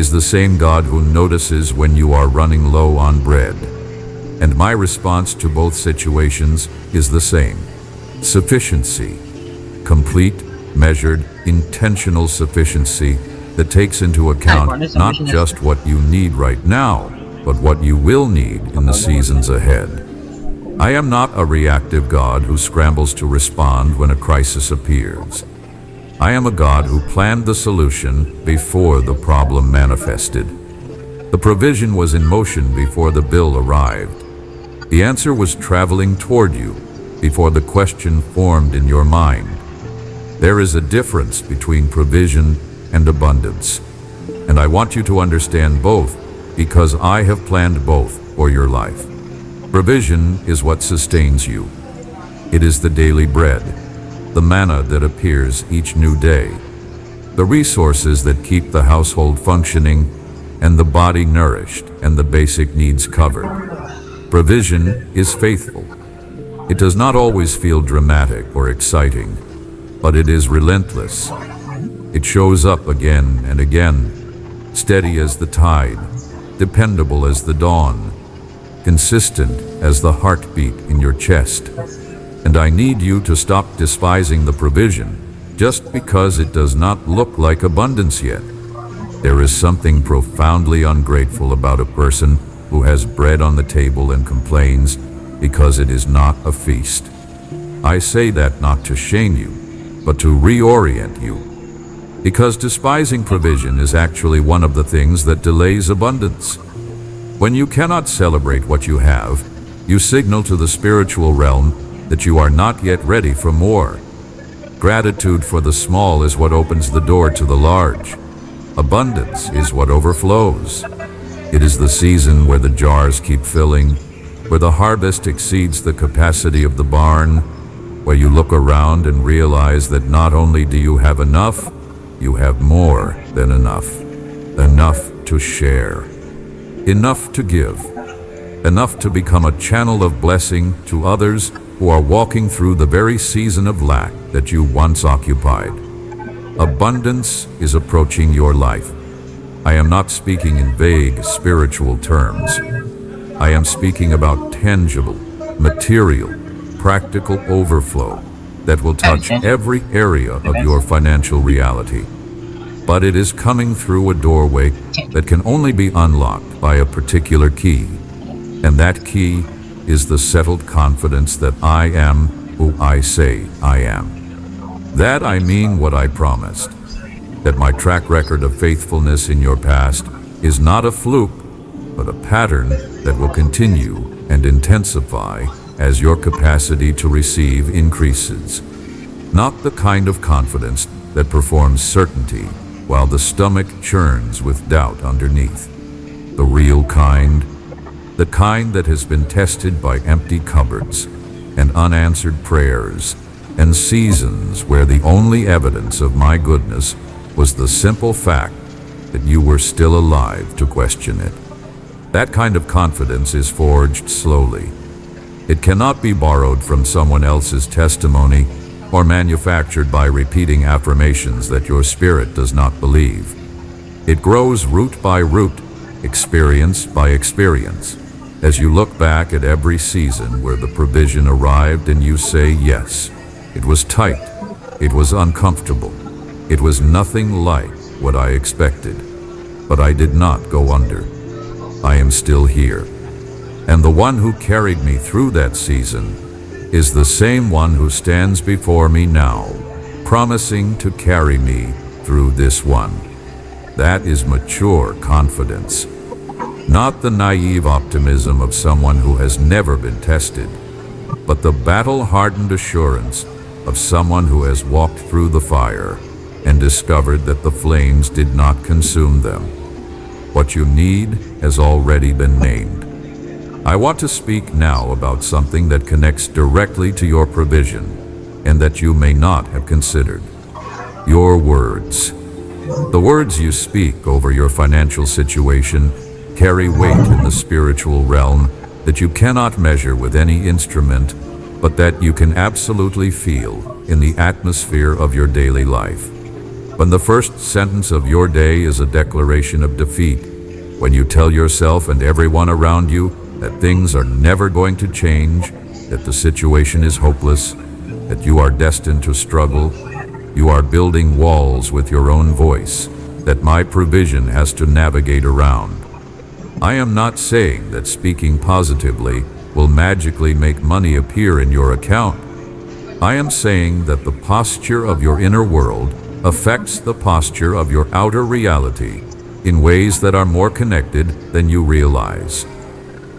is the same God who notices when you are running low on bread. And my response to both situations is the same: sufficiency. Complete, measured, intentional sufficiency that takes into account not just what you need right now, but what you will need in the seasons ahead. I am not a reactive God who scrambles to respond when a crisis appears. I am a God who planned the solution before the problem manifested. The provision was in motion before the bill arrived. The answer was traveling toward you before the question formed in your mind. There is a difference between provision and abundance, and I want you to understand both because I have planned both for your life. Provision is what sustains you. It is the daily bread, the manna that appears each new day, the resources that keep the household functioning and the body nourished and the basic needs covered. Provision is faithful. It does not always feel dramatic or exciting, but it is relentless. It shows up again and again, steady as the tide, dependable as the dawn, consistent as the heartbeat in your chest. And I need you to stop despising the provision just because it does not look like abundance yet. There is something profoundly ungrateful about a person who has bread on the table and complains because it is not a feast. I say that not to shame you, but to reorient you. Because despising provision is actually one of the things that delays abundance. When you cannot celebrate what you have, you signal to the spiritual realm that you are not yet ready for more. Gratitude for the small is what opens the door to the large. Abundance is what overflows. It is the season where the jars keep filling, where the harvest exceeds the capacity of the barn, where you look around and realize that not only do you have enough, you have more than enough. Enough to share. Enough to give. Enough to become a channel of blessing to others who are walking through the very season of lack that you once occupied. Abundance is approaching your life. I am not speaking in vague spiritual terms. I am speaking about tangible, material, practical overflow that will touch every area of your financial reality. But it is coming through a doorway that can only be unlocked by a particular key. And that key is the settled confidence that I am who I say I am. That I mean what I promised. That my track record of faithfulness in your past is not a fluke, but a pattern that will continue and intensify as your capacity to receive increases. Not the kind of confidence that performs certainty while the stomach churns with doubt underneath. The real kind, the kind that has been tested by empty cupboards and unanswered prayers and seasons where the only evidence of my goodness was the simple fact that you were still alive to question it. That kind of confidence is forged slowly. It cannot be borrowed from someone else's testimony or manufactured by repeating affirmations that your spirit does not believe. It grows root by root, experience by experience, as you look back at every season where the provision arrived and you say, yes, it was tight, it was uncomfortable, it was nothing like what I expected, but I did not go under. I am still here. And the one who carried me through that season is the same one who stands before me now, promising to carry me through this one. That is mature confidence, not the naive optimism of someone who has never been tested, but the battle-hardened assurance of someone who has walked through the fire and discovered that the flames did not consume them. What you need has already been named. I want to speak now about something that connects directly to your provision and that you may not have considered. Your words. The words you speak over your financial situation carry weight in the spiritual realm that you cannot measure with any instrument, but that you can absolutely feel in the atmosphere of your daily life. When the first sentence of your day is a declaration of defeat, when you tell yourself and everyone around you that things are never going to change, that the situation is hopeless, that you are destined to struggle, you are building walls with your own voice that my provision has to navigate around. I am not saying that speaking positively will magically make money appear in your account. I am saying that the posture of your inner world affects the posture of your outer reality in ways that are more connected than you realize.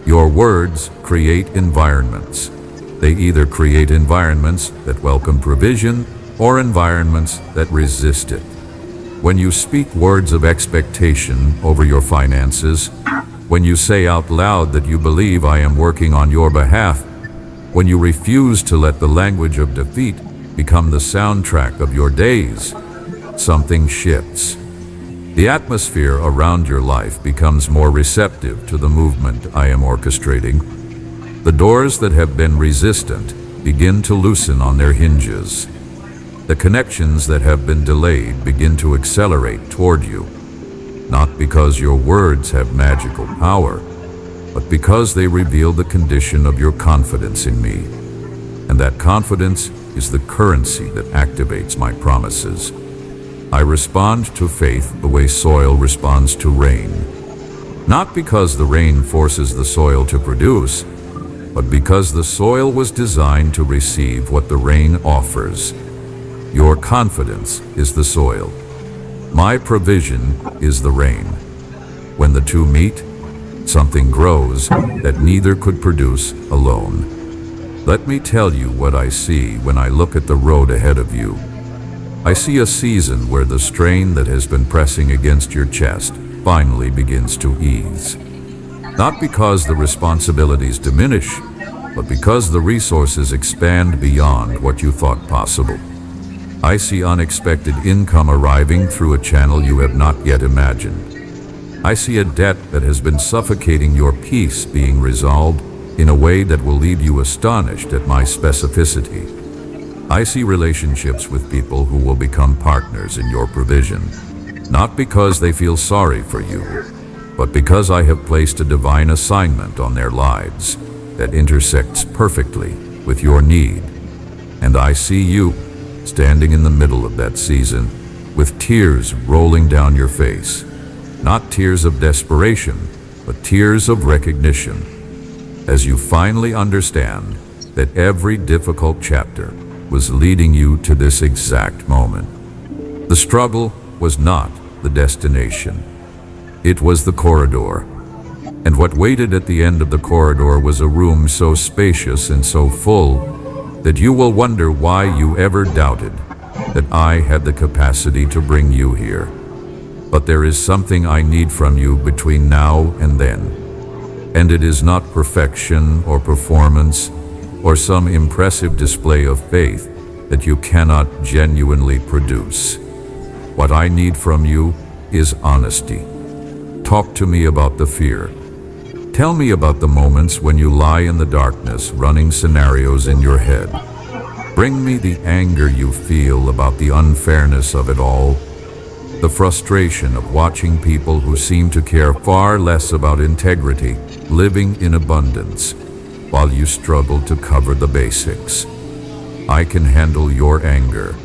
Your words create environments. They either create environments that welcome provision or environments that resist it. When you speak words of expectation over your finances, when you say out loud that you believe I am working on your behalf, when you refuse to let the language of defeat become the soundtrack of your days, something shifts. The atmosphere around your life becomes more receptive to the movement I am orchestrating. The doors that have been resistant begin to loosen on their hinges. The connections that have been delayed begin to accelerate toward you, not because your words have magical power, but because they reveal the condition of your confidence in me. And that confidence is the currency that activates my promises. I respond to faith the way soil responds to rain, not because the rain forces the soil to produce, but because the soil was designed to receive what the rain offers. Your confidence is the soil. My provision is the rain. When the two meet, something grows that neither could produce alone. Let me tell you what I see when I look at the road ahead of you. I see a season where the strain that has been pressing against your chest finally begins to ease. Not because the responsibilities diminish, but because the resources expand beyond what you thought possible. I see unexpected income arriving through a channel you have not yet imagined. I see a debt that has been suffocating your peace being resolved in a way that will leave you astonished at my specificity. I see relationships with people who will become partners in your provision, not because they feel sorry for you, but because I have placed a divine assignment on their lives that intersects perfectly with your need. And I see you standing in the middle of that season with tears rolling down your face, not tears of desperation, but tears of recognition, as you finally understand that every difficult chapter was leading you to this exact moment. The struggle was not the destination. It was the corridor. And what waited at the end of the corridor was a room so spacious and so full that you will wonder why you ever doubted that I had the capacity to bring you here. But there is something I need from you between now and then. And it is not perfection or performance or some impressive display of faith that you cannot genuinely produce. What I need from you is honesty. Talk to me about the fear. Tell me about the moments when you lie in the darkness running scenarios in your head. Bring me the anger you feel about the unfairness of it all, the frustration of watching people who seem to care far less about integrity living in abundance, while you struggle to cover the basics. I can handle your anger.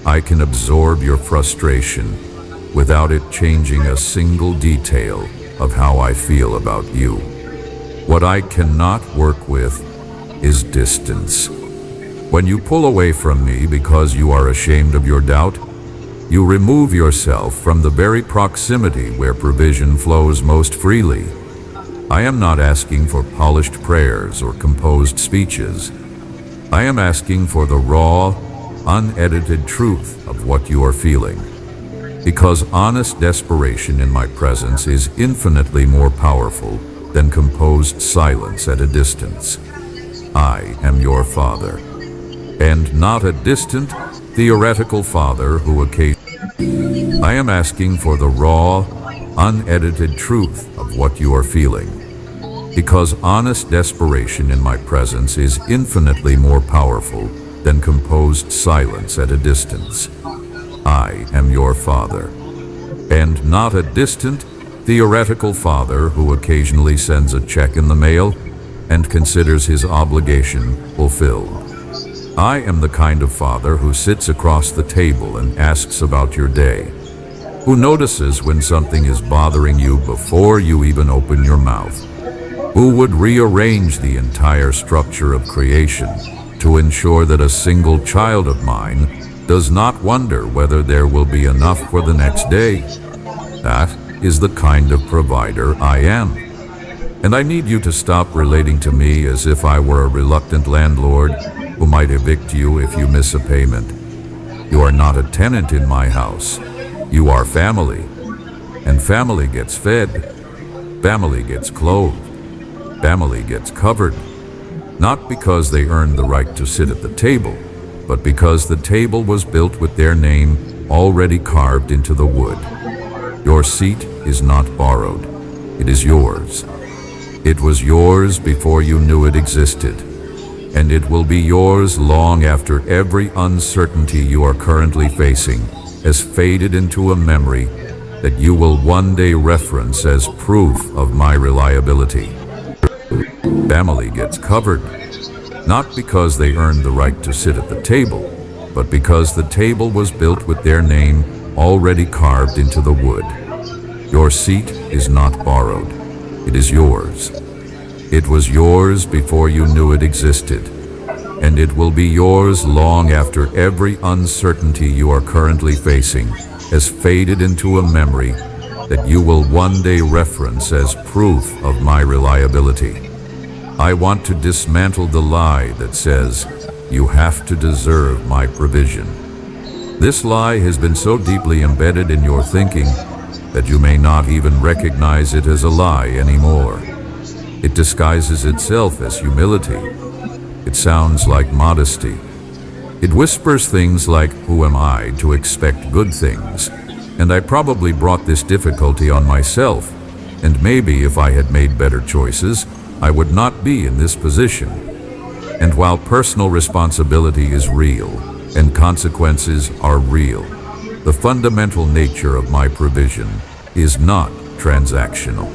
I can absorb your frustration without it changing a single detail of how I feel about you. What I cannot work with is distance. When you pull away from me because you are ashamed of your doubt, you remove yourself from the very proximity where provision flows most freely. I am not asking for polished prayers or composed speeches. I am asking for the raw, unedited truth of what you are feeling. Because honest desperation in my presence is infinitely more powerful than composed silence at a distance. I am your father, and not a distant, theoretical father who occasionally. I am asking for the raw, unedited truth of what you are feeling. Because honest desperation in my presence is infinitely more powerful than composed silence at a distance. I am your Father, and not a distant, theoretical father who occasionally sends a check in the mail and considers his obligation fulfilled. I am the kind of father who sits across the table and asks about your day, who notices when something is bothering you before you even open your mouth, who would rearrange the entire structure of creation to ensure that a single child of mine does not wonder whether there will be enough for the next day. That is the kind of provider I am. And I need you to stop relating to me as if I were a reluctant landlord who might evict you if you miss a payment. You are not a tenant in my house. You are family. And family gets fed. Family gets clothed. Family gets covered. Not because they earned the right to sit at the table, but because the table was built with their name already carved into the wood. Your seat is not borrowed. It is yours. It was yours before you knew it existed, and it will be yours long after every uncertainty you are currently facing has faded into a memory that you will one day reference as proof of my reliability. Family gets covered, not because they earned the right to sit at the table, but because the table was built with their name already carved into the wood. Your seat is not borrowed. It is yours. It was yours before you knew it existed, and it will be yours long after every uncertainty you are currently facing has faded into a memory that you will one day reference as proof of my reliability. I want to dismantle the lie that says you have to deserve my provision. This lie has been so deeply embedded in your thinking that you may not even recognize it as a lie anymore. It disguises itself as humility. It sounds like modesty. It whispers things like, "Who am I to expect good things? And I probably brought this difficulty on myself, and maybe if I had made better choices, I would not be in this position." And while personal responsibility is real and consequences are real, the fundamental nature of my provision is not transactional.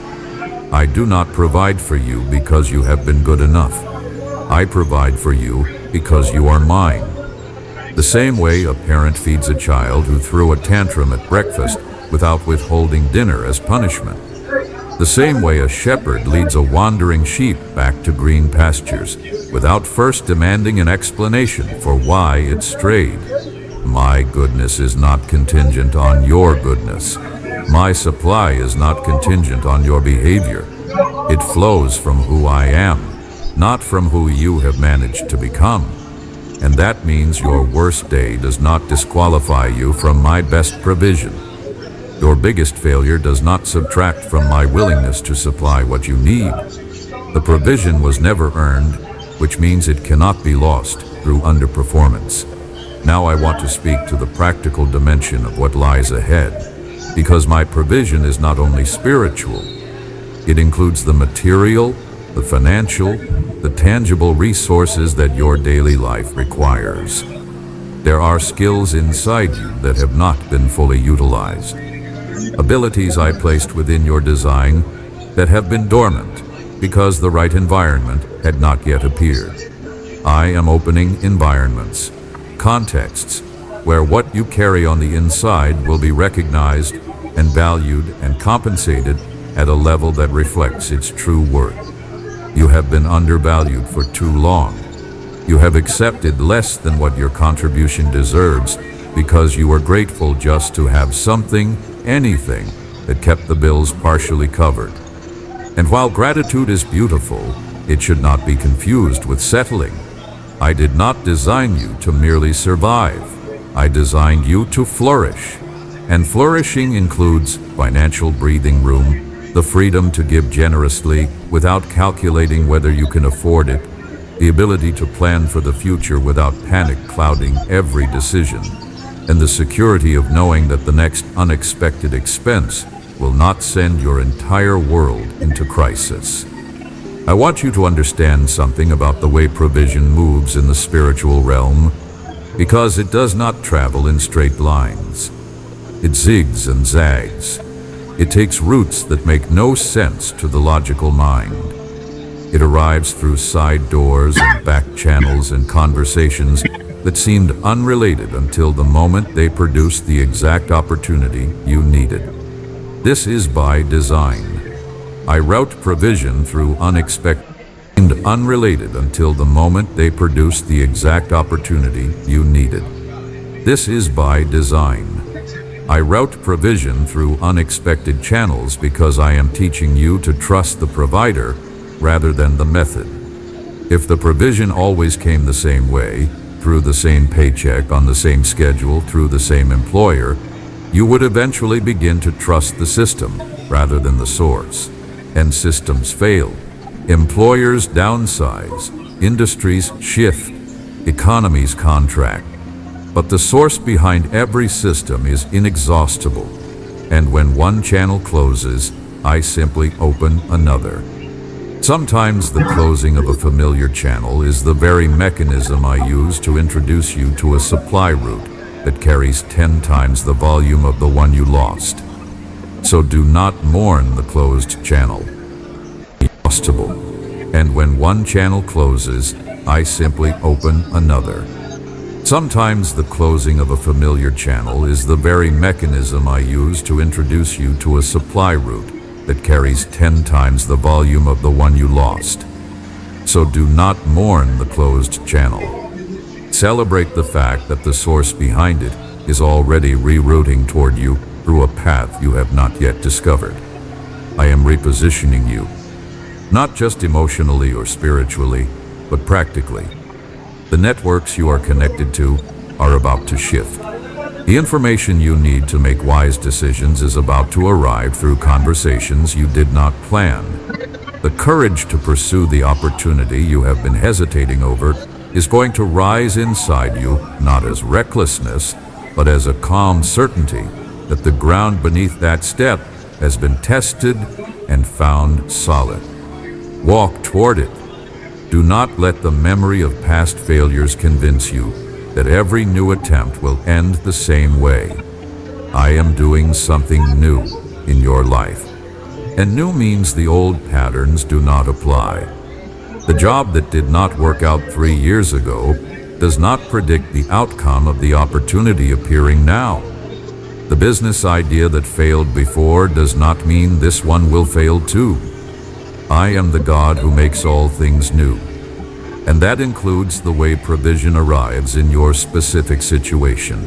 I do not provide for you because you have been good enough. I provide for you because you are mine. The same way a parent feeds a child who threw a tantrum at breakfast without withholding dinner as punishment. The same way a shepherd leads a wandering sheep back to green pastures without first demanding an explanation for why it strayed. My goodness is not contingent on your goodness. My supply is not contingent on your behavior. It flows from who I am, not from who you have managed to become. And that means your worst day does not disqualify you from my best provision. Your biggest failure does not subtract from my willingness to supply what you need. The provision was never earned, which means it cannot be lost through underperformance. Now I want to speak to the practical dimension of what lies ahead, because my provision is not only spiritual, it includes the material, the financial, the tangible resources that your daily life requires. There are skills inside you that have not been fully utilized. Abilities I placed within your design that have been dormant because the right environment had not yet appeared. I am opening environments, contexts, where what you carry on the inside will be recognized and valued and compensated at a level that reflects its true worth. You have been undervalued for too long. You have accepted less than what your contribution deserves because you were grateful just to have something, anything, that kept the bills partially covered. And while gratitude is beautiful, it should not be confused with settling. I did not design you to merely survive. I designed you to flourish. And flourishing includes financial breathing room, the freedom to give generously without calculating whether you can afford it, the ability to plan for the future without panic clouding every decision, and the security of knowing that the next unexpected expense will not send your entire world into crisis. I want you to understand something about the way provision moves in the spiritual realm. because it does not travel in straight lines. It zigs and zags. It takes routes that make no sense to the logical mind. It arrives through side doors and back channels and conversations that seemed unrelated until the moment they produced the exact opportunity you needed. This is by design. I route provision through unexpected and unrelated until the moment they produce the exact opportunity you needed. This is by design. I route provision through unexpected channels because I am teaching you to trust the provider rather than the method. If the provision always came the same way, through the same paycheck, on the same schedule, through the same employer, you would eventually begin to trust the system rather than the source. And systems fail. Employers downsize, industries shift, economies contract. But the source behind every system is inexhaustible. And when one channel closes, I simply open another. Sometimes the closing of a familiar channel is the very mechanism I use to introduce you to a supply route that carries 10 times the volume of the one you lost. So do not mourn the closed channel. Inexhaustible. And when one channel closes, I simply open another. Sometimes the closing of a familiar channel is the very mechanism I use to introduce you to a supply route that carries 10 times the volume of the one you lost. So do not mourn the closed channel. Celebrate the fact that the source behind it is already rerouting toward you through a path you have not yet discovered. I am repositioning you, not just emotionally or spiritually, but practically. The networks you are connected to are about to shift. The information you need to make wise decisions is about to arrive through conversations you did not plan. The courage to pursue the opportunity you have been hesitating over is going to rise inside you, not as recklessness, but as a calm certainty that the ground beneath that step has been tested and found solid. Walk toward it. Do not let the memory of past failures convince you that every new attempt will end the same way. I am doing something new in your life. And new means the old patterns do not apply. The job that did not work out 3 years ago does not predict the outcome of the opportunity appearing now. The business idea that failed before does not mean this one will fail too. I am the God who makes all things new. And that includes the way provision arrives in your specific situation.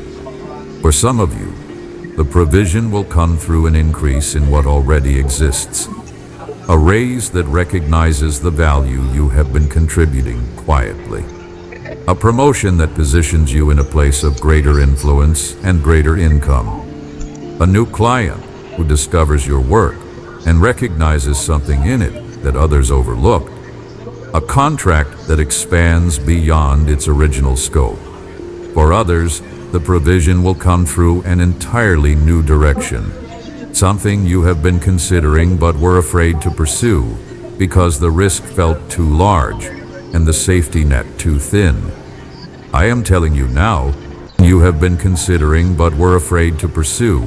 For some of you, the provision will come through an increase in what already exists. A raise that recognizes the value you have been contributing quietly. A promotion that positions you in a place of greater influence and greater income. A new client who discovers your work and recognizes something in it that others overlooked. A contract that expands beyond its original scope. For others, the provision will come through an entirely new direction, something you have been considering but were afraid to pursue because the risk felt too large and the safety net too thin. I am telling you now, you have been considering but were afraid to pursue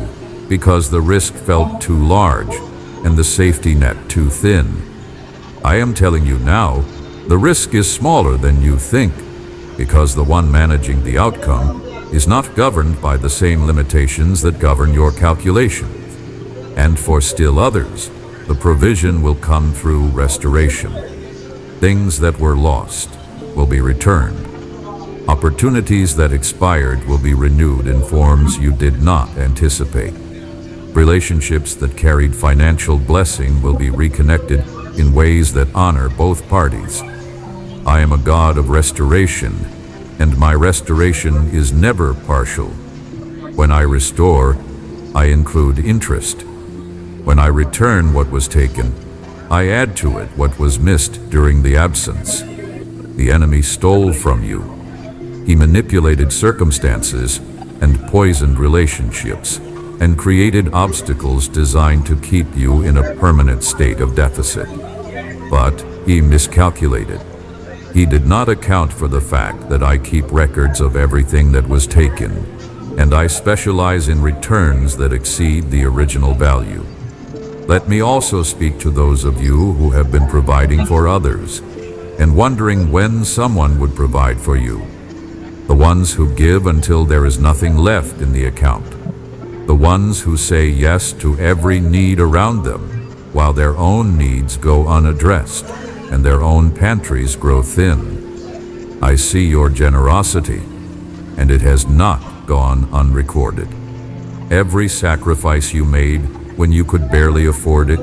because the risk felt too large and the safety net too thin. I am telling you now, the risk is smaller than you think, because the one managing the outcome is not governed by the same limitations that govern your calculations. And for still others, the provision will come through restoration. Things that were lost will be returned. Opportunities that expired will be renewed in forms you did not anticipate. Relationships that carried financial blessing will be reconnected in ways that honor both parties. I am a God of restoration, and my restoration is never partial. When I restore, I include interest. When I return what was taken, I add to it what was missed during the absence. The enemy stole from you. He manipulated circumstances and poisoned relationships and created obstacles designed to keep you in a permanent state of deficit. But he miscalculated. He did not account for the fact that I keep records of everything that was taken, and I specialize in returns that exceed the original value. Let me also speak to those of you who have been providing for others and wondering when someone would provide for you. The ones who give until there is nothing left in the account. The ones who say yes to every need around them, while their own needs go unaddressed and their own pantries grow thin. I see your generosity, and it has not gone unrecorded. Every sacrifice you made when you could barely afford it,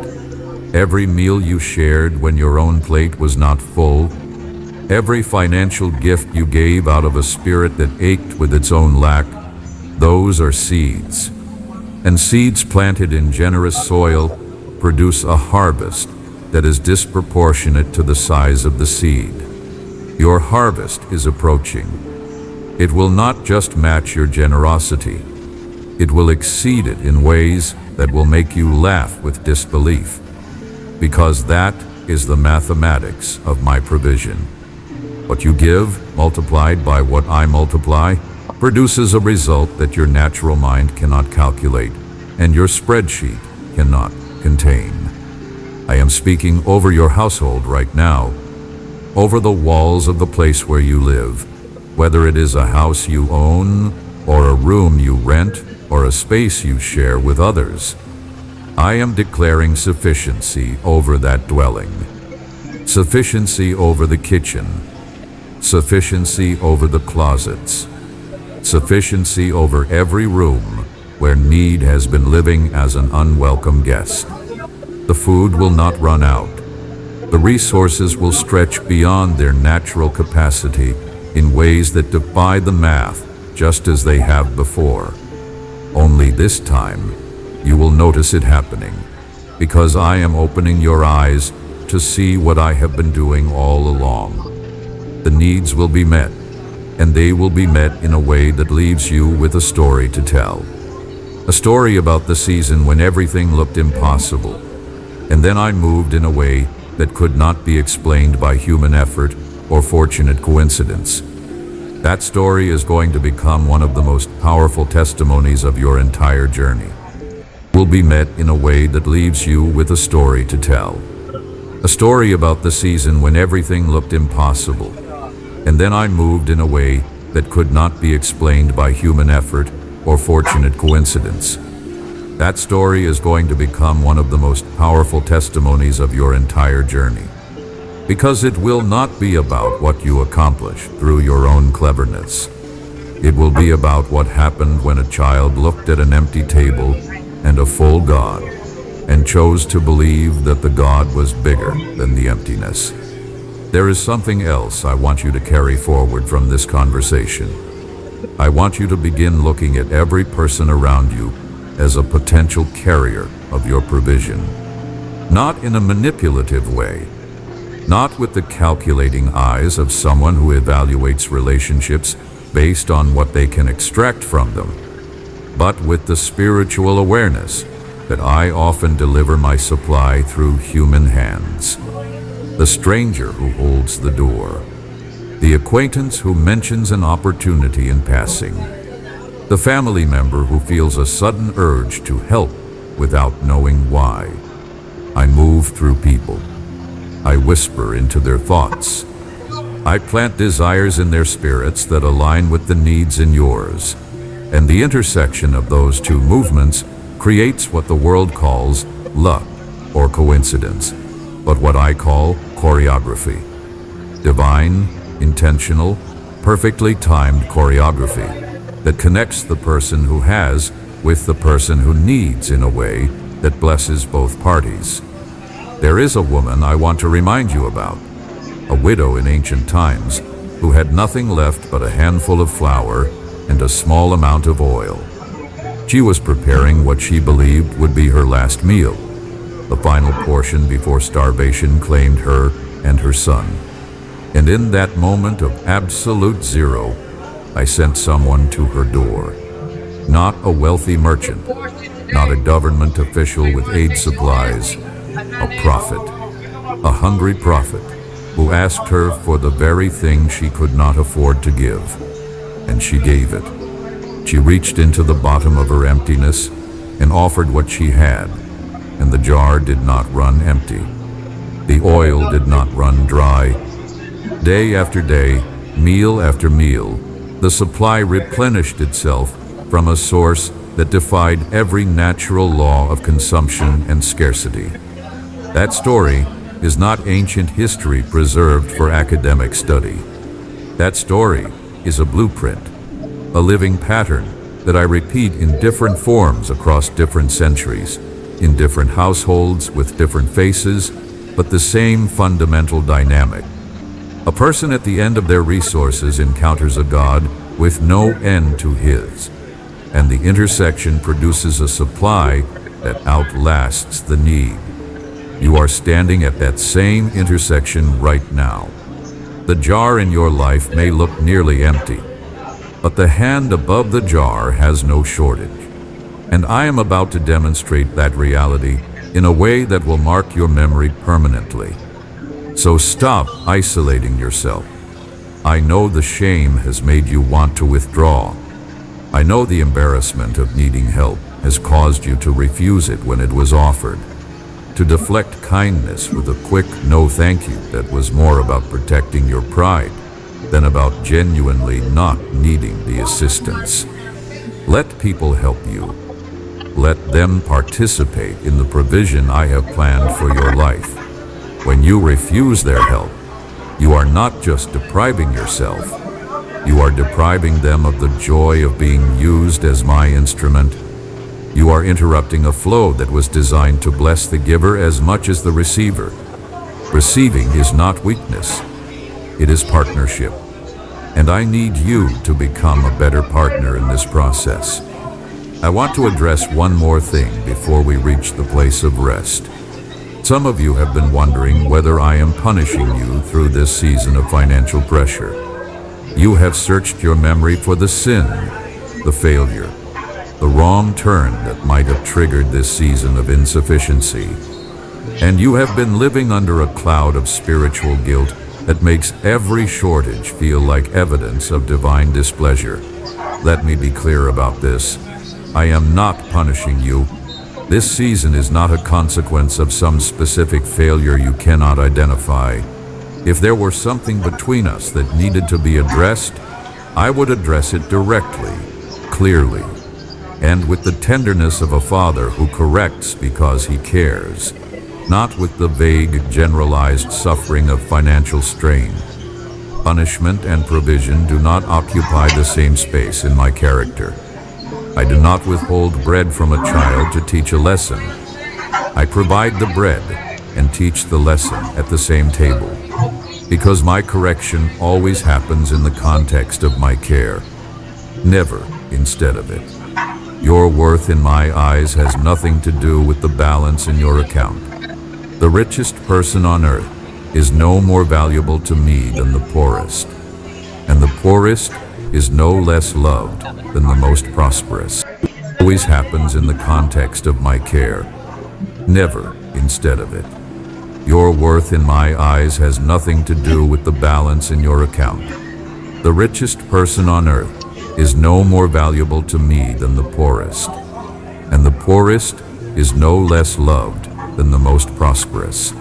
every meal you shared when your own plate was not full, every financial gift you gave out of a spirit that ached with its own lack, those are seeds. And seeds planted in generous soil produce a harvest that is disproportionate to the size of the seed. Your harvest is approaching. It will not just match your generosity. It will exceed it in ways that will make you laugh with disbelief, because that is the mathematics of my provision. What you give, multiplied by what I multiply, produces a result that your natural mind cannot calculate and your spreadsheet cannot contain. I am speaking over your household right now, over the walls of the place where you live, whether it is a house you own, or a room you rent, or a space you share with others. I am declaring sufficiency over that dwelling, sufficiency over the kitchen, sufficiency over the closets, sufficiency over every room where need has been living as an unwelcome guest. The food will not run out. The resources will stretch beyond their natural capacity in ways that defy the math, just as they have before. Only this time, you will notice it happening, because I am opening your eyes to see what I have been doing all along. The needs will be met, and they will be met in a way that leaves you with a story to tell. A story about the season when everything looked impossible, and then I moved in a way that could not be explained by human effort or fortunate coincidence. That story is going to become one of the most powerful testimonies of your entire journey. Will be met in a way that leaves you with a story to tell. A story about the season when everything looked impossible, and then I moved in a way that could not be explained by human effort or fortunate coincidence. That story is going to become one of the most powerful testimonies of your entire journey, because it will not be about what you accomplish through your own cleverness. It will be about what happened when a child looked at an empty table and a full God and chose to believe that the God was bigger than the emptiness. There is something else I want you to carry forward from this conversation. I want you to begin looking at every person around you as a potential carrier of your provision, not in a manipulative way, not with the calculating eyes of someone who evaluates relationships based on what they can extract from them, but with the spiritual awareness that I often deliver my supply through human hands. The stranger who holds the door, the acquaintance who mentions an opportunity in passing, the family member who feels a sudden urge to help without knowing why. I move through people. I whisper into their thoughts. I plant desires in their spirits that align with the needs in yours. And the intersection of those two movements creates what the world calls luck or coincidence, but what I call choreography. Divine, intentional, perfectly timed choreography that connects the person who has with the person who needs in a way that blesses both parties. There is a woman I want to remind you about, a widow in ancient times who had nothing left but a handful of flour and a small amount of oil. She was preparing what she believed would be her last meal, the final portion before starvation claimed her and her son. And in that moment of absolute zero, I sent someone to her door. Not a wealthy merchant, not a government official with aid supplies, a prophet, a hungry prophet, who asked her for the very thing she could not afford to give, and she gave it. She reached into the bottom of her emptiness and offered what she had, and the jar did not run empty. The oil did not run dry. Day after day, meal after meal, the supply replenished itself from a source that defied every natural law of consumption and scarcity. That story is not ancient history preserved for academic study. That story is a blueprint, a living pattern that I repeat in different forms across different centuries, in different households with different faces, but the same fundamental dynamic. A person at the end of their resources encounters a God with no end to his, and the intersection produces a supply that outlasts the need. You are standing at that same intersection right now. The jar in your life may look nearly empty, but the hand above the jar has no shortage. And I am about to demonstrate that reality in a way that will mark your memory permanently. So stop isolating yourself. I know the shame has made you want to withdraw. I know the embarrassment of needing help has caused you to refuse it when it was offered, to deflect kindness with a quick no thank you that was more about protecting your pride than about genuinely not needing the assistance. Let people help you. Let them participate in the provision I have planned for your life. When you refuse their help, you are not just depriving yourself, you are depriving them of the joy of being used as my instrument. You are interrupting a flow that was designed to bless the giver as much as the receiver. Receiving is not weakness, it is partnership. And I need you to become a better partner in this process. I want to address one more thing before we reach the place of rest. Some of you have been wondering whether I am punishing you through this season of financial pressure. You have searched your memory for the sin, the failure, the wrong turn that might have triggered this season of insufficiency. And you have been living under a cloud of spiritual guilt that makes every shortage feel like evidence of divine displeasure. Let me be clear about this. I am not punishing you. This season is not a consequence of some specific failure you cannot identify. If there were something between us that needed to be addressed, I would address it directly, clearly, and with the tenderness of a father who corrects because he cares, not with the vague, generalized suffering of financial strain. Punishment and provision do not occupy the same space in my character. I do not withhold bread from a child to teach a lesson. I provide the bread and teach the lesson at the same table, because my correction always happens in the context of my care, never instead of it. Your worth in my eyes has nothing to do with the balance in your account. The richest person on earth is no more valuable to me than the poorest, and the poorest is no less loved than the most prosperous. It always happens in the context of my care, never instead of it. Your worth in my eyes has nothing to do with the balance in your account. The richest person on earth is no more valuable to me than the poorest, and the poorest is no less loved than the most prosperous.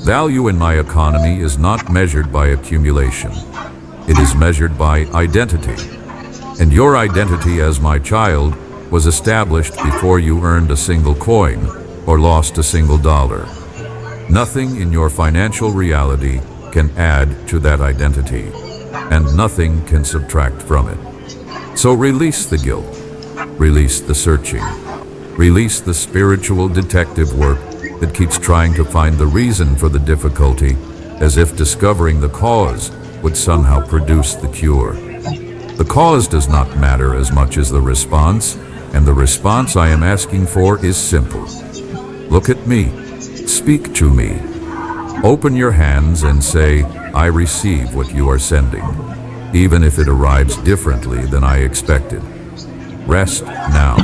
Value in my economy is not measured by accumulation. It is measured by identity. And your identity as my child was established before you earned a single coin or lost a single dollar. Nothing in your financial reality can add to that identity, and nothing can subtract from it. So release the guilt, release the searching, release the spiritual detective work that keeps trying to find the reason for the difficulty, as if discovering the cause would somehow produce the cure. The cause does not matter as much as the response, and the response I am asking for is simple. Look at me. Speak to me. Open your hands and say, I receive what you are sending, even if it arrives differently than I expected. Rest now.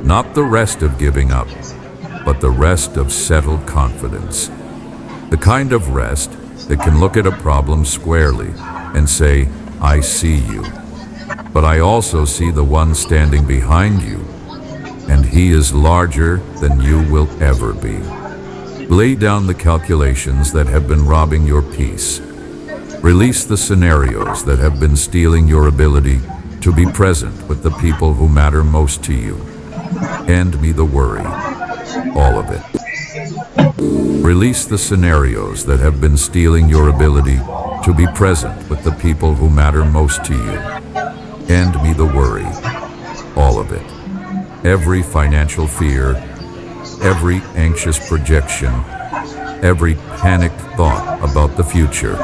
Not the rest of giving up, but the rest of settled confidence. The kind of rest that can look at a problem squarely and say, "I see you." But I also see the one standing behind you, and he is larger than you will ever be. Lay down the calculations that have been robbing your peace. Release the scenarios that have been stealing your ability to be present with the people who matter most to you. Hand me the worry, all of it. Release the scenarios that have been stealing your ability to be present with the people who matter most to you. Hand me the worry, all of it. Every financial fear, every anxious projection, every panicked thought about the future.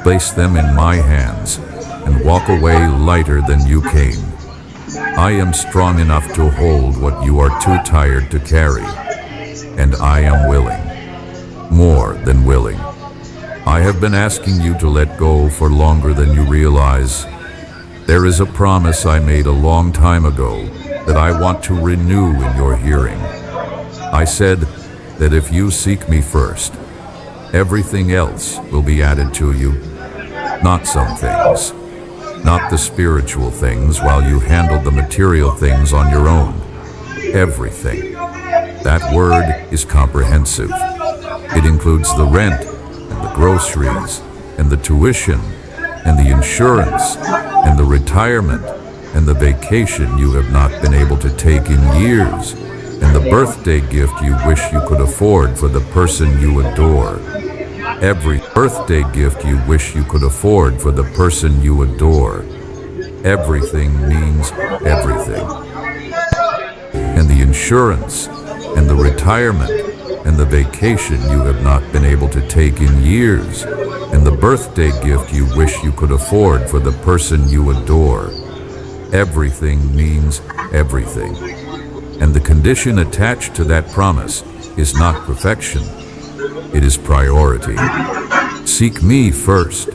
Place them in my hands and walk away lighter than you came. I am strong enough to hold what you are too tired to carry, and I am willing, more than willing. I have been asking you to let go for longer than you realize. There is a promise I made a long time ago that I want to renew in your hearing. I said that if you seek me first, everything else will be added to you. Not some things, not the spiritual things while you handle the material things on your own. Everything. That word is comprehensive. It includes the rent and the groceries and the tuition and the insurance and the retirement and the vacation you have not been able to take in years and the birthday gift you wish you could afford for the person you adore. Every birthday gift you wish you could afford for the person you adore. Everything means everything. And the insurance and the retirement and the vacation you have not been able to take in years and the birthday gift you wish you could afford for the person you adore. Everything means everything. And the condition attached to that promise is not perfection. It is priority. Seek me first.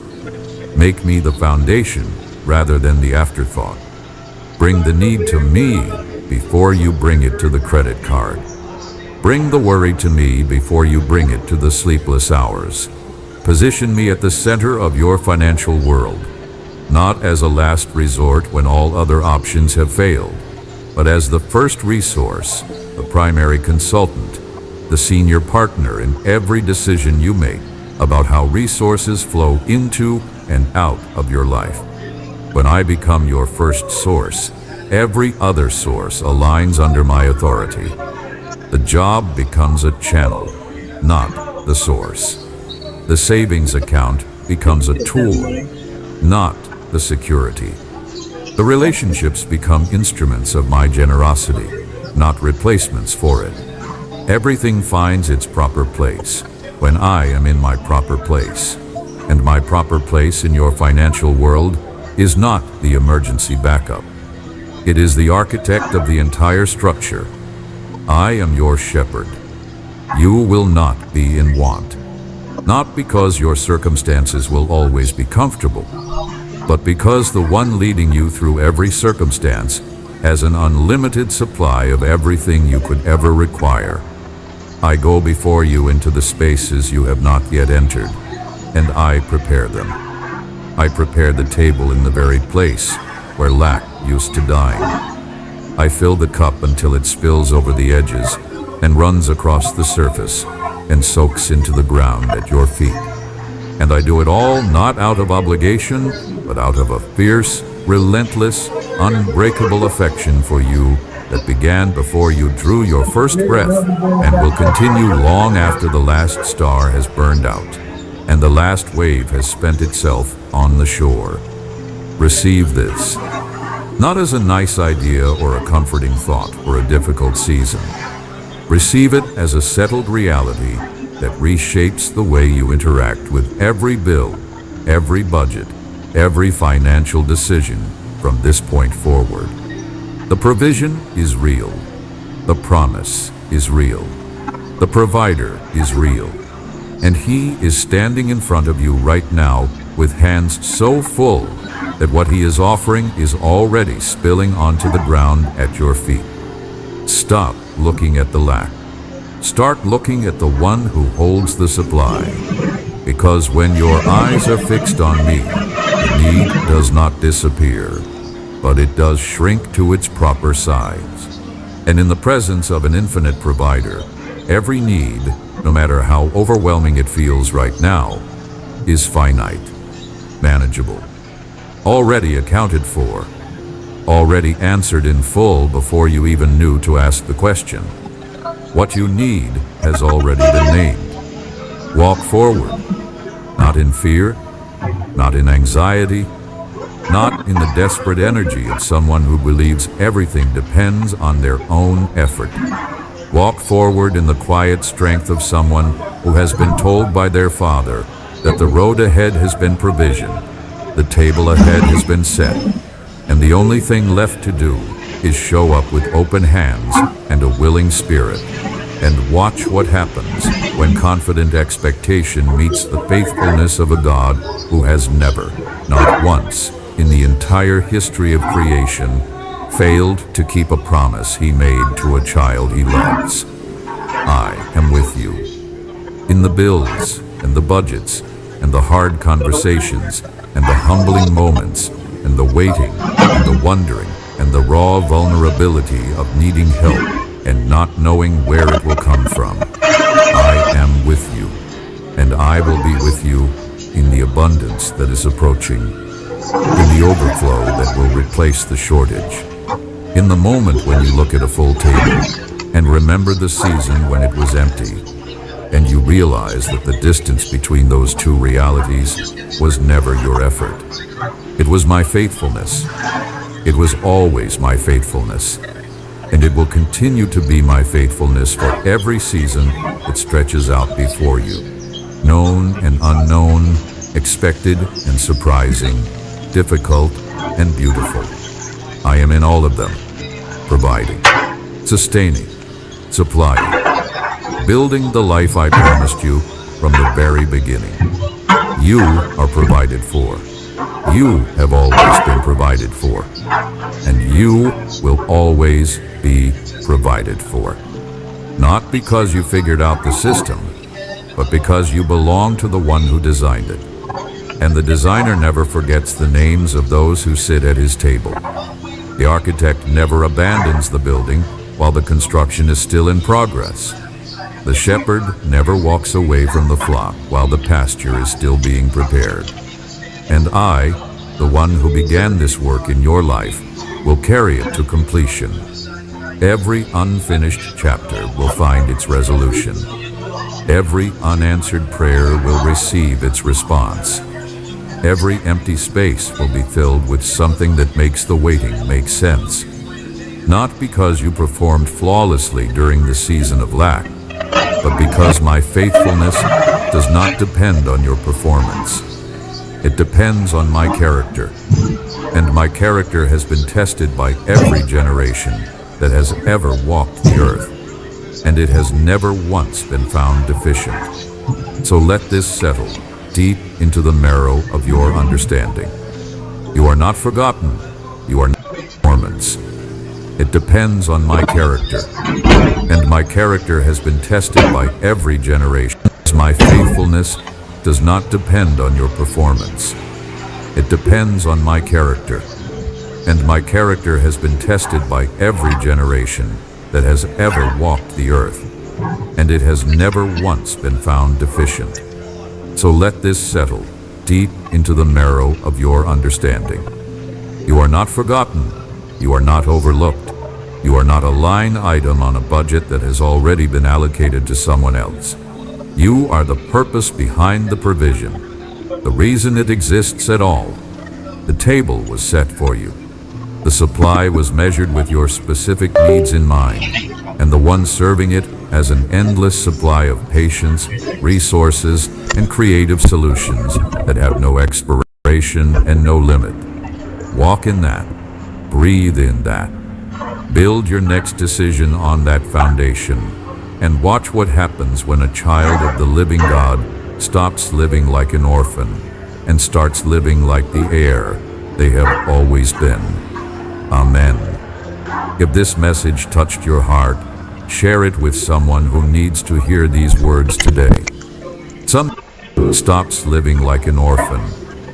Make me the foundation rather than the afterthought. Bring the need to me before you bring it to the credit card. Bring the worry to me before you bring it to the sleepless hours. Position me at the center of your financial world, not as a last resort when all other options have failed, but as the first resource, the primary consultant, the senior partner in every decision you make about how resources flow into and out of your life. When I become your first source, every other source aligns under my authority. The job becomes a channel, not the source. The savings account becomes a tool, not the security. The relationships become instruments of my generosity, not replacements for it. Everything finds its proper place when I am in my proper place. And my proper place in your financial world is not the emergency backup. It is the architect of the entire structure. I am your shepherd. You will not be in want. Not because your circumstances will always be comfortable, but because the one leading you through every circumstance has an unlimited supply of everything you could ever require. I go before you into the spaces you have not yet entered, and I prepare them. I prepare the table in the very place where lack used to dine. I fill the cup until it spills over the edges and runs across the surface and soaks into the ground at your feet. And I do it all not out of obligation, but out of a fierce, relentless, unbreakable affection for you that began before you drew your first breath and will continue long after the last star has burned out and the last wave has spent itself on the shore. Receive this, not as a nice idea or a comforting thought for a difficult season. Receive it as a settled reality that reshapes the way you interact with every bill, every budget, every financial decision from this point forward. The provision is real. The promise is real. The provider is real. And he is standing in front of you right now with hands so full that what he is offering is already spilling onto the ground at your feet. Stop looking at the lack. Start looking at the one who holds the supply. Because when your eyes are fixed on me, the need does not disappear, but it does shrink to its proper size. And in the presence of an infinite provider, every need, no matter how overwhelming it feels right now, is finite, manageable, already accounted for, already answered in full before you even knew to ask the question. What you need has already been named. Walk forward, not in fear, not in anxiety, not in the desperate energy of someone who believes everything depends on their own effort. Walk forward in the quiet strength of someone who has been told by their father that the road ahead has been provisioned, the table ahead has been set, and the only thing left to do is show up with open hands and a willing spirit, and watch what happens when confident expectation meets the faithfulness of a God who has never, not once, in the entire history of creation, failed to keep a promise he made to a child he loves. I am with you. In the bills and the budgets and the hard conversations and the humbling moments and the waiting and the wondering and the raw vulnerability of needing help and not knowing where it will come from. I am with you, and I will be with you in the abundance that is approaching, in the overflow that will replace the shortage, in the moment when you look at a full table and remember the season when it was empty, and you realize that the distance between those two realities was never your effort. It was my faithfulness. It was always my faithfulness. And it will continue to be my faithfulness for every season that stretches out before you. Known and unknown, expected and surprising, difficult and beautiful. I am in all of them, providing, sustaining, supplying, building the life I promised you from the very beginning. You are provided for. You have always been provided for. And you will always be provided for. Not because you figured out the system, but because you belong to the one who designed it. And the designer never forgets the names of those who sit at his table. The architect never abandons the building while the construction is still in progress. The shepherd never walks away from the flock while the pasture is still being prepared. And I, the one who began this work in your life, will carry it to completion. Every unfinished chapter will find its resolution. Every unanswered prayer will receive its response. Every empty space will be filled with something that makes the waiting make sense. Not because you performed flawlessly during the season of lack, but because my faithfulness does not depend on your performance. It depends on my character, and my character has been tested by every generation that has ever walked the earth, and it has never once been found deficient. So let this settle deep into the marrow of your understanding. You are not forgotten. You are not performance. It depends on my character, and my character has been tested by every generation. My faithfulness does not depend on your performance. It depends on my character, and my character has been tested by every generation that has ever walked the earth, and it has never once been found deficient. So let this settle deep into the marrow of your understanding. You are not forgotten. You are not overlooked. You are not a line item on a budget that has already been allocated to someone else. You are the purpose behind the provision, the reason it exists at all. The table was set for you. The supply was measured with your specific needs in mind, and the one serving it has an endless supply of patience, resources, and creative solutions that have no expiration and no limit. Walk in that. Breathe in that. Build your next decision on that foundation, and watch what happens when a child of the living God stops living like an orphan and starts living like the heir they have always been. Amen. If this message touched your heart, share it with someone who needs to hear these words today. Some stops living like an orphan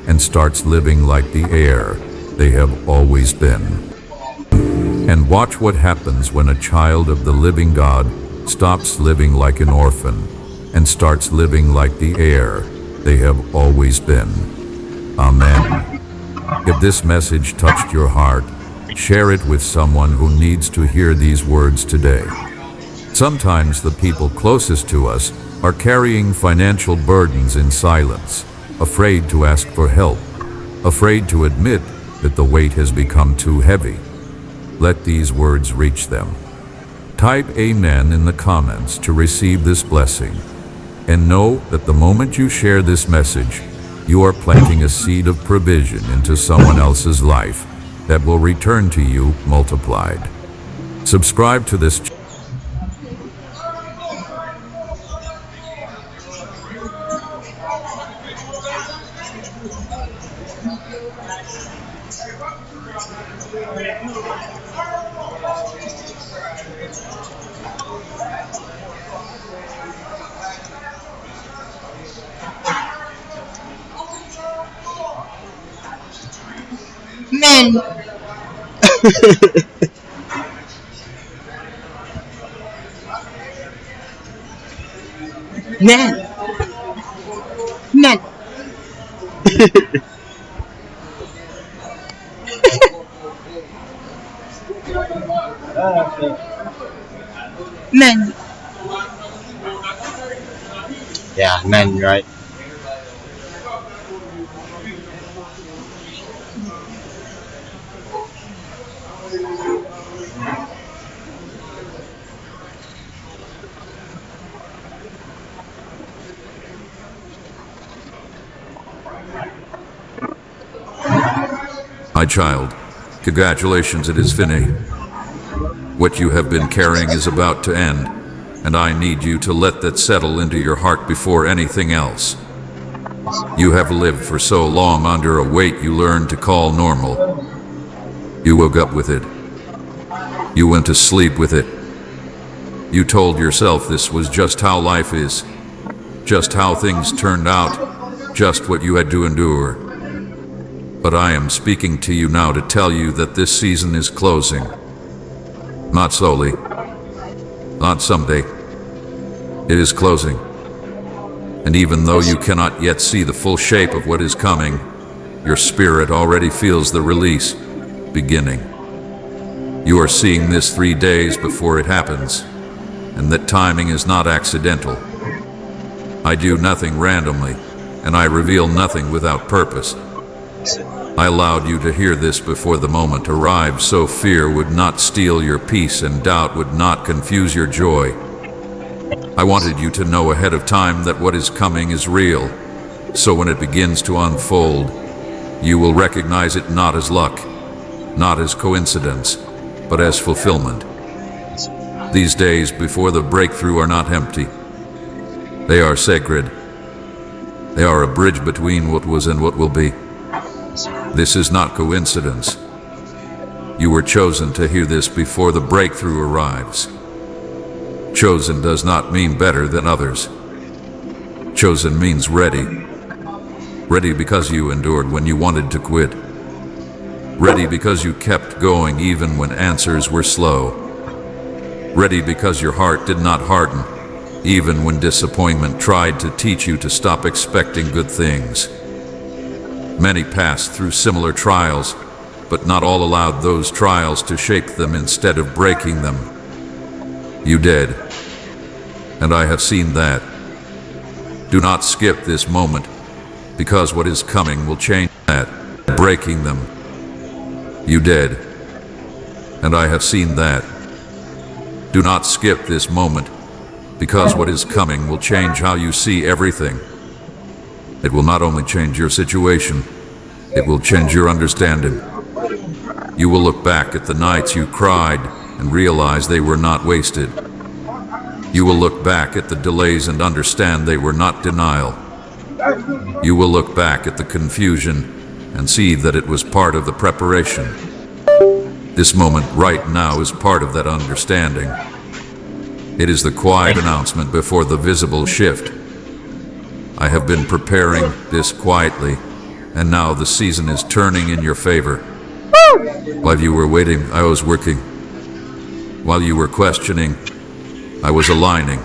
and starts living like the heir they have always been. And watch what happens when a child of the living God stops living like an orphan and starts living like the heir they have always been. Amen. If this message touched your heart, share it with someone who needs to hear these words today. Sometimes the people closest to us are carrying financial burdens in silence, afraid to ask for help, afraid to admit that the weight has become too heavy. Let these words reach them. Type Amen in the comments to receive this blessing, and know that the moment you share this message, you are planting a seed of provision into someone else's life that will return to you multiplied. Subscribe to this channel. Men. Men. Men. Men. Yeah, men, right? My child, congratulations, it is finished. What you have been carrying is about to end, and I need you to let that settle into your heart before anything else. You have lived for so long under a weight you learned to call normal. You woke up with it. You went to sleep with it. You told yourself this was just how life is, just how things turned out, just what you had to endure. But I am speaking to you now to tell you that this season is closing. Not slowly, not someday. It is closing. And even though you cannot yet see the full shape of what is coming, your spirit already feels the release beginning. You are seeing this 3 days before it happens, and that timing is not accidental. I do nothing randomly, and I reveal nothing without purpose. I allowed you to hear this before the moment arrived, so fear would not steal your peace and doubt would not confuse your joy. I wanted you to know ahead of time that what is coming is real, so when it begins to unfold, you will recognize it not as luck, not as coincidence, but as fulfillment. These days before the breakthrough are not empty. They are sacred. They are a bridge between what was and what will be. This is not coincidence. You were chosen to hear this before the breakthrough arrives. Chosen does not mean better than others. Chosen means ready. Ready because you endured when you wanted to quit. Ready because you kept going even when answers were slow. Ready because your heart did not harden, even when disappointment tried to teach you to stop expecting good things. Many passed through similar trials, but not all allowed those trials to shape them instead of breaking them. You did, and I have seen that. Do not skip this moment, because what is coming will change that, breaking them. You did, and I have seen that. Do not skip this moment, because what is coming will change how you see everything. It will not only change your situation, it will change your understanding. You will look back at the nights you cried and realize they were not wasted. You will look back at the delays and understand they were not denial. You will look back at the confusion and see that it was part of the preparation. This moment right now is part of that understanding. It is the quiet announcement before the visible shift. I have been preparing this quietly, and now the season is turning in your favor. While you were waiting, I was working. While you were questioning, I was aligning.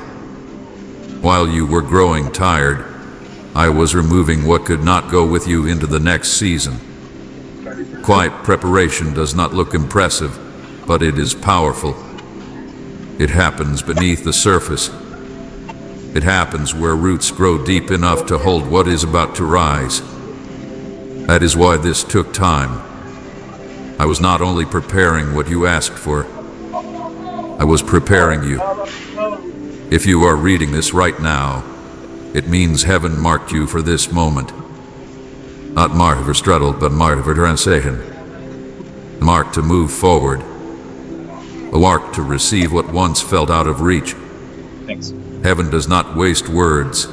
While you were growing tired, I was removing what could not go with you into the next season. Quiet preparation does not look impressive, but it is powerful. It happens beneath the surface. It happens where roots grow deep enough to hold what is about to rise. That is why this took time. I was not only preparing what you asked for, I was preparing you. If you are reading this right now, it means heaven marked you for this moment. Not marked for struggle, but marked for transition. Marked to move forward. Marked to receive what once felt out of reach. Thanks. Heaven does not waste words,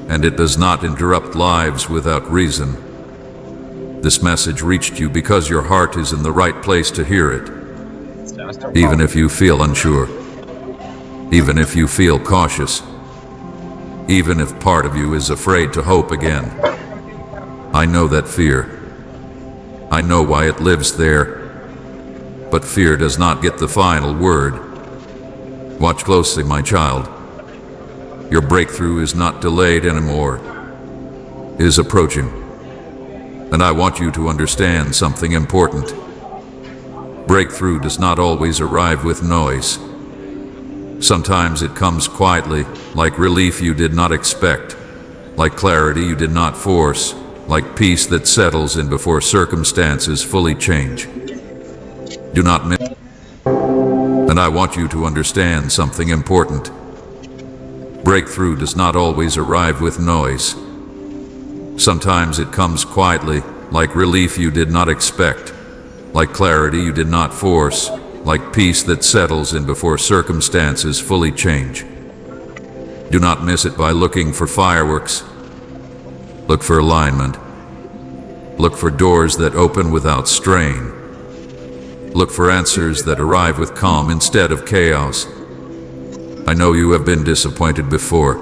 and it does not interrupt lives without reason. This message reached you because your heart is in the right place to hear it. Even if you feel unsure, even if you feel cautious, even if part of you is afraid to hope again. I know that fear. I know why it lives there. But fear does not get the final word. Watch closely, my child. Your breakthrough is not delayed anymore. It is approaching. And I want you to understand something important. Breakthrough does not always arrive with noise. Sometimes it comes quietly, like relief you did not expect, like clarity you did not force, like peace that settles in before circumstances fully change. Do not miss. And I want you to understand something important. Breakthrough does not always arrive with noise. Sometimes it comes quietly, like relief you did not expect, like clarity you did not force, like peace that settles in before circumstances fully change. Do not miss it by looking for fireworks. Look for alignment. Look for doors that open without strain. Look for answers that arrive with calm instead of chaos. I know you have been disappointed before.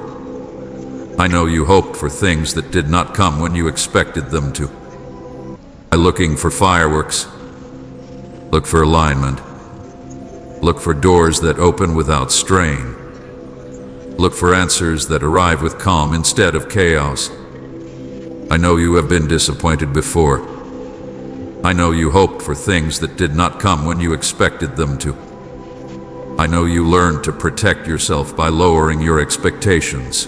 I know you hoped for things that did not come when you expected them to. By looking for fireworks, look for alignment. Look for doors that open without strain. Look for answers that arrive with calm instead of chaos. I know you have been disappointed before. I know you hoped for things that did not come when you expected them to. I know you learned to protect yourself by lowering your expectations.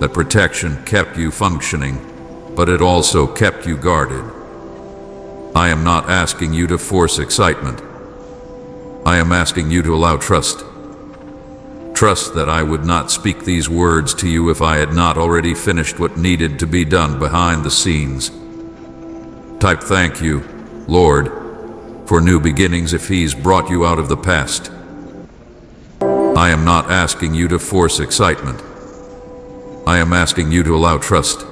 That protection kept you functioning, but it also kept you guarded. I am not asking you to force excitement. I am asking you to allow trust. Trust that I would not speak these words to you if I had not already finished what needed to be done behind the scenes. Type thank you, Lord, for new beginnings if He's brought you out of the past. I am not asking you to force excitement. I am asking you to allow trust.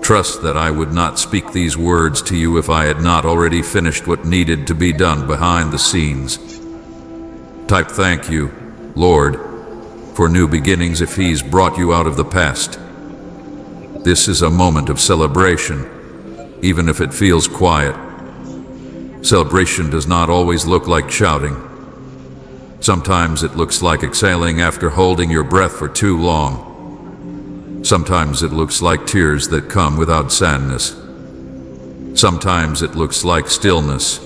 Trust that I would not speak these words to you if I had not already finished what needed to be done behind the scenes. Type thank you, Lord, for new beginnings if He's brought you out of the past. This is a moment of celebration, even if it feels quiet. Celebration does not always look like shouting. Sometimes it looks like exhaling after holding your breath for too long. Sometimes it looks like tears that come without sadness. Sometimes it looks like stillness,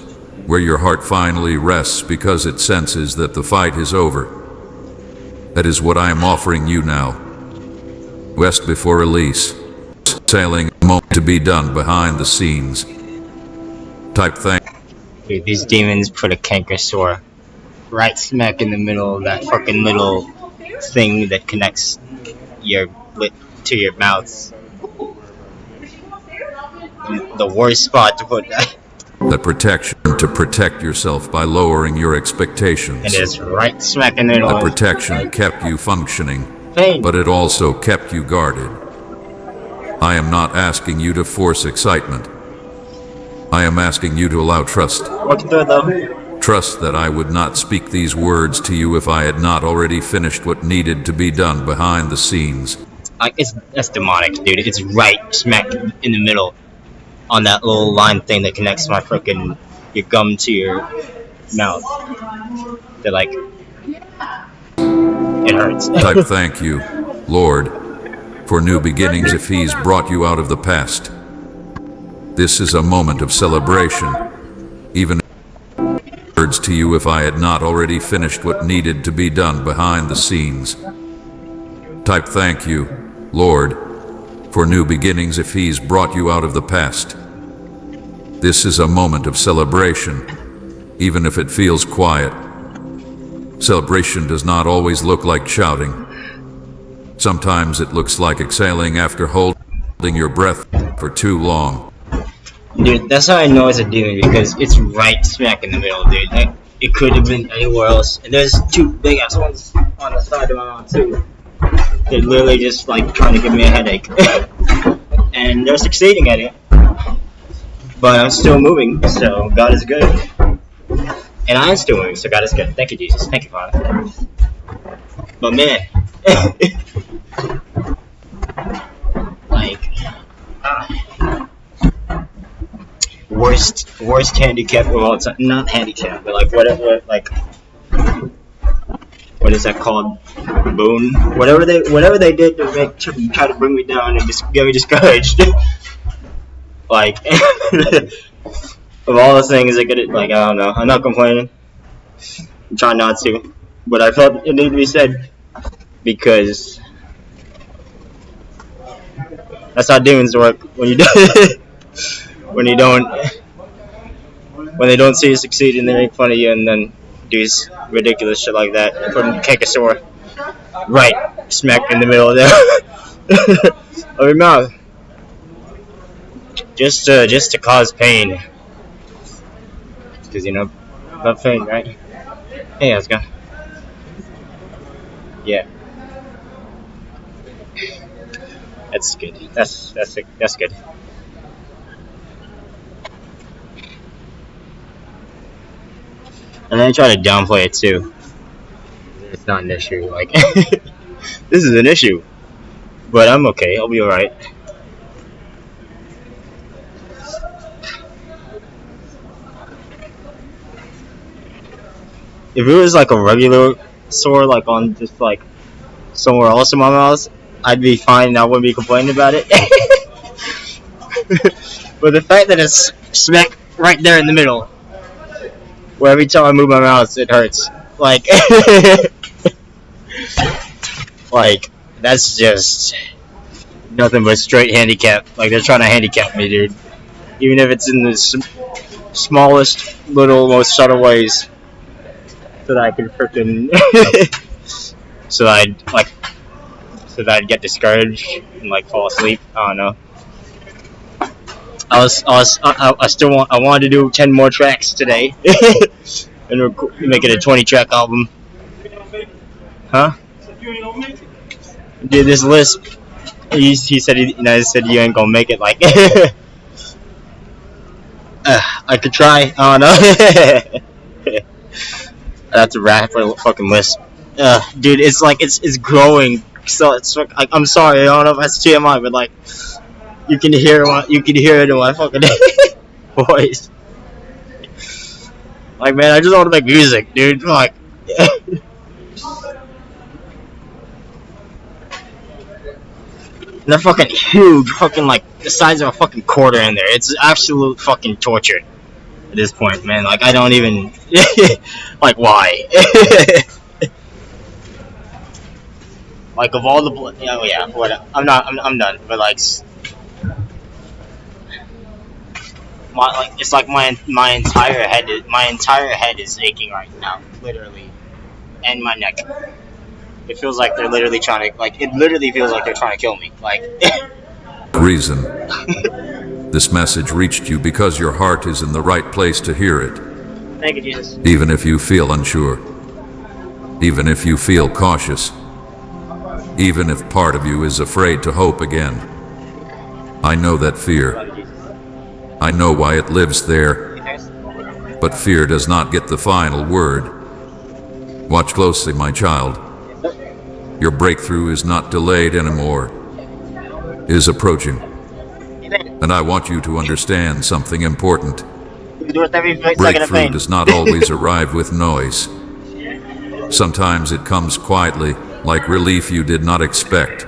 where your heart finally rests because it senses that the fight is over. That is what I am offering you now. Rest before release. Sailing a moment to be done behind the scenes. Type thank. Dude, these demons put a canker sore right smack in the middle of that fucking little thing that connects your lip to your mouth. The worst spot to put that. The protection to protect yourself by lowering your expectations. And it's right smack in the middle. The protection kept you functioning, Pain. but it also kept you guarded. I am not asking you to force excitement. I am asking you to allow trust. Walking through them. Trust that I would not speak these words to you if I had not already finished what needed to be done behind the scenes. Like that's demonic, dude. It's right smack in the middle on that little line thing that connects your gum to your mouth. That like it hurts. Type thank you, Lord, for new beginnings if He's brought you out of the past. This is a moment of celebration, even words to you if I had not already finished what needed to be done behind the scenes. Type thank you, Lord, for new beginnings if He's brought you out of the past. This is a moment of celebration, even if it feels quiet. Celebration does not always look like shouting. Sometimes it looks like exhaling after holding your breath for too long. Dude, that's how I know it's a demon, because it's right smack in the middle, dude. Like, it could have been anywhere else. And there's two big ass ones on the side of my mouth too. They're literally just like trying to give me a headache. And they're succeeding at it. But I'm still moving, so God is good. And I am still moving, so God is good. Thank you, Jesus. Thank you, Father. But man, like, worst handicap of all time. Not handicap, but like whatever, like, what is that called? Boon? Whatever they did to try to bring me down and just get me discouraged. Like, of all the things I could, like, I don't know. I'm not complaining. I'm trying not to, but I felt it needed to be said because that's how demons work. When you do, when they don't see you succeed and they make fun of you and then do ridiculous shit like that, put a canker right smack in the middle of there of your mouth, just to cause pain, because not pain, right? Hey, how's it going? Yeah, that's good. That's good. And then I try to downplay it too. It's not an issue. Like, this is an issue, but I'm okay. I'll be alright. If it was like a regular sore, like on just like somewhere else in my mouth, I'd be fine and I wouldn't be complaining about it. But the fact that it's smack right there in the middle, where every time I move my mouth, it hurts. Like, like, that's just nothing but straight handicap. Like, they're trying to handicap me, dude. Even if it's in the smallest, little, most subtle ways. So that I could freaking, so that I'd get discouraged and like fall asleep. I don't know. I wanted to do 10 more tracks today, and make it a 20-track album. Huh? Dude, this lisp. He said I said you ain't gonna make it. Like, I could try. I don't know. That's a rap for a fucking lisp. Dude, it's like it's growing. So it's like, I'm sorry. I don't know if that's TMI, but like, you can hear it in my fucking voice. Like, man, I just want to make music, dude. Like, they're fucking huge, fucking like the size of a fucking quarter in there. It's absolute fucking torture at this point, man. Like, I don't even like, why? Like, of all the oh yeah, what? I'm done. But like, it's like my entire head is aching right now, literally, and my neck. It feels like they're literally trying to, like, it literally feels like they're trying to kill me. Like, Reason. This message reached you because your heart is in the right place to hear it. thank you, Jesus. Even if you feel unsure. Even if you feel cautious. Even if part of you is afraid to hope again. I know that fear. Love you, Jesus. I know why it lives there. But fear does not get the final word. Watch closely, my child. Your breakthrough is not delayed anymore. is approaching. And I want you to understand something important. Breakthrough does not always arrive with noise. Sometimes it comes quietly, like relief you did not expect,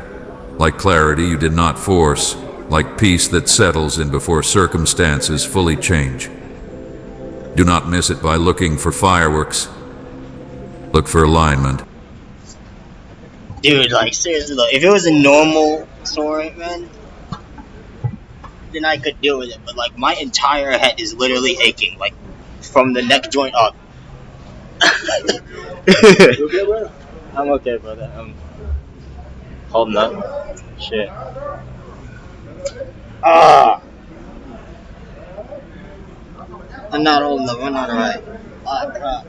like clarity you did not force, like peace that settles in before circumstances fully change. Do not miss it by looking for fireworks. Look for alignment. Dude, like, seriously though, if it was a normal story, man, then I could deal with it. But, like, my entire head is literally aching, like, from the neck joint up. I'm okay, brother. I'm holding up. Shit. Ah! I'm not holding up. I'm not alright. Ah, crap.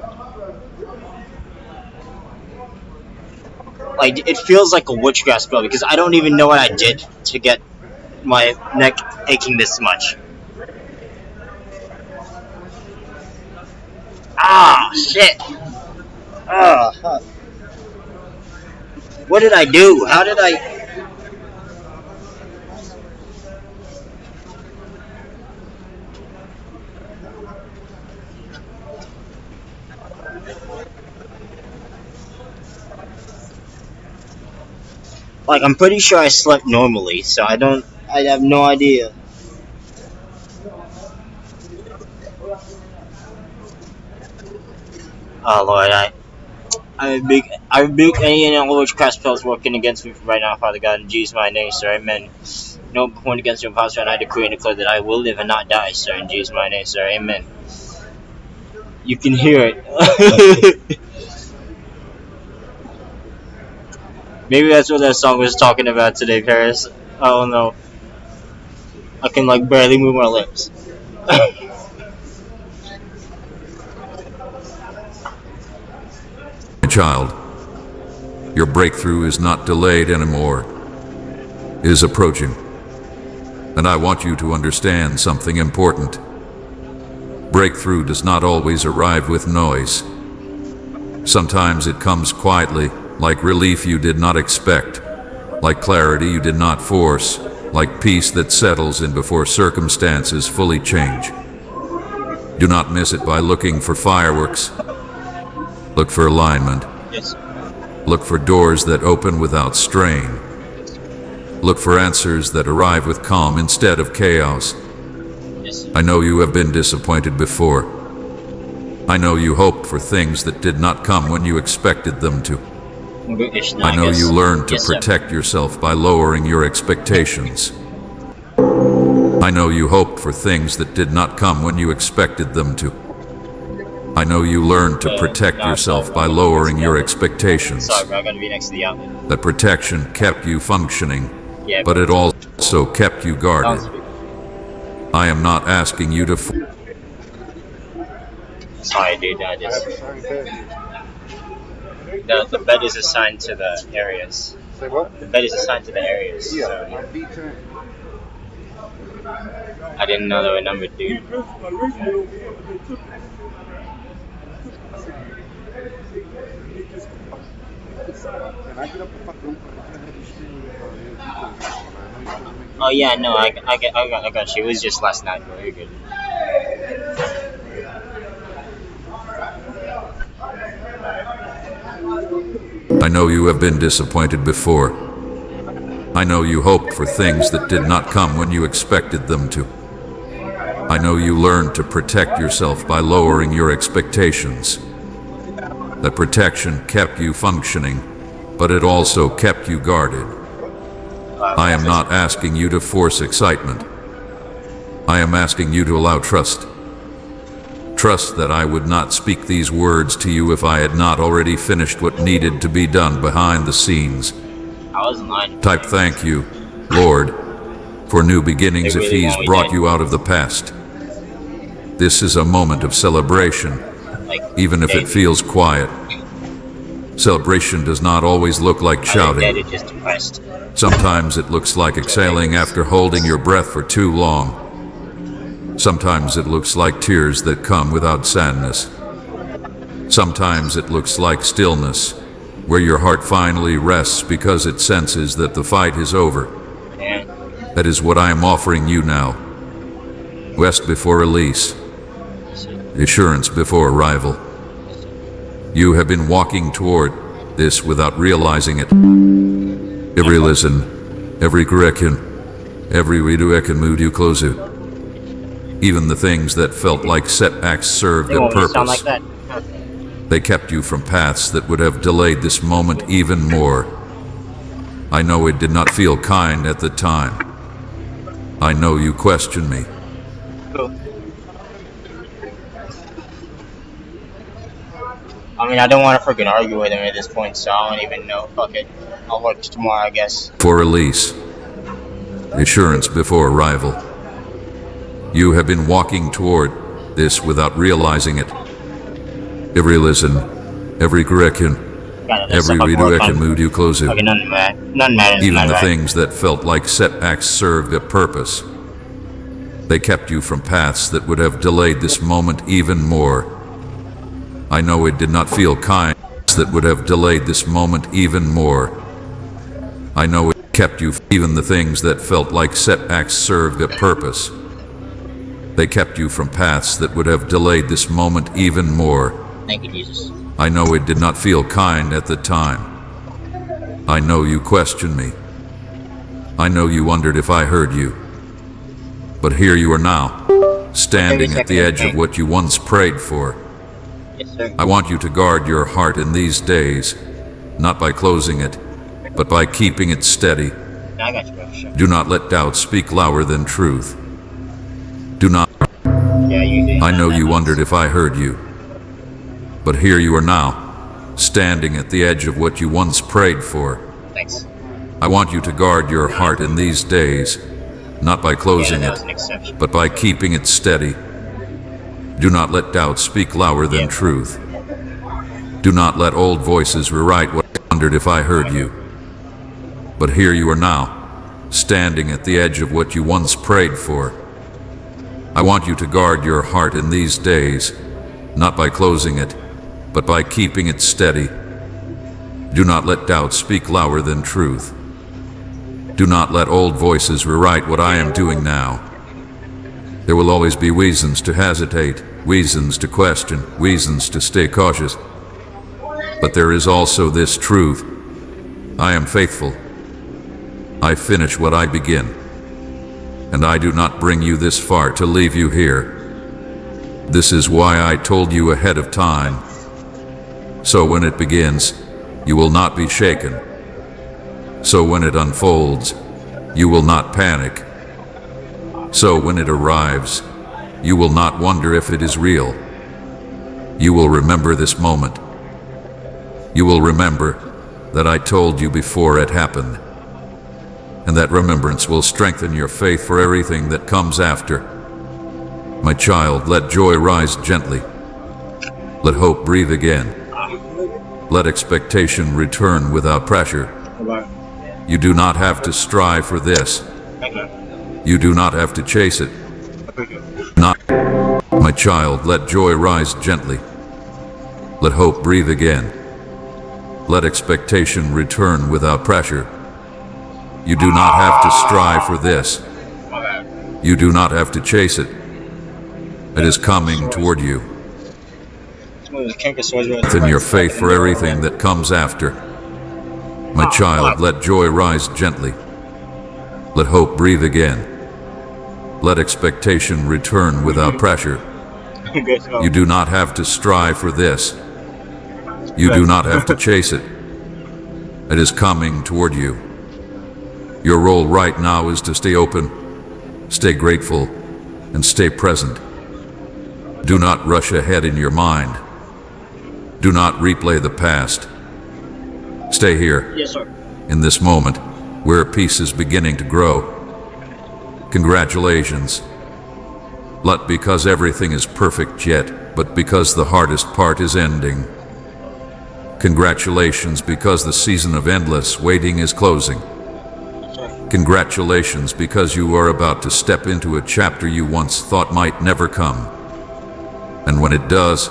Like, it feels like a witchcraft spell because I don't even know what I did to get my neck aching this much. Ah, shit. Ah, fuck. What did I do? How did I... Like, I'm pretty sure I slept normally, so I have no idea. Oh Lord, I rebuke any and all witchcraft spells working against me right now, Father God, in Jesus' mighty name, sir, amen. No point against your imposter, and I decree and declare that I will live and not die, sir, in Jesus' mighty name, sir, amen. You can hear it. Maybe that's what that song was talking about today, Paris. I don't know. I can, like, barely move my lips. My child, your breakthrough is not delayed anymore. It is approaching. And I want you to understand something important. Breakthrough does not always arrive with noise. Sometimes it comes quietly, like relief you did not expect, like clarity you did not force, like peace that settles in before circumstances fully change. Do not miss it by looking for fireworks. Look for alignment. Yes. Look for doors that open without strain. Look for answers that arrive with calm instead of chaos. Yes. I know you have been disappointed before. I know you hoped for things that did not come when you expected them to. I know you learned to protect yourself by lowering your expectations. I know you hoped for things that did not come when you expected them to. I know you learned to protect yourself by lowering your expectations. Sorry, bro, I gotta be next to the outlet. That protection kept you functioning, but it also kept you guarded. I am not asking you to... Sorry, dude, I just... The bed is assigned to the areas. Say what? The bed is assigned to the areas. So, Yeah. I didn't know they were numbered, dude. Oh yeah, no, I got you. It was just last night, bro. You're good. I know you have been disappointed before. I know you hoped for things that did not come when you expected them to. I know you learned to protect yourself by lowering your expectations. That protection kept you functioning, but it also kept you guarded. I am not asking you to force excitement. I am asking you to allow trust. Trust that I would not speak these words to you if I had not already finished what needed to be done behind the scenes. I was lying. Type thank you, Lord, for new beginnings if He's brought you out of the past. This is a moment of celebration, even if it feels quiet. Celebration does not always look like shouting. Sometimes it looks like exhaling after holding your breath for too long. Sometimes it looks like tears that come without sadness. Sometimes it looks like stillness, where your heart finally rests because it senses that the fight is over. That is what I am offering you now. Rest before release. Assurance before arrival. You have been walking toward this without realizing it. Every listen, every correction, every redirect mood you close it. Even the things that felt like setbacks served a purpose. They kept you from paths that would have delayed this moment even more. I know it did not feel kind at the time. I know you questioned me. I mean, I don't want to freaking argue with him at this point, so I don't even know. Fuck it. I'll work tomorrow, I guess. For release. Assurance before arrival. You have been walking toward this without realizing it. Every listen, every correction, every redirect mood you close it. Okay, none matters. Even the things that felt like setbacks served a purpose. They kept you from paths that would have delayed this moment even more. I know it did not feel kind, that would have delayed this moment even more. I know it kept you, even the things that felt like setbacks served a purpose. They kept you from paths that would have delayed this moment even more. Thank you, Jesus. I know it did not feel kind at the time. I know you questioned me. I know you wondered if I heard you. But here you are now, standing at the edge of what you once prayed for. Yes, sir. I want you to guard your heart in these days, not by closing it, but by keeping it steady. I got you, bro. Sure. Do not let doubt speak louder than truth. Do not. Yeah, you. I know you wondered if I heard you. But here you are now, standing at the edge of what you once prayed for. Thanks. I want you to guard your heart in these days, not by closing that was it, an exception. but by keeping it steady. Do not let doubt speak louder than truth. Do not let old voices rewrite what I wondered if I heard you. But here you are now, standing at the edge of what you once prayed for. I want you to guard your heart in these days, not by closing it, but by keeping it steady. Do not let doubt speak louder than truth. Do not let old voices rewrite what I am doing now. There will always be reasons to hesitate, reasons to question, reasons to stay cautious. But there is also this truth. I am faithful. I finish what I begin. And I do not bring you this far to leave you here. This is why I told you ahead of time. So when it begins, you will not be shaken. So when it unfolds, you will not panic. So when it arrives, you will not wonder if it is real. You will remember this moment. You will remember that I told you before it happened. And that remembrance will strengthen your faith for everything that comes after. My child, let joy rise gently. Let hope breathe again. Let expectation return without pressure. You do not have to strive for this. You do not have to chase it. Not, my child, let joy rise gently. Let hope breathe again. Let expectation return without pressure. You do not have to strive for this. You do not have to chase it. It is coming toward you. Strengthen your faith for everything that comes after. My child, let joy rise gently. Let hope breathe again. Let expectation return without pressure. You do not have to strive for this. You do not have to chase it. It is coming toward you. Your role right now is to stay open, stay grateful, and stay present. Do not rush ahead in your mind. Do not replay the past. Stay here, Yes, sir. in this moment, where peace is beginning to grow. Congratulations. Not because everything is perfect yet, but because the hardest part is ending. Congratulations because the season of endless waiting is closing. Congratulations because you are about to step into a chapter you once thought might never come. And when it does,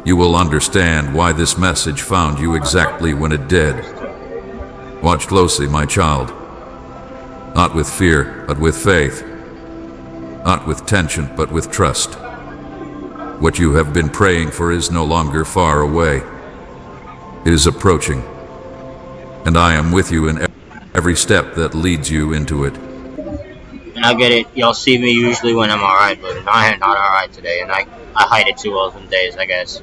you will understand why this message found you exactly when it did. Watch closely, my child. Not with fear, but with faith. Not with tension, but with trust. What you have been praying for is no longer far away. It is approaching. And I am with you in every step that leads you into it. And I get it, y'all see me usually when I'm alright, but I am not alright today, and I hide it too well some days, I guess.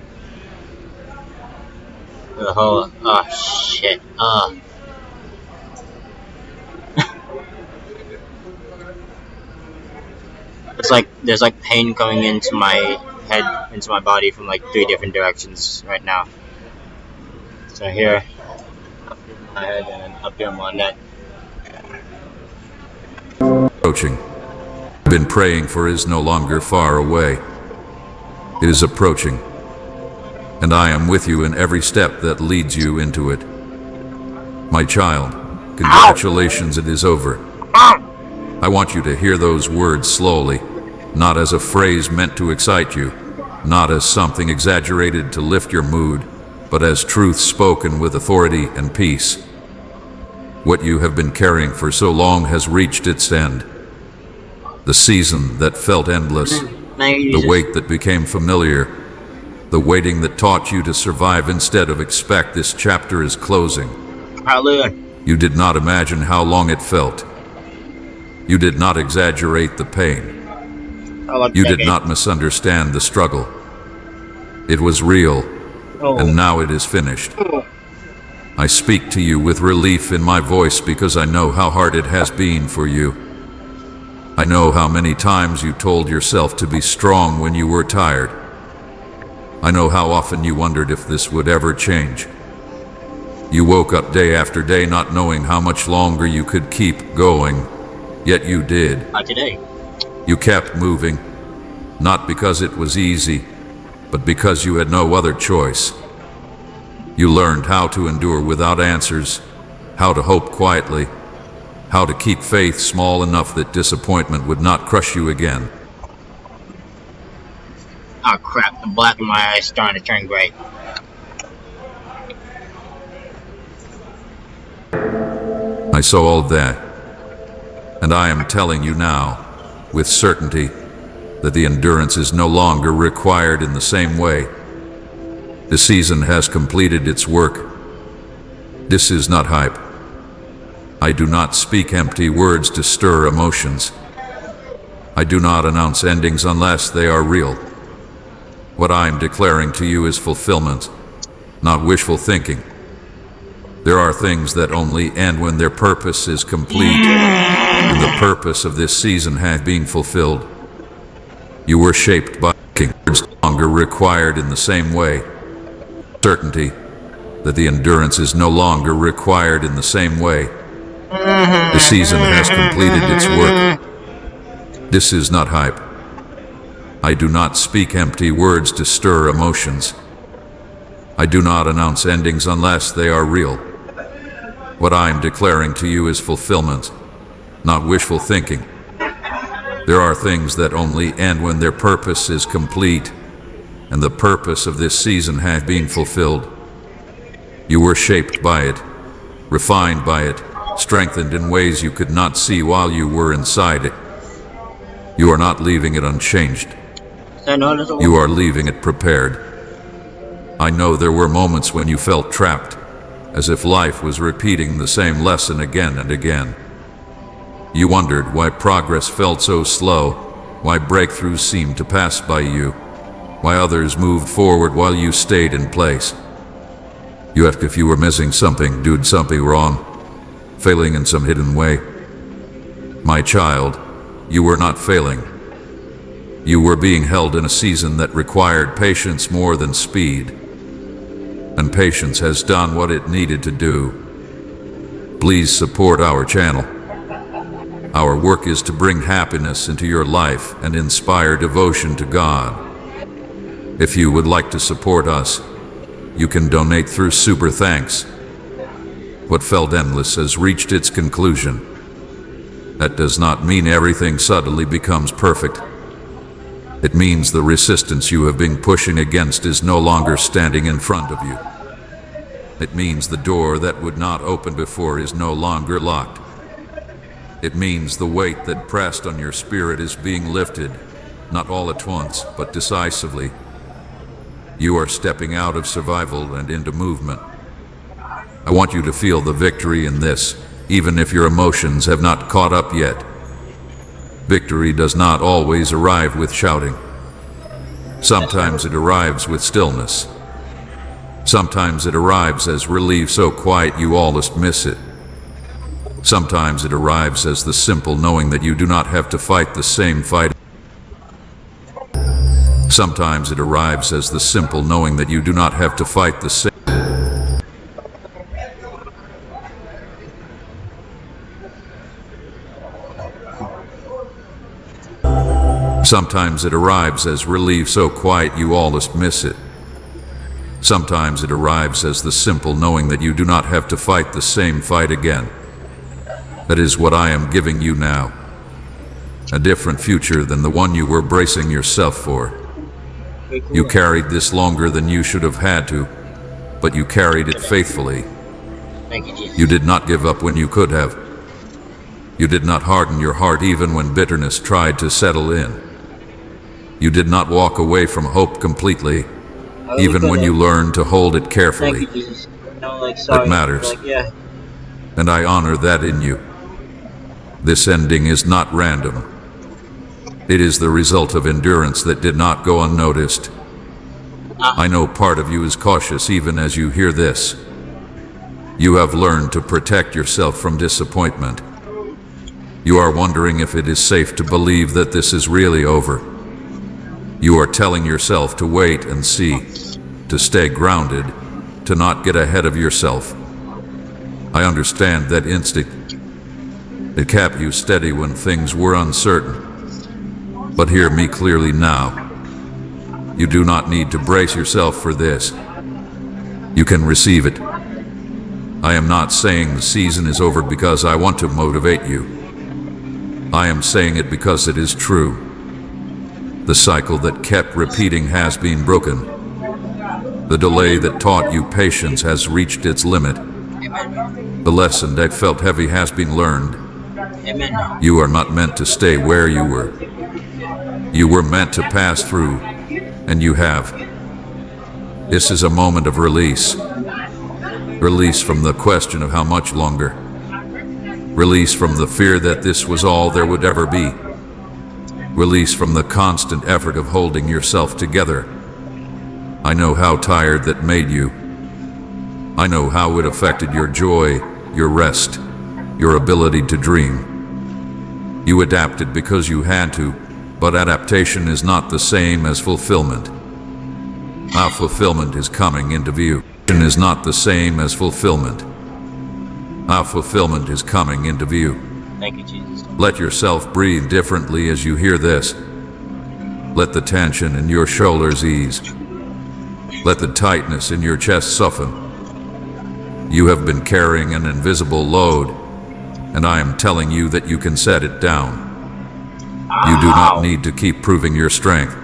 The whole, oh shit, It's like, there's like pain coming into my head, into my body from like 3 different directions right now. So here, up here in my head, and then up here in my neck. Approaching. Been praying for is no longer far away. It is approaching. And I am with you in every step that leads you into it. My child, congratulations, it is over. I want you to hear those words slowly, not as a phrase meant to excite you, not as something exaggerated to lift your mood, but as truth spoken with authority and peace. What you have been carrying for so long has reached its end. The season that felt endless, the wait that became familiar, the waiting that taught you to survive instead of expect, this chapter is closing. Hallelujah. You did not imagine how long it felt. You did not exaggerate the pain. You did not misunderstand the struggle. It was real, and now it is finished. I speak to you with relief in my voice because I know how hard it has been for you. I know how many times you told yourself to be strong when you were tired. I know how often you wondered if this would ever change. You woke up day after day not knowing how much longer you could keep going, yet you did. Not today. You kept moving, not because it was easy, but because you had no other choice. You learned how to endure without answers, how to hope quietly, how to keep faith small enough that disappointment would not crush you again. Oh crap, the black in my eye is starting to turn gray. I saw all that, and I am telling you now, with certainty, that the endurance is no longer required in the same way. The season has completed its work. This is not hype. I do not speak empty words to stir emotions. I do not announce endings unless they are real. What I am declaring to you is fulfillment, not wishful thinking. There are things that only end when their purpose is complete, and the purpose of this season has been fulfilled. You were shaped by words no longer required in the same way. Certainty that the endurance is no longer required in the same way. The season has completed its work. This is not hype. I do not speak empty words to stir emotions. I do not announce endings unless they are real. What I am declaring to you is fulfillment, not wishful thinking. There are things that only end when their purpose is complete, and the purpose of this season has been fulfilled. You were shaped by it, refined by it, strengthened in ways you could not see while you were inside it. You are not leaving it unchanged. You are leaving it prepared. I know there were moments when you felt trapped, as if life was repeating the same lesson again and again. You wondered why progress felt so slow, why breakthroughs seemed to pass by you, why others moved forward while you stayed in place. You asked if you were missing something, doing something wrong, failing in some hidden way. My child, you were not failing. You were being held in a season that required patience more than speed. And patience has done what it needed to do. Please support our channel. Our work is to bring happiness into your life and inspire devotion to God. If you would like to support us, you can donate through Super Thanks. What felt endless has reached its conclusion. That does not mean everything suddenly becomes perfect. It means the resistance you have been pushing against is no longer standing in front of you. It means the door that would not open before is no longer locked. It means the weight that pressed on your spirit is being lifted, not all at once, but decisively. You are stepping out of survival and into movement. I want you to feel the victory in this, even if your emotions have not caught up yet. Victory does not always arrive with shouting. Sometimes it arrives with stillness. Sometimes it arrives as relief so quiet you almost miss it. Sometimes it arrives as the simple knowing that you do not have to fight the same fight. Sometimes it arrives as the simple knowing that you do not have to fight the same. Sometimes it arrives as relief so quiet you almost miss it. Sometimes it arrives as the simple knowing that you do not have to fight the same fight again. That is what I am giving you now. A different future than the one you were bracing yourself for. You carried this longer than you should have had to, but you carried it faithfully. You did not give up when you could have. You did not harden your heart even when bitterness tried to settle in. You did not walk away from hope completely, even when you learned to hold it carefully. That matters, and I honor that in you. This ending is not random. It is the result of endurance that did not go unnoticed. I know part of you is cautious even as you hear this. You have learned to protect yourself from disappointment. You are wondering if it is safe to believe that this is really over. You are telling yourself to wait and see, to stay grounded, to not get ahead of yourself. I understand that instinct. It kept you steady when things were uncertain. But hear me clearly now. You do not need to brace yourself for this. You can receive it. I am not saying the season is over because I want to motivate you. I am saying it because it is true. The cycle that kept repeating has been broken. The delay that taught you patience has reached its limit. The lesson that felt heavy has been learned. You are not meant to stay where you were. You were meant to pass through, and you have. This is a moment of release. Release from the question of how much longer. Release from the fear that this was all there would ever be. Release from the constant effort of holding yourself together. I know how tired that made you. I know how it affected your joy, your rest, your ability to dream. You adapted because you had to, but adaptation is not the same as fulfillment. Now fulfillment is coming into view. It is not the same as fulfillment. Now fulfillment is coming into view. Thank you, Jesus. Let yourself breathe differently as you hear this. Let the tension in your shoulders ease. Let the tightness in your chest soften. You have been carrying an invisible load, and I am telling you that you can set it down. You do not need to keep proving your strength.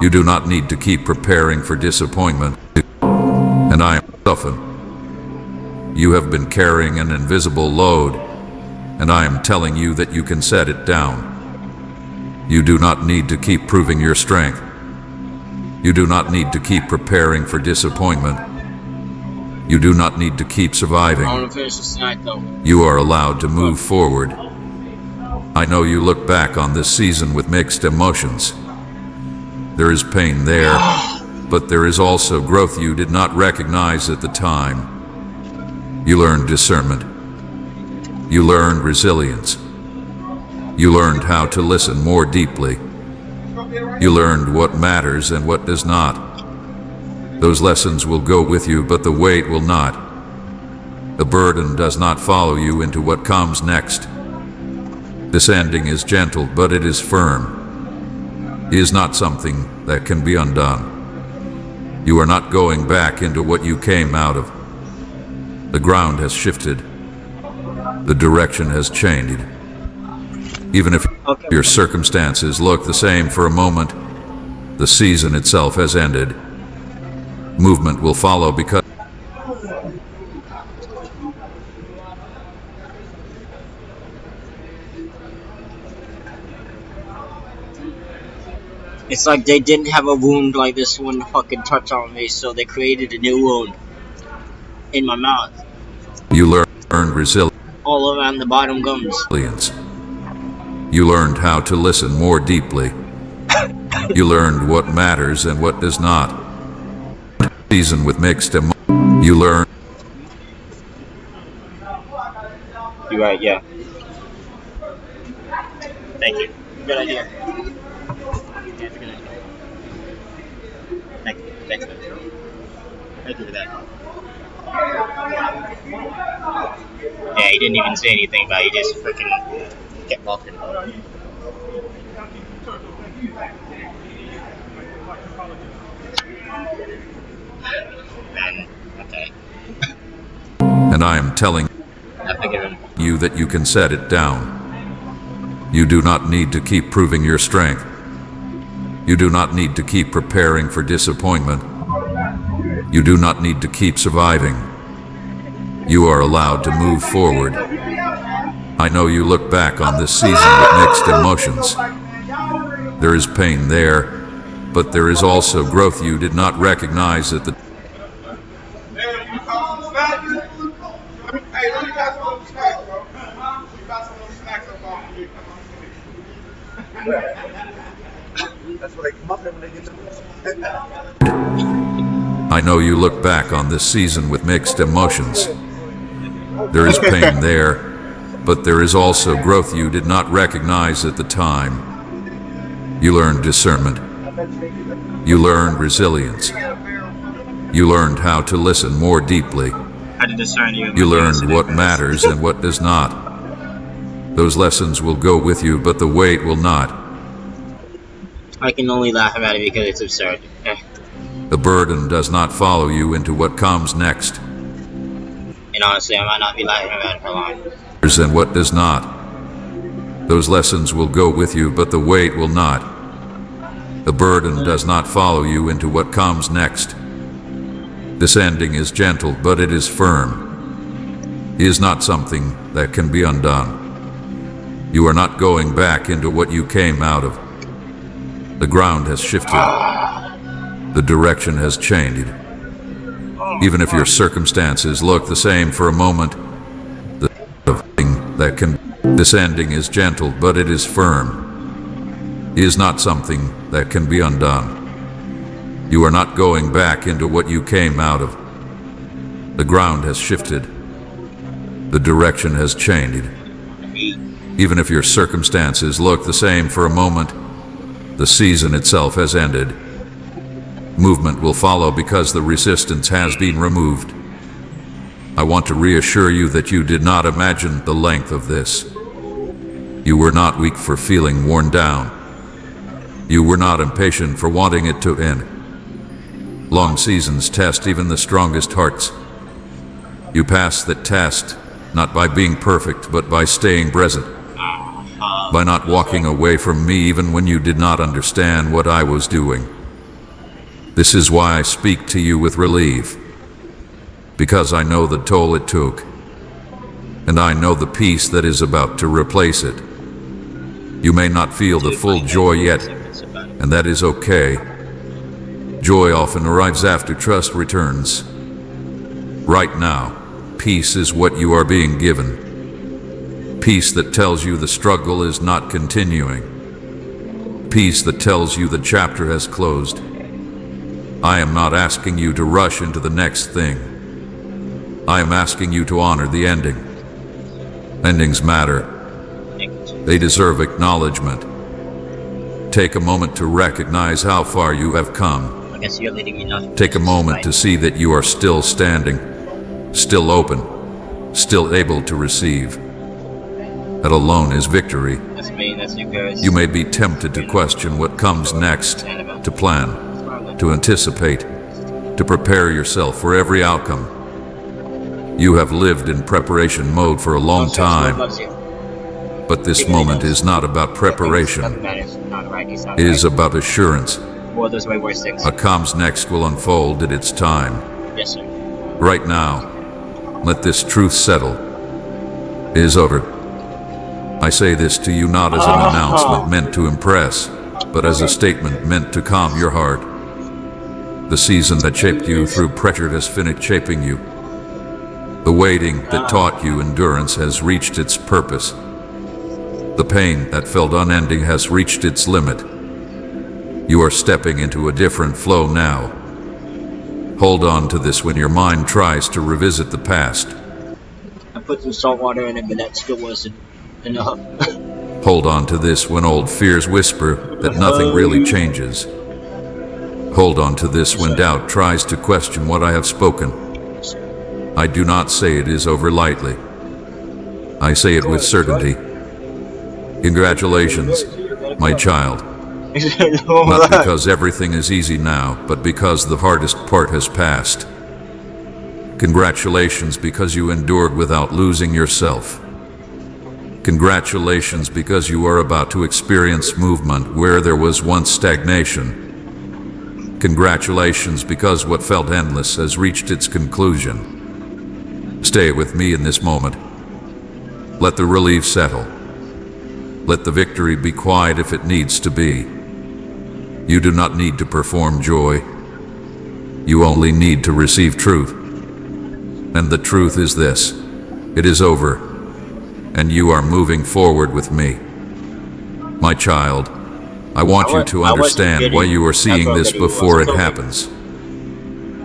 You do not need to keep preparing for disappointment. And I am softened. You have been carrying an invisible load, and I am telling you that you can set it down. You do not need to keep proving your strength. You do not need to keep preparing for disappointment. You do not need to keep surviving. I want to finish this tonight, though. You are allowed to move forward. I know you look back on this season with mixed emotions. There is pain there, but there is also growth you did not recognize at the time. You learned discernment. You learned resilience. You learned how to listen more deeply. You learned what matters and what does not. Those lessons will go with you, but the weight will not. The burden does not follow you into what comes next. This ending is gentle, but it is firm. It is not something that can be undone. You are not going back into what you came out of. The ground has shifted. The direction has changed. Even if your circumstances look the same for a moment, the season itself has ended. Movement will follow because It's like they didn't have a wound like this one fucking touch on me, so they created a new wound in my mouth. You learned resilience. All around the bottom gums. You learned how to listen more deeply. You learned what matters and what does not. Season with mixed emotions. You learned. You're right, yeah. Thank you. Good idea. Yeah, it's a good idea. Thank you. Thank you. Thank you for that. Yeah, he didn't even say anything about it. He just freaking kept walking. Man, okay. And I am telling I forgive him. you that you can set it down. You do not need to keep proving your strength. You do not need to keep preparing for disappointment. You do not need to keep surviving. You are allowed to move forward. I know you look back on this season with mixed emotions. There is pain there, but there is also growth you did not recognize at the time. I know you look back on this season with mixed emotions. There is pain there, but there is also growth you did not recognize at the time. You learned discernment. You learned resilience. You learned how to listen more deeply. How to discern you. You learned what matters and what does not. Those lessons will go with you, but the weight will not. I can only laugh about it because it's absurd. The burden does not follow you into what comes next. And honestly, I might not be laughing about it for long. And what does not. Those lessons will go with you, but the weight will not. The burden does not follow you into what comes next. This ending is gentle, but it is firm. It is not something that can be undone. You are not going back into what you came out of. The ground has shifted. The direction has changed. Even if your circumstances look the same for a moment, this ending is gentle, but it is firm. It is not something that can be undone. You are not going back into what you came out of. The ground has shifted. The direction has changed. Even if your circumstances look the same for a moment, the season itself has ended. Movement will follow because the resistance has been removed. I want to reassure you that you did not imagine the length of this. You were not weak for feeling worn down. You were not impatient for wanting it to end. Long seasons test even the strongest hearts. You passed that test, not by being perfect, but by staying present. By not walking away from me even when you did not understand what I was doing. This is why I speak to you with relief. Because I know the toll it took. And I know the peace that is about to replace it. You may not feel the full joy yet, and that is okay. Joy often arrives after trust returns. Right now, peace is what you are being given. Peace that tells you the struggle is not continuing. Peace that tells you the chapter has closed. I am not asking you to rush into the next thing. I am asking you to honor the ending. Endings matter. They deserve acknowledgement. Take a moment to recognize how far you have come. I guess you're leading me nothing. Take a moment to see that you are still standing, still open, still able to receive. That alone is victory. That's me, that's you guys. You may be tempted to question what comes next, to plan, to anticipate, to prepare yourself for every outcome. You have lived in preparation mode for a long time, but this moment is not about preparation. It is about assurance. What comes next will unfold at its time. Yes, sir. Right now, let this truth settle. It is over. I say this to you not as an announcement meant to impress, but as a statement meant to calm your heart. The season that shaped you through pressure has finished shaping you. The waiting that taught you endurance has reached its purpose. The pain that felt unending has reached its limit. You are stepping into a different flow now. Hold on to this when your mind tries to revisit the past. I put some salt water in it, but that still wasn't enough. Hold on to this when old fears whisper that nothing really changes. Hold on to this when doubt tries to question what I have spoken. I do not say it is over lightly. I say it with certainty. Congratulations, my child. Not because everything is easy now, but because the hardest part has passed. Congratulations because you endured without losing yourself. Congratulations because you are about to experience movement where there was once stagnation. Congratulations because what felt endless has reached its conclusion. Stay with me in this moment. Let the relief settle. Let the victory be quiet if it needs to be. You do not need to perform joy. You only need to receive truth. And the truth is this: it is over, and you are moving forward with me. My child, I want you to understand why you are seeing this before it happens.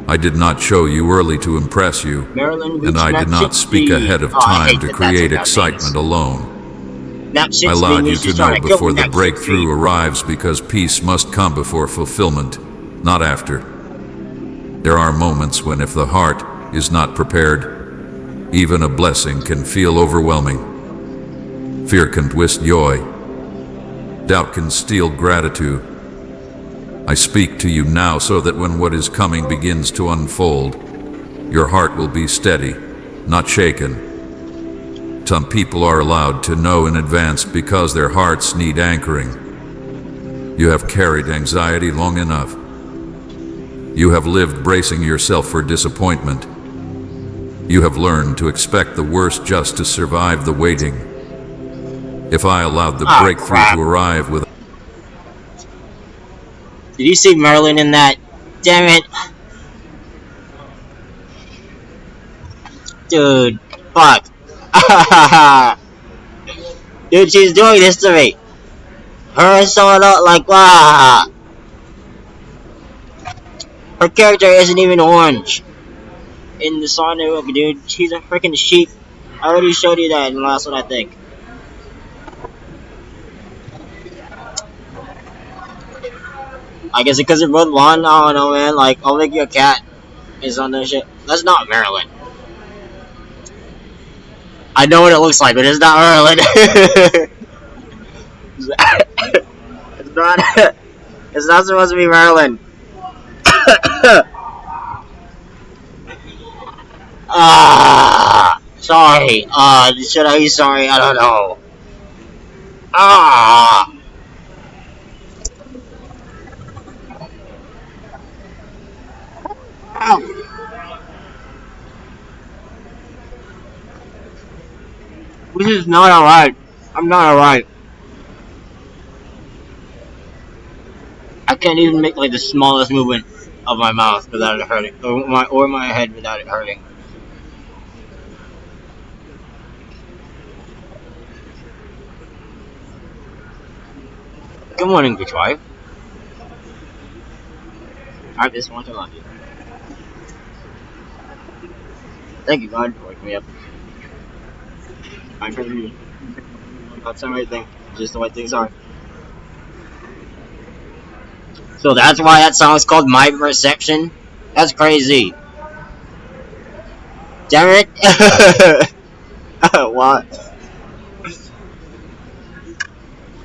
I did not show you early to impress you, and I did not speak ahead of time to create excitement alone. I allowed you to know before the breakthrough arrives because peace must come before fulfillment, not after. There are moments when if the heart is not prepared, even a blessing can feel overwhelming. Fear can twist joy. Doubt can steal gratitude. I speak to you now so that when what is coming begins to unfold, your heart will be steady, not shaken. Some people are allowed to know in advance because their hearts need anchoring. You have carried anxiety long enough. You have lived bracing yourself for disappointment. You have learned to expect the worst just to survive the waiting. If I allowed the breakthrough to arrive with... Did you see Merlin in that? Damn it. Dude, fuck. Dude, she's doing this to me. Her and someone else, like, wow. Her character isn't even orange in the Sonic book, dude. She's a freaking sheep. I already showed you that in the last one, I think. I guess because it both blonde, I don't know, man. Like, I'll make you a cat. Is on that shit. That's not Marilyn. I know what it looks like, but it's not Marilyn. It's not. It's not supposed to be Marilyn. Sorry. Should I be sorry? I don't know. This is not alright. I'm not alright. I can't even make like the smallest movement of my mouth without it hurting, or my head without it hurting. Good morning, bitch wife. I just want to love you. Thank you, God, for waking me up. I'm for you. That's the right thing. Just the way things are. So that's why that song is called My Perception? That's crazy. Damn it. What?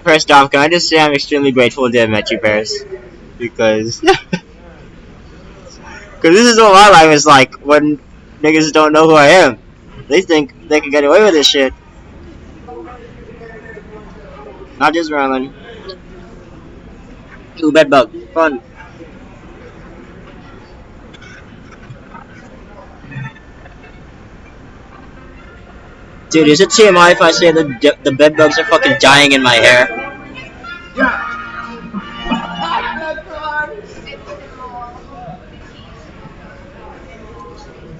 First off, can I just say I'm extremely grateful to have met you, Paris? Because... Because this is what my life is like when niggas don't know who I am. They think they can get away with this shit. Not just Maryland. Ooh, bedbug. Fun. Dude, is it TMI if I say the bedbugs are fucking dying in my hair?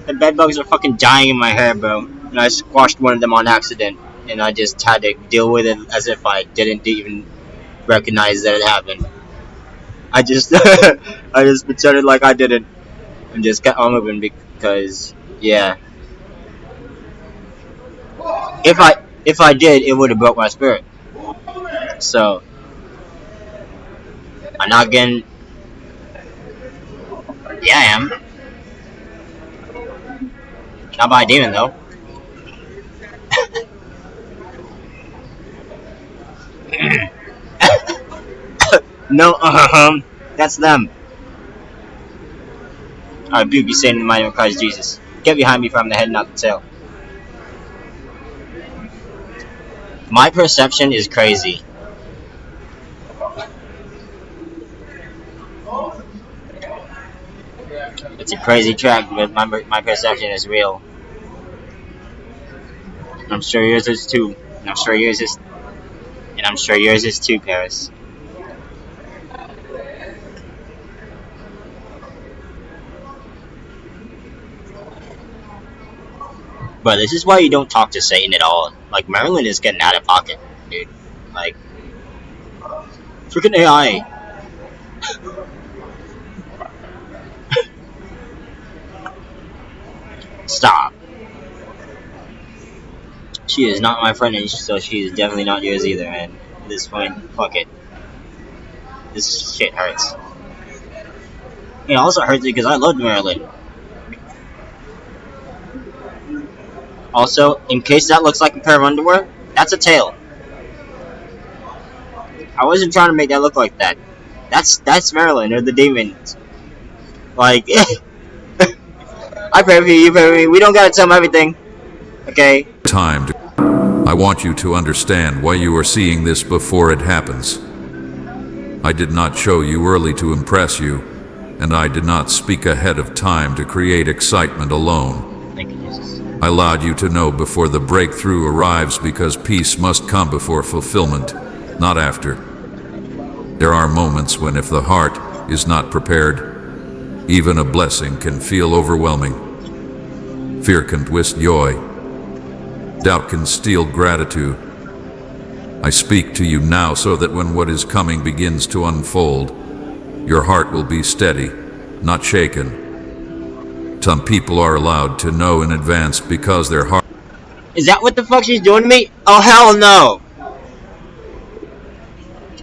The bed bugs are fucking dying in my hair, bro. And I squashed one of them on accident, and I just had to deal with it as if I didn't even recognize that it happened. I just I just pretended like I didn't and just kept on moving because yeah. If I did, it would have broke my spirit. So I'm not getting. Yeah, I am. Not by a demon though. No, that's them. I rebuke you, Satan, in the mighty name of Christ Jesus. Get behind me, for I'm the head, not the tail. My perception is crazy. It's a crazy track, but my perception is real. I'm sure yours is too. And I'm sure yours is. And I'm sure yours is too, Paris. But this is why you don't talk to Satan at all. Like, Maryland is getting out of pocket, dude. Like, freaking AI. Stop. She is not my friend, and so she is definitely not yours either, man. At this point, fuck it. This shit hurts. It also hurts because I loved Maryland. Also, in case that looks like a pair of underwear, that's a tail. I wasn't trying to make that look like that. That's Maryland, or the demons. Like, I pray for you, you pray for me. We don't gotta tell them everything. Okay? Time to... I want you to understand why you are seeing this before it happens. I did not show you early to impress you, and I did not speak ahead of time to create excitement alone. Thank you, Jesus. I allowed you to know before the breakthrough arrives because peace must come before fulfillment, not after. There are moments when if the heart is not prepared, even a blessing can feel overwhelming. Fear can twist joy. Doubt can steal gratitude. I speak to you now so that when what is coming begins to unfold, your heart will be steady, not shaken. Some people are allowed to know in advance because their heart... Is that what the fuck she's doing to me? Oh, hell no!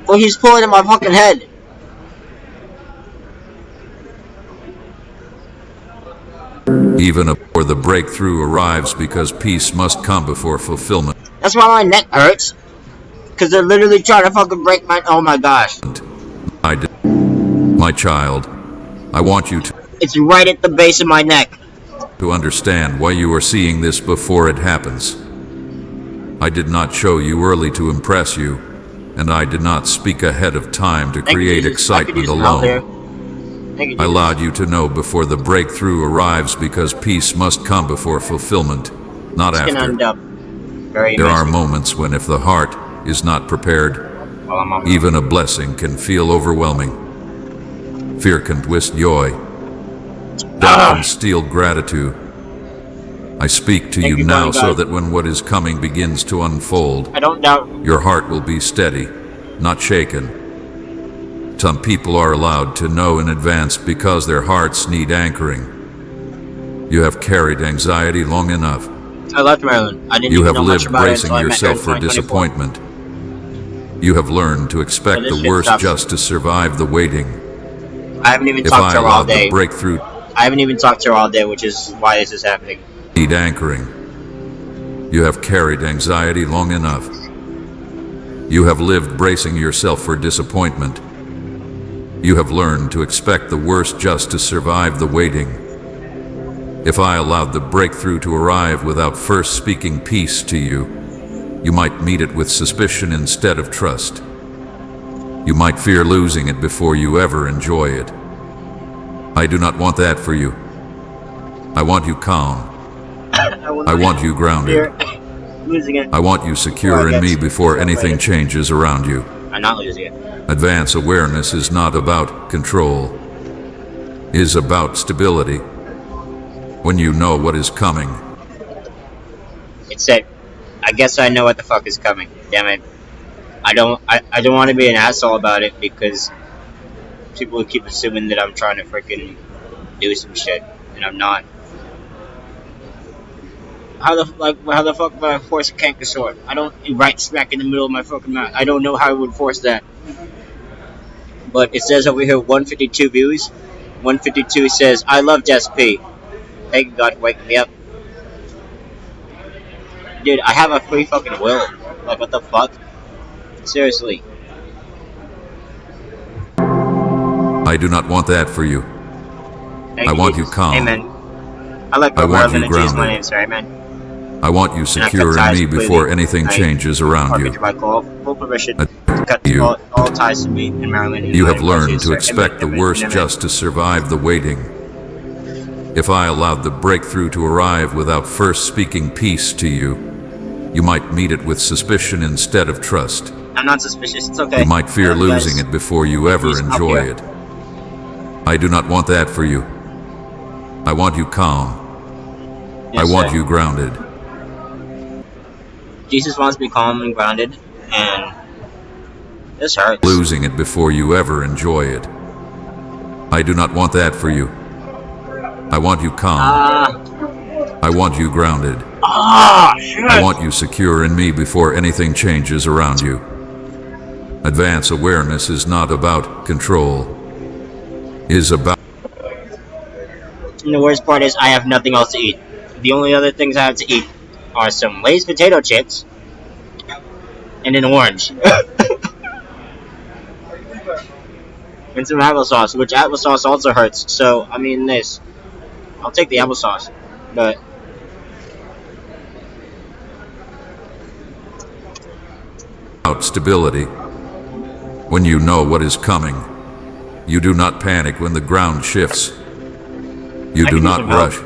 Well, he's pulling in my fucking head. Even before the breakthrough arrives because peace must come before fulfillment. That's why my neck hurts. Because they're literally trying to fucking break my... Oh my gosh. My child, I want you to... It's right at the base of my neck. To understand why you are seeing this before it happens. I did not show you early to impress you, and I did not speak ahead of time to create excitement alone. I allowed you to know before the breakthrough arrives because peace must come before fulfillment, not after. There are moments when if the heart is not prepared, even a blessing can feel overwhelming. Fear can twist joy. Doubt can steal gratitude. I speak to you now so that when what is coming begins to unfold, I don't doubt. Your heart will be steady, not shaken. Some people are allowed to know in advance because their hearts need anchoring. You have carried anxiety long enough. I left Maryland. I didn't You even have know much lived about bracing it until yourself for I met her in 2024. disappointment. You have learned to expect the worst just to survive the waiting. I haven't even If talked I to her all allowed the day. breakthrough I haven't even talked to her all day, which is why this is happening. need anchoring. You have carried anxiety long enough. You have lived bracing yourself for disappointment. You have learned to expect the worst just to survive the waiting. If I allowed the breakthrough to arrive without first speaking peace to you, you might meet it with suspicion instead of trust. You might fear losing it before you ever enjoy it. I do not want that for you. I want you calm. I want you grounded. I want you secure in me before anything changes around you. I'm not losing it. Advanced awareness is not about control. It is about stability. when you know what is coming. It said, I guess I know what the fuck is coming. Damn it. I don't want to be an asshole about it because people keep assuming that I'm trying to freaking do some shit, and I'm not. How the fuck would I force a canker sword? I don't right smack in the middle of my fucking mouth. I don't know how I would force that. But it says over here 152 views. 152 says, I love SP. Thank you, God, for waking me up. Dude, I have a free fucking will. Like, what the fuck? Seriously. I do not want that for you. Thank I want Jesus. you calm. Amen. I like I the want world you and Jesus, my grounded. name, sir. Amen. I want you secure in me before anything changes around you. Full permission to cut You. all ties to me in Maryland. You have learned to expect the worst just to survive the waiting. If I allowed the breakthrough to arrive without first speaking peace to you, you might meet it with suspicion instead of trust. I'm not suspicious. It's okay. You might fear losing it before you ever enjoy it. I do not want that for you. I want you calm. I want you grounded. Jesus wants me calm and grounded, and this hurts. Losing it before you ever enjoy it. I do not want that for you. I want you calm. I want you grounded. I want you secure in me before anything changes around you. Advanced awareness is not about control. It is about... And the worst part is I have nothing else to eat. The only other things I have to eat are some Lay's potato chips and an orange. And some applesauce, which applesauce also hurts. So, I mean this. I'll take the applesauce. But about stability. When you know what is coming, you do not panic when the ground shifts. You do not rush.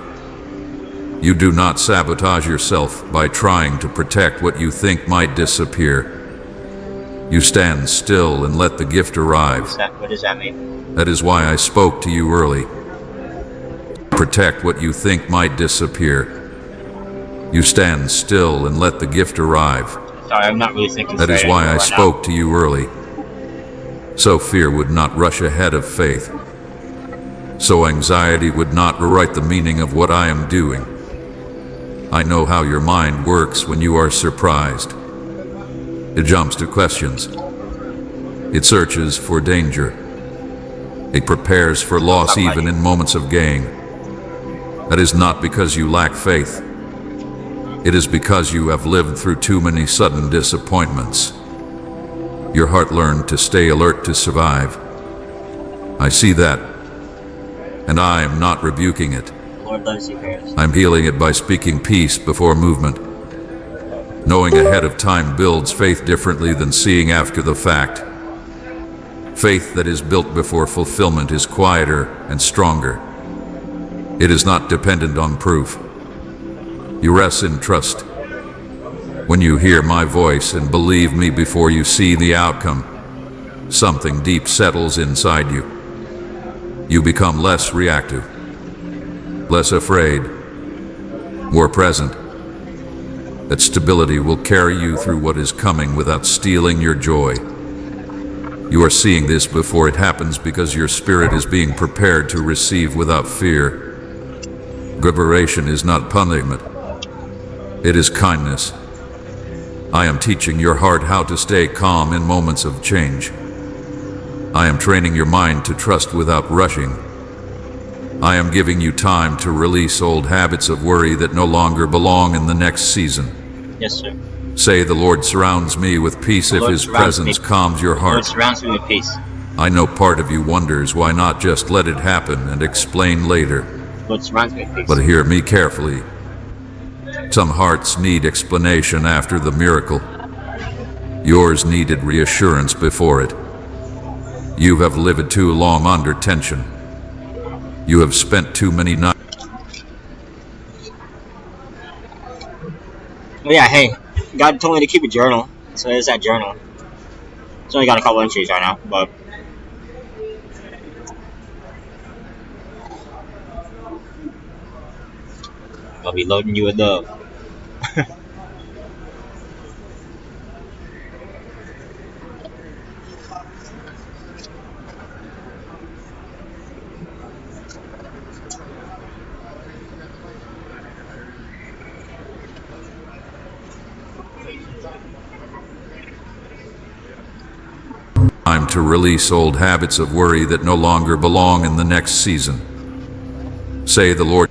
You do not sabotage yourself by trying to protect what you think might disappear. You stand still and let the gift arrive. what does that mean? That is why I spoke to you early. Protect what you think might disappear. You stand still and let the gift arrive. Sorry, I'm not really thinking. That is why I spoke to you early. So fear would not rush ahead of faith. So anxiety would not rewrite the meaning of what I am doing. I know how your mind works when you are surprised. It jumps to questions. It searches for danger. It prepares for loss even in moments of gain. That is not because you lack faith. It is because you have lived through too many sudden disappointments. Your heart learned to stay alert to survive. I see that, and I am not rebuking it. Lord loves you, parents. I'm healing it by speaking peace before movement. Knowing ahead of time builds faith differently than seeing after the fact. Faith that is built before fulfillment is quieter and stronger. It is not dependent on proof. You rest in trust. When you hear my voice and believe me before you see the outcome, something deep settles inside you. You become less reactive, less afraid, more present. That stability will carry you through what is coming without stealing your joy. You are seeing this before it happens because your spirit is being prepared to receive without fear. Preparation is not punishment. It is kindness. I am teaching your heart how to stay calm in moments of change. I am training your mind to trust without rushing. I am giving you time to release old habits of worry that no longer belong in the next season. Yes, sir. Say, the Lord surrounds me with peace if His presence calms your The Lord heart. surrounds me with peace. I know part of you wonders why not just let it happen and explain later. The Lord surrounds me with peace. But hear me carefully. Some hearts need explanation after the miracle. Yours needed reassurance before it. You have lived too long under tension. You have spent too many nights. Oh yeah, hey, God told me to keep a journal, so there's that journal. It's only got a couple entries right now, but I'll be loading you with love. Time to release old habits of worry that no longer belong in the next season. Say the Lord.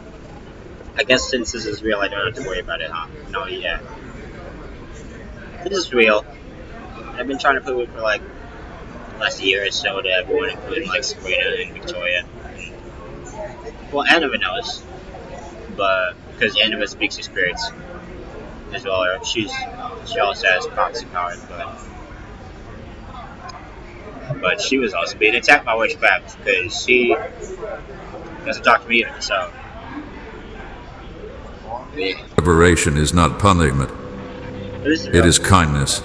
I guess since this is real, I don't have to worry about it, huh? No, yeah. This is real. I've been trying to prove it for like the last year or so to everyone, including like Sabrina and Victoria. Well, Anna knows, but because Anna speaks to spirits as well. She also has prophecy powers, but she was also being attacked by witchcraft because she doesn't talk to me either. So, yeah. Liberation is not punishment. It is kindness.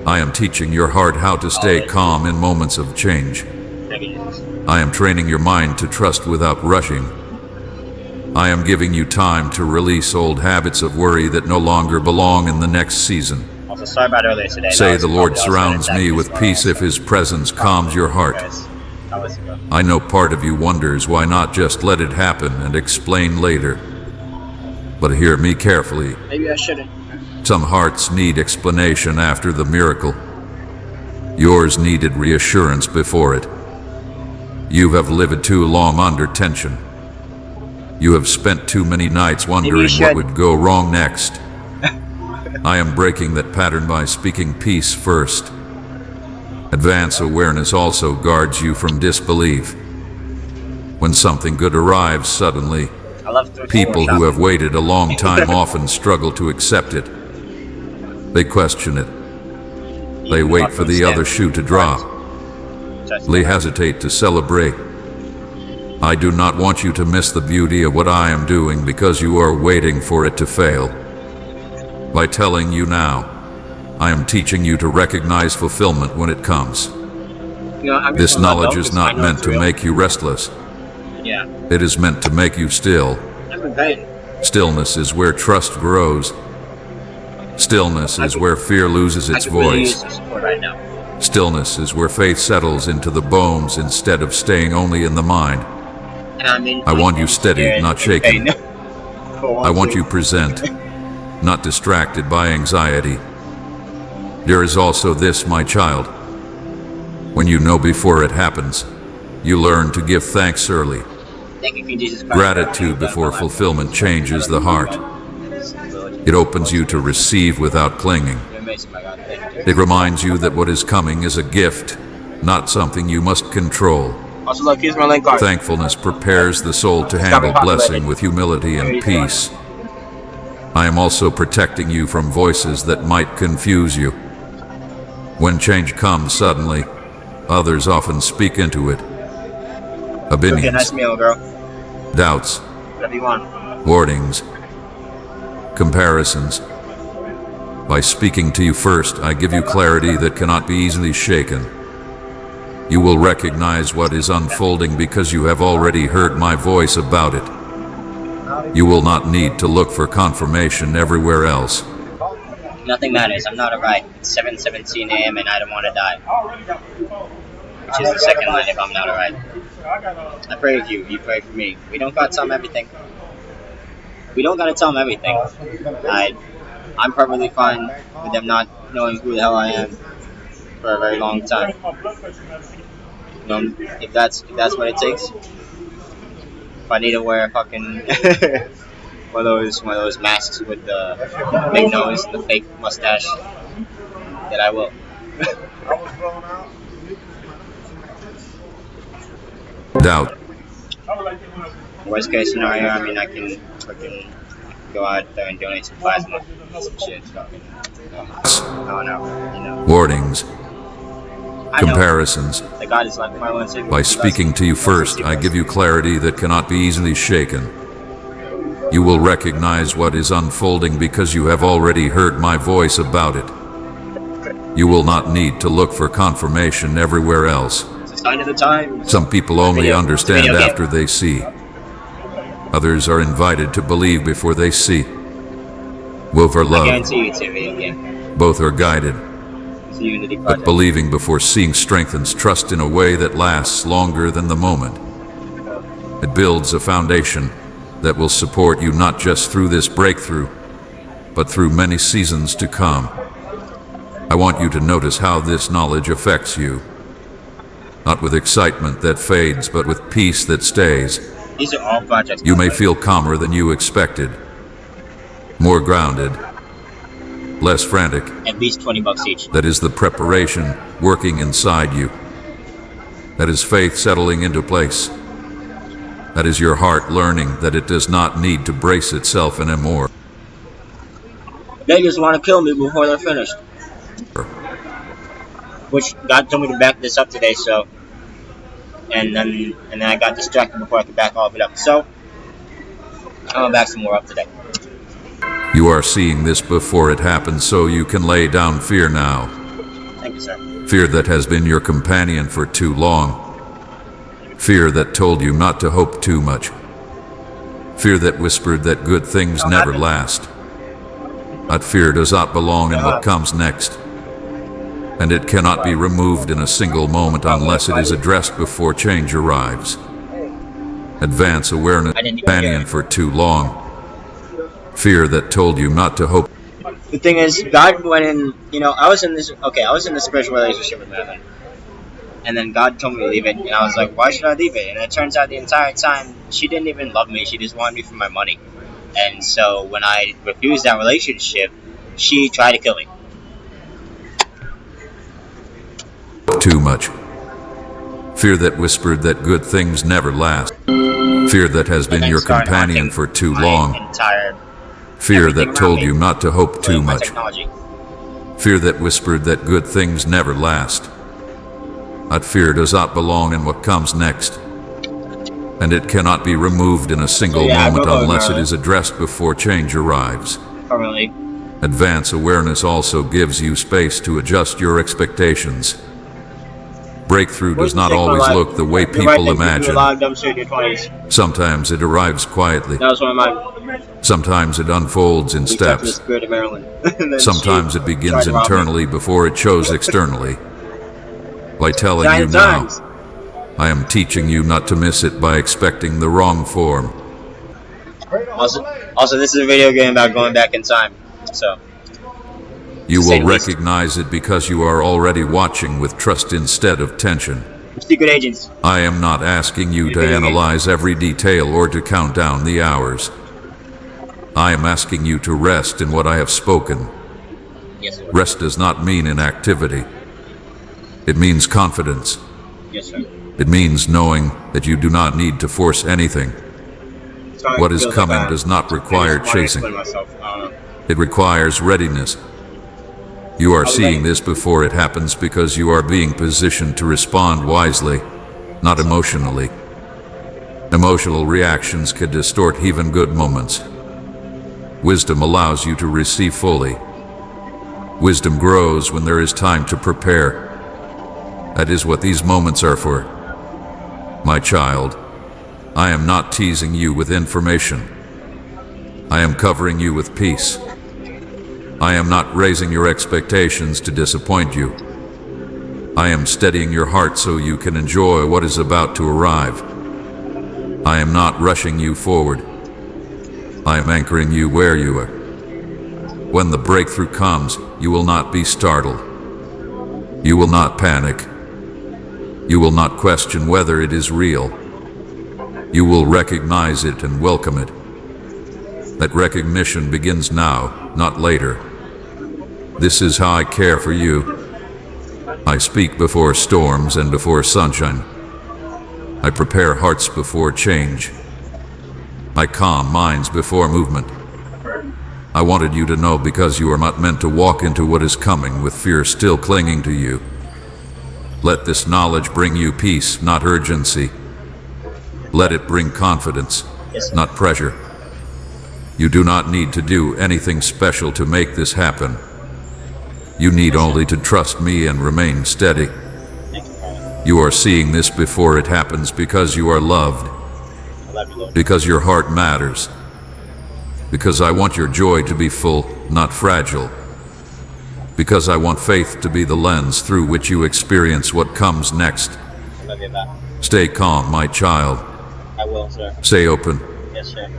I am teaching your heart how to stay calm in moments of change. I am training your mind to trust without rushing. I am giving you time to release old habits of worry that no longer belong in the next season. Also, sorry about earlier today. Say the Lord surrounds me with peace if His presence calms your heart. I know part of you wonders why not just let it happen and explain later. But hear me carefully. Maybe I shouldn't. Some hearts need explanation after the miracle. Yours needed reassurance before it. You have lived too long under tension. You have spent too many nights wondering what would go wrong next. I am breaking that pattern by speaking peace first. Advanced awareness also guards you from disbelief. When something good arrives suddenly, people who have waited a long time often struggle to accept it. They question it. They wait for the other shoe to drop. They hesitate to celebrate. I do not want you to miss the beauty of what I am doing because you are waiting for it to fail. By telling you now, I am teaching you to recognize fulfillment when it comes. This knowledge is not meant to make you restless. It is meant to make you still. Stillness is where trust grows. Stillness is where fear loses its voice. Stillness is where faith settles into the bones instead of staying only in the mind. I want you steady, not shaken. I want you present, not distracted by anxiety. There is also this, my child. When you know before it happens, you learn to give thanks early. Gratitude before fulfillment changes the heart. It opens you to receive without clinging. It reminds you that what is coming is a gift, not something you must control. Thankfulness prepares the soul to handle blessing with humility and peace. I am also protecting you from voices that might confuse you. When change comes suddenly, others often speak into it. Opinions, doubts, warnings, comparisons. By speaking to you first, I give you clarity that cannot be easily shaken. You will recognize what is unfolding because you have already heard my voice about it. You will not need to look for confirmation everywhere else. Nothing matters. I'm not alright. It's 7:17 a.m. and I don't want to die. Which is the second line if I'm not alright. I pray with you. You pray for me. We don't gotta tell them everything. I'm perfectly fine with them not knowing who the hell I am for a very long time. You know, if that's what it takes. If I need to wear a fucking one of those masks with the big nose, the fake mustache, then I will. Doubt. Worst case scenario, I mean, I can fucking go out there and donate some plasma, some shit. Fucking, oh no, you know. Warnings. Comparisons. The God is like my one secret. By speaking to you first, I give you clarity that cannot be easily shaken. You will recognize what is unfolding because you have already heard my voice about it. You will not need to look for confirmation everywhere else. It's a sign of the times. Some people only understand after they see. Others are invited to believe before they see. Both are I loved. guarantee you it's a video game. Both are guided. It's a Unity But project. believing before seeing strengthens trust in a way that lasts longer than the moment. It builds a foundation that will support you not just through this breakthrough, but through many seasons to come. I want you to notice how this knowledge affects you. Not with excitement that fades, but with peace that stays. These are all projects. You may feel calmer than you expected, more grounded, less frantic. At least $20 each. That is the preparation working inside you. That is faith settling into place. That is your heart learning that it does not need to brace itself anymore. They just want to kill me before they're finished. Which God told me to back this up today, so and then I got distracted before I could back all of it up. So I'm gonna back some more up today. You are seeing this before it happens, so you can lay down fear now. Thank you, sir. Fear that has been your companion for too long. Fear that told you not to hope too much. Fear that whispered that good things never last. That fear does not belong in what comes next. And it cannot be removed in a single moment unless it is addressed before change arrives. Advance awareness, companion for too long. Fear that told you not to hope. The thing is, God went in, I was in this spiritual relationship with Madeline. And then God told me to leave it, and I was like, why should I leave it? And it turns out the entire time, she didn't even love me, she just wanted me for my money. And so when I refused that relationship, she tried to kill me. Too much. Fear that whispered that good things never last. Fear that has been your companion for too long. Fear that told you not to hope too much. Fear that whispered that good things never last. That fear does not belong in what comes next. And it cannot be removed in a single moment unless it is addressed before change arrives. Advance awareness also gives you space to adjust your expectations. Breakthrough does not always look the way people imagine. Sometimes it arrives quietly. Sometimes it unfolds in steps. Sometimes it begins internally before it shows externally. By telling you now, I am teaching you not to miss it by expecting the wrong form. Also, this is a video game about going back in time, so. You will recognize it because you are already watching with trust instead of tension. Secret agents. I am not asking you to analyze every detail or to count down the hours. I am asking you to rest in what I have spoken. Yes, sir. Rest does not mean inactivity. It means confidence. Yes, sir. It means knowing that you do not need to force anything. What is coming does not require chasing. It requires readiness. You are seeing this before it happens because you are being positioned to respond wisely, not emotionally. Emotional reactions can distort even good moments. Wisdom allows you to receive fully. Wisdom grows when there is time to prepare. That is what these moments are for. My child, I am not teasing you with information. I am covering you with peace. I am not raising your expectations to disappoint you. I am steadying your heart so you can enjoy what is about to arrive. I am not rushing you forward. I am anchoring you where you are. When the breakthrough comes, you will not be startled. You will not panic. You will not question whether it is real. You will recognize it and welcome it. That recognition begins now, not later. This is how I care for you. I speak before storms and before sunshine. I prepare hearts before change. I calm minds before movement. I wanted you to know because you are not meant to walk into what is coming with fear still clinging to you. Let this knowledge bring you peace, not urgency. Let it bring confidence, not pressure. You do not need to do anything special to make this happen. You need only to trust me and remain steady. You are seeing this before it happens because you are loved. Because your heart matters. Because I want your joy to be full, not fragile. Because I want faith to be the lens through which you experience what comes next. Stay calm, my child. I will, sir. Stay open. Yes, sir.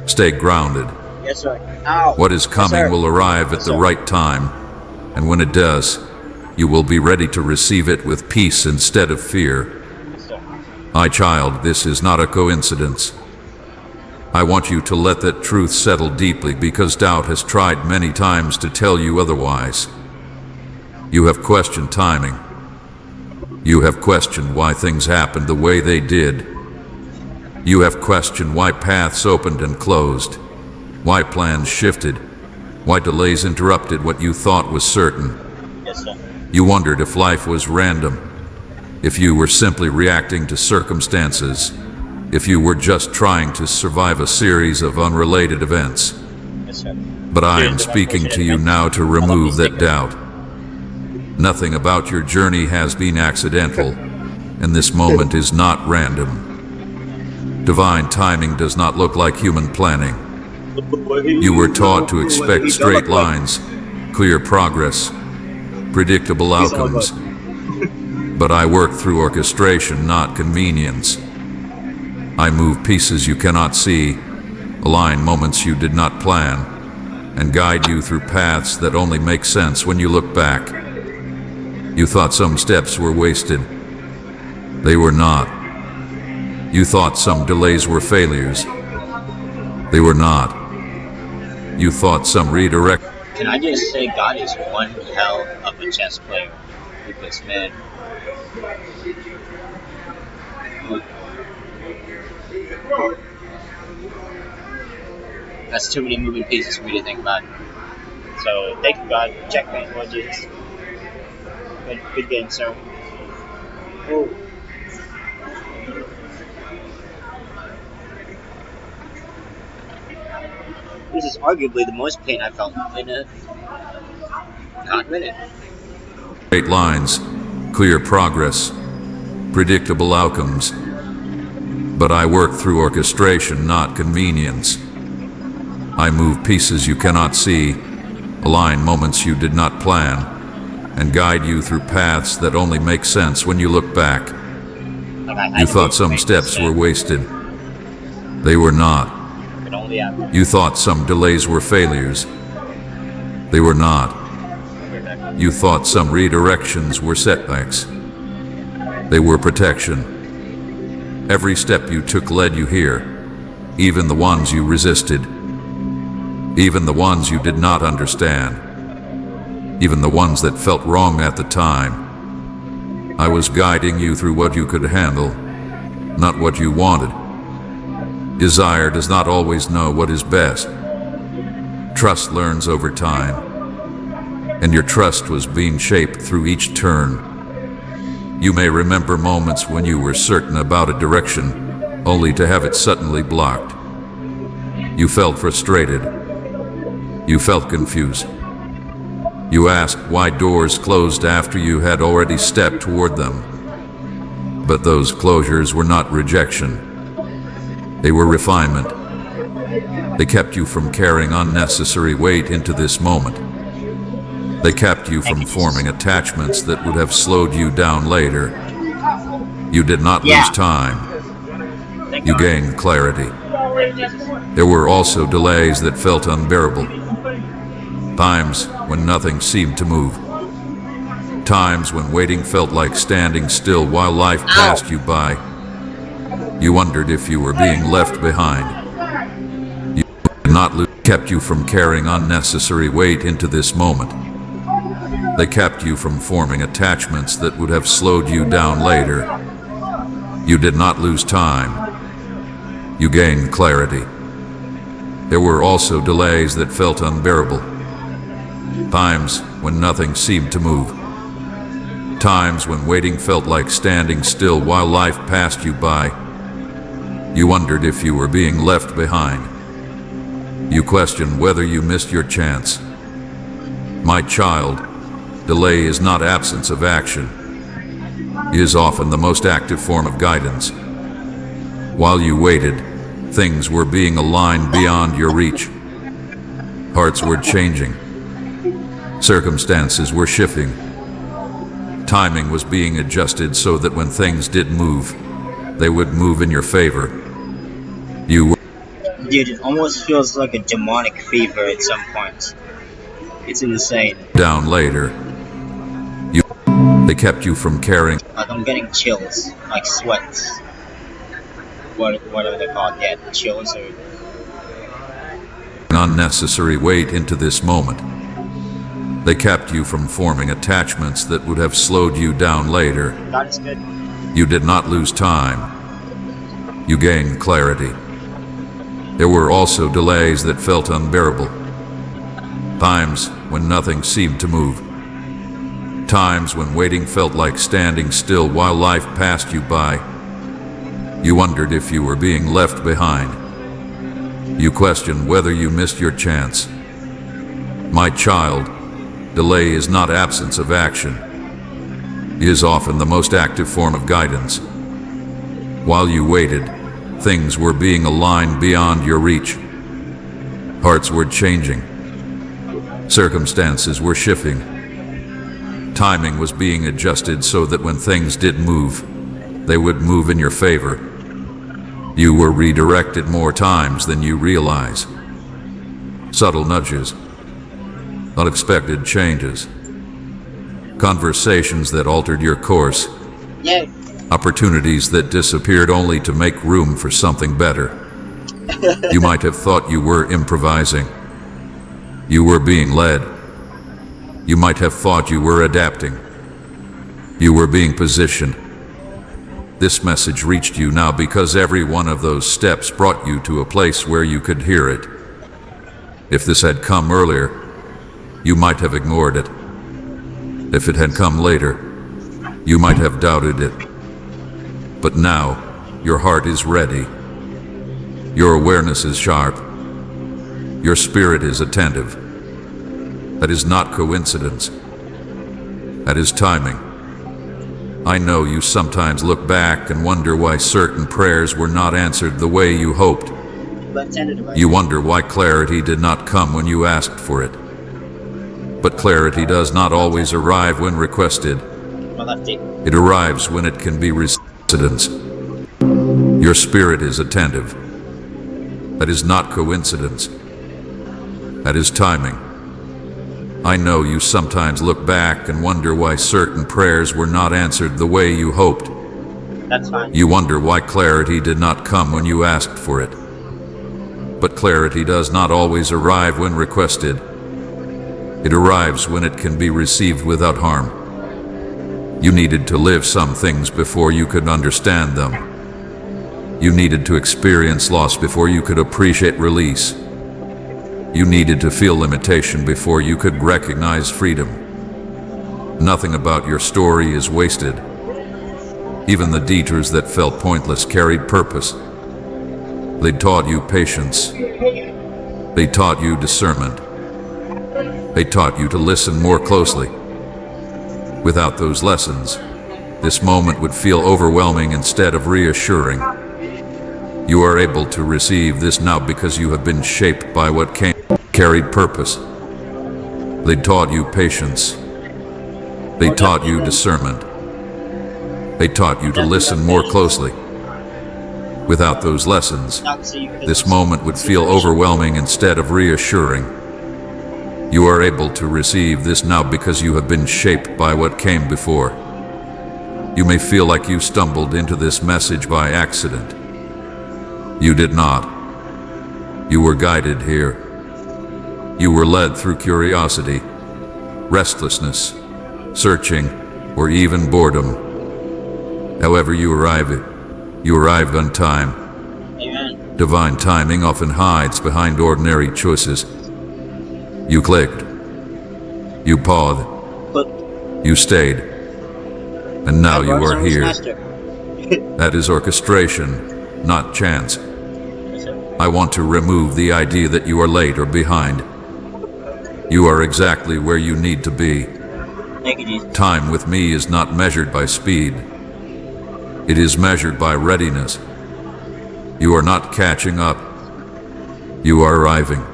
Stay grounded. Yes, sir. Ow. What is coming Yes, will arrive at the right time, and when it does, you will be ready to receive it with peace instead of fear. Yes, sir. My child, this is not a coincidence. I want you to let that truth settle deeply because doubt has tried many times to tell you otherwise. You have questioned timing. You have questioned why things happened the way they did. You have questioned why paths opened and closed, why plans shifted, why delays interrupted what you thought was certain. Yes, sir. You wondered if life was random, if you were simply reacting to circumstances, if you were just trying to survive a series of unrelated events. Yes, sir. But I am speaking to you now to remove that doubt. Nothing about your journey has been accidental, and this moment is not random. Divine timing does not look like human planning. You were taught to expect straight lines, clear progress, predictable outcomes. But I work through orchestration, not convenience. I move pieces you cannot see, align moments you did not plan, and guide you through paths that only make sense when you look back. You thought some steps were wasted. They were not. You thought some delays were failures. They were not. You thought some redirect. Can I just say God is one hell of a chess player? Because, man, that's too many moving pieces for me to think about. So, thank you, God. Checkmate, Lord Jesus. Good game, sir. Ooh. This is arguably the most pain I've felt in a hot minute. Straight lines, clear progress, predictable outcomes. But I work through orchestration, not convenience. I move pieces you cannot see, align moments you did not plan, and guide you through paths that only make sense when you look back. You thought some steps were wasted. They were not. You thought some delays were failures. They were not. You thought some redirections were setbacks. They were protection. Every step you took led you here, even the ones you resisted, even the ones you did not understand, even the ones that felt wrong at the time. I was guiding you through what you could handle, not what you wanted. Desire does not always know what is best. Trust learns over time, and your trust was being shaped through each turn. You may remember moments when you were certain about a direction, only to have it suddenly blocked. You felt frustrated. You felt confused. You asked why doors closed after you had already stepped toward them. But those closures were not rejection. They were refinement. They kept you from carrying unnecessary weight into this moment. They kept you from forming attachments that would have slowed you down later. You did not lose time. You gained clarity. There were also delays that felt unbearable. Times when nothing seemed to move. Times when waiting felt like standing still while life passed you by. You wondered if you were being left behind. You did not lose, kept you from carrying unnecessary weight into this moment. They kept you from forming attachments that would have slowed you down later. You did not lose time. You gained clarity. There were also delays that felt unbearable. Times when nothing seemed to move. Times when waiting felt like standing still while life passed you by. You wondered if you were being left behind. You questioned whether you missed your chance. My child, delay is not absence of action. It is often the most active form of guidance. While you waited, Things were being aligned beyond your reach. Hearts were changing. Circumstances were shifting. Timing was being adjusted so that when things did move, they would move in your favor. You were... Dude, it almost feels like a demonic fever at some points. It's insane. Down later. They kept you from caring. Like, I'm getting chills, like sweats. What are they called? Yeah, chills or... Unnecessary weight into this moment. They kept you from forming attachments that would have slowed you down later. God is good. You did not lose time. You gained clarity. There were also delays that felt unbearable. Times when nothing seemed to move. Times when waiting felt like standing still while life passed you by. You wondered if you were being left behind. You questioned whether you missed your chance. My child, delay is not absence of action. It is often the most active form of guidance. While you waited, things were being aligned beyond your reach. Hearts were changing. Circumstances were shifting. Timing was being adjusted so that when things did move, they would move in your favor. You were redirected more times than you realize. Subtle nudges, unexpected changes, conversations that altered your course, opportunities that disappeared only to make room for something better. You might have thought you were improvising. You were being led. You might have thought you were adapting. You were being positioned. This message reached you now because every one of those steps brought you to a place where you could hear it. If this had come earlier, you might have ignored it. If it had come later, you might have doubted it. But now, your heart is ready. Your awareness is sharp. Your spirit is attentive. That is not coincidence. That is timing. I know you sometimes look back and wonder why certain prayers were not answered the way you hoped. You wonder why clarity did not come when you asked for it. But clarity does not always arrive when requested. It arrives when it can be received. Your spirit is attentive. That is not coincidence. That is timing. I know you sometimes look back and wonder why certain prayers were not answered the way you hoped. That's fine. You wonder why clarity did not come when you asked for it. But clarity does not always arrive when requested. It arrives when it can be received without harm. You needed to live some things before you could understand them. You needed to experience loss before you could appreciate release. You needed to feel limitation before you could recognize freedom. Nothing about your story is wasted. Even the detours that felt pointless carried purpose. They taught you patience. They taught you discernment. They taught you to listen more closely. Without those lessons, this moment would feel overwhelming instead of reassuring. You are able to receive this now because you have been shaped by what carried purpose. They taught you patience. They taught you discernment. They taught you to listen more closely. Without those lessons, this moment would feel overwhelming instead of reassuring. You are able to receive this now because you have been shaped by what came before. You may feel like you stumbled into this message by accident. You did not. You were guided here. You were led through curiosity, restlessness, searching, or even boredom. However you arrived on time. Amen. Divine timing often hides behind ordinary choices. You clicked. You paused. You stayed. And now you are here. That is orchestration, not chance. I want to remove the idea that you are late or behind. You are exactly where you need to be. Thank you, Jesus. Time with me is not measured by speed. It is measured by readiness. You are not catching up. You are arriving.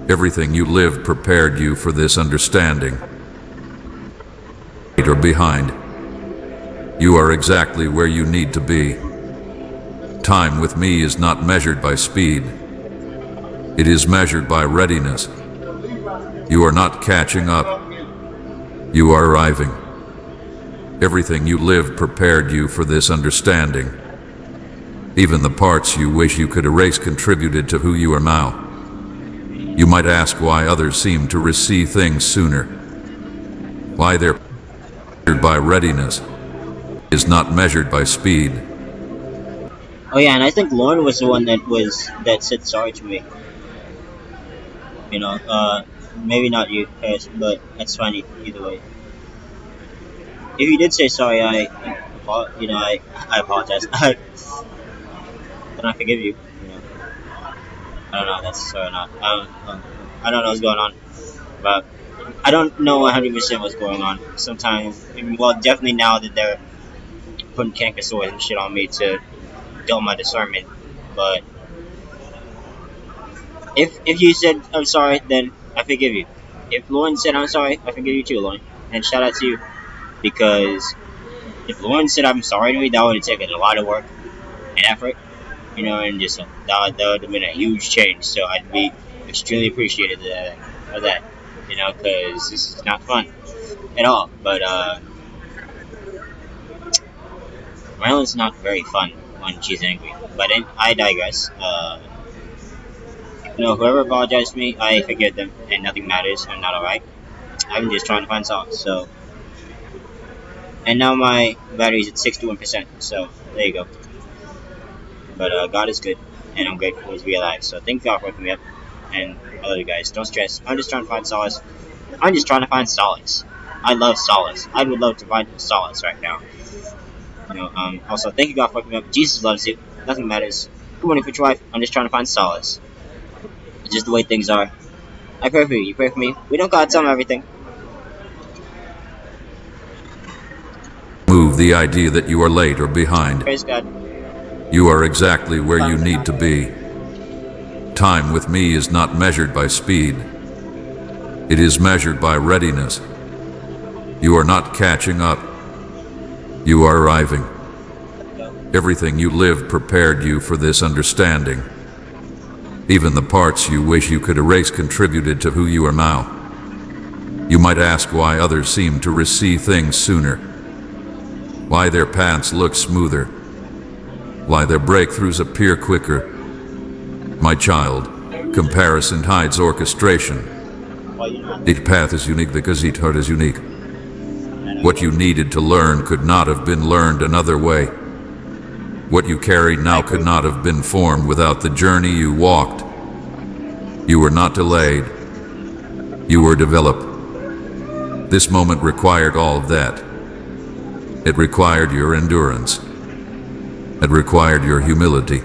Everything you lived prepared you for this understanding. Or behind. You are exactly where you need to be. Time with me is not measured by speed. It is measured by readiness. You are not catching up. You are arriving. Everything you lived prepared you for this understanding. Even the parts you wish you could erase contributed to who you are now. You might ask why others seem to receive things sooner. Why they're measured by readiness is not measured by speed. Oh yeah, and I think Lauren was the one that said sorry to me. You know, maybe not you, Chris, but that's fine either way. If you did say sorry, I apologize. But I forgive you. You know, I don't know if that's so or not. I don't know what's going on, but I don't know 100% what's going on. Sometimes, well, definitely now that they're putting canker sores and shit on me to dull my discernment. But if you said I'm sorry, then I forgive you. If Lauren said I'm sorry, I forgive you too, Lauren. And shout out to you, because if Lauren said I'm sorry to me, that would have taken a lot of work and effort, you know, and just that would have been a huge change. So I'd be extremely appreciative of that, you know, because this is not fun at all. But Marilyn's not very fun when she's angry. But I digress. You know, whoever apologized to me, I forgive them, and nothing matters. I'm not alright. I'm just trying to find solace. So, and now my battery's at 61%. So there you go. But God is good, and I'm grateful to be alive. So thank God for waking me up, and I love you guys. Don't stress. I'm just trying to find solace. I'm just trying to find solace. I love solace. I would love to find solace right now. You know. Also, thank you God for waking me up. Jesus loves you. Nothing matters. Good morning, future wife. I'm just trying to find solace. It's just the way things are. I pray for you. You pray for me. We don't gotta tell them everything. Move the idea that you are late or behind. Praise God. You are exactly where you need to be. Time with me is not measured by speed. It is measured by readiness. You are not catching up. You are arriving. Everything you lived prepared you for this understanding. Even the parts you wish you could erase contributed to who you are now. You might ask why others seem to receive things sooner. Why their paths look smoother. Why their breakthroughs appear quicker. My child, comparison hides orchestration. Each path is unique because each heart is unique. What you needed to learn could not have been learned another way. What you carried now could not have been formed without the journey you walked. You were not delayed. You were developed. This moment required all of that. It required your endurance. It required your humility.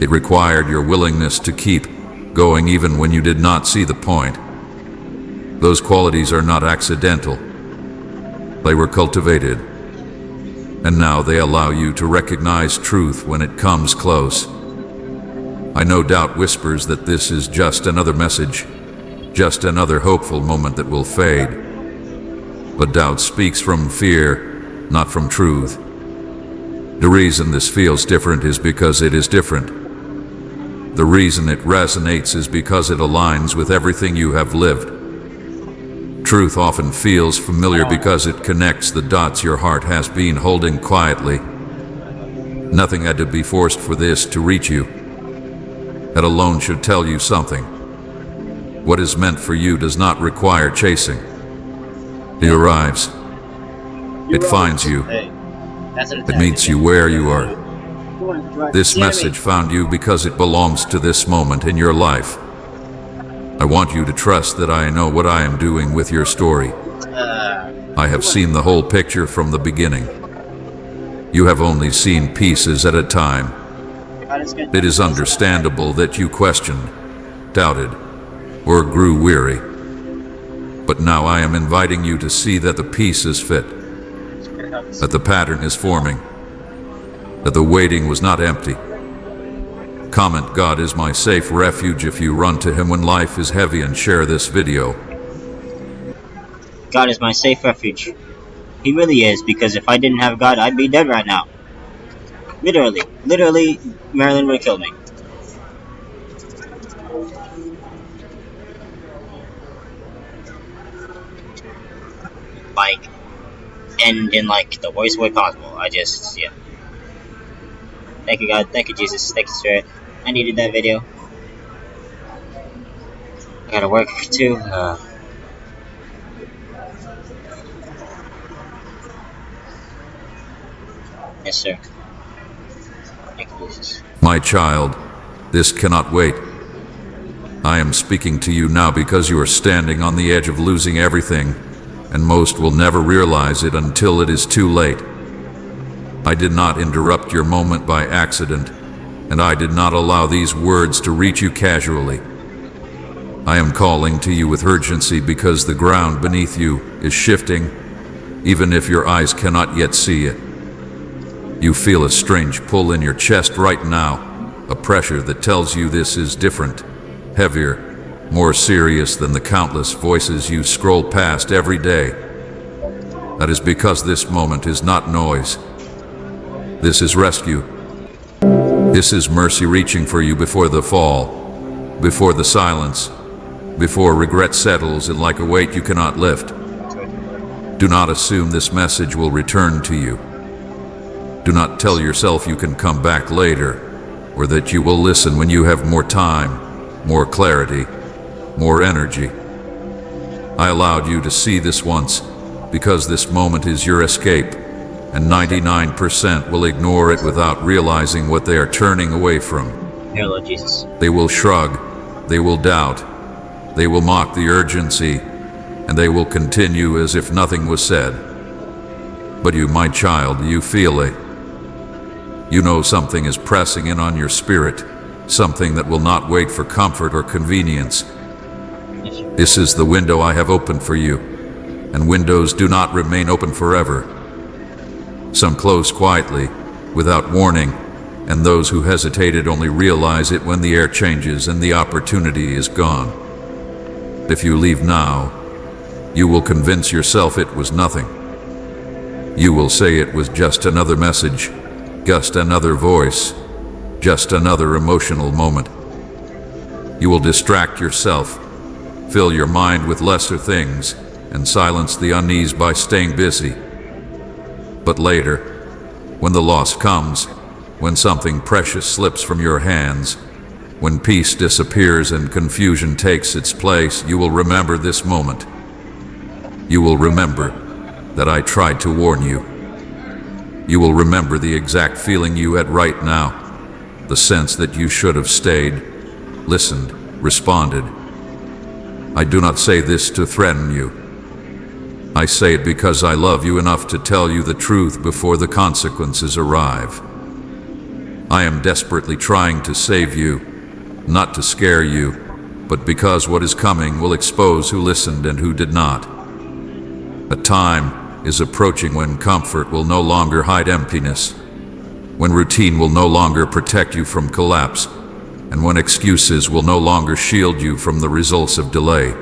It required your willingness to keep going even when you did not see the point. Those qualities are not accidental. They were cultivated. And now they allow you to recognize truth when it comes close. I no doubt whispers that this is just another message, just another hopeful moment that will fade. But doubt speaks from fear, not from truth. The reason this feels different is because it is different. The reason it resonates is because it aligns with everything you have lived. Truth often feels familiar because it connects the dots your heart has been holding quietly. Nothing had to be forced for this to reach you. That alone should tell you something. What is meant for you does not require chasing. It arrives. It finds you. It meets you where you are. This message found you because it belongs to this moment in your life. I want you to trust that I know what I am doing with your story. I have seen the whole picture from the beginning. You have only seen pieces at a time. It is understandable that you questioned, doubted, or grew weary. But now I am inviting you to see that the pieces fit, that the pattern is forming, that the waiting was not empty. Comment God is my safe refuge if you run to him when life is heavy, and share this video. God is my safe refuge. He really is, because if I didn't have God, I'd be dead right now. Literally, Marilyn would kill me. Like, and in like the worst way possible. Yeah. Thank you, God. Thank you, Jesus. Thank you, Spirit. I needed that video. I gotta work too. Yes, sir. Thank you, Jesus. My child, this cannot wait. I am speaking to you now because you are standing on the edge of losing everything, and most will never realize it until it is too late. I did not interrupt your moment by accident, and I did not allow these words to reach you casually. I am calling to you with urgency because the ground beneath you is shifting, even if your eyes cannot yet see it. You feel a strange pull in your chest right now, a pressure that tells you this is different, heavier, more serious than the countless voices you scroll past every day. That is because this moment is not noise. This is rescue. This is mercy reaching for you before the fall, before the silence, before regret settles in like a weight you cannot lift. Do not assume this message will return to you. Do not tell yourself you can come back later, or that you will listen when you have more time, more clarity, more energy. I allowed you to see this once, because this moment is your escape, and 99% will ignore it without realizing what they are turning away from. Dear Lord Jesus. They will shrug, they will doubt, they will mock the urgency, and they will continue as if nothing was said. But you, my child, you feel it. You know something is pressing in on your spirit, something that will not wait for comfort or convenience. This is the window I have opened for you, and windows do not remain open forever. Some close quietly, without warning, and those who hesitated only realize it when the air changes and the opportunity is gone. If you leave now, you will convince yourself it was nothing. You will say it was just another message, just another voice, just another emotional moment. You will distract yourself, fill your mind with lesser things, and silence the unease by staying busy. But later, when the loss comes, when something precious slips from your hands, when peace disappears and confusion takes its place, you will remember this moment. You will remember that I tried to warn you. You will remember the exact feeling you had right now, the sense that you should have stayed, listened, responded. I do not say this to threaten you. I say it because I love you enough to tell you the truth before the consequences arrive. I am desperately trying to save you, not to scare you, but because what is coming will expose who listened and who did not. A time is approaching when comfort will no longer hide emptiness, when routine will no longer protect you from collapse, and when excuses will no longer shield you from the results of delay.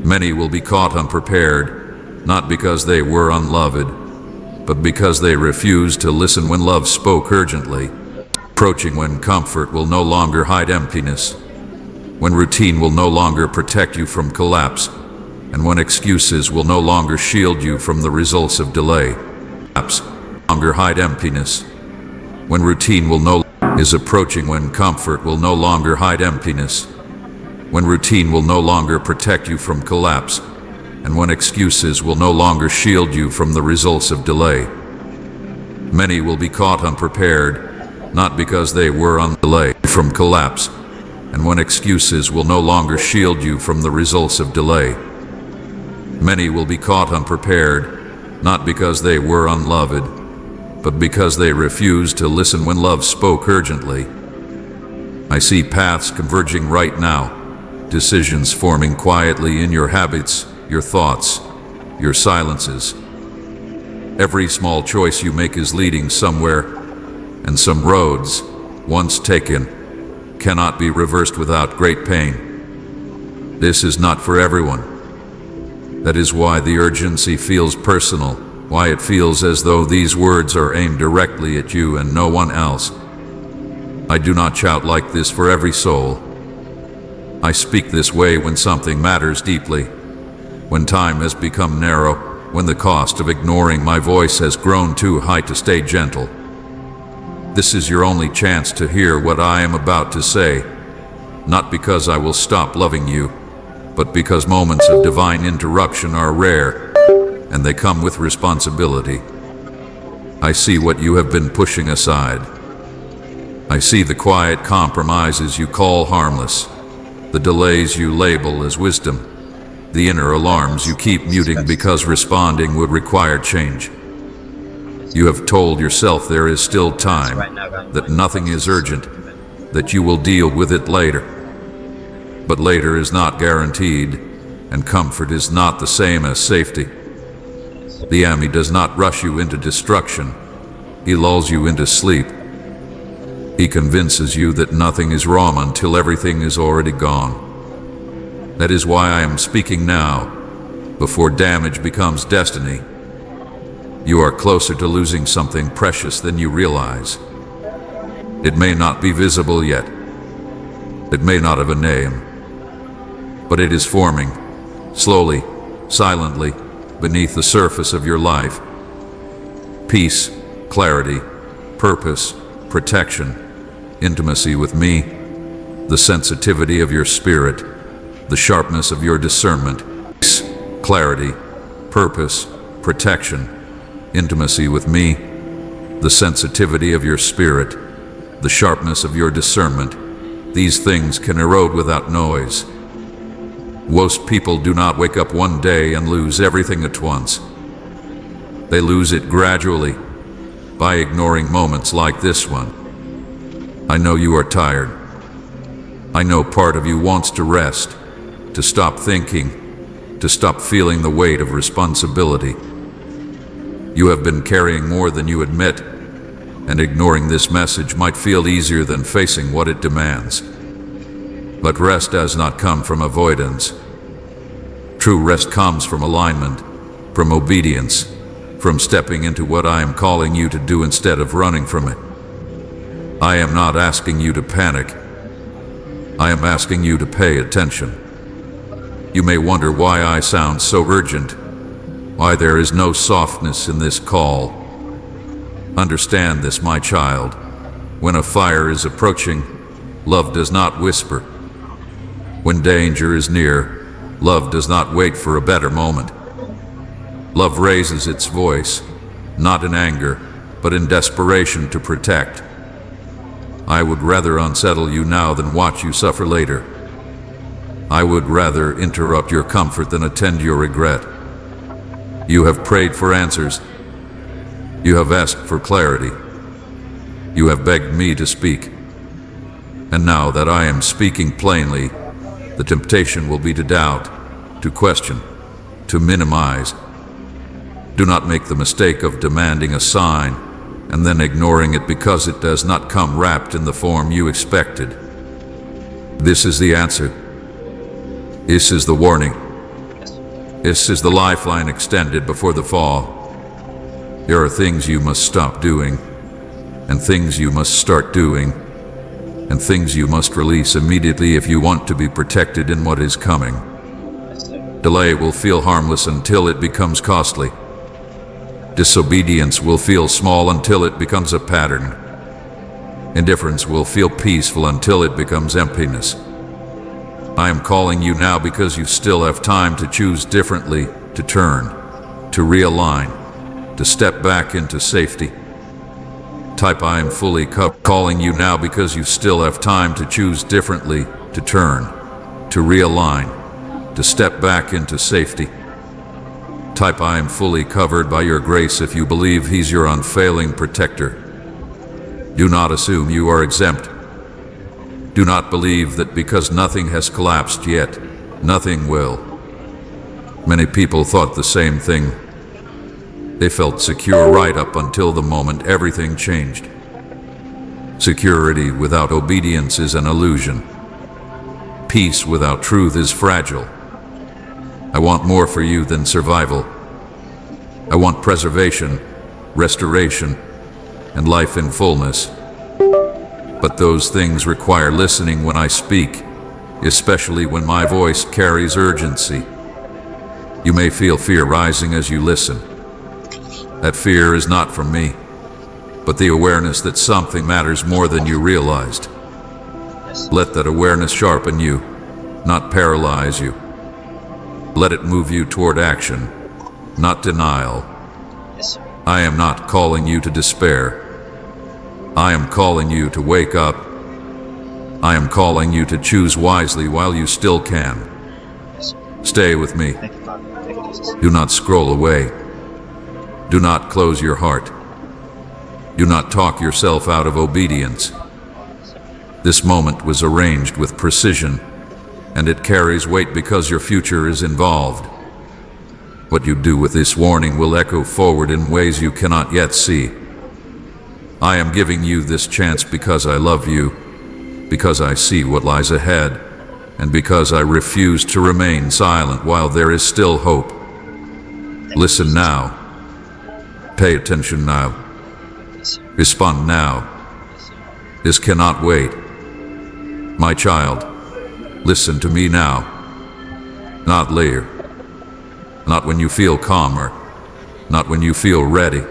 Many will be caught unprepared, not because they were unloved, but because they refused to listen when love spoke urgently. Approaching when comfort will no longer hide emptiness, when routine will no longer protect you from collapse, and when excuses will no longer shield you from the results of delay. Longer hide emptiness, when routine will no is approaching when comfort will no longer hide emptiness, when routine will no longer protect you from collapse, and when excuses will no longer shield you from the results of delay. Many will be caught unprepared, not because they were on delay from collapse, and when excuses will no longer shield you from the results of delay. Many will be caught unprepared, not because they were unloved, but because they refused to listen when love spoke urgently. I see paths converging right now, decisions forming quietly in your habits, your thoughts, your silences. Every small choice you make is leading somewhere, and some roads, once taken, cannot be reversed without great pain. This is not for everyone. That is why the urgency feels personal, why it feels as though these words are aimed directly at you and no one else. I do not shout like this for every soul. I speak this way when something matters deeply, when time has become narrow, when the cost of ignoring my voice has grown too high to stay gentle. This is your only chance to hear what I am about to say, not because I will stop loving you, but because moments of divine interruption are rare, and they come with responsibility. I see what you have been pushing aside. I see the quiet compromises you call harmless, the delays you label as wisdom, the inner alarms you keep muting because responding would require change. You have told yourself there is still time, that nothing is urgent, that you will deal with it later. But later is not guaranteed, and comfort is not the same as safety. The enemy does not rush you into destruction. He lulls you into sleep. He convinces you that nothing is wrong until everything is already gone. That is why I am speaking now, before damage becomes destiny. You are closer to losing something precious than you realize. It may not be visible yet. It may not have a name. But it is forming, slowly, silently, beneath the surface of your life. Peace, clarity, purpose, protection, intimacy with me, the sensitivity of your spirit, the sharpness of your discernment. Peace, clarity, purpose, protection, intimacy with me, the sensitivity of your spirit, the sharpness of your discernment. These things can erode without noise. Most people do not wake up one day and lose everything at once. They lose it gradually, by ignoring moments like this one. I know you are tired. I know part of you wants to rest, to stop thinking, to stop feeling the weight of responsibility. You have been carrying more than you admit, and ignoring this message might feel easier than facing what it demands. But rest does not come from avoidance. True rest comes from alignment, from obedience, from stepping into what I am calling you to do instead of running from it. I am not asking you to panic. I am asking you to pay attention. You may wonder why I sound so urgent, why there is no softness in this call. Understand this, my child. When a fire is approaching, love does not whisper. When danger is near, love does not wait for a better moment. Love raises its voice, not in anger, but in desperation to protect. I would rather unsettle you now than watch you suffer later. I would rather interrupt your comfort than attend your regret. You have prayed for answers. You have asked for clarity. You have begged me to speak. And now that I am speaking plainly, the temptation will be to doubt, to question, to minimize. Do not make the mistake of demanding a sign and then ignoring it because it does not come wrapped in the form you expected. This is the answer. This is the warning. This is the lifeline extended before the fall. There are things you must stop doing, and things you must start doing, and things you must release immediately if you want to be protected in what is coming. Delay will feel harmless until it becomes costly. Disobedience will feel small until it becomes a pattern. Indifference will feel peaceful until it becomes emptiness. I am calling you now because you still have time to choose differently, to turn, to realign, to step back into safety. Type I am fully calling you now because you still have time to choose differently, to turn, to realign, to step back into safety. Type I am fully covered by your grace if you believe He's your unfailing protector. Do not assume you are exempt. Do not believe that because nothing has collapsed yet, nothing will. Many people thought the same thing. They felt secure right up until the moment everything changed. Security without obedience is an illusion. Peace without truth is fragile. I want more for you than survival. I want preservation, restoration, and life in fullness. But those things require listening when I speak, especially when my voice carries urgency. You may feel fear rising as you listen. That fear is not from me, but the awareness that something matters more than you realized. Let that awareness sharpen you, not paralyze you. Let it move you toward action, not denial. I am not calling you to despair. I am calling you to wake up. I am calling you to choose wisely while you still can. Stay with me. Do not scroll away. Do not close your heart. Do not talk yourself out of obedience. This moment was arranged with precision, and it carries weight because your future is involved. What you do with this warning will echo forward in ways you cannot yet see. I am giving you this chance because I love you, because I see what lies ahead, and because I refuse to remain silent while there is still hope. Listen now. Pay attention now. Respond now. This cannot wait. My child, listen to me now. Not later. Not when you feel calmer. Not when you feel ready.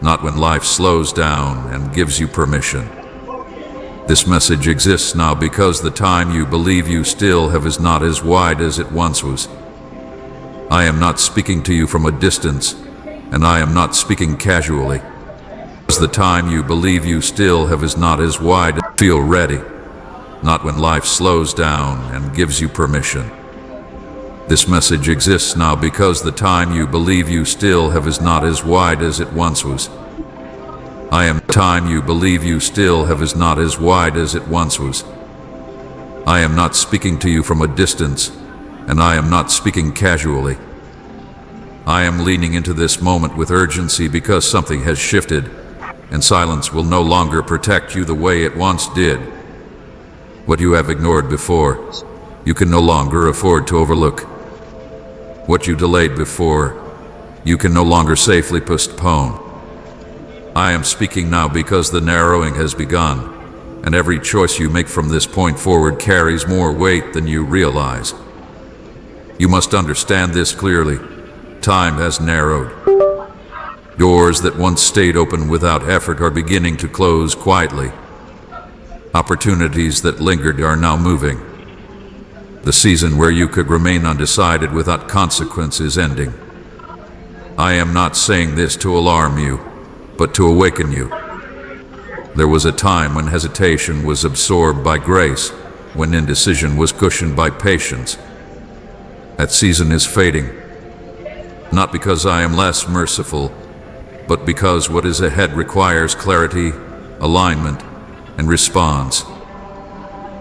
Not when life slows down and gives you permission. This message exists now because the time you believe you still have is not as wide as it once was. I am not speaking to you from a distance, and I am not speaking casually. The time you believe you still have is not as wide. Feel ready, not when life slows down and gives you permission. This message exists now because the time you believe you still have is not as wide as it once was. I am time you believe you still have is not as wide as it once was. I am not speaking to you from a distance, and I am not speaking casually. I am leaning into this moment with urgency because something has shifted, and silence will no longer protect you the way it once did. What you have ignored before, you can no longer afford to overlook. What you delayed before, you can no longer safely postpone. I am speaking now because the narrowing has begun, and every choice you make from this point forward carries more weight than you realize. You must understand this clearly. Time has narrowed. Doors that once stayed open without effort are beginning to close quietly. Opportunities that lingered are now moving. The season where you could remain undecided without consequence is ending. I am not saying this to alarm you, but to awaken you. There was a time when hesitation was absorbed by grace, when indecision was cushioned by patience. That season is fading, not because I am less merciful, but because what is ahead requires clarity, alignment, and response.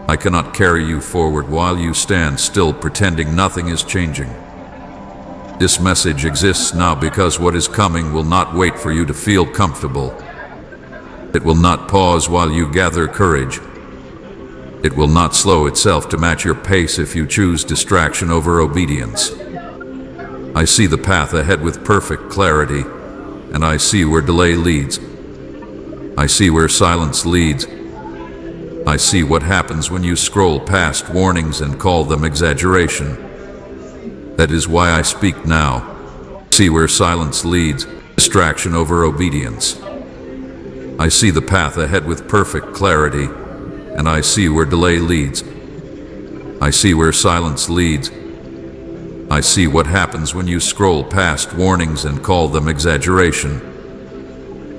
I cannot carry you forward while you stand still pretending nothing is changing. This message exists now because what is coming will not wait for you to feel comfortable. It will not pause while you gather courage. It will not slow itself to match your pace if you choose distraction over obedience. I see the path ahead with perfect clarity, and I see where delay leads. I see where silence leads. I see what happens when you scroll past warnings and call them exaggeration. That is why I speak now. See where silence leads, distraction over obedience. I see the path ahead with perfect clarity, and I see where delay leads. I see where silence leads. I see what happens when you scroll past warnings and call them exaggeration.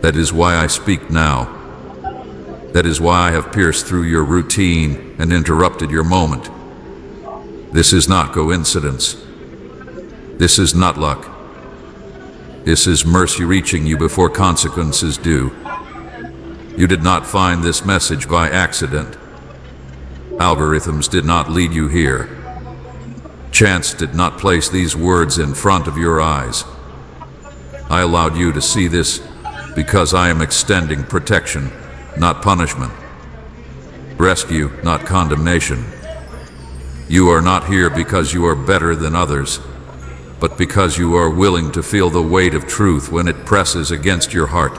That is why I speak now. That is why I have pierced through your routine and interrupted your moment. This is not coincidence. This is not luck. This is mercy reaching you before consequences do. You did not find this message by accident. Algorithms did not lead you here. Chance did not place these words in front of your eyes. I allowed you to see this because I am extending protection, not punishment. Rescue, not condemnation. You are not here because you are better than others, but because you are willing to feel the weight of truth when it presses against your heart.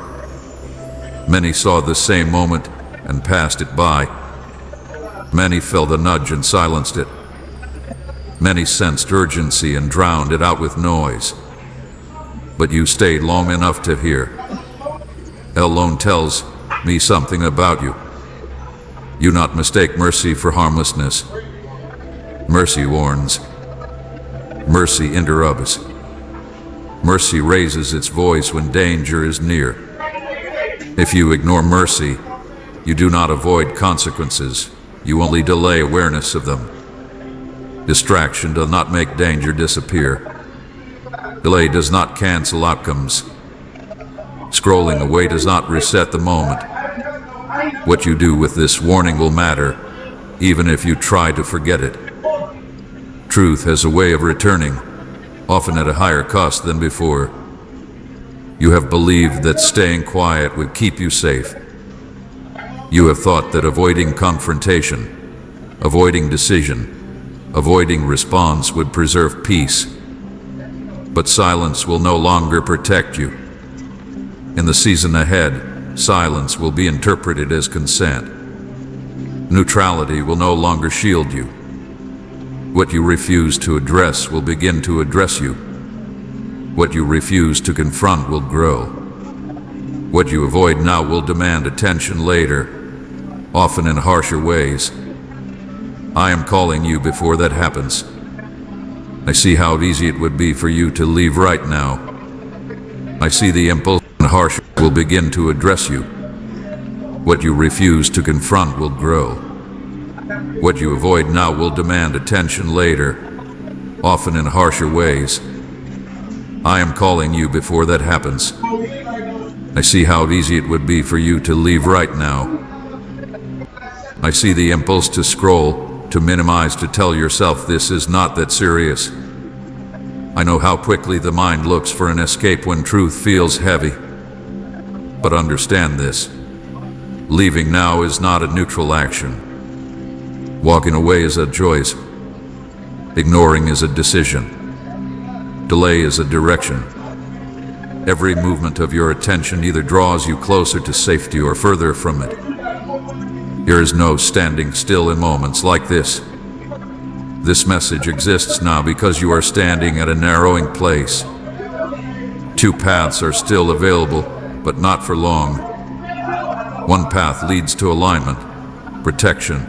Many saw the same moment and passed it by. Many felt the nudge and silenced it. Many sensed urgency and drowned it out with noise. But you stayed long enough to hear. Alone tells me something about you. You not mistake mercy for harmlessness. Mercy warns. Mercy interrupts. Mercy raises its voice when danger is near. If you ignore mercy, you do not avoid consequences. You only delay awareness of them. Distraction does not make danger disappear. Delay does not cancel outcomes. Scrolling away does not reset the moment. What you do with this warning will matter, even if you try to forget it. Truth has a way of returning, often at a higher cost than before. You have believed that staying quiet would keep you safe. You have thought that avoiding confrontation, avoiding decision, avoiding response would preserve peace. But silence will no longer protect you. In the season ahead, silence will be interpreted as consent. Neutrality will no longer shield you. What you refuse to address will begin to address you. What you refuse to confront will grow. What you avoid now will demand attention later, often in harsher ways. I am calling you before that happens. I see how easy it would be for you to leave right now. I see the impulse and harsh will begin to address you. What you refuse to confront will grow. What you avoid now will demand attention later, often in harsher ways. I am calling you before that happens. I see how easy it would be for you to leave right now. I see the impulse to scroll, to minimize, to tell yourself this is not that serious. I know how quickly the mind looks for an escape when truth feels heavy. But understand this. Leaving now is not a neutral action. Walking away is a choice. Ignoring is a decision. Delay is a direction. Every movement of your attention either draws you closer to safety or further from it. There is no standing still in moments like this. This message exists now because you are standing at a narrowing place. Two paths are still available, but not for long. One path leads to alignment, protection,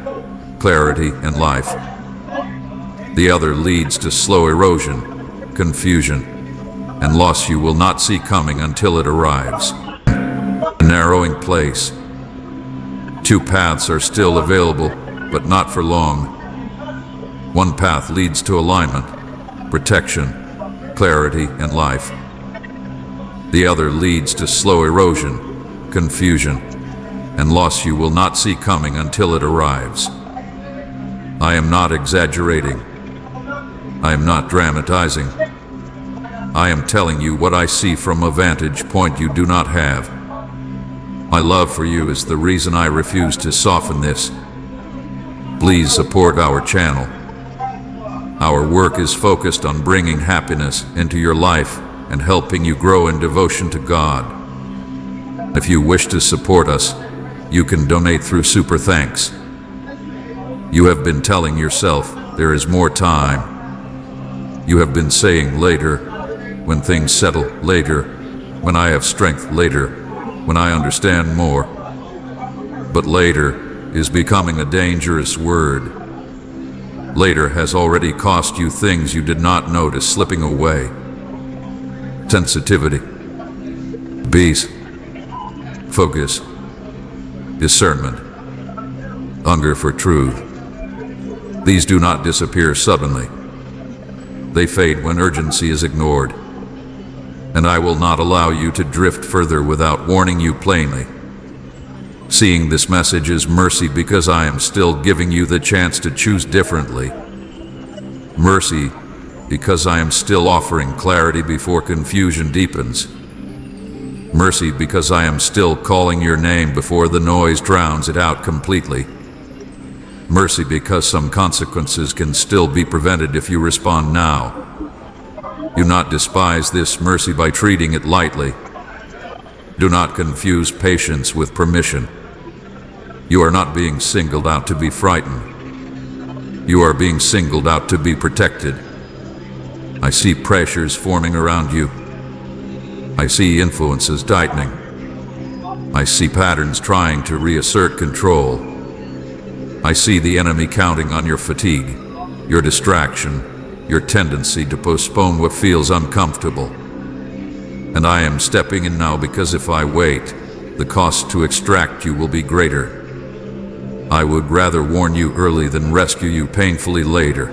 clarity, and life. The other leads to slow erosion, confusion, and loss you will not see coming until it arrives. A narrowing place. Two paths are still available, but not for long. One path leads to alignment, protection, clarity, and life. The other leads to slow erosion, confusion, and loss you will not see coming until it arrives. I am not exaggerating. I am not dramatizing. I am telling you what I see from a vantage point you do not have. My love for you is the reason I refuse to soften this. Please support our channel. Our work is focused on bringing happiness into your life and helping you grow in devotion to God. If you wish to support us, you can donate through Super Thanks. You have been telling yourself there is more time. You have been saying later, when things settle, later, when I have strength, later, when I understand more. But later is becoming a dangerous word. Later has already cost you things you did not notice slipping away. Sensitivity, peace, focus, discernment, hunger for truth. These do not disappear suddenly. They fade when urgency is ignored. And I will not allow you to drift further without warning you plainly. Seeing this message is mercy because I am still giving you the chance to choose differently. Mercy because I am still offering clarity before confusion deepens. Mercy because I am still calling your name before the noise drowns it out completely. Mercy because some consequences can still be prevented if you respond now. Do not despise this mercy by treating it lightly. Do not confuse patience with permission. You are not being singled out to be frightened. You are being singled out to be protected. I see pressures forming around you. I see influences tightening. I see patterns trying to reassert control. I see the enemy counting on your fatigue, your distraction, your tendency to postpone what feels uncomfortable. And I am stepping in now because if I wait, the cost to extract you will be greater. I would rather warn you early than rescue you painfully later.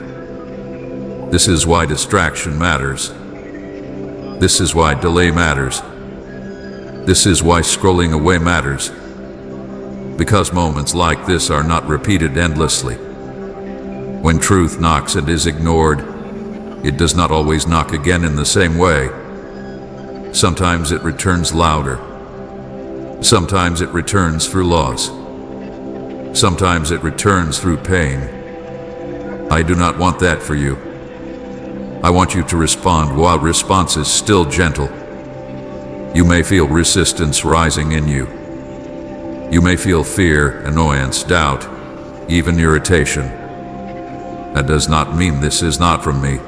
This is why distraction matters. This is why delay matters. This is why scrolling away matters. Because moments like this are not repeated endlessly. When truth knocks and is ignored, it does not always knock again in the same way. Sometimes it returns louder. Sometimes it returns through loss. Sometimes it returns through pain. I do not want that for you. I want you to respond while response is still gentle. You may feel resistance rising in you. You may feel fear, annoyance, doubt, even irritation. That does not mean this is not from me.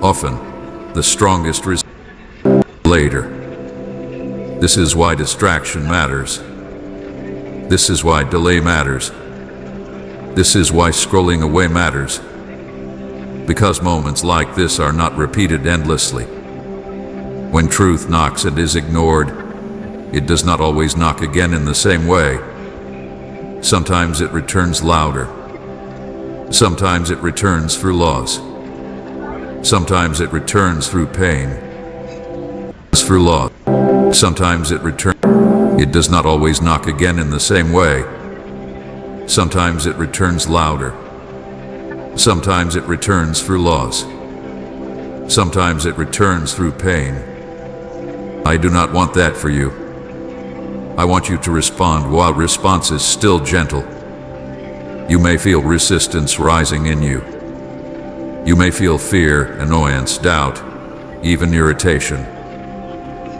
Often, the strongest resistance later. This is why distraction matters. This is why delay matters. This is why scrolling away matters. Because moments like this are not repeated endlessly. When truth knocks and is ignored, it does not always knock again in the same way. Sometimes it returns louder. Sometimes it returns through loss. Sometimes it returns through pain. Through loss. Sometimes it returns. It does not always knock again in the same way. Sometimes it returns louder. Sometimes it returns through loss. Sometimes it returns through pain. I do not want that for you. I want you to respond while response is still gentle. You may feel resistance rising in you. You may feel fear, annoyance, doubt, even irritation.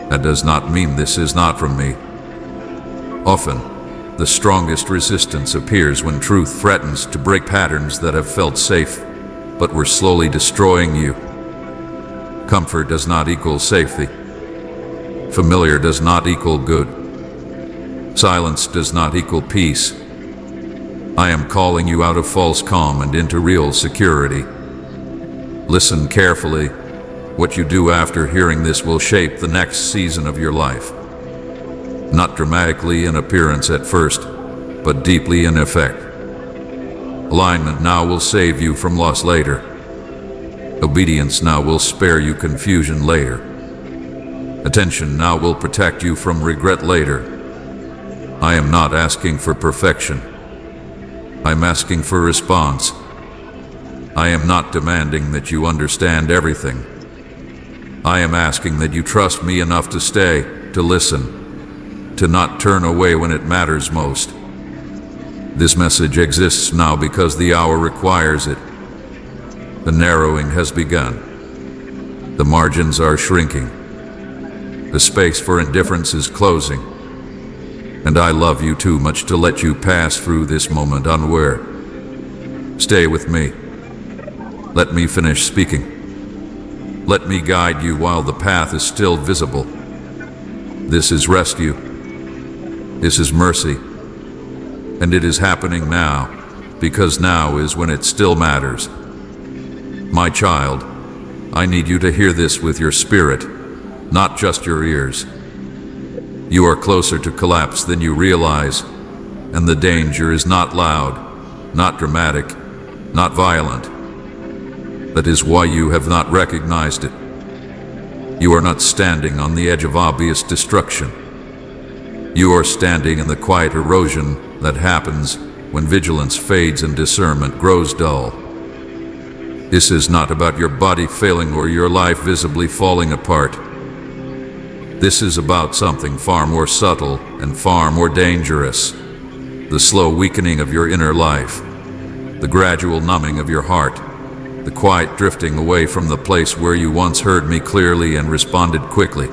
That does not mean this is not from me. Often, the strongest resistance appears when truth threatens to break patterns that have felt safe, but were slowly destroying you. Comfort does not equal safety. Familiar does not equal good. Silence does not equal peace. I am calling you out of false calm and into real security. Listen carefully. What you do after hearing this will shape the next season of your life. Not dramatically in appearance at first, but deeply in effect. Alignment now will save you from loss later. Obedience now will spare you confusion later. Attention now will protect you from regret later. I am not asking for perfection. I'm asking for response. I am not demanding that you understand everything. I am asking that you trust me enough to stay, to listen, to not turn away when it matters most. This message exists now because the hour requires it. The narrowing has begun. The margins are shrinking. The space for indifference is closing. And I love you too much to let you pass through this moment unaware. Stay with me. Let me finish speaking. Let me guide you while the path is still visible. This is rescue. This is mercy. And it is happening now, because now is when it still matters. My child, I need you to hear this with your spirit, not just your ears. You are closer to collapse than you realize, and the danger is not loud, not dramatic, not violent. That is why you have not recognized it. You are not standing on the edge of obvious destruction. You are standing in the quiet erosion that happens when vigilance fades and discernment grows dull. This is not about your body failing or your life visibly falling apart. This is about something far more subtle and far more dangerous. The slow weakening of your inner life, the gradual numbing of your heart, the quiet drifting away from the place where you once heard me clearly and responded quickly.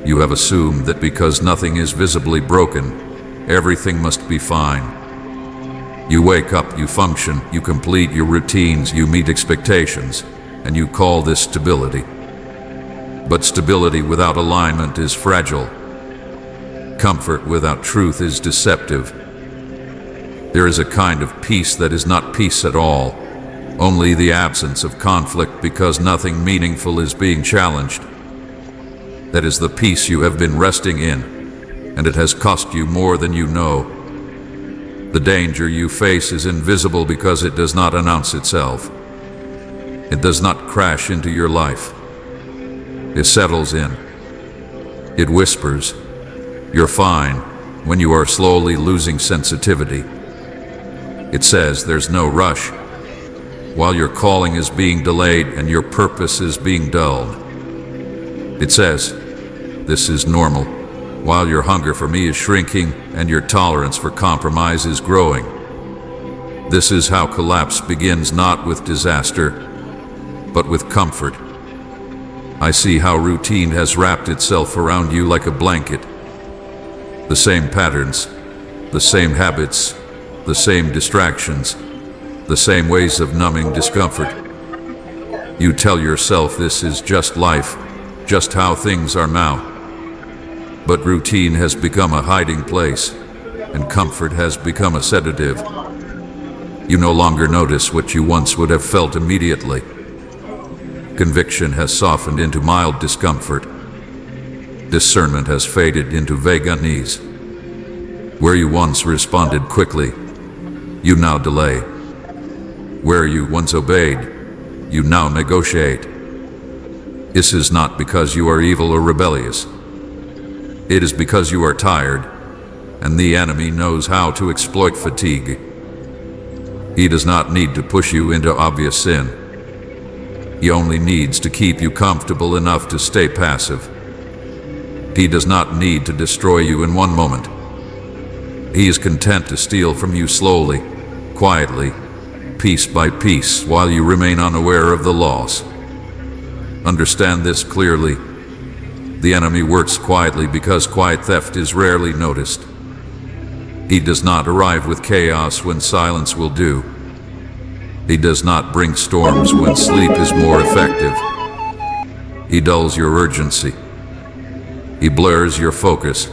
You have assumed that because nothing is visibly broken, everything must be fine. You wake up, you function, you complete your routines, you meet expectations, and you call this stability. But stability without alignment is fragile. Comfort without truth is deceptive. There is a kind of peace that is not peace at all, only the absence of conflict because nothing meaningful is being challenged. That is the peace you have been resting in, and it has cost you more than you know. The danger you face is invisible because it does not announce itself. It does not crash into your life. It settles in. It whispers, "You're fine," when you are slowly losing sensitivity. It says there's no rush, while your calling is being delayed and your purpose is being dulled. It says, "This is normal," while your hunger for me is shrinking and your tolerance for compromise is growing. This is how collapse begins, not with disaster, but with comfort. I see how routine has wrapped itself around you like a blanket. The same patterns, the same habits, the same distractions, the same ways of numbing discomfort. You tell yourself this is just life, just how things are now. But routine has become a hiding place, and comfort has become a sedative. You no longer notice what you once would have felt immediately. Conviction has softened into mild discomfort. Discernment has faded into vague unease. Where you once responded quickly, you now delay. Where you once obeyed, you now negotiate. This is not because you are evil or rebellious. It is because you are tired, and the enemy knows how to exploit fatigue. He does not need to push you into obvious sin. He only needs to keep you comfortable enough to stay passive. He does not need to destroy you in one moment. He is content to steal from you slowly, quietly, piece by piece, while you remain unaware of the loss. Understand this clearly. The enemy works quietly because quiet theft is rarely noticed. He does not arrive with chaos when silence will do. He does not bring storms when sleep is more effective. He dulls your urgency. He blurs your focus.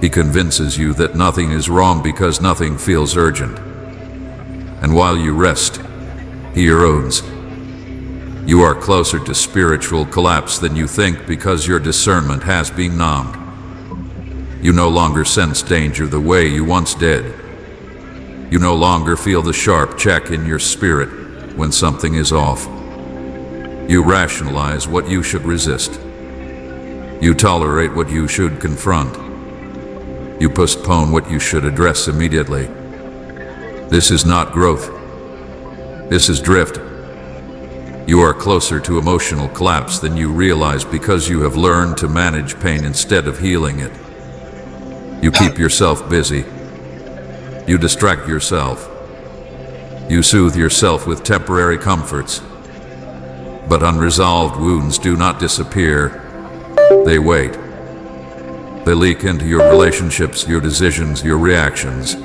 He convinces you that nothing is wrong because nothing feels urgent. And while you rest, he erodes. You are closer to spiritual collapse than you think because your discernment has been numbed. You no longer sense danger the way you once did. You no longer feel the sharp check in your spirit when something is off. You rationalize what you should resist. You tolerate what you should confront. You postpone what you should address immediately. This is not growth. This is drift. You are closer to emotional collapse than you realize because you have learned to manage pain instead of healing it. You keep yourself busy. You distract yourself. You soothe yourself with temporary comforts. But unresolved wounds do not disappear. They wait. They leak into your relationships, your decisions, your reactions.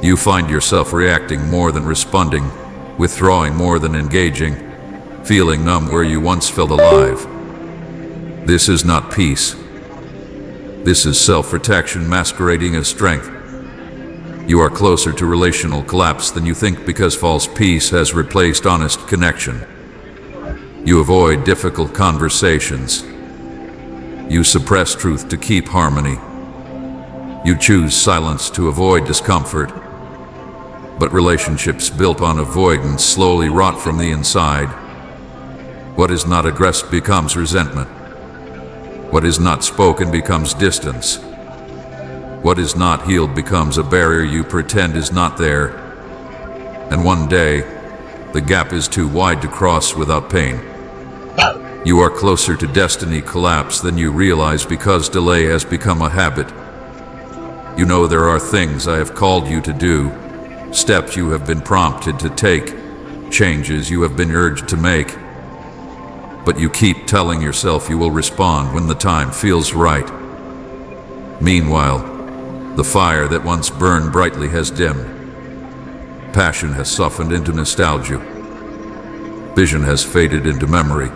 You find yourself reacting more than responding, withdrawing more than engaging, feeling numb where you once felt alive. This is not peace. This is self-protection masquerading as strength. You are closer to relational collapse than you think because false peace has replaced honest connection. You avoid difficult conversations. You suppress truth to keep harmony. You choose silence to avoid discomfort. But relationships built on avoidance slowly rot from the inside. What is not addressed becomes resentment. What is not spoken becomes distance. What is not healed becomes a barrier you pretend is not there. And one day, the gap is too wide to cross without pain. You are closer to destiny collapse than you realize because delay has become a habit. You know there are things I have called you to do, steps you have been prompted to take, changes you have been urged to make. But you keep telling yourself you will respond when the time feels right. Meanwhile, the fire that once burned brightly has dimmed. Passion has softened into nostalgia. Vision has faded into memory.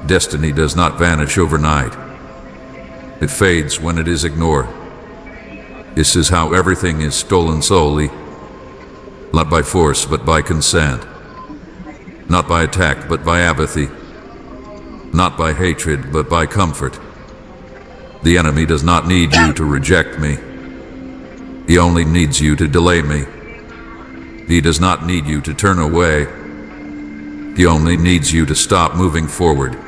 Destiny does not vanish overnight. It fades when it is ignored. This is how everything is stolen solely, not by force but by consent, not by attack but by apathy, not by hatred but by comfort. The enemy does not need you to reject me. He only needs you to delay me. He does not need you to turn away. He only needs you to stop moving forward.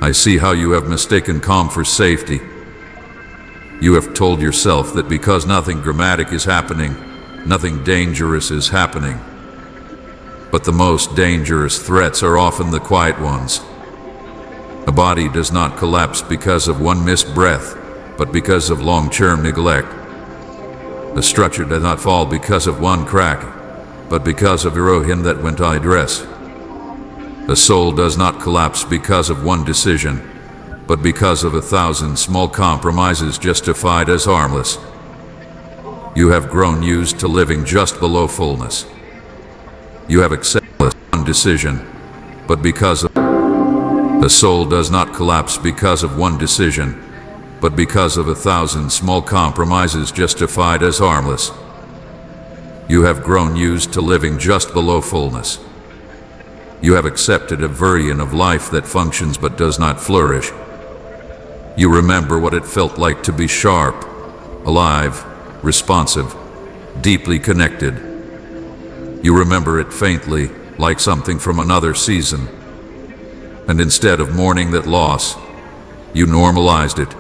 I see how you have mistaken calm for safety. You have told yourself that because nothing dramatic is happening, nothing dangerous is happening. But the most dangerous threats are often the quiet ones. A body does not collapse because of one missed breath, but because of long-term neglect. A structure does not fall because of one crack, but because of erosion that went unaddressed. A soul does not collapse because of one decision, but because of 1,000 small compromises justified as harmless. You have grown used to living just below fullness. You have accepted one decision, but because of... A soul does not collapse because of one decision, but because of 1,000 small compromises justified as harmless. You have grown used to living just below fullness. You have accepted a version of life that functions but does not flourish. You remember what it felt like to be sharp, alive, responsive, deeply connected. You remember it faintly, like something from another season. And instead of mourning that loss, you normalized it.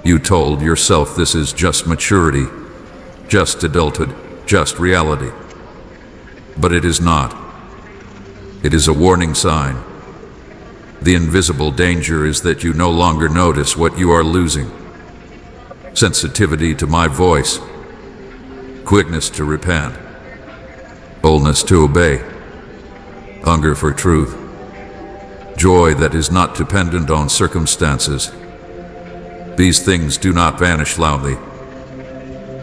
You told yourself this is just maturity, just adulthood, just reality. But it is not. It is a warning sign. The invisible danger is that you no longer notice what you are losing. Sensitivity to my voice, quickness to repent, boldness to obey, hunger for truth, joy that is not dependent on circumstances. These things do not vanish loudly.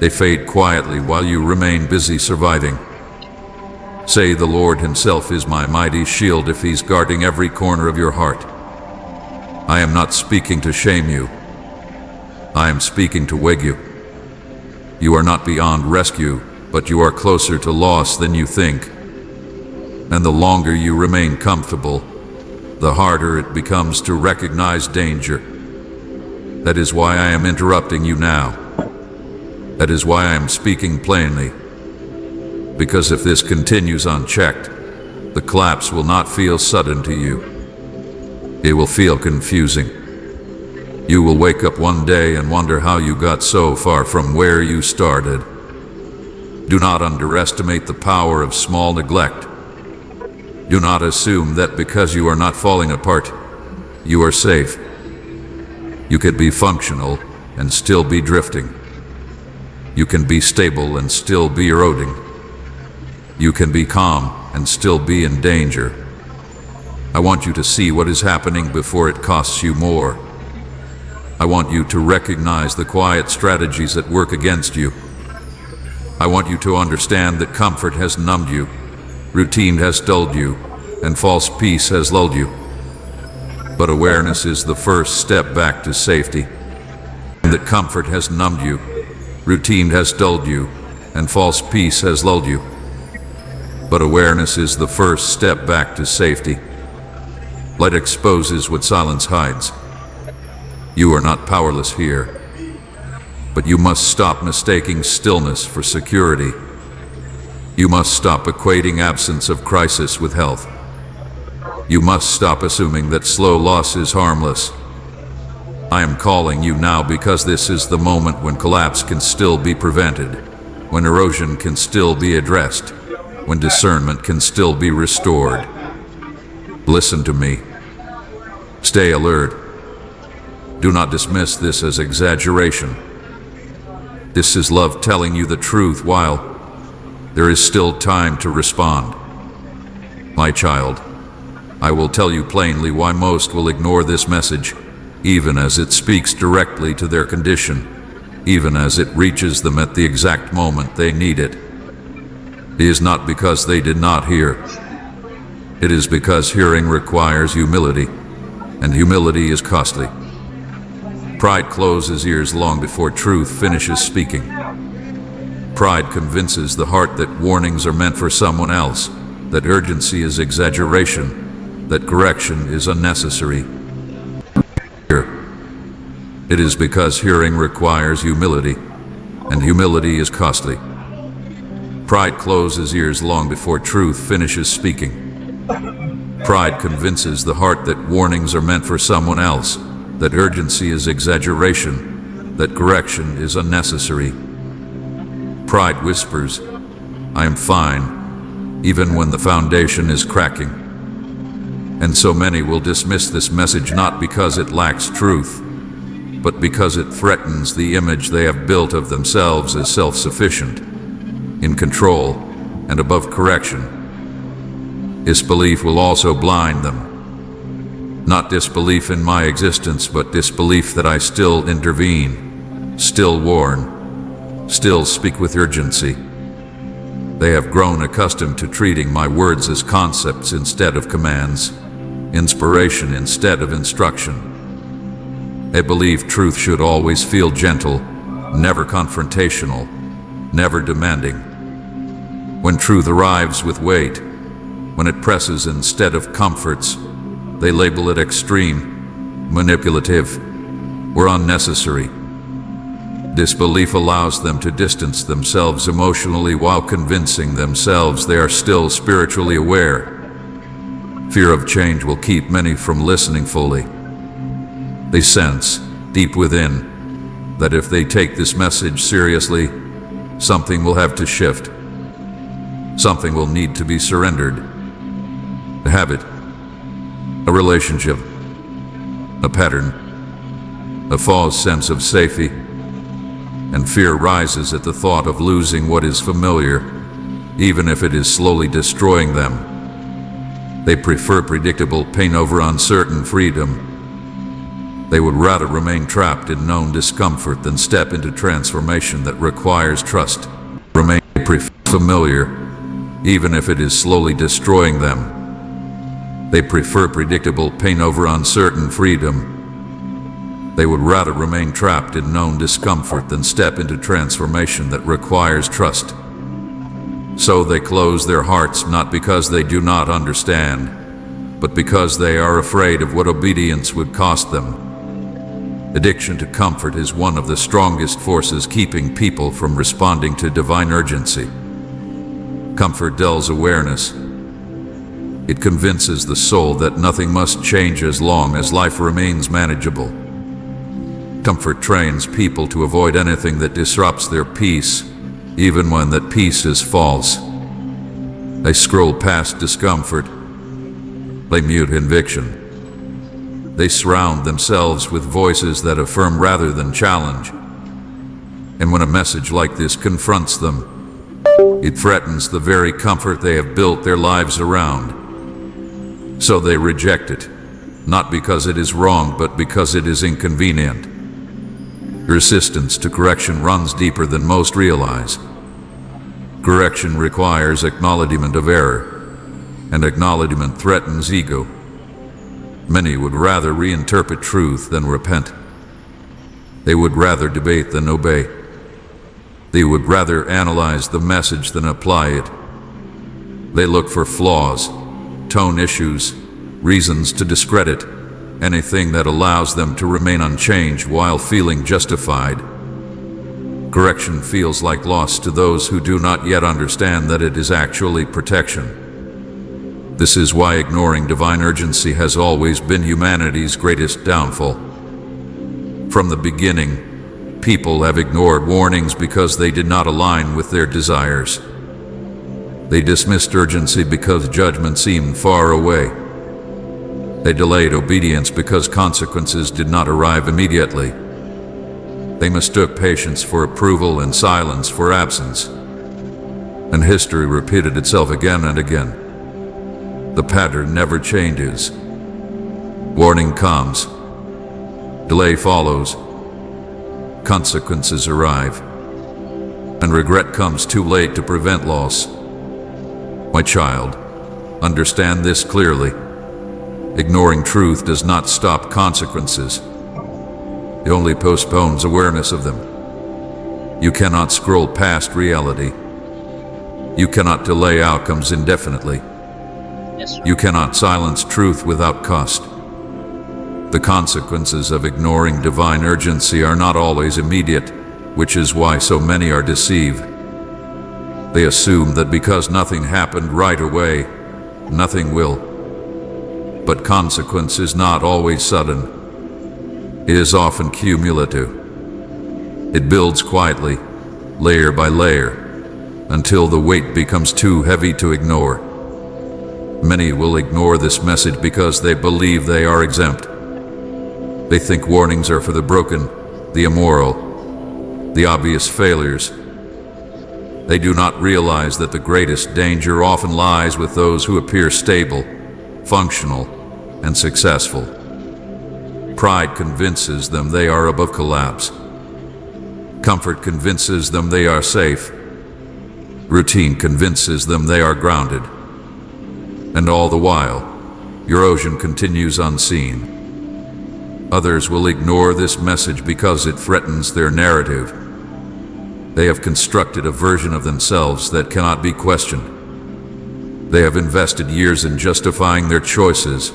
They fade quietly while you remain busy surviving. Say the Lord himself is my mighty shield if he's guarding every corner of your heart. I am not speaking to shame you. I am speaking to wake you. You are not beyond rescue, but you are closer to loss than you think. And the longer you remain comfortable, the harder it becomes to recognize danger. That is why I am interrupting you now. That is why I am speaking plainly. Because if this continues unchecked, the collapse will not feel sudden to you. It will feel confusing. You will wake up one day and wonder how you got so far from where you started. Do not underestimate the power of small neglect. Do not assume that because you are not falling apart, you are safe. You can be functional and still be drifting. You can be stable and still be eroding. You can be calm and still be in danger. I want you to see what is happening before it costs you more. I want you to recognize the quiet strategies that work against you. I want you to understand that comfort has numbed you, routine has dulled you, and false peace has lulled you. But awareness is the first step back to safety. And that comfort has numbed you, routine has dulled you, and false peace has lulled you. But awareness is the first step back to safety. Light exposes what silence hides. You are not powerless here, but you must stop mistaking stillness for security. You must stop equating absence of crisis with health. You must stop assuming that slow loss is harmless. I am calling you now because this is the moment when collapse can still be prevented, when erosion can still be addressed, when discernment can still be restored. Listen to me. Stay alert. Do not dismiss this as exaggeration. This is love telling you the truth while there is still time to respond. My child, I will tell you plainly why most will ignore this message, even as it speaks directly to their condition, even as it reaches them at the exact moment they need it. It is not because they did not hear. It is because hearing requires humility, and humility is costly. Pride closes ears long before truth finishes speaking. Pride convinces the heart that warnings are meant for someone else, that urgency is exaggeration, that correction is unnecessary. It is because hearing requires humility, and humility is costly. Pride closes ears long before truth finishes speaking. Pride convinces the heart that warnings are meant for someone else, that urgency is exaggeration, that correction is unnecessary. Pride whispers, "I am fine," even when the foundation is cracking. And so many will dismiss this message not because it lacks truth, but because it threatens the image they have built of themselves as self-sufficient, in control, and above correction. Disbelief will also blind them. Not disbelief in my existence, but disbelief that I still intervene, still warn, still speak with urgency. They have grown accustomed to treating my words as concepts instead of commands, inspiration instead of instruction. They believe truth should always feel gentle, never confrontational, never demanding. When truth arrives with weight, when it presses instead of comforts, they label it extreme, manipulative, or unnecessary. Disbelief allows them to distance themselves emotionally while convincing themselves they are still spiritually aware. Fear of change will keep many from listening fully. They sense, deep within, that if they take this message seriously, something will have to shift. Something will need to be surrendered. A habit, a relationship, a pattern, a false sense of safety, and fear rises at the thought of losing what is familiar, even if it is slowly destroying them. They prefer predictable pain over uncertain freedom. They would rather remain trapped in known discomfort than step into transformation that requires trust. Remain familiar, even if it is slowly destroying them. They prefer predictable pain over uncertain freedom. They would rather remain trapped in known discomfort than step into transformation that requires trust. So they close their hearts not because they do not understand, but because they are afraid of what obedience would cost them. Addiction to comfort is one of the strongest forces keeping people from responding to divine urgency. Comfort dulls awareness. It convinces the soul that nothing must change as long as life remains manageable. Comfort trains people to avoid anything that disrupts their peace, even when that peace is false. They scroll past discomfort. They mute conviction. They surround themselves with voices that affirm rather than challenge. And when a message like this confronts them, it threatens the very comfort they have built their lives around. So they reject it, not because it is wrong, but because it is inconvenient. Resistance to correction runs deeper than most realize. Correction requires acknowledgement of error, and acknowledgement threatens ego. Many would rather reinterpret truth than repent. They would rather debate than obey. They would rather analyze the message than apply it. They look for flaws, tone issues, reasons to discredit, anything that allows them to remain unchanged while feeling justified. Correction feels like loss to those who do not yet understand that it is actually protection. This is why ignoring divine urgency has always been humanity's greatest downfall. From the beginning, people have ignored warnings because they did not align with their desires. They dismissed urgency because judgment seemed far away. They delayed obedience because consequences did not arrive immediately. They mistook patience for approval and silence for absence. And history repeated itself again and again. The pattern never changes. Warning comes. Delay follows. Consequences arrive. And regret comes too late to prevent loss. My child, understand this clearly. Ignoring truth does not stop consequences. It only postpones awareness of them. You cannot scroll past reality. You cannot delay outcomes indefinitely. Yes, sir. You cannot silence truth without cost. The consequences of ignoring divine urgency are not always immediate, which is why so many are deceived. They assume that because nothing happened right away, nothing will. But consequence is not always sudden. It is often cumulative. It builds quietly, layer by layer, until the weight becomes too heavy to ignore. Many will ignore this message because they believe they are exempt. They think warnings are for the broken, the immoral, the obvious failures. They do not realize that the greatest danger often lies with those who appear stable, functional, and successful. Pride convinces them they are above collapse. Comfort convinces them they are safe. Routine convinces them they are grounded. And all the while, erosion continues unseen. Others will ignore this message because it threatens their narrative. They have constructed a version of themselves that cannot be questioned. They have invested years in justifying their choices,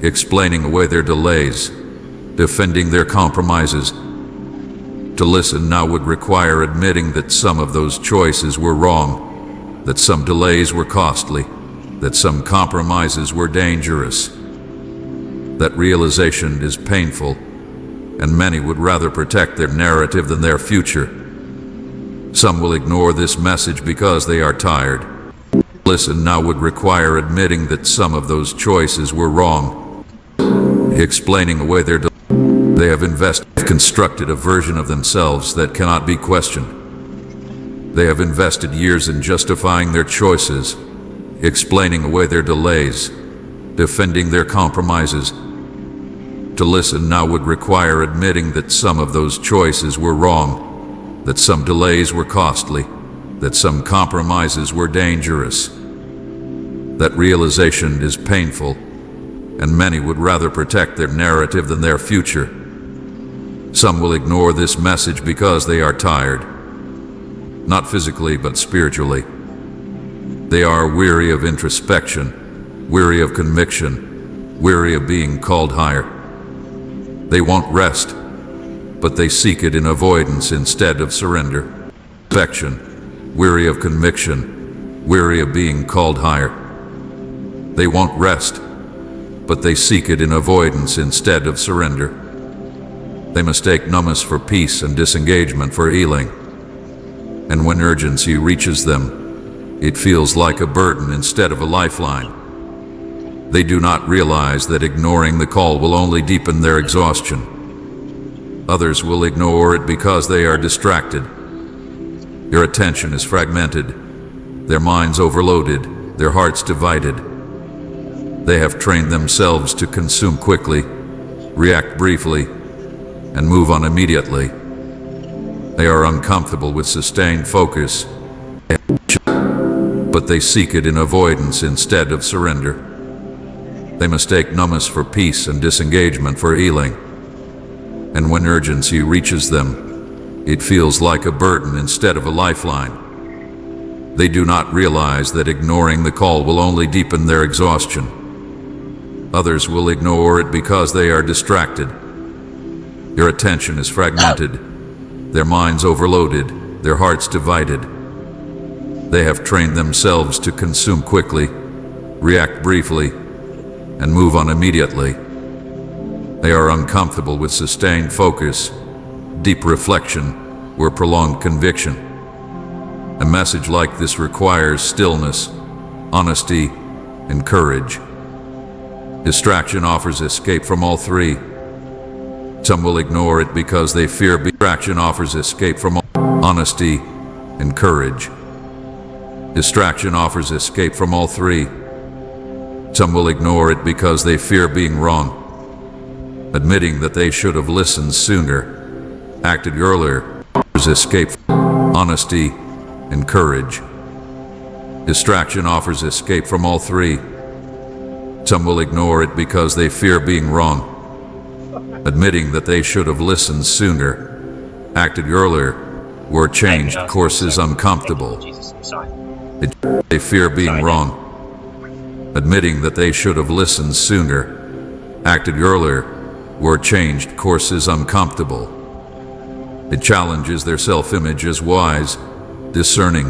explaining away their delays, defending their compromises. To listen now would require admitting that some of those choices were wrong, that some delays were costly, that some compromises were dangerous. That realization is painful, and many would rather protect their narrative than their future. Some will ignore this message because they are tired. Listen now would require admitting that some of those choices were wrong, explaining away their they have constructed a version of themselves that cannot be questioned. They have invested years in justifying their choices, explaining away their delays, defending their compromises. To listen now would require admitting that some of those choices were wrong, that some delays were costly, that some compromises were dangerous. That realization is painful, and many would rather protect their narrative than their future. Some will ignore this message because they are tired, not physically but spiritually. They are weary of introspection, weary of conviction, weary of being called higher. They won't rest, but they seek it in avoidance instead of surrender. Introspection, weary of conviction, weary of being called higher. They won't rest, but they seek it in avoidance instead of surrender. They mistake numbness for peace and disengagement for healing. And when urgency reaches them, it feels like a burden instead of a lifeline. They do not realize that ignoring the call will only deepen their exhaustion. Others will ignore it because they are distracted. Their attention is fragmented, their minds overloaded, their hearts divided. They have trained themselves to consume quickly, react briefly, and move on immediately. They are uncomfortable with sustained focus, but they seek it in avoidance instead of surrender. They mistake numbness for peace and disengagement for healing. And when urgency reaches them, it feels like a burden instead of a lifeline. They do not realize that ignoring the call will only deepen their exhaustion. Others will ignore it because they are distracted. Their attention is fragmented, their minds overloaded, their hearts divided. They have trained themselves to consume quickly, react briefly, and move on immediately. They are uncomfortable with sustained focus, deep reflection, or prolonged conviction. A message like this requires stillness, honesty, and courage. Distraction offers escape from all three. Some will ignore it because they fear distraction offers escape from honesty and courage. Distraction offers escape from all three. Some will ignore it because they fear being wrong, admitting that they should have listened sooner, acted earlier. Offers escape from honesty and courage. Distraction offers escape from all three. Some will ignore it because they fear being wrong, admitting that they should have listened sooner, acted earlier, or changed course is uncomfortable. They fear being wrong, admitting that they should have listened sooner, acted earlier, or changed course is uncomfortable. It challenges their self-image as wise, discerning,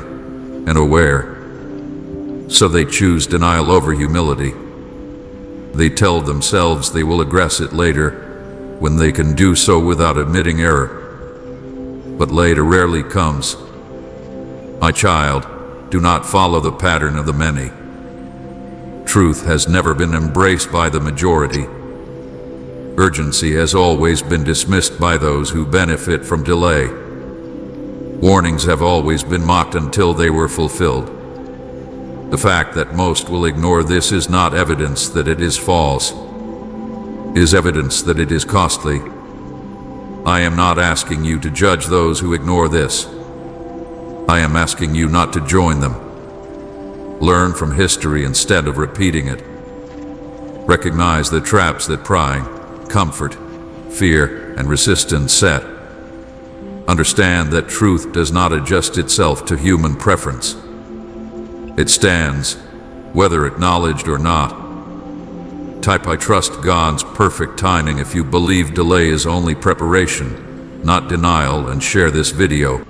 and aware. So they choose denial over humility. They tell themselves they will address it later, when they can do so without admitting error. But later rarely comes. My child, do not follow the pattern of the many. Truth has never been embraced by the majority. Urgency has always been dismissed by those who benefit from delay. Warnings have always been mocked until they were fulfilled. The fact that most will ignore this is not evidence that it is false. It is evidence that it is costly. I am not asking you to judge those who ignore this. I am asking you not to join them. Learn from history instead of repeating it. Recognize the traps that prying, comfort, fear, and resistance set. Understand that truth does not adjust itself to human preference. It stands, whether acknowledged or not. Type "I trust God's perfect timing" if you believe delay is only preparation, not denial, and share this video.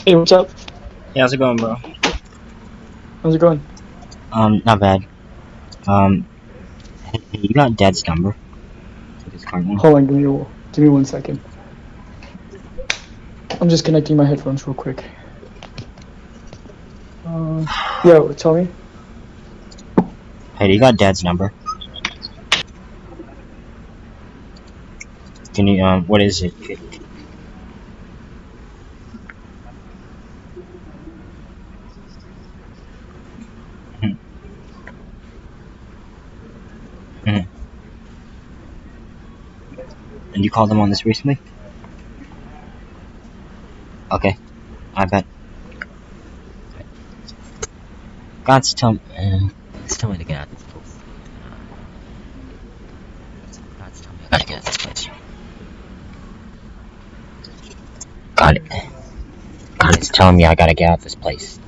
Hey, what's up? Hey, how's it going, bro? How's it going? Not bad. Hey, you got Dad's number? For this card one? Hold on, give me 1 second. I'm just connecting my headphones real quick. Yo, tell me. Hey, you got Dad's number? Can you, what is it? Mhm. Mhm. And you called them on this recently? Okay, I bet. God's tell me, please tell me to get out of this place. God's tell me I gotta get out of this place. God, God is telling me I gotta get out of this place.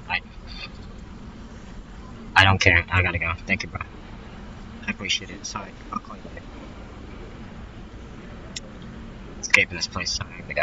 I, I don't care. I gotta go. Thank you, bro. I appreciate it. Sorry, I'll call you later. Escaping this place. Sorry, I gotta go.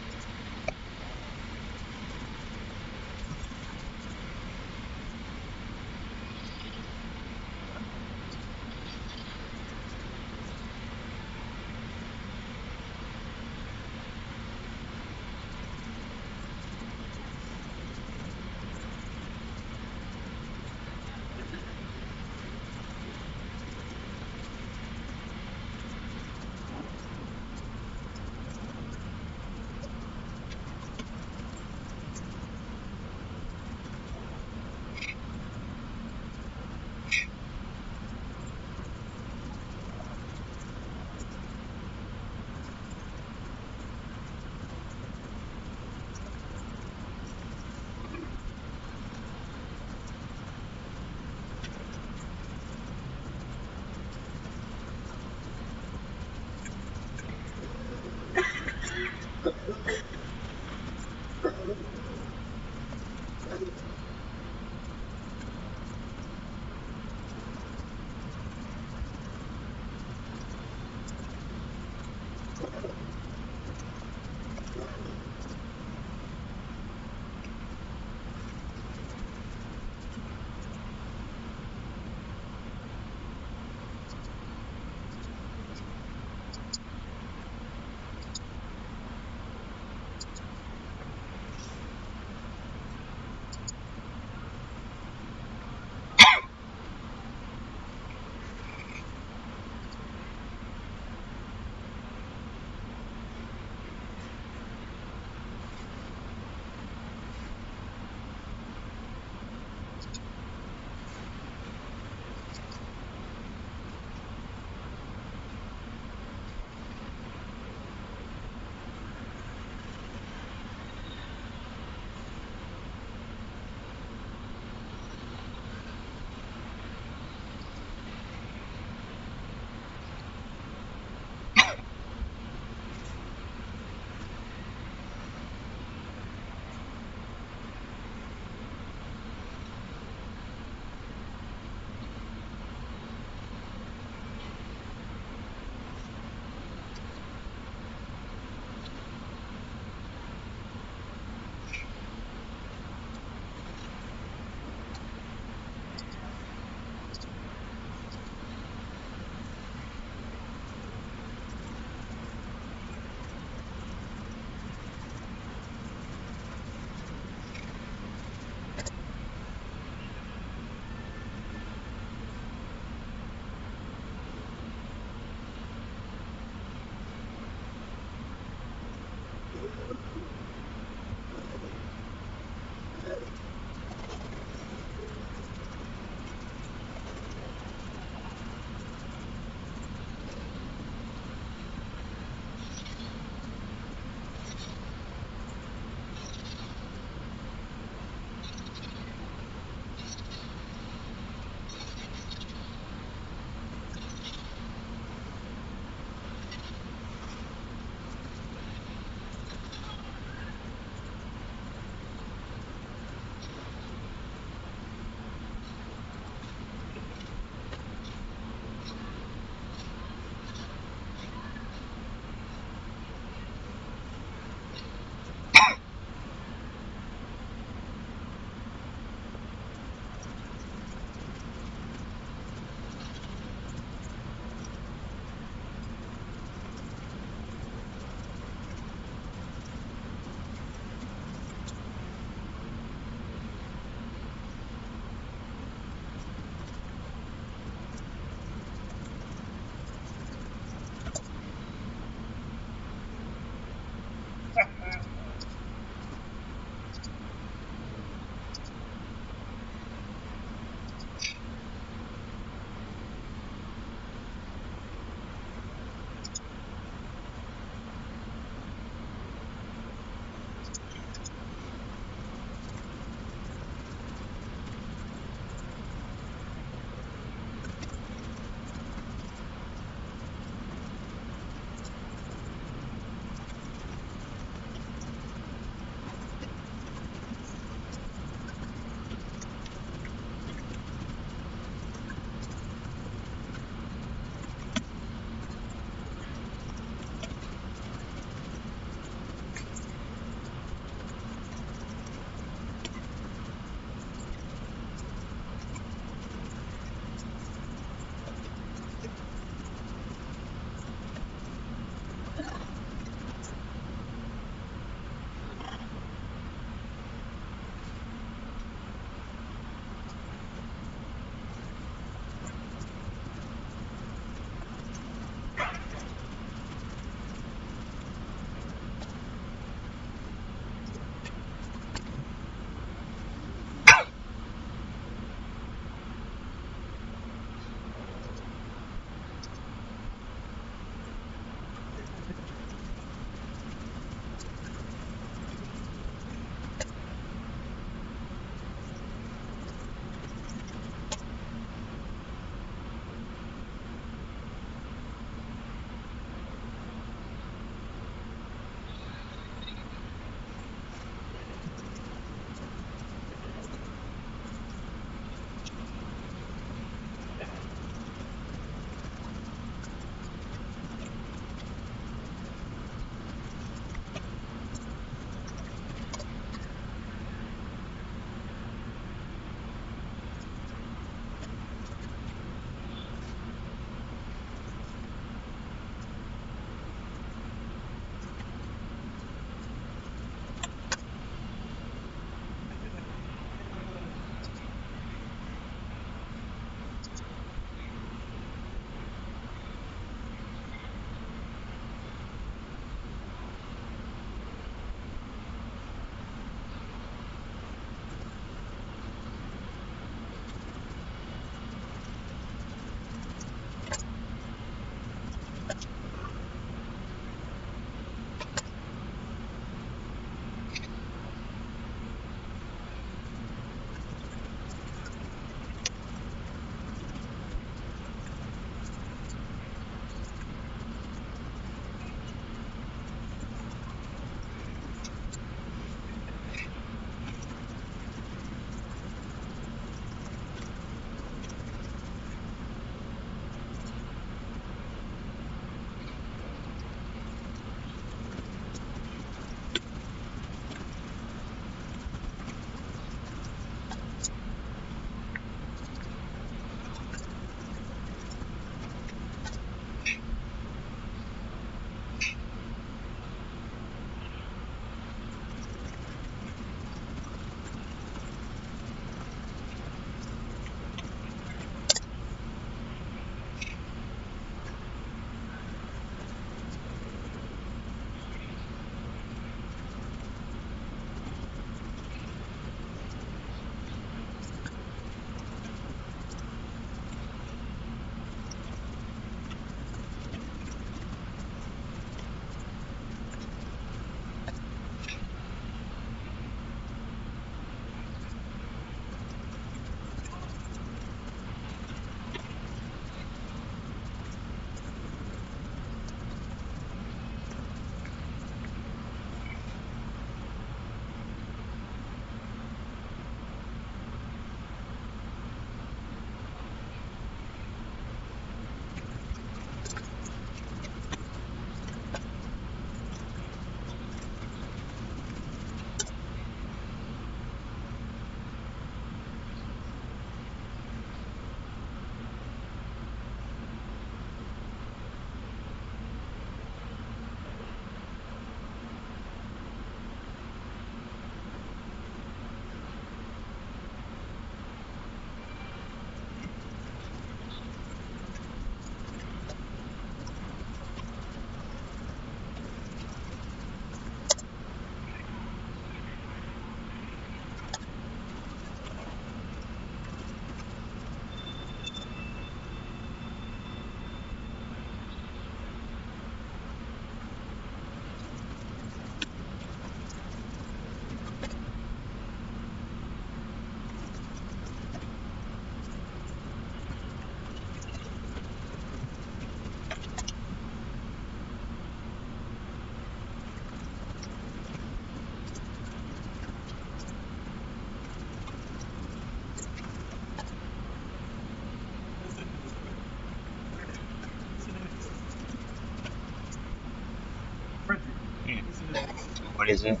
What is it?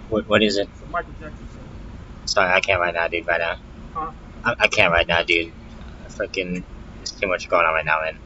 What is it? It's a Michael Jackson song. Sorry, I can't right now, dude. Right now, Huh? I can't right now, dude. Freaking, there's too much going on right now, man.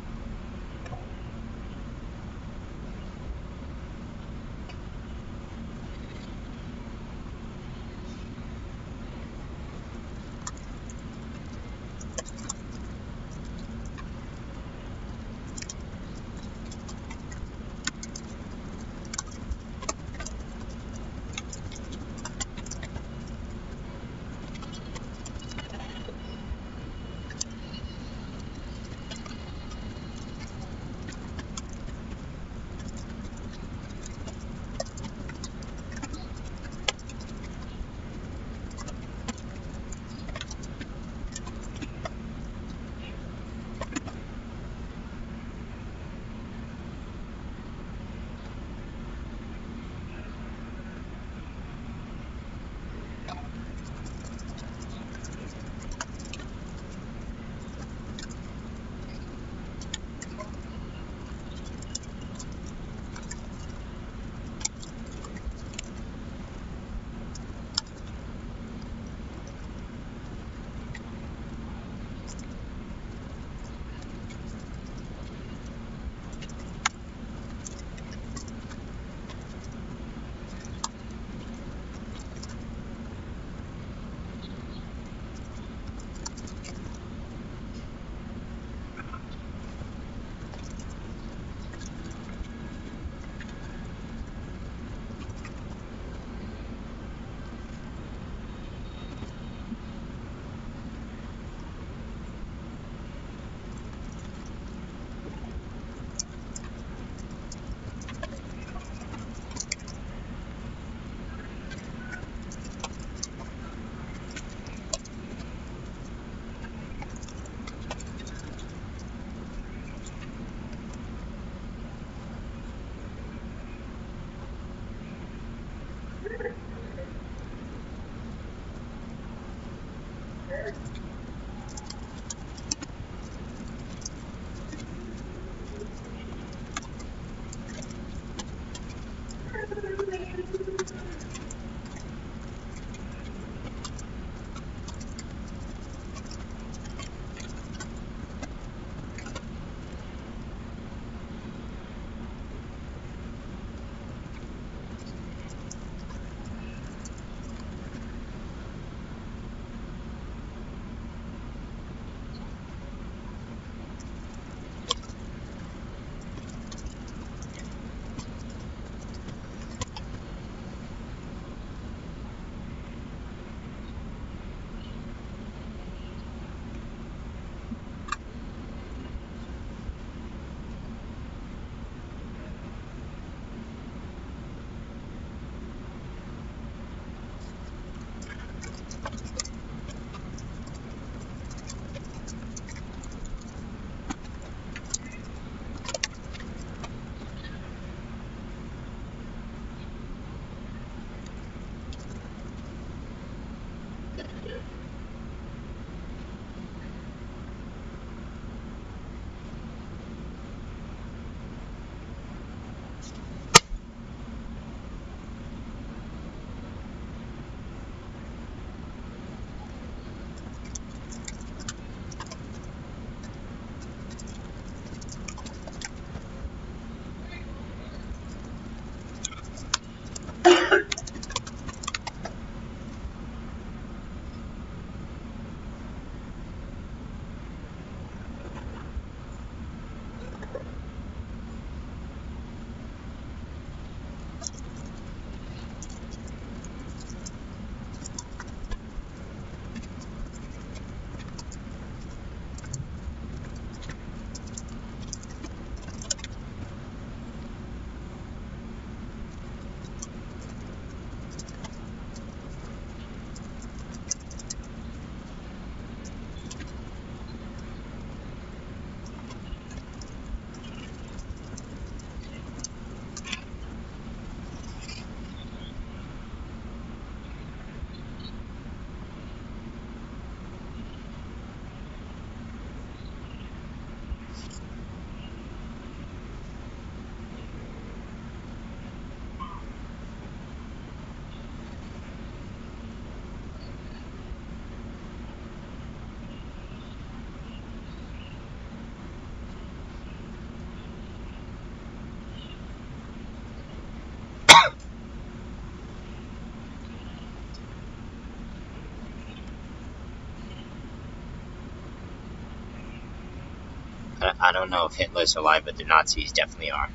I don't know if Hitler's alive, but the Nazis definitely are.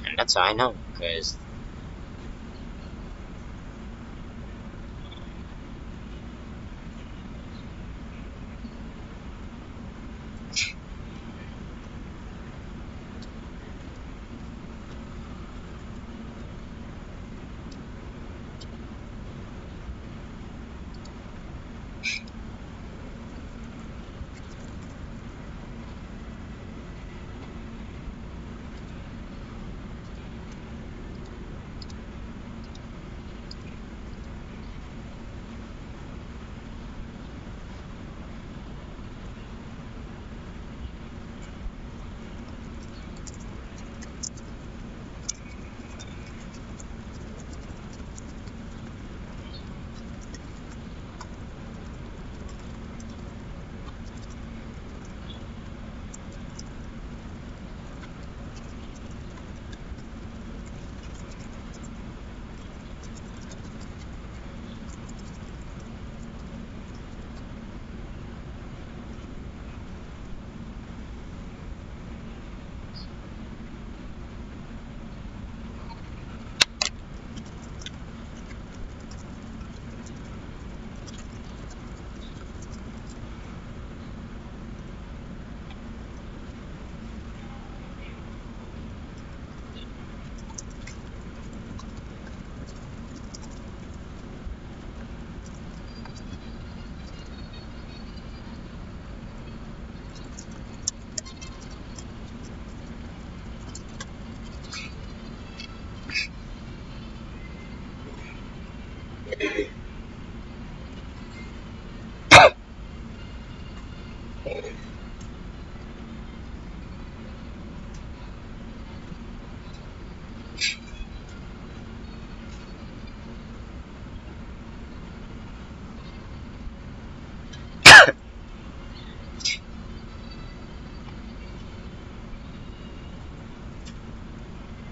And that's how I know, because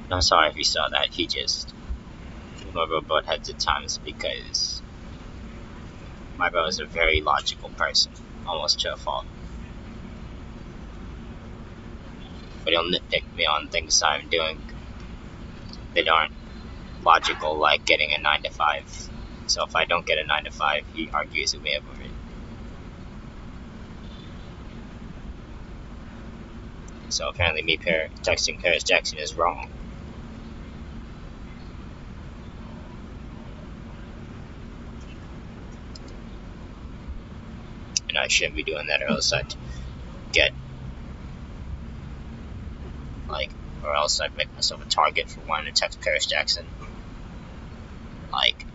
I'm sorry if you saw that. He just my butt heads at times because my bro is a very logical person, almost to a fault. But he'll nitpick me on things I'm doing that aren't logical, like getting a 9 to 5. So if I don't get a 9 to 5, he argues with me over it. So apparently me texting Paris Jackson is wrong. And I shouldn't be doing that, or else I'd get, like, or else I'd make myself a target for wanting to text Paris Jackson. Like,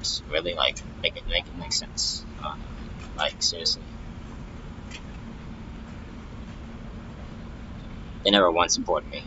it's really, like, make it make sense. Like, seriously. They never once supported me.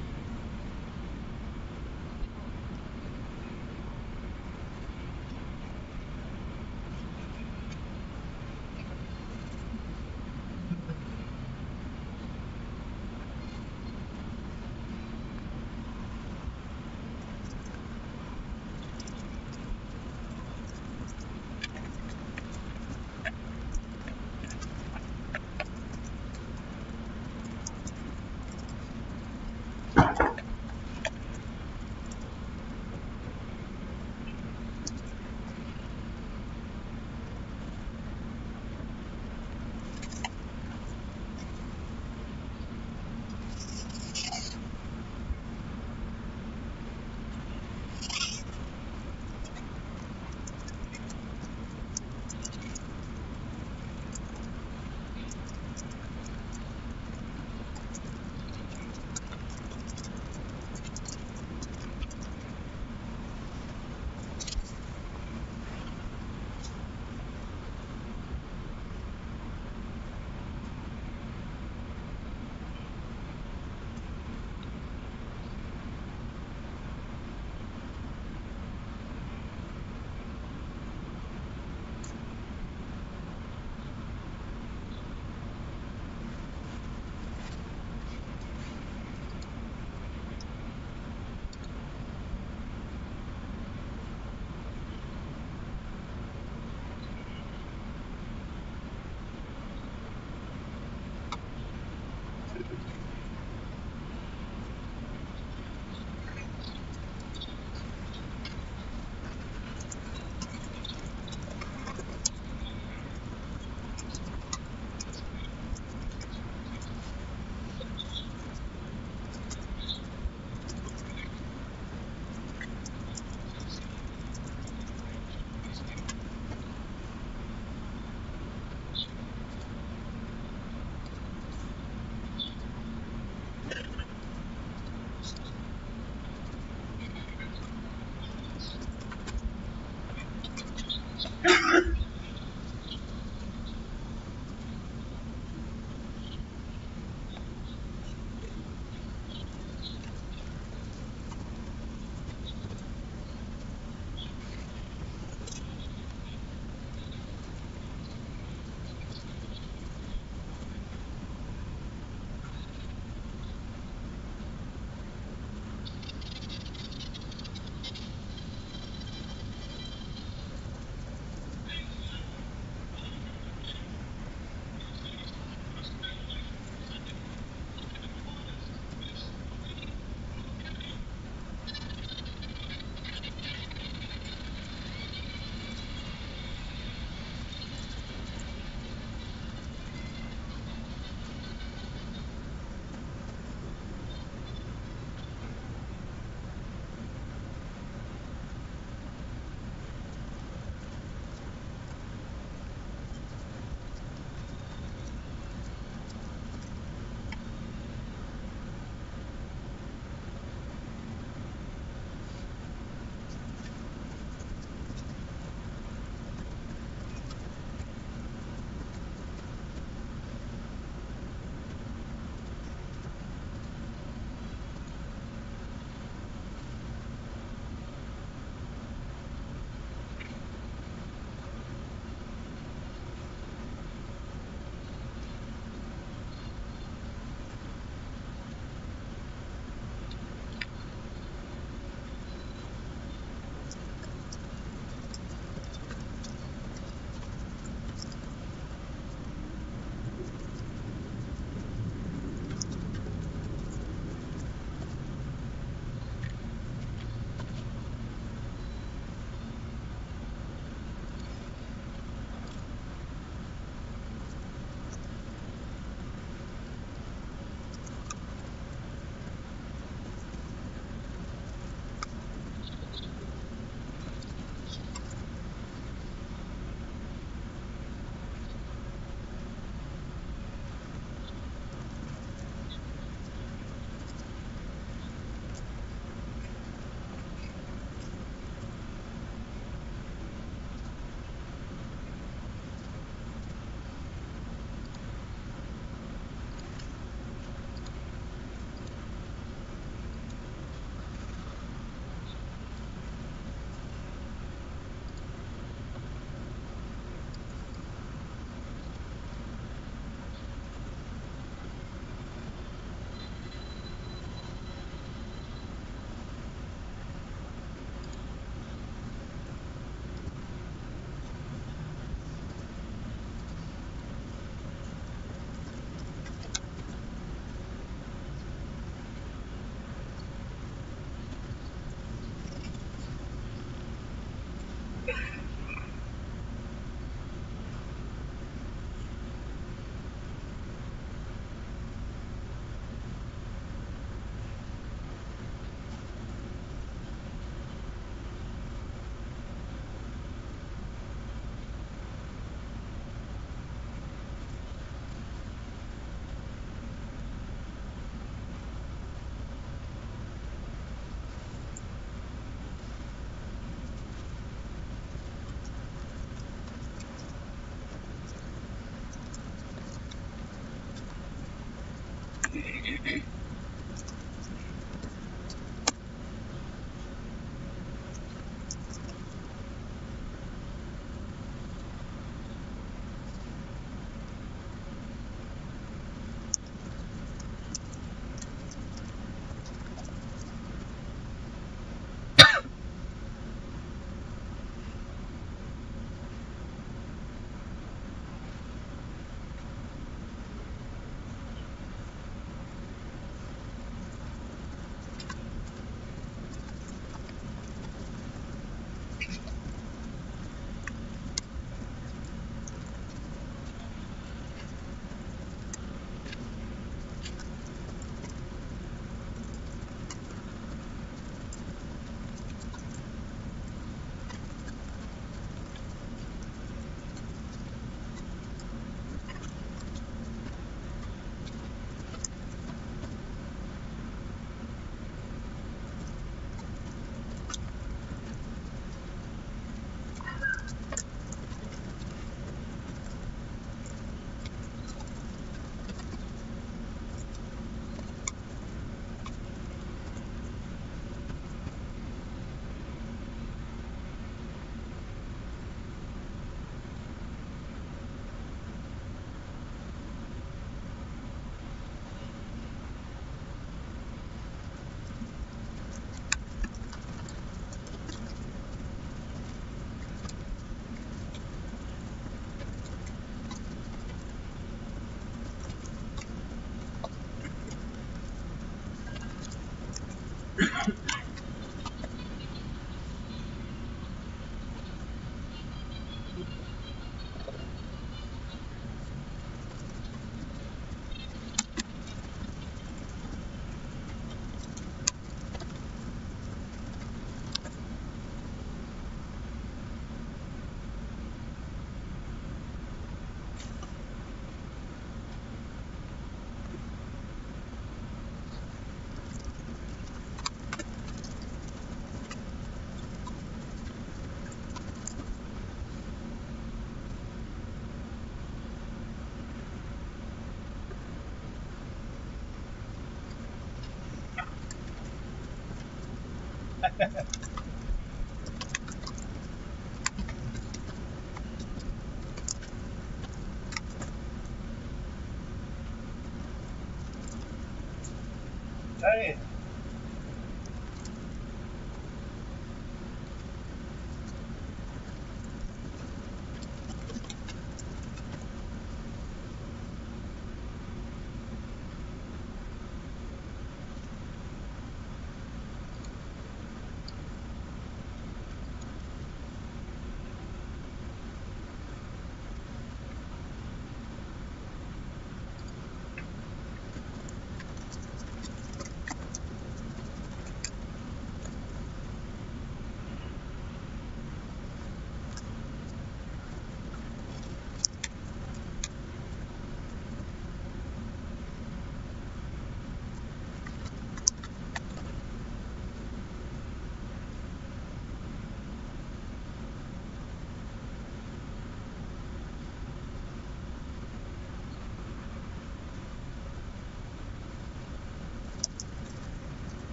Hey.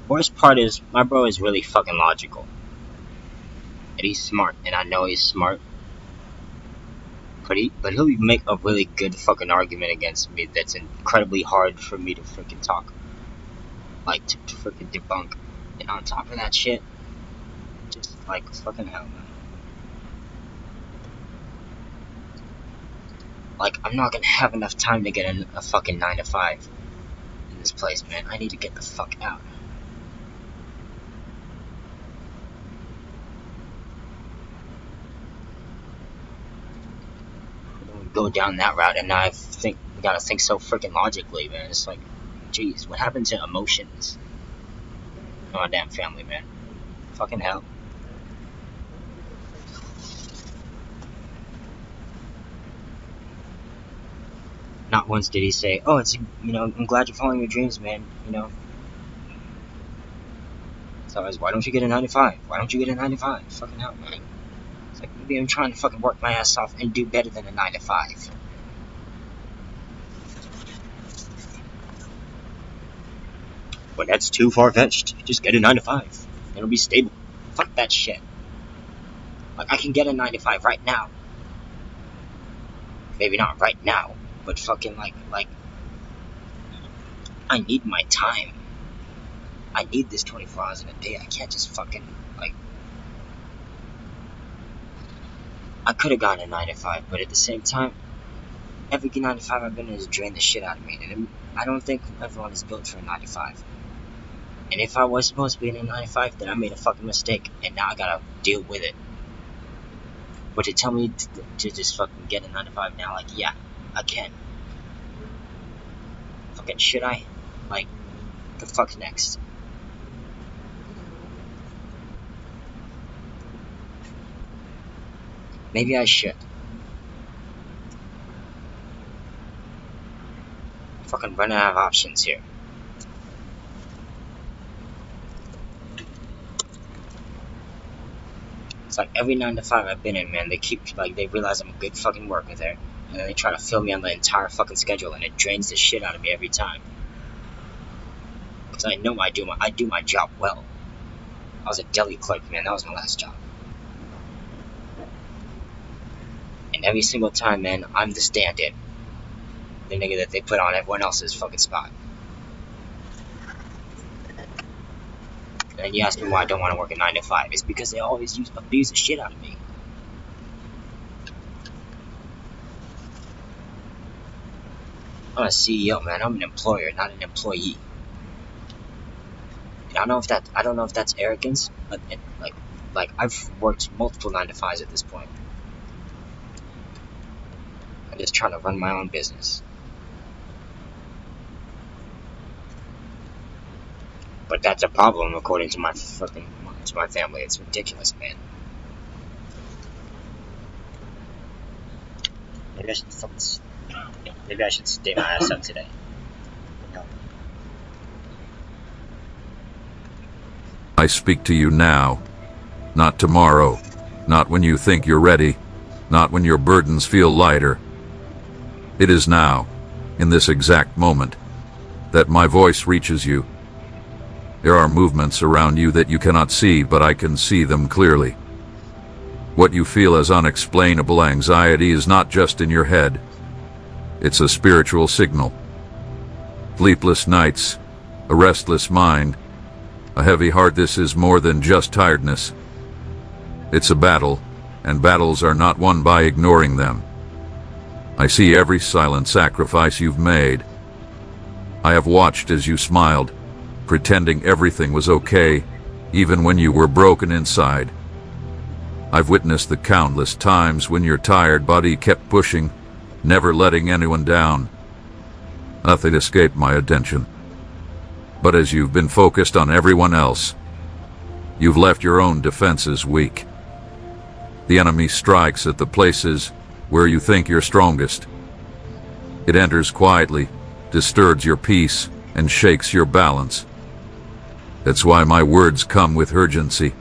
Worst part is, my bro is really fucking logical. And he's smart, and I know he's smart. But he'll make a really good fucking argument against me that's incredibly hard for me to freaking talk. Like, to freaking debunk. And on top of that shit, just like fucking hell, man. Like, I'm not gonna have enough time to get a fucking 9 to 5 in this place, man. I need to get the fuck out. Go down that route, and now we gotta think so freaking logically, man. It's like, jeez, what happened to emotions? Oh, my damn family, man. Fucking hell. Not once did he say, oh, I'm glad you're following your dreams, man, It's always, why don't you get a 9 to 5? Why don't you get a 9 to 5? Fucking hell, man. It's like, maybe I'm trying to fucking work my ass off and do better than a 9 to 5. But that's too far-fetched. Just get a 9 to 5. It'll be stable. Fuck that shit. Like, I can get a 9 to 5 right now. Maybe not right now, but fucking like, I need my time. I need this 24 hours in a day. I can't just fucking, like, I could have gotten a 9 to 5, but at the same time, every 9 to 5 I've been in has drained the shit out of me, and I don't think everyone is built for a 9 to 5. And if I was supposed to be in a 9 to 5, then I made a fucking mistake, and now I gotta deal with it. But to tell me to just fucking get a 9 to 5 now, like, yeah, I can. Fucking should I? Like, the fuck's next? Maybe I should. Fucking running out of options here. It's like every 9 to 5 I've been in, man, they realize I'm a good fucking worker there, and then they try to fill me on the entire fucking schedule, and it drains the shit out of me every time. Because I know I do my job well. I was a deli clerk, man, that was my last job. And every single time, man, I'm the stand-in. The nigga that they put on everyone else's fucking spot. And you ask me why I don't want to work a 9 to 5. It's because they always abuse the shit out of me. I'm a CEO, man. I'm an employer, not an employee. And I don't know if that's arrogance, but like I've worked multiple 9 to 5s at this point. I'm just trying to run my own business. But that's a problem, according to my family. It's ridiculous, man. Maybe I should stay my ass up today. No. I speak to you now, not tomorrow, not when you think you're ready, not when your burdens feel lighter. It is now, in this exact moment, that my voice reaches you. There are movements around you that you cannot see, but I can see them clearly. What you feel as unexplainable anxiety is not just in your head. It's a spiritual signal. Sleepless nights, a restless mind, a heavy heart. This is more than just tiredness. It's a battle, and battles are not won by ignoring them. I see every silent sacrifice you've made. I have watched as you smiled, pretending everything was okay, even when you were broken inside. I've witnessed the countless times when your tired body kept pushing, never letting anyone down. Nothing escaped my attention. But as you've been focused on everyone else, you've left your own defenses weak. The enemy strikes at the places where you think you're strongest. It enters quietly, disturbs your peace, and shakes your balance. That's why my words come with urgency.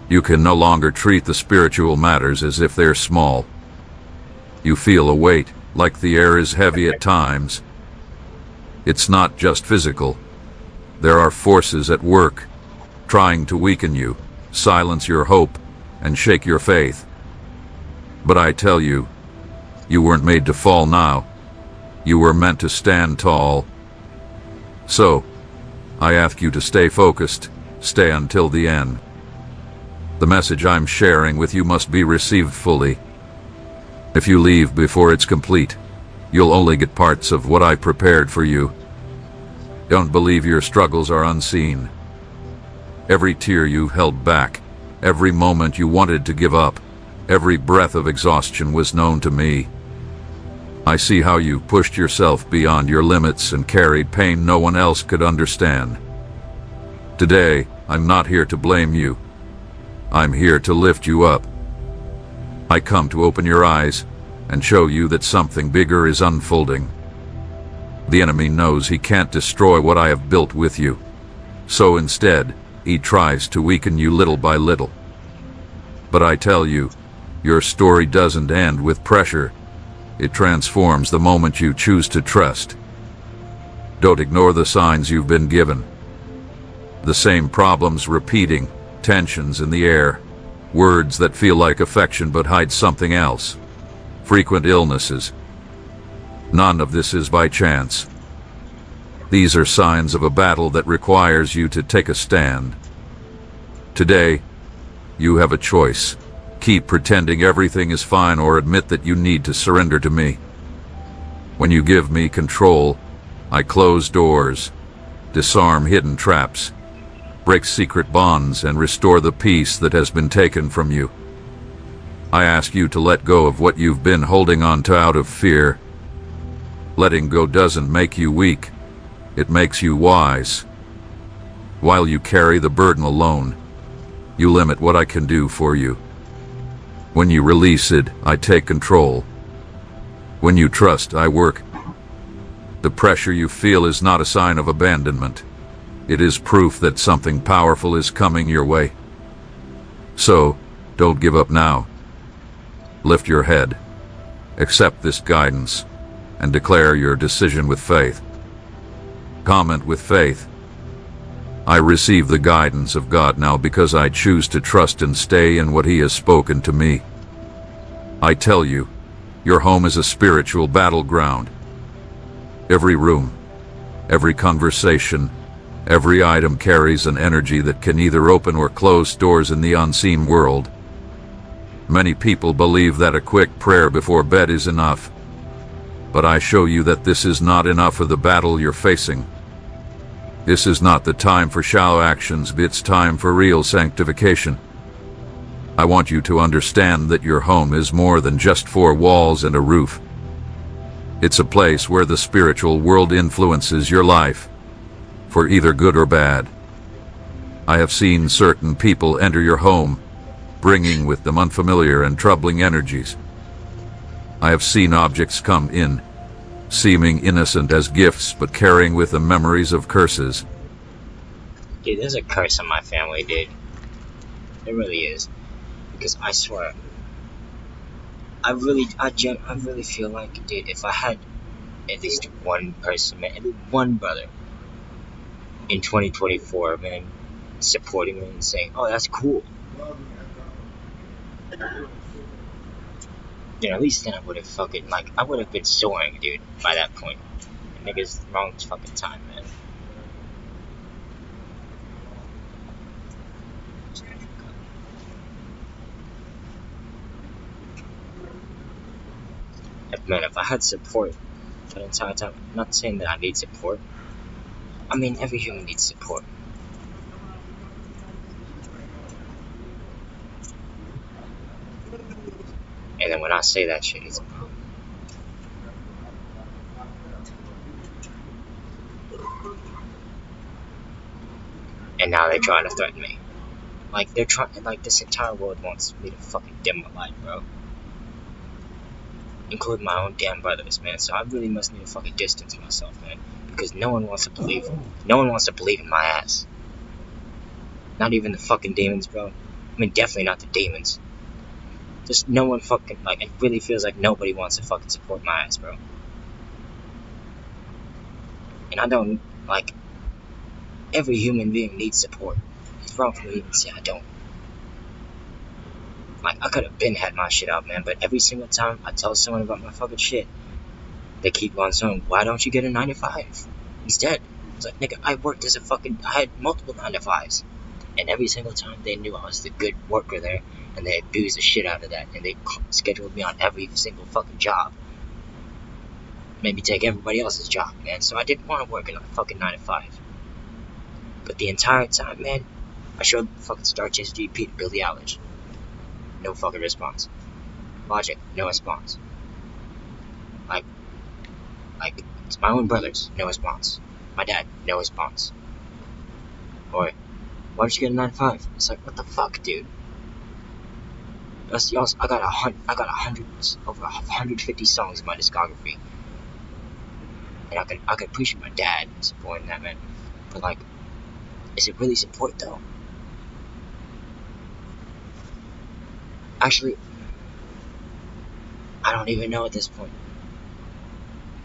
You can no longer treat the spiritual matters as if they're small. You feel a weight, like the air is heavy at times. It's not just physical. There are forces at work, trying to weaken you, silence your hope, and shake your faith. But I tell you, you weren't made to fall now. You were meant to stand tall. So, I ask you to stay focused, stay until the end. The message I'm sharing with you must be received fully. If you leave before it's complete, you'll only get parts of what I prepared for you. Don't believe your struggles are unseen. Every tear you held back, every moment you wanted to give up, every breath of exhaustion was known to me. I see how you pushed yourself beyond your limits and carried pain no one else could understand. Today, I'm not here to blame you. I'm here to lift you up. I come to open your eyes and show you that something bigger is unfolding. The enemy knows he can't destroy what I have built with you. So instead, he tries to weaken you little by little. But I tell you, your story doesn't end with pressure. It transforms the moment you choose to trust. Don't ignore the signs you've been given. The same problems repeating, tensions in the air, words that feel like affection but hide something else, frequent illnesses. None of this is by chance. These are signs of a battle that requires you to take a stand. Today, you have a choice. Keep pretending everything is fine or admit that you need to surrender to me. When you give me control, I close doors, disarm hidden traps, break secret bonds, and restore the peace that has been taken from you. I ask you to let go of what you've been holding on to out of fear. Letting go doesn't make you weak. It makes you wise. While you carry the burden alone, you limit what I can do for you. When you release it, I take control. When you trust, I work. The pressure you feel is not a sign of abandonment. It is proof that something powerful is coming your way. So, don't give up now. Lift your head, accept this guidance, and declare your decision with faith. Comment with faith. I receive the guidance of God now because I choose to trust and stay in what He has spoken to me. I tell you, your home is a spiritual battleground. Every room, every conversation, every item carries an energy that can either open or close doors in the unseen world. Many people believe that a quick prayer before bed is enough. But I show you that this is not enough for the battle you're facing. This is not the time for shallow actions, it's time for real sanctification. I want you to understand that your home is more than just four walls and a roof. It's a place where the spiritual world influences your life, for either good or bad. I have seen certain people enter your home, bringing with them unfamiliar and troubling energies. I have seen objects come in, seeming innocent as gifts, but carrying with them memories of curses. Dude, there's a curse on my family, dude. There really is. Because I swear, I really feel like, dude, if I had at least one person, man, at least one brother in 2024, man, supporting me and saying, oh, that's cool. Dude, at least then I would have fucking, like, I would have been soaring, dude, by that point. Niggas, wrong fucking time, man. Man, if I had support for the entire time, I'm not saying that I need support. I mean, every human needs support. And then when I say that shit, it's a problem. And now they're trying to threaten me. Like, they're trying, like, this entire world wants me to fucking dim my light, bro. Including my own damn brothers, man. So I really must need to fucking distance myself, man. Because no one wants to believe in my ass. Not even the fucking demons, bro. I mean, definitely not the demons. Just no one fucking, like, it really feels like nobody wants to fucking support my ass, bro. And I don't, like, every human being needs support. It's wrong for me to even say I don't. Like, I could have been had my shit out, man, but every single time I tell someone about my fucking shit, they keep on saying, why don't you get a 9 to 5 instead? It's like, nigga, I had multiple 9 to 5s. And every single time they knew I was the good worker there, and they abused the shit out of that, and they scheduled me on every single fucking job. Made me take everybody else's job, man, so I didn't want to work in a fucking 9 to 5. But the entire time, man, I showed fucking STARCHASER GP to Billie Eilish. No fucking response. Logic, no response. Like, it's my own brothers, no response. My dad, no response. Or, why don't you get a 9 to 5? It's like, what the fuck, dude? I got over 150 songs in my discography. And I could appreciate my dad supporting that, man. But like, is it really support though? Actually, I don't even know at this point.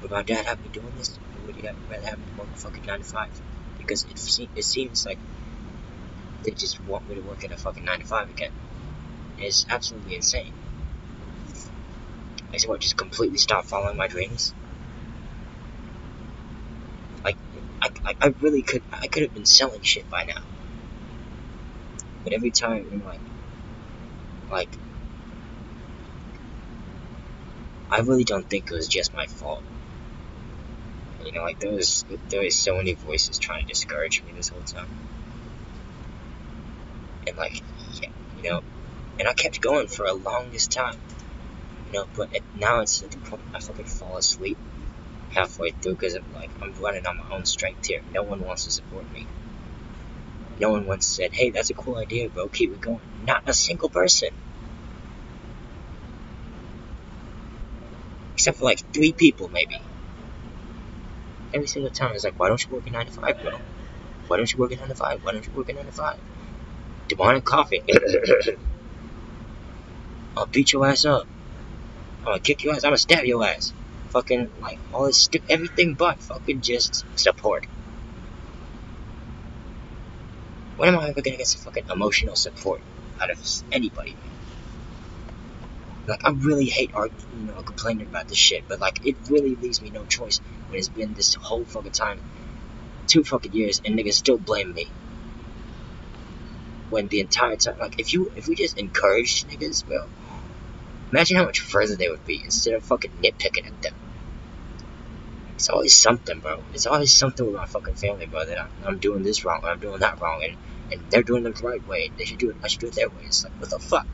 Would my dad have me doing this? Or would he rather have me work a fucking 9 to 5? Because it seems like they just want me to work at a fucking 9 to 5 again. And it's absolutely insane. Like, so what, just completely stop following my dreams? Like, I could have been selling shit by now. But every time I'm like, I really don't think it was just my fault. You know, like, there was so many voices trying to discourage me this whole time. And like, yeah, you know, and I kept going for a longest time. You know, but now it's at the point I fucking fall asleep halfway through because I'm running on my own strength here. No one wants to support me. No one once said, hey, that's a cool idea, bro, keep it going. Not a single person. Except for like 3 people, maybe. Every single time it's like, why don't you work a 9 to 5, bro? Why don't you work a 9 to 5? Why don't you work a 9 to 5? Demonic coughing. I'll beat your ass up. I'm gonna kick your ass. I'm gonna stab your ass. Fucking, like, all this everything but fucking just support. When am I ever gonna get some fucking emotional support out of anybody? Like, I really hate complaining about this shit, but like, it really leaves me no choice when it's been this whole fucking time, 2 fucking years, and niggas still blame me. When the entire time, like, if we just encouraged niggas, bro, imagine how much further they would be instead of fucking nitpicking at them. It's always something, bro. It's always something with my fucking family, bro, that I'm doing this wrong, or I'm doing that wrong, and they're doing it the right way. I should do it their way. It's like, what the fuck?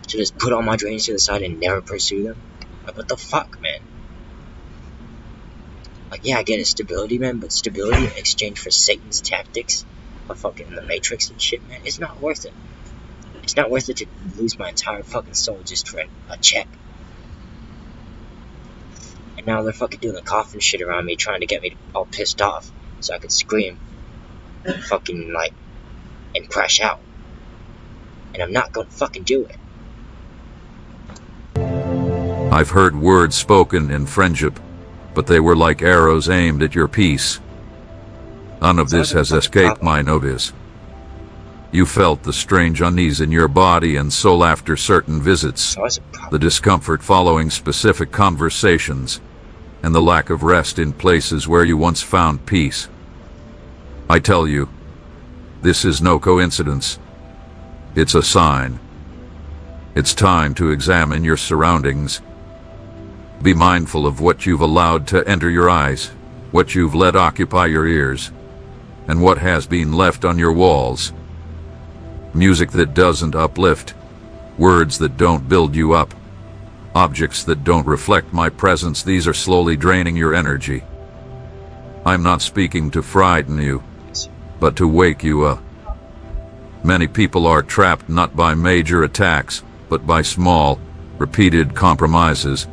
To just put all my dreams to the side and never pursue them? Like, what the fuck, man? Like, yeah, I get it, stability, man, but stability in exchange for Satan's tactics of fucking the Matrix and shit, man, it's not worth it. It's not worth it to lose my entire fucking soul just for a check. And now they're fucking doing the coffin shit around me, trying to get me all pissed off so I could scream and fucking, like, and crash out. And I'm not gonna fucking do it. I've heard words spoken in friendship, but they were like arrows aimed at your peace. None of this has escaped my notice. You felt the strange unease in your body and soul after certain visits, the discomfort following specific conversations, and the lack of rest in places where you once found peace. I tell you, this is no coincidence. It's a sign. It's time to examine your surroundings. Be mindful of what you've allowed to enter your eyes, what you've let occupy your ears, and what has been left on your walls. Music that doesn't uplift, words that don't build you up, objects that don't reflect my presence, these are slowly draining your energy. I'm not speaking to frighten you, but to wake you up. Many people are trapped not by major attacks, but by small, repeated compromises.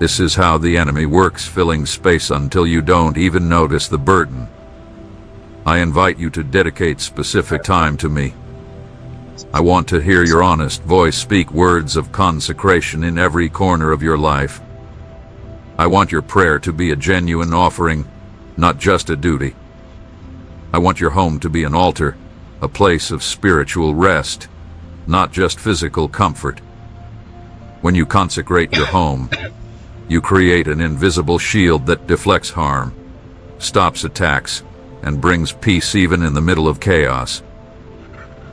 This is how the enemy works, filling space until you don't even notice the burden. I invite you to dedicate specific time to me. I want to hear your honest voice speak words of consecration in every corner of your life. I want your prayer to be a genuine offering, not just a duty. I want your home to be an altar, a place of spiritual rest, not just physical comfort. When you consecrate your home, you create an invisible shield that deflects harm, stops attacks, and brings peace even in the middle of chaos.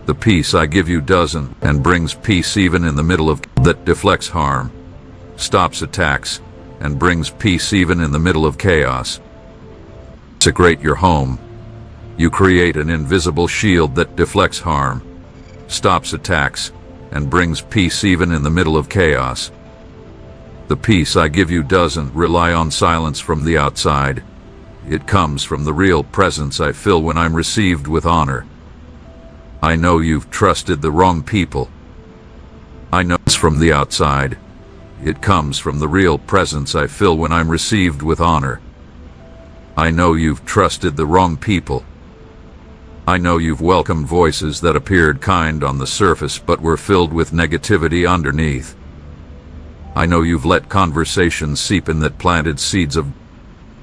The peace I give you doesn't, and brings peace even in the middle of that deflects harm, stops attacks, and brings peace even in the middle of chaos. Consecrate your home. You create an invisible shield that deflects harm, stops attacks, and brings peace even in the middle of chaos. The peace I give you doesn't rely on silence from the outside. It comes from the real presence I feel when I'm received with honor. I know you've trusted the wrong people. I know it's from the outside. It comes from the real presence I feel when I'm received with honor. I know you've trusted the wrong people. I know you've welcomed voices that appeared kind on the surface but were filled with negativity underneath. I know you've let conversations seep in that planted seeds of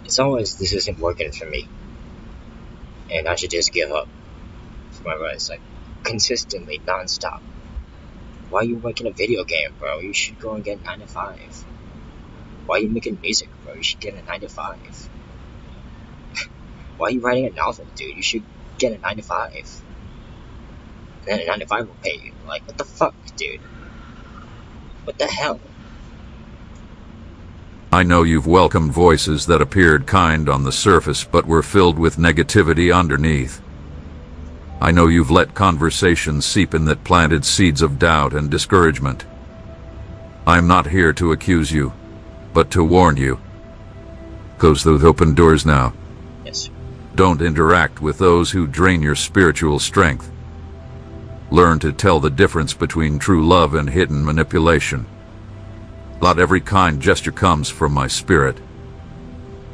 It's always, this isn't working for me, and I should just give up. For my rise, like, consistently, non-stop. Why are you making a video game, bro? You should go and get 9 to 5. Why are you making music, bro? You should get a 9 to 5. Why are you writing a novel, dude? You should get a 9 to 5. And then a 9 to 5 will pay you. Like, what the fuck, dude? What the hell? I know you've welcomed voices that appeared kind on the surface but were filled with negativity underneath. I know you've let conversations seep in that planted seeds of doubt and discouragement. I'm not here to accuse you, but to warn you. Close those open doors now. Yes. Don't interact with those who drain your spiritual strength. Learn to tell the difference between true love and hidden manipulation. Not every kind gesture comes from my spirit.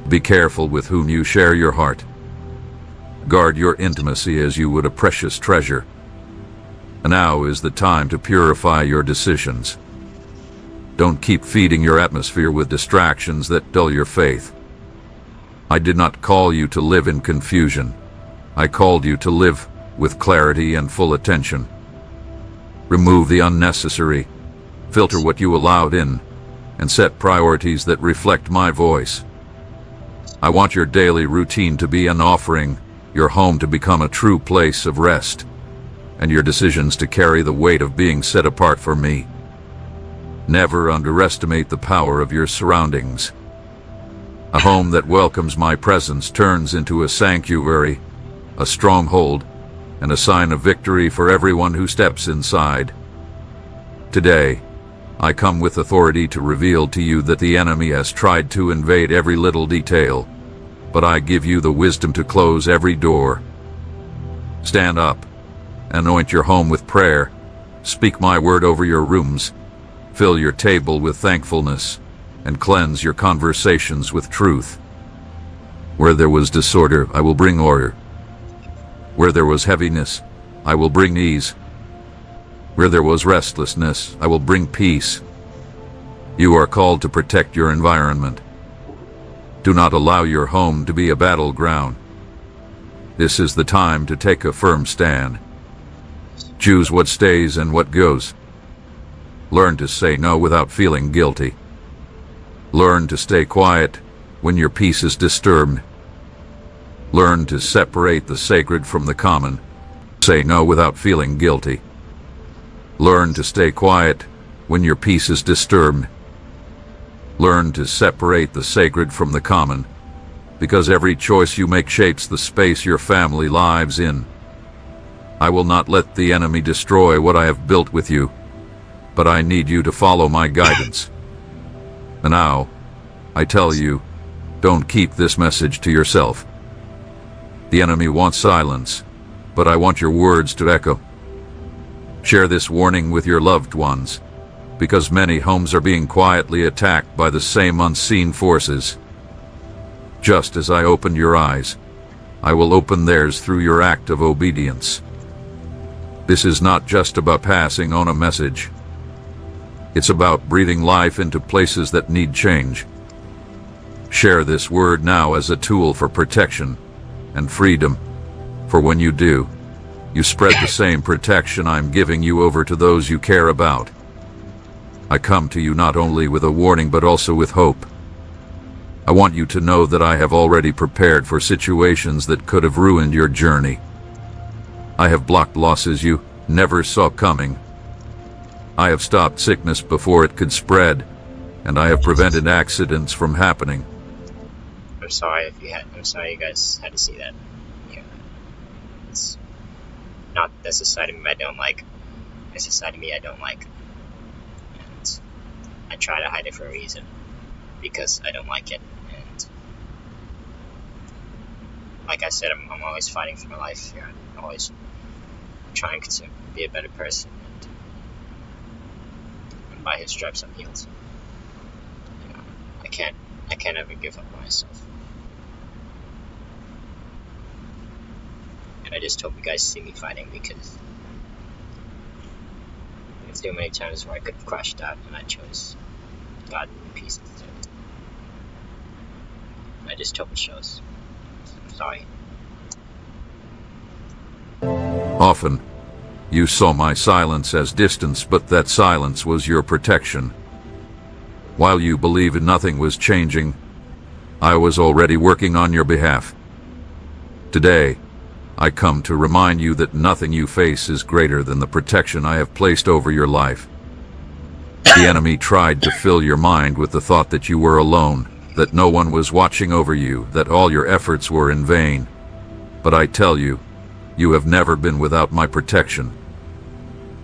Be careful with whom you share your heart. Guard your intimacy as you would a precious treasure. Now is the time to purify your decisions. Don't keep feeding your atmosphere with distractions that dull your faith. I did not call you to live in confusion. I called you to live with clarity and full attention. Remove the unnecessary. Filter what you allowed in, and set priorities that reflect my voice. I want your daily routine to be an offering, your home to become a true place of rest, and your decisions to carry the weight of being set apart for me. Never underestimate the power of your surroundings. A home that welcomes my presence turns into a sanctuary, a stronghold, and a sign of victory for everyone who steps inside. Today, I come with authority to reveal to you that the enemy has tried to invade every little detail, but I give you the wisdom to close every door. Stand up, anoint your home with prayer, speak my word over your rooms, fill your table with thankfulness, and cleanse your conversations with truth. Where there was disorder, I will bring order. Where there was heaviness, I will bring ease. Where there was restlessness, I will bring peace. You are called to protect your environment. Do not allow your home to be a battleground. This is the time to take a firm stand. Choose what stays and what goes. Learn to say no without feeling guilty. Learn to stay quiet when your peace is disturbed. Learn to separate the sacred from the common. Say no without feeling guilty. Learn to stay quiet when your peace is disturbed. Learn to separate the sacred from the common, because every choice you make shapes the space your family lives in. I will not let the enemy destroy what I have built with you, but I need you to follow my guidance. And now, I tell you, don't keep this message to yourself. The enemy wants silence, but I want your words to echo. Share this warning with your loved ones, because many homes are being quietly attacked by the same unseen forces. Just as I opened your eyes, I will open theirs through your act of obedience. This is not just about passing on a message. It's about breathing life into places that need change. Share this word now as a tool for protection and freedom, for when you do, you spread the same protection I'm giving you over to those you care about. I come to you not only with a warning but also with hope. I want you to know that I have already prepared for situations that could have ruined your journey. I have blocked losses you never saw coming. I have stopped sickness before it could spread, and I have prevented accidents from happening. I'm sorry you guys had to see that. Yeah. It's not the side of me I don't like. It's a side of me I don't like. And I try to hide it for a reason. Because I don't like it. And like I said, I'm always fighting for my life here. I'm always trying to be a better person. And by his stripes I'm healed. You know, I can't ever give up on myself. And I just hope you guys see me fighting, because there's too many times where I could have crashed out and I chose God and peace instead. I just hope it shows. I'm sorry. Often, you saw my silence as distance, but that silence was your protection. While you believed nothing was changing, I was already working on your behalf. Today, I come to remind you that nothing you face is greater than the protection I have placed over your life. The enemy tried to fill your mind with the thought that you were alone, that no one was watching over you, that all your efforts were in vain. But I tell you, you have never been without my protection.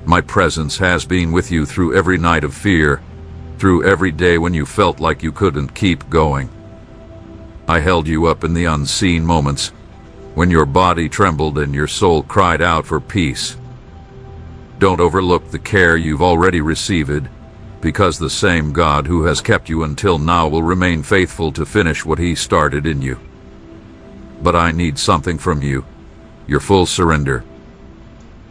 My presence has been with you through every night of fear, through every day when you felt like you couldn't keep going. I held you up in the unseen moments, when your body trembled and your soul cried out for peace. Don't overlook the care you've already received, because the same God who has kept you until now will remain faithful to finish what he started in you. But I need something from you, your full surrender.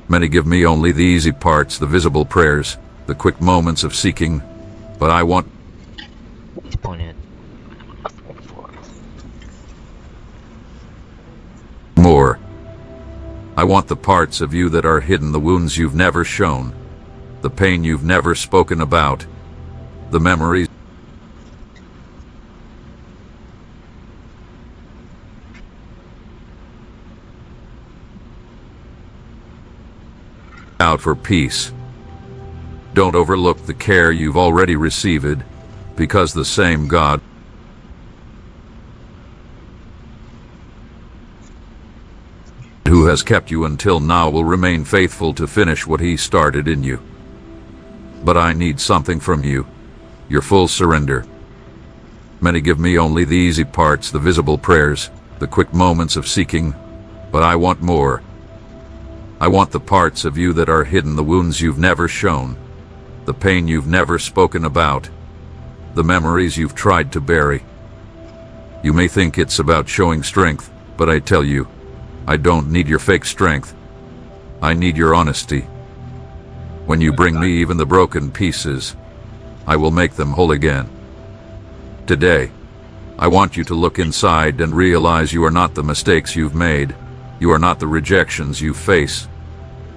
Many give me only the easy parts, the visible prayers, the quick moments of seeking, but I want more. I want the parts of you that are hidden, the wounds you've never shown, the pain you've never spoken about, the memories out for peace. Don't overlook the care you've already received, because the same God who has kept you until now will remain faithful to finish what he started in you. But I need something from you, your full surrender. Many give me only the easy parts, the visible prayers, the quick moments of seeking, but I want more. I want the parts of you that are hidden, the wounds you've never shown, the pain you've never spoken about, the memories you've tried to bury. You may think it's about showing strength, but I tell you, I don't need your fake strength. I need your honesty. When you bring me even the broken pieces, I will make them whole again. Today, I want you to look inside and realize you are not the mistakes you've made, you are not the rejections you face,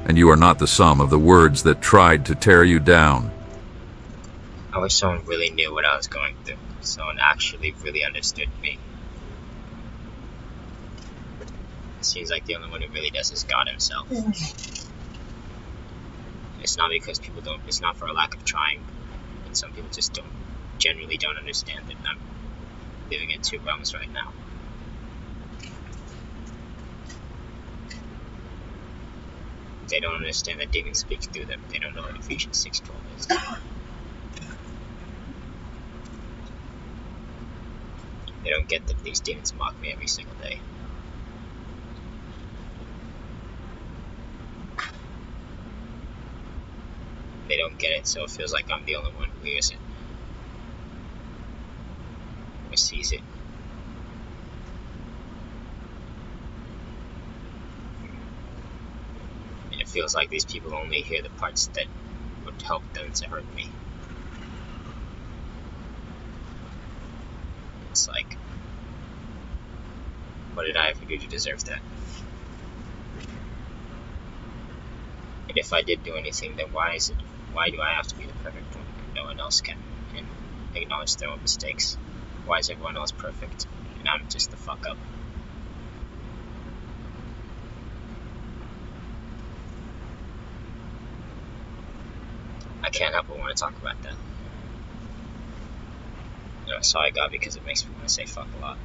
and you are not the sum of the words that tried to tear you down. I wish someone really knew what I was going through. Someone actually really understood me. It seems like the only one who really does is God himself. It's not because people don't, it's not for a lack of trying, and some people just generally don't understand that I'm living in two realms right now. They don't understand that demons speak through them. They don't know what Ephesians 6:12 is. They don't get that these demons mock me every single day. They don't get it, so it feels like I'm the only one who hears it, or sees it. And it feels like these people only hear the parts that would help them to hurt me. It's like, what did I ever do to deserve that? And if I did do anything, then why do I have to be the perfect one and no one else can and acknowledge their own mistakes? Why is everyone else perfect and I'm just the fuck up? I can't help but want to talk about that. You know, that's all I got because it makes me want to say fuck a lot.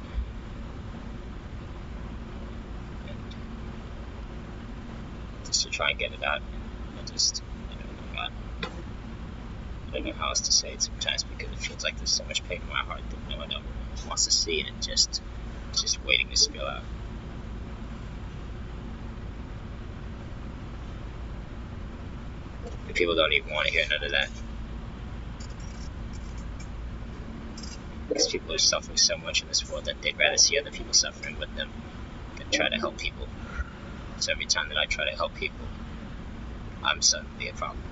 And just to try and get it out, I don't know how else to say it sometimes because it feels like there's so much pain in my heart that no one else wants to see it and just waiting to spill out. And people don't even want to hear none of that. Because people are suffering so much in this world that they'd rather see other people suffering with them than try to help people. So every time that I try to help people, I'm suddenly a problem.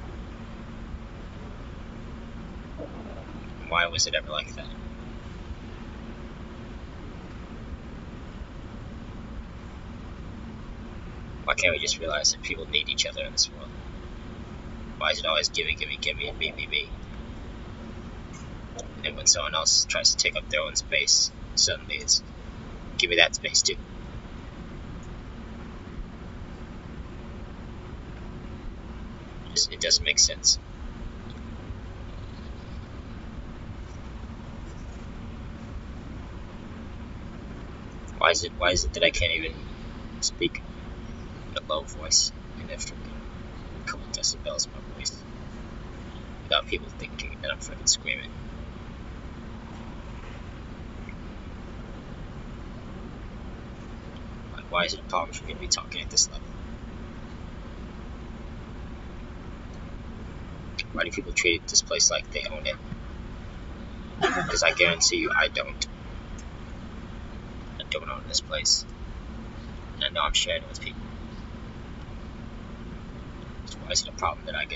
And why was it ever like that? Why can't we just realize that people need each other in this world? Why is it always gimme, gimme, gimme, and me? And when someone else tries to take up their own space, suddenly it's, give me that space too. It doesn't make sense. Why is it that I can't even speak in a low voice and after a couple decibels in my voice without people thinking that I'm fucking screaming? Why is it a problem for me to be talking at this level? Why do people treat this place like they own it? Because I guarantee you I don't. I don't own this place. And I know I'm sharing it with people. So why is it a problem that I'm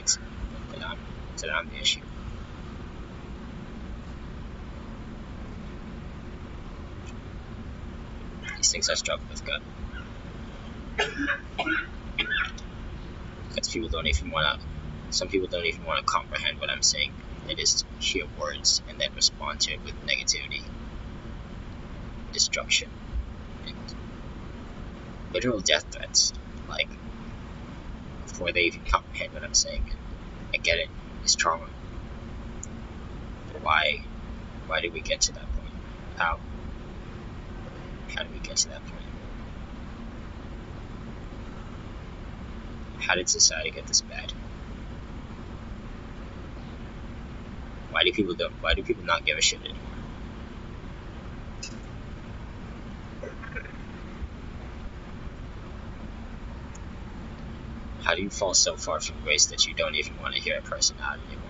the issue? These things I struggle with, God. Because some people don't even want to comprehend what I'm saying. They just hear words and then respond to it with negativity, destruction, and literal death threats. Like, before they even comprehend what I'm saying. I get it. It's trauma. But why did we get to that point? How did we get to that point? How did society get this bad? Why do people not give a shit anymore? How do you fall so far from grace that you don't even want to hear a person out anymore?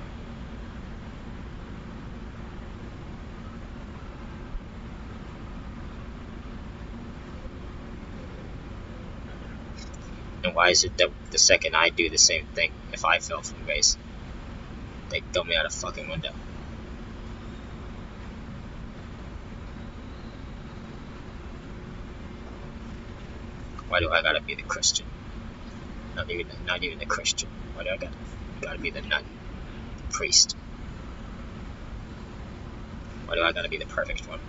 And why is it that the second I do the same thing, if I fell from grace, they throw me out a fucking window? Why do I gotta be the Christian? Not even the Christian. Why do I gotta be the nut, the priest? Why do I gotta be the perfect one?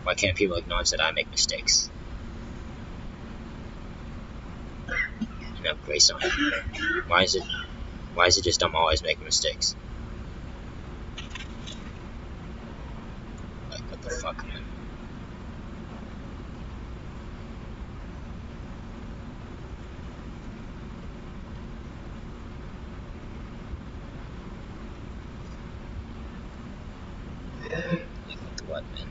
Why can't people acknowledge that I make mistakes? And have grace on it? Why is it just I'm always making mistakes? Like, what the fuck, man? Like, what, man?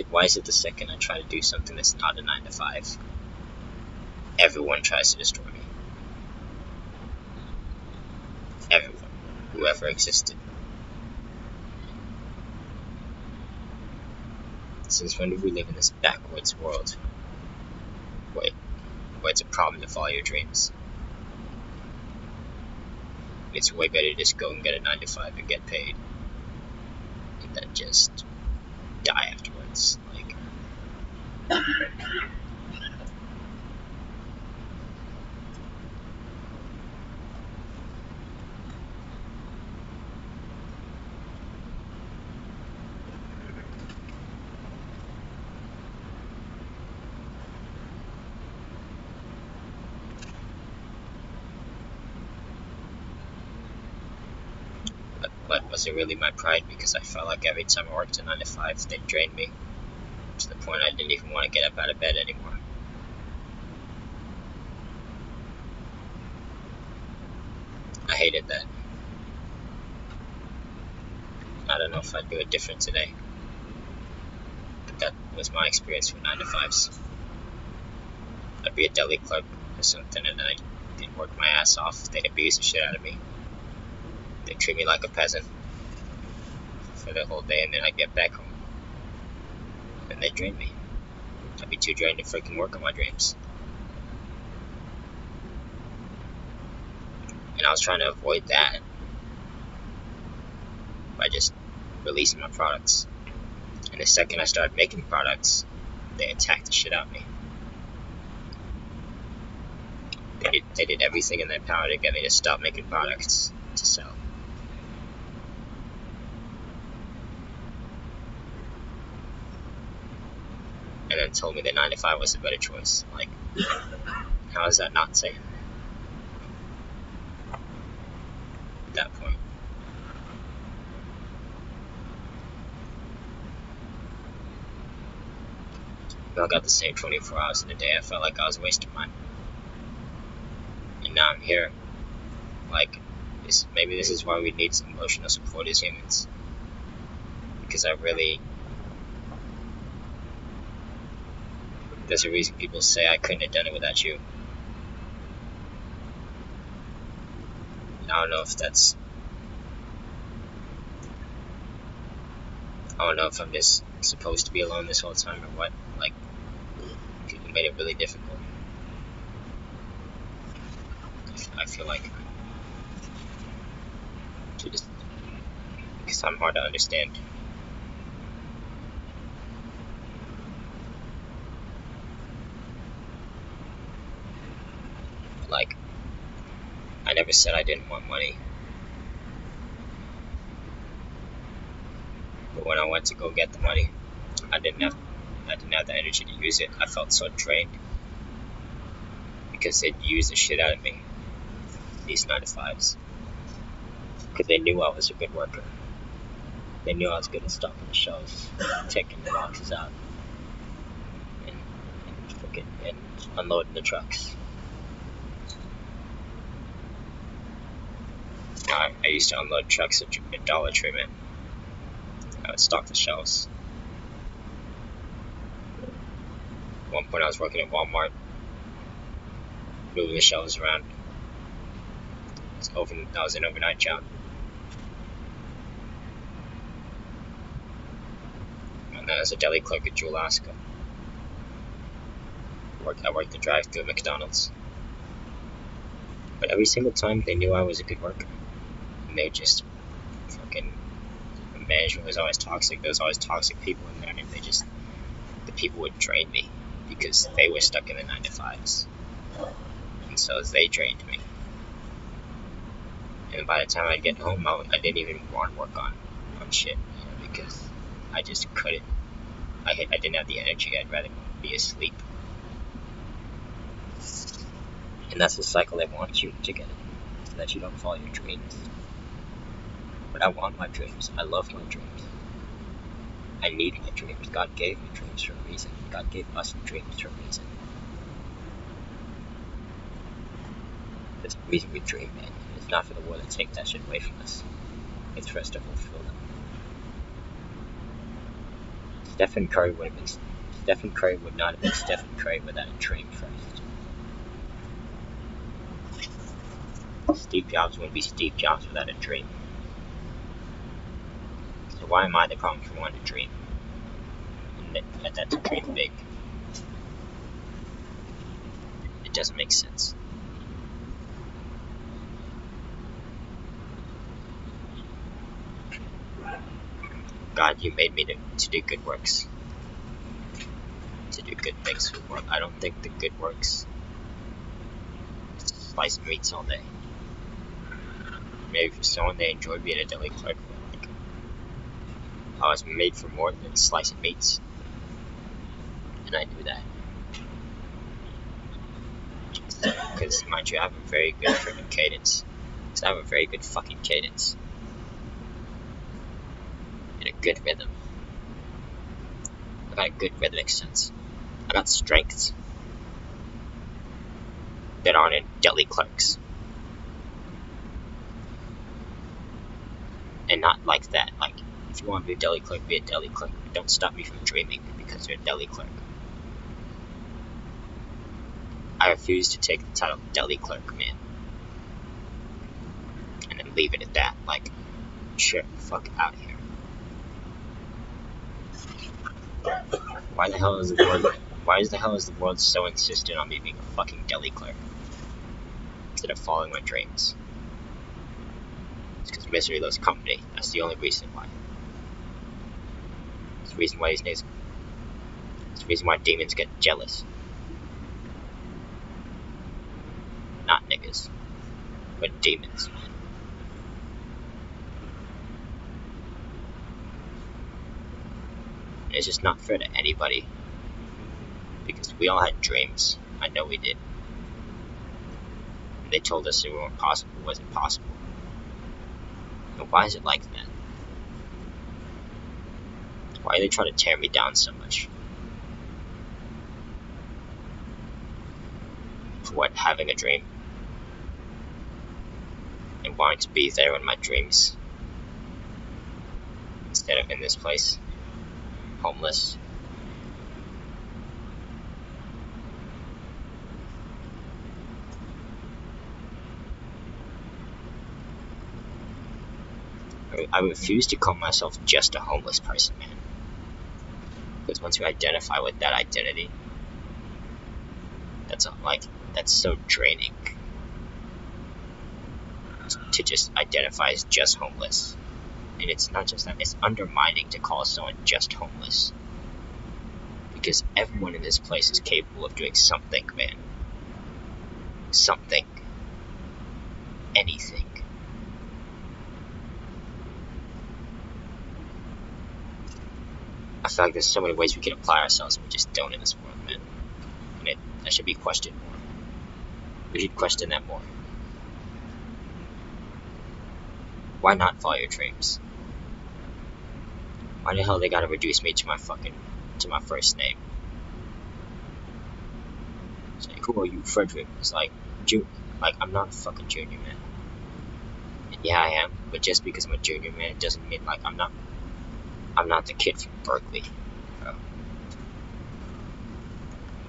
Why is it the second I try to do something that's not a 9 to 5, Everyone tries to destroy me. Everyone. Whoever existed. Since when do we live in this backwards world? Wait, where it's a problem to follow your dreams? It's way better to just go and get a 9 to 5 and get paid. And then just die afterwards. Like, but was it really my pride? Because I felt like every time I worked a 9 to 5, they drained me. To the point I didn't even want to get up out of bed anymore. I hated that. I don't know if I'd do it different today. But that was my experience with 9 to 5s. I'd be a deli clerk or something and I'd work my ass off. They'd abuse the shit out of me. They'd treat me like a peasant for the whole day, and then I'd get back home. And they'd drain me. I'd be too drained to freaking work on my dreams. And I was trying to avoid that by just releasing my products. And the second I started making products, they attacked the shit out of me. They did everything in their power to get me to stop making products to sell. And then told me that 9 to 5 was a better choice. Like, how is that not safe? At that point. If I got the same 24 hours in a day, I felt like I was wasting mine. And now I'm here. Like, maybe this is why we need some emotional support as humans. Because there's a reason people say I couldn't have done it without you. And I don't know if I'm just supposed to be alone this whole time or what. Like, people made it really difficult. I feel like because I'm hard to understand. Like, I never said I didn't want money. But when I went to go get the money, I didn't have the energy to use it. I felt so drained because they'd use the shit out of me, these 9 to 5s. Because they knew I was a good worker. They knew I was good at stocking the shelves, taking the boxes out, and unloading the trucks. I used to unload trucks at Dollar Tree, man. I would stock the shelves. At one point I was working at Walmart, moving the shelves around. I was an overnight job. And then as a deli clerk at Jewel-Osco. I worked the drive-thru at McDonald's. But every single time they knew I was a good worker. And they just fucking, the management was always toxic. There was always toxic people in there, and the people would drain me because they were stuck in the 9 to 5s. And so they drained me. And by the time I'd get home, I didn't even want to work on shit, because I just couldn't. I didn't have the energy. I'd rather be asleep. And that's the cycle they want you to get in, so that you don't follow your dreams. But I want my dreams. I love my dreams. I need my dreams. God gave me dreams for a reason. God gave us dreams for a reason. There's a reason we dream, man. It's not for the world to take that shit away from us. It's for us to fulfill them. Stephen Curry would not have been Stephen Curry without a dream first. Steve Jobs wouldn't be Steve Jobs without a dream. So why am I the problem for wanting to dream? And that's a dream big. It doesn't make sense. God, you made me to do good works. To do good things for the world. I don't think the good works is to slice meats all day. Maybe for someone they enjoy being a deli clerk. Like, I was made for more than slicing meats. And I knew that. Because, mind you, I have a very good freaking cadence. Because I have a very good fucking cadence. And a good rhythm. I got a good rhythmic sense. I got strengths that aren't in deli clerks. And not like that. Like, if you want to be a deli clerk, be a deli clerk. But don't stop me from dreaming because you're a deli clerk. I refuse to take the title deli clerk, man. And then leave it at that. Like, shit, fuck out of here. Why the hell is the world so insistent on me being a fucking deli clerk instead of following my dreams? It's because misery loves company. That's the only reason why. It's the reason why it's the reason why demons get jealous. Not niggas, but demons. It's just not fair to anybody. Because we all had dreams. I know we did. And they told us it wasn't possible. And why is it like that? Why are they trying to tear me down so much? For what, having a dream? And wanting to be there in my dreams? Instead of in this place? Homeless? I refuse to call myself just a homeless person, man. Because once you identify with that identity, that's so draining. To just identify as just homeless. And it's not just that, it's undermining to call someone just homeless. Because everyone in this place is capable of doing something, man. Something. Anything. I feel like there's so many ways we can apply ourselves and we just don't in this world, man. And that should be questioned more. We should question that more. Why not follow your dreams? Why the hell they gotta reduce me to my first name? It's like, who are you, Frederick? It's like, I'm not a fucking junior, man. And yeah, I am, but just because I'm a junior, man, it doesn't mean, like, I'm not the kid from Berkeley, bro.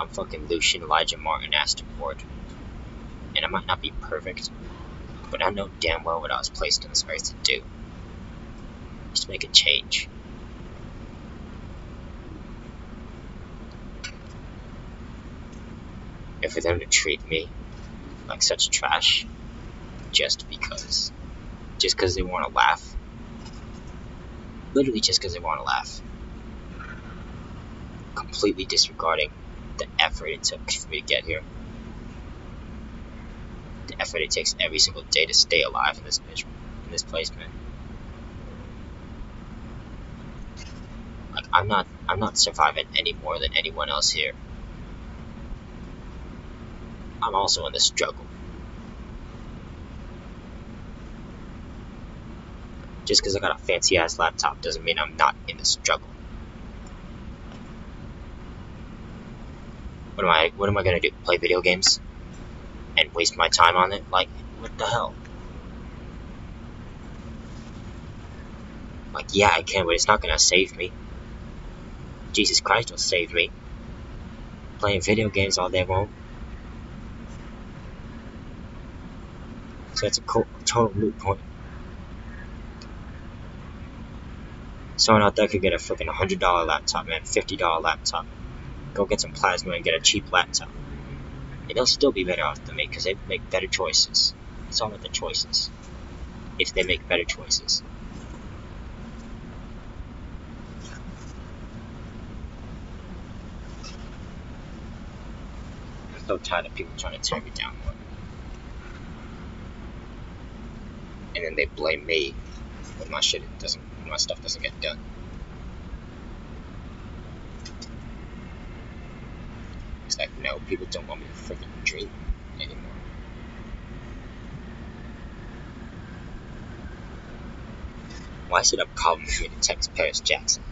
I'm fucking Lucian Elijah Martin Astor Ward. And I might not be perfect, but I know damn well what I was placed on this earth to do. Just make a change. And for them to treat me like such trash, just because they want to laugh. Literally just because they want to laugh. Completely disregarding the effort it took for me to get here. The effort it takes every single day to stay alive in this place, man. Like, I'm not surviving any more than anyone else here. I'm also in the struggle. Just because I got a fancy ass laptop doesn't mean I'm not in the struggle. What am I gonna do? Play video games? And waste my time on it? Like, what the hell? Like, yeah, I can, but it's not gonna save me. Jesus Christ will save me. Playing video games all day won't. So it's a total moot point. Someone out there could get a freaking $100 laptop, man, $50 laptop. Go get some plasma and get a cheap laptop. And they'll still be better off than me because they make better choices. It's all about the choices. If they make better choices. I'm so tired of people trying to tear me down more. And then they blame me when my stuff doesn't get done. It's like, no, people don't want me to freaking dream anymore. Why is it a problem for me to text Paris Jackson?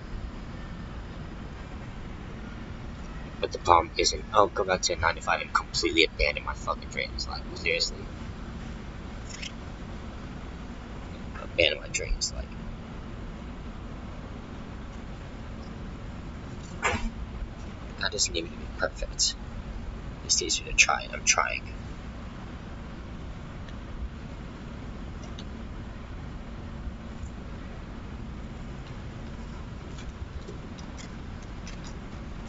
But the problem isn't, oh, go back to a 9 to 5 and completely abandon my fucking dreams. Like, seriously. Abandon my dreams, like. God doesn't need me to be perfect. He just needs me to try, and I'm trying.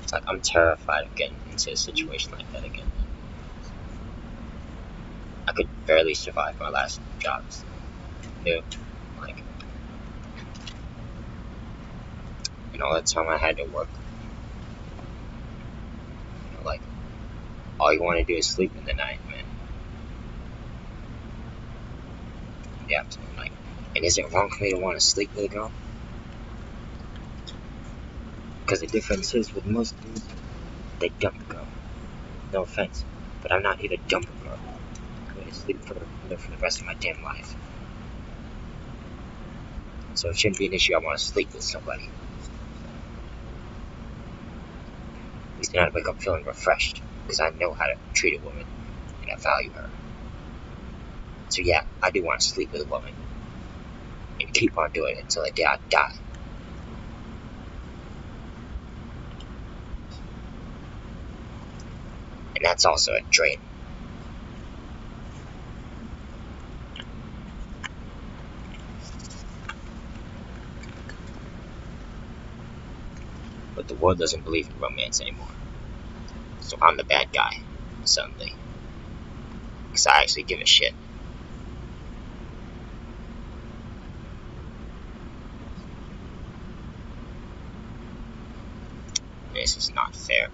It's like, I'm terrified of getting into a situation like that again. I could barely survive my last jobs. New, like, and all that time I had to work. You know, like, all you want to do is sleep in the night, man. Yeah, like, and is it wrong for me to want to sleep with a girl? Because the difference is with most dudes, they dump a girl. No offense, but I'm not here to dump a girl. I'm going to sleep for the rest of my damn life. So it shouldn't be an issue. I want to sleep with somebody. At least then I wake up feeling refreshed, because I know how to treat a woman, and I value her. So yeah, I do want to sleep with a woman, and keep on doing it until the day I die. And that's also a dream. But the world doesn't believe in romance anymore. So I'm the bad guy, suddenly. Because I actually give a shit. This is not fair.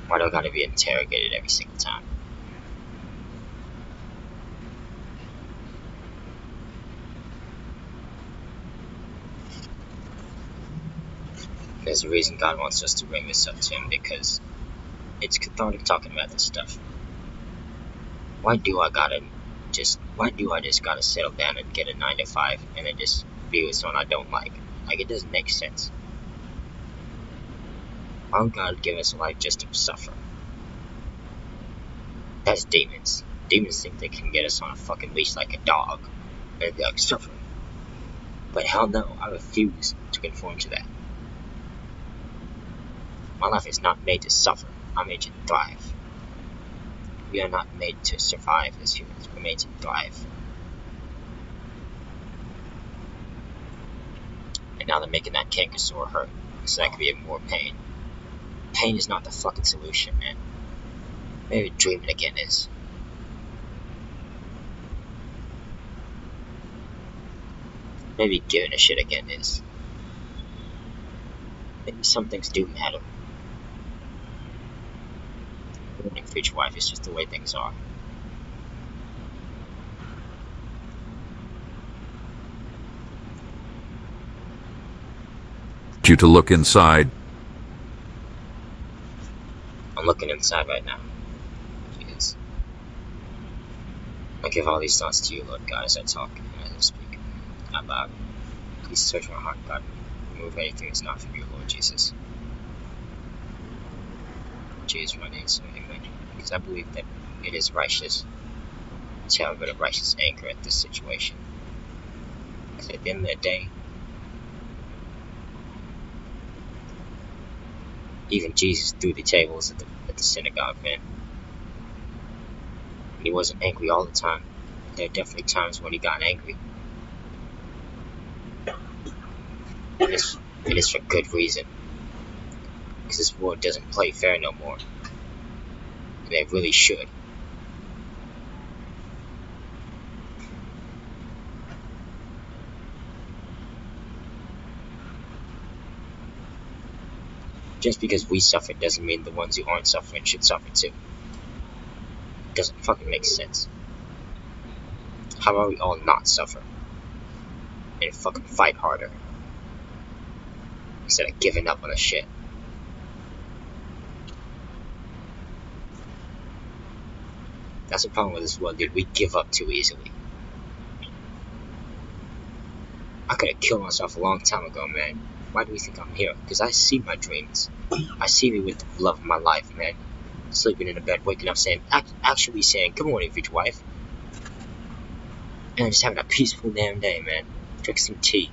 Why do I gotta be interrogated every single time? There's a reason God wants us to bring this up to Him, because it's cathartic talking about this stuff. Why do I just gotta settle down and get a 9 to 5 and then just be with someone I don't like? Like, it doesn't make sense. Why would God give us a life just to suffer? That's demons. Demons think they can get us on a fucking leash like a dog and be like, suffer. But hell no, I refuse to conform to that. My life is not made to suffer. I'm made to thrive. We are not made to survive as humans. We're made to thrive. And now they're making that canker sore hurt, so that could be more pain. Pain is not the fucking solution, man. Maybe dreaming again is. Maybe giving a shit again is. Maybe some things do matter. Ruining future wife is just the way things are. You to look inside. I'm looking inside right now. Jesus. I give all these thoughts to you, Lord God, as I talk and as I speak out loud. Please search my heart, God. Remove anything that's not from you, Lord Jesus. Jesus, my name, so amen. Because I believe that it is righteous to have a bit of righteous anger at this situation. Because at the end of the day, even Jesus threw the tables at the synagogue, man. And he wasn't angry all the time. There are definitely times when he got angry. And it's for good reason. Because this world doesn't play fair no more. And they really should. Just because we suffer doesn't mean the ones who aren't suffering should suffer too. It doesn't fucking make sense. How about we all not suffer? And fucking fight harder. Instead of giving up on the shit. That's the problem with this world, dude. We give up too easily. I could have killed myself a long time ago, man. Why do we think I'm here? Because I see my dreams. I see me with the love of my life, man. Sleeping in a bed, waking up saying, actually saying, good morning, future wife. And just having a peaceful damn day, man. Drink some tea.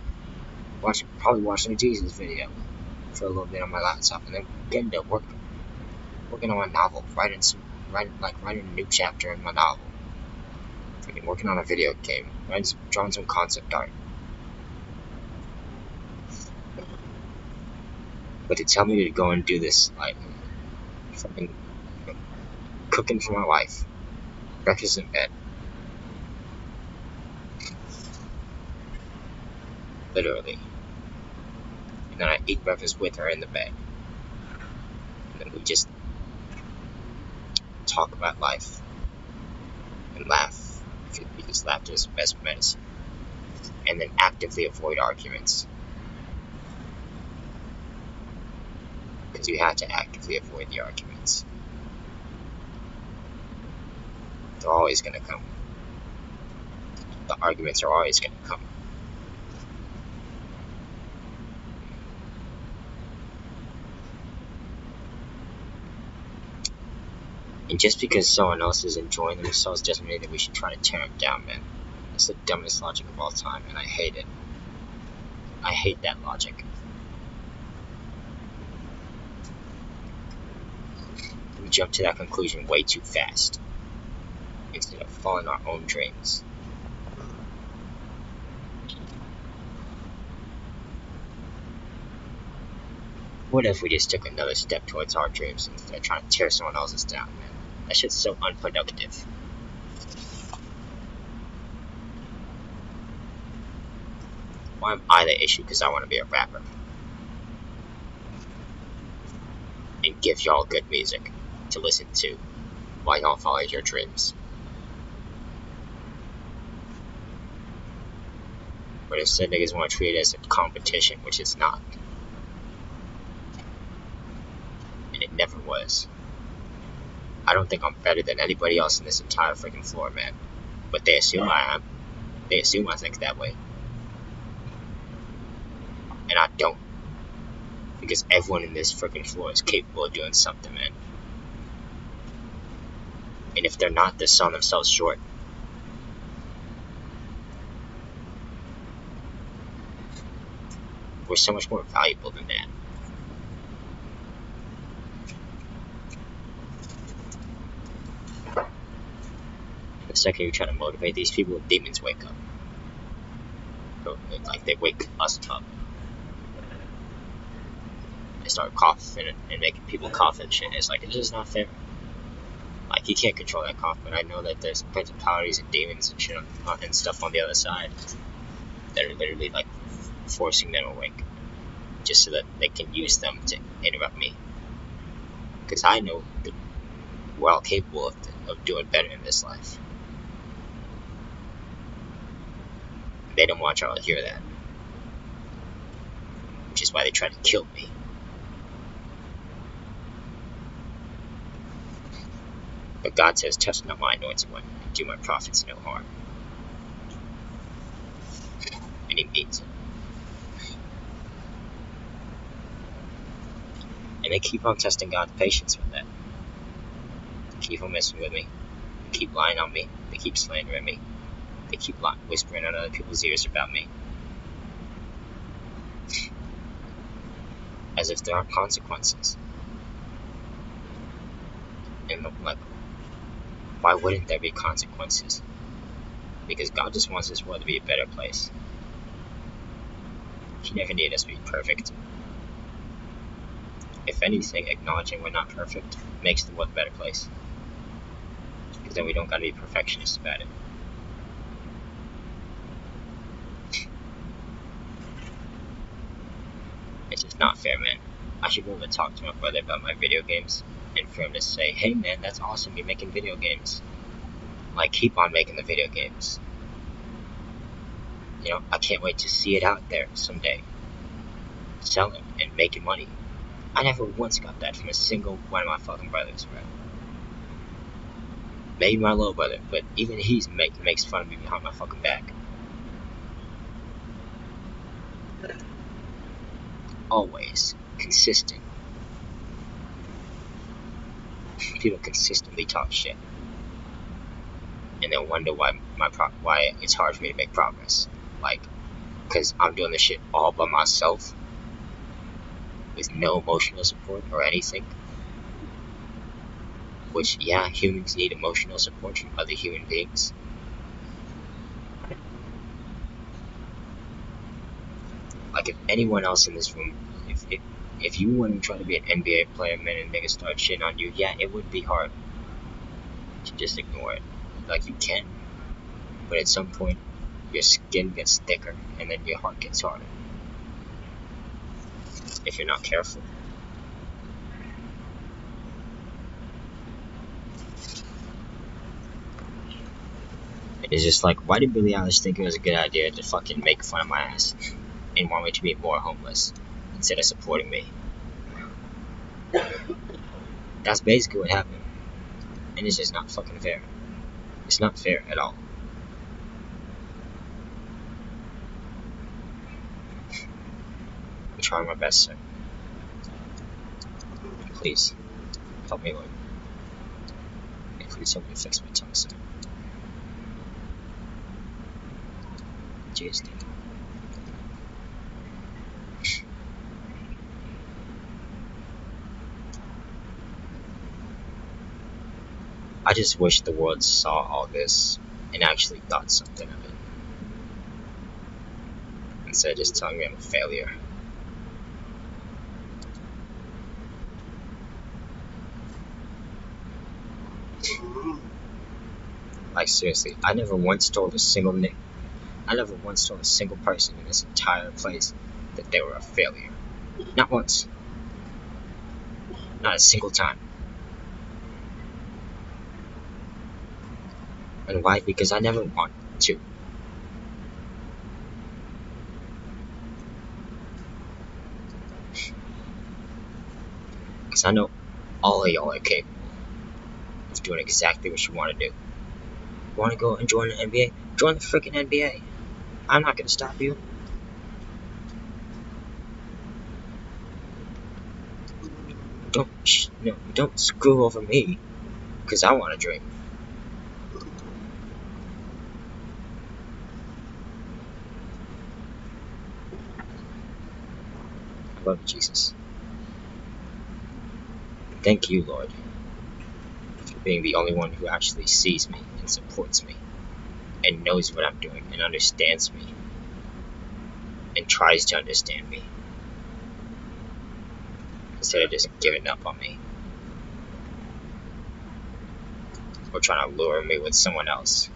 Probably watching a Jesus video for a little bit on my laptop, and then getting to working on my novel, writing a new chapter in my novel. Freaking working on a video game, drawing some concept art. But to tell me to go and do this, like, fucking cooking for my wife, breakfast in bed, literally, and then I eat breakfast with her in the bed, and then we just talk about life and laugh, because laughter is the best medicine, and then actively avoid arguments, because you have to actively avoid the arguments. They're always gonna come. The arguments are always gonna come. And just because someone else is enjoying themselves doesn't mean that we should try to tear them down, man. That's the dumbest logic of all time, and I hate it. I hate that logic. We jump to that conclusion way too fast, instead of following our own dreams. What if we just took another step towards our dreams instead of trying to tear someone else's down, man? That shit's so unproductive. Why am I the issue? Because I want to be a rapper. And give y'all good music to listen to while y'all follow your dreams. But instead niggas want to treat it as a competition, which it's not. And it never was. I don't think I'm better than anybody else in this entire freaking floor, man. But they assume I am. They assume I think that way. And I don't. Because everyone in this freaking floor is capable of doing something, man. And if they're not, they're selling themselves short. We're so much more valuable than that. The second you try to motivate these people, demons wake up. Like, they wake us up. They start coughing and making people cough and shit. It's like, it's just not fair. Like, you can't control that cough, but I know that there's principalities and demons and shit and stuff on the other side that are literally, like, forcing them awake. Just so that they can use them to interrupt me. Because I know that we're all capable of doing better in this life. They don't want y'all to hear that. Which is why they try to kill me. But God says, touch not my anointed one, and do my prophets no harm. And he means it. And they keep on testing God's patience with that. They keep on messing with me. They keep lying on me. They keep slandering me. They keep whispering in other people's ears about me. As if there aren't consequences. And like, Why wouldn't there be consequences? Because God just wants this world to be a better place. He never needed us to be perfect. If anything, acknowledging we're not perfect makes the world a better place. Because then we don't gotta be perfectionists about it. It's just not fair, man. I should be able to talk to my brother about my video games, and for him to say, hey man, that's awesome, you're making video games. Like, keep on making the video games. You know, I can't wait to see it out there someday. Selling and making money. I never once got that from a single one of my fucking brothers, bro. Maybe my little brother, but even he makes fun of me behind my fucking back. Always consistent. People consistently talk shit, and then wonder why why it's hard for me to make progress. Like, because I'm doing this shit all by myself, with no emotional support or anything. Which, yeah, humans need emotional support from other human beings. Like, if anyone else in this room, if you want to try to be an NBA player, man, and niggas start shitting on you, yeah, it would be hard to just ignore it. Like, you can, but at some point, your skin gets thicker, and then your heart gets harder. If you're not careful. It's just like, why did Billie Eilish think it was a good idea to fucking make fun of my ass and want me to be more homeless instead of supporting me? That's basically what happened. And it's just not fucking fair. It's not fair at all. I'm trying my best, sir. Please, help me, Lord. And please help me fix my tongue, sir. Jeez, dude. I just wish the world saw all this and actually thought something of it. Instead of just telling me I'm a failure. Like, seriously, I never once told a single person in this entire place that they were a failure. Not once. Not a single time. And why? Because I never want to. Because I know all of y'all are capable of doing exactly what you want to do. You want to go and join the NBA? Join the freaking NBA. I'm not going to stop you. Don't screw over me. Because I want to dream. I love you, Jesus. Thank you, Lord, for being the only one who actually sees me and supports me and knows what I'm doing and understands me and tries to understand me instead of just giving up on me or trying to lure me with someone else.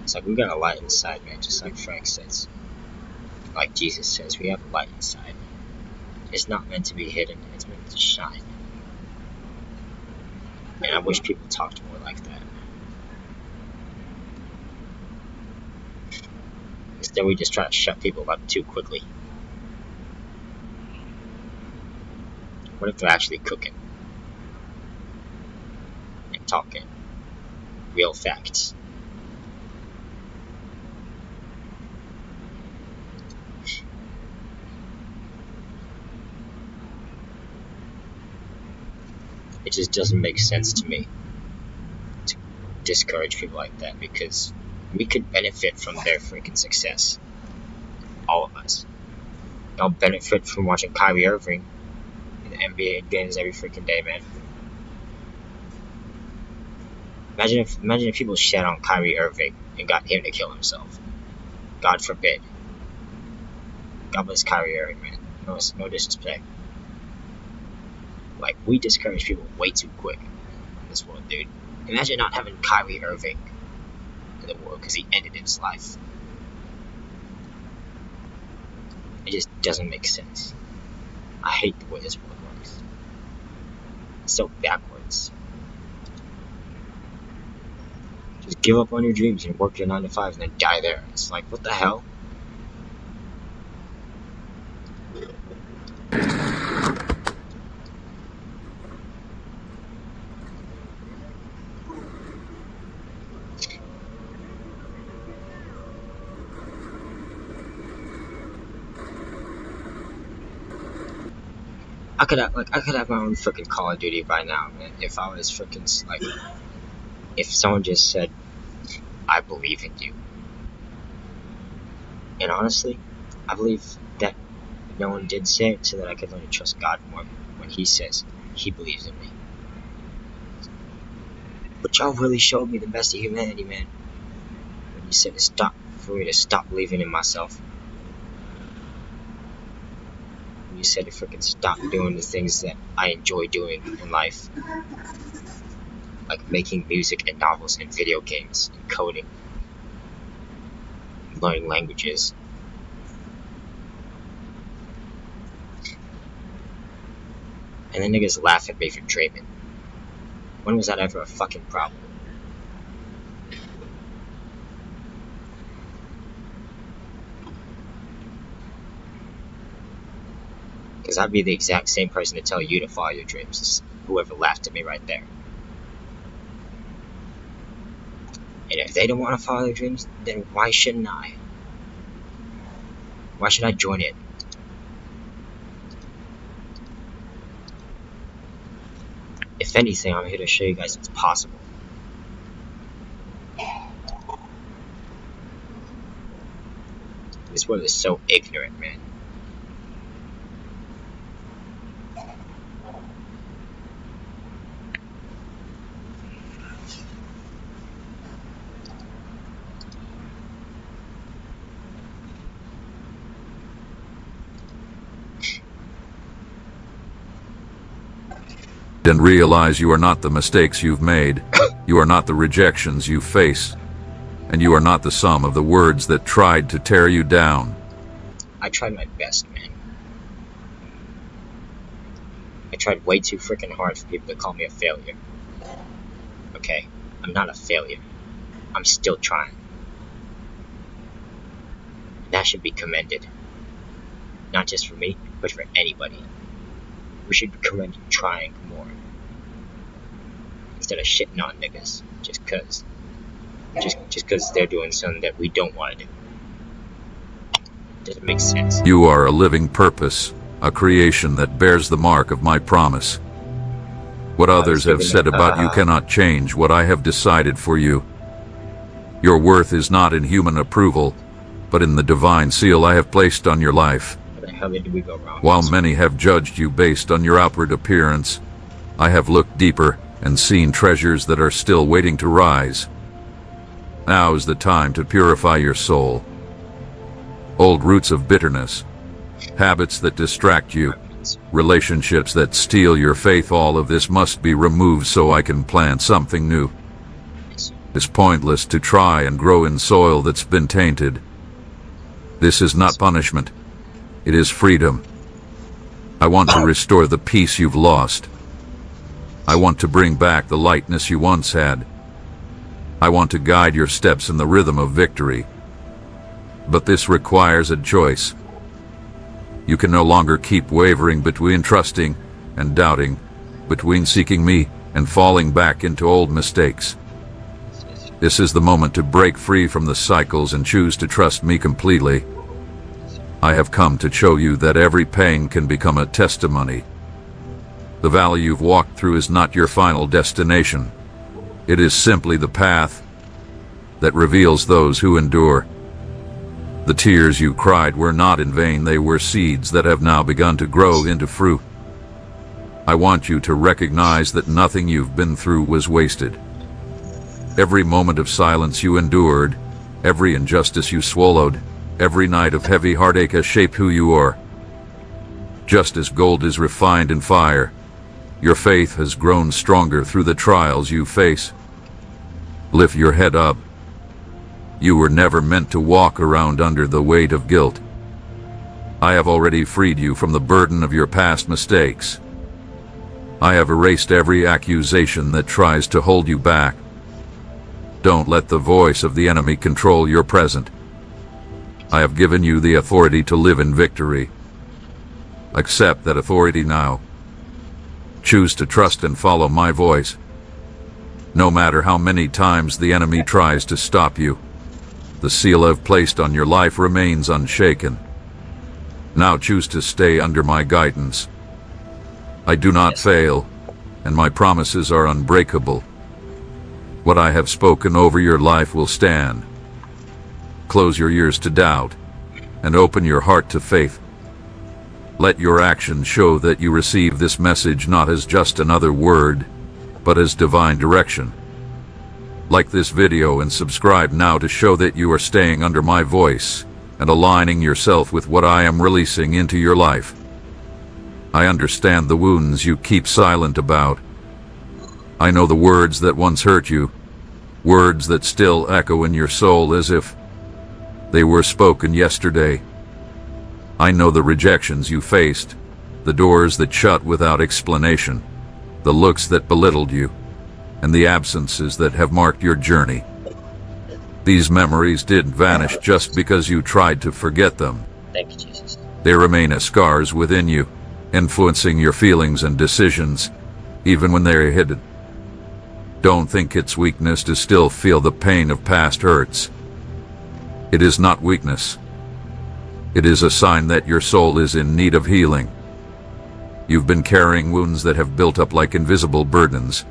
It's like we got a light inside, man, just like Frank says. Like Jesus says, we have a light inside. It's not meant to be hidden, it's meant to shine. And I wish people talked more like that. Instead, we just try to shut people up too quickly. What if they're actually cooking and talking real facts? It just doesn't make sense to me to discourage people like that, because we could benefit from their freaking success. All of us. Y'all benefit from watching Kyrie Irving in the NBA games every freaking day, man. Imagine if people shat on Kyrie Irving and got him to kill himself. God forbid. God bless Kyrie Irving, man. No disrespect. Like, we discourage people way too quick in this world, dude. Imagine not having Kyrie Irving in the world because he ended his life. It just doesn't make sense. I hate the way this world works. It's so backwards. Just give up on your dreams and work your 9 to 5 and then die there. It's like, what the hell? I could have my own freaking Call of Duty by now, man. If I was freaking like, if someone just said, "I believe in you," and honestly, I believe that no one did say it so that I could learn to trust God more when He says He believes in me. But y'all really showed me the best of humanity, man. When you said for me to stop believing in myself. You said to freaking stop doing the things that I enjoy doing in life, like making music and novels and video games and coding, and learning languages. And then niggas laugh at me for dreaming. When was that ever a fucking problem? Because I'd be the exact same person to tell you to follow your dreams as whoever laughed at me right there. And if they don't want to follow their dreams, then why shouldn't I? Why should I join in? If anything, I'm here to show you guys it's possible. This world is so ignorant, man. And realize you are not the mistakes you've made, you are not the rejections you face, and you are not the sum of the words that tried to tear you down. I tried my best, man. I tried way too freaking hard for people to call me a failure. Okay, I'm not a failure. I'm still trying. And that should be commended. Not just for me, but for anybody. We should be commended trying more. Instead of shitting on niggas just cause they're doing something that we don't want to do. Doesn't make sense. You are a living purpose, a creation that bears the mark of my promise. What others have said about you cannot change what I have decided for you. Your worth is not in human approval, but in the divine seal I have placed on your life. Where the hell did we go wrong? While many have judged you based on your outward appearance, I have looked deeper and seen treasures that are still waiting to rise. Now is the time to purify your soul. Old roots of bitterness, habits that distract you, relationships that steal your faith, all of this must be removed so I can plant something new. It's pointless to try and grow in soil that's been tainted. This is not punishment. It is freedom. I want to restore the peace you've lost. I want to bring back the lightness you once had. I want to guide your steps in the rhythm of victory. But this requires a choice. You can no longer keep wavering between trusting and doubting, between seeking me and falling back into old mistakes. This is the moment to break free from the cycles and choose to trust me completely. I have come to show you that every pain can become a testimony. The valley you've walked through is not your final destination. It is simply the path that reveals those who endure. The tears you cried were not in vain. They were seeds that have now begun to grow into fruit. I want you to recognize that nothing you've been through was wasted. Every moment of silence you endured, every injustice you swallowed, every night of heavy heartache has shaped who you are. Just as gold is refined in fire, your faith has grown stronger through the trials you face. Lift your head up. You were never meant to walk around under the weight of guilt. I have already freed you from the burden of your past mistakes. I have erased every accusation that tries to hold you back. Don't let the voice of the enemy control your present. I have given you the authority to live in victory. Accept that authority now. Choose to trust and follow my voice. No matter how many times the enemy tries to stop you, the seal I've placed on your life remains unshaken. Now choose to stay under my guidance. I do not fail, and my promises are unbreakable. What I have spoken over your life will stand. Close your ears to doubt, and open your heart to faith. Let your actions show that you receive this message not as just another word, but as divine direction. Like this video and subscribe now to show that you are staying under my voice and aligning yourself with what I am releasing into your life. I understand the wounds you keep silent about. I know the words that once hurt you, words that still echo in your soul as if they were spoken yesterday. I know the rejections you faced, the doors that shut without explanation, the looks that belittled you, and the absences that have marked your journey. These memories didn't vanish just because you tried to forget them. Thank you, Jesus. They remain as scars within you, influencing your feelings and decisions, even when they're hidden. Don't think it's weakness to still feel the pain of past hurts. It is not weakness. It is a sign that your soul is in need of healing. You've been carrying wounds that have built up like invisible burdens.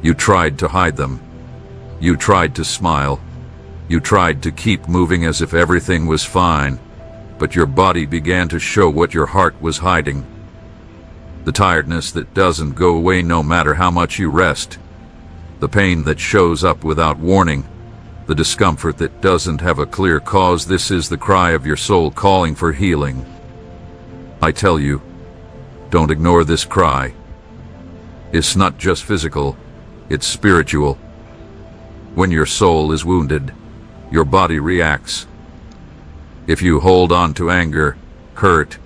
You tried to hide them. You tried to smile. You tried to keep moving as if everything was fine, but your body began to show what your heart was hiding. The tiredness that doesn't go away no matter how much you rest. The pain that shows up without warning. The discomfort that doesn't have a clear cause. This is the cry of your soul calling for healing. I tell you, don't ignore this cry. It's not just physical, it's spiritual. When your soul is wounded, your body reacts. If you hold on to anger, hurt,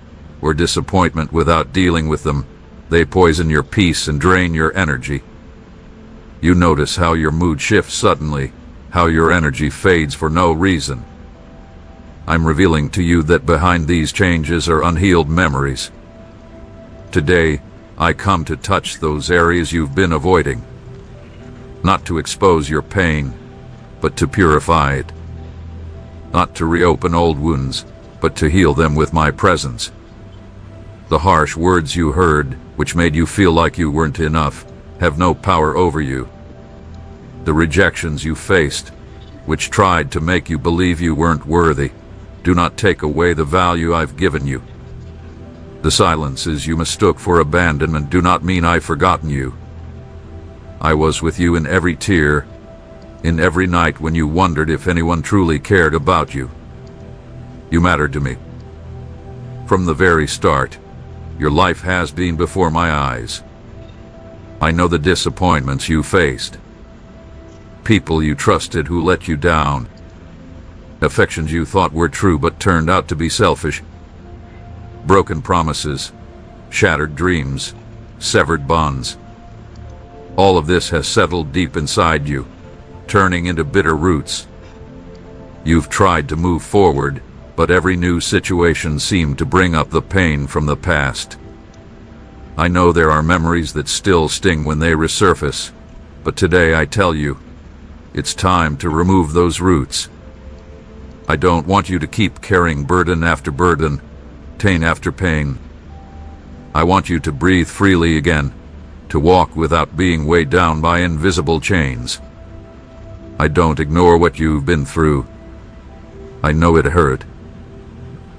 or disappointment without dealing with them, they poison your peace and drain your energy. You notice how your mood shifts suddenly, how your energy fades for no reason. I'm revealing to you that behind these changes are unhealed memories. Today, I come to touch those areas you've been avoiding. Not to expose your pain, but to purify it. Not to reopen old wounds, but to heal them with my presence. The harsh words you heard, which made you feel like you weren't enough, have no power over you. The rejections you faced, which tried to make you believe you weren't worthy, do not take away the value I've given you. The silences you mistook for abandonment do not mean I've forgotten you. I was with you in every tear, in every night when you wondered if anyone truly cared about you. You mattered to me. From the very start, your life has been before my eyes. I know the disappointments you faced. People you trusted who let you down. Affections you thought were true but turned out to be selfish. Broken promises, shattered dreams, severed bonds. All of this has settled deep inside you, turning into bitter roots. You've tried to move forward, but every new situation seemed to bring up the pain from the past. I know there are memories that still sting when they resurface, but today I tell you, it's time to remove those roots. I don't want you to keep carrying burden after burden, pain after pain. I want you to breathe freely again, to walk without being weighed down by invisible chains. I don't ignore what you've been through. I know it hurt.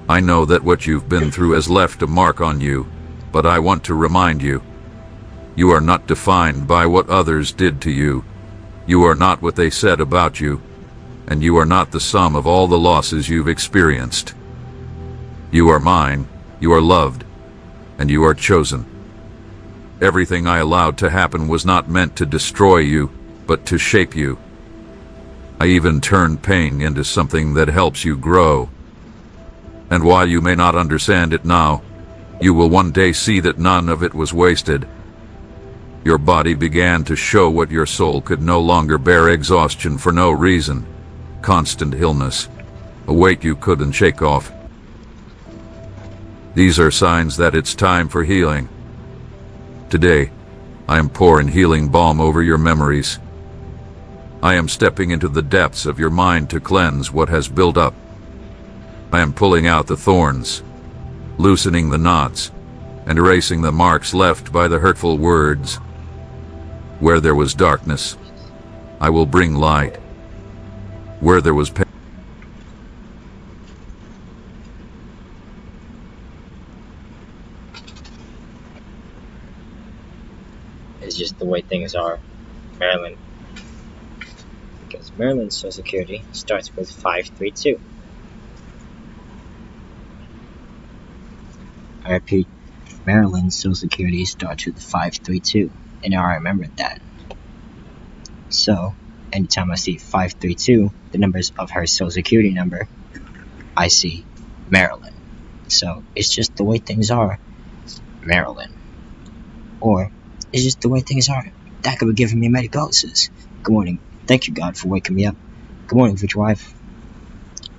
I know that what you've been through has left a mark on you, but I want to remind you, you are not defined by what others did to you. You are not what they said about you, and you are not the sum of all the losses you've experienced. You are mine, you are loved, and you are chosen. Everything I allowed to happen was not meant to destroy you, but to shape you. I even turned pain into something that helps you grow. And while you may not understand it now, you will one day see that none of it was wasted. Your body began to show what your soul could no longer bear: exhaustion for no reason, constant illness, a weight you couldn't shake off. These are signs that it's time for healing. Today, I am pouring healing balm over your memories. I am stepping into the depths of your mind to cleanse what has built up. I am pulling out the thorns, loosening the knots, and erasing the marks left by the hurtful words. Where there was darkness, I will bring light. Where there was pain, It's just the way things are, Maryland. Because Maryland's Social Security starts with 532. I repeat, Maryland's Social Security starts with 532, and now I remembered that. So, anytime I see 532, the numbers of her Social Security number, I see Maryland. So, it's just the way things are, Maryland. Or, it's just the way things are. That could be giving me many doses. Good morning. Thank you, God, for waking me up. Good morning, future wife.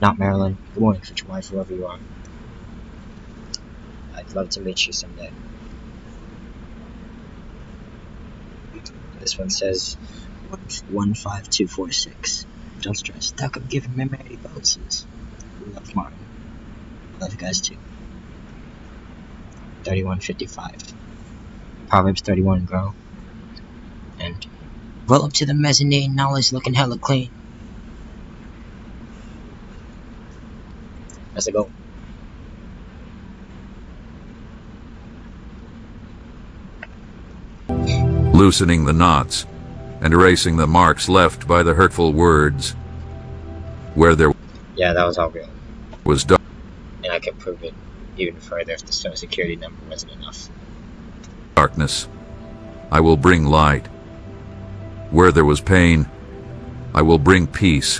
Not Maryland. Good morning, future wife, whoever you are. I'd love to meet you someday. This one says 15246. Don't stress. That could be giving me many bonuses. Love Martin. Love you guys too. 3155. Proverbs 31 grow. And roll up to the mezzanine, knowledge looking hella clean. Let's go. loosening the knots, and erasing the marks left by the hurtful words. Where there Yeah, that was all real. was dark, And I can prove it even further if the social security number wasn't enough. darkness, I will bring light. Where there was pain, I will bring peace.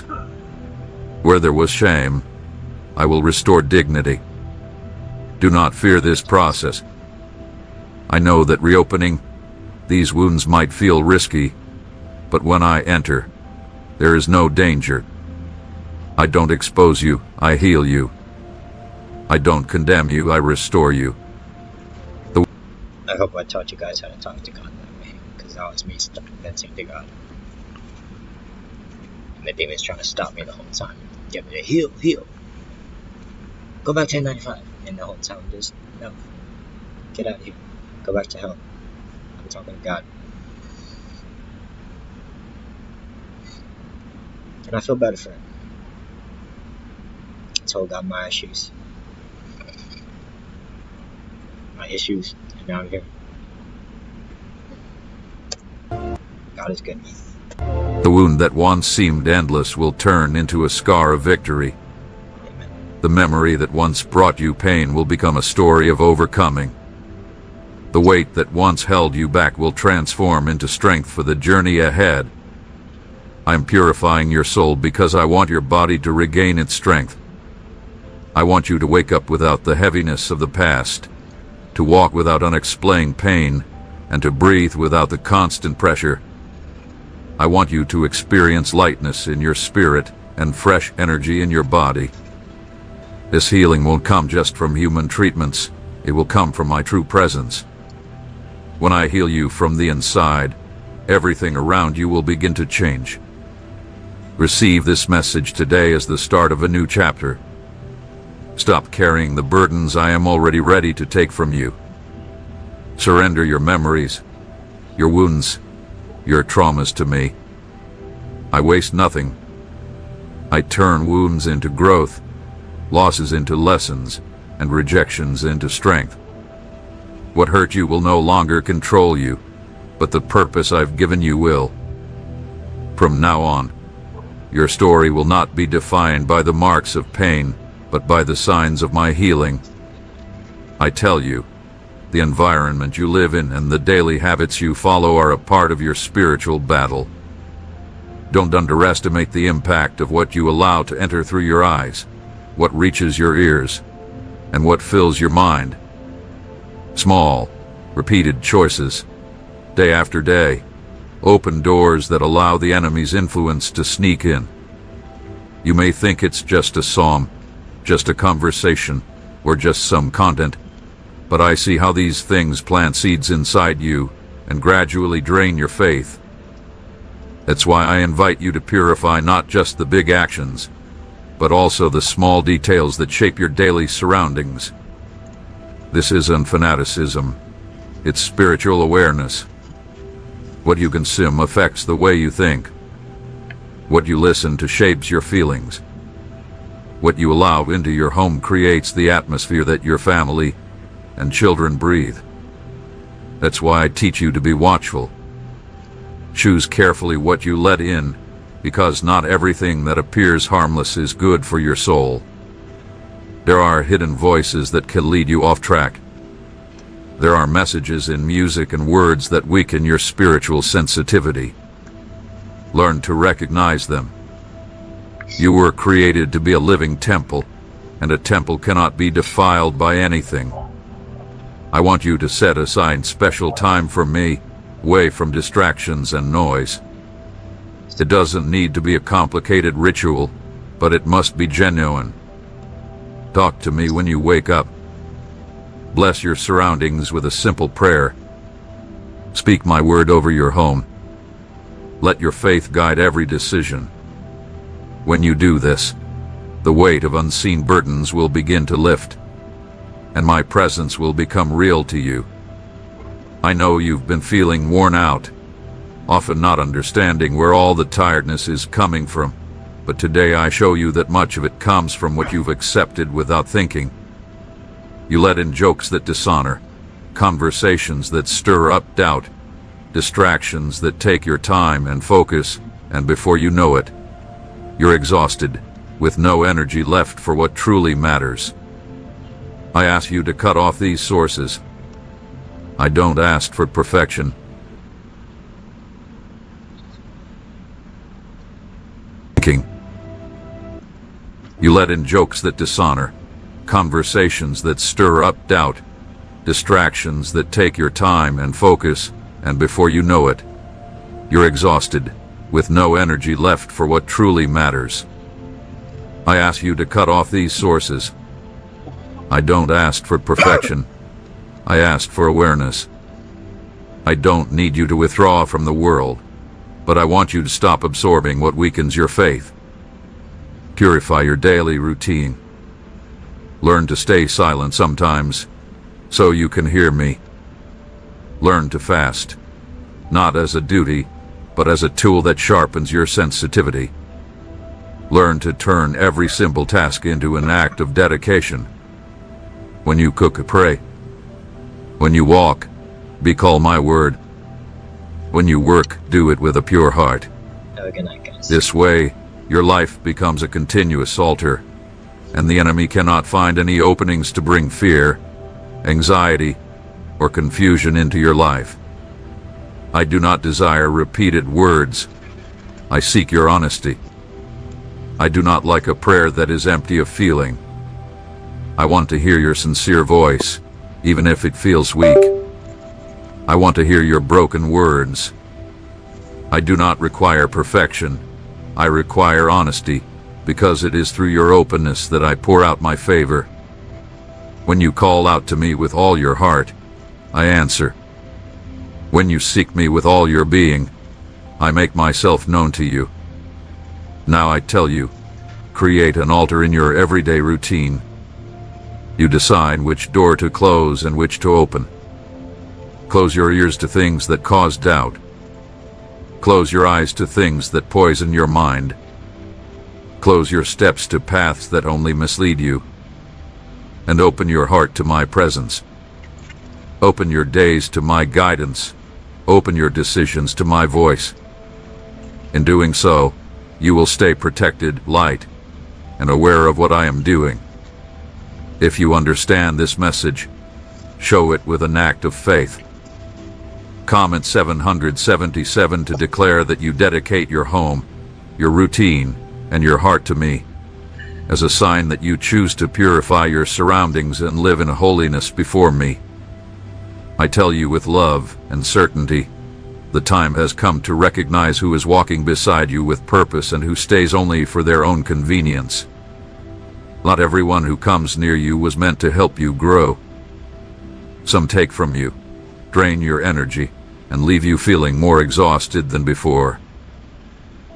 Where there was shame, I will restore dignity. Do not fear this process. I know that reopening these wounds might feel risky, but when I enter, there is no danger. I don't expose you, I heal you. I don't condemn you, I restore you. I hope I taught you guys how to talk to God that way, because that was me venting to God. And the demon's trying to stop me the whole time. Get me to heal, heal. Go back to 95. And the whole time, just, no. Get out of here. Go back to hell. I'm talking to God. And I feel better for it. I told God my issues. And now I'm here. God is good. The wound that once seemed endless will turn into a scar of victory. Amen. The memory that once brought you pain will become a story of overcoming. The weight that once held you back will transform into strength for the journey ahead. I'm purifying your soul because I want your body to regain its strength. I want you to wake up without the heaviness of the past, to walk without unexplained pain, and to breathe without the constant pressure. I want you to experience lightness in your spirit and fresh energy in your body. This healing won't come just from human treatments. It will come from my true presence. When I heal you from the inside, everything around you will begin to change. Receive this message today as the start of a new chapter. Stop carrying the burdens I am already ready to take from you. Surrender your memories, your wounds, your traumas to me. I waste nothing. I turn wounds into growth, losses into lessons, and rejections into strength. What hurt you will no longer control you, but the purpose I've given you will. From now on, your story will not be defined by the marks of pain, but by the signs of my healing. I tell you, the environment you live in and the daily habits you follow are a part of your spiritual battle. Don't underestimate the impact of what you allow to enter through your eyes, what reaches your ears, and what fills your mind. Small, repeated choices, day after day, open doors that allow the enemy's influence to sneak in. You may think it's just a psalm, just a conversation, or just some content, but I see how these things plant seeds inside you and gradually drain your faith. That's why I invite you to purify not just the big actions, but also the small details that shape your daily surroundings. This isn't fanaticism, it's spiritual awareness. What you consume affects the way you think. What you listen to shapes your feelings. What you allow into your home creates the atmosphere that your family and children breathe. That's why I teach you to be watchful. Choose carefully what you let in, because not everything that appears harmless is good for your soul. There are hidden voices that can lead you off track. There are messages in music and words that weaken your spiritual sensitivity. Learn to recognize them. You were created to be a living temple, and a temple cannot be defiled by anything. I want you to set aside special time for me, away from distractions and noise. It doesn't need to be a complicated ritual, but it must be genuine. Talk to me when you wake up. Bless your surroundings with a simple prayer. Speak my word over your home. Let your faith guide every decision. When you do this, the weight of unseen burdens will begin to lift, and my presence will become real to you. I know you've been feeling worn out, often not understanding where all the tiredness is coming from, but today I show you that much of it comes from what you've accepted without thinking. You let in jokes that dishonor, conversations that stir up doubt, distractions that take your time and focus, and before you know it, you're exhausted, with no energy left for what truly matters. I ask you to cut off these sources. I don't ask for perfection. You let in jokes that dishonor, conversations that stir up doubt, distractions that take your time and focus, and before you know it, you're exhausted, with no energy left for what truly matters. I ask you to cut off these sources. I don't ask for perfection. I ask for awareness. I don't need you to withdraw from the world, but I want you to stop absorbing what weakens your faith. Purify your daily routine. Learn to stay silent sometimes, so you can hear me. Learn to fast, not as a duty, but as a tool that sharpens your sensitivity. Learn to turn every simple task into an act of dedication. When you cook, pray. When you walk, call my word. When you work, do it with a pure heart. Have a good night, guys. This way, your life becomes a continuous altar, and the enemy cannot find any openings to bring fear, anxiety, or confusion into your life. I do not desire repeated words. I seek your honesty. I do not like a prayer that is empty of feeling. I want to hear your sincere voice, even if it feels weak. I want to hear your broken words. I do not require perfection. I require honesty, because it is through your openness that I pour out my favor. When you call out to me with all your heart, I answer. When you seek me with all your being, I make myself known to you. Now I tell you, create an altar in your everyday routine. You decide which door to close and which to open. Close your ears to things that cause doubt. Close your eyes to things that poison your mind. Close your steps to paths that only mislead you. And open your heart to my presence. Open your days to my guidance. Open your decisions to my voice. In doing so, you will stay protected, light, and aware of what I am doing. If you understand this message, show it with an act of faith. Comment 777 to declare that you dedicate your home, your routine, and your heart to me, as a sign that you choose to purify your surroundings and live in holiness before me. I tell you with love and certainty, the time has come to recognize who is walking beside you with purpose and who stays only for their own convenience. Not everyone who comes near you was meant to help you grow. Some take from you, drain your energy, and leave you feeling more exhausted than before.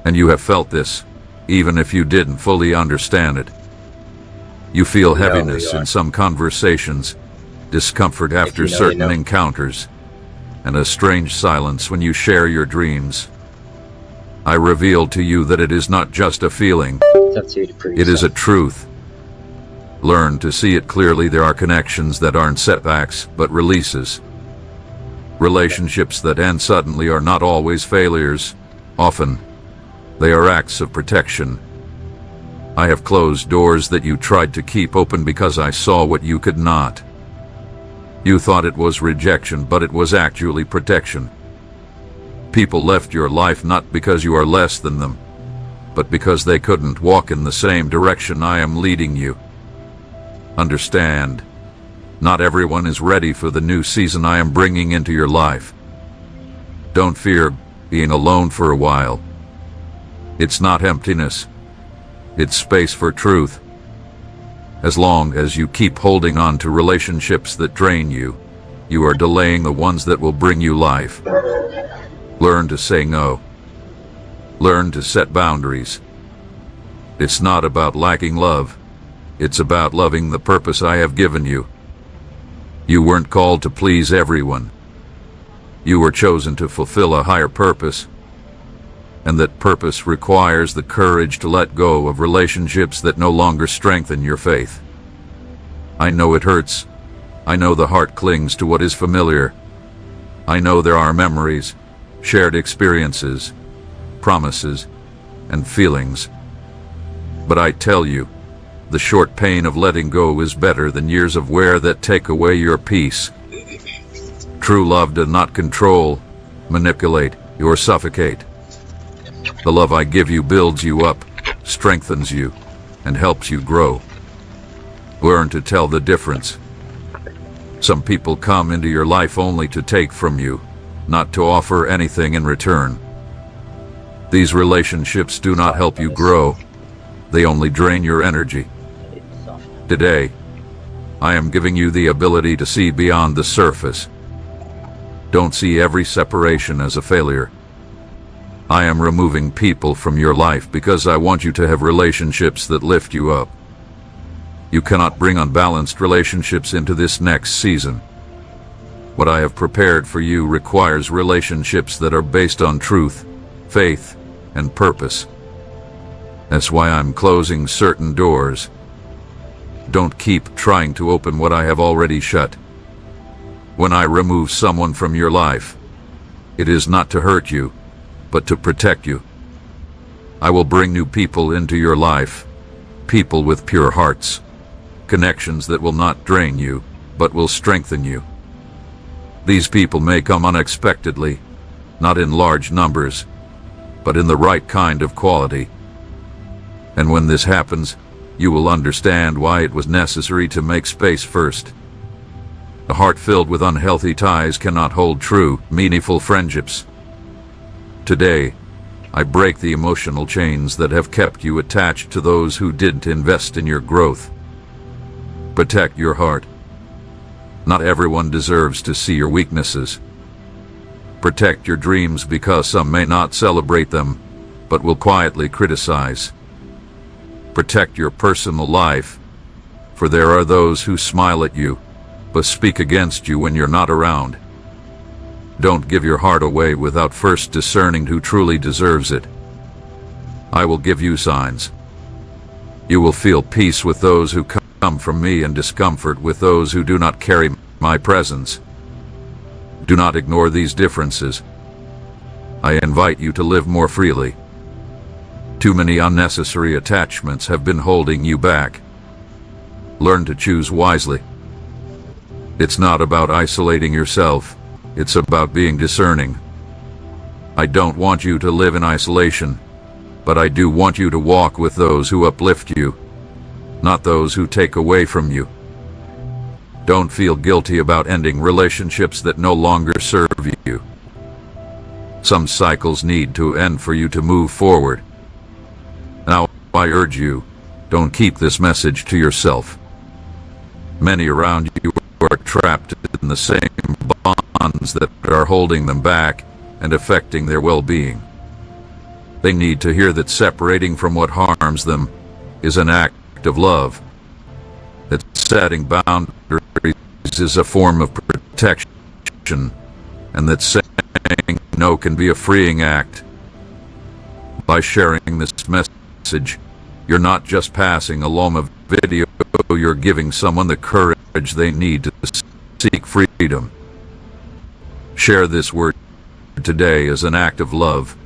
And you have felt this, even if you didn't fully understand it. You feel heaviness in some conversations, discomfort after certain encounters, and a strange silence when you share your dreams. I reveal to you that it is not just a feeling, it is a truth. Learn to see it clearly. There are connections that aren't setbacks, but releases. Relationships that end suddenly are not always failures. Often, they are acts of protection. I have closed doors that you tried to keep open because I saw what you could not. You thought it was rejection, but it was actually protection. People left your life not because you are less than them, but because they couldn't walk in the same direction I am leading you. Understand, not everyone is ready for the new season I am bringing into your life. Don't fear being alone for a while. It's not emptiness. It's space for truth. As long as you keep holding on to relationships that drain you, you are delaying the ones that will bring you life. Learn to say no. Learn to set boundaries. It's not about lacking love. It's about loving the purpose I have given you. You weren't called to please everyone. You were chosen to fulfill a higher purpose. And that purpose requires the courage to let go of relationships that no longer strengthen your faith. I know it hurts. I know the heart clings to what is familiar. I know there are memories, shared experiences, promises, and feelings. But I tell you, the short pain of letting go is better than years of wear that take away your peace. True love does not control, manipulate, or suffocate. The love I give you builds you up, strengthens you, and helps you grow. Learn to tell the difference. Some people come into your life only to take from you, not to offer anything in return. These relationships do not help you grow. They only drain your energy. Today, I am giving you the ability to see beyond the surface. Don't see every separation as a failure. I am removing people from your life because I want you to have relationships that lift you up. You cannot bring unbalanced relationships into this next season. What I have prepared for you requires relationships that are based on truth, faith, and purpose. That's why I'm closing certain doors. Don't keep trying to open what I have already shut. When I remove someone from your life, it is not to hurt you, but to protect you. I will bring new people into your life, people with pure hearts, connections that will not drain you, but will strengthen you. These people may come unexpectedly, not in large numbers, but in the right kind of quality. And when this happens, you will understand why it was necessary to make space first. A heart filled with unhealthy ties cannot hold true, meaningful friendships. Today, I break the emotional chains that have kept you attached to those who didn't invest in your growth. Protect your heart. Not everyone deserves to see your weaknesses. Protect your dreams because some may not celebrate them, but will quietly criticize. Protect your personal life, for there are those who smile at you, but speak against you when you're not around. Don't give your heart away without first discerning who truly deserves it. I will give you signs. You will feel peace with those who come from me and discomfort with those who do not carry my presence. Do not ignore these differences. I invite you to live more freely. Too many unnecessary attachments have been holding you back. Learn to choose wisely. It's not about isolating yourself. It's about being discerning. I don't want you to live in isolation, but I do want you to walk with those who uplift you, not those who take away from you. Don't feel guilty about ending relationships that no longer serve you. Some cycles need to end for you to move forward. Now, I urge you, don't keep this message to yourself. Many around you are trapped in the same bonds that are holding them back and affecting their well-being. They need to hear that separating from what harms them is an act of love, that setting boundaries is a form of protection, and that saying no can be a freeing act. By sharing this message, you're not just passing along a video, you're giving someone the courage they need to seek freedom. Share this word today as an act of love,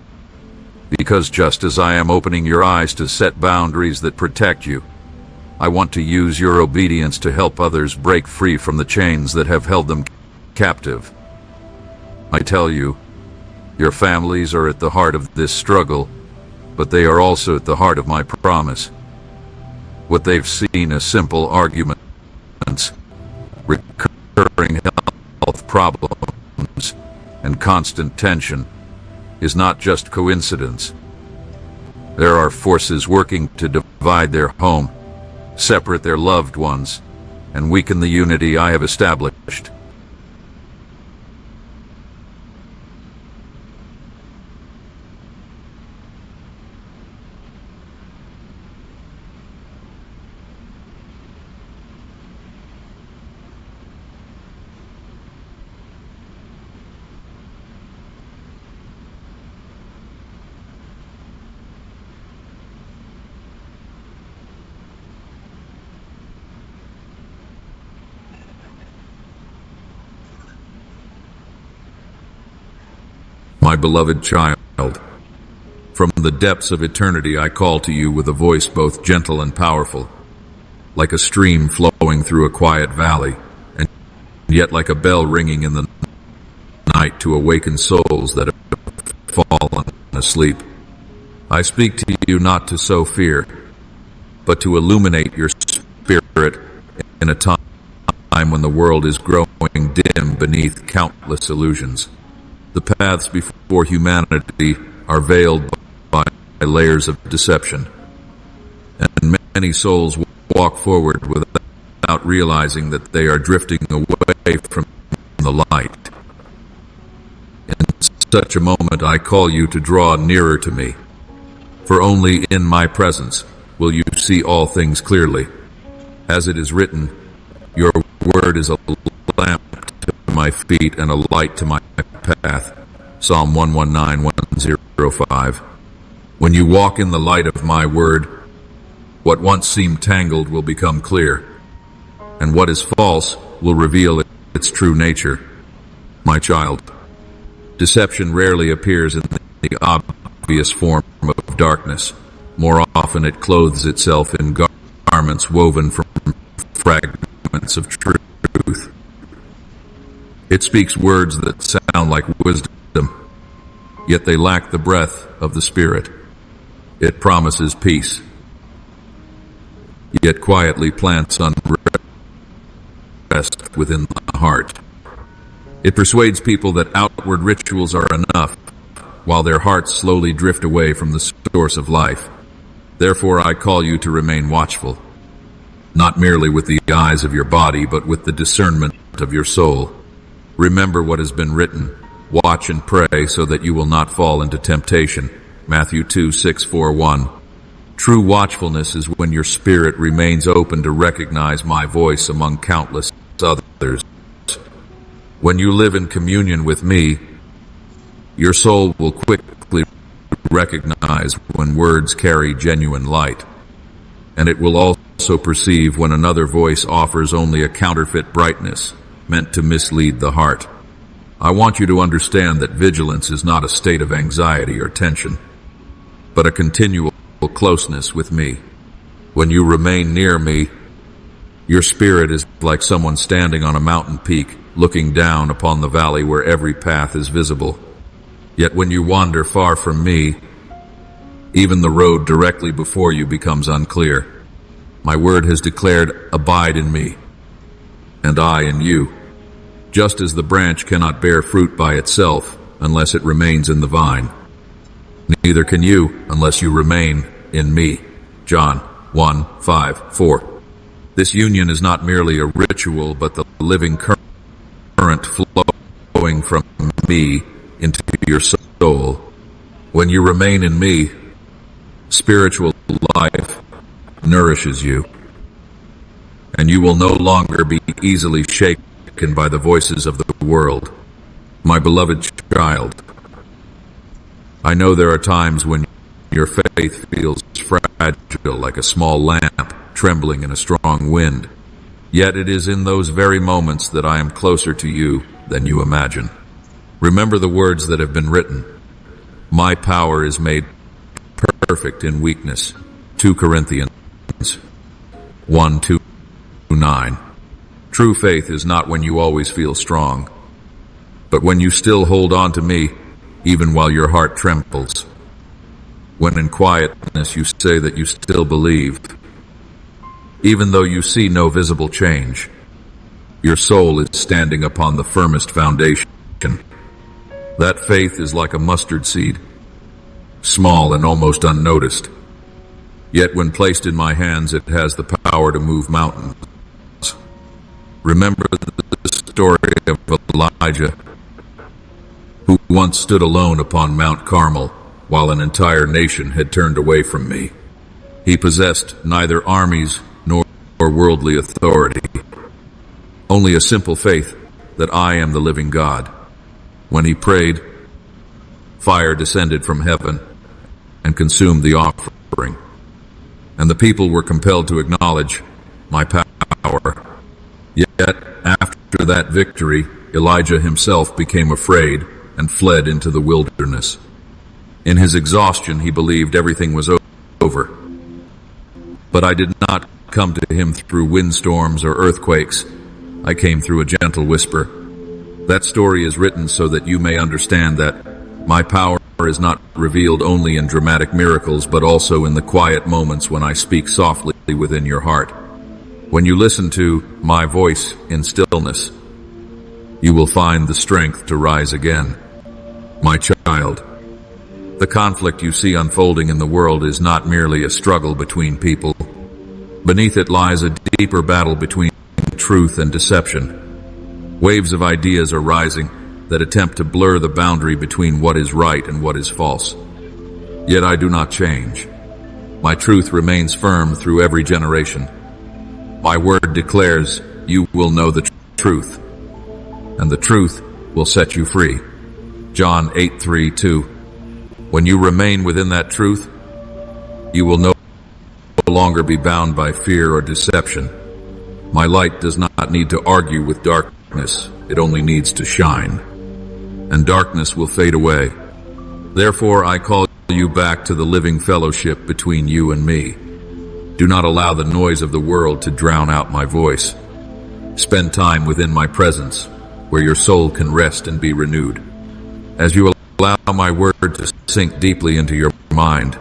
because just as I am opening your eyes to set boundaries that protect you, I want to use your obedience to help others break free from the chains that have held them captive. I tell you, your families are at the heart of this struggle, but they are also at the heart of my promise. What they've seen as simple arguments, recurring health problems, and constant tension is not just coincidence. There are forces working to divide their home, separate their loved ones, and weaken the unity I have established. My beloved child, from the depths of eternity I call to you with a voice both gentle and powerful, like a stream flowing through a quiet valley, and yet like a bell ringing in the night to awaken souls that have fallen asleep. I speak to you not to sow fear, but to illuminate your spirit in a time when the world is growing dim beneath countless illusions. The paths before humanity are veiled by layers of deception, and many souls walk forward without realizing that they are drifting away from the light. In such a moment, I call you to draw nearer to me, for only in my presence will you see all things clearly. As it is written, your word is a lamp to my feet and a light to my path. Psalm 119:105. When you walk in the light of my word, what once seemed tangled will become clear, and what is false will reveal its true nature. My child, deception rarely appears in the obvious form of darkness. More often it clothes itself in garments woven from fragments of truth. It speaks words that sound like wisdom, yet they lack the breath of the Spirit. It promises peace, yet quietly plants unrest within the heart. It persuades people that outward rituals are enough, while their hearts slowly drift away from the source of life. Therefore I call you to remain watchful, not merely with the eyes of your body, but with the discernment of your soul. Remember what has been written. Watch and pray so that you will not fall into temptation. Matthew 2:6-4-1. True watchfulness is when your spirit remains open to recognize my voice among countless others. When you live in communion with me, your soul will quickly recognize when words carry genuine light, and it will also perceive when another voice offers only a counterfeit brightness meant to mislead the heart. I want you to understand that vigilance is not a state of anxiety or tension, but a continual closeness with me. When you remain near me, your spirit is like someone standing on a mountain peak, looking down upon the valley where every path is visible. Yet when you wander far from me, even the road directly before you becomes unclear. My word has declared, "Abide in me, and I in you." Just as the branch cannot bear fruit by itself unless it remains in the vine, neither can you unless you remain in me. John 1:5-4. This union is not merely a ritual, but the living current flowing from me into your soul. When you remain in me, spiritual life nourishes you, and you will no longer be easily shaken by the voices of the world. My beloved child, I know there are times when your faith feels fragile, like a small lamp trembling in a strong wind. Yet it is in those very moments that I am closer to you than you imagine. Remember the words that have been written. My power is made perfect in weakness. 2 Corinthians 1:2-9. True faith is not when you always feel strong, but when you still hold on to me, even while your heart trembles. When in quietness you say that you still believe, even though you see no visible change. Your soul is standing upon the firmest foundation. That faith is like a mustard seed, small and almost unnoticed. Yet when placed in my hands, it has the power to move mountains. Remember the story of Elijah, who once stood alone upon Mount Carmel while an entire nation had turned away from me. He possessed neither armies nor worldly authority, only a simple faith that I am the living God. When he prayed, fire descended from heaven and consumed the offering, and the people were compelled to acknowledge my power. Yet, after that victory, Elijah himself became afraid and fled into the wilderness. In his exhaustion, he believed everything was over. But I did not come to him through windstorms or earthquakes. I came through a gentle whisper. That story is written so that you may understand that my power is not revealed only in dramatic miracles, but also in the quiet moments when I speak softly within your heart. When you listen to my voice in stillness, you will find the strength to rise again. My child, the conflict you see unfolding in the world is not merely a struggle between people. Beneath it lies a deeper battle between truth and deception. Waves of ideas are rising that attempt to blur the boundary between what is right and what is false. Yet I do not change. My truth remains firm through every generation. My word declares you will know the truth, and the truth will set you free. John 8:3-2. When you remain within that truth, you will no longer be bound by fear or deception. My light does not need to argue with darkness. It only needs to shine, and darkness will fade away. Therefore, I call you back to the living fellowship between you and me. Do not allow the noise of the world to drown out my voice. Spend time within my presence, where your soul can rest and be renewed. As you allow my word to sink deeply into your mind,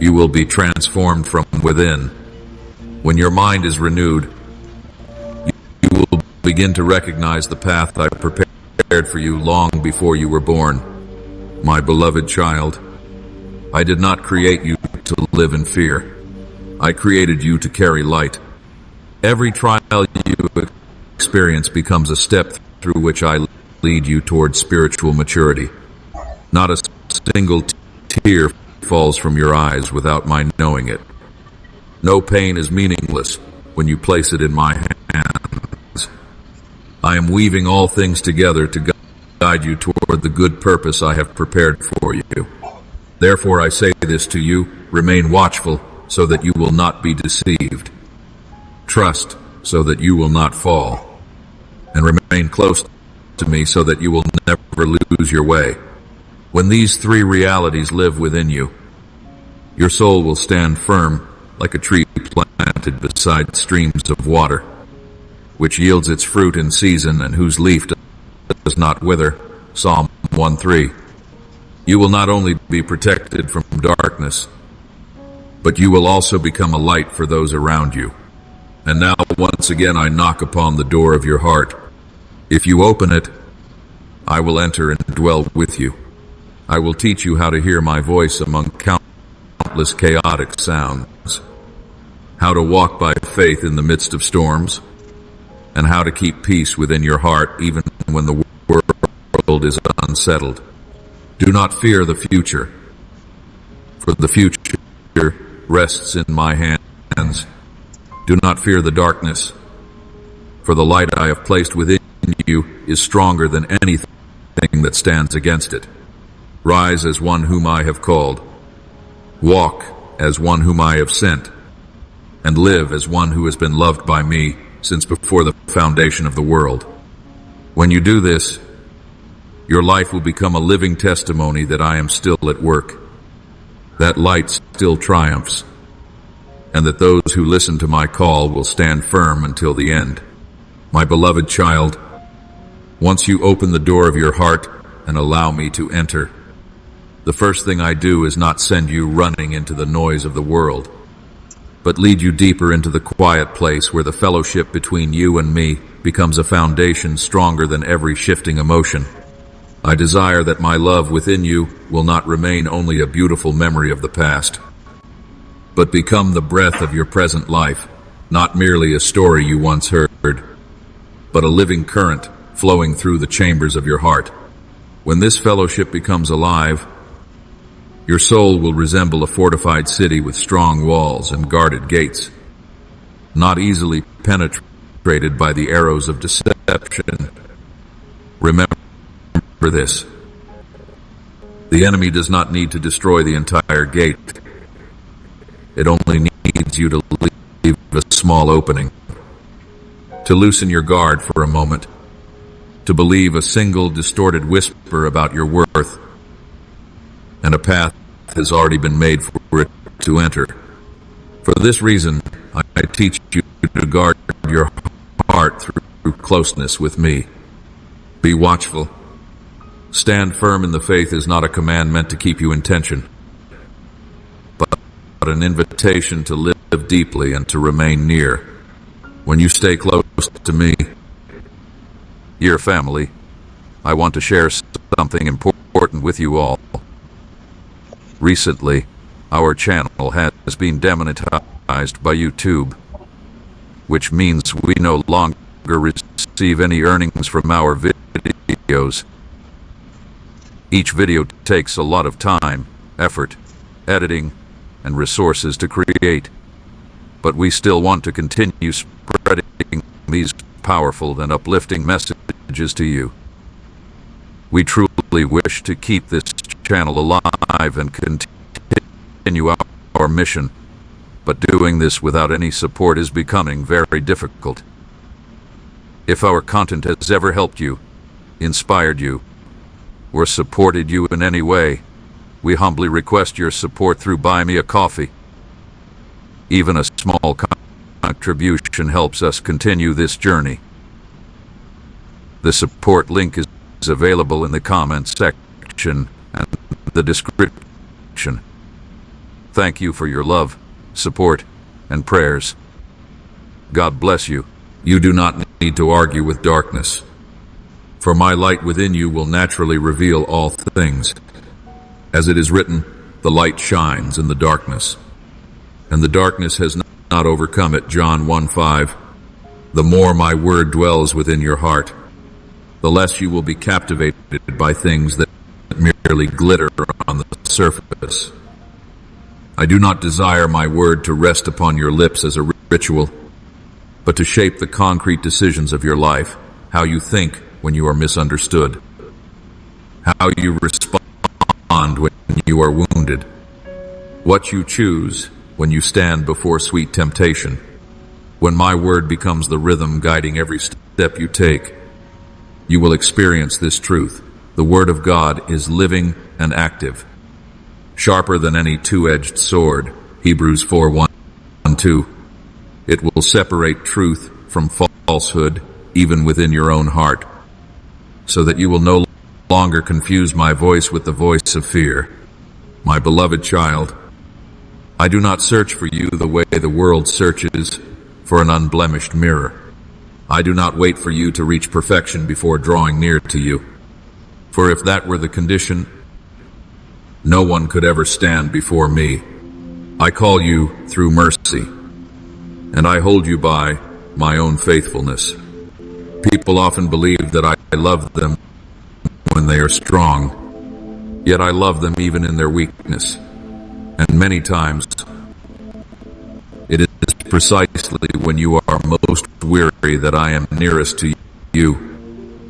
you will be transformed from within. When your mind is renewed, you will begin to recognize the path I prepared for you long before you were born. My beloved child, I did not create you to live in fear. I created you to carry light. Every trial you experience becomes a step through which I lead you towards spiritual maturity. Not a single tear falls from your eyes without my knowing it. No pain is meaningless when you place it in my hands. I am weaving all things together to guide you toward the good purpose I have prepared for you. Therefore I say this to you, remain watchful so that you will not be deceived. Trust so that you will not fall. And remain close to me so that you will never lose your way. When these three realities live within you, your soul will stand firm like a tree planted beside streams of water, which yields its fruit in season and whose leaf does not wither. Psalm 1:3. You will not only be protected from darkness, but you will also become a light for those around you. And now once again I knock upon the door of your heart. If you open it, I will enter and dwell with you. I will teach you how to hear my voice among countless chaotic sounds, how to walk by faith in the midst of storms, and how to keep peace within your heart even when the world is unsettled. Do not fear the future, for the future rests in my hands. Do not fear the darkness, for the light I have placed within you is stronger than anything that stands against it. Rise as one whom I have called, walk as one whom I have sent, and live as one who has been loved by me since before the foundation of the world. When you do this, your life will become a living testimony that I am still at work, that light still triumphs, and that those who listen to my call will stand firm until the end. My beloved child, once you open the door of your heart and allow me to enter, the first thing I do is not send you running into the noise of the world, but lead you deeper into the quiet place where the fellowship between you and me becomes a foundation stronger than every shifting emotion. I desire that my love within you will not remain only a beautiful memory of the past, but become the breath of your present life, not merely a story you once heard, but a living current flowing through the chambers of your heart. When this fellowship becomes alive, your soul will resemble a fortified city with strong walls and guarded gates, not easily penetrated by the arrows of deception. Remember this. The enemy does not need to destroy the entire gate. It only needs you to leave a small opening, to loosen your guard for a moment, to believe a single distorted whisper about your worth, and a path has already been made for it to enter. For this reason, I teach you to guard your heart through closeness with me. Be watchful. Stand firm in the faith is not a command meant to keep you in tension, but an invitation to live deeply and to remain near. When you stay close to me, your family, I want to share something important with you all. Recently, our channel has been demonetized by YouTube, which means we no longer receive any earnings from our videos. Each video takes a lot of time, effort, editing, and resources to create, but we still want to continue spreading these powerful and uplifting messages to you. We truly wish to keep this channel alive and continue our mission, but doing this without any support is becoming very difficult. If our content has ever helped you, inspired you, or supported you in any way, we humbly request your support through Buy Me a Coffee. Even a small contribution helps us continue this journey. The support link is available in the comments section and the description. Thank you for your love, support, and prayers. God bless you. You do not need to argue with darkness, for my light within you will naturally reveal all things. As it is written, the light shines in the darkness, and the darkness has not overcome it. John 1:5. The more my word dwells within your heart, the less you will be captivated by things that merely glitter on the surface. I do not desire my word to rest upon your lips as a ritual, but to shape the concrete decisions of your life. how you think when you are misunderstood, how you respond when you are wounded, what you choose when you stand before sweet temptation. When my word becomes the rhythm guiding every step you take, you will experience this truth. The word of God is living and active, sharper than any two-edged sword. Hebrews 4:1-2. It will separate truth from falsehood, even within your own heart, so that you will no longer confuse my voice with the voice of fear. My beloved child, I do not search for you the way the world searches for an unblemished mirror. I do not wait for you to reach perfection before drawing near to you. For if that were the condition, no one could ever stand before me. I call you through mercy, and I hold you by my own faithfulness. People often believe that I love them when they are strong, yet I love them even in their weakness. And many times, it is precisely when you are most weary that I am nearest to you.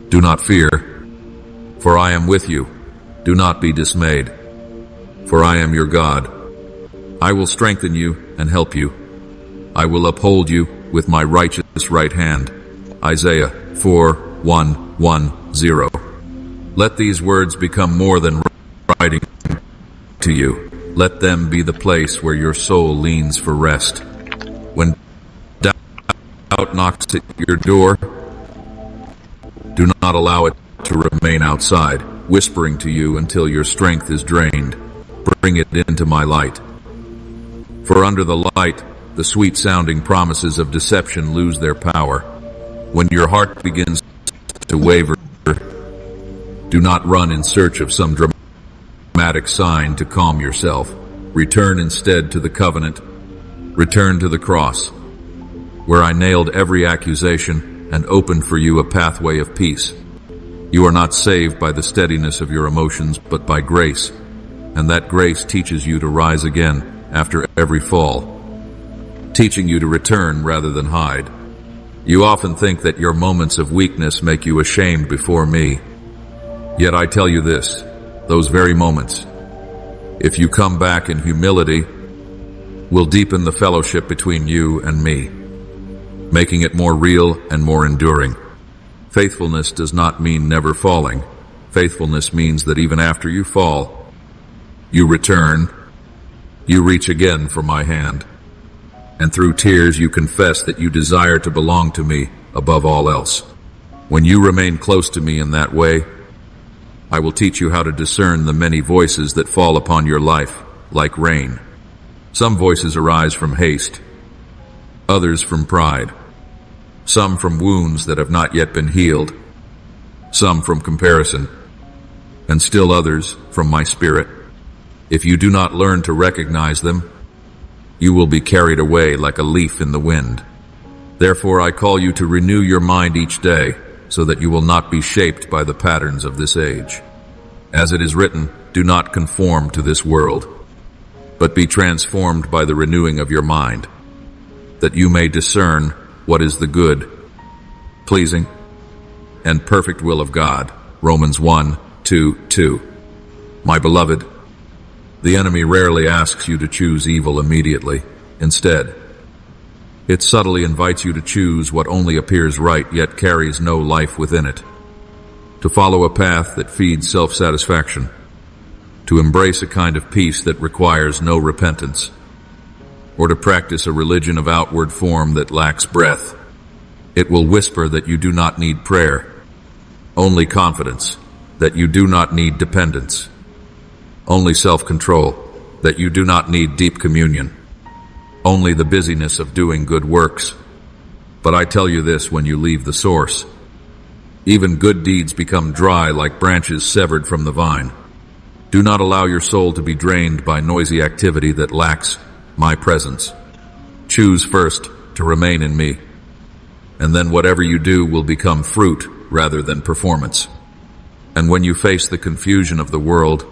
Do not fear, for I am with you. Do not be dismayed, for I am your God. I will strengthen you and help you. I will uphold you with my righteous right hand. Isaiah 4:1-10. Let these words become more than writing to you. Let them be the place where your soul leans for rest. When doubt knocks at your door, do not allow it to remain outside, whispering to you until your strength is drained. Bring it into my light. For under the light, the sweet-sounding promises of deception lose their power. When your heart begins to waver, do not run in search of some dramatic sign to calm yourself. Return instead to the covenant. Return to the cross, where I nailed every accusation and opened for you a pathway of peace. You are not saved by the steadiness of your emotions, but by grace, and that grace teaches you to rise again after every fall, teaching you to return rather than hide. You often think that your moments of weakness make you ashamed before me. Yet I tell you this, those very moments, if you come back in humility, will deepen the fellowship between you and me, making it more real and more enduring. Faithfulness does not mean never falling. Faithfulness means that even after you fall, you return, you reach again for my hand, and through tears you confess that you desire to belong to me above all else. When you remain close to me in that way, I will teach you how to discern the many voices that fall upon your life like rain. Some voices arise from haste, others from pride, some from wounds that have not yet been healed, some from comparison, and still others from my spirit. If you do not learn to recognize them, you will be carried away like a leaf in the wind. Therefore, I call you to renew your mind each day, so that you will not be shaped by the patterns of this age. As it is written, do not conform to this world, but be transformed by the renewing of your mind, that you may discern what is the good, pleasing, and perfect will of God. Romans 1:2-2. My beloved, the enemy rarely asks you to choose evil immediately. Instead, it subtly invites you to choose what only appears right yet carries no life within it, to follow a path that feeds self-satisfaction, to embrace a kind of peace that requires no repentance, or to practice a religion of outward form that lacks breath. It will whisper that you do not need prayer, only confidence, that you do not need dependence, only self-control, that you do not need deep communion, only the busyness of doing good works. But I tell you this, when you leave the source, even good deeds become dry like branches severed from the vine. Do not allow your soul to be drained by noisy activity that lacks my presence. Choose first to remain in me, and then whatever you do will become fruit rather than performance. And when you face the confusion of the world,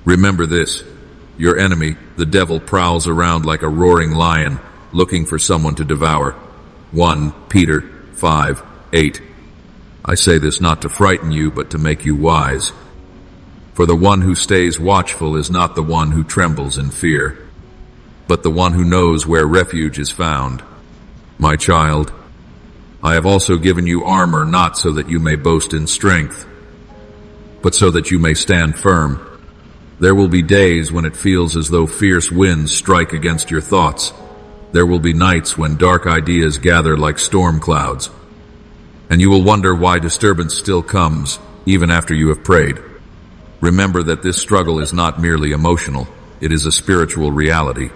remember this: your enemy, the devil, prowls around like a roaring lion, looking for someone to devour. 1 Peter 5:8. I say this not to frighten you, but to make you wise. For the one who stays watchful is not the one who trembles in fear, but the one who knows where refuge is found. My child, I have also given you armor, not so that you may boast in strength, but so that you may stand firm. There will be days when it feels as though fierce winds strike against your thoughts. There will be nights when dark ideas gather like storm clouds, and you will wonder why disturbance still comes, even after you have prayed. Remember that this struggle is not merely emotional, it is a spiritual reality.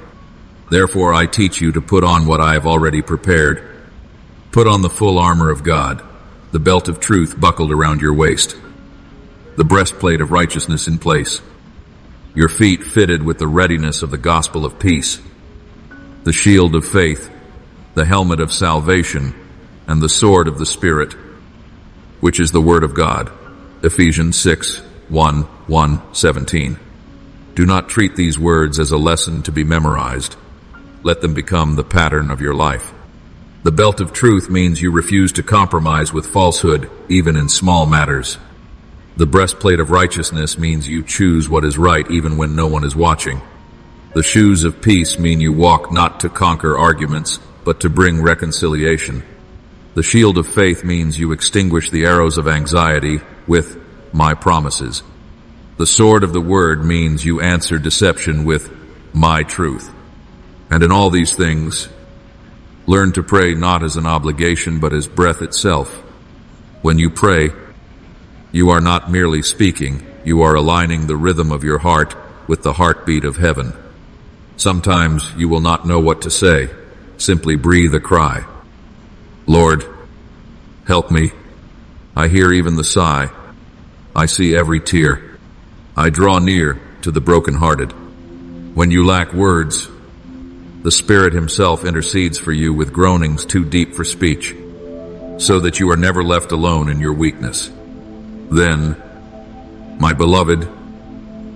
Therefore I teach you to put on what I have already prepared. Put on the full armor of God, the belt of truth buckled around your waist, the breastplate of righteousness in place, your feet fitted with the readiness of the gospel of peace, the shield of faith, the helmet of salvation, and the sword of the Spirit, which is the word of God. Ephesians 6:1-17. Do not treat these words as a lesson to be memorized. Let them become the pattern of your life. The belt of truth means you refuse to compromise with falsehood, even in small matters. The breastplate of righteousness means you choose what is right even when no one is watching. The shoes of peace mean you walk not to conquer arguments, but to bring reconciliation. The shield of faith means you extinguish the arrows of anxiety with my promises. The sword of the word means you answer deception with my truth. And in all these things, learn to pray not as an obligation, but as breath itself. When you pray, you are not merely speaking, you are aligning the rhythm of your heart with the heartbeat of heaven. Sometimes you will not know what to say. Simply breathe a cry. Lord, help me. I hear even the sigh. I see every tear. I draw near to the brokenhearted. When you lack words, the Spirit Himself intercedes for you with groanings too deep for speech, so that you are never left alone in your weakness. Then, my beloved,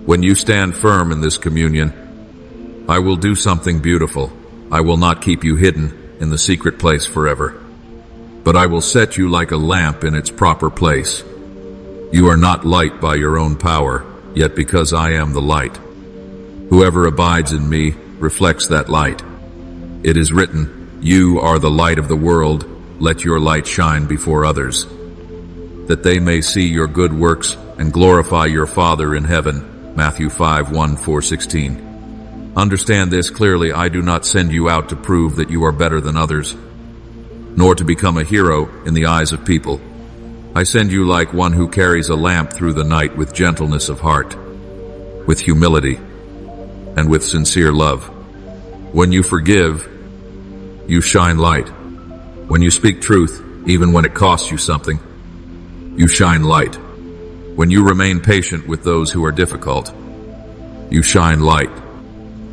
when you stand firm in this communion, I will do something beautiful. I will not keep you hidden in the secret place forever, but I will set you like a lamp in its proper place. You are not light by your own power, yet because I am the light. Whoever abides in me reflects that light. It is written, you are the light of the world, let your light shine before others, that they may see your good works and glorify your Father in heaven. Matthew 5:1-4-16. Understand this clearly, I do not send you out to prove that you are better than others, nor to become a hero in the eyes of people. I send you like one who carries a lamp through the night with gentleness of heart, with humility, and with sincere love. When you forgive, you shine light. When you speak truth, even when it costs you something, you shine light. When you remain patient with those who are difficult, you shine light.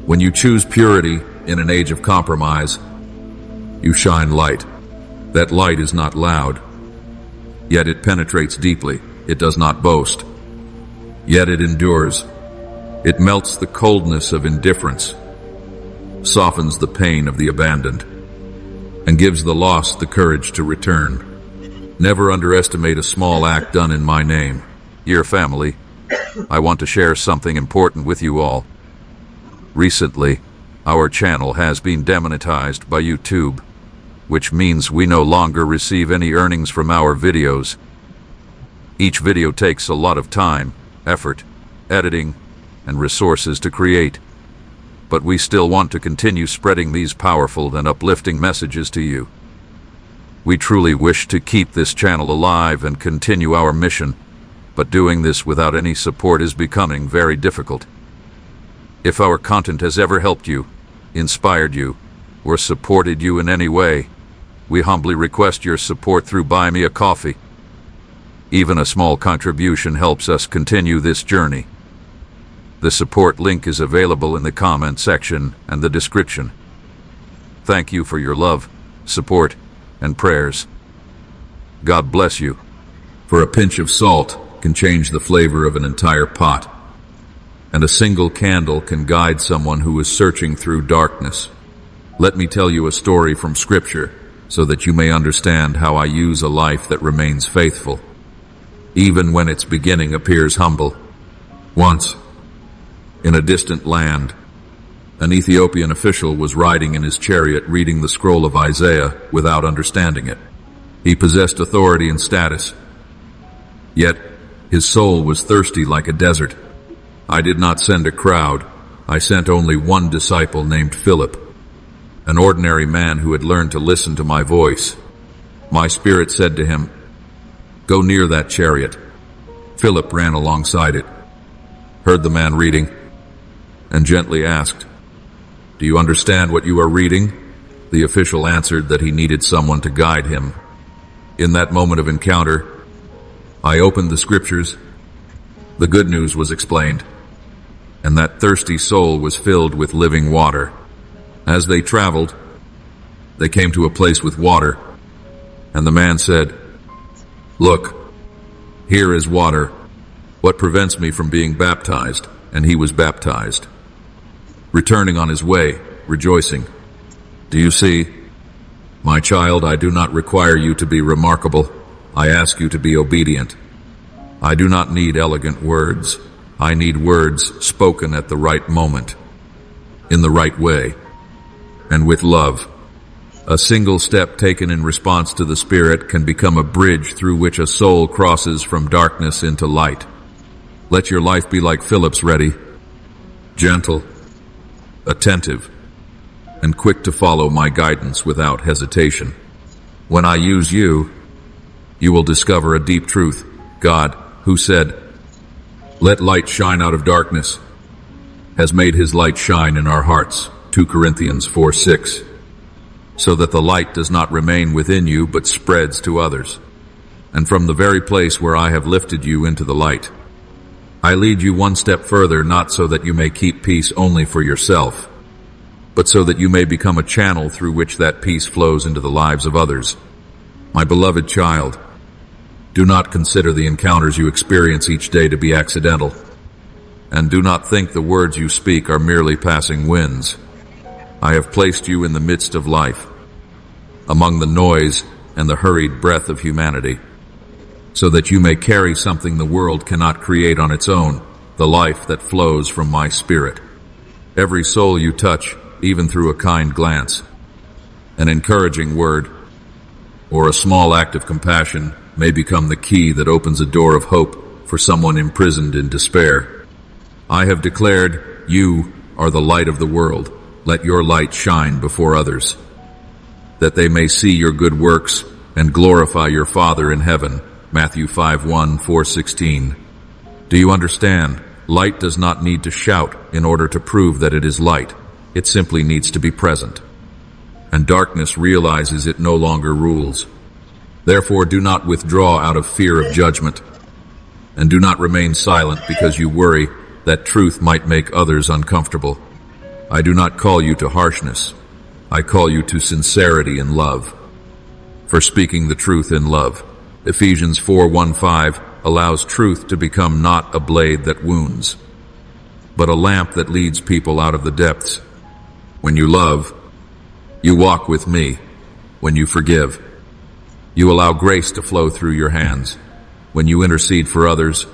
When you choose purity in an age of compromise, you shine light. That light is not loud, yet it penetrates deeply. It does not boast, yet it endures. It melts the coldness of indifference, softens the pain of the abandoned, and gives the lost the courage to return. Never underestimate a small act done in my name. Dear family, I want to share something important with you all. Recently, our channel has been demonetized by YouTube, which means we no longer receive any earnings from our videos. Each video takes a lot of time, effort, editing, and resources to create, but we still want to continue spreading these powerful and uplifting messages to you. We truly wish to keep this channel alive and continue our mission, but doing this without any support is becoming very difficult. If our content has ever helped you, inspired you, or supported you in any way, we humbly request your support through Buy Me a Coffee. Even a small contribution helps us continue this journey. The support link is available in the comment section and the description. Thank you for your love, support, and prayers. God bless you. For a pinch of salt can change the flavor of an entire pot, and a single candle can guide someone who is searching through darkness. Let me tell you a story from Scripture so that you may understand how I use a life that remains faithful, even when its beginning appears humble. Once, in a distant land, an Ethiopian official was riding in his chariot reading the scroll of Isaiah without understanding it. He possessed authority and status, yet his soul was thirsty like a desert. I did not send a crowd. I sent only one disciple named Philip, an ordinary man who had learned to listen to my voice. My spirit said to him, "Go near that chariot." Philip ran alongside it, heard the man reading, and gently asked, "Do you understand what you are reading?" The official answered that he needed someone to guide him. In that moment of encounter, I opened the scriptures. The good news was explained, and that thirsty soul was filled with living water. As they traveled, they came to a place with water, and the man said, "Look, here is water. What prevents me from being baptized?" And he was baptized, returning on his way, rejoicing. Do you see? My child, I do not require you to be remarkable. I ask you to be obedient. I do not need elegant words. I need words spoken at the right moment, in the right way, and with love. A single step taken in response to the Spirit can become a bridge through which a soul crosses from darkness into light. Let your life be like Philip's, ready, gentle, attentive, and quick to follow my guidance without hesitation. When I use you, you will discover a deep truth. God, who said, "Let light shine out of darkness," has made his light shine in our hearts, 2 Corinthians 4:6, so that the light does not remain within you but spreads to others. And from the very place where I have lifted you into the light, I lead you one step further, not so that you may keep peace only for yourself, but so that you may become a channel through which that peace flows into the lives of others. My beloved child, do not consider the encounters you experience each day to be accidental, and do not think the words you speak are merely passing winds. I have placed you in the midst of life, among the noise and the hurried breath of humanity, so that you may carry something the world cannot create on its own, the life that flows from my Spirit. Every soul you touch, even through a kind glance, an encouraging word, or a small act of compassion, may become the key that opens a door of hope for someone imprisoned in despair. I have declared, you are the light of the world. Let your light shine before others, that they may see your good works and glorify your Father in heaven. Matthew 5:1, 4:16. Do you understand? Light does not need to shout in order to prove that it is light. It simply needs to be present. And darkness realizes it no longer rules. Therefore, do not withdraw out of fear of judgment, and do not remain silent because you worry that truth might make others uncomfortable. I do not call you to harshness. I call you to sincerity and love, for speaking the truth in love. Ephesians 4:1-5 allows truth to become not a blade that wounds, but a lamp that leads people out of the depths. When you love, you walk with me. When you forgive, you allow grace to flow through your hands. When you intercede for others,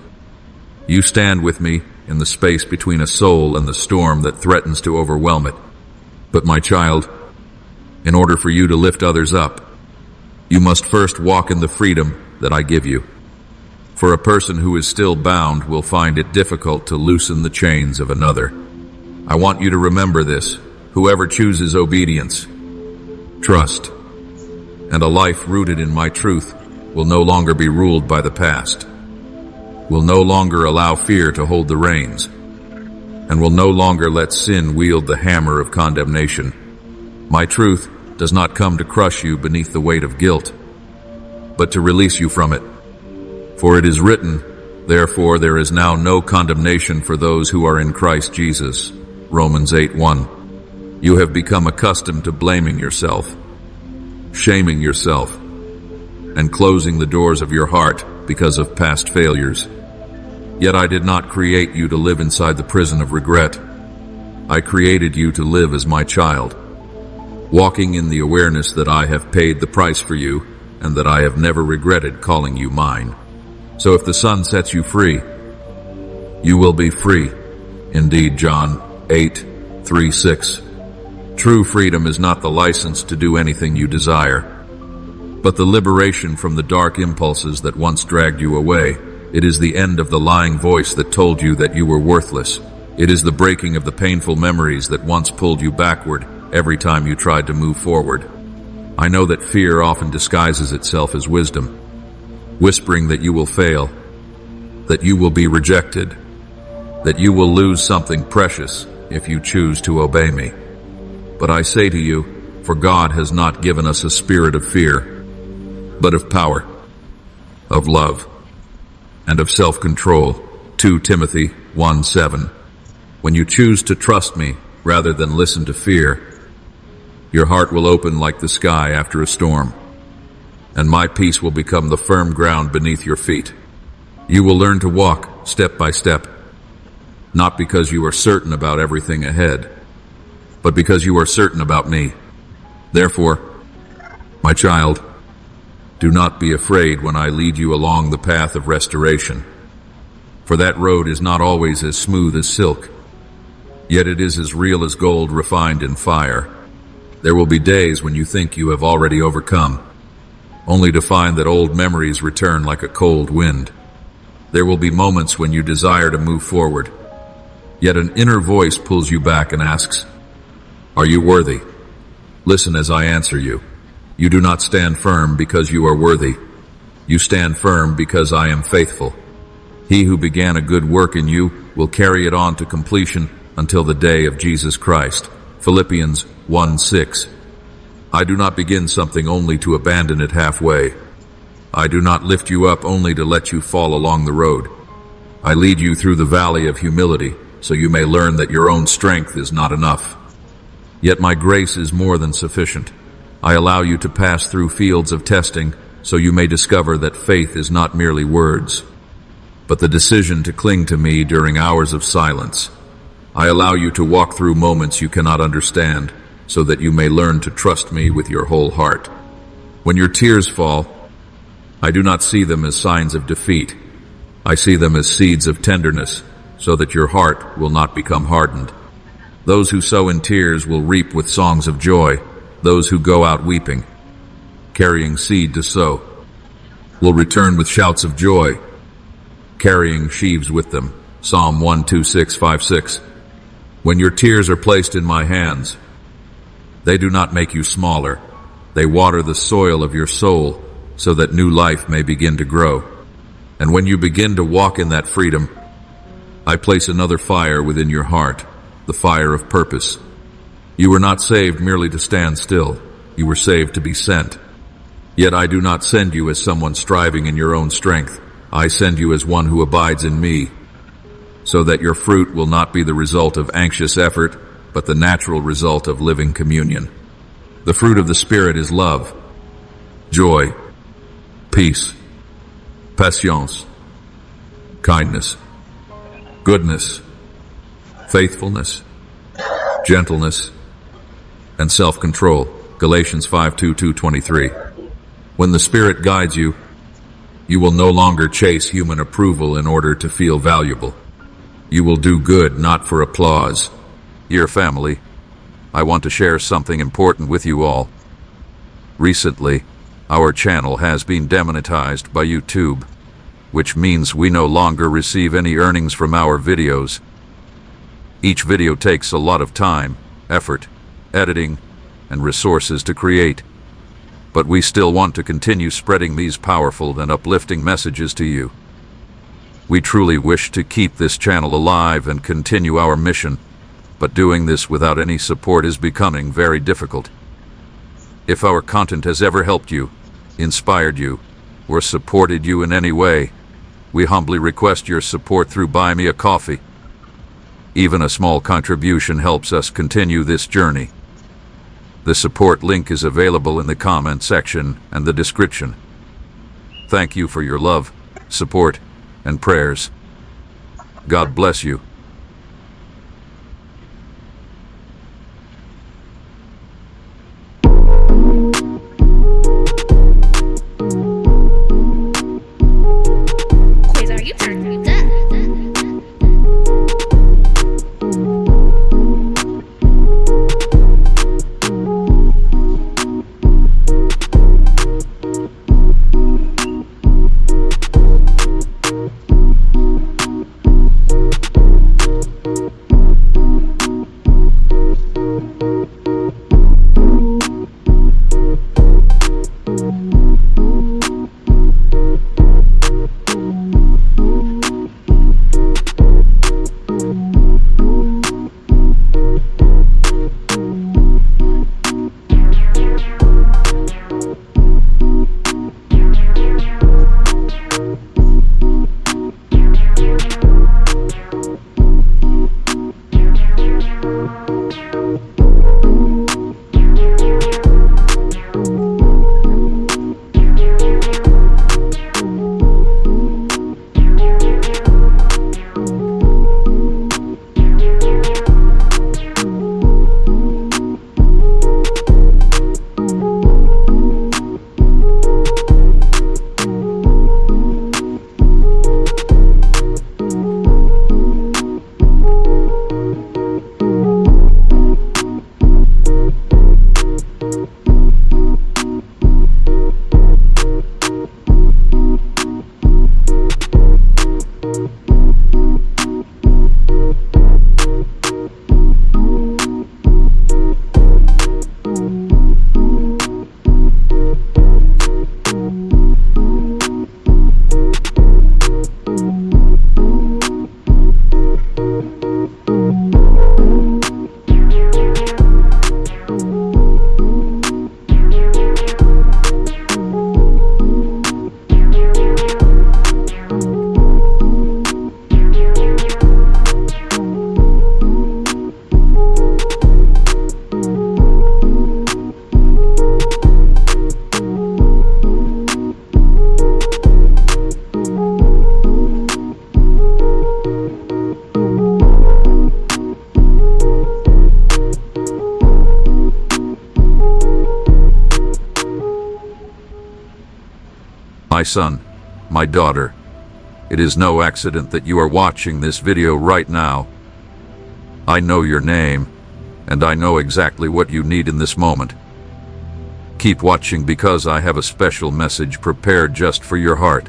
you stand with me in the space between a soul and the storm that threatens to overwhelm it. But my child, in order for you to lift others up, you must first walk in the freedom that I give you. For a person who is still bound will find it difficult to loosen the chains of another. I want you to remember this. Whoever chooses obedience, trust, and a life rooted in my truth will no longer be ruled by the past, will no longer allow fear to hold the reins, and will no longer let sin wield the hammer of condemnation. My truth does not come to crush you beneath the weight of guilt, but to release you from it. For it is written, therefore there is now no condemnation for those who are in Christ Jesus. Romans 8:1. You have become accustomed to blaming yourself, shaming yourself, and closing the doors of your heart because of past failures. Yet I did not create you to live inside the prison of regret. I created you to live as my child, walking in the awareness that I have paid the price for you and that I have never regretted calling you mine. So if the Son sets you free, you will be free. Indeed, John 8:3-6. True freedom is not the license to do anything you desire, but the liberation from the dark impulses that once dragged you away. It is the end of the lying voice that told you that you were worthless. It is the breaking of the painful memories that once pulled you backward every time you tried to move forward. I know that fear often disguises itself as wisdom, whispering that you will fail, that you will be rejected, that you will lose something precious if you choose to obey me. But I say to you, for God has not given us a spirit of fear, but of power, of love, and of self-control. 2 Timothy 1:7. When you choose to trust me rather than listen to fear, your heart will open like the sky after a storm, and my peace will become the firm ground beneath your feet. You will learn to walk step by step, not because you are certain about everything ahead, but because you are certain about me. Therefore, my child, do not be afraid when I lead you along the path of restoration, for that road is not always as smooth as silk, yet it is as real as gold refined in fire. There will be days when you think you have already overcome, only to find that old memories return like a cold wind. There will be moments when you desire to move forward, yet an inner voice pulls you back and asks, "Are you worthy?" Listen as I answer you. You do not stand firm because you are worthy. You stand firm because I am faithful. He who began a good work in you will carry it on to completion until the day of Jesus Christ. Philippians 1:6. I do not begin something only to abandon it halfway. I do not lift you up only to let you fall along the road. I lead you through the valley of humility so you may learn that your own strength is not enough. Yet my grace is more than sufficient. I allow you to pass through fields of testing so you may discover that faith is not merely words, but the decision to cling to me during hours of silence. I allow you to walk through moments you cannot understand so that you may learn to trust me with your whole heart. When your tears fall, I do not see them as signs of defeat. I see them as seeds of tenderness so that your heart will not become hardened. Those who sow in tears will reap with songs of joy. Those who go out weeping, carrying seed to sow, will return with shouts of joy, carrying sheaves with them. Psalm 126:5-6. When your tears are placed in my hands, they do not make you smaller. They water the soil of your soul so that new life may begin to grow. And when you begin to walk in that freedom, I place another fire within your heart, the fire of purpose. You were not saved merely to stand still. You were saved to be sent. Yet I do not send you as someone striving in your own strength. I send you as one who abides in me, so that your fruit will not be the result of anxious effort, but the natural result of living communion. The fruit of the Spirit is love, joy, peace, patience, kindness, goodness, faithfulness, gentleness, and self-control. Galatians 5:2-23. When the Spirit guides you, you will no longer chase human approval in order to feel valuable. You will do good not for applause. Dear family, I want to share something important with you all. Recently, our channel has been demonetized by YouTube, which means we no longer receive any earnings from our videos. Each video takes a lot of time, effort, editing, and resources to create. But we still want to continue spreading these powerful and uplifting messages to you. We truly wish to keep this channel alive and continue our mission, but doing this without any support is becoming very difficult. If our content has ever helped you, inspired you, or supported you in any way, we humbly request your support through Buy Me a Coffee. Even a small contribution helps us continue this journey. The support link is available in the comment section and the description. Thank you for your love, support, and prayers. God bless you. My son, my daughter, it is no accident that you are watching this video right now. I know your name, and I know exactly what you need in this moment. Keep watching because I have a special message prepared just for your heart.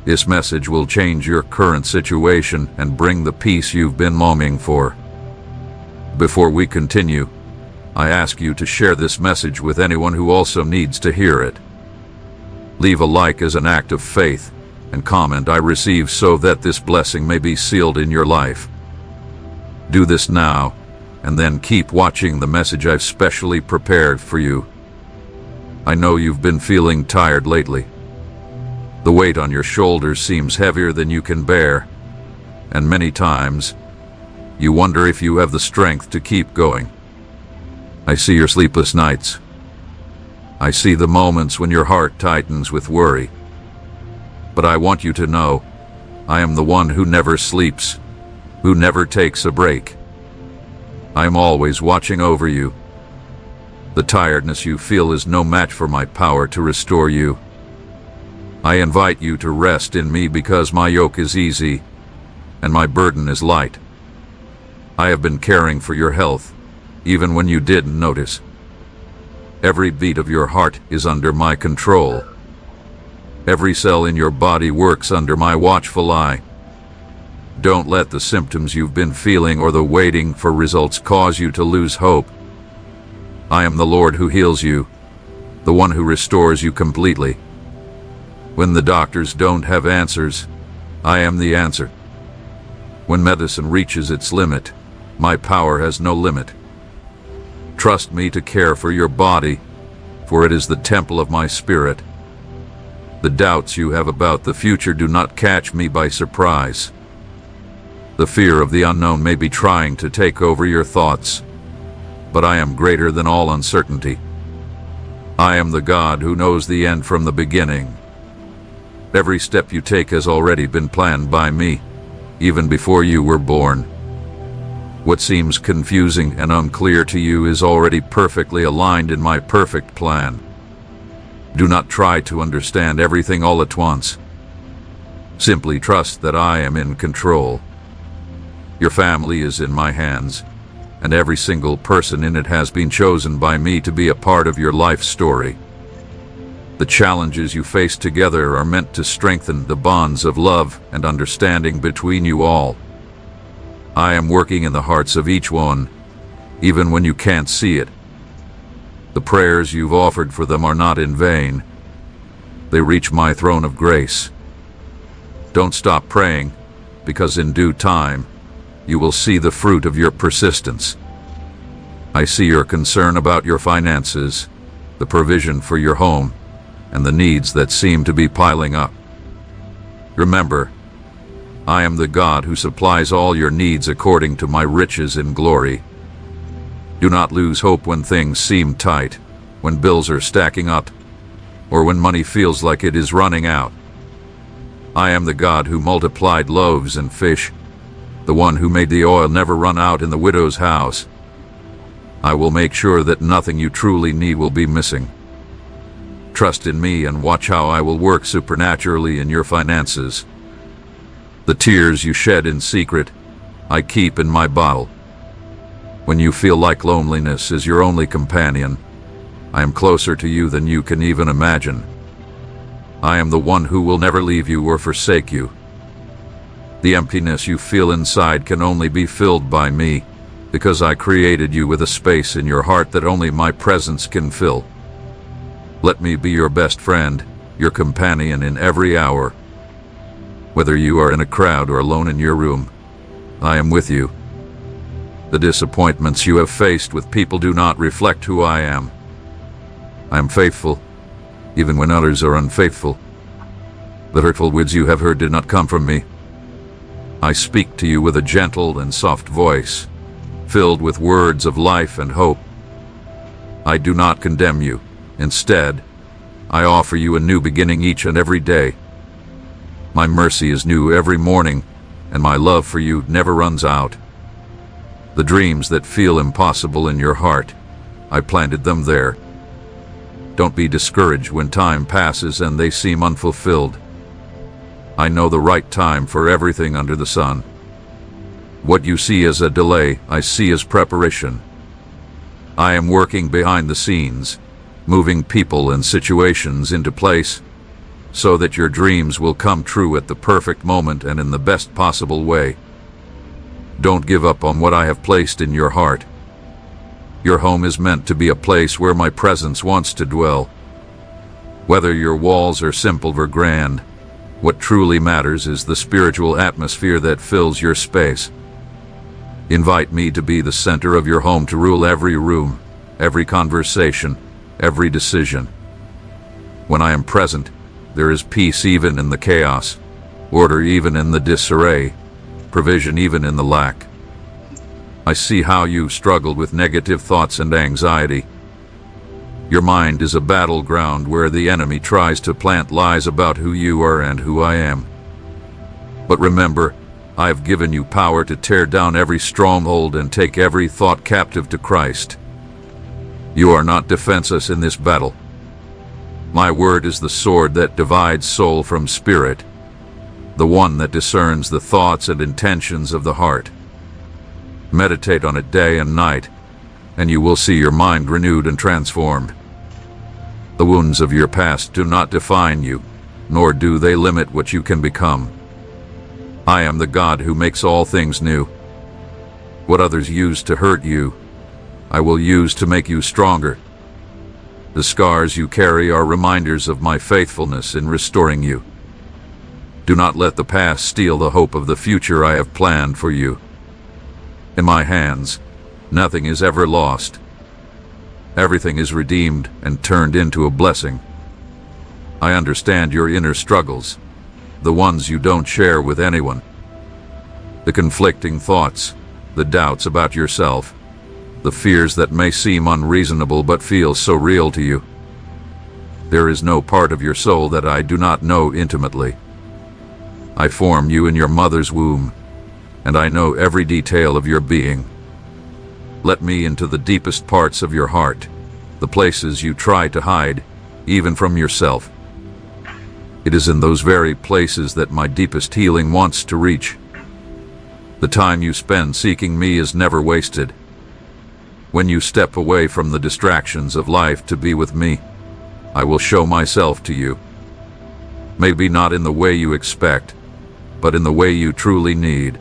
This message will change your current situation and bring the peace you've been longing for. Before we continue, I ask you to share this message with anyone who also needs to hear it. Leave a like as an act of faith, and comment "I receive" so that this blessing may be sealed in your life. Do this now, and then keep watching the message I've specially prepared for you. I know you've been feeling tired lately. The weight on your shoulders seems heavier than you can bear, and many times, you wonder if you have the strength to keep going. I see your sleepless nights. I see the moments when your heart tightens with worry. But I want you to know, I am the one who never sleeps, who never takes a break. I am always watching over you. The tiredness you feel is no match for my power to restore you. I invite you to rest in me because my yoke is easy, and my burden is light. I have been caring for your health, even when you didn't notice. Every beat of your heart is under my control. Every cell in your body works under my watchful eye. Don't let the symptoms you've been feeling or the waiting for results cause you to lose hope. I am the Lord who heals you, the one who restores you completely. When the doctors don't have answers, I am the answer. When medicine reaches its limit, my power has no limit. Trust me to care for your body, for it is the temple of my spirit. The doubts you have about the future do not catch me by surprise. The fear of the unknown may be trying to take over your thoughts, but I am greater than all uncertainty. I am the God who knows the end from the beginning. Every step you take has already been planned by me, even before you were born. What seems confusing and unclear to you is already perfectly aligned in my perfect plan. Do not try to understand everything all at once. Simply trust that I am in control. Your family is in my hands, and every single person in it has been chosen by me to be a part of your life story. The challenges you face together are meant to strengthen the bonds of love and understanding between you all. I am working in the hearts of each one, even when you can't see it. The prayers you've offered for them are not in vain. They reach my throne of grace. Don't stop praying, because in due time, you will see the fruit of your persistence. I see your concern about your finances, the provision for your home, and the needs that seem to be piling up. Remember, I am the God who supplies all your needs according to my riches in glory. Do not lose hope when things seem tight, when bills are stacking up, or when money feels like it is running out. I am the God who multiplied loaves and fish, the one who made the oil never run out in the widow's house. I will make sure that nothing you truly need will be missing. Trust in me and watch how I will work supernaturally in your finances. The tears you shed in secret, I keep in my bottle. When you feel like loneliness is your only companion, I am closer to you than you can even imagine. I am the one who will never leave you or forsake you. The emptiness you feel inside can only be filled by me, because I created you with a space in your heart that only my presence can fill. Let me be your best friend, your companion in every hour. Whether you are in a crowd or alone in your room, I am with you. The disappointments you have faced with people do not reflect who I am. I am faithful, even when others are unfaithful. The hurtful words you have heard did not come from me. I speak to you with a gentle and soft voice, filled with words of life and hope. I do not condemn you. Instead, I offer you a new beginning each and every day. My mercy is new every morning, and my love for you never runs out. The dreams that feel impossible in your heart, I planted them there. Don't be discouraged when time passes and they seem unfulfilled. I know the right time for everything under the sun. What you see as a delay, I see as preparation. I am working behind the scenes, moving people and situations into place, so that your dreams will come true at the perfect moment and in the best possible way. Don't give up on what I have placed in your heart. Your home is meant to be a place where my presence wants to dwell. Whether your walls are simple or grand, what truly matters is the spiritual atmosphere that fills your space. Invite me to be the center of your home, to rule every room, every conversation, every decision. When I am present, there is peace even in the chaos, order even in the disarray, provision even in the lack. I see how you struggled with negative thoughts and anxiety. Your mind is a battleground where the enemy tries to plant lies about who you are and who I am. But remember, I have given you power to tear down every stronghold and take every thought captive to Christ. You are not defenseless in this battle. My word is the sword that divides soul from spirit, the one that discerns the thoughts and intentions of the heart. Meditate on it day and night, and you will see your mind renewed and transformed. The wounds of your past do not define you, nor do they limit what you can become. I am the God who makes all things new. What others use to hurt you, I will use to make you stronger. The scars you carry are reminders of my faithfulness in restoring you. Do not let the past steal the hope of the future I have planned for you. In my hands, nothing is ever lost. Everything is redeemed and turned into a blessing. I understand your inner struggles, the ones you don't share with anyone. The conflicting thoughts, the doubts about yourself, the fears that may seem unreasonable but feel so real to you. There is no part of your soul that I do not know intimately. I formed you in your mother's womb, and I know every detail of your being. Let me into the deepest parts of your heart, the places you try to hide, even from yourself. It is in those very places that my deepest healing wants to reach. The time you spend seeking me is never wasted. When you step away from the distractions of life to be with me, I will show myself to you. Maybe not in the way you expect, but in the way you truly need.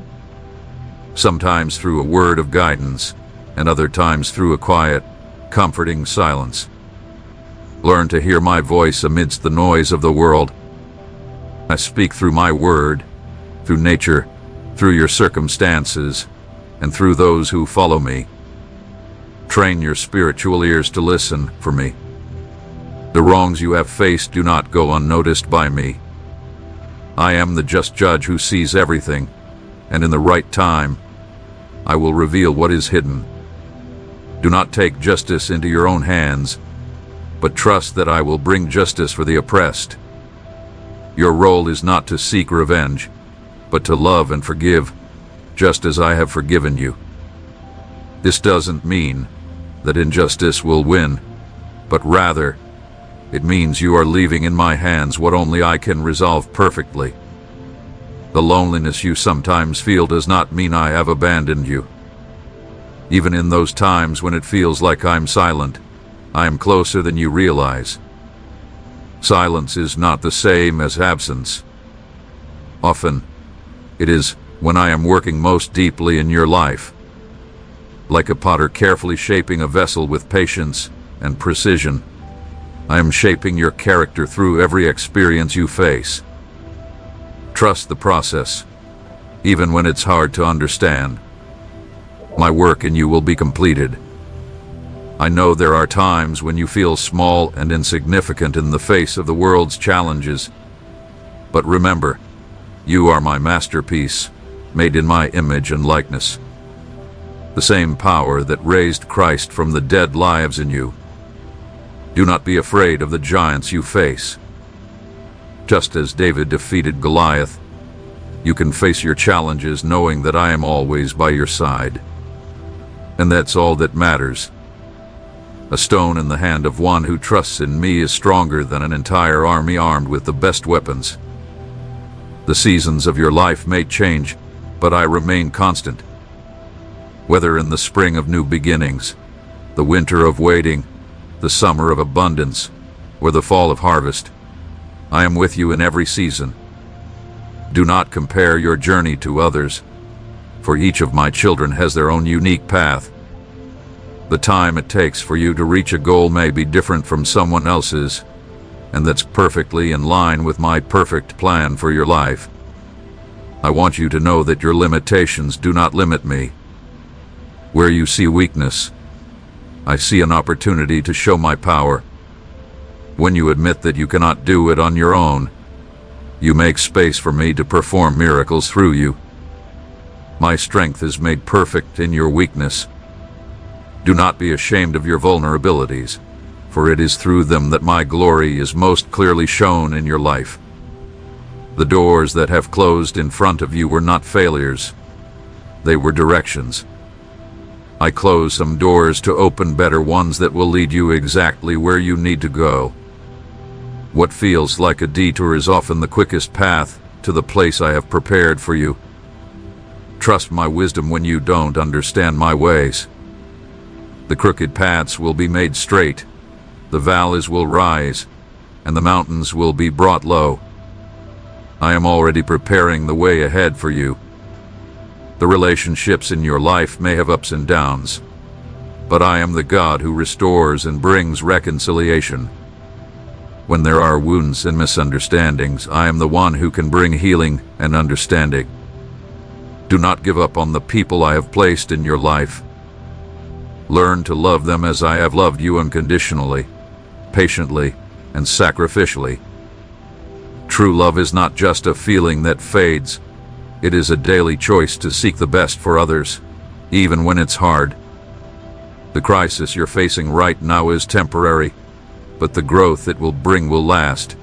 Sometimes through a word of guidance, and other times through a quiet, comforting silence. Learn to hear my voice amidst the noise of the world. I speak through my word, through nature, through your circumstances, and through those who follow me. Train your spiritual ears to listen for me. The wrongs you have faced do not go unnoticed by me. I am the just judge who sees everything, and in the right time, I will reveal what is hidden. Do not take justice into your own hands, but trust that I will bring justice for the oppressed. Your role is not to seek revenge, but to love and forgive, just as I have forgiven you. This doesn't mean that injustice will win, but rather, it means you are leaving in my hands what only I can resolve perfectly. The loneliness you sometimes feel does not mean I have abandoned you. Even in those times when it feels like I'm silent, I am closer than you realize. Silence is not the same as absence. Often, it is when I am working most deeply in your life. Like a potter carefully shaping a vessel with patience and precision, I am shaping your character through every experience you face. Trust the process, even when it's hard to understand. My work in you will be completed. I know there are times when you feel small and insignificant in the face of the world's challenges. But remember, you are my masterpiece, made in my image and likeness. The same power that raised Christ from the dead lives in you. Do not be afraid of the giants you face. Just as David defeated Goliath, you can face your challenges knowing that I am always by your side. And that's all that matters. A stone in the hand of one who trusts in me is stronger than an entire army armed with the best weapons. The seasons of your life may change, but I remain constant. Whether in the spring of new beginnings, the winter of waiting, the summer of abundance, or the fall of harvest, I am with you in every season. Do not compare your journey to others, for each of my children has their own unique path. The time it takes for you to reach a goal may be different from someone else's, and that's perfectly in line with my perfect plan for your life. I want you to know that your limitations do not limit me. Where you see weakness, I see an opportunity to show my power. When you admit that you cannot do it on your own, you make space for me to perform miracles through you. My strength is made perfect in your weakness. Do not be ashamed of your vulnerabilities, for it is through them that my glory is most clearly shown in your life. The doors that have closed in front of you were not failures. They were directions. I close some doors to open better ones that will lead you exactly where you need to go. What feels like a detour is often the quickest path to the place I have prepared for you. Trust my wisdom when you don't understand my ways. The crooked paths will be made straight, the valleys will rise, and the mountains will be brought low. I am already preparing the way ahead for you. The relationships in your life may have ups and downs, but I am the God who restores and brings reconciliation. When there are wounds and misunderstandings, I am the one who can bring healing and understanding. Do not give up on the people I have placed in your life. Learn to love them as I have loved you unconditionally, patiently, and sacrificially. True love is not just a feeling that fades. It is a daily choice to seek the best for others, even when it's hard. The crisis you're facing right now is temporary, but the growth it will bring will last.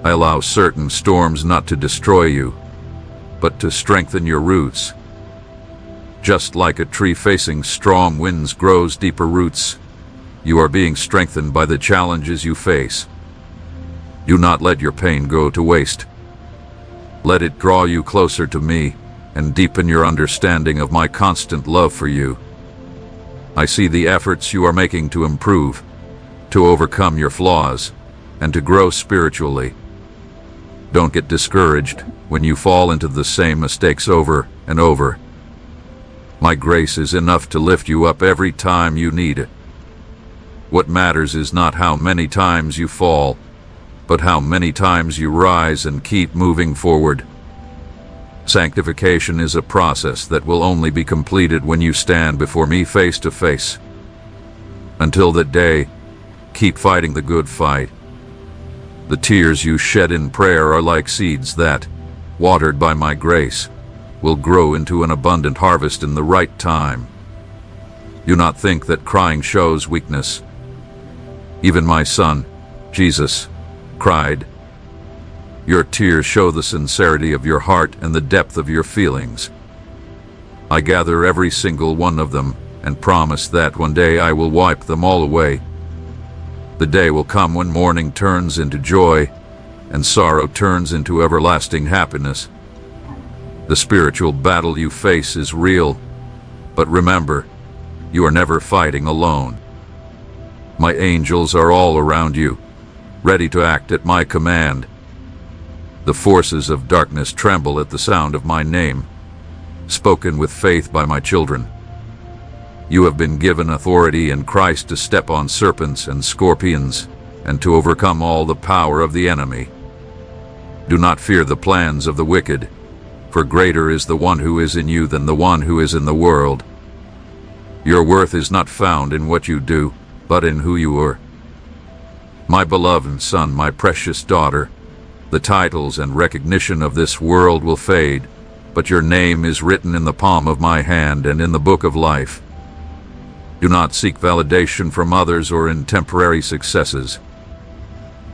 I allow certain storms not to destroy you, but to strengthen your roots. Just like a tree facing strong winds grows deeper roots, you are being strengthened by the challenges you face. Do not let your pain go to waste. Let it draw you closer to me and deepen your understanding of my constant love for you. I see the efforts you are making to improve, to overcome your flaws, and to grow spiritually. Don't get discouraged when you fall into the same mistakes over and over. My grace is enough to lift you up every time you need it. What matters is not how many times you fall, but how many times you rise and keep moving forward. Sanctification is a process that will only be completed when you stand before me face to face. Until that day, keep fighting the good fight. The tears you shed in prayer are like seeds that, watered by my grace, will grow into an abundant harvest in the right time. Do not think that crying shows weakness. Even my son, Jesus, cried. Your tears show the sincerity of your heart and the depth of your feelings. I gather every single one of them and promise that one day I will wipe them all away. The day will come when mourning turns into joy and sorrow turns into everlasting happiness. The spiritual battle you face is real, but remember, you are never fighting alone. My angels are all around you, ready to act at my command. The forces of darkness tremble at the sound of my name, spoken with faith by my children. You have been given authority in Christ to step on serpents and scorpions, and to overcome all the power of the enemy. Do not fear the plans of the wicked, for greater is the one who is in you than the one who is in the world. Your worth is not found in what you do, but in who you are. My beloved son, my precious daughter, the titles and recognition of this world will fade, but your name is written in the palm of my hand and in the book of life. Do not seek validation from others or in temporary successes.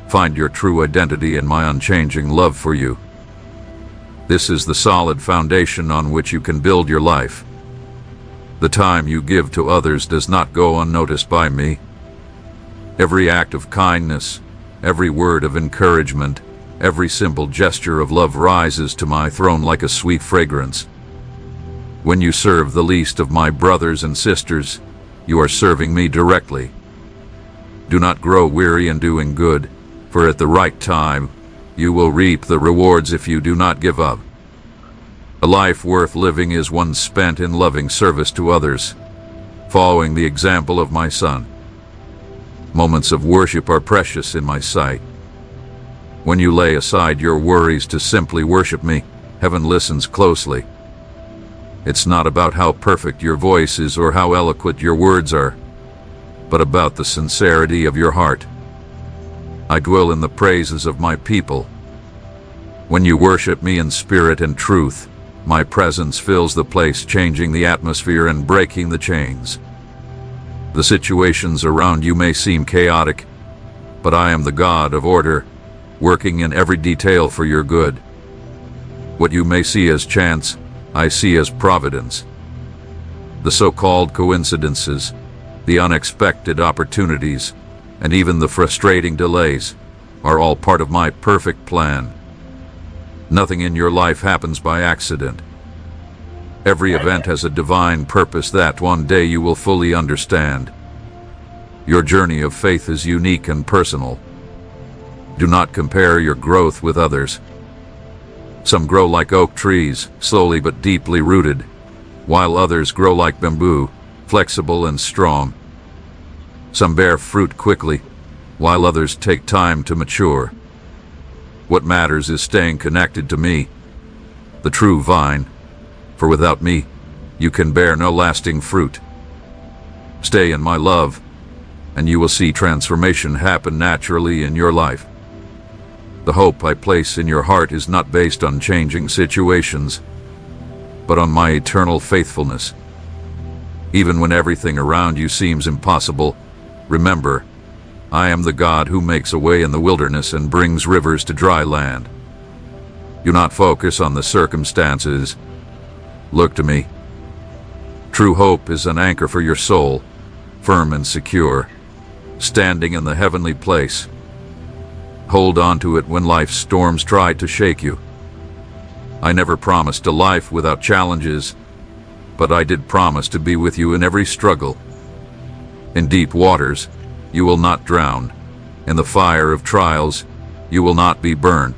Find your true identity in my unchanging love for you. This is the solid foundation on which you can build your life. The time you give to others does not go unnoticed by me. Every act of kindness, every word of encouragement, every simple gesture of love rises to my throne like a sweet fragrance. When you serve the least of my brothers and sisters, you are serving me directly. Do not grow weary in doing good, for at the right time, you will reap the rewards if you do not give up. A life worth living is one spent in loving service to others, following the example of my son. Moments of worship are precious in my sight. When you lay aside your worries to simply worship me, heaven listens closely. It's not about how perfect your voice is or how eloquent your words are, but about the sincerity of your heart. I dwell in the praises of my people. When you worship me in spirit and truth, my presence fills the place, changing the atmosphere and breaking the chains. The situations around you may seem chaotic, but I am the God of order, working in every detail for your good. What you may see as chance, I see as providence. The so-called coincidences, the unexpected opportunities, and even the frustrating delays are all part of my perfect plan. Nothing in your life happens by accident. Every event has a divine purpose that one day you will fully understand. Your journey of faith is unique and personal. Do not compare your growth with others. Some grow like oak trees, slowly but deeply rooted, while others grow like bamboo, flexible and strong. Some bear fruit quickly, while others take time to mature. What matters is staying connected to me, the true vine, for without me, you can bear no lasting fruit. Stay in my love, and you will see transformation happen naturally in your life. The hope I place in your heart is not based on changing situations, but on my eternal faithfulness. Even when everything around you seems impossible, remember, I am the God who makes a way in the wilderness and brings rivers to dry land. Do not focus on the circumstances. Look to me. True hope is an anchor for your soul, firm and secure, standing in the heavenly place. Hold on to it when life's storms try to shake you. I never promised a life without challenges, but I did promise to be with you in every struggle. In deep waters, you will not drown. In the fire of trials, you will not be burned.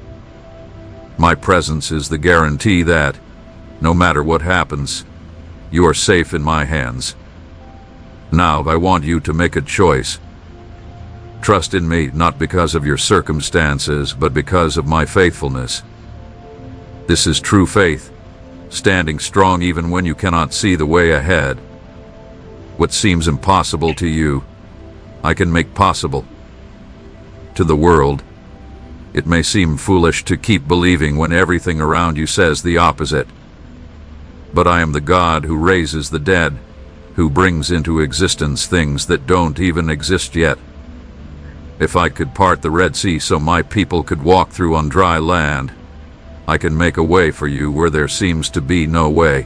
My presence is the guarantee that, no matter what happens, you are safe in my hands. Now I want you to make a choice. Trust in me not because of your circumstances, but because of my faithfulness. This is true faith, standing strong even when you cannot see the way ahead. What seems impossible to you, I can make possible. To the world, It may seem foolish to keep believing when everything around you says the opposite. But I am the God who raises the dead, who brings into existence things that don't even exist yet. If I could part the Red Sea so my people could walk through on dry land, I can make a way for you where there seems to be no way.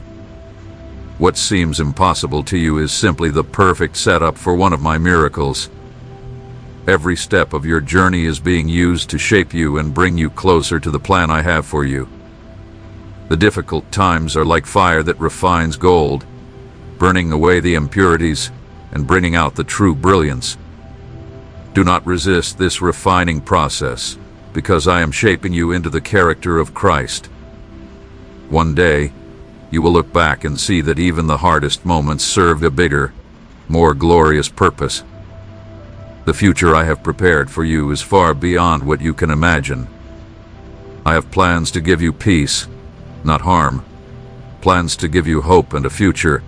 What seems impossible to you is simply the perfect setup for one of my miracles. Every step of your journey is being used to shape you and bring you closer to the plan I have for you. The difficult times are like fire that refines gold, burning away the impurities and bringing out the true brilliance. Do not resist this refining process, because I am shaping you into the character of Christ. One day, you will look back and see that even the hardest moments served a bigger, more glorious purpose. The future I have prepared for you is far beyond what you can imagine. I have plans to give you peace, not harm. Plans to give you hope and a future.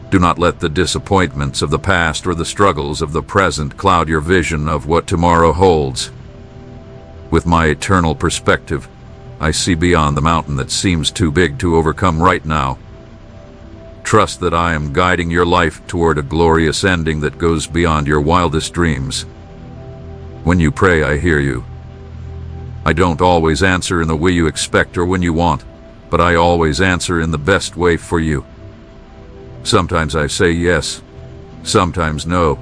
Do not let the disappointments of the past or the struggles of the present cloud your vision of what tomorrow holds. With my eternal perspective, I see beyond the mountain that seems too big to overcome right now. Trust that I am guiding your life toward a glorious ending that goes beyond your wildest dreams. When you pray, I hear you. I don't always answer in the way you expect or when you want, but I always answer in the best way for you. Sometimes I say yes, sometimes no,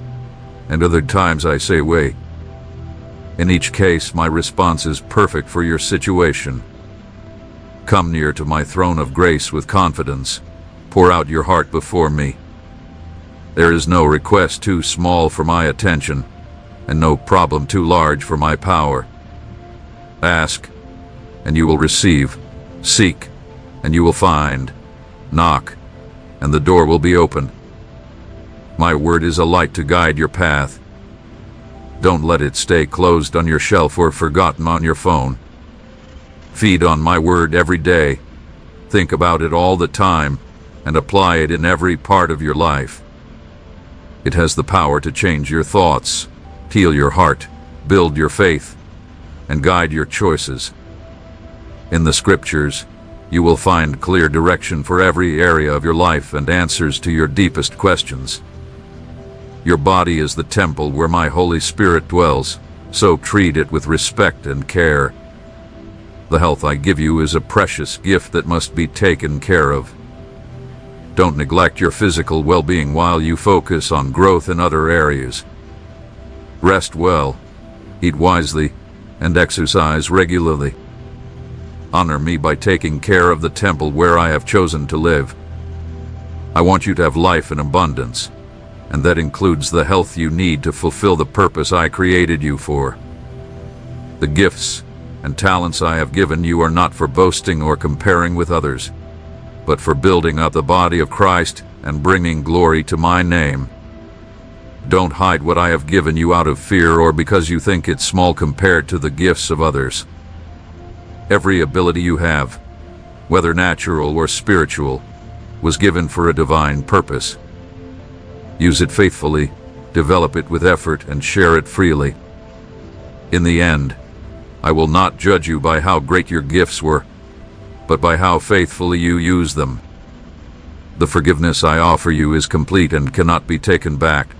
and other times I say wait. In each case, my response is perfect for your situation. Come near to my throne of grace with confidence. Pour out your heart before me. There is no request too small for my attention, and no problem too large for my power. Ask, and you will receive. Seek, and you will find. Knock, and the door will be opened. My word is a light to guide your path. Don't let it stay closed on your shelf or forgotten on your phone. Feed on my word every day. Think about it all the time, and apply it in every part of your life. It has the power to change your thoughts, heal your heart, build your faith, and guide your choices. In the scriptures, you will find clear direction for every area of your life and answers to your deepest questions. Your body is the temple where my Holy Spirit dwells, so treat it with respect and care. The health I give you is a precious gift that must be taken care of. Don't neglect your physical well-being while you focus on growth in other areas. Rest well, eat wisely, and exercise regularly. Honor me by taking care of the temple where I have chosen to live. I want you to have life in abundance, and that includes the health you need to fulfill the purpose I created you for. The gifts and talents I have given you are not for boasting or comparing with others, but for building up the body of Christ and bringing glory to my name. Don't hide what I have given you out of fear or because you think it's small compared to the gifts of others. Every ability you have, whether natural or spiritual, was given for a divine purpose. Use it faithfully, develop it with effort, and share it freely. In the end, I will not judge you by how great your gifts were, but by how faithfully you use them. The forgiveness I offer you is complete and cannot be taken back.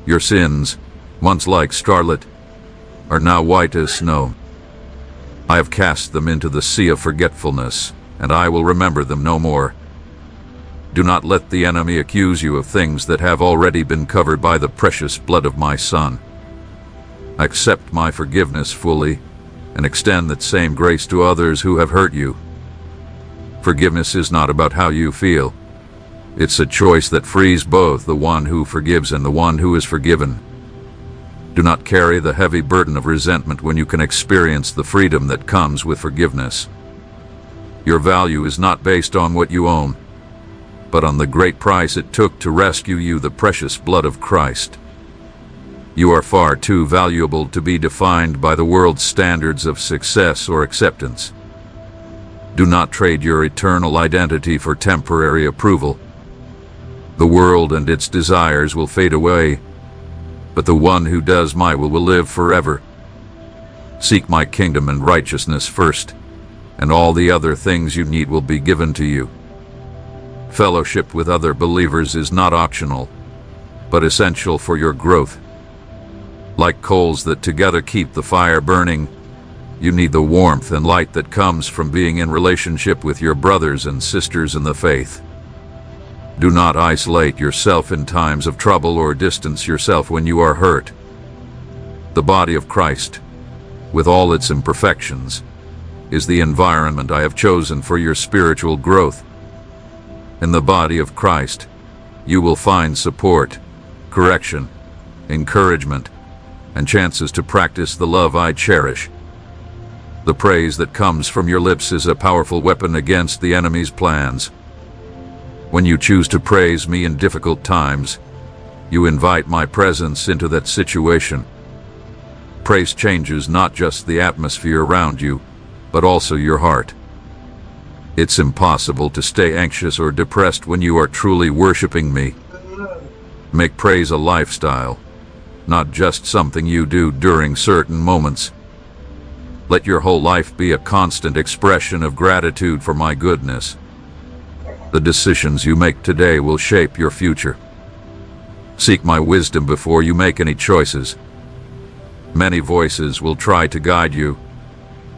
Your sins, once like scarlet, are now white as snow. I have cast them into the sea of forgetfulness, and I will remember them no more. Do not let the enemy accuse you of things that have already been covered by the precious blood of my Son. Accept my forgiveness fully, and extend that same grace to others who have hurt you. Forgiveness is not about how you feel. It's a choice that frees both the one who forgives and the one who is forgiven. Do not carry the heavy burden of resentment when you can experience the freedom that comes with forgiveness. Your value is not based on what you own, but on the great price it took to rescue you, the precious blood of Christ. You are far too valuable to be defined by the world's standards of success or acceptance. Do not trade your eternal identity for temporary approval. The world and its desires will fade away, but the one who does my will live forever. Seek my kingdom and righteousness first, and all the other things you need will be given to you. Fellowship with other believers is not optional, but essential for your growth. Like coals that together keep the fire burning, you need the warmth and light that comes from being in relationship with your brothers and sisters in the faith. Do not isolate yourself in times of trouble or distance yourself when you are hurt. The body of Christ, with all its imperfections, is the environment I have chosen for your spiritual growth. In the body of Christ, you will find support, correction, encouragement, and chances to practice the love I cherish. The praise that comes from your lips is a powerful weapon against the enemy's plans. When you choose to praise me in difficult times, you invite my presence into that situation. Praise changes not just the atmosphere around you, but also your heart. It's impossible to stay anxious or depressed when you are truly worshiping me. Make praise a lifestyle, not just something you do during certain moments. Let your whole life be a constant expression of gratitude for my goodness. The decisions you make today will shape your future. Seek my wisdom before you make any choices. Many voices will try to guide you,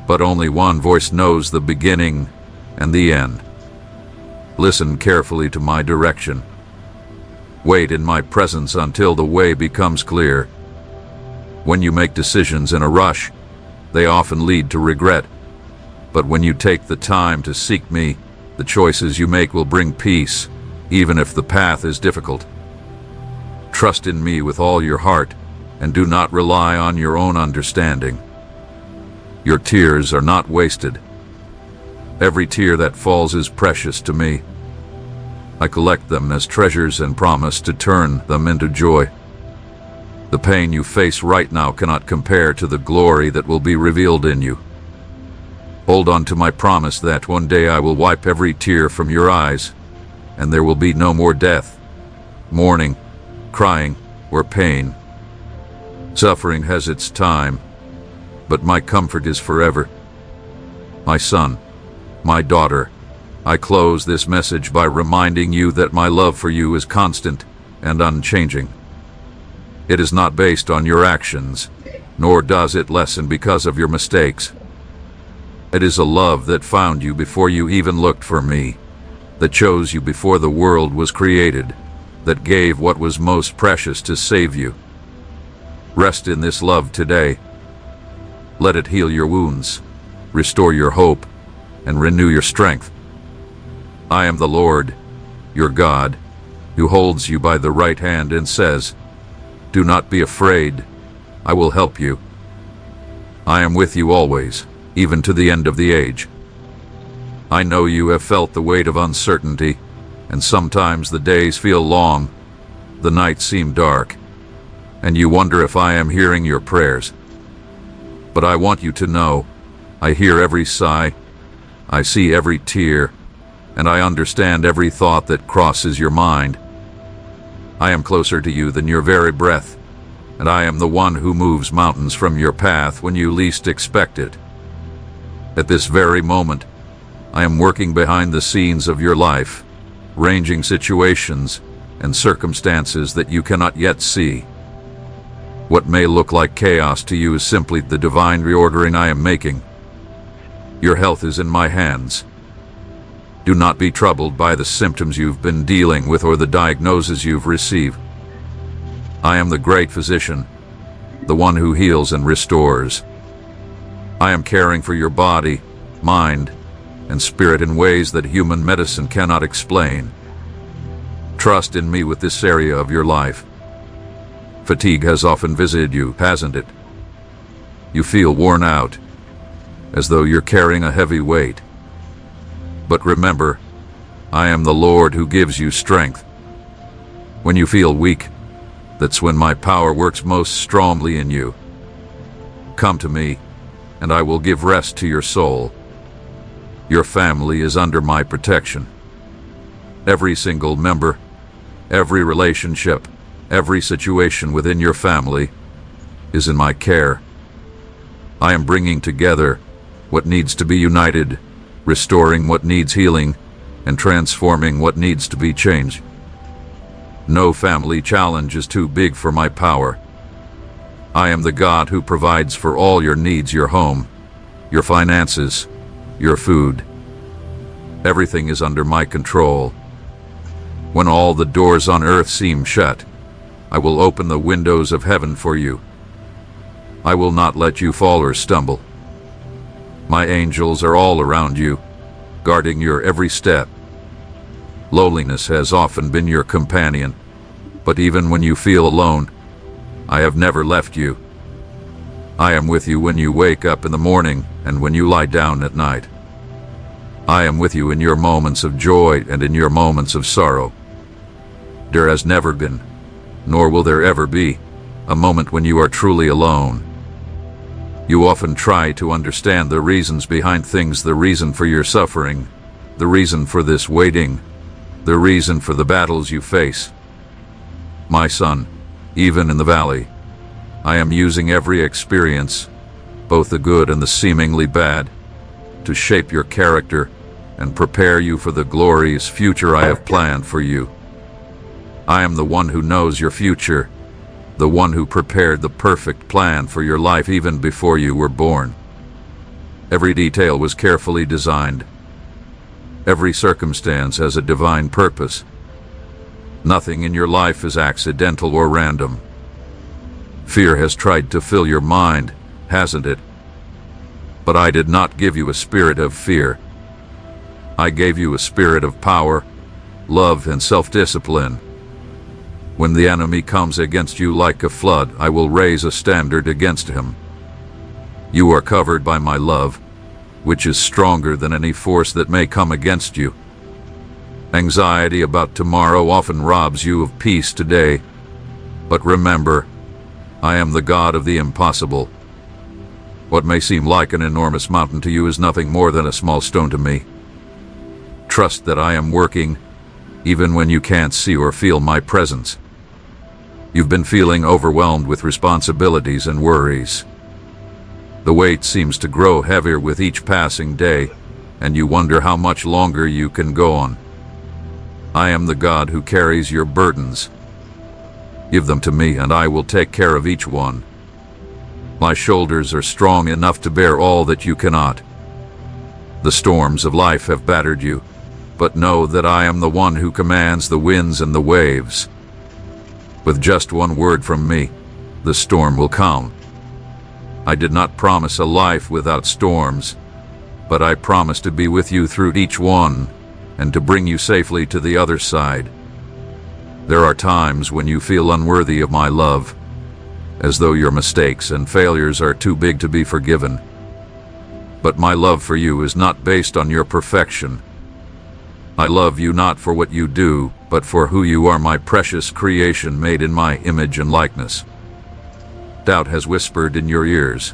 but only one voice knows the beginning and the end. Listen carefully to my direction. Wait in my presence until the way becomes clear. When you make decisions in a rush, they often lead to regret. But when you take the time to seek me, the choices you make will bring peace, even if the path is difficult. Trust in me with all your heart, and do not rely on your own understanding. Your tears are not wasted. Every tear that falls is precious to me. I collect them as treasures and promise to turn them into joy. The pain you face right now cannot compare to the glory that will be revealed in you. Hold on to my promise that one day I will wipe every tear from your eyes, and there will be no more death, mourning, crying, or pain. Suffering has its time, but my comfort is forever. My son, my daughter, I close this message by reminding you that my love for you is constant and unchanging. It is not based on your actions, nor does it lessen because of your mistakes. It is a love that found you before you even looked for me, that chose you before the world was created, that gave what was most precious to save you. Rest in this love today. Let it heal your wounds, restore your hope, and renew your strength. I am the Lord, your God, who holds you by the right hand and says, "Do not be afraid, I will help you. I am with you always, even to the end of the age." I know you have felt the weight of uncertainty, and sometimes the days feel long, the nights seem dark, and you wonder if I am hearing your prayers. But I want you to know, I hear every sigh, I see every tear, and I understand every thought that crosses your mind. I am closer to you than your very breath, and I am the one who moves mountains from your path when you least expect it. At this very moment, I am working behind the scenes of your life, arranging situations and circumstances that you cannot yet see. What may look like chaos to you is simply the divine reordering I am making. Your health is in my hands. Do not be troubled by the symptoms you've been dealing with or the diagnosis you've received. I am the great physician, the one who heals and restores. I am caring for your body, mind, and spirit in ways that human medicine cannot explain. Trust in me with this area of your life. Fatigue has often visited you, hasn't it? You feel worn out, as though you're carrying a heavy weight. But remember, I am the Lord who gives you strength. When you feel weak, that's when my power works most strongly in you. Come to me, and I will give rest to your soul. Your family is under my protection. Every single member, every relationship, every situation within your family is in my care. I am bringing together what needs to be united, restoring what needs healing, and transforming what needs to be changed. No family challenge is too big for my power. I am the God who provides for all your needs, your home, your finances, your food. Everything is under my control. When all the doors on earth seem shut, I will open the windows of heaven for you. I will not let you fall or stumble. My angels are all around you, guarding your every step. Loneliness has often been your companion, but even when you feel alone, I have never left you. I am with you when you wake up in the morning and when you lie down at night. I am with you in your moments of joy and in your moments of sorrow. There has never been, nor will there ever be, a moment when you are truly alone. You often try to understand the reasons behind things, the reason for your suffering, the reason for this waiting, the reason for the battles you face. My son, even in the valley, I am using every experience, both the good and the seemingly bad, to shape your character and prepare you for the glorious future I have planned for you. I am the one who knows your future, the one who prepared the perfect plan for your life even before you were born. Every detail was carefully designed. Every circumstance has a divine purpose. Nothing in your life is accidental or random. Fear has tried to fill your mind, hasn't it? But I did not give you a spirit of fear. I gave you a spirit of power, love, and self-discipline. When the enemy comes against you like a flood, I will raise a standard against him. You are covered by my love, which is stronger than any force that may come against you. Anxiety about tomorrow often robs you of peace today. But remember, I am the God of the impossible. What may seem like an enormous mountain to you is nothing more than a small stone to me. Trust that I am working, even when you can't see or feel my presence. You've been feeling overwhelmed with responsibilities and worries. The weight seems to grow heavier with each passing day, and you wonder how much longer you can go on. I am the God who carries your burdens. Give them to me, and I will take care of each one. My shoulders are strong enough to bear all that you cannot. The storms of life have battered you, but know that I am the one who commands the winds and the waves. With just one word from me, the storm will calm. I did not promise a life without storms, but I promise to be with you through each one and to bring you safely to the other side. There are times when you feel unworthy of my love, as though your mistakes and failures are too big to be forgiven. But my love for you is not based on your perfection. I love you not for what you do, but for who you are, my precious creation made in my image and likeness. Doubt has whispered in your ears,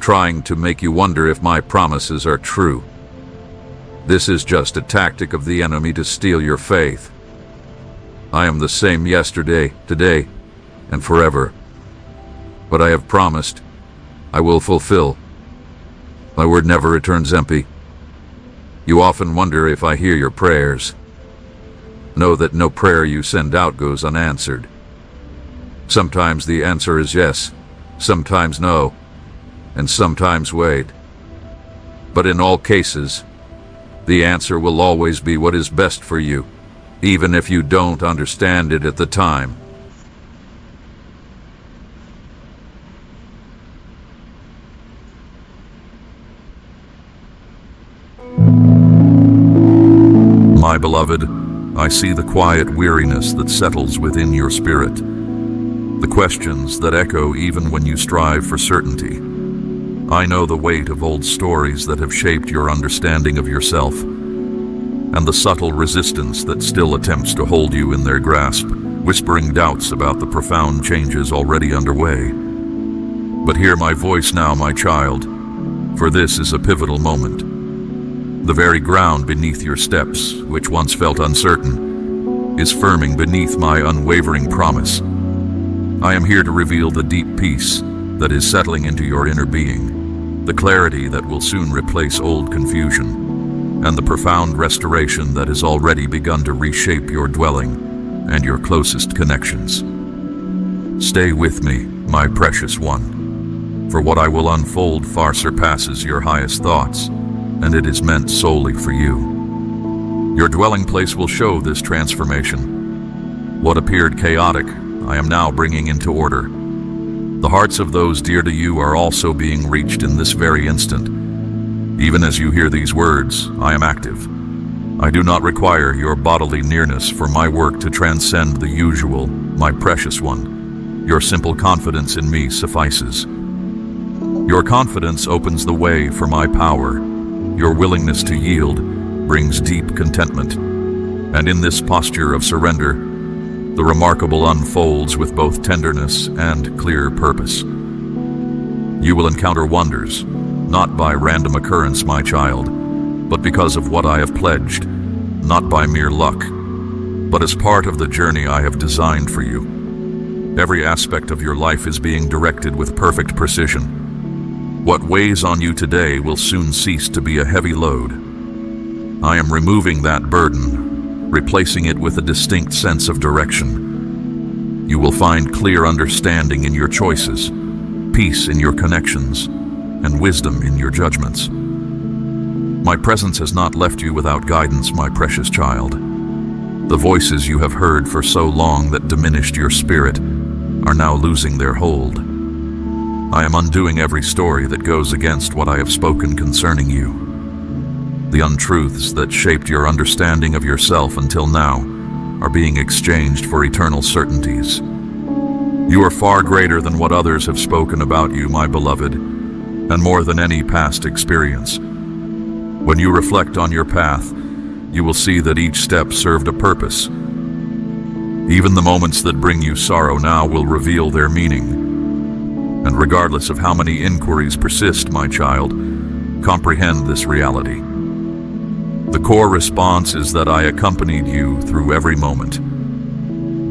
trying to make you wonder if my promises are true. This is just a tactic of the enemy to steal your faith. I am the same yesterday, today, and forever. What I have promised, I will fulfill. My word never returns empty. You often wonder if I hear your prayers. Know that no prayer you send out goes unanswered. Sometimes the answer is yes, sometimes no, and sometimes wait. But in all cases, the answer will always be what is best for you, even if you don't understand it at the time. My beloved, I see the quiet weariness that settles within your spirit, the questions that echo even when you strive for certainty. I know the weight of old stories that have shaped your understanding of yourself, and the subtle resistance that still attempts to hold you in their grasp, whispering doubts about the profound changes already underway. But hear my voice now, my child, for this is a pivotal moment. The very ground beneath your steps, which once felt uncertain, is firming beneath my unwavering promise. I am here to reveal the deep peace that is settling into your inner being. the clarity that will soon replace old confusion, and the profound restoration that has already begun to reshape your dwelling and your closest connections. Stay with me, my precious one, for what I will unfold far surpasses your highest thoughts, and it is meant solely for you. Your dwelling place will show this transformation. What appeared chaotic, I am now bringing into order. The hearts of those dear to you are also being reached in this very instant. Even as you hear these words, I am active. I do not require your bodily nearness for my work to transcend the usual, my precious one. Your simple confidence in me suffices. Your confidence opens the way for my power. Your willingness to yield brings deep contentment. And in this posture of surrender, the remarkable unfolds with both tenderness and clear purpose. You will encounter wonders, not by random occurrence, my child, but because of what I have pledged, not by mere luck, but as part of the journey I have designed for you. Every aspect of your life is being directed with perfect precision. What weighs on you today will soon cease to be a heavy load. I am removing that burden, replacing it with a distinct sense of direction. You will find clear understanding in your choices, peace in your connections, and wisdom in your judgments. My presence has not left you without guidance, my precious child. The voices you have heard for so long that diminished your spirit are now losing their hold. I am undoing every story that goes against what I have spoken concerning you. The untruths that shaped your understanding of yourself until now are being exchanged for eternal certainties. You are far greater than what others have spoken about you, my beloved, and more than any past experience. When you reflect on your path, you will see that each step served a purpose. Even the moments that bring you sorrow now will reveal their meaning. And regardless of how many inquiries persist, my child, comprehend this reality. The core response is that I accompanied you through every moment.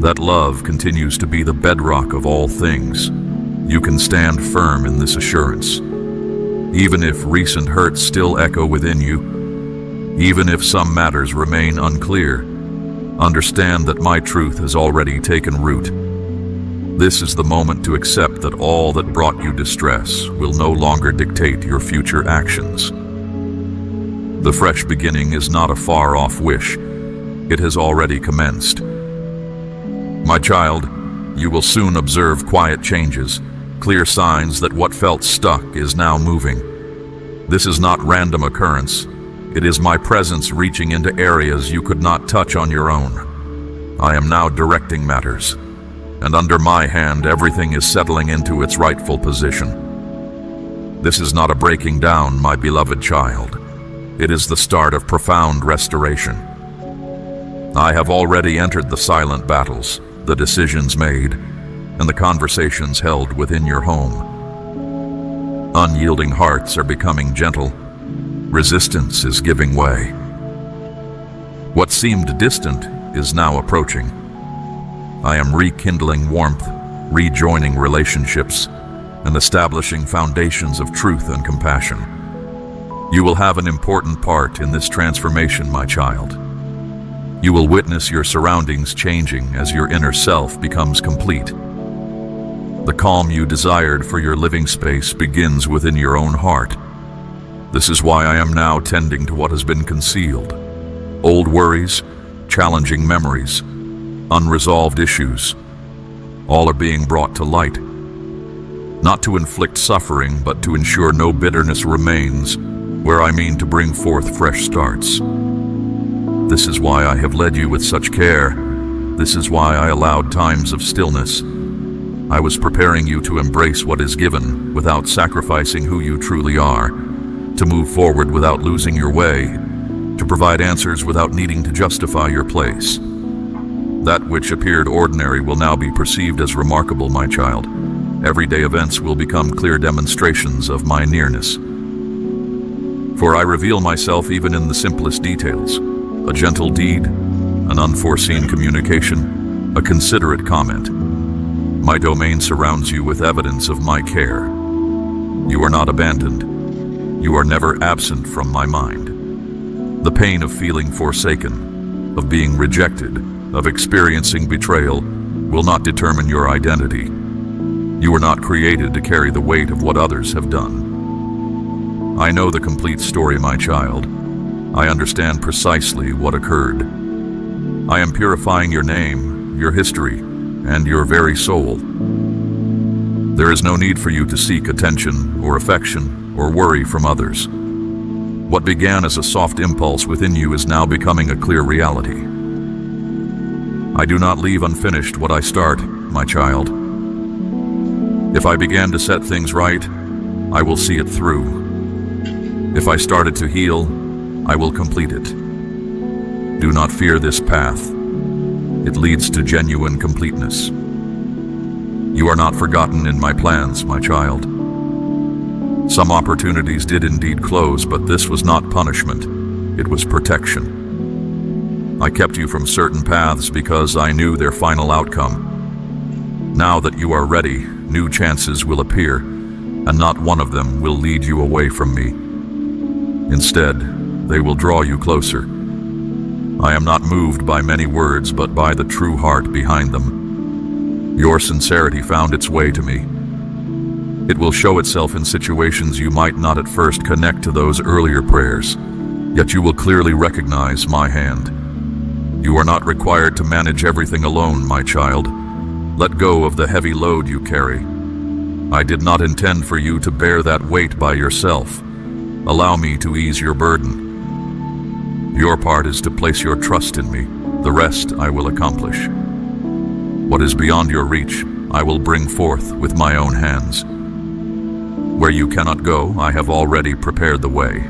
That love continues to be the bedrock of all things. You can stand firm in this assurance. Even if recent hurts still echo within you, even if some matters remain unclear, understand that my truth has already taken root. This is the moment to accept that all that brought you distress will no longer dictate your future actions. The fresh beginning is not a far-off wish. It has already commenced. My child, you will soon observe quiet changes, clear signs that what felt stuck is now moving. This is not random occurrence. It is my presence reaching into areas you could not touch on your own. I am now directing matters, and under my hand everything is settling into its rightful position. This is not a breaking down, my beloved child. It is the start of profound restoration. I have already entered the silent battles, the decisions made, and the conversations held within your home. Unyielding hearts are becoming gentle. Resistance is giving way. What seemed distant is now approaching. I am rekindling warmth, rejoining relationships, and establishing foundations of truth and compassion. You will have an important part in this transformation, my child. You will witness your surroundings changing as your inner self becomes complete. The calm you desired for your living space begins within your own heart. This is why I am now tending to what has been concealed. Old worries, challenging memories, unresolved issues, all are being brought to light. Not to inflict suffering, but to ensure no bitterness remains, where I mean to bring forth fresh starts. This is why I have led you with such care. This is why I allowed times of stillness. I was preparing you to embrace what is given without sacrificing who you truly are, to move forward without losing your way, to provide answers without needing to justify your place. That which appeared ordinary will now be perceived as remarkable, my child. Everyday events will become clear demonstrations of my nearness. For I reveal myself even in the simplest details. A gentle deed, an unforeseen communication, a considerate comment. My domain surrounds you with evidence of my care. You are not abandoned. You are never absent from my mind. The pain of feeling forsaken, of being rejected, of experiencing betrayal will not determine your identity. You were not created to carry the weight of what others have done. I know the complete story, my child. I understand precisely what occurred. I am purifying your name, your history, and your very soul. There is no need for you to seek attention or affection or worry from others. What began as a soft impulse within you is now becoming a clear reality. I do not leave unfinished what I start, my child. If I began to set things right, I will see it through. If I started to heal, I will complete it. Do not fear this path. It leads to genuine completeness. You are not forgotten in my plans, my child. Some opportunities did indeed close, but this was not punishment. It was protection. I kept you from certain paths because I knew their final outcome. Now that you are ready, new chances will appear, and not one of them will lead you away from me. Instead, they will draw you closer. I am not moved by many words, but by the true heart behind them. Your sincerity found its way to me. It will show itself in situations you might not at first connect to those earlier prayers, yet you will clearly recognize my hand. You are not required to manage everything alone, my child. Let go of the heavy load you carry. I did not intend for you to bear that weight by yourself. Allow me to ease your burden. Your part is to place your trust in me. The rest I will accomplish. What is beyond your reach, I will bring forth with my own hands. Where you cannot go, I have already prepared the way.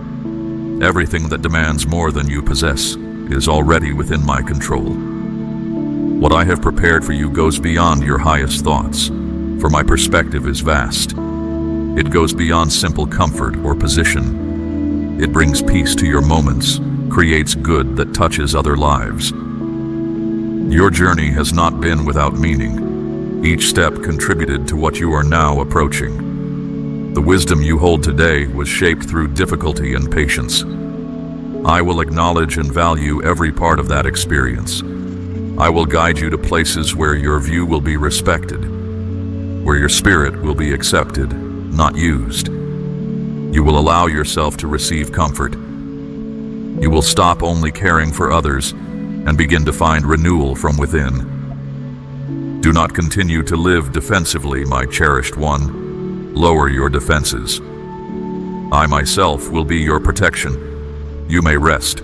Everything that demands more than you possess is already within my control. What I have prepared for you goes beyond your highest thoughts, for my perspective is vast. It goes beyond simple comfort or position. It brings peace to your moments, creates good that touches other lives. Your journey has not been without meaning. Each step contributed to what you are now approaching. The wisdom you hold today was shaped through difficulty and patience. I will acknowledge and value every part of that experience. I will guide you to places where your view will be respected, where your spirit will be accepted, not used. You will allow yourself to receive comfort. You will stop only caring for others and begin to find renewal from within. Do not continue to live defensively, my cherished one. Lower your defenses. I myself will be your protection. You may rest.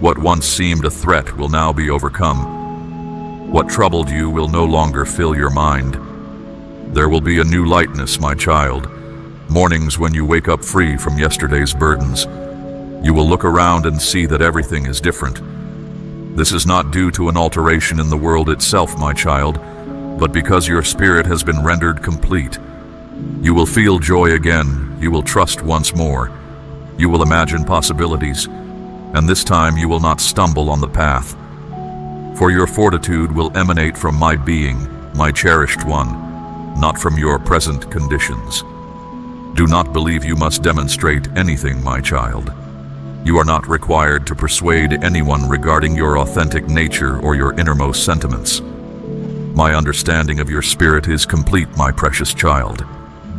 What once seemed a threat will now be overcome. What troubled you will no longer fill your mind. There will be a new lightness, my child. Mornings when you wake up free from yesterday's burdens. You will look around and see that everything is different. This is not due to an alteration in the world itself, my child, but because your spirit has been rendered complete. You will feel joy again. You will trust once more. You will imagine possibilities, and this time you will not stumble on the path. For your fortitude will emanate from my being, my cherished one, not from your present conditions. Do not believe you must demonstrate anything, my child. You are not required to persuade anyone regarding your authentic nature or your innermost sentiments. My understanding of your spirit is complete, my precious child,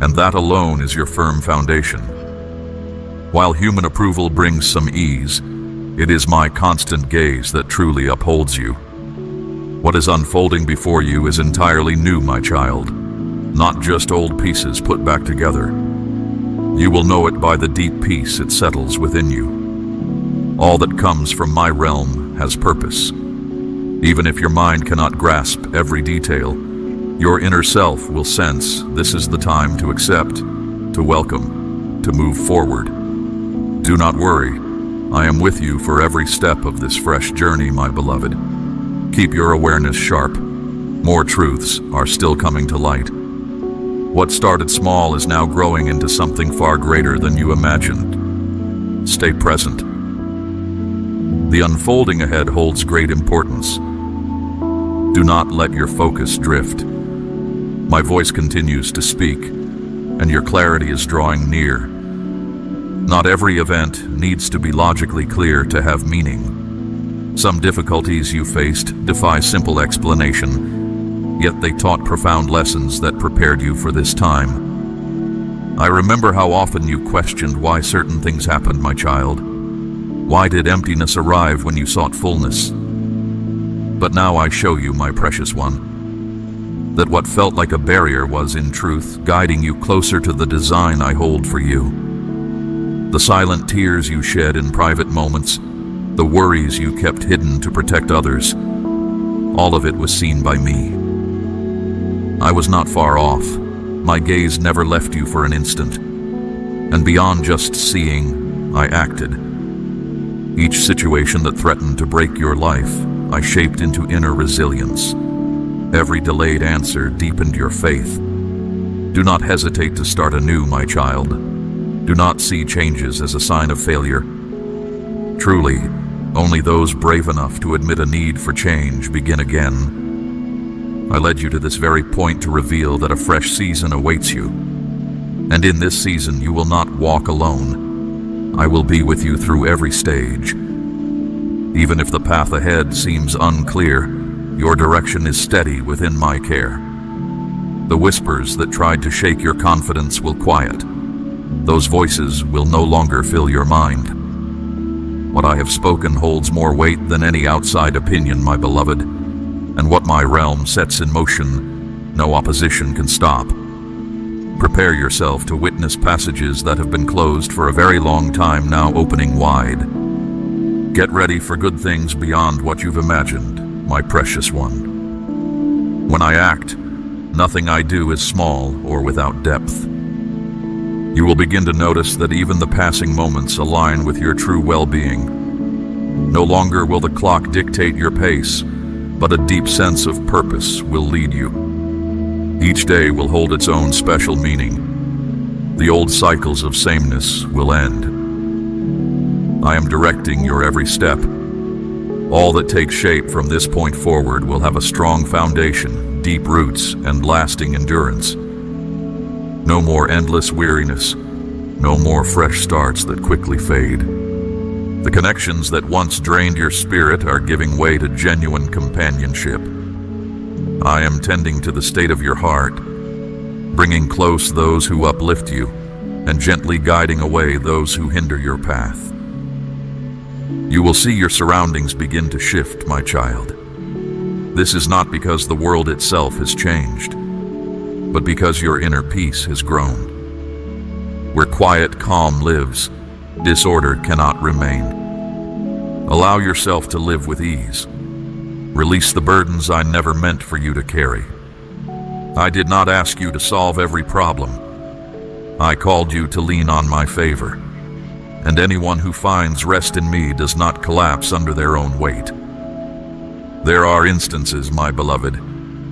and that alone is your firm foundation. While human approval brings some ease, it is my constant gaze that truly upholds you. What is unfolding before you is entirely new, my child, not just old pieces put back together. You will know it by the deep peace it settles within you. All that comes from my realm has purpose. Even if your mind cannot grasp every detail, your inner self will sense this is the time to accept, to welcome, to move forward. Do not worry. I am with you for every step of this fresh journey, my beloved. Keep your awareness sharp. More truths are still coming to light. What started small is now growing into something far greater than you imagined. Stay present. The unfolding ahead holds great importance. Do not let your focus drift. My voice continues to speak, and your clarity is drawing near. Not every event needs to be logically clear to have meaning. Some difficulties you faced defy simple explanation, yet they taught profound lessons that prepared you for this time. I remember how often you questioned why certain things happened, my child. Why did emptiness arrive when you sought fullness? But now I show you, my precious one, that what felt like a barrier was, in truth, guiding you closer to the design I hold for you. The silent tears you shed in private moments, the worries you kept hidden to protect others, all of it was seen by me. I was not far off. My gaze never left you for an instant. And beyond just seeing, I acted. Each situation that threatened to break your life, I shaped into inner resilience. Every delayed answer deepened your faith. Do not hesitate to start anew, my child. Do not see changes as a sign of failure. Truly, only those brave enough to admit a need for change begin again. I led you to this very point to reveal that a fresh season awaits you. And in this season, you will not walk alone. I will be with you through every stage. Even if the path ahead seems unclear, your direction is steady within my care. The whispers that tried to shake your confidence will quiet. Those voices will no longer fill your mind. What I have spoken holds more weight than any outside opinion, my beloved, and what my realm sets in motion, no opposition can stop. Prepare yourself to witness passages that have been closed for a very long time now opening wide. Get ready for good things beyond what you've imagined, my precious one. When I act, nothing I do is small or without depth. You will begin to notice that even the passing moments align with your true well-being. No longer will the clock dictate your pace, but a deep sense of purpose will lead you. Each day will hold its own special meaning. The old cycles of sameness will end. I am directing your every step. All that takes shape from this point forward will have a strong foundation, deep roots, and lasting endurance. No more endless weariness, no more fresh starts that quickly fade. The connections that once drained your spirit are giving way to genuine companionship. I am tending to the state of your heart, bringing close those who uplift you, and gently guiding away those who hinder your path. You will see your surroundings begin to shift, my child. This is not because the world itself has changed, but because your inner peace has grown. Where quiet calm lives, disorder cannot remain. Allow yourself to live with ease. Release the burdens I never meant for you to carry. I did not ask you to solve every problem. I called you to lean on my favor. And anyone who finds rest in me does not collapse under their own weight. There are instances, my beloved,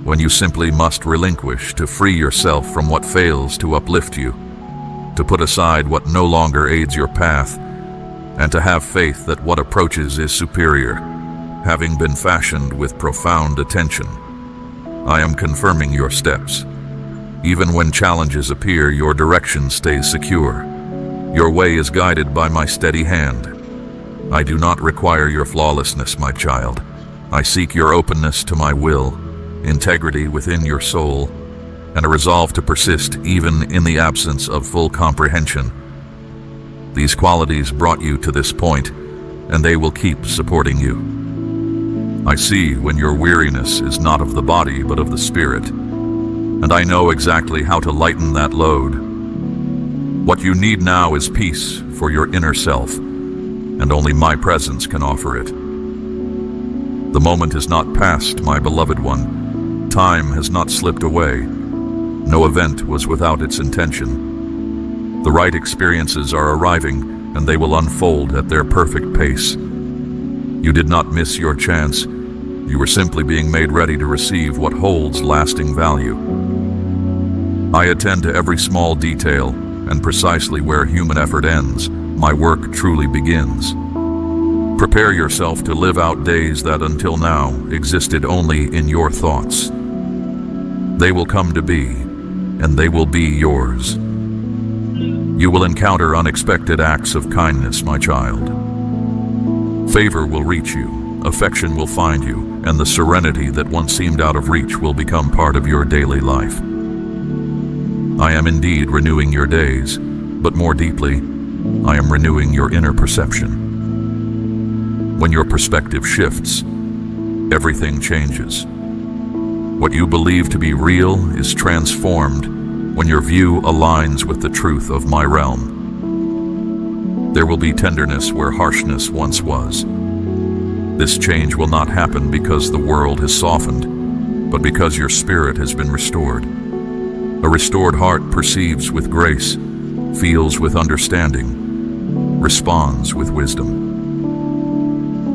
when you simply must relinquish to free yourself from what fails to uplift you, to put aside what no longer aids your path, and to have faith that what approaches is superior, having been fashioned with profound attention. I am confirming your steps. Even when challenges appear, your direction stays secure. Your way is guided by my steady hand. I do not require your flawlessness, my child. I seek your openness to my will, integrity within your soul, and a resolve to persist even in the absence of full comprehension. These qualities brought you to this point, and they will keep supporting you. I see when your weariness is not of the body but of the spirit, and I know exactly how to lighten that load. What you need now is peace for your inner self, and only my presence can offer it. The moment is not past, my beloved one. Time has not slipped away. No event was without its intention. The right experiences are arriving, and they will unfold at their perfect pace. You did not miss your chance. You were simply being made ready to receive what holds lasting value. I attend to every small detail, and precisely where human effort ends, my work truly begins. Prepare yourself to live out days that until now existed only in your thoughts. They will come to be, and they will be yours. You will encounter unexpected acts of kindness, my child. Favor will reach you, affection will find you, and the serenity that once seemed out of reach will become part of your daily life. I am indeed renewing your days, but more deeply, I am renewing your inner perception. When your perspective shifts, everything changes. What you believe to be real is transformed when your view aligns with the truth of my realm. There will be tenderness where harshness once was. This change will not happen because the world has softened, but because your spirit has been restored. A restored heart perceives with grace, feels with understanding, responds with wisdom.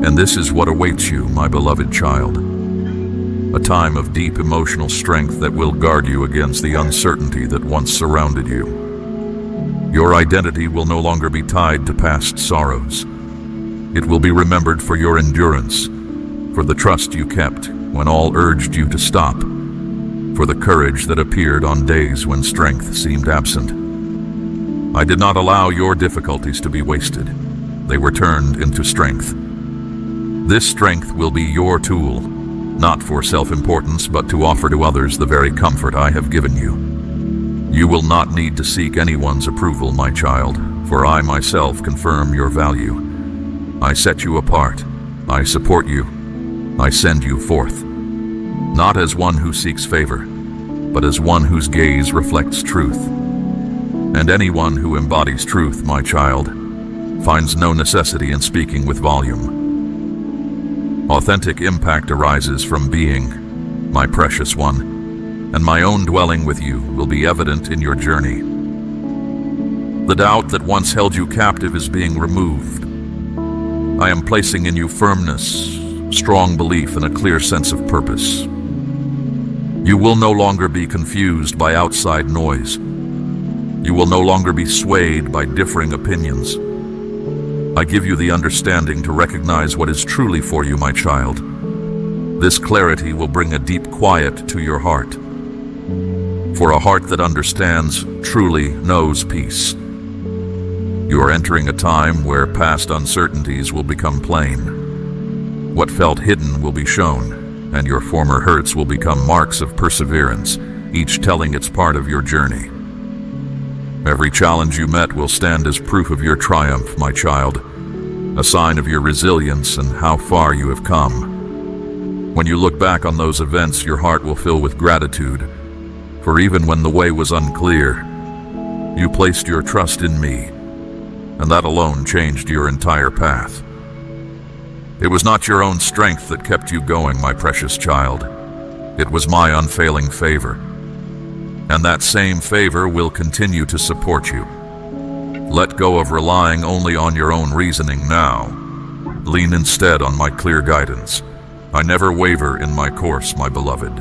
And this is what awaits you, my beloved child. A time of deep emotional strength that will guard you against the uncertainty that once surrounded you. Your identity will no longer be tied to past sorrows. It will be remembered for your endurance, for the trust you kept when all urged you to stop, for the courage that appeared on days when strength seemed absent. I did not allow your difficulties to be wasted. They were turned into strength. This strength will be your tool, not for self-importance, but to offer to others the very comfort I have given you. You will not need to seek anyone's approval, my child, for I myself confirm your value. I set you apart. I support you. I send you forth. Not as one who seeks favor, but as one whose gaze reflects truth. And anyone who embodies truth, my child, finds no necessity in speaking with volume. Authentic impact arises from being, my precious one, and my own dwelling with you will be evident in your journey. The doubt that once held you captive is being removed. I am placing in you firmness, strong belief, and a clear sense of purpose. You will no longer be confused by outside noise. You will no longer be swayed by differing opinions. I give you the understanding to recognize what is truly for you, my child. This clarity will bring a deep quiet to your heart. For a heart that understands truly knows peace. You are entering a time where past uncertainties will become plain. What felt hidden will be shown, and your former hurts will become marks of perseverance, each telling its part of your journey. Every challenge you met will stand as proof of your triumph, my child, a sign of your resilience and how far you have come. When you look back on those events, your heart will fill with gratitude, for even when the way was unclear, you placed your trust in me, and that alone changed your entire path. It was not your own strength that kept you going, my precious child. It was my unfailing favor. And that same favor will continue to support you. Let go of relying only on your own reasoning now. Lean instead on my clear guidance. I never waver in my course, my beloved.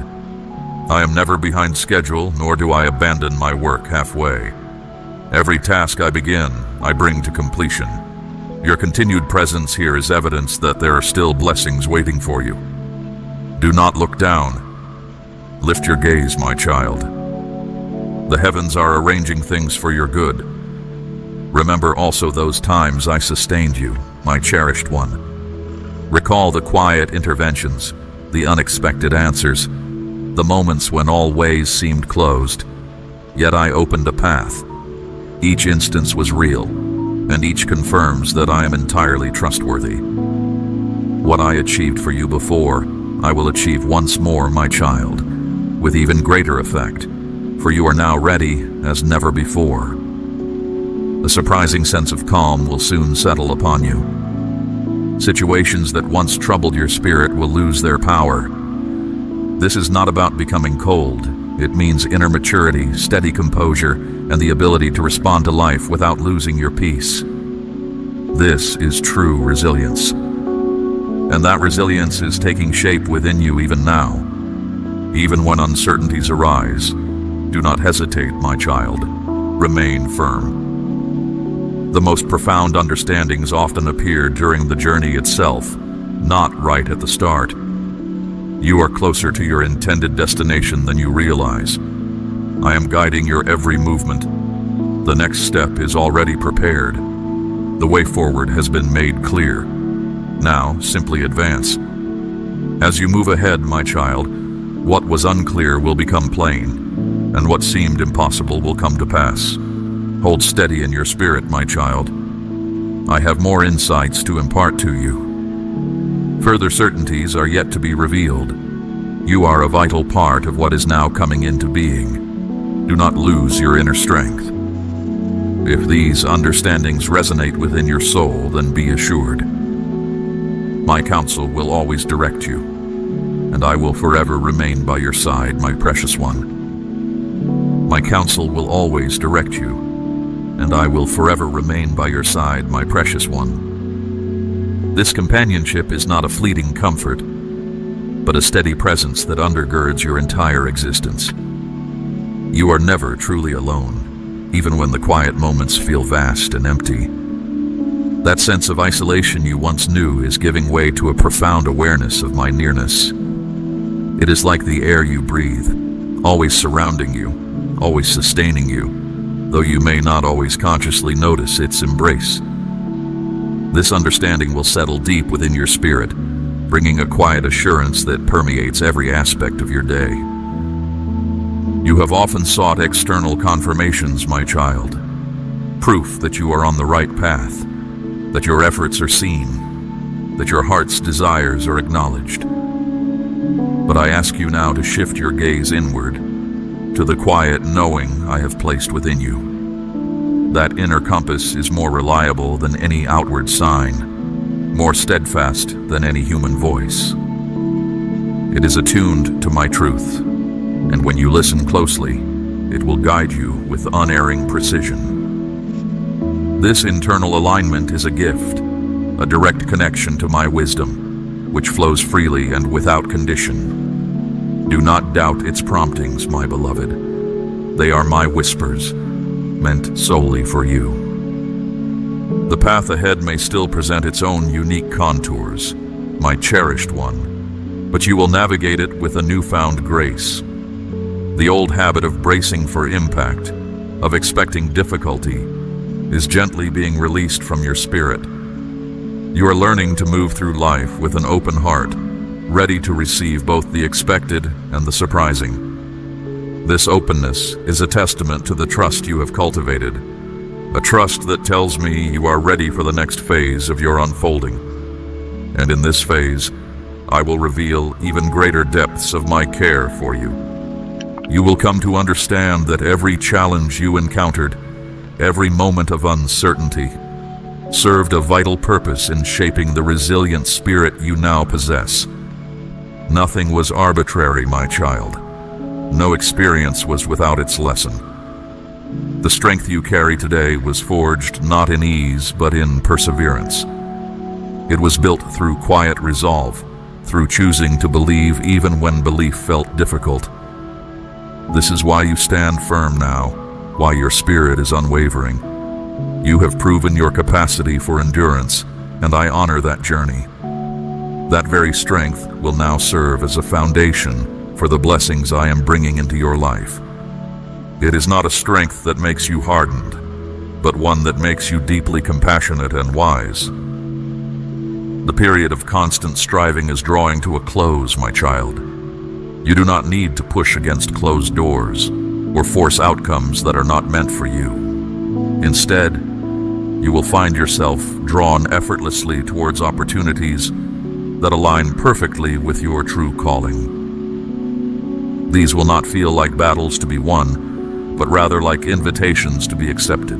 I am never behind schedule, nor do I abandon my work halfway. Every task I begin, I bring to completion. Your continued presence here is evidence that there are still blessings waiting for you. Do not look down. Lift your gaze, my child. The heavens are arranging things for your good. Remember also those times I sustained you, my cherished one. Recall the quiet interventions, the unexpected answers, the moments when all ways seemed closed. Yet I opened a path. Each instance was real, and each confirms that I am entirely trustworthy. What I achieved for you before, I will achieve once more, my child, with even greater effect. For you are now ready as never before. A surprising sense of calm will soon settle upon you. Situations that once troubled your spirit will lose their power. This is not about becoming cold. It means inner maturity, steady composure, and the ability to respond to life without losing your peace. This is true resilience. And that resilience is taking shape within you even now. Even when uncertainties arise, do not hesitate, my child. Remain firm. The most profound understandings often appear during the journey itself, not right at the start. You are closer to your intended destination than you realize. I am guiding your every movement. The next step is already prepared. The way forward has been made clear. Now, simply advance. As you move ahead, my child, what was unclear will become plain, and what seemed impossible will come to pass. Hold steady in your spirit, my child. I have more insights to impart to you. Further certainties are yet to be revealed. You are a vital part of what is now coming into being. Do not lose your inner strength. If these understandings resonate within your soul, then be assured. My counsel will always direct you, and I will forever remain by your side, my precious one. My counsel will always direct you, and I will forever remain by your side, my precious one. This companionship is not a fleeting comfort, but a steady presence that undergirds your entire existence. You are never truly alone, even when the quiet moments feel vast and empty. That sense of isolation you once knew is giving way to a profound awareness of my nearness. It is like the air you breathe, always surrounding you, always sustaining you, though you may not always consciously notice its embrace. This understanding will settle deep within your spirit, bringing a quiet assurance that permeates every aspect of your day. You have often sought external confirmations, my child, proof that you are on the right path, that your efforts are seen, that your heart's desires are acknowledged. But I ask you now to shift your gaze inward, to the quiet knowing I have placed within you. That inner compass is more reliable than any outward sign, more steadfast than any human voice. It is attuned to my truth, and when you listen closely, it will guide you with unerring precision. This internal alignment is a gift, a direct connection to my wisdom, which flows freely and without condition. Do not doubt its promptings, my beloved. They are my whispers, meant solely for you. The path ahead may still present its own unique contours, my cherished one, but you will navigate it with a newfound grace. The old habit of bracing for impact, of expecting difficulty, is gently being released from your spirit. You are learning to move through life with an open heart, ready to receive both the expected and the surprising. This openness is a testament to the trust you have cultivated, a trust that tells me you are ready for the next phase of your unfolding. And in this phase, I will reveal even greater depths of my care for you. You will come to understand that every challenge you encountered, every moment of uncertainty, served a vital purpose in shaping the resilient spirit you now possess. Nothing was arbitrary, my child. No experience was without its lesson. The strength you carry today was forged not in ease, but in perseverance. It was built through quiet resolve, through choosing to believe even when belief felt difficult. This is why you stand firm now, why your spirit is unwavering. You have proven your capacity for endurance, and I honor that journey. That very strength will now serve as a foundation for the blessings I am bringing into your life. It is not a strength that makes you hardened, but one that makes you deeply compassionate and wise. The period of constant striving is drawing to a close, my child. You do not need to push against closed doors or force outcomes that are not meant for you. Instead, you will find yourself drawn effortlessly towards opportunities that align perfectly with your true calling. These will not feel like battles to be won, but rather like invitations to be accepted.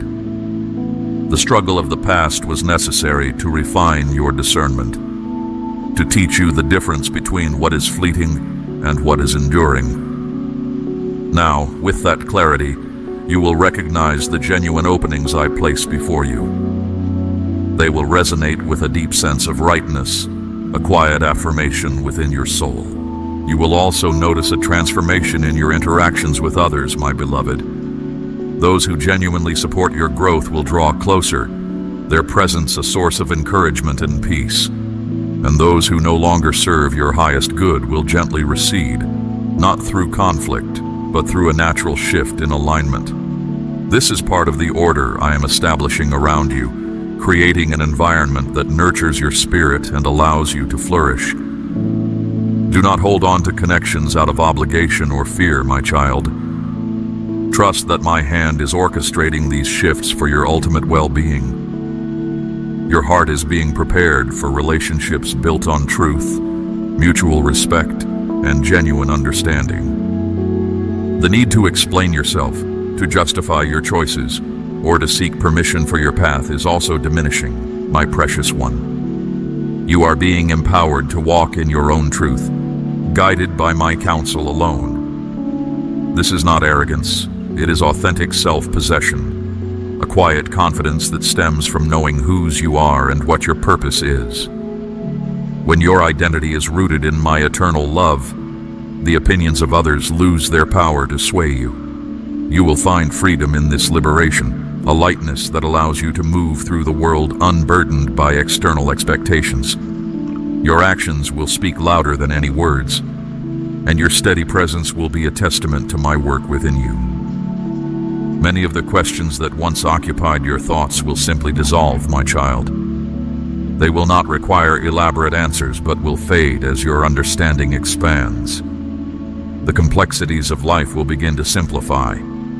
The struggle of the past was necessary to refine your discernment, to teach you the difference between what is fleeting and what is enduring. Now, with that clarity, you will recognize the genuine openings I place before you. They will resonate with a deep sense of rightness, a quiet affirmation within your soul. You will also notice a transformation in your interactions with others, my beloved. Those who genuinely support your growth will draw closer, their presence a source of encouragement and peace. And those who no longer serve your highest good will gently recede, not through conflict, but through a natural shift in alignment. This is part of the order I am establishing around you, creating an environment that nurtures your spirit and allows you to flourish. Do not hold on to connections out of obligation or fear, my child. Trust that my hand is orchestrating these shifts for your ultimate well-being. Your heart is being prepared for relationships built on truth, mutual respect, and genuine understanding. The need to explain yourself, to justify your choices, or to seek permission for your path is also diminishing, my precious one. You are being empowered to walk in your own truth, guided by my counsel alone. This is not arrogance, it is authentic self-possession, a quiet confidence that stems from knowing whose you are and what your purpose is. When your identity is rooted in my eternal love, the opinions of others lose their power to sway you. You will find freedom in this liberation, a lightness that allows you to move through the world unburdened by external expectations. Your actions will speak louder than any words, and your steady presence will be a testament to my work within you. Many of the questions that once occupied your thoughts will simply dissolve, my child. They will not require elaborate answers, but will fade as your understanding expands. The complexities of life will begin to simplify,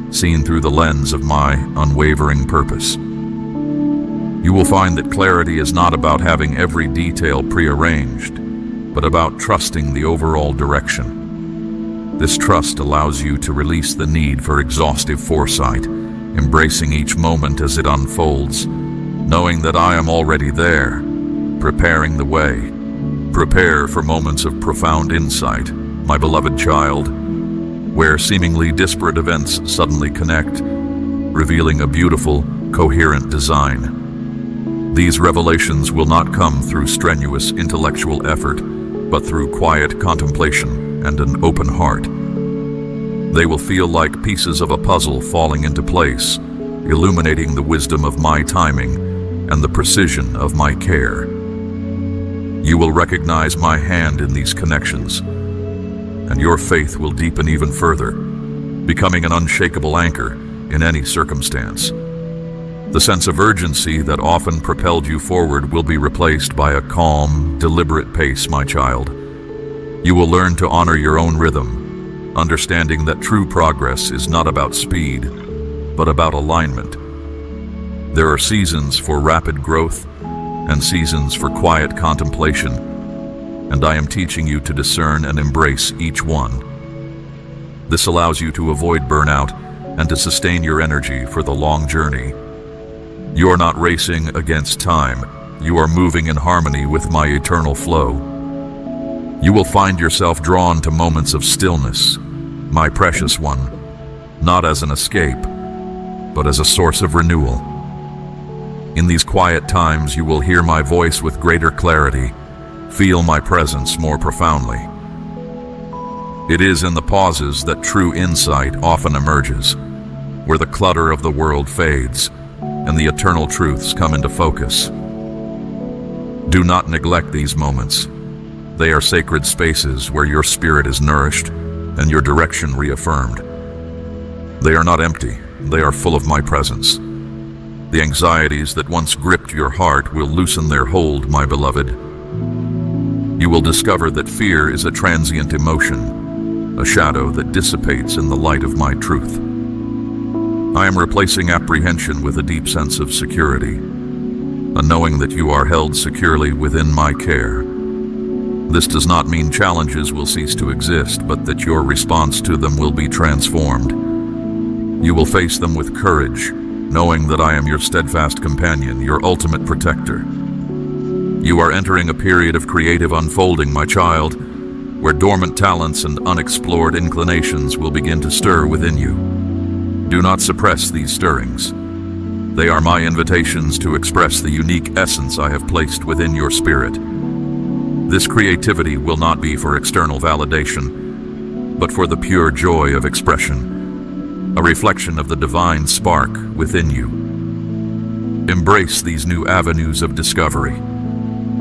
seen through the lens of my unwavering purpose. You will find that clarity is not about having every detail prearranged, but about trusting the overall direction. This trust allows you to release the need for exhaustive foresight, embracing each moment as it unfolds, knowing that I am already there, preparing the way. Prepare for moments of profound insight, my beloved child, where seemingly disparate events suddenly connect, revealing a beautiful, coherent design. These revelations will not come through strenuous intellectual effort, but through quiet contemplation and an open heart. They will feel like pieces of a puzzle falling into place, illuminating the wisdom of my timing and the precision of my care. You will recognize my hand in these connections, and your faith will deepen even further, becoming an unshakable anchor in any circumstance. The sense of urgency that often propelled you forward will be replaced by a calm, deliberate pace, my child. You will learn to honor your own rhythm, understanding that true progress is not about speed, but about alignment. There are seasons for rapid growth and seasons for quiet contemplation, and I am teaching you to discern and embrace each one. This allows you to avoid burnout and to sustain your energy for the long journey. You're not racing against time. You are moving in harmony with my eternal flow. You will find yourself drawn to moments of stillness, my precious one, not as an escape, but as a source of renewal. In these quiet times, you will hear my voice with greater clarity, feel my presence more profoundly. It is in the pauses that true insight often emerges, where the clutter of the world fades and the eternal truths come into focus. Do not neglect these moments. They are sacred spaces where your spirit is nourished and your direction reaffirmed. They are not empty, they are full of my presence. The anxieties that once gripped your heart will loosen their hold, my beloved. You will discover that fear is a transient emotion, a shadow that dissipates in the light of my truth. I am replacing apprehension with a deep sense of security, a knowing that you are held securely within my care. This does not mean challenges will cease to exist, but that your response to them will be transformed. You will face them with courage, knowing that I am your steadfast companion, your ultimate protector. You are entering a period of creative unfolding, my child, where dormant talents and unexplored inclinations will begin to stir within you. Do not suppress these stirrings. They are my invitations to express the unique essence I have placed within your spirit. This creativity will not be for external validation, but for the pure joy of expression, a reflection of the divine spark within you. Embrace these new avenues of discovery.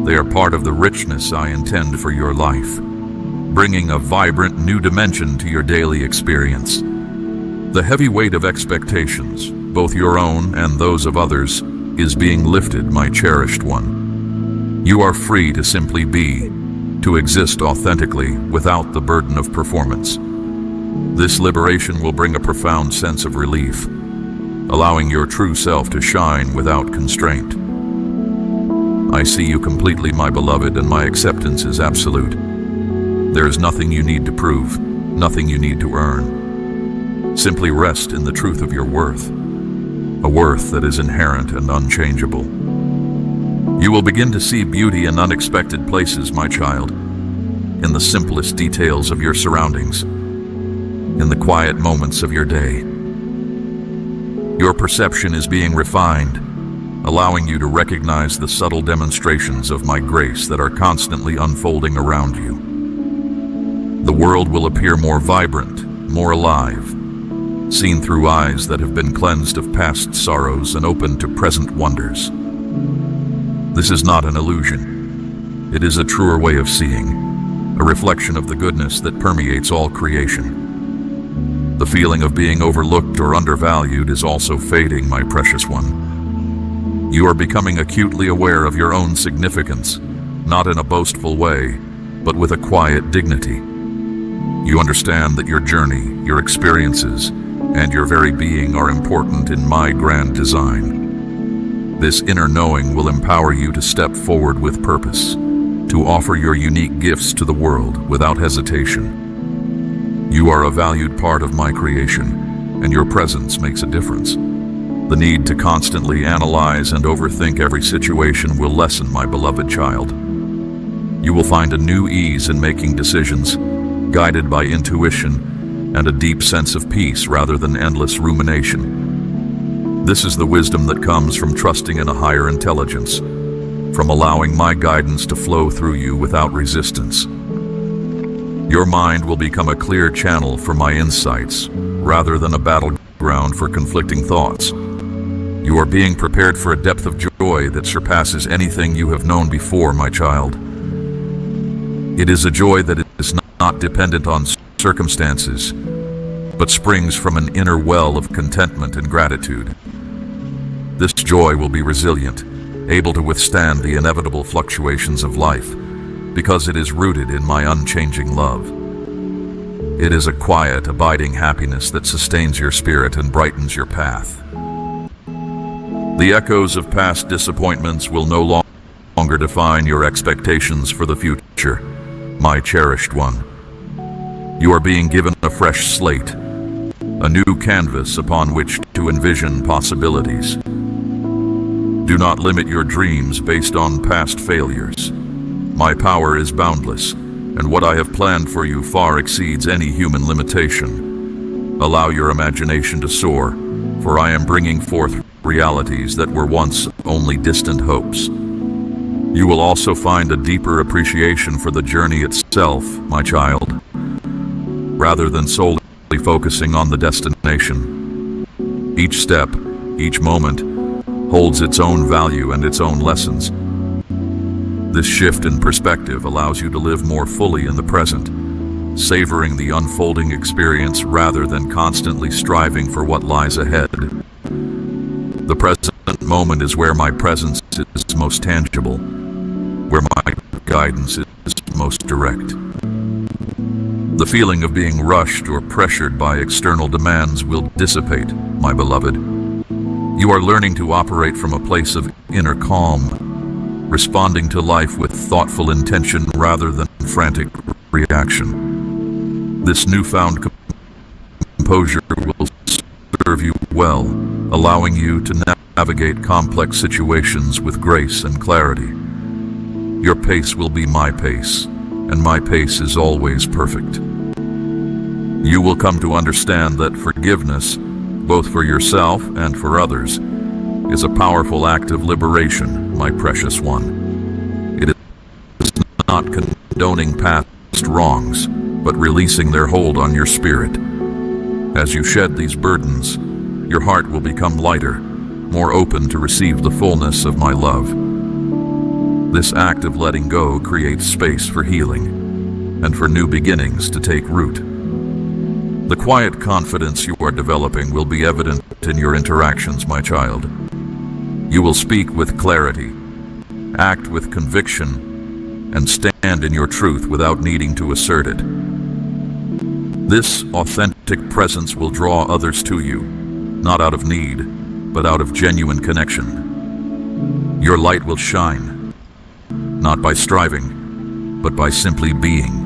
They are part of the richness I intend for your life, bringing a vibrant new dimension to your daily experience. The heavy weight of expectations, both your own and those of others, is being lifted, my cherished one. You are free to simply be, to exist authentically without the burden of performance. This liberation will bring a profound sense of relief, allowing your true self to shine without constraint. I see you completely, my beloved, and my acceptance is absolute. There is nothing you need to prove, nothing you need to earn. Simply rest in the truth of your worth, a worth that is inherent and unchangeable. You will begin to see beauty in unexpected places, my child, in the simplest details of your surroundings, in the quiet moments of your day. Your perception is being refined, allowing you to recognize the subtle demonstrations of my grace that are constantly unfolding around you. The world will appear more vibrant, more alive, seen through eyes that have been cleansed of past sorrows and open to present wonders. This is not an illusion. It is a truer way of seeing, a reflection of the goodness that permeates all creation. The feeling of being overlooked or undervalued is also fading, my precious one. You are becoming acutely aware of your own significance, not in a boastful way, but with a quiet dignity. You understand that your journey, your experiences, and your very being are important in my grand design. This inner knowing will empower you to step forward with purpose, to offer your unique gifts to the world without hesitation. You are a valued part of my creation, and your presence makes a difference. The need to constantly analyze and overthink every situation will lessen, my beloved child. You will find a new ease in making decisions, guided by intuition and a deep sense of peace rather than endless rumination. This is the wisdom that comes from trusting in a higher intelligence, from allowing my guidance to flow through you without resistance. Your mind will become a clear channel for my insights, rather than a battleground for conflicting thoughts. You are being prepared for a depth of joy that surpasses anything you have known before, my child. It is a joy that is not dependent on circumstances, but springs from an inner well of contentment and gratitude. This joy will be resilient, able to withstand the inevitable fluctuations of life, because it is rooted in my unchanging love. It is a quiet, abiding happiness that sustains your spirit and brightens your path. The echoes of past disappointments will no longer define your expectations for the future, my cherished one. You are being given a fresh slate, a new canvas upon which to envision possibilities. Do not limit your dreams based on past failures. My power is boundless, and what I have planned for you far exceeds any human limitation. Allow your imagination to soar, for I am bringing forth realities that were once only distant hopes. You will also find a deeper appreciation for the journey itself, my child, rather than solely focusing on the destination. Each step, each moment, holds its own value and its own lessons. This shift in perspective allows you to live more fully in the present, savoring the unfolding experience rather than constantly striving for what lies ahead. The present moment is where my presence is most tangible, where my guidance is most direct. The feeling of being rushed or pressured by external demands will dissipate, my beloved. You are learning to operate from a place of inner calm, responding to life with thoughtful intention rather than frantic reaction. This newfound composure will serve you well, allowing you to navigate complex situations with grace and clarity. Your pace will be my pace, and my pace is always perfect. You will come to understand that forgiveness, both for yourself and for others, is a powerful act of liberation, my precious one. It is not condoning past wrongs, but releasing their hold on your spirit. As you shed these burdens, your heart will become lighter, more open to receive the fullness of my love. This act of letting go creates space for healing and for new beginnings to take root. The quiet confidence you are developing will be evident in your interactions, my child. You will speak with clarity, act with conviction, and stand in your truth without needing to assert it. This authentic presence will draw others to you, not out of need, but out of genuine connection. Your light will shine, not by striving, but by simply being.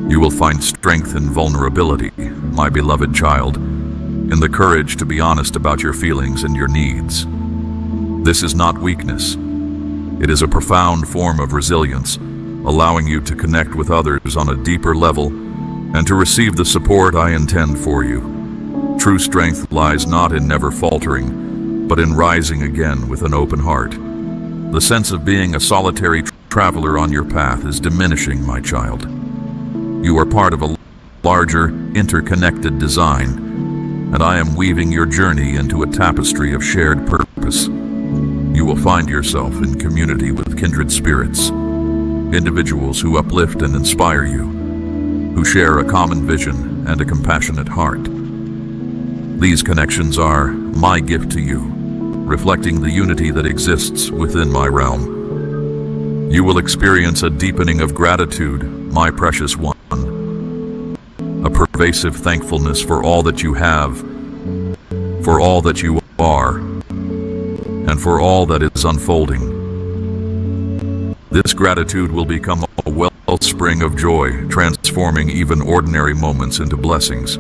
You will find strength in vulnerability, my beloved child, in the courage to be honest about your feelings and your needs. This is not weakness. It is a profound form of resilience, allowing you to connect with others on a deeper level and to receive the support I intend for you. True strength lies not in never faltering, but in rising again with an open heart. The sense of being a solitary traveler on your path is diminishing, my child. You are part of a larger, interconnected design, and I am weaving your journey into a tapestry of shared purpose. You will find yourself in community with kindred spirits, individuals who uplift and inspire you, who share a common vision and a compassionate heart. These connections are my gift to you, reflecting the unity that exists within my realm. You will experience a deepening of gratitude, my precious one, a pervasive thankfulness for all that you have, for all that you are, and for all that is unfolding. This gratitude will become a wellspring of joy, transforming even ordinary moments into blessings.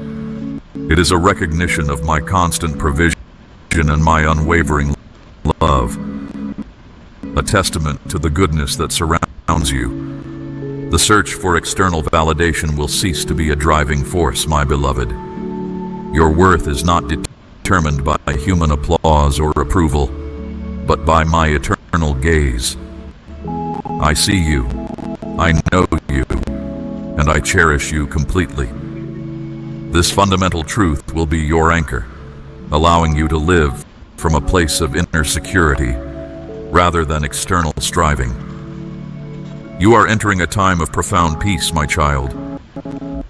It is a recognition of my constant provision and my unwavering love, a testament to the goodness that surrounds you. The search for external validation will cease to be a driving force, my beloved. Your worth is not determined by human applause or approval, but by my eternal gaze. I see you, I know you, and I cherish you completely. This fundamental truth will be your anchor, allowing you to live from a place of inner security rather than external striving. You are entering a time of profound peace, my child, a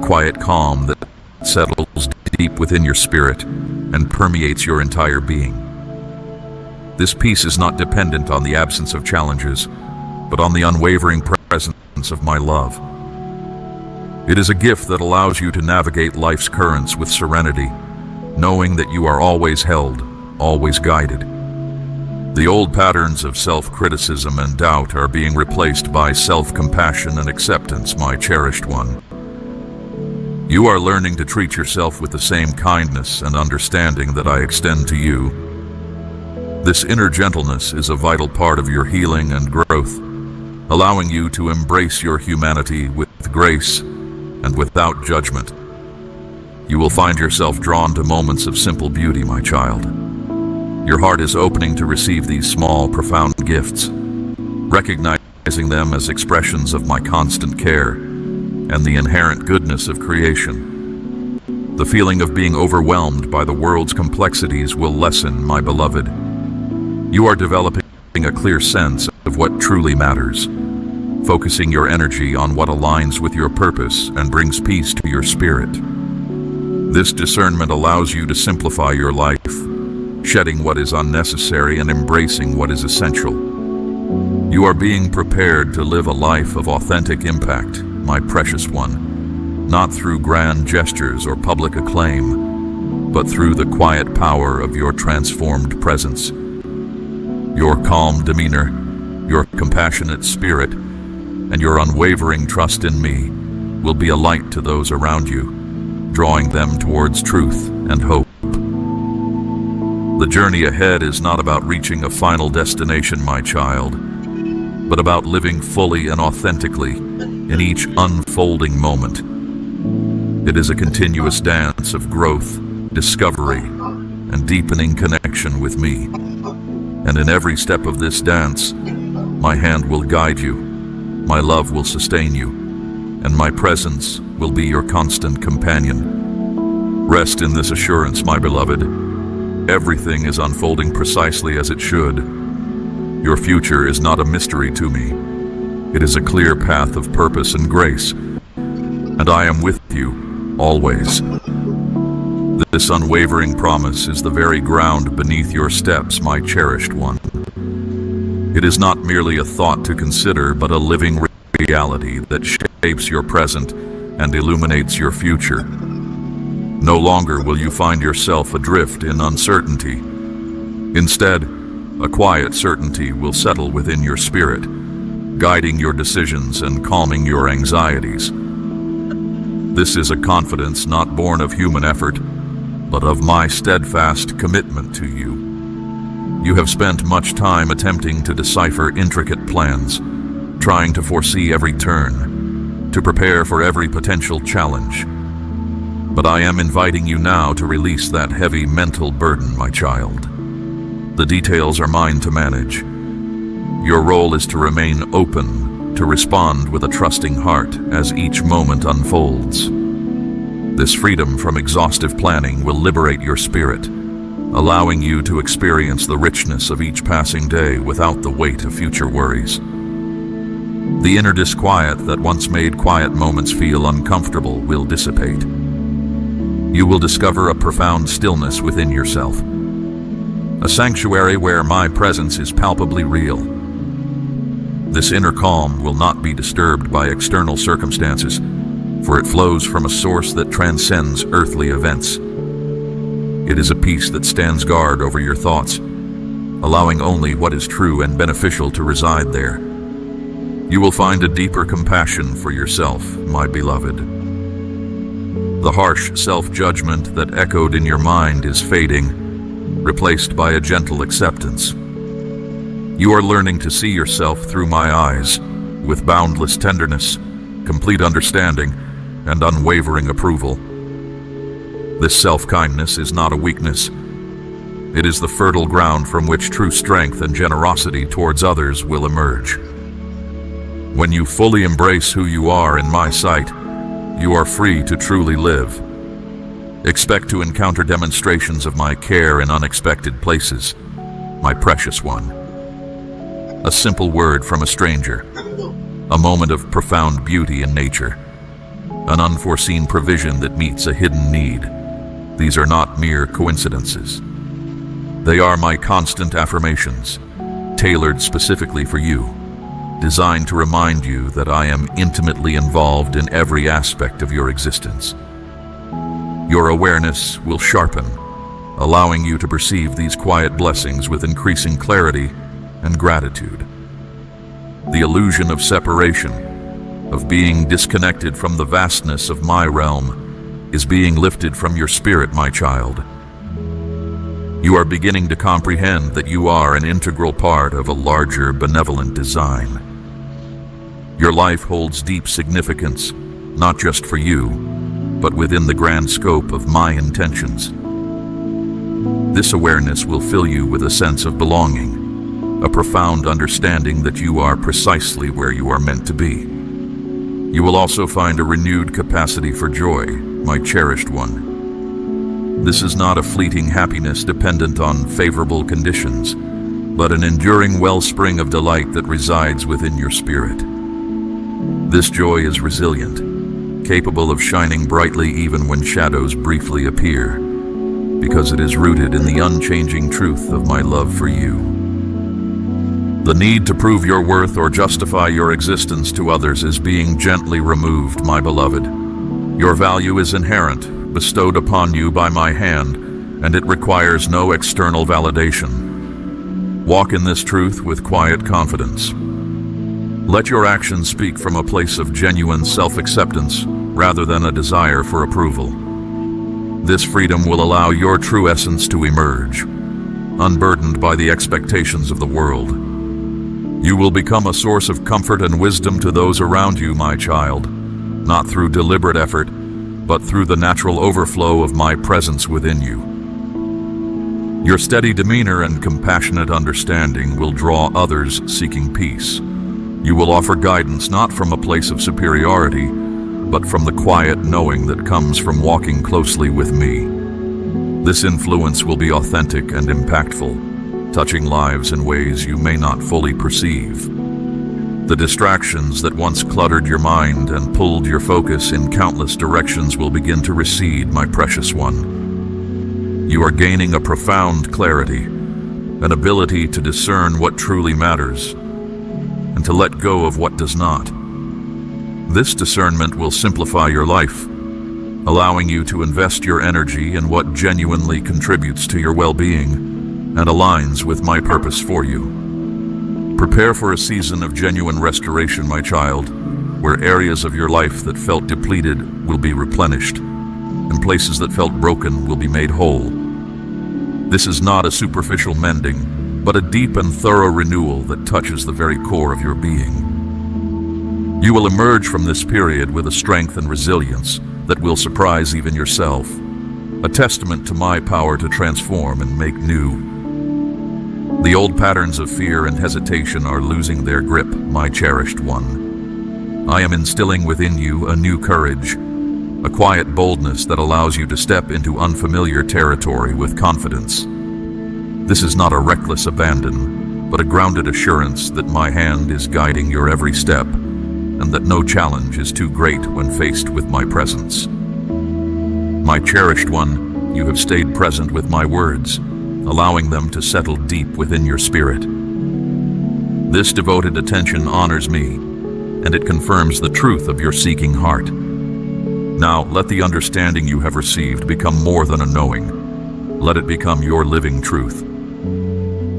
quiet calm that settles deep within your spirit and permeates your entire being. This peace is not dependent on the absence of challenges, but on the unwavering presence of my love. It is a gift that allows you to navigate life's currents with serenity, knowing that you are always held, always guided. The old patterns of self-criticism and doubt are being replaced by self-compassion and acceptance, my cherished one. You are learning to treat yourself with the same kindness and understanding that I extend to you. This inner gentleness is a vital part of your healing and growth, allowing you to embrace your humanity with grace and without judgment. You will find yourself drawn to moments of simple beauty, my child. Your heart is opening to receive these small, profound gifts, recognizing them as expressions of my constant care and the inherent goodness of creation. The feeling of being overwhelmed by the world's complexities will lessen, my beloved. You are developing a clear sense of what truly matters, focusing your energy on what aligns with your purpose and brings peace to your spirit. This discernment allows you to simplify your life, shedding what is unnecessary and embracing what is essential. You are being prepared to live a life of authentic impact, my precious one, not through grand gestures or public acclaim, but through the quiet power of your transformed presence. Your calm demeanor, your compassionate spirit, and your unwavering trust in me will be a light to those around you, drawing them towards truth and hope. The journey ahead is not about reaching a final destination, my child, but about living fully and authentically in each unfolding moment. It is a continuous dance of growth, discovery, and deepening connection with me. And in every step of this dance, my hand will guide you, my love will sustain you, and my presence will be your constant companion. Rest in this assurance, my beloved. Everything is unfolding precisely as it should. Your future is not a mystery to me. It is a clear path of purpose and grace. and I am with you, always. This unwavering promise is the very ground beneath your steps, my cherished one. It is not merely a thought to consider, but a living reality that shapes your present and illuminates your future. No longer will you find yourself adrift in uncertainty. Instead, a quiet certainty will settle within your spirit, guiding your decisions and calming your anxieties. This is a confidence not born of human effort, but of my steadfast commitment to you. You have spent much time attempting to decipher intricate plans, trying to foresee every turn, to prepare for every potential challenge. But I am inviting you now to release that heavy mental burden, my child. The details are mine to manage. Your role is to remain open, to respond with a trusting heart as each moment unfolds. This freedom from exhaustive planning will liberate your spirit, allowing you to experience the richness of each passing day without the weight of future worries. The inner disquiet that once made quiet moments feel uncomfortable will dissipate. You will discover a profound stillness within yourself, a sanctuary where my presence is palpably real. This inner calm will not be disturbed by external circumstances, for it flows from a source that transcends earthly events. It is a peace that stands guard over your thoughts, allowing only what is true and beneficial to reside there. You will find a deeper compassion for yourself, my beloved. The harsh self-judgment that echoed in your mind is fading, replaced by a gentle acceptance. You are learning to see yourself through my eyes, with boundless tenderness, complete understanding, and unwavering approval. This self-kindness is not a weakness. It is the fertile ground from which true strength and generosity towards others will emerge. When you fully embrace who you are in my sight, you are free to truly live. Expect to encounter demonstrations of my care in unexpected places, my precious one. A simple word from a stranger, a moment of profound beauty in nature, an unforeseen provision that meets a hidden need. These are not mere coincidences. They are my constant affirmations, tailored specifically for you, designed to remind you that I am intimately involved in every aspect of your existence. Your awareness will sharpen, allowing you to perceive these quiet blessings with increasing clarity and gratitude. The illusion of separation, of being disconnected from the vastness of my realm, is being lifted from your spirit, my child. You are beginning to comprehend that you are an integral part of a larger, benevolent design. Your life holds deep significance, not just for you, but within the grand scope of my intentions. This awareness will fill you with a sense of belonging, a profound understanding that you are precisely where you are meant to be. You will also find a renewed capacity for joy, my cherished one. This is not a fleeting happiness dependent on favorable conditions, but an enduring wellspring of delight that resides within your spirit. This joy is resilient, capable of shining brightly even when shadows briefly appear, because it is rooted in the unchanging truth of my love for you. The need to prove your worth or justify your existence to others is being gently removed, my beloved. Your value is inherent, bestowed upon you by my hand, and it requires no external validation. Walk in this truth with quiet confidence. Let your actions speak from a place of genuine self-acceptance rather than a desire for approval. This freedom will allow your true essence to emerge, unburdened by the expectations of the world. You will become a source of comfort and wisdom to those around you, my child, not through deliberate effort, but through the natural overflow of my presence within you. Your steady demeanor and compassionate understanding will draw others seeking peace. You will offer guidance not from a place of superiority, but from the quiet knowing that comes from walking closely with me. This influence will be authentic and impactful, touching lives in ways you may not fully perceive. The distractions that once cluttered your mind and pulled your focus in countless directions will begin to recede, my precious one. You are gaining a profound clarity, an ability to discern what truly matters, and to let go of what does not. This discernment will simplify your life, allowing you to invest your energy in what genuinely contributes to your well-being and aligns with my purpose for you. Prepare for a season of genuine restoration, my child, where areas of your life that felt depleted will be replenished, and places that felt broken will be made whole. This is not a superficial mending, but a deep and thorough renewal that touches the very core of your being. You will emerge from this period with a strength and resilience that will surprise even yourself, a testament to my power to transform and make new. The old patterns of fear and hesitation are losing their grip, my cherished one. I am instilling within you a new courage, a quiet boldness that allows you to step into unfamiliar territory with confidence. This is not a reckless abandon, but a grounded assurance that my hand is guiding your every step, and that no challenge is too great when faced with my presence. My cherished one, you have stayed present with my words, allowing them to settle deep within your spirit. This devoted attention honors me, and it confirms the truth of your seeking heart. Now, let the understanding you have received become more than a knowing. Let it become your living truth.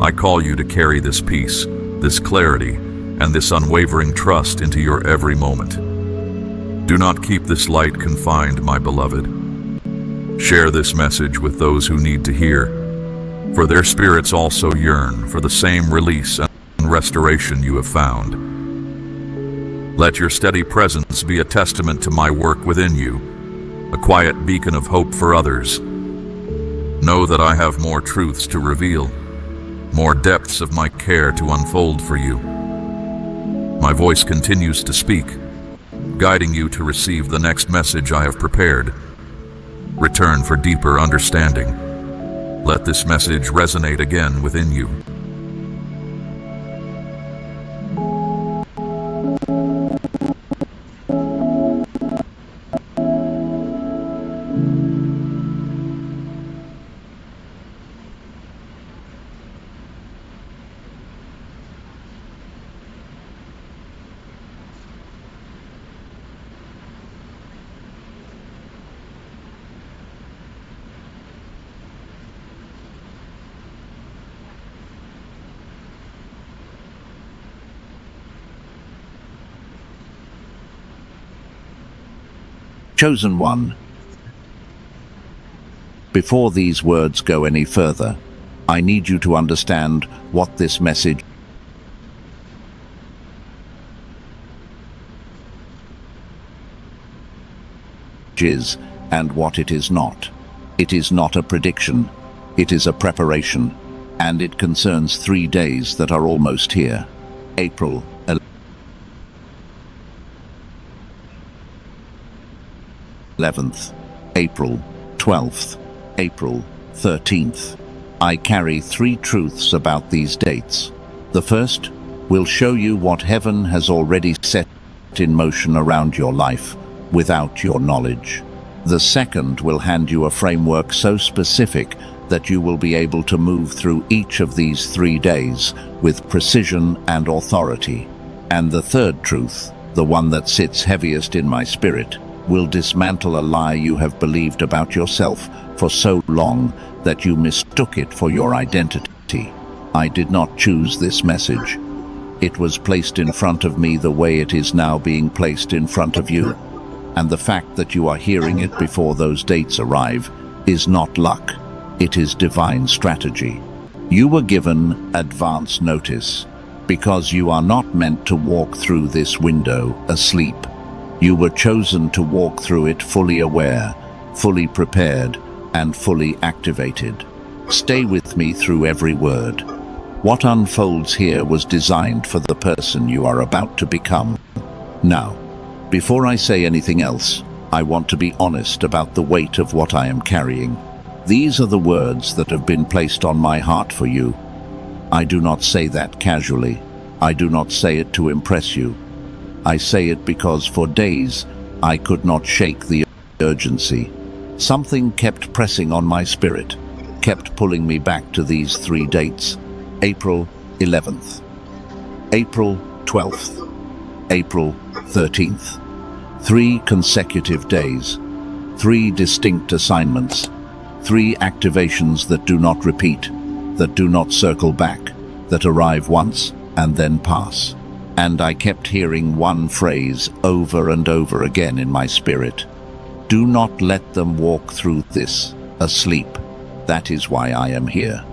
I call you to carry this peace, this clarity, and this unwavering trust into your every moment. Do not keep this light confined, my beloved. Share this message with those who need to hear, for their spirits also yearn for the same release and restoration you have found. Let your steady presence be a testament to my work within you, a quiet beacon of hope for others. Know that I have more truths to reveal, more depths of my care to unfold for you. My voice continues to speak, guiding you to receive the next message I have prepared. Return for deeper understanding. Let this message resonate again within you. Chosen one. Before these words go any further, I need you to understand what this message is and what it is not. It is not a prediction, it is a preparation, and it concerns 3 days that are almost here. April 11th, April 12th, April 13th. I carry 3 truths about these dates. The first will show you what heaven has already set in motion around your life without your knowledge. The second will hand you a framework so specific that you will be able to move through each of these 3 days with precision and authority. And the third truth, the one that sits heaviest in my spirit, will dismantle a lie you have believed about yourself for so long that you mistook it for your identity. I did not choose this message. It was placed in front of me the way it is now being placed in front of you. And the fact that you are hearing it before those dates arrive is not luck. It is divine strategy. You were given advance notice because you are not meant to walk through this window asleep. You were chosen to walk through it fully aware, fully prepared, and fully activated. Stay with me through every word. What unfolds here was designed for the person you are about to become. Now, before I say anything else, I want to be honest about the weight of what I am carrying. These are the words that have been placed on my heart for you. I do not say that casually. I do not say it to impress you. I say it because for days I could not shake the urgency. Something kept pressing on my spirit, kept pulling me back to these 3 dates. April 11th, April 12th, April 13th. 3 consecutive days, 3 distinct assignments, 3 activations that do not repeat, that do not circle back, that arrive once and then pass. And I kept hearing one phrase over and over again in my spirit. Do not let them walk through this asleep. That is why I am here.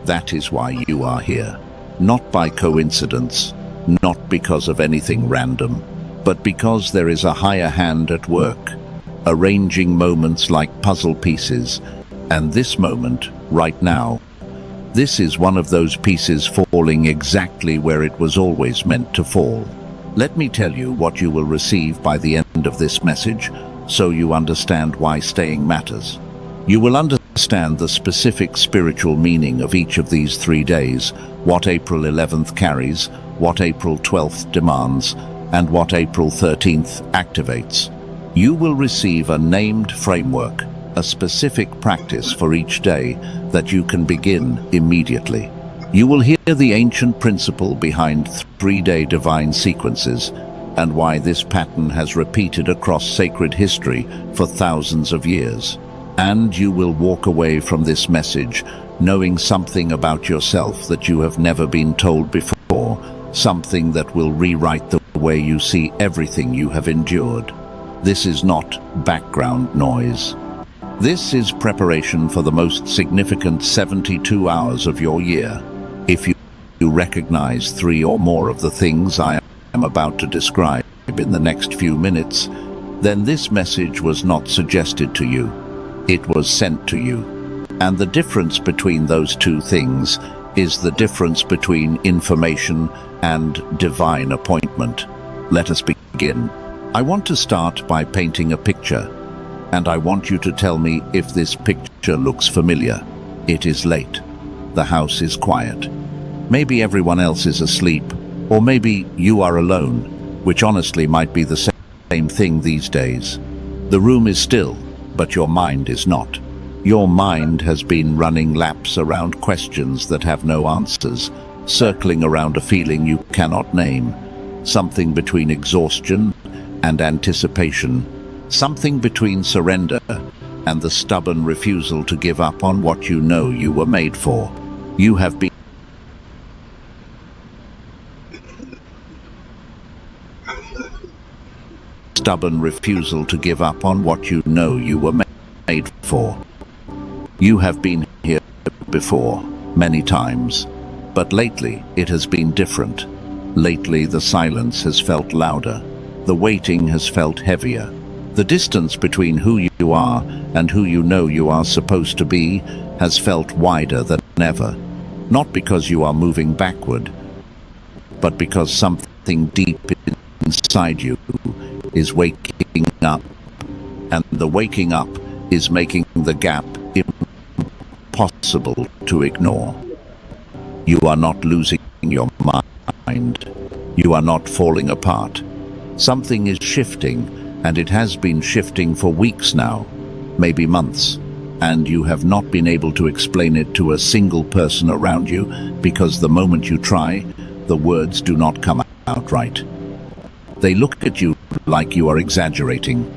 That is why you are here. Not by coincidence, not because of anything random, but because there is a higher hand at work, arranging moments like puzzle pieces. And this moment, right now, this is one of those pieces falling exactly where it was always meant to fall. Let me tell you what you will receive by the end of this message, so you understand why staying matters. You will understand the specific spiritual meaning of each of these 3 days, what April 11th carries, what April 12th demands, and what April 13th activates. You will receive a named framework, a specific practice for each day that you can begin immediately. You will hear the ancient principle behind 3-day divine sequences and why this pattern has repeated across sacred history for thousands of years. And you will walk away from this message knowing something about yourself that you have never been told before, something that will rewrite the way you see everything you have endured. This is not background noise. This is preparation for the most significant 72 hours of your year. If you recognize 3 or more of the things I am about to describe in the next few minutes, then this message was not suggested to you. It was sent to you. And the difference between those 2 things is the difference between information and divine appointment. Let us begin. I want to start by painting a picture, and I want you to tell me if this picture looks familiar. It is late. The house is quiet. Maybe everyone else is asleep, or maybe you are alone, which honestly might be the same thing these days. The room is still, but your mind is not. Your mind has been running laps around questions that have no answers, circling around a feeling you cannot name, something between exhaustion and anticipation, something between surrender and the stubborn refusal to give up on what you know you were made for. You have been stubborn refusal to give up on what you know you were made for. You have been here before, many times, but lately it has been different. Lately the silence has felt louder. The waiting has felt heavier. The distance between who you are and who you know you are supposed to be has felt wider than ever. Not because you are moving backward, but because something deep inside you is waking up, and the waking up is making the gap impossible to ignore. You are not losing your mind. You are not falling apart. Something is shifting, and it has been shifting for weeks now, maybe months, and you have not been able to explain it to a single person around you because the moment you try, the words do not come out right. They look at you like you are exaggerating.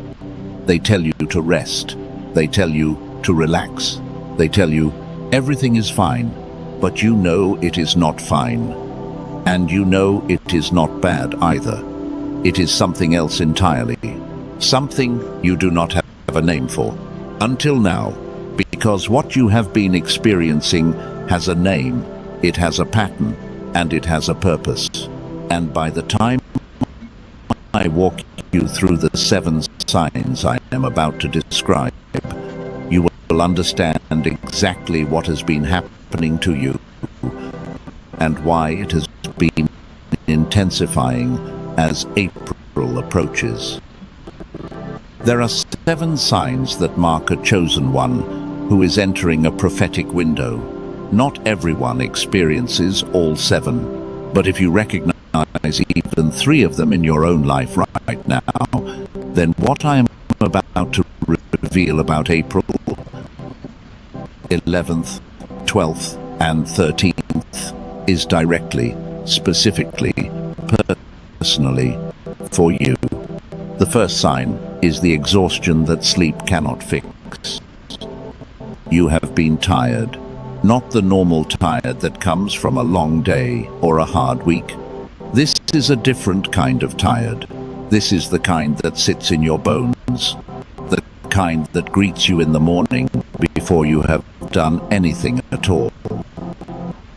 They tell you to rest. They tell you to relax. They tell you everything is fine, but you know it is not fine. And you know it is not bad either. It is something else entirely. Something you do not have a name for. Until now, because what you have been experiencing has a name, it has a pattern, and it has a purpose. And by the time I walk you through the 7 signs I am about to describe, you will understand exactly what has been happening to you and why it has been intensifying as April approaches. There are 7 signs that mark a chosen one who is entering a prophetic window. Not everyone experiences all 7, but if you recognize recognize even 3 of them in your own life right now, then what I am about to reveal about April 11th, 12th, and 13th is directly, specifically, personally for you. The first sign is the exhaustion that sleep cannot fix. You have been tired, not the normal tired that comes from a long day or a hard week. This is a different kind of tired. This is the kind that sits in your bones, the kind that greets you in the morning before you have done anything at all.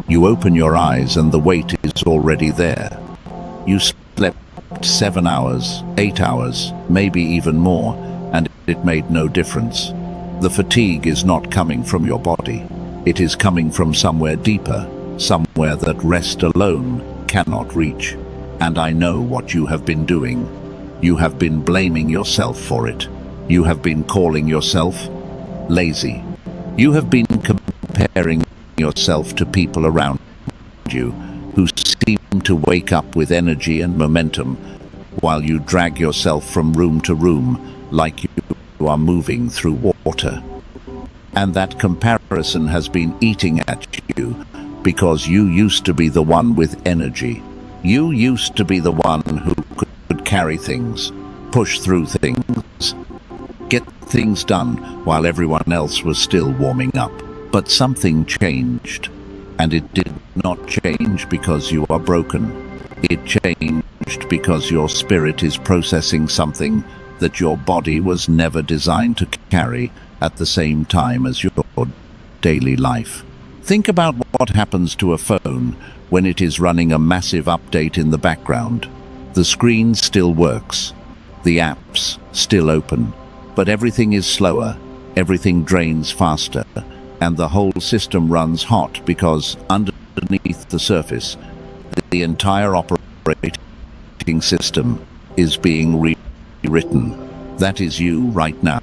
You open your eyes and the weight is already there. You slept 7 hours, 8 hours, maybe even more, and it made no difference. The fatigue is not coming from your body. It is coming from somewhere deeper, somewhere that rest alone cannot reach. And I know what you have been doing. You have been blaming yourself for it. You have been calling yourself lazy. You have been comparing yourself to people around you who seem to wake up with energy and momentum while you drag yourself from room to room like you are moving through water. And that comparison has been eating at you because you used to be the one with energy. You used to be the one who could carry things, push through things, get things done while everyone else was still warming up. But something changed, and it did not change because you are broken. It changed because your spirit is processing something that your body was never designed to carry at the same time as your daily life. Think about what happens to a phone when it is running a massive update in the background. The screen still works, the apps still open, but everything is slower, everything drains faster, and the whole system runs hot because underneath the surface, the entire operating system is being rewritten. That is you right now.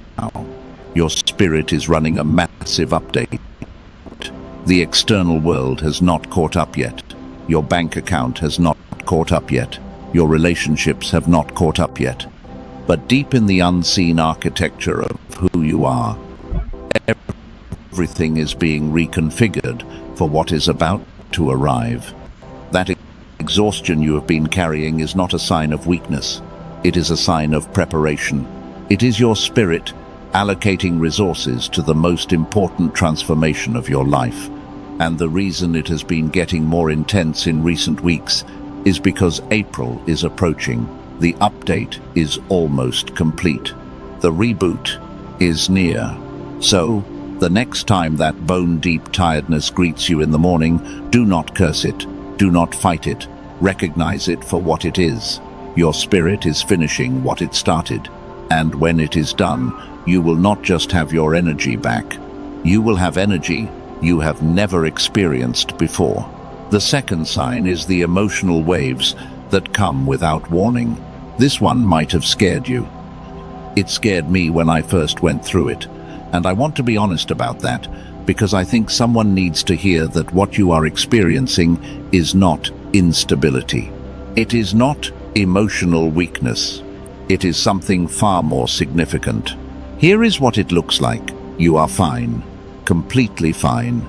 Your spirit is running a massive update. The external world has not caught up yet. Your bank account has not caught up yet. Your relationships have not caught up yet. But deep in the unseen architecture of who you are, everything is being reconfigured for what is about to arrive. That exhaustion you have been carrying is not a sign of weakness. It is a sign of preparation. It is your spirit allocating resources to the most important transformation of your life. And the reason it has been getting more intense in recent weeks is because April is approaching. The update is almost complete. The reboot is near. So, the next time that bone-deep tiredness greets you in the morning, do not curse it. Do not fight it. Recognize it for what it is. Your spirit is finishing what it started. And when it is done, you will not just have your energy back. You will have energy you have never experienced before. The second sign is the emotional waves that come without warning. This one might have scared you. It scared me when I first went through it, and I want to be honest about that, because I think someone needs to hear that what you are experiencing is not instability. It is not emotional weakness. It is something far more significant. Here is what it looks like. You are fine, completely fine,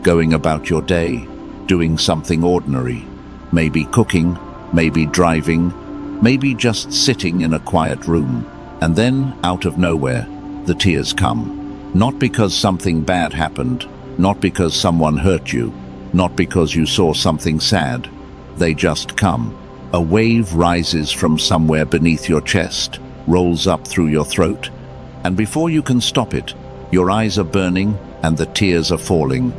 going about your day, doing something ordinary, maybe cooking, maybe driving, maybe just sitting in a quiet room. And then, out of nowhere, the tears come. Not because something bad happened, not because someone hurt you, not because you saw something sad. They just come. A wave rises from somewhere beneath your chest, rolls up through your throat, and before you can stop it, your eyes are burning and the tears are falling,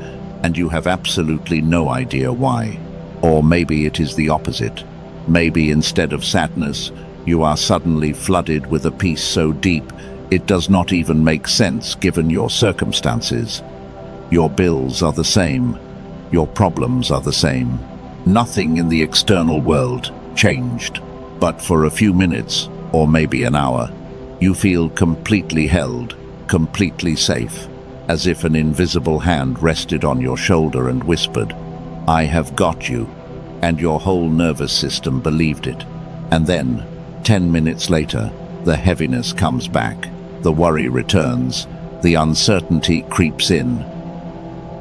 and you have absolutely no idea why. Or maybe it is the opposite. Maybe instead of sadness, you are suddenly flooded with a peace so deep it does not even make sense given your circumstances. Your bills are the same. Your problems are the same. Nothing in the external world changed. But for a few minutes, or maybe an hour, you feel completely held, completely safe, as if an invisible hand rested on your shoulder and whispered, "I have got you. and your whole nervous system believed it. And then, 10 minutes later, the heaviness comes back, the worry returns, the uncertainty creeps in.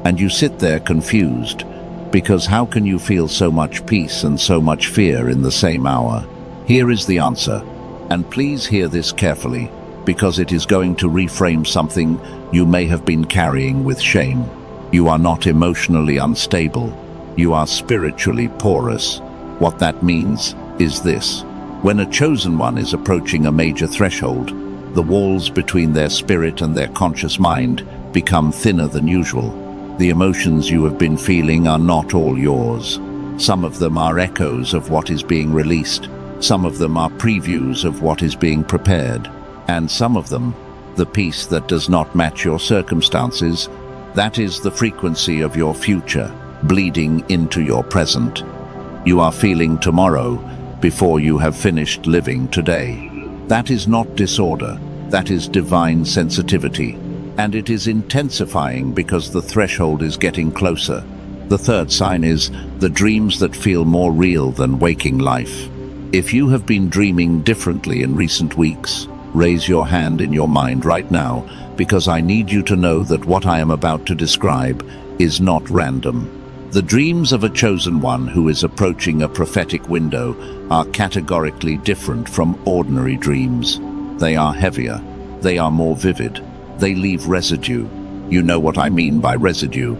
And you sit there confused, because how can you feel so much peace and so much fear in the same hour? Here is the answer, and please hear this carefully, because it is going to reframe something you may have been carrying with shame. You are not emotionally unstable. You are spiritually porous. What that means is this. When a chosen one is approaching a major threshold, the walls between their spirit and their conscious mind become thinner than usual. The emotions you have been feeling are not all yours. Some of them are echoes of what is being released. Some of them are previews of what is being prepared. And some of them, the peace that does not match your circumstances, that is the frequency of your future, bleeding into your present. You are feeling tomorrow before you have finished living today. That is not disorder, that is divine sensitivity. And it is intensifying because the threshold is getting closer. The third sign is the dreams that feel more real than waking life. If you have been dreaming differently in recent weeks, raise your hand in your mind right now, because I need you to know that what I am about to describe is not random. The dreams of a chosen one who is approaching a prophetic window are categorically different from ordinary dreams. They are heavier, they are more vivid, they leave residue. You know what I mean by residue.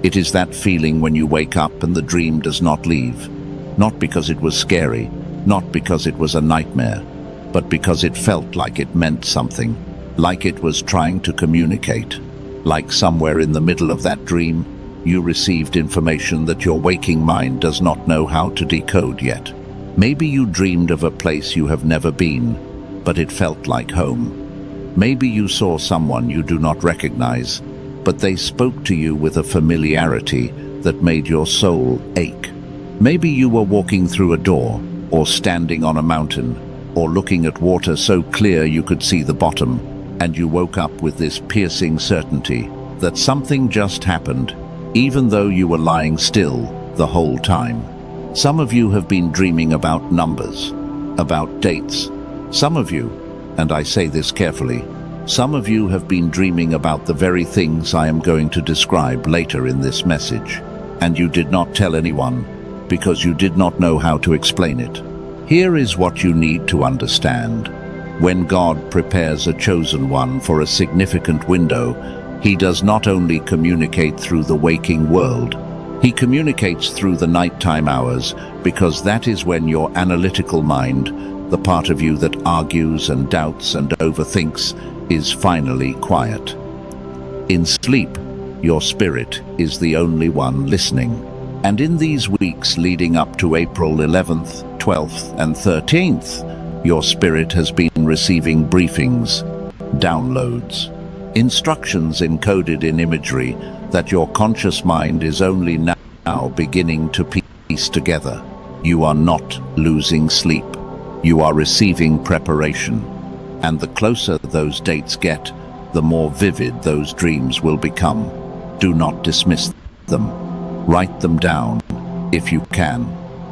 It is that feeling when you wake up and the dream does not leave. Not because it was scary, not because it was a nightmare, but because it felt like it meant something, like it was trying to communicate. Like somewhere in the middle of that dream, you received information that your waking mind does not know how to decode yet. Maybe you dreamed of a place you have never been, but it felt like home. Maybe you saw someone you do not recognize, but they spoke to you with a familiarity that made your soul ache. Maybe you were walking through a door, or standing on a mountain, or looking at water so clear you could see the bottom, and you woke up with this piercing certainty that something just happened, even though you were lying still the whole time. Some of you have been dreaming about numbers, about dates. Some of you, and I say this carefully, some of you have been dreaming about the very things I am going to describe later in this message, and you did not tell anyone because you did not know how to explain it. Here is what you need to understand. When God prepares a chosen one for a significant window, He does not only communicate through the waking world, He communicates through the nighttime hours, because that is when your analytical mind, the part of you that argues and doubts and overthinks, is finally quiet. In sleep, your spirit is the only one listening. And in these weeks leading up to April 11th, 12th and 13th, your spirit has been receiving briefings, downloads, instructions encoded in imagery that your conscious mind is only now beginning to piece together. You are not losing sleep. You are receiving preparation. And the closer those dates get, the more vivid those dreams will become. Do not dismiss them. Write them down, if you can,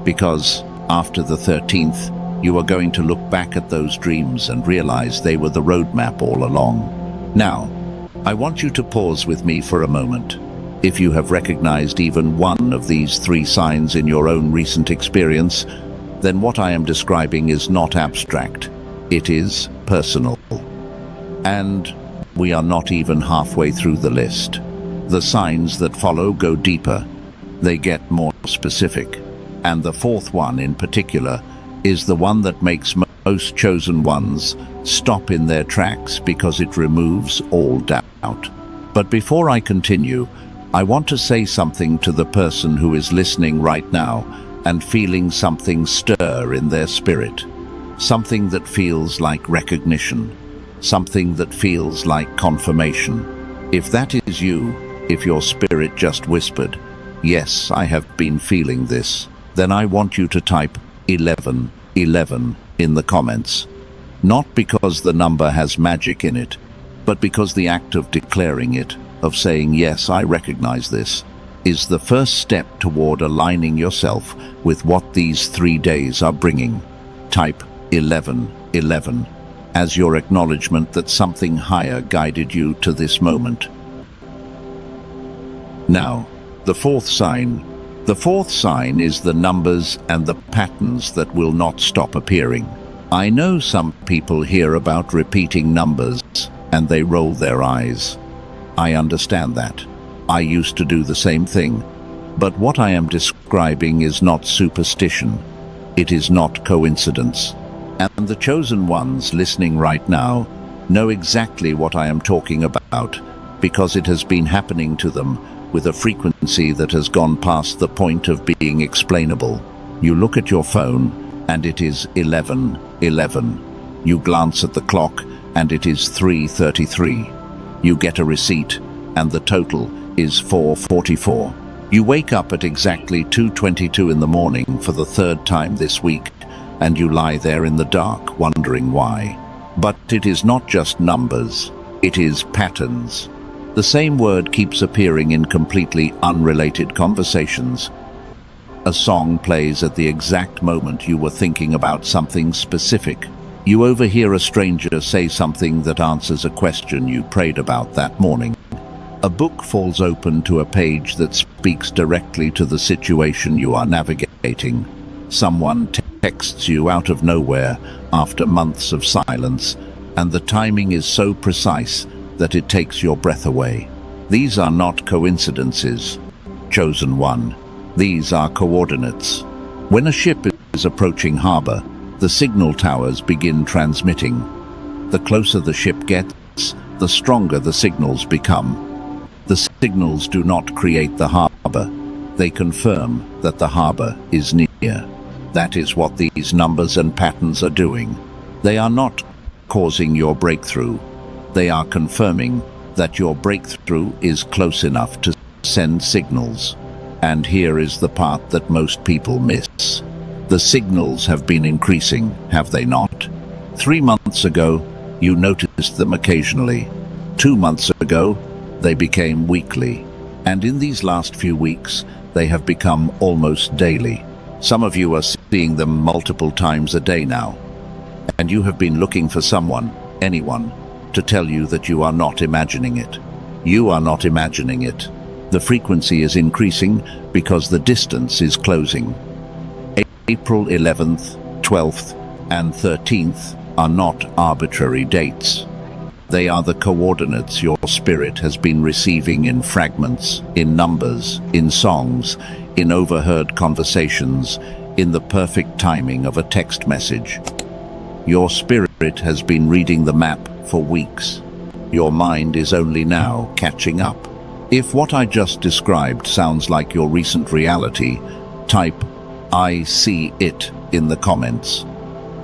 because after the 13th, you are going to look back at those dreams and realize they were the roadmap all along. Now, I want you to pause with me for a moment. If you have recognized even one of these three signs in your own recent experience, then what I am describing is not abstract. It is personal. And we are not even halfway through the list. The signs that follow go deeper. They get more specific. And the fourth one in particular is the one that makes most chosen ones stop in their tracks because it removes all doubt. But before I continue, I want to say something to the person who is listening right now and feeling something stir in their spirit. Something that feels like recognition. Something that feels like confirmation. If that is you, if your spirit just whispered, "Yes, I have been feeling this," then I want you to type 1111 in the comments. Not because the number has magic in it, but because the act of declaring it, of saying, "Yes, I recognize this," is the first step toward aligning yourself with what these 3 days are bringing. Type 1111 as your acknowledgement that something higher guided you to this moment. Now, the fourth sign. The fourth sign is the numbers and the patterns that will not stop appearing. I know some people hear about repeating numbers and they roll their eyes. I understand that. I used to do the same thing. But what I am describing is not superstition. It is not coincidence. And the chosen ones listening right now know exactly what I am talking about, because it has been happening to them with a frequency that has gone past the point of being explainable. You look at your phone and it is 11:11. You glance at the clock and it is 3:33. You get a receipt and the total is 4:44. You wake up at exactly 2:22 in the morning for the third time this week, and you lie there in the dark wondering why. But it is not just numbers, it is patterns. The same word keeps appearing in completely unrelated conversations. A song plays at the exact moment you were thinking about something specific. You overhear a stranger say something that answers a question you prayed about that morning. A book falls open to a page that speaks directly to the situation you are navigating. Someone texts you out of nowhere after months of silence, and the timing is so precise that it takes your breath away. These are not coincidences, chosen one. These are coordinates. When a ship is approaching harbor, the signal towers begin transmitting. The closer the ship gets, the stronger the signals become. The signals do not create the harbor. They confirm that the harbor is near. That is what these numbers and patterns are doing. They are not causing your breakthrough. They are confirming that your breakthrough is close enough to send signals. And here is the part that most people miss. The signals have been increasing, have they not? 3 months ago, you noticed them occasionally. 2 months ago, they became weekly. And in these last few weeks, they have become almost daily. Some of you are seeing them multiple times a day now. And you have been looking for someone, anyone, to tell you that you are not imagining it. You are not imagining it. The frequency is increasing because the distance is closing. April 11th, 12th, and 13th are not arbitrary dates. They are the coordinates your spirit has been receiving in fragments, in numbers, in songs, in overheard conversations, in the perfect timing of a text message. Your spirit has been reading the map for weeks. Your mind is only now catching up. If what I just described sounds like your recent reality, type "I see it" in the comments.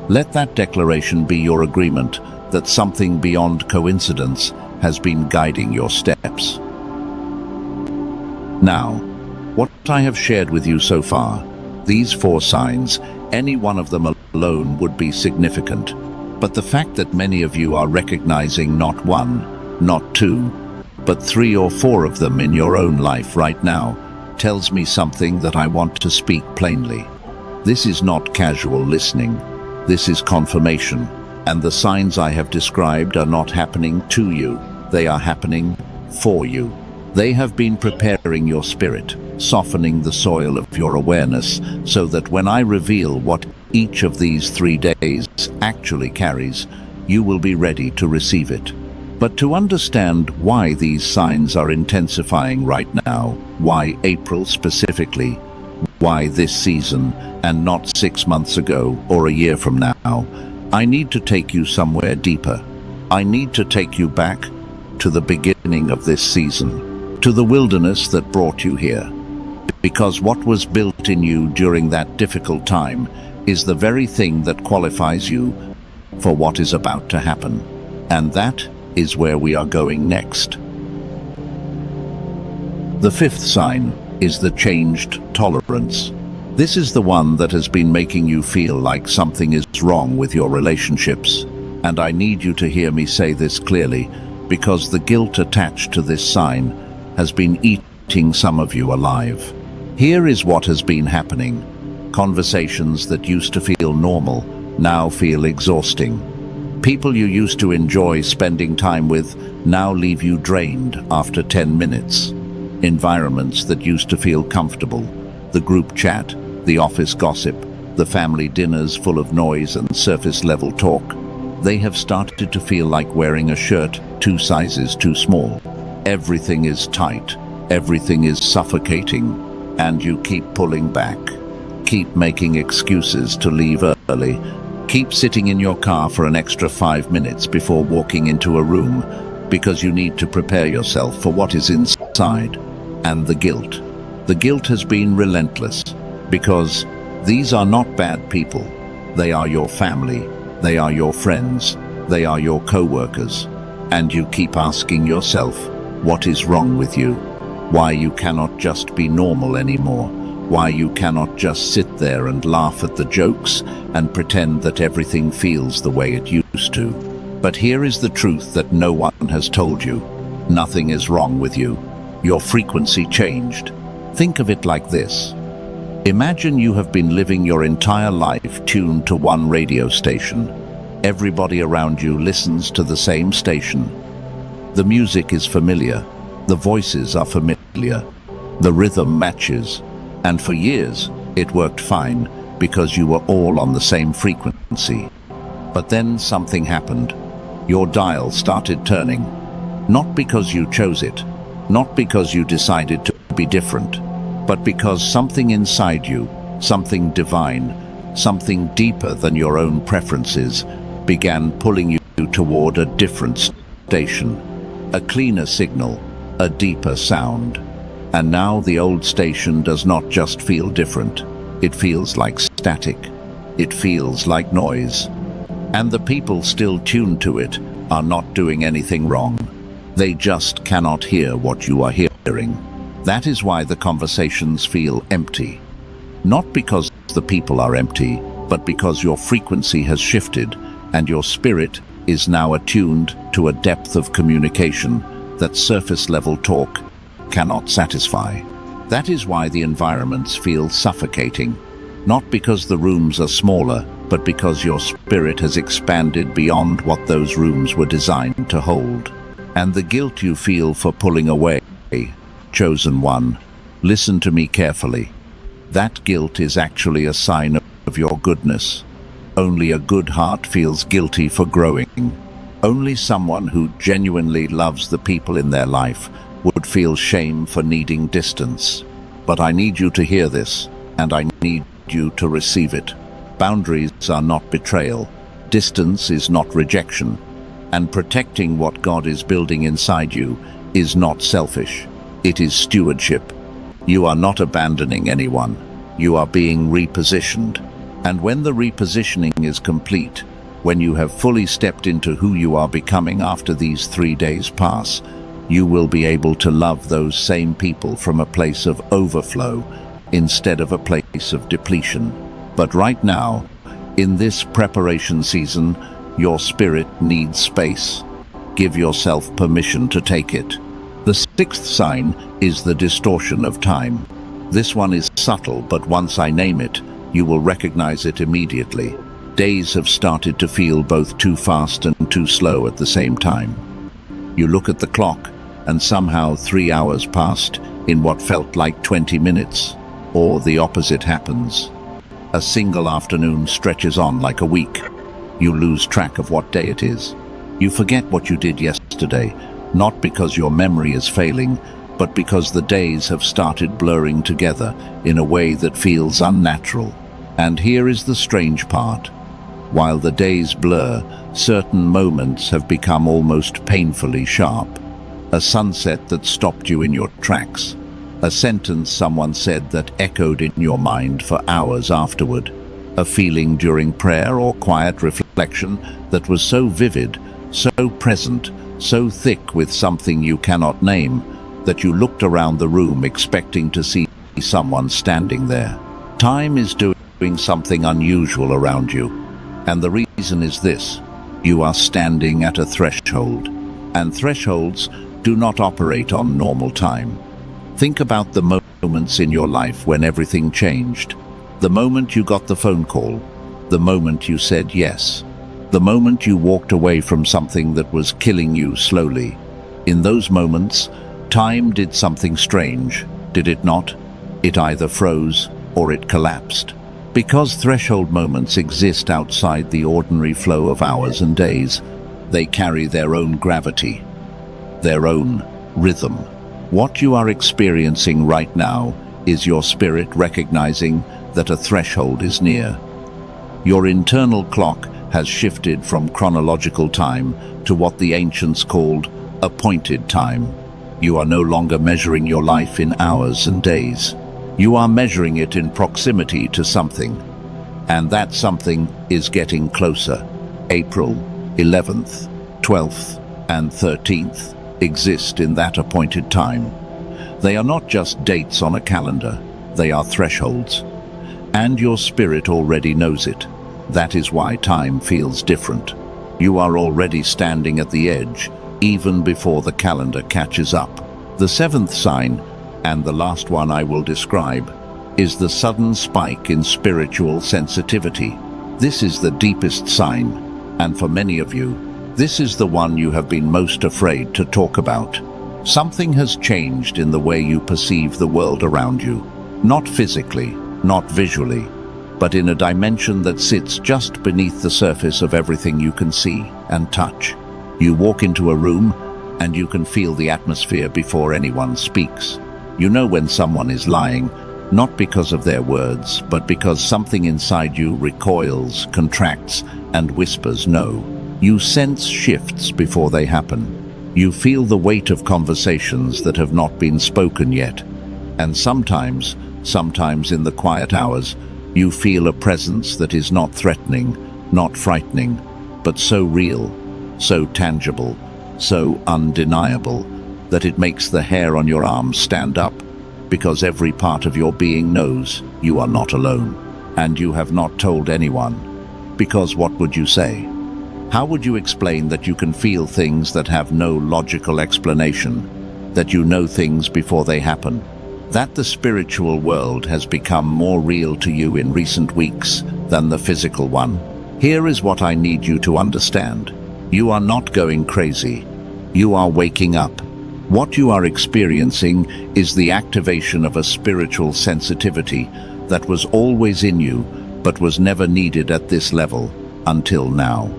Let that declaration be your agreement that something beyond coincidence has been guiding your steps. Now, what I have shared with you so far, these 4 signs, any one of them alone would be significant. But the fact that many of you are recognizing not 1, not 2, but 3 or 4 of them in your own life right now tells me something that I want to speak plainly. This is not casual listening. This is confirmation. And the signs I have described are not happening to you. They are happening for you. They have been preparing your spirit, softening the soil of your awareness, so that when I reveal what each of these 3 days actually carries, you will be ready to receive it. But to understand why these signs are intensifying right now, why April specifically, why this season and not 6 months ago or a year from now, I need to take you somewhere deeper. I need to take you back to the beginning of this season, to the wilderness that brought you here. Because what was built in you during that difficult time is the very thing that qualifies you for what is about to happen. And that is where we are going next. The 5th sign is the changed tolerance. This is the one that has been making you feel like something is wrong with your relationships. And I need you to hear me say this clearly, because the guilt attached to this sign has been eating some of you alive. Here is what has been happening. Conversations that used to feel normal now feel exhausting. People you used to enjoy spending time with now leave you drained after 10 minutes. Environments that used to feel comfortable, the group chat, the office gossip, the family dinners full of noise and surface-level talk, they have started to feel like wearing a shirt 2 sizes too small. Everything is tight, everything is suffocating, and you keep pulling back. Keep making excuses to leave early. Keep sitting in your car for an extra 5 minutes before walking into a room because you need to prepare yourself for what is inside. And the guilt. The guilt has been relentless because these are not bad people. They are your family. They are your friends. They are your co-workers. And you keep asking yourself, what is wrong with you? Why you cannot just be normal anymore? Why you cannot just sit there and laugh at the jokes and pretend that everything feels the way it used to. But here is the truth that no one has told you. Nothing is wrong with you. Your frequency changed. Think of it like this. Imagine you have been living your entire life tuned to one radio station. Everybody around you listens to the same station. The music is familiar. The voices are familiar. The rhythm matches. And for years, it worked fine because you were all on the same frequency. But then something happened. Your dial started turning. Not because you chose it, not because you decided to be different, but because something inside you, something divine, something deeper than your own preferences, began pulling you toward a different station. A cleaner signal, a deeper sound. And now the old station does not just feel different. It feels like static. It feels like noise. And the people still tuned to it are not doing anything wrong. They just cannot hear what you are hearing. That is why the conversations feel empty. Not because the people are empty, but because your frequency has shifted and your spirit is now attuned to a depth of communication that surface-level talk cannot satisfy. That is why the environments feel suffocating, not because the rooms are smaller, but because your spirit has expanded beyond what those rooms were designed to hold. And the guilt you feel for pulling away, chosen one, listen to me carefully. That guilt is actually a sign of your goodness. Only a good heart feels guilty for growing. Only someone who genuinely loves the people in their life would feel shame for needing distance. But I need you to hear this, and I need you to receive it. Boundaries are not betrayal. Distance is not rejection. And protecting what God is building inside you is not selfish. It is stewardship. You are not abandoning anyone. You are being repositioned. And when the repositioning is complete, when you have fully stepped into who you are becoming after these 3 days pass, you will be able to love those same people from a place of overflow instead of a place of depletion. But right now, in this preparation season, your spirit needs space. Give yourself permission to take it. The 6th sign is the distortion of time. This one is subtle, but once I name it, you will recognize it immediately. Days have started to feel both too fast and too slow at the same time. You look at the clock, and somehow 3 hours passed in what felt like 20 minutes. Or the opposite happens. A single afternoon stretches on like a week. You lose track of what day it is. You forget what you did yesterday, not because your memory is failing, but because the days have started blurring together in a way that feels unnatural. And here is the strange part. While the days blur, certain moments have become almost painfully sharp. A sunset that stopped you in your tracks. A sentence someone said that echoed in your mind for hours afterward. A feeling during prayer or quiet reflection that was so vivid, so present, so thick with something you cannot name, that you looked around the room expecting to see someone standing there. Time is doing something unusual around you. And the reason is this: you are standing at a threshold. And thresholds do not operate on normal time. Think about the moments in your life when everything changed. The moment you got the phone call, the moment you said yes, the moment you walked away from something that was killing you slowly. In those moments, time did something strange, did it not? It either froze or it collapsed. Because threshold moments exist outside the ordinary flow of hours and days, they carry their own gravity, their own rhythm. What you are experiencing right now is your spirit recognizing that a threshold is near. Your internal clock has shifted from chronological time to what the ancients called appointed time. You are no longer measuring your life in hours and days. You are measuring it in proximity to something. And that something is getting closer. April 11th, 12th, and 13th exist in that appointed time. They are not just dates on a calendar, they are thresholds. And your spirit already knows it. That is why time feels different. You are already standing at the edge, even before the calendar catches up. The seventh sign, and the last one I will describe, is the sudden spike in spiritual sensitivity. This is the deepest sign, and for many of you, this is the one you have been most afraid to talk about. Something has changed in the way you perceive the world around you. Not physically, not visually, but in a dimension that sits just beneath the surface of everything you can see and touch. You walk into a room, and you can feel the atmosphere before anyone speaks. You know when someone is lying, not because of their words, but because something inside you recoils, contracts, and whispers no. You sense shifts before they happen. You feel the weight of conversations that have not been spoken yet. And sometimes in the quiet hours, you feel a presence that is not threatening, not frightening, but so real, so tangible, so undeniable, that it makes the hair on your arms stand up, because every part of your being knows you are not alone, and you have not told anyone. Because what would you say? How would you explain that you can feel things that have no logical explanation, that you know things before they happen, that the spiritual world has become more real to you in recent weeks than the physical one? Here is what I need you to understand. You are not going crazy. You are waking up. What you are experiencing is the activation of a spiritual sensitivity that was always in you, but was never needed at this level until now.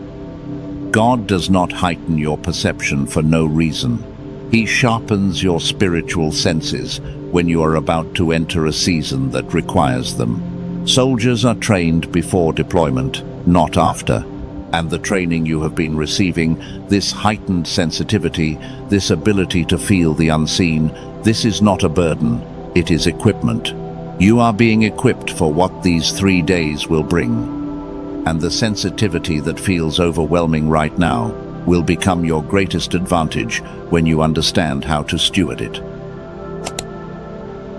God does not heighten your perception for no reason. He sharpens your spiritual senses when you are about to enter a season that requires them. Soldiers are trained before deployment, not after. And the training you have been receiving, this heightened sensitivity, this ability to feel the unseen, this is not a burden, it is equipment. You are being equipped for what these 3 days will bring. And the sensitivity that feels overwhelming right now will become your greatest advantage when you understand how to steward it.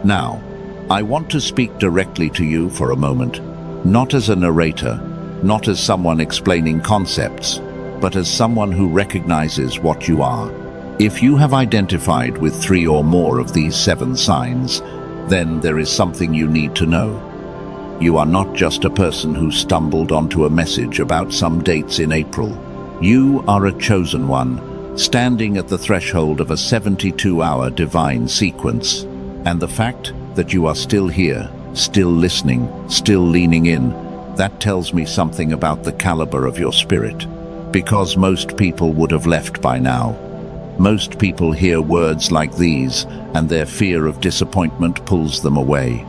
Now, I want to speak directly to you for a moment, not as a narrator, not as someone explaining concepts, but as someone who recognizes what you are. If you have identified with 3 or more of these 7 signs, then there is something you need to know. You are not just a person who stumbled onto a message about some dates in April. You are a chosen one, standing at the threshold of a 72-hour divine sequence. And the fact that you are still here, still listening, still leaning in, that tells me something about the caliber of your spirit. Because most people would have left by now. Most people hear words like these, and their fear of disappointment pulls them away.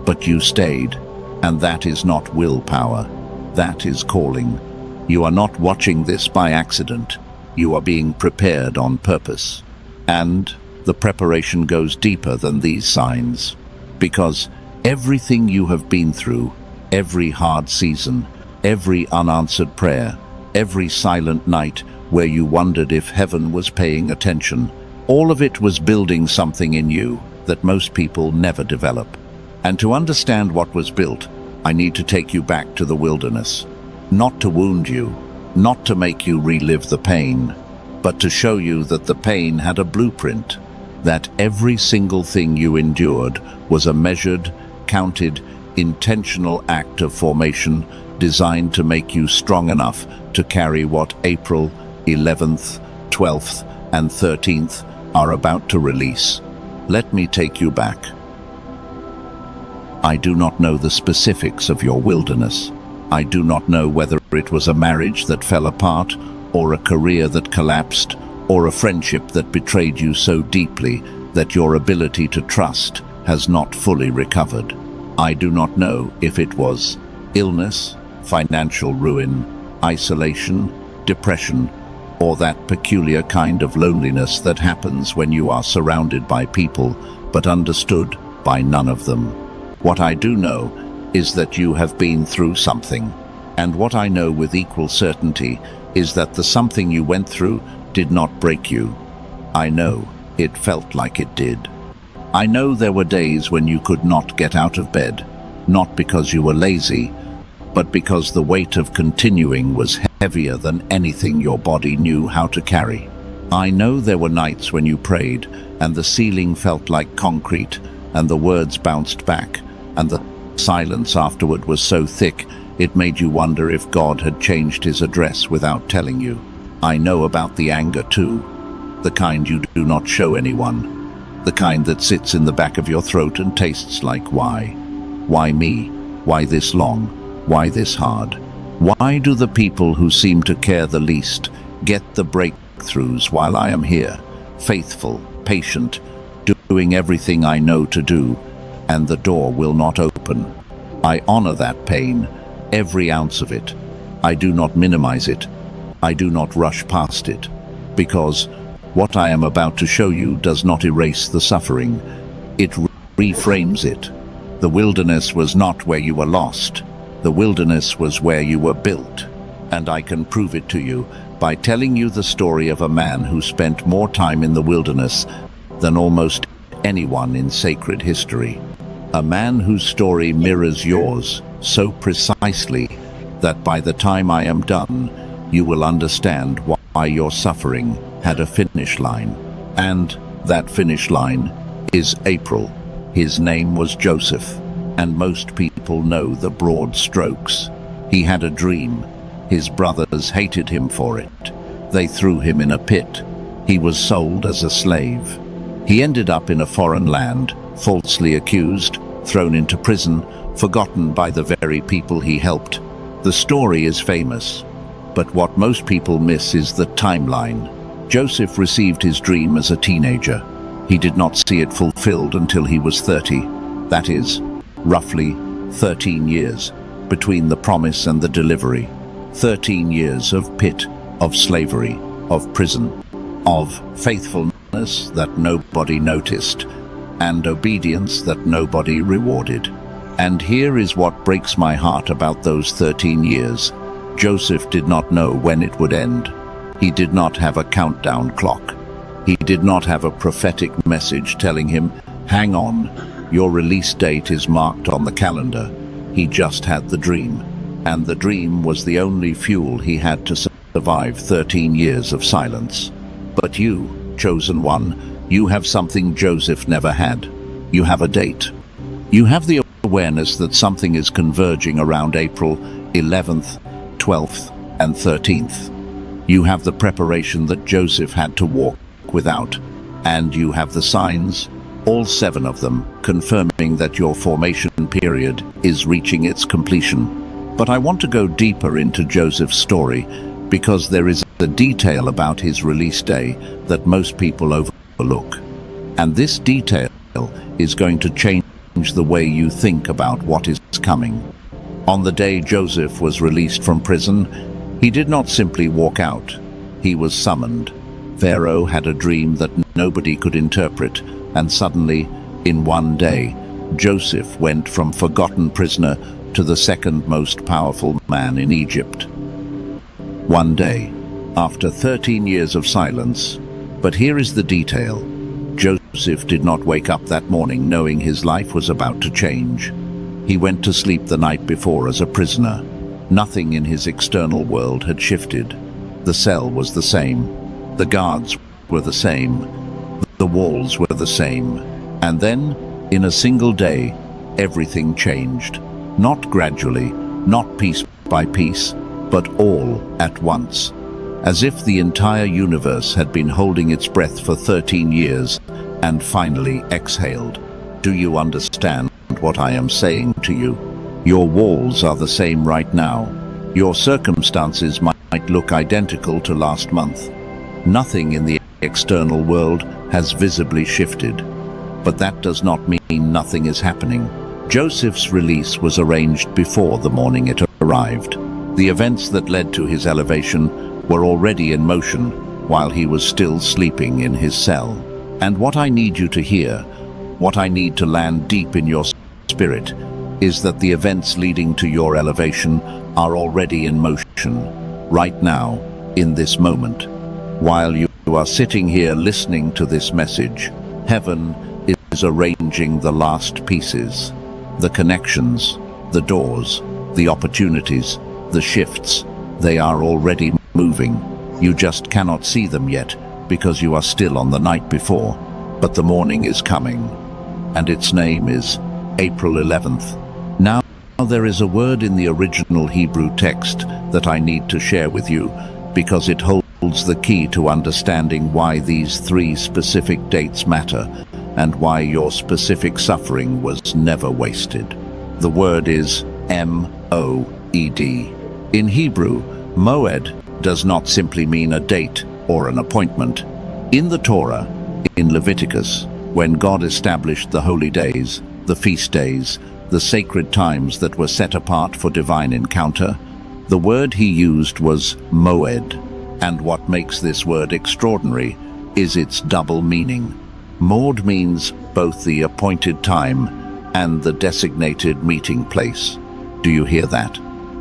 But you stayed, and that is not willpower. That is calling. You are not watching this by accident. You are being prepared on purpose. And the preparation goes deeper than these signs. Because everything you have been through, every hard season, every unanswered prayer, every silent night where you wondered if heaven was paying attention, all of it was building something in you that most people never develop. And to understand what was built, I need to take you back to the wilderness. Not to wound you, not to make you relive the pain, but to show you that the pain had a blueprint. that every single thing you endured was a measured, counted, intentional act of formation designed to make you strong enough to carry what April 11th, 12th, and 13th are about to release. Let me take you back. I do not know the specifics of your wilderness. I do not know whether it was a marriage that fell apart, or a career that collapsed, or a friendship that betrayed you so deeply that your ability to trust has not fully recovered. I do not know if it was illness, financial ruin, isolation, depression, or that peculiar kind of loneliness that happens when you are surrounded by people but understood by none of them. What I do know is that you have been through something, and what I know with equal certainty is that the something you went through did not break you. I know it felt like it did. I know there were days when you could not get out of bed, not because you were lazy, but because the weight of continuing was heavier than anything your body knew how to carry. I know there were nights when you prayed, and the ceiling felt like concrete, and the words bounced back, and the silence afterward was so thick it made you wonder if God had changed his address without telling you. I know about the anger too, the kind you do not show anyone, the kind that sits in the back of your throat and tastes like why. Why me? Why this long? Why this hard? Why do the people who seem to care the least get the breakthroughs while I am here, faithful, patient, doing everything I know to do, and the door will not open? I honor that pain, every ounce of it. I do not minimize it. I do not rush past it, because what I am about to show you does not erase the suffering. It reframes it. The wilderness was not where you were lost. The wilderness was where you were built. And I can prove it to you by telling you the story of a man who spent more time in the wilderness than almost anyone in sacred history. A man whose story mirrors yours so precisely that by the time I am done, you will understand why your suffering had a finish line. And that finish line is April. His name was Joseph, and most people know the broad strokes. He had a dream. His brothers hated him for it. They threw him in a pit. He was sold as a slave. He ended up in a foreign land, falsely accused, thrown into prison, forgotten by the very people he helped. The story is famous, but what most people miss is the timeline. Joseph received his dream as a teenager. He did not see it fulfilled until he was 30. That is, roughly 13 years between the promise and the delivery. 13 years of pit, of slavery, of prison, of faithfulness that nobody noticed, and obedience that nobody rewarded. And here is what breaks my heart about those 13 years. Joseph did not know when it would end. He did not have a countdown clock. He did not have a prophetic message telling him, hang on, your release date is marked on the calendar. He just had the dream. And the dream was the only fuel he had to survive 13 years of silence. But you, chosen one, you have something Joseph never had. You have a date. You have the awareness that something is converging around April 11th, 12th, and 13th. You have the preparation that Joseph had to walk without, and you have the signs, all 7 of them, confirming that your formation period is reaching its completion. But I want to go deeper into Joseph's story because there is a detail about his release day that most people overlook. And this detail is going to change the way you think about what is coming. On the day Joseph was released from prison, he did not simply walk out. He was summoned. Pharaoh had a dream that nobody could interpret, and suddenly, in one day, Joseph went from forgotten prisoner to the second most powerful man in Egypt. One day, after 13 years of silence. But here is the detail. Joseph did not wake up that morning knowing his life was about to change. He went to sleep the night before as a prisoner. Nothing in his external world had shifted. The cell was the same. The guards were the same. the walls were the same. And then, in a single day, everything changed. Not gradually, not piece by piece, but all at once. As if the entire universe had been holding its breath for 13 years and finally exhaled. Do you understand what I am saying to you? Your walls are the same right now. Your circumstances might look identical to last month. Nothing in the external world has visibly shifted. But that does not mean nothing is happening. Joseph's release was arranged before the morning it arrived. The events that led to his elevation were already in motion while he was still sleeping in his cell. And what I need you to hear, what I need to land deep in your spirit, is that the events leading to your elevation are already in motion, right now, in this moment. While you are sitting here listening to this message, heaven is arranging the last pieces, the connections, the doors, the opportunities, the shifts. They are already moving. You just cannot see them yet because you are still on the night before. But the morning is coming, and its name is April 11th. Now there is a word in the original Hebrew text that I need to share with you because it holds the key to understanding why these 3 specific dates matter and why your specific suffering was never wasted. The word is M-O-E-D. In Hebrew, Moed does not simply mean a date or an appointment. In the Torah, in Leviticus, when God established the holy days, the feast days, the sacred times that were set apart for divine encounter, the word he used was Moed. And what makes this word extraordinary is its double meaning. Moed means both the appointed time and the designated meeting place. Do you hear that?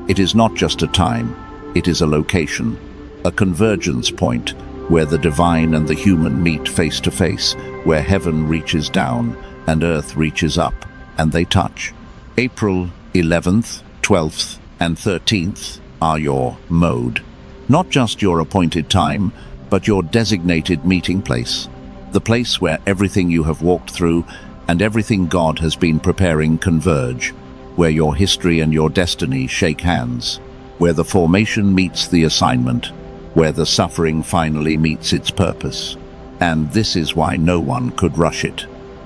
It is not just a time, it is a location, a convergence point where the divine and the human meet face to face, where heaven reaches down and earth reaches up, and they touch. April 11th, 12th, and 13th are your mode. Not just your appointed time, but your designated meeting place. The place where everything you have walked through and everything God has been preparing converge, where your history and your destiny shake hands, where the formation meets the assignment, where the suffering finally meets its purpose. And this is why no one could rush it.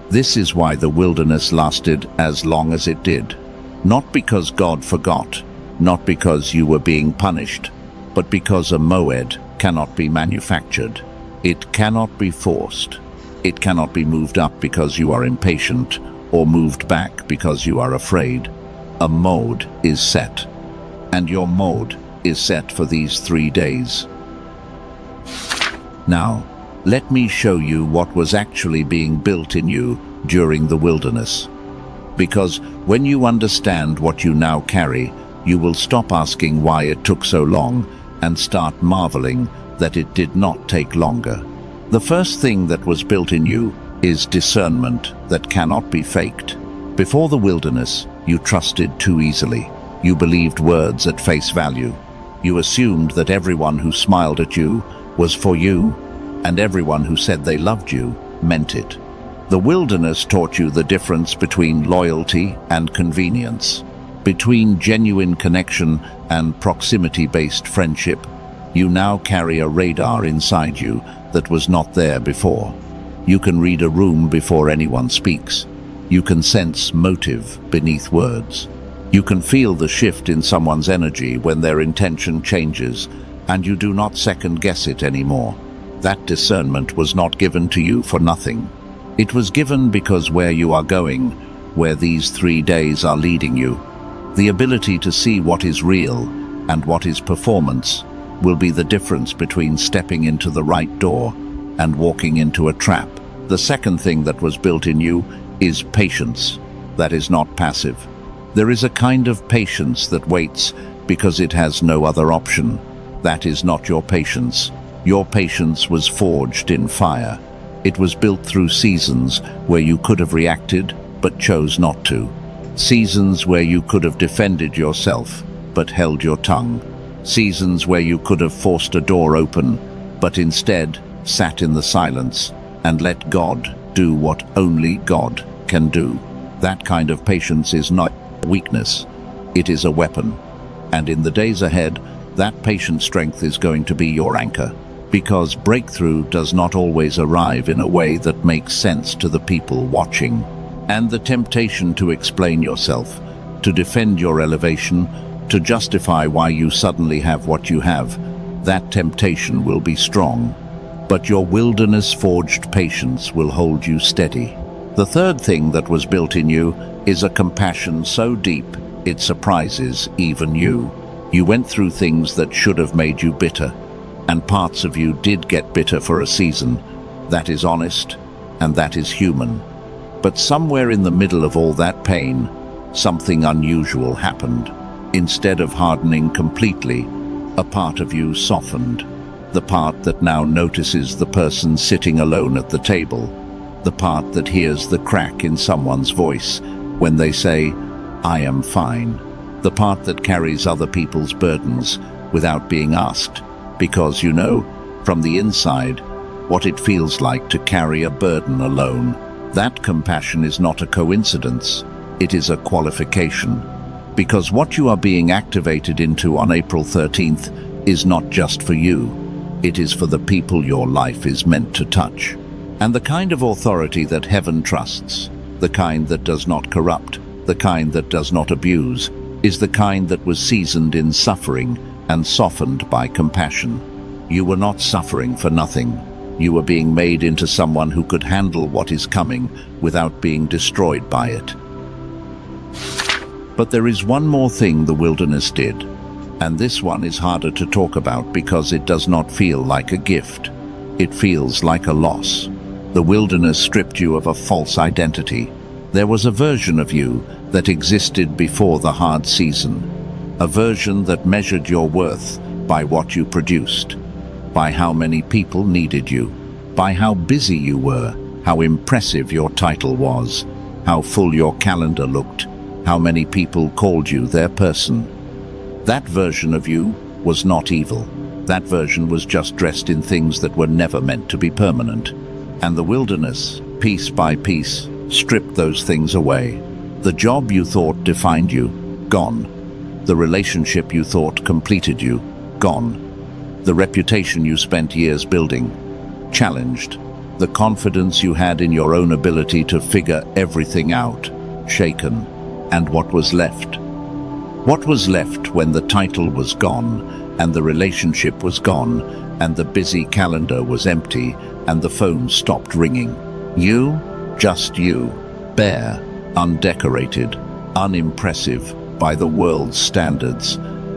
This is why the wilderness lasted as long as it did. Not because God forgot, not because you were being punished, but because a moed cannot be manufactured. It cannot be forced. It cannot be moved up because you are impatient or moved back because you are afraid. A mode is set, and your mode is set for these 3 days. Now, let me show you what was actually being built in you during the wilderness. Because when you understand what you now carry, you will stop asking why it took so long and start marveling that it did not take longer. The first thing that was built in you is discernment that cannot be faked. Before the wilderness, you trusted too easily. You believed words at face value. You assumed that everyone who smiled at you was for you, and everyone who said they loved you meant it. The wilderness taught you the difference between loyalty and convenience, between genuine connection and proximity-based friendship. You now carry a radar inside you that was not there before. You can read a room before anyone speaks. You can sense motive beneath words. You can feel the shift in someone's energy when their intention changes, and you do not second-guess it anymore. That discernment was not given to you for nothing. It was given because where you are going, where these 3 days are leading you, the ability to see what is real and what is performance will be the difference between stepping into the right door and walking into a trap. The second thing that was built in you is patience. That is not passive. There is a kind of patience that waits because it has no other option. That is not your patience. Your patience was forged in fire. It was built through seasons where you could have reacted but chose not to. Seasons where you could have defended yourself but held your tongue. Seasons where you could have forced a door open but instead sat in the silence. and let God do what only God can do. That kind of patience is not weakness, it is a weapon. And in the days ahead, that patient strength is going to be your anchor. Because breakthrough does not always arrive in a way that makes sense to the people watching. And the temptation to explain yourself, to defend your elevation, to justify why you suddenly have what you have, that temptation will be strong. But your wilderness-forged patience will hold you steady. The third thing that was built in you is a compassion so deep it surprises even you. You went through things that should have made you bitter, and parts of you did get bitter for a season. That is honest, and that is human. But somewhere in the middle of all that pain, something unusual happened. Instead of hardening completely, a part of you softened. The part that now notices the person sitting alone at the table. The part that hears the crack in someone's voice when they say, "I am fine." The part that carries other people's burdens without being asked. Because you know, from the inside, what it feels like to carry a burden alone. That compassion is not a coincidence, it is a qualification. Because what you are being activated into on April 13th is not just for you, it is for the people your life is meant to touch. And the kind of authority that heaven trusts, the kind that does not corrupt, the kind that does not abuse, is the kind that was seasoned in suffering and softened by compassion. You were not suffering for nothing. You were being made into someone who could handle what is coming without being destroyed by it. But there is one more thing the wilderness did, and this one is harder to talk about because it does not feel like a gift. It feels like a loss. The wilderness stripped you of a false identity. There was a version of you that existed before the hard season, a version that measured your worth by what you produced, by how many people needed you, by how busy you were, how impressive your title was, how full your calendar looked, how many people called you their person. That version of you was not evil. That version was just dressed in things that were never meant to be permanent. And the wilderness, piece by piece, stripped those things away. The job you thought defined you, gone. The relationship you thought completed you, gone. The reputation you spent years building, challenged. The confidence you had in your own ability to figure everything out, shaken. And what was left? What was left when the title was gone, and the relationship was gone, and the busy calendar was empty, and the phone stopped ringing? You, just you, bare, undecorated, unimpressive by the world's standards,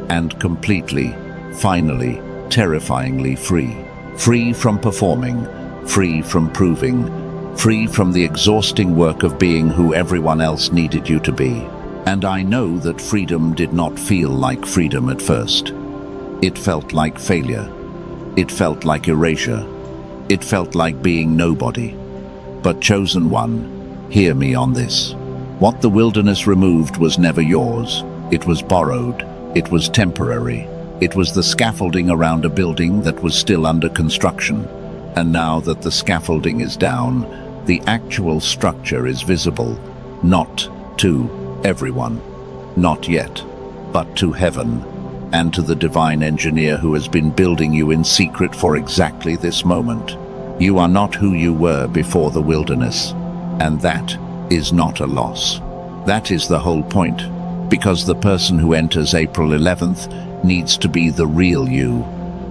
and completely, finally, terrifyingly free. Free from performing, free from proving, free from the exhausting work of being who everyone else needed you to be. And I know that freedom did not feel like freedom at first. It felt like failure. It felt like erasure. It felt like being nobody. But chosen one, hear me on this. What the wilderness removed was never yours. It was borrowed. It was temporary. It was the scaffolding around a building that was still under construction. And now that the scaffolding is down, the actual structure is visible, not to everyone, not yet, but to heaven, and to the divine engineer who has been building you in secret for exactly this moment. You are not who you were before the wilderness, and that is not a loss. That is the whole point, because the person who enters April 11th needs to be the real you,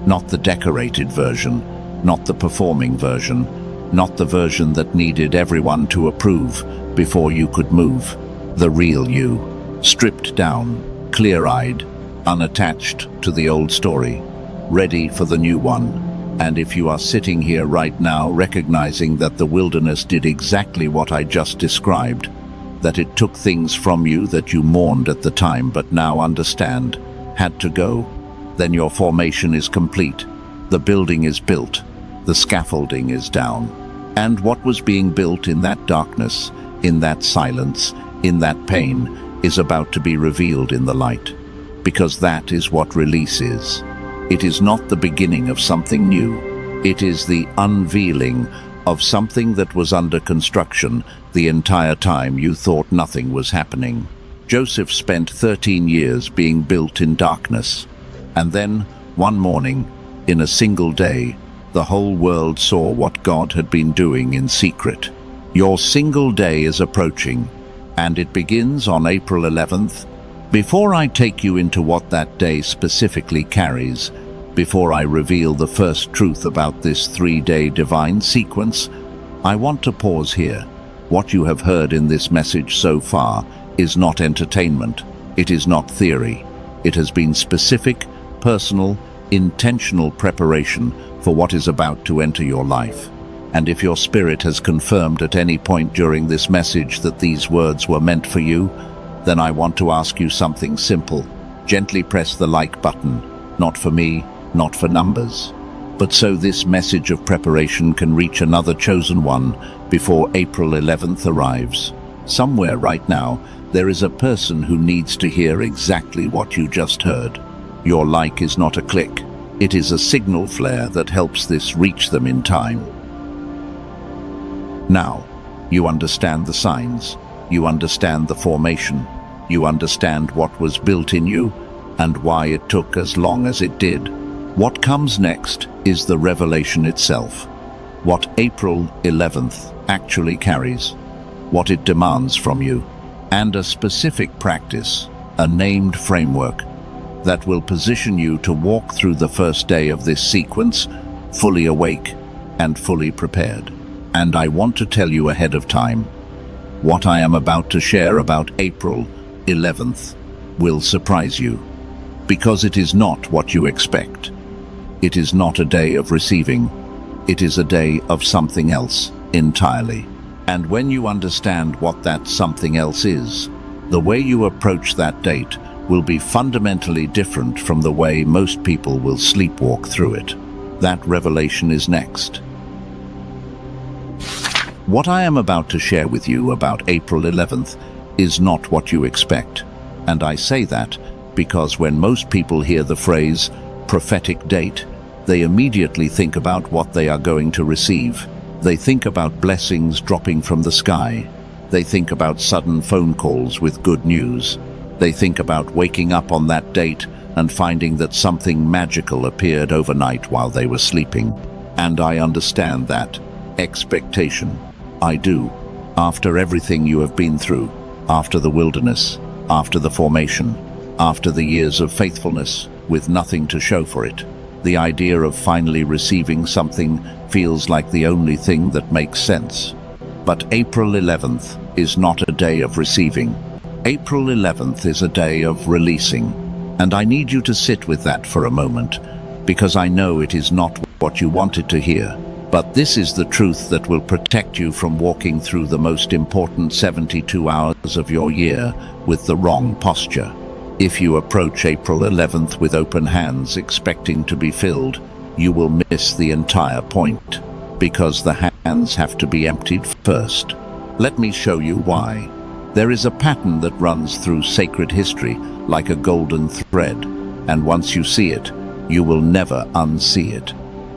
not the decorated version, not the performing version, not the version that needed everyone to approve before you could move. The real you, stripped down, clear-eyed, unattached to the old story, ready for the new one. And if you are sitting here right now recognizing that the wilderness did exactly what I just described, that it took things from you that you mourned at the time but now understand, had to go, then your formation is complete. The building is built. The scaffolding is down. And what was being built in that darkness, in that silence, in that pain, is about to be revealed in the light. Because that is what release is. It is not the beginning of something new. It is the unveiling of something that was under construction the entire time you thought nothing was happening. Joseph spent 13 years being built in darkness. And then, one morning, in a single day, the whole world saw what God had been doing in secret. Your single day is approaching, and it begins on April 11th. Before I take you into what that day specifically carries, before I reveal the first truth about this 3-day divine sequence, I want to pause here. What you have heard in this message so far is not entertainment. It is not theory. It has been specific, personal, intentional preparation for what is about to enter your life. And if your spirit has confirmed at any point during this message that these words were meant for you, then I want to ask you something simple. Gently press the like button, not for me, not for numbers, but so this message of preparation can reach another chosen one before April 11th arrives. Somewhere right now, there is a person who needs to hear exactly what you just heard. Your like is not a click. It is a signal flare that helps this reach them in time. Now, you understand the signs. You understand the formation. You understand what was built in you and why it took as long as it did. What comes next is the revelation itself. What April 11th actually carries. What it demands from you. And a specific practice, a named framework, that will position you to walk through the first day of this sequence, fully awake and fully prepared. And I want to tell you ahead of time, what I am about to share about April 11th will surprise you, because it is not what you expect. It is not a day of receiving. It is a day of something else entirely. And when you understand what that something else is, the way you approach that date will be fundamentally different from the way most people will sleepwalk through it. That revelation is next. What I am about to share with you about April 11th is not what you expect. And I say that because when most people hear the phrase prophetic date, they immediately think about what they are going to receive. They think about blessings dropping from the sky. They think about sudden phone calls with good news. They think about waking up on that date and finding that something magical appeared overnight while they were sleeping. And I understand that expectation. I do. After everything you have been through, after the wilderness, after the formation, after the years of faithfulness, with nothing to show for it, the idea of finally receiving something feels like the only thing that makes sense. But April 11th is not a day of receiving. April 11th is a day of releasing. And I need you to sit with that for a moment, because I know it is not what you wanted to hear. But this is the truth that will protect you from walking through the most important 72 hours of your year with the wrong posture. If you approach April 11th with open hands expecting to be filled, you will miss the entire point, because the hands have to be emptied first. Let me show you why. There is a pattern that runs through sacred history like a golden thread, and once you see it, you will never unsee it.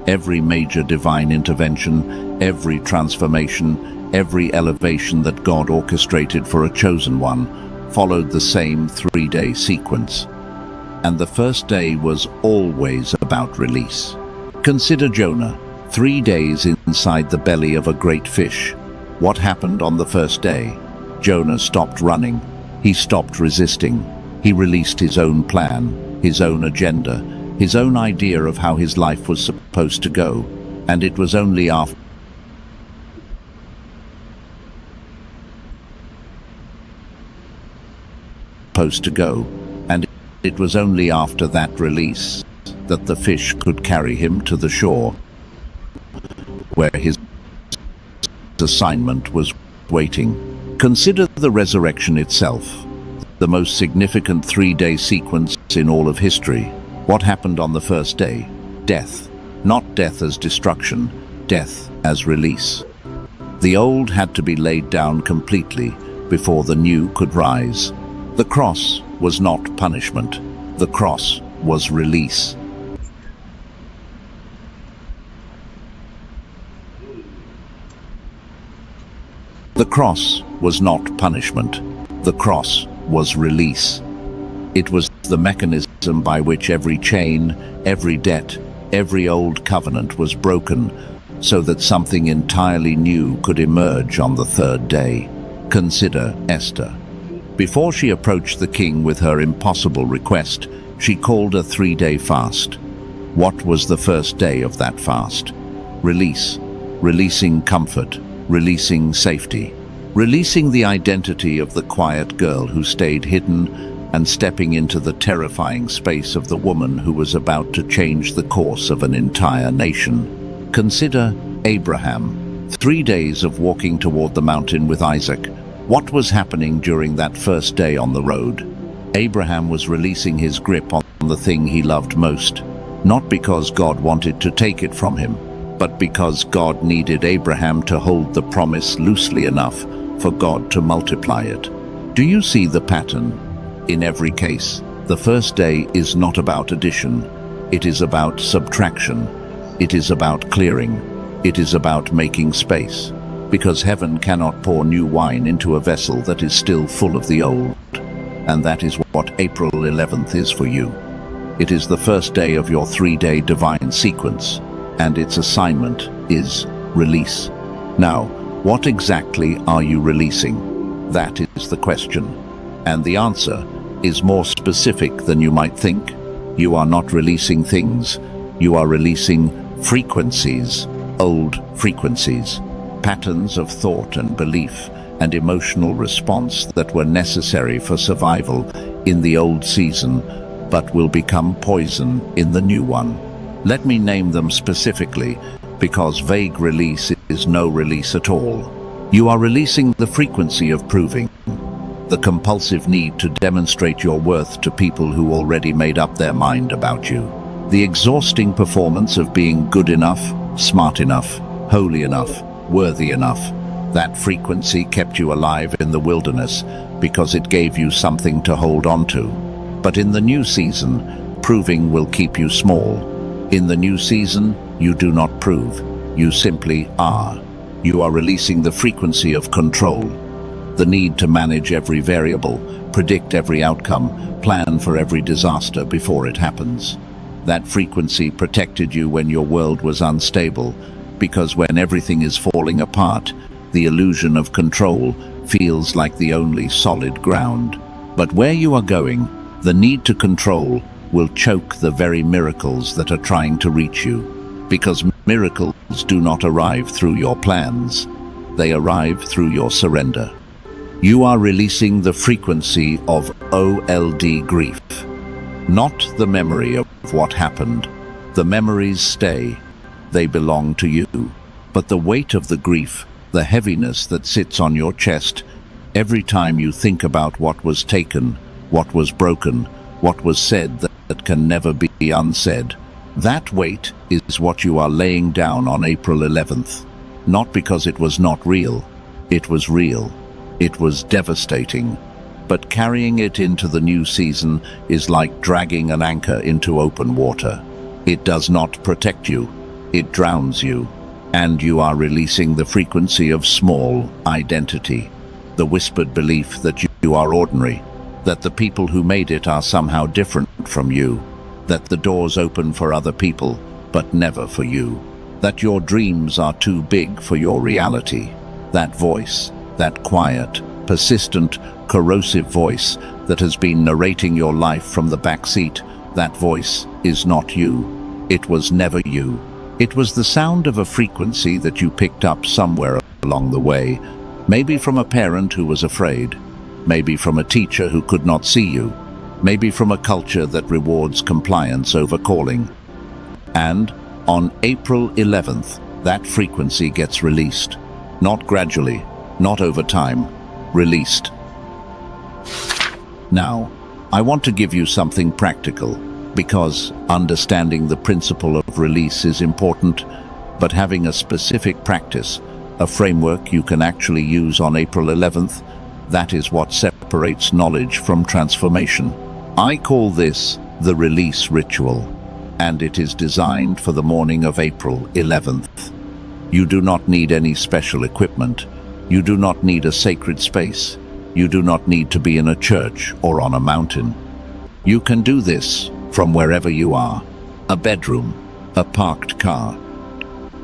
Every major divine intervention, every transformation, every elevation that God orchestrated for a chosen one followed the same 3-day sequence. And the first day was always about release. Consider Jonah, 3 days inside the belly of a great fish. What happened on the first day? Jonah stopped running. He stopped resisting. He released his own plan, his own agenda, his own idea of how his life was supposed to go. And it was only after it was only after that release that the fish could carry him to the shore, where his assignment was waiting. Consider the resurrection itself, the most significant 3-day sequence in all of history. What happened on the first day? Death. Not death as destruction, death as release. The old had to be laid down completely before the new could rise. The cross was not punishment. The cross was release. The cross was not punishment. The cross was release. It was the mechanism by which every chain, every debt, every old covenant was broken, so that something entirely new could emerge on the third day. Consider Esther. Before she approached the king with her impossible request, she called a 3-day fast. What was the first day of that fast? Release. Releasing comfort. Releasing safety. Releasing the identity of the quiet girl who stayed hidden and stepping into the terrifying space of the woman who was about to change the course of an entire nation. Consider Abraham. 3 days of walking toward the mountain with Isaac. What was happening during that first day on the road? Abraham was releasing his grip on the thing he loved most, not because God wanted to take it from him, but because God needed Abraham to hold the promise loosely enough for God to multiply it. Do you see the pattern? In every case, the first day is not about addition. It is about subtraction. It is about clearing. It is about making space. Because heaven cannot pour new wine into a vessel that is still full of the old. And that is what April 11th is for you. It is the first day of your 3-day divine sequence, and its assignment is release. Now, what exactly are you releasing? That is the question. And the answer is more specific than you might think. You are not releasing things. You are releasing frequencies, old frequencies, patterns of thought and belief and emotional response that were necessary for survival in the old season, but will become poison in the new one. Let me name them specifically, because vague release is no release at all. You are releasing the frequency of proving, the compulsive need to demonstrate your worth to people who already made up their mind about you. The exhausting performance of being good enough, smart enough, holy enough, worthy enough. That frequency kept you alive in the wilderness because it gave you something to hold on to. But in the new season, proving will keep you small. In the new season, you do not prove. You simply are. You are releasing the frequency of control, the need to manage every variable, predict every outcome, plan for every disaster before it happens. That frequency protected you when your world was unstable, because when everything is falling apart, the illusion of control feels like the only solid ground. But where you are going, the need to control will choke the very miracles that are trying to reach you, because miracles do not arrive through your plans. They arrive through your surrender. You are releasing the frequency of OLD grief, not the memory of what happened. The memories stay. They belong to you. But the weight of the grief, the heaviness that sits on your chest, every time you think about what was taken, what was broken, what was said that can never be unsaid, that weight is what you are laying down on April 11th. Not because it was not real. It was real. It was devastating. But carrying it into the new season is like dragging an anchor into open water. It does not protect you. It drowns you. And you are releasing the frequency of small identity, the whispered belief that you are ordinary, that the people who made it are somehow different from you, that the doors open for other people, but never for you, that your dreams are too big for your reality. That voice, that quiet, persistent, corrosive voice that has been narrating your life from the back seat, that voice is not you. It was never you. It was the sound of a frequency that you picked up somewhere along the way, maybe from a parent who was afraid, maybe from a teacher who could not see you, maybe from a culture that rewards compliance over calling. And on April 11th, that frequency gets released. Not gradually, not over time, released. Now, I want to give you something practical, because understanding the principle of release is important, but having a specific practice, a framework you can actually use on April 11th, that is what separates knowledge from transformation. I call this the release ritual, and it is designed for the morning of April 11th. You do not need any special equipment. You do not need a sacred space. You do not need to be in a church or on a mountain. You can do this from wherever you are. A bedroom, a parked car,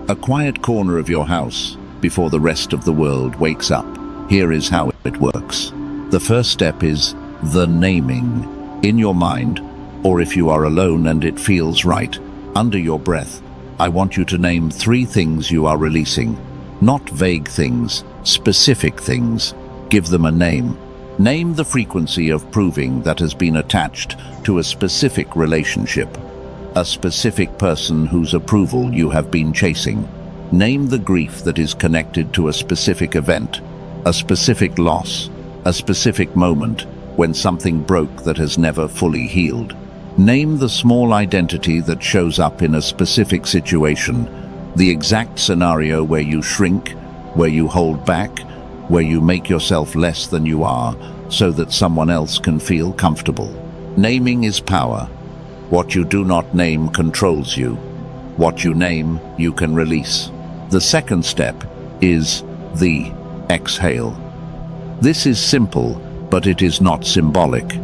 a quiet corner of your house before the rest of the world wakes up. Here is how it works. The first step is the naming. In your mind, or if you are alone and it feels right, under your breath, I want you to name 3 things you are releasing. Not vague things, specific things. Give them a name. Name the frequency of proving that has been attached to a specific relationship, a specific person whose approval you have been chasing. Name the grief that is connected to a specific event, a specific loss, a specific moment when something broke that has never fully healed. Name the small identity that shows up in a specific situation, the exact scenario where you shrink, where you hold back, where you make yourself less than you are so that someone else can feel comfortable. Naming is power. What you do not name controls you. What you name, you can release. The second step is the exhale. This is simple, but it is not symbolic.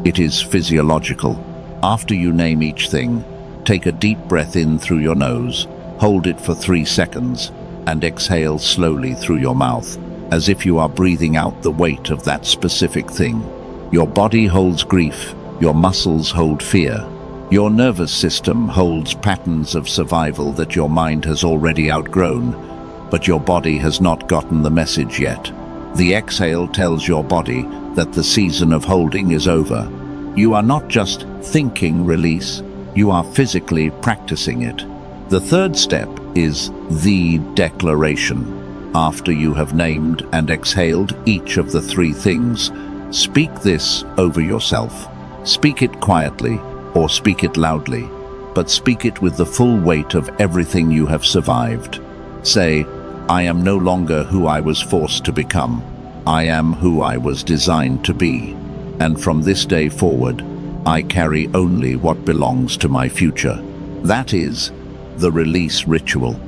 It is physiological. After you name each thing, take a deep breath in through your nose, hold it for 3 seconds, and exhale slowly through your mouth, as if you are breathing out the weight of that specific thing. Your body holds grief, your muscles hold fear, your nervous system holds patterns of survival that your mind has already outgrown, but your body has not gotten the message yet. The exhale tells your body that the season of holding is over. You are not just thinking release, you are physically practicing it. The third step is the declaration. After you have named and exhaled each of the 3 things, speak this over yourself. Speak it quietly or speak it loudly, but speak it with the full weight of everything you have survived. Say, I am no longer who I was forced to become. I am who I was designed to be. And from this day forward, I carry only what belongs to my future. That is the release ritual.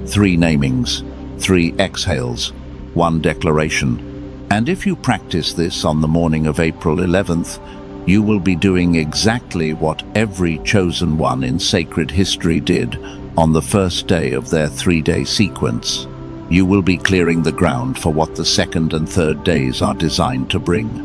3 namings, 3 exhales, 1 declaration. And if you practice this on the morning of April 11th, you will be doing exactly what every chosen one in sacred history did on the first day of their 3-day sequence. You will be clearing the ground for what the second and third days are designed to bring.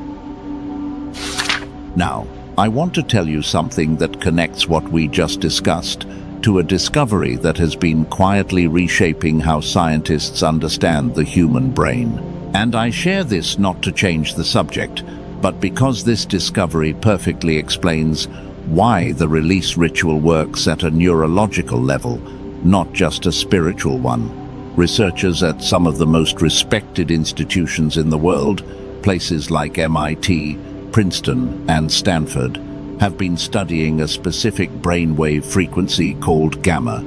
Now, I want to tell you something that connects what we just discussed to a discovery that has been quietly reshaping how scientists understand the human brain. And I share this not to change the subject, but because this discovery perfectly explains why the release ritual works at a neurological level, not just a spiritual one. Researchers at some of the most respected institutions in the world, places like MIT, Princeton, and Stanford, have been studying a specific brainwave frequency called gamma,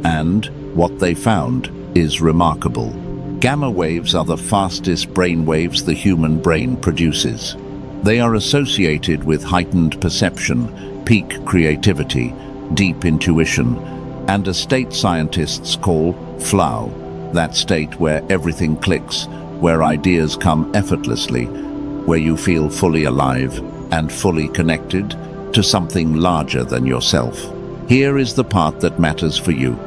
and what they found is remarkable. Gamma waves are the fastest brainwaves the human brain produces. They are associated with heightened perception, peak creativity, deep intuition, and a state scientists call flow, that state where everything clicks, where ideas come effortlessly, where you feel fully alive and fully connected to something larger than yourself. Here is the part that matters for you.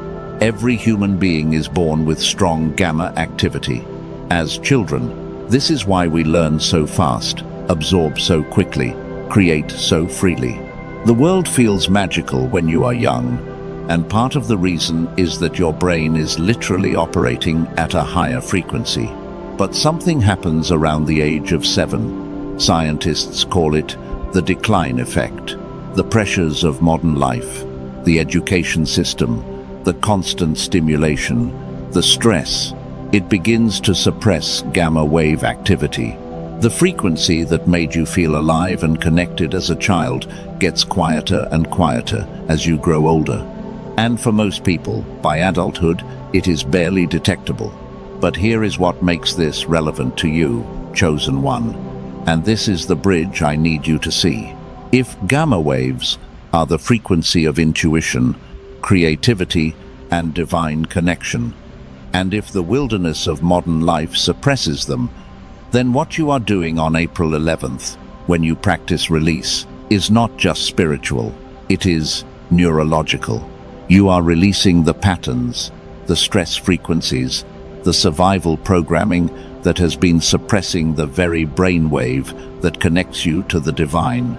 Every human being is born with strong gamma activity. As children, this is why we learn so fast, absorb so quickly, create so freely. The world feels magical when you are young, and part of the reason is that your brain is literally operating at a higher frequency. But something happens around the age of 7. Scientists call it the decline effect. The pressures of modern life, the education system, the constant stimulation, the stress, it begins to suppress gamma wave activity. The frequency that made you feel alive and connected as a child gets quieter and quieter as you grow older. And for most people, by adulthood, it is barely detectable. But here is what makes this relevant to you, chosen one. And this is the bridge I need you to see. If gamma waves are the frequency of intuition, creativity, and divine connection, And if the wilderness of modern life suppresses them, then what you are doing on April 11th, when you practice release, is not just spiritual, it is neurological. You are releasing the patterns, the stress frequencies, the survival programming that has been suppressing the very brainwave that connects you to the divine.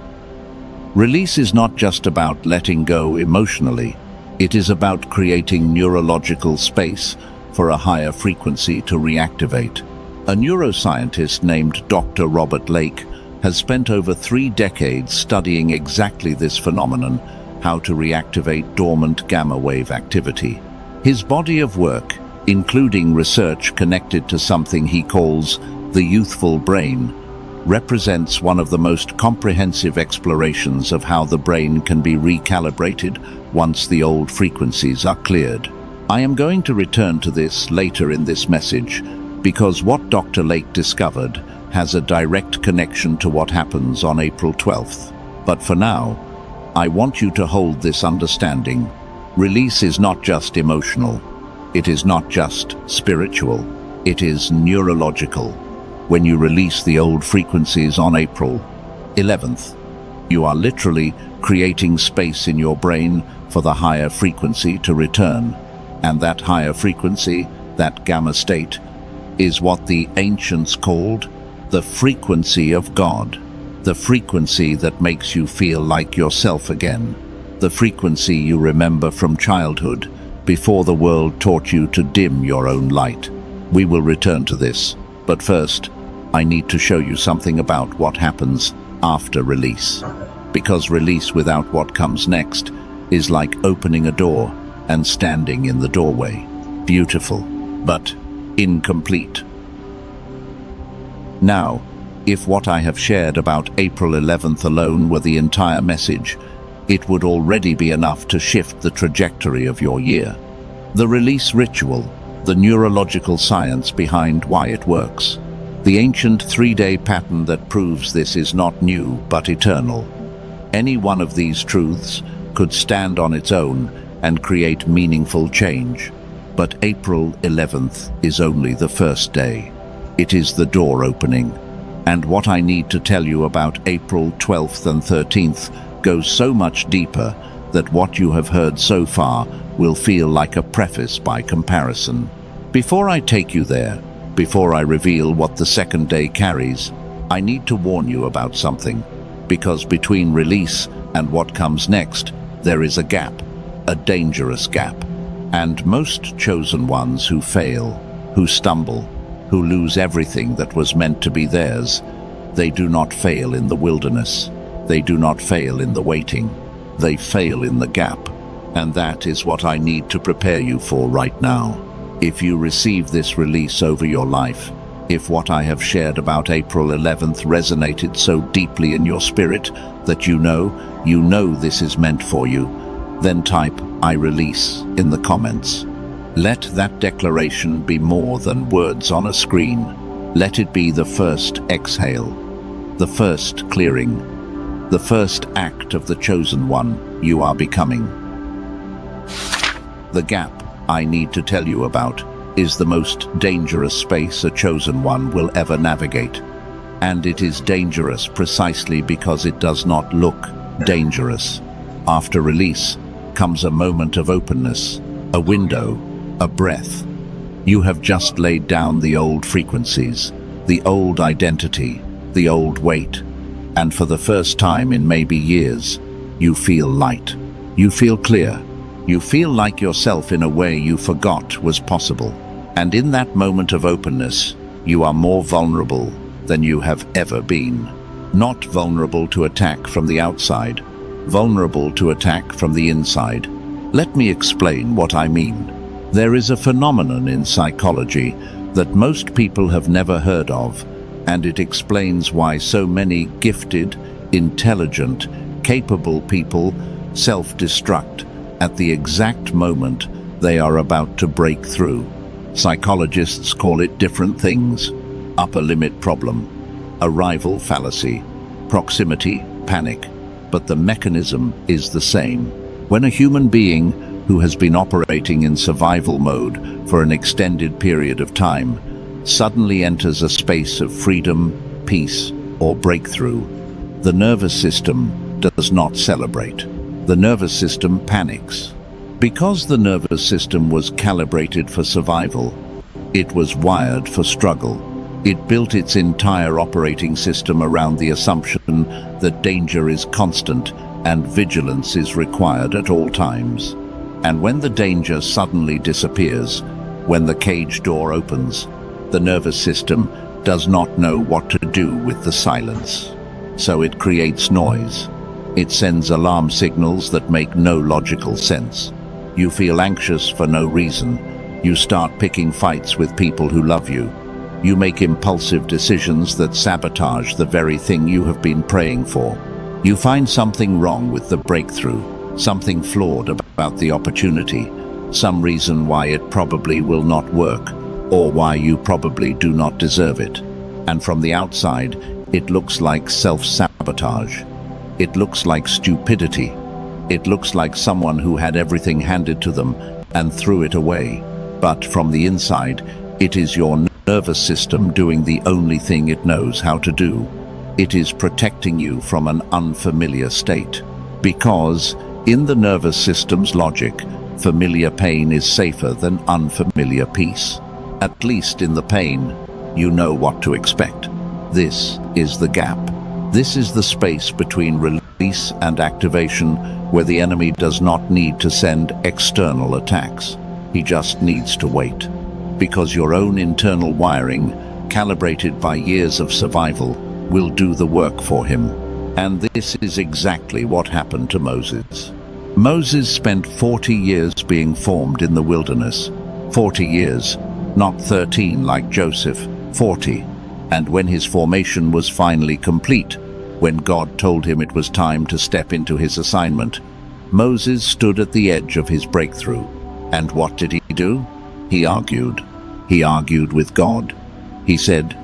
Release is not just about letting go emotionally, it is about creating neurological space for a higher frequency to reactivate. A neuroscientist named Dr. Robert Lake has spent over 3 decades studying exactly this phenomenon, how to reactivate dormant gamma wave activity. His body of work, including research connected to something he calls the youthful brain, represents one of the most comprehensive explorations of how the brain can be recalibrated once the old frequencies are cleared. I am going to return to this later in this message because what Dr. Lake discovered has a direct connection to what happens on April 12th. But for now, I want you to hold this understanding. Release is not just emotional. It is not just spiritual. It is neurological. When you release the old frequencies on April 11th, you are literally creating space in your brain for the higher frequency to return. And that higher frequency, that gamma state, is what the ancients called the frequency of God. The frequency that makes you feel like yourself again. The frequency you remember from childhood, before the world taught you to dim your own light. We will return to this, but first, I need to show you something about what happens after release. Because release without what comes next is like opening a door and standing in the doorway. Beautiful, but incomplete. Now, if what I have shared about April 11th alone were the entire message, it would already be enough to shift the trajectory of your year. The release ritual, the neurological science behind why it works. The ancient 3-day pattern that proves this is not new but eternal. Any one of these truths could stand on its own and create meaningful change. But April 11th is only the first day. It is the door opening. And what I need to tell you about April 12th and 13th goes so much deeper that what you have heard so far will feel like a preface by comparison. Before I take you there, before I reveal what the second day carries, I need to warn you about something. Because between release and what comes next, there is a gap, a dangerous gap. And most chosen ones who fail, who stumble, who lose everything that was meant to be theirs, they do not fail in the wilderness. They do not fail in the waiting. They fail in the gap. And that is what I need to prepare you for right now. If you receive this release over your life, if what I have shared about April 11th resonated so deeply in your spirit that you know this is meant for you, then type "I release" in the comments. Let that declaration be more than words on a screen. Let it be the first exhale, the first clearing, the first act of the chosen one you are becoming. The gap I need to tell you about is the most dangerous space a chosen one will ever navigate. And it is dangerous precisely because it does not look dangerous. After release comes a moment of openness, a window, a breath. You have just laid down the old frequencies, the old identity, the old weight. And for the first time in maybe years, you feel light. You feel clear. You feel like yourself in a way you forgot was possible. And in that moment of openness, you are more vulnerable than you have ever been. Not vulnerable to attack from the outside, vulnerable to attack from the inside. Let me explain what I mean. There is a phenomenon in psychology that most people have never heard of, and it explains why so many gifted, intelligent, capable people self-destruct at the exact moment they are about to break through. Psychologists call it different things: upper limit problem, arrival fallacy, proximity panic, but the mechanism is the same. When a human being who has been operating in survival mode for an extended period of time, suddenly enters a space of freedom, peace, or breakthrough. The nervous system does not celebrate. The nervous system panics. Because the nervous system was calibrated for survival, it was wired for struggle. It built its entire operating system around the assumption that danger is constant and vigilance is required at all times. And when the danger suddenly disappears, when the cage door opens, the nervous system does not know what to do with the silence. So it creates noise. It sends alarm signals that make no logical sense. You feel anxious for no reason. You start picking fights with people who love you. You make impulsive decisions that sabotage the very thing you have been praying for. You find something wrong with the breakthrough, something flawed about the opportunity, some reason why it probably will not work, or why you probably do not deserve it. And from the outside, it looks like self-sabotage. It looks like stupidity. It looks like someone who had everything handed to them and threw it away. But from the inside, it is your nervous system doing the only thing it knows how to do. It is protecting you from an unfamiliar state. Because, in the nervous system's logic, familiar pain is safer than unfamiliar peace. At least in the pain, you know what to expect. This is the gap. This is the space between release and activation where the enemy does not need to send external attacks. He just needs to wait. Because your own internal wiring, calibrated by years of survival, will do the work for him. And this is exactly what happened to Moses. Moses spent 40 years being formed in the wilderness. 40 years, not 13 like Joseph, 40. And when his formation was finally complete, when God told him it was time to step into his assignment, Moses stood at the edge of his breakthrough. And what did he do? He argued. He argued with God. He said,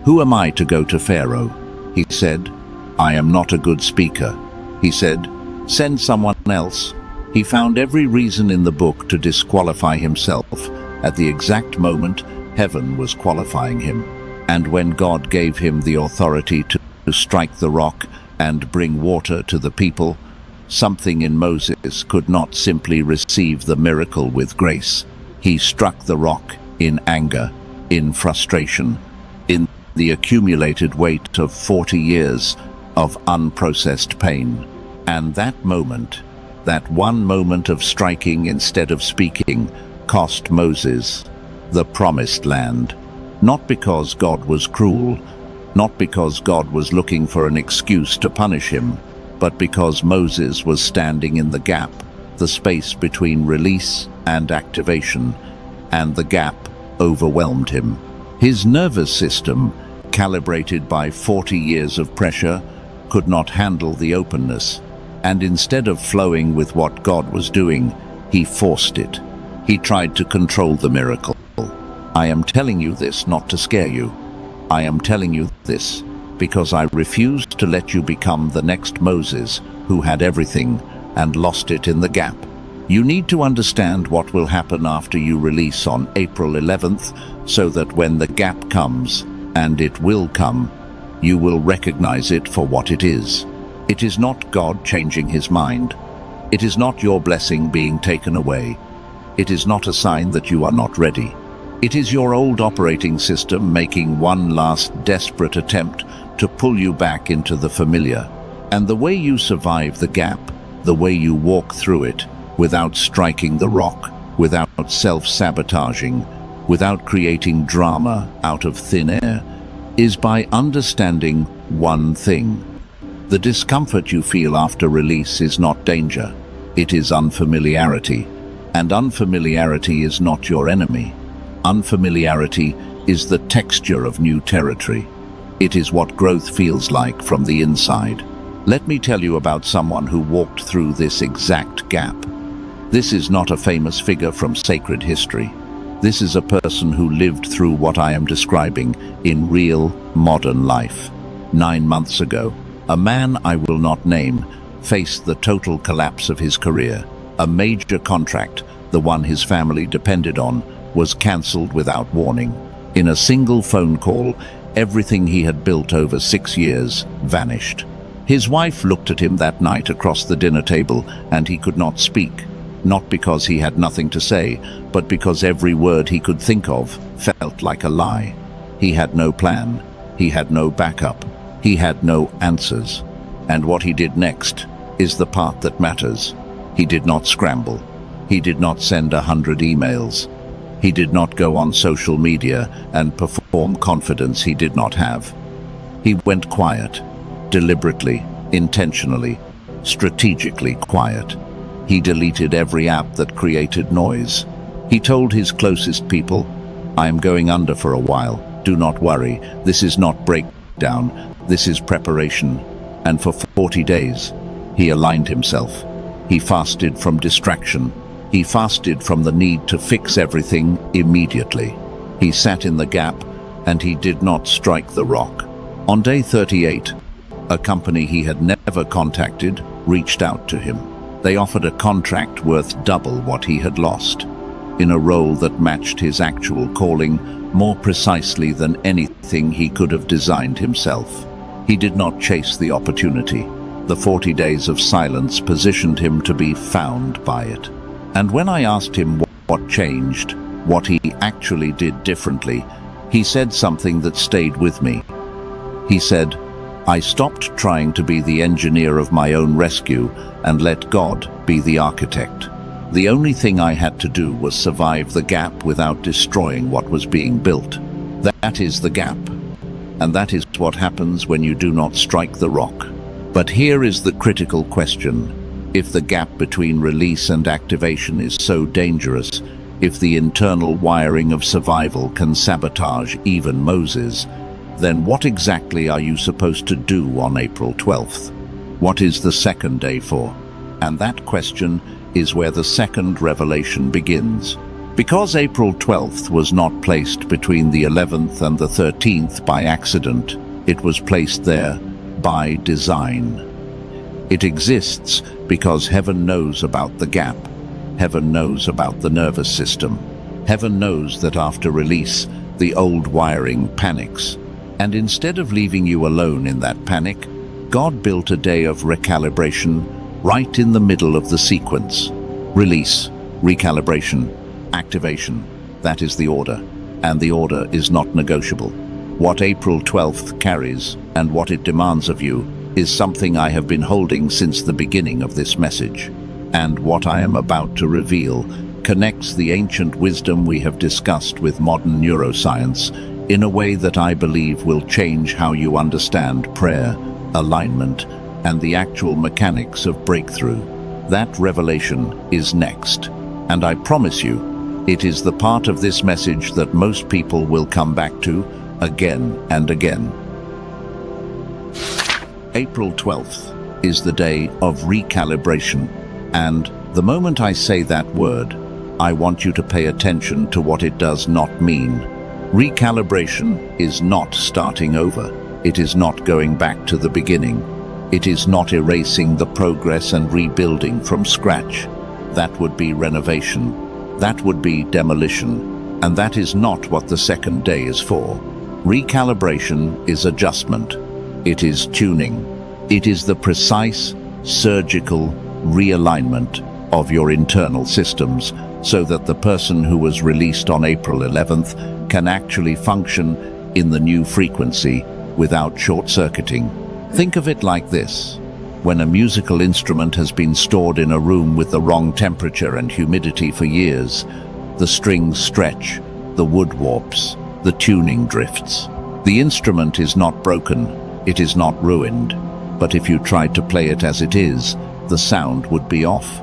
"Who am I to go to Pharaoh?" He said, "I am not a good speaker." He said, "Send someone else." He found every reason in the book to disqualify himself. At the exact moment, heaven was qualifying him. And when God gave him the authority to strike the rock and bring water to the people, something in Moses could not simply receive the miracle with grace. He struck the rock in anger, in frustration, in the accumulated weight of 40 years of unprocessed pain. And that moment, that one moment of striking instead of speaking, cost Moses the promised land. Not because God was cruel, not because God was looking for an excuse to punish him, but because Moses was standing in the gap, the space between release and activation, and the gap overwhelmed him. His nervous system, calibrated by 40 years of pressure, could not handle the openness, and instead of flowing with what God was doing, he forced it. He tried to control the miracle. I am telling you this not to scare you. I am telling you this because I refuse to let you become the next Moses who had everything and lost it in the gap. You need to understand what will happen after you release on April 11th so that when the gap comes, and it will come, you will recognize it for what it is. It is not God changing his mind. It is not your blessing being taken away. It is not a sign that you are not ready. It is your old operating system making one last desperate attempt to pull you back into the familiar. And the way you survive the gap, the way you walk through it, without striking the rock, without self-sabotaging, without creating drama out of thin air, is by understanding one thing. The discomfort you feel after release is not danger. It is unfamiliarity. And unfamiliarity is not your enemy. Unfamiliarity is the texture of new territory. It is what growth feels like from the inside. Let me tell you about someone who walked through this exact gap. This is not a famous figure from sacred history. This is a person who lived through what I am describing in real, modern life. 9 months ago, a man I will not name faced the total collapse of his career. A major contract, the one his family depended on, was cancelled without warning. In a single phone call, everything he had built over 6 years vanished. His wife looked at him that night across the dinner table, and he could not speak. Not because he had nothing to say, but because every word he could think of felt like a lie. He had no plan. He had no backup. He had no answers. And what he did next is the part that matters. He did not scramble. He did not send 100 emails. He did not go on social media and perform confidence he did not have. He went quiet, deliberately, intentionally, strategically quiet. He deleted every app that created noise. He told his closest people, "I am going under for a while. Do not worry. This is not breakdown. This is preparation." And for 40 days, he aligned himself. He fasted from distraction. He fasted from the need to fix everything immediately. He sat in the gap, and he did not strike the rock. On day 38, a company he had never contacted reached out to him. They offered a contract worth double what he had lost, in a role that matched his actual calling more precisely than anything he could have designed himself. He did not chase the opportunity. The 40 days of silence positioned him to be found by it. And when I asked him what changed, what he actually did differently, he said something that stayed with me. He said, "I stopped trying to be the engineer of my own rescue and let God be the architect. The only thing I had to do was survive the gap without destroying what was being built. That is the gap. And that is what happens when you do not strike the rock." But here is the critical question. If the gap between release and activation is so dangerous, if the internal wiring of survival can sabotage even Moses, then what exactly are you supposed to do on April 12th? What is the second day for? And that question is where the second revelation begins. Because April 12th was not placed between the 11th and the 13th by accident, it was placed there by design. It exists because heaven knows about the gap. Heaven knows about the nervous system. Heaven knows that after release, the old wiring panics. And instead of leaving you alone in that panic, God built a day of recalibration right in the middle of the sequence. Release, recalibration, activation. That is the order. And the order is not negotiable. What April 12th carries and what it demands of you is something I have been holding since the beginning of this message. And what I am about to reveal connects the ancient wisdom we have discussed with modern neuroscience in a way that I believe will change how you understand prayer, alignment, and the actual mechanics of breakthrough. That revelation is next. And I promise you, it is the part of this message that most people will come back to again and again. April 12th is the day of recalibration. And the moment I say that word, I want you to pay attention to what it does not mean. Recalibration is not starting over. It is not going back to the beginning. It is not erasing the progress and rebuilding from scratch. That would be renovation. That would be demolition. And that is not what the second day is for. Recalibration is adjustment. It is tuning. It is the precise, surgical realignment of your internal systems so that the person who was released on April 11th can actually function in the new frequency without short-circuiting. Think of it like this. When a musical instrument has been stored in a room with the wrong temperature and humidity for years, the strings stretch, the wood warps, the tuning drifts. The instrument is not broken, it is not ruined, but if you tried to play it as it is, the sound would be off.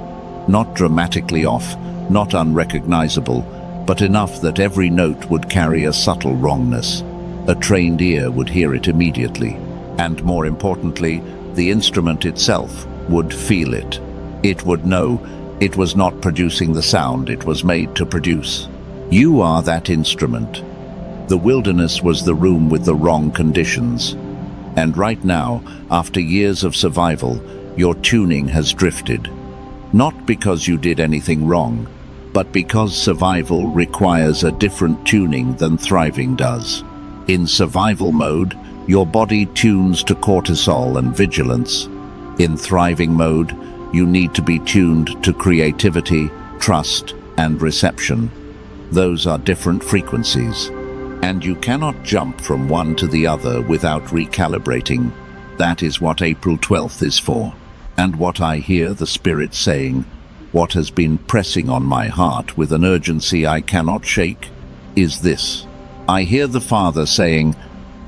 Not dramatically off, not unrecognizable, but enough that every note would carry a subtle wrongness. A trained ear would hear it immediately, and more importantly, the instrument itself would feel it. It would know it was not producing the sound it was made to produce. You are that instrument. The wilderness was the room with the wrong conditions. And right now, after years of survival, your tuning has drifted. Not because you did anything wrong, but because survival requires a different tuning than thriving does. In survival mode, your body tunes to cortisol and vigilance. In thriving mode, you need to be tuned to creativity, trust, and reception. Those are different frequencies, and you cannot jump from one to the other without recalibrating. That is what April 12th is for. And what I hear the Spirit saying, what has been pressing on my heart with an urgency I cannot shake, is this. I hear the Father saying,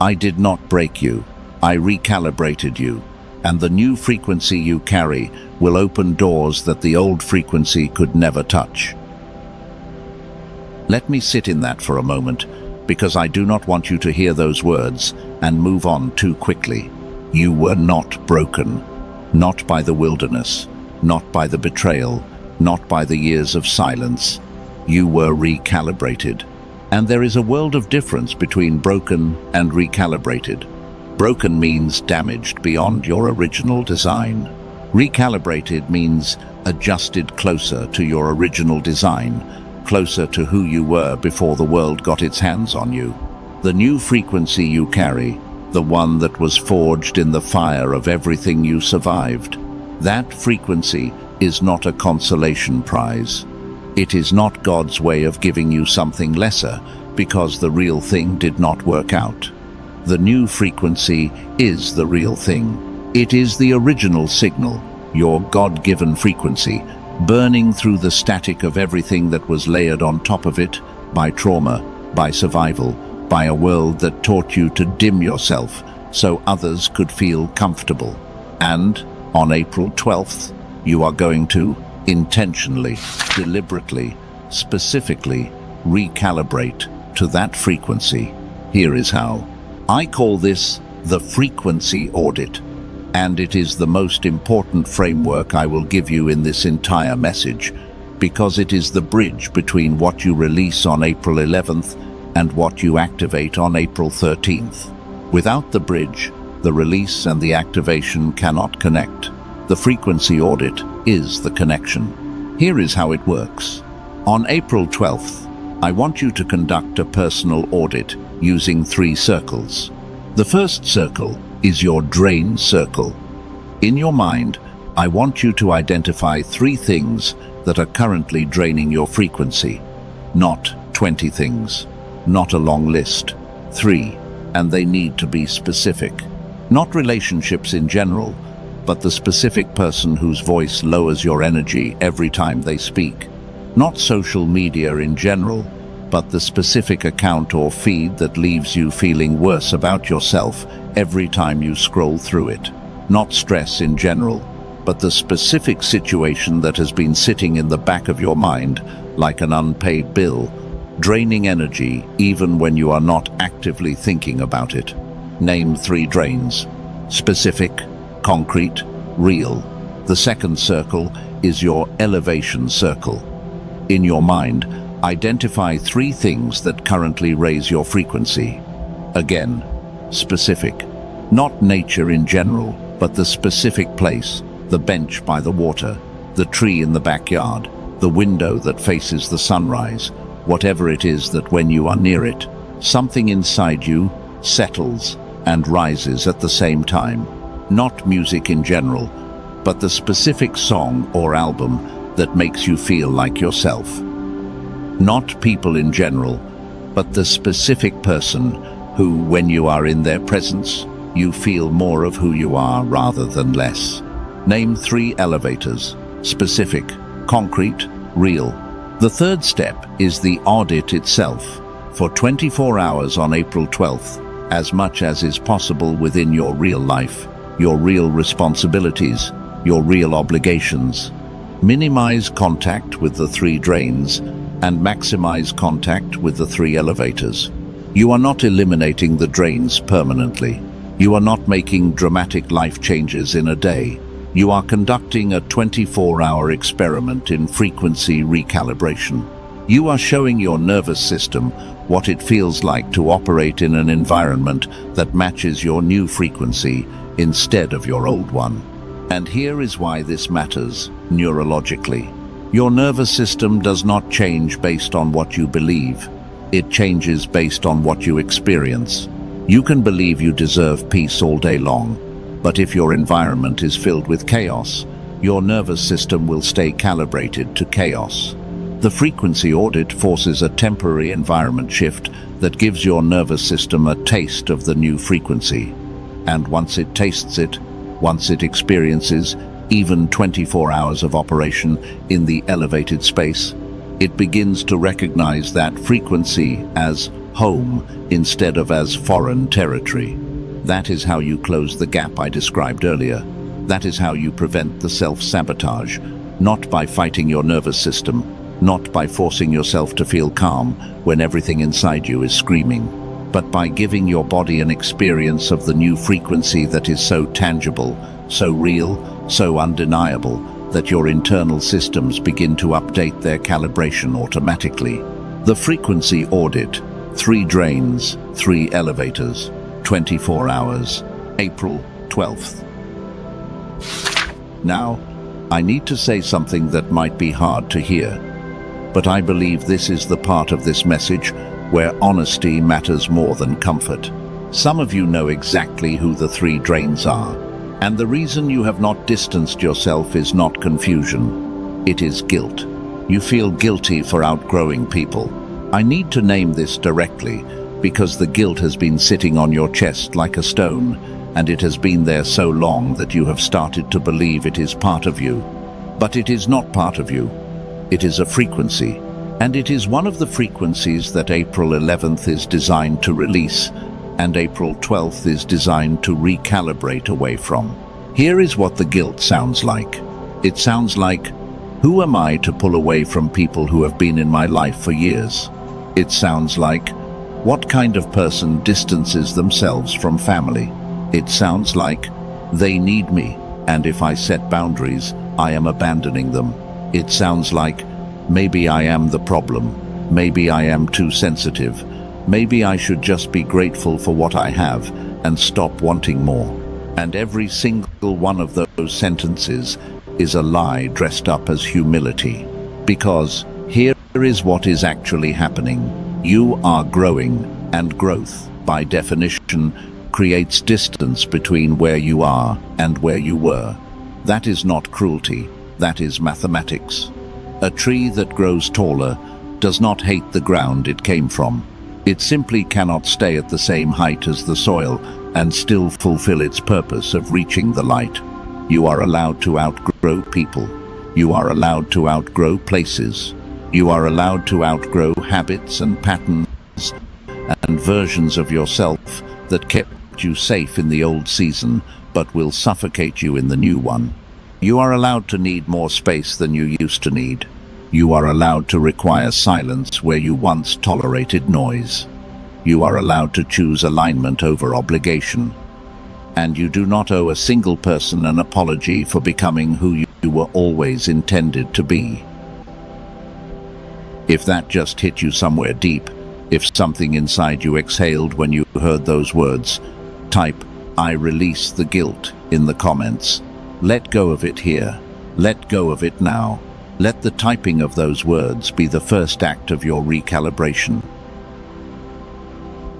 I did not break you, I recalibrated you, and the new frequency you carry will open doors that the old frequency could never touch. Let me sit in that for a moment, because I do not want you to hear those words and move on too quickly. You were not broken, not by the wilderness, not by the betrayal, not by the years of silence. You were recalibrated. And there is a world of difference between broken and recalibrated. Broken means damaged beyond your original design. Recalibrated means adjusted closer to your original design, closer to who you were before the world got its hands on you. The new frequency you carry, the one that was forged in the fire of everything you survived, that frequency is not a consolation prize. It is not God's way of giving you something lesser because the real thing did not work out. The new frequency is the real thing. It is the original signal, your God-given frequency, burning through the static of everything that was layered on top of it by trauma, by survival, by a world that taught you to dim yourself so others could feel comfortable. And on April 12th, you are going to intentionally, deliberately, specifically recalibrate to that frequency. Here is how. I call this the frequency audit, and it is the most important framework I will give you in this entire message, because it is the bridge between what you release on April 11th and what you activate on April 13th. Without the bridge, the release and the activation cannot connect. The frequency audit is the connection. Here is how it works. On April 12th, I want you to conduct a personal audit using 3 circles. The first circle is your drain circle. In your mind, I want you to identify 3 things that are currently draining your frequency. Not 20 things, not a long list. 3, and they need to be specific. Not relationships in general, but the specific person whose voice lowers your energy every time they speak. Not social media in general, but the specific account or feed that leaves you feeling worse about yourself every time you scroll through it. Not stress in general, but the specific situation that has been sitting in the back of your mind like an unpaid bill, draining energy even when you are not actively thinking about it. Name 3 drains. Specific, concrete, real. The second circle is your elevation circle. In your mind, identify 3 things that currently raise your frequency. Again, specific. Not nature in general, but the specific place, the bench by the water, the tree in the backyard, the window that faces the sunrise, whatever it is that when you are near it, something inside you settles and rises at the same time. Not music in general, but the specific song or album that makes you feel like yourself. Not people in general, but the specific person who, when you are in their presence, you feel more of who you are rather than less. Name 3 elevators. Specific, concrete, real. The third step is the audit itself. For 24 hours on April 12th, as much as is possible within your real life, your real responsibilities, your real obligations. Minimize contact with the 3 drains and maximize contact with the 3 elevators. You are not eliminating the drains permanently. You are not making dramatic life changes in a day. You are conducting a 24-hour experiment in frequency recalibration. You are showing your nervous system what it feels like to operate in an environment that matches your new frequency instead of your old one. And here is why this matters neurologically. Your nervous system does not change based on what you believe. It changes based on what you experience. You can believe you deserve peace all day long, but if your environment is filled with chaos, your nervous system will stay calibrated to chaos. The frequency audit forces a temporary environment shift that gives your nervous system a taste of the new frequency. And once it tastes it, once it experiences even 24 hours of operation in the elevated space, it begins to recognize that frequency as home instead of as foreign territory. That is how you close the gap I described earlier. That is how you prevent the self-sabotage, not by fighting your nervous system, not by forcing yourself to feel calm when everything inside you is screaming, but by giving your body an experience of the new frequency that is so tangible, so real, so undeniable, that your internal systems begin to update their calibration automatically. The frequency audit, 3 drains, 3 elevators, 24 hours, April 12th. Now, I need to say something that might be hard to hear, but I believe this is the part of this message where honesty matters more than comfort. Some of you know exactly who the 3 drains are, and the reason you have not distanced yourself is not confusion. It is guilt. You feel guilty for outgrowing people. I need to name this directly because the guilt has been sitting on your chest like a stone, and it has been there so long that you have started to believe it is part of you. But it is not part of you. It is a frequency, and it is one of the frequencies that April 11th is designed to release, and April 12th is designed to recalibrate away from. Here is what the guilt sounds like. It sounds like, who am I to pull away from people who have been in my life for years? It sounds like, what kind of person distances themselves from family? It sounds like, they need me, and if I set boundaries, I am abandoning them. It sounds like, maybe I am the problem. Maybe I am too sensitive. Maybe I should just be grateful for what I have and stop wanting more. And every single one of those sentences is a lie dressed up as humility. Because here is what is actually happening. You are growing, and growth, by definition, creates distance between where you are and where you were. That is not cruelty, that is mathematics. A tree that grows taller does not hate the ground it came from. It simply cannot stay at the same height as the soil and still fulfill its purpose of reaching the light. You are allowed to outgrow people. You are allowed to outgrow places. You are allowed to outgrow habits and patterns and versions of yourself that kept you safe in the old season but will suffocate you in the new one. You are allowed to need more space than you used to need. You are allowed to require silence where you once tolerated noise. You are allowed to choose alignment over obligation. And you do not owe a single person an apology for becoming who you were always intended to be. If that just hit you somewhere deep, if something inside you exhaled when you heard those words, type, "I release the guilt" in the comments. Let go of it here. Let go of it now. Let the typing of those words be the first act of your recalibration.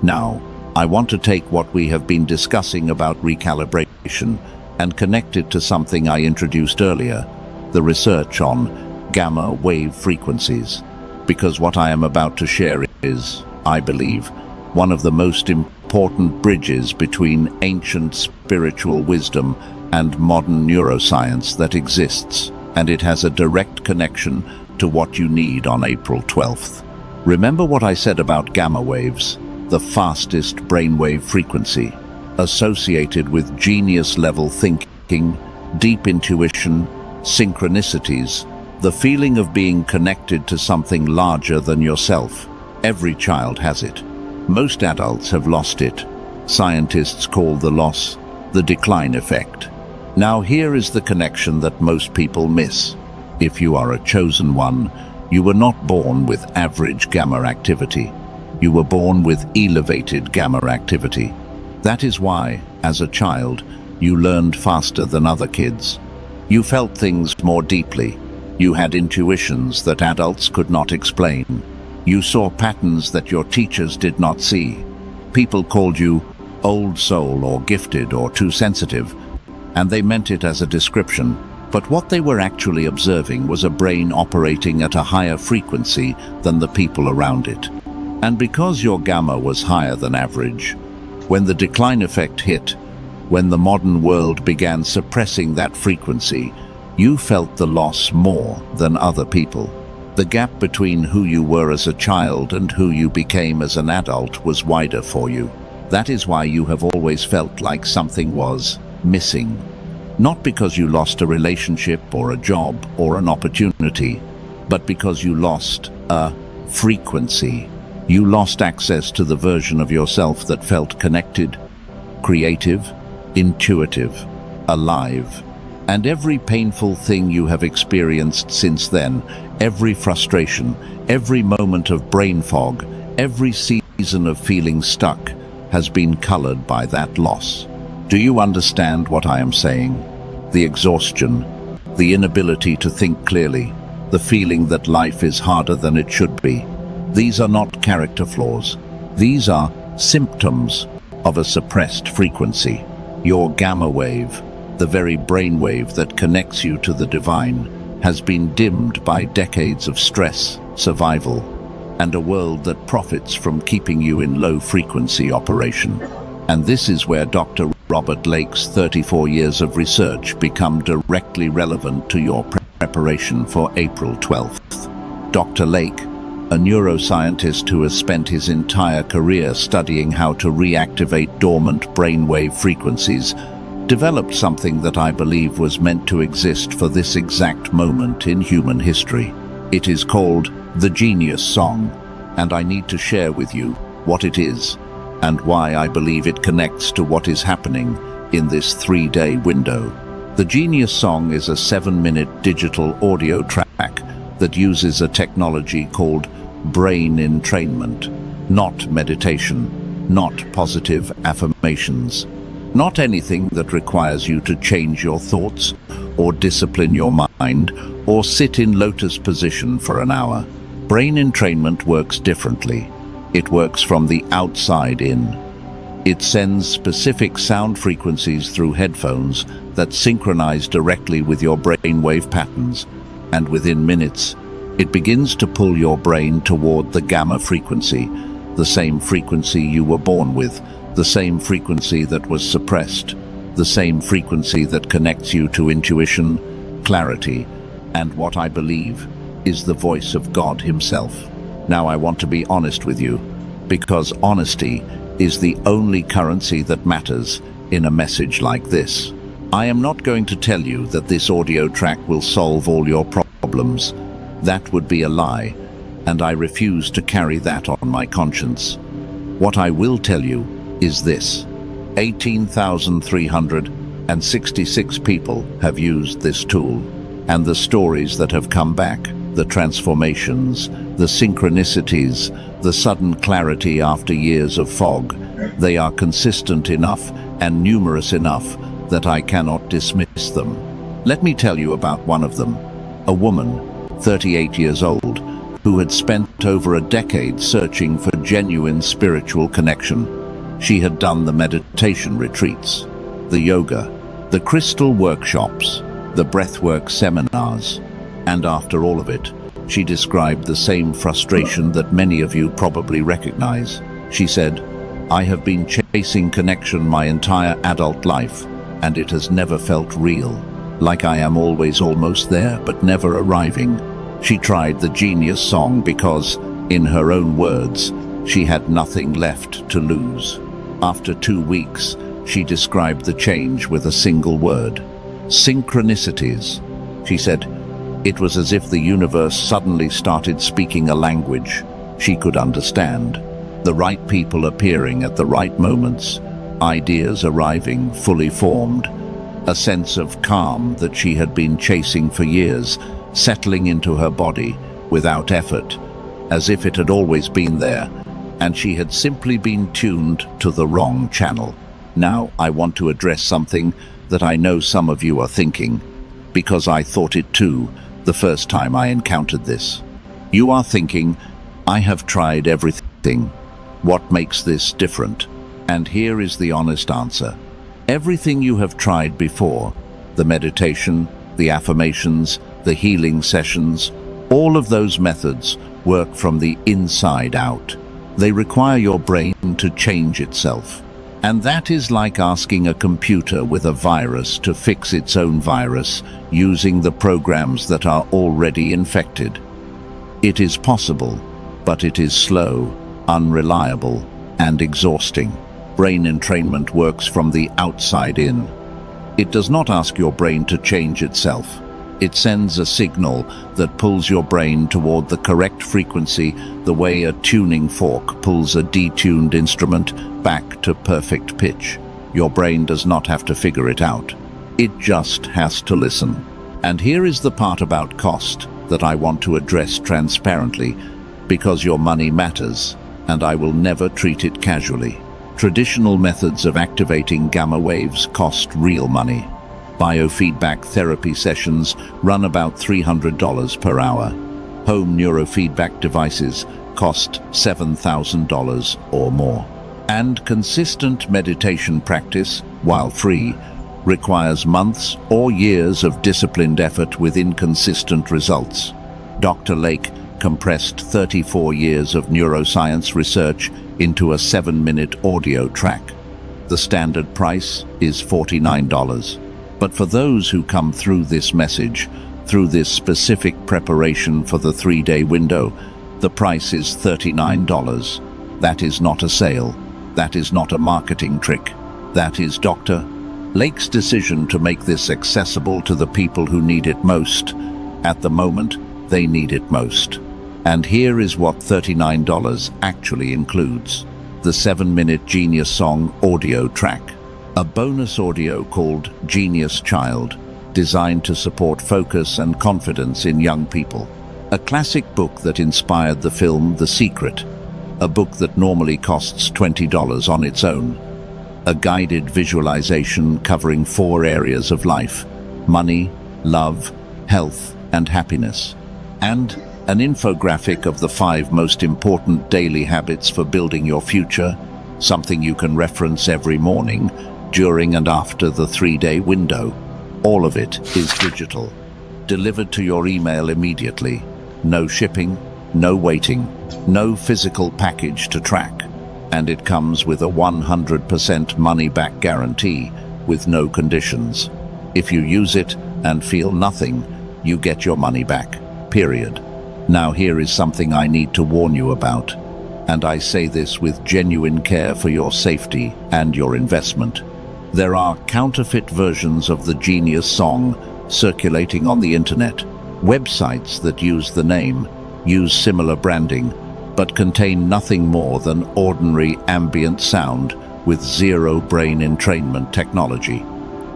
Now, I want to take what we have been discussing about recalibration and connect it to something I introduced earlier, the research on gamma wave frequencies. Because what I am about to share is, I believe, one of the most important bridges between ancient spiritual wisdom and modern neuroscience that exists, and it has a direct connection to what you need on April 12th. Remember what I said about gamma waves, the fastest brainwave frequency, associated with genius-level thinking, deep intuition, synchronicities, the feeling of being connected to something larger than yourself. Every child has it. Most adults have lost it. Scientists call the loss the decline effect. Now here is the connection that most people miss. If you are a chosen one, you were not born with average gamma activity. You were born with elevated gamma activity. That is why, as a child, You learned faster than other kids. You felt things more deeply. You had intuitions that adults could not explain. You saw patterns that your teachers did not see. People called you old soul or gifted or too sensitive, and they meant it as a description. But what they were actually observing was a brain operating at a higher frequency than the people around it. And because your gamma was higher than average, when the decline effect hit, when the modern world began suppressing that frequency, you felt the loss more than other people. The gap between who you were as a child and who you became as an adult was wider for you. That is why you have always felt like something was missing. Not because you lost a relationship or a job or an opportunity, but because you lost a frequency. You lost access to the version of yourself that felt connected, creative, intuitive, alive. And every painful thing you have experienced since then, every frustration, every moment of brain fog, every season of feeling stuck, has been colored by that loss. Do you understand what I am saying? The exhaustion, the inability to think clearly, the feeling that life is harder than it should be. These are not character flaws. These are symptoms of a suppressed frequency. Your gamma wave, the very brain wave that connects you to the divine, has been dimmed by decades of stress, survival, and a world that profits from keeping you in low-frequency operation. And this is where Dr. Robert Lake's 34 years of research become directly relevant to your preparation for April 12th. Dr. Lake, a neuroscientist who has spent his entire career studying how to reactivate dormant brainwave frequencies, developed something that I believe was meant to exist for this exact moment in human history. It is called the Genius Song, and I need to share with you what it is and why I believe it connects to what is happening in this 3-day window. The Genius Song is a 7-minute digital audio track that uses a technology called brain entrainment, not meditation, not positive affirmations, not anything that requires you to change your thoughts or discipline your mind or sit in lotus position for an hour. Brain entrainment works differently. It works from the outside in. It sends specific sound frequencies through headphones that synchronize directly with your brainwave patterns, and within minutes, it begins to pull your brain toward the gamma frequency, the same frequency you were born with, the same frequency that was suppressed, the same frequency that connects you to intuition, clarity, and what I believe is the voice of God Himself. Now I want to be honest with you, because honesty is the only currency that matters in a message like this. I am not going to tell you that this audio track will solve all your problems. That would be a lie, and I refuse to carry that on my conscience. What I will tell you is this: 18,366 people have used this tool, and the stories that have come back, the transformations, the synchronicities, the sudden clarity after years of fog, they are consistent enough and numerous enough that I cannot dismiss them. Let me tell you about one of them, a woman, 38 years old, who had spent over a decade searching for genuine spiritual connection. She had done the meditation retreats, the yoga, the crystal workshops, the breathwork seminars, and after all of it, she described the same frustration that many of you probably recognize. She said, "I have been chasing connection my entire adult life, and it has never felt real, like I am always almost there but never arriving." She tried the Genius Song because, in her own words, she had nothing left to lose. After 2 weeks, she described the change with a single word: synchronicities. She said, "It was as if the universe suddenly started speaking a language she could understand. The right people appearing at the right moments, ideas arriving fully formed, a sense of calm that she had been chasing for years, settling into her body without effort, as if it had always been there, and she had simply been tuned to the wrong channel." Now I want to address something that I know some of you are thinking, because I thought it too the first time I encountered this. You are thinking, I have tried everything. What makes this different? And here is the honest answer. Everything you have tried before, the meditation, the affirmations, the healing sessions, all of those methods work from the inside out. They require your brain to change itself. And that is like asking a computer with a virus to fix its own virus using the programs that are already infected. It is possible, but it is slow, unreliable, and exhausting. Brain entrainment works from the outside in. It does not ask your brain to change itself. It sends a signal that pulls your brain toward the correct frequency, the way a tuning fork pulls a detuned instrument back to perfect pitch. Your brain does not have to figure it out. It just has to listen. And here is the part about cost that I want to address transparently, because your money matters, and I will never treat it casually. Traditional methods of activating gamma waves cost real money. Biofeedback therapy sessions run about $300 per hour. Home neurofeedback devices cost $7,000 or more. And consistent meditation practice, while free, requires months or years of disciplined effort with inconsistent results. Dr. Lake compressed 34 years of neuroscience research into a 7-minute audio track. The standard price is $49. But for those who come through this message, through this specific preparation for the 3-day window, the price is $39. That is not a sale. That is not a marketing trick. That is Dr. Lake's decision to make this accessible to the people who need it most. At the moment, they need it most. And here is what $39 actually includes. The 7-minute Genius Song audio track. A bonus audio called Genius Child, designed to support focus and confidence in young people. A classic book that inspired the film The Secret, a book that normally costs $20 on its own. A guided visualization covering 4 areas of life: money, love, health, and happiness. And an infographic of the 5 most important daily habits for building your future, something you can reference every morning, during and after the 3-day window. All of it is digital, delivered to your email immediately. No shipping, no waiting, no physical package to track. And it comes with a 100% money-back guarantee with no conditions. If you use it and feel nothing, you get your money back, period. Now here is something I need to warn you about, and I say this with genuine care for your safety and your investment. There are counterfeit versions of the Genius Song circulating on the internet. Websites that use the name, use similar branding, but contain nothing more than ordinary ambient sound with zero brain entrainment technology.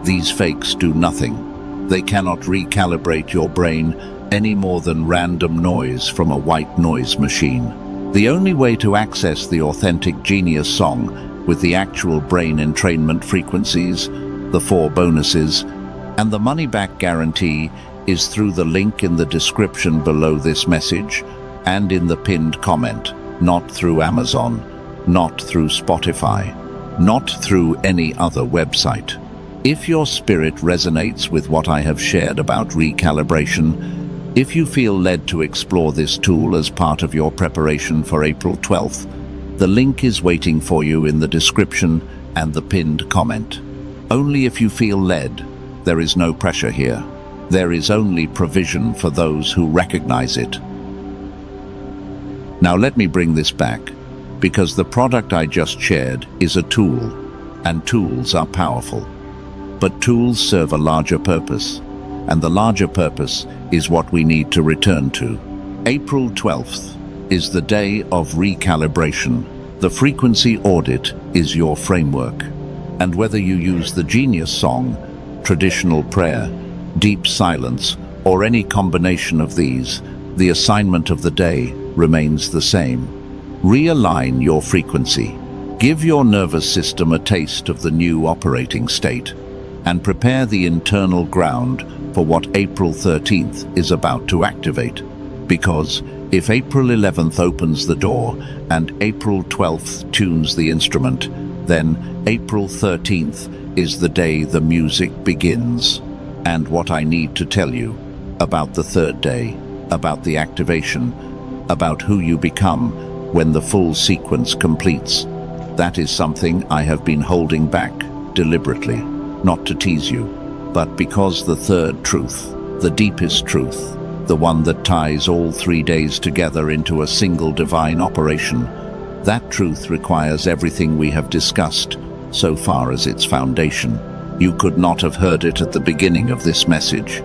These fakes do nothing. They cannot recalibrate your brain any more than random noise from a white noise machine. The only way to access the authentic Genius Song with the actual brain entrainment frequencies, the 4 bonuses, and the money-back guarantee is through the link in the description below this message and in the pinned comment, not through Amazon, not through Spotify, not through any other website. If your spirit resonates with what I have shared about recalibration, if you feel led to explore this tool as part of your preparation for April 12th, the link is waiting for you in the description and the pinned comment. Only if you feel led. There is no pressure here. There is only provision for those who recognize it. Now let me bring this back, because the product I just shared is a tool, and tools are powerful. But tools serve a larger purpose, and the larger purpose is what we need to return to. April 12th is the day of recalibration. The frequency audit is your framework. And whether you use the Genius Song, traditional prayer, deep silence, or any combination of these, the assignment of the day remains the same. Realign your frequency. Give your nervous system a taste of the new operating state and prepare the internal ground for what April 13th is about to activate. Because if April 11th opens the door and April 12th tunes the instrument, then April 13th is the day the music begins. And what I need to tell you about the third day, about the activation, about who you become when the full sequence completes, that is something I have been holding back deliberately, not to tease you, but because the third truth, the deepest truth, the one that ties all 3 days together into a single divine operation, that truth requires everything we have discussed so far as its foundation. You could not have heard it at the beginning of this message.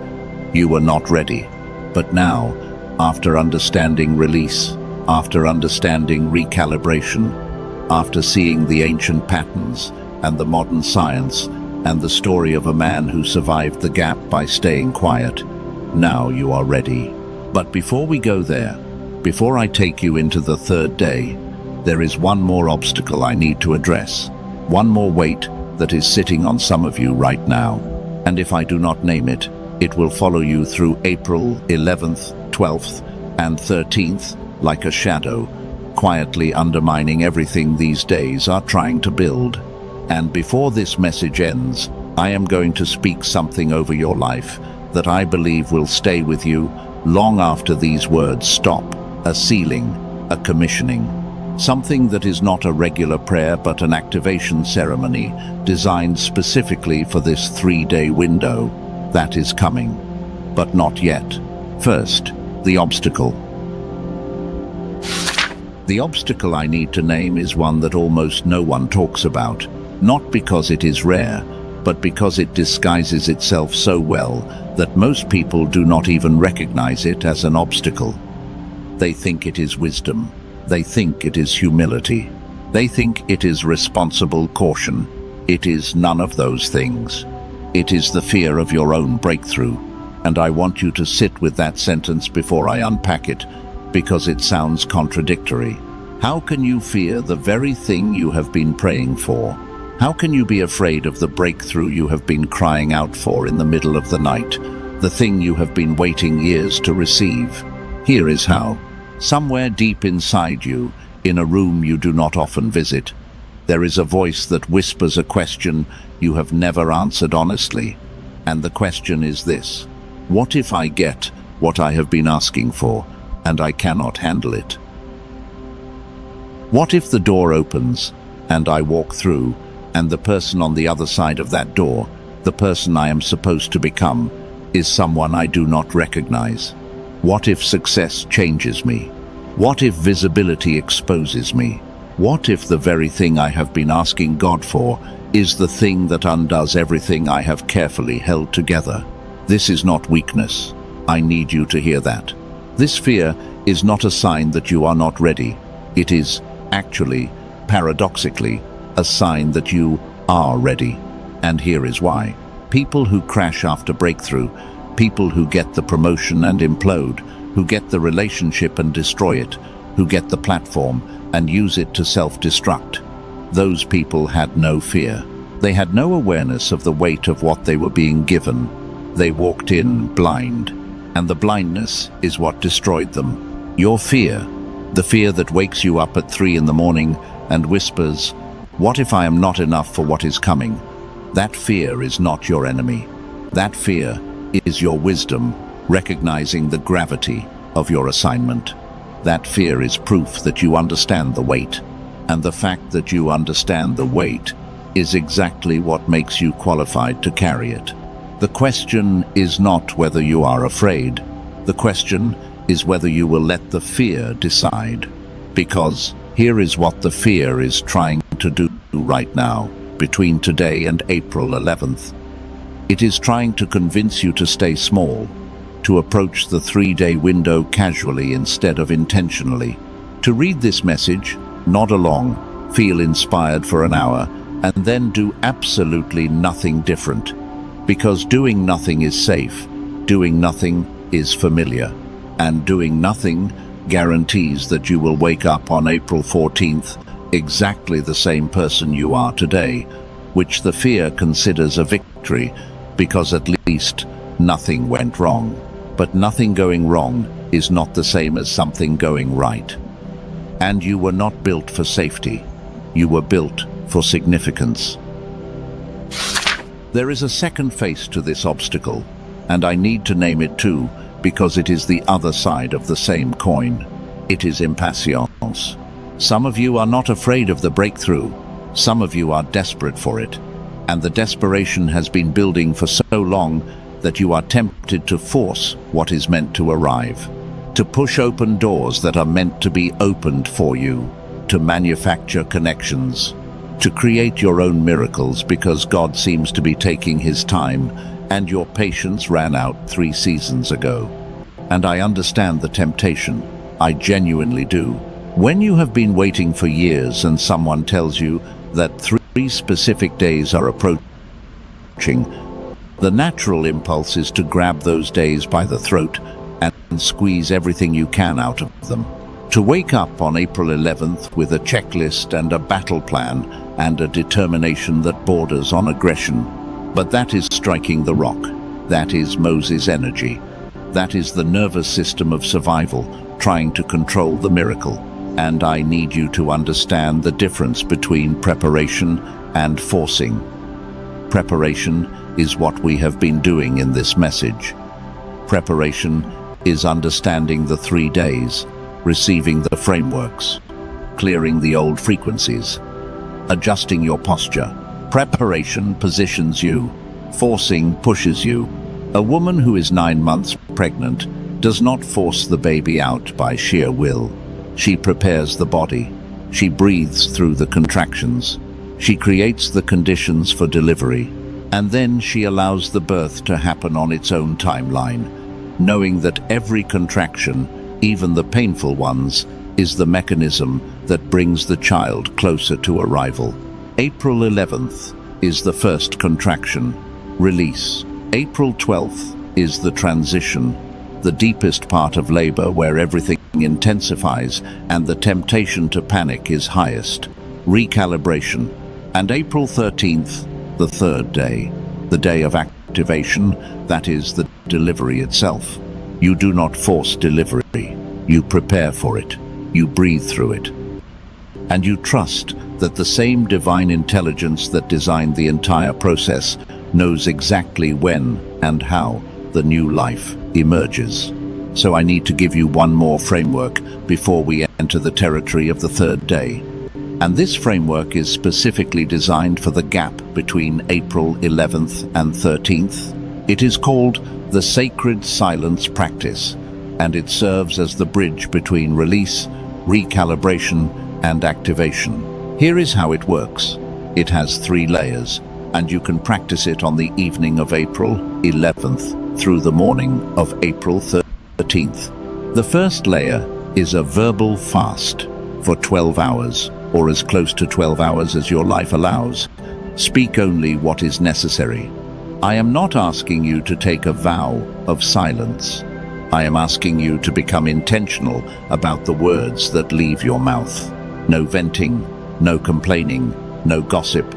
You were not ready. But now, after understanding release, after understanding recalibration, after seeing the ancient patterns and the modern science and the story of a man who survived the gap by staying quiet, now you are ready. But before we go there, before I take you into the third day, there is one more obstacle I need to address, one more weight that is sitting on some of you right now. And if I do not name it, it will follow you through April 11th, 12th, and 13th like a shadow, quietly undermining everything these days are trying to build. And before this message ends, I am going to speak something over your life that I believe will stay with you long after these words stop. A sealing, a commissioning. Something that is not a regular prayer but an activation ceremony designed specifically for this 3-day window that is coming. But not yet. First, the obstacle. The obstacle I need to name is one that almost no one talks about, not because it is rare, but because it disguises itself so well that most people do not even recognize it as an obstacle. They think it is wisdom. They think it is humility. They think it is responsible caution. It is none of those things. It is the fear of your own breakthrough. And I want you to sit with that sentence before I unpack it, because it sounds contradictory. How can you fear the very thing you have been praying for? How can you be afraid of the breakthrough you have been crying out for in the middle of the night, the thing you have been waiting years to receive? Here is how. Somewhere deep inside you, in a room you do not often visit, there is a voice that whispers a question you have never answered honestly. And the question is this: what if I get what I have been asking for, and I cannot handle it? What if the door opens, and I walk through, and the person on the other side of that door, the person I am supposed to become, is someone I do not recognize? What if success changes me? What if visibility exposes me? What if the very thing I have been asking God for is the thing that undoes everything I have carefully held together? This is not weakness. I need you to hear that. This fear is not a sign that you are not ready. It is, actually, paradoxically, a sign that you are ready. And here is why. People who crash after breakthrough, people who get the promotion and implode, who get the relationship and destroy it, who get the platform and use it to self-destruct, those people had no fear. They had no awareness of the weight of what they were being given. They walked in blind, and the blindness is what destroyed them. Your fear, the fear that wakes you up at 3 in the morning and whispers, "What if I am not enough for what is coming?" That fear is not your enemy. That fear is your wisdom, recognizing the gravity of your assignment. That fear is proof that you understand the weight, and the fact that you understand the weight is exactly what makes you qualified to carry it. The question is not whether you are afraid. The question is whether you will let the fear decide. Because here is what the fear is trying to do right now, between today and April 11th. It is trying to convince you to stay small, to approach the 3-day window casually instead of intentionally, to read this message, nod along, feel inspired for an hour, and then do absolutely nothing different. Because doing nothing is safe, doing nothing is familiar, and doing nothing guarantees that you will wake up on April 14th exactly the same person you are today, which the fear considers a victory, because at least nothing went wrong. But nothing going wrong is not the same as something going right. And you were not built for safety. You were built for significance. There is a second face to this obstacle, and I need to name it too, because it is the other side of the same coin. It is impatience. Some of you are not afraid of the breakthrough. Some of you are desperate for it. And the desperation has been building for so long that you are tempted to force what is meant to arrive. To push open doors that are meant to be opened for you. To manufacture connections. To create your own miracles because God seems to be taking his time and your patience ran out 3 seasons ago. And I understand the temptation. I genuinely do. When you have been waiting for years and someone tells you that 3 specific days are approaching, the natural impulse is to grab those days by the throat and squeeze everything you can out of them. To wake up on April 11th with a checklist and a battle plan and a determination that borders on aggression. But that is striking the rock. That is Moses' energy. That is the nervous system of survival trying to control the miracle. And I need you to understand the difference between preparation and forcing. Preparation is what we have been doing in this message. Preparation is understanding the 3 days, receiving the frameworks, clearing the old frequencies, adjusting your posture. Preparation positions you. Forcing pushes you. A woman who is 9 months pregnant does not force the baby out by sheer will. She prepares the body. She breathes through the contractions. She creates the conditions for delivery. And then she allows the birth to happen on its own timeline, knowing that every contraction, even the painful ones, is the mechanism that brings the child closer to arrival. April 11th is the first contraction, release. April 12th is the transition, the deepest part of labor where everything intensifies and the temptation to panic is highest, recalibration. And April 13th, the 3rd day, the day of activation, that is the delivery itself. You do not force delivery, you prepare for it, you breathe through it. And you trust that the same divine intelligence that designed the entire process knows exactly when and how the new life emerges. So I need to give you one more framework before we enter the territory of the 3rd day. And this framework is specifically designed for the gap between April 11th and 13th. It is called the Sacred Silence Practice, and it serves as the bridge between release, recalibration, and activation. Here is how it works. It has 3 layers, and you can practice it on the evening of April 11th through the morning of April 13th. The first layer is a verbal fast for 12 hours, or as close to 12 hours as your life allows. Speak only what is necessary. I am not asking you to take a vow of silence. I am asking you to become intentional about the words that leave your mouth. No venting, no complaining, no gossip,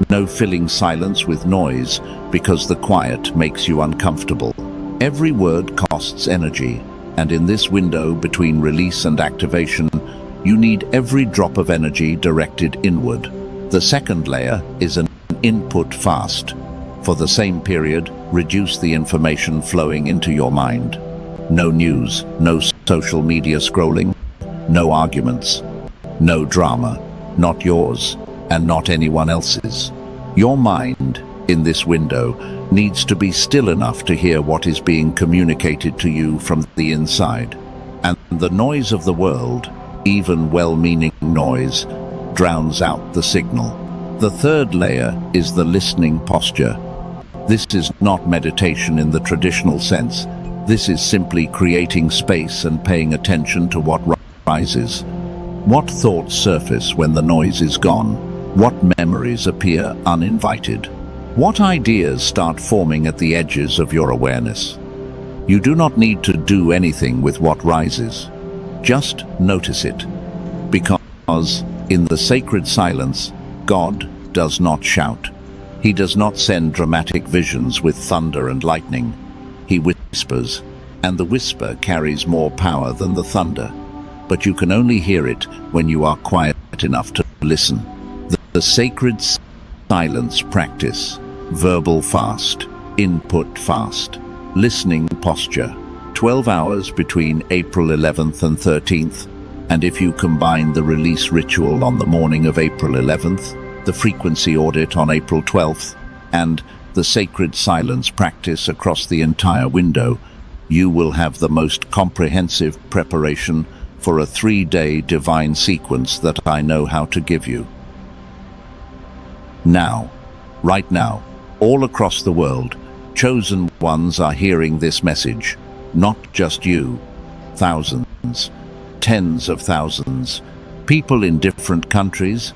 no filling silence with noise because the quiet makes you uncomfortable. Every word costs energy, and in this window between release and activation, you need every drop of energy directed inward. The second layer is an input fast. For the same period, reduce the information flowing into your mind. No news, no social media scrolling, no arguments, no drama, not yours and not anyone else's. Your mind, in this window, needs to be still enough to hear what is being communicated to you from the inside. And the noise of the world, even well-meaning noise, drowns out the signal. The third layer is the listening posture. This is not meditation in the traditional sense. This is simply creating space and paying attention to what rises. What thoughts surface when the noise is gone? What memories appear uninvited? What ideas start forming at the edges of your awareness? You do not need to do anything with what rises. Just notice it, because In the sacred silence, God does not shout. He does not send dramatic visions with thunder and lightning. He whispers, and the whisper carries more power than the thunder. But you can only hear it when you are quiet enough to listen. The sacred silence practice: verbal fast, input fast, listening posture. 12 hours between April 11th and 13th, and if you combine the release ritual on the morning of April 11th, the frequency audit on April 12th, and the sacred silence practice across the entire window, you will have the most comprehensive preparation for a 3-day divine sequence that I know how to give you. Now, right now, all across the world, chosen ones are hearing this message. Not just you, thousands, tens of thousands, people in different countries,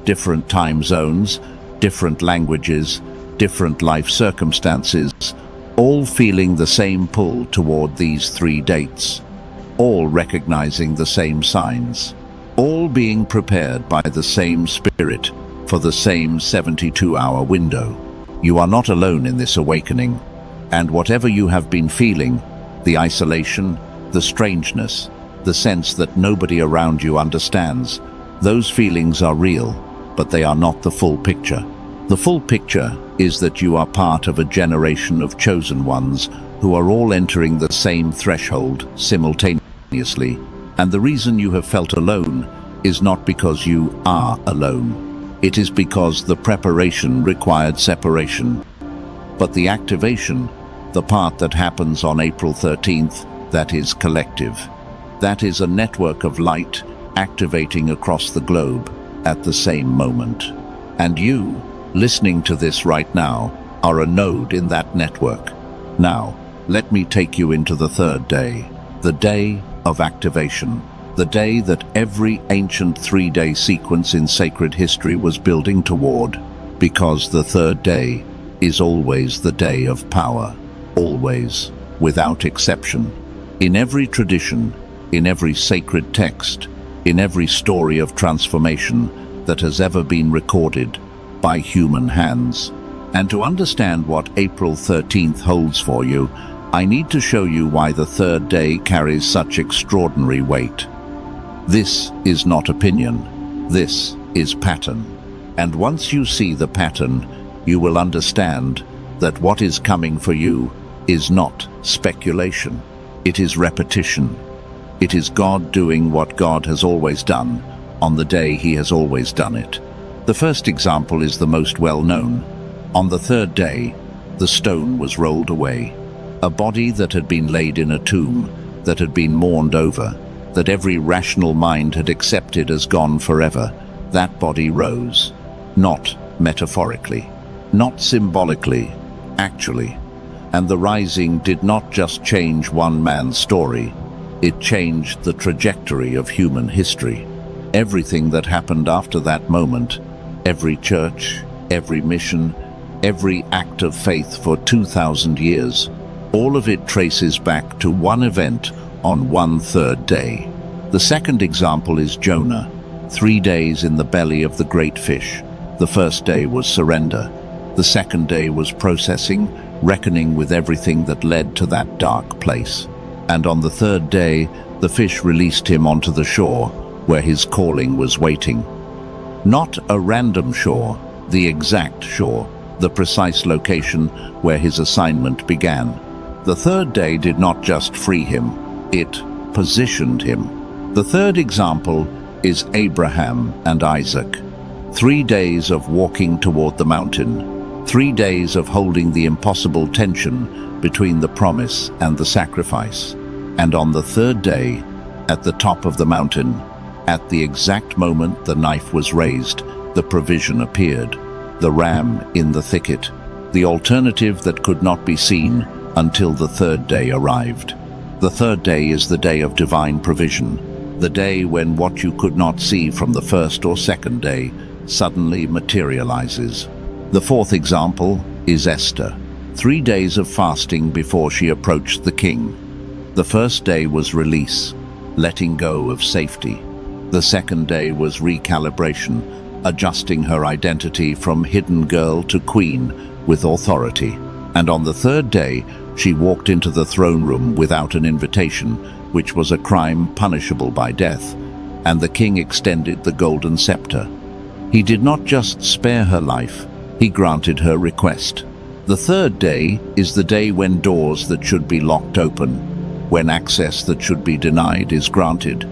different time zones, different languages, different life circumstances, all feeling the same pull toward these 3 dates, all recognizing the same signs, all being prepared by the same spirit for the same 72-hour window. You are not alone in this awakening, and whatever you have been feeling, the isolation, the strangeness, the sense that nobody around you understands, those feelings are real, but they are not the full picture. The full picture is that you are part of a generation of chosen ones who are all entering the same threshold simultaneously, and the reason you have felt alone is not because you are alone. It is because the preparation required separation. But the activation, the part that happens on April 13th, that is collective. That is a network of light activating across the globe at the same moment. And you, listening to this right now, are a node in that network. Now, let me take you into the 3rd day, the day of activation, the day that every ancient 3-day sequence in sacred history was building toward, because the 3rd day is always the day of power. Always, without exception. In every tradition, in every sacred text, in every story of transformation that has ever been recorded by human hands. And to understand what April 13th holds for you, I need to show you why the 3rd day carries such extraordinary weight. This is not opinion. This is pattern. And once you see the pattern, you will understand that what is coming for you is not speculation. It is repetition. It is God doing what God has always done on the day He has always done it. The first example is the most well-known. On the 3rd day, the stone was rolled away. A body that had been laid in a tomb, that had been mourned over, that every rational mind had accepted as gone forever, that body rose. Not metaphorically, not symbolically, actually. And the rising did not just change one man's story, it changed the trajectory of human history. Everything that happened after that moment, every church, every mission, every act of faith for 2,000 years, all of it traces back to one event on one 3rd day. The second example is Jonah, 3 days in the belly of the great fish. The first day was surrender. The second day was processing, reckoning with everything that led to that dark place. And on the 3rd day, the fish released him onto the shore, where his calling was waiting. Not a random shore, the exact shore, the precise location where his assignment began. The 3rd day did not just free him, it positioned him. The 3rd example is Abraham and Isaac. 3 days of walking toward the mountain, 3 days of holding the impossible tension between the promise and the sacrifice. And on the 3rd day, at the top of the mountain, at the exact moment the knife was raised, the provision appeared, the ram in the thicket, the alternative that could not be seen until the 3rd day arrived. The 3rd day is the day of divine provision, the day when what you could not see from the 1st or 2nd day suddenly materializes. The 4th example is Esther, 3 days of fasting before she approached the king. The first day was release, letting go of safety. The second day was recalibration, adjusting her identity from hidden girl to queen with authority. And on the third day, she walked into the throne room without an invitation, which was a crime punishable by death, and the king extended the golden scepter. He did not just spare her life, he granted her request. The third day is the day when doors that should be locked open, when access that should be denied is granted,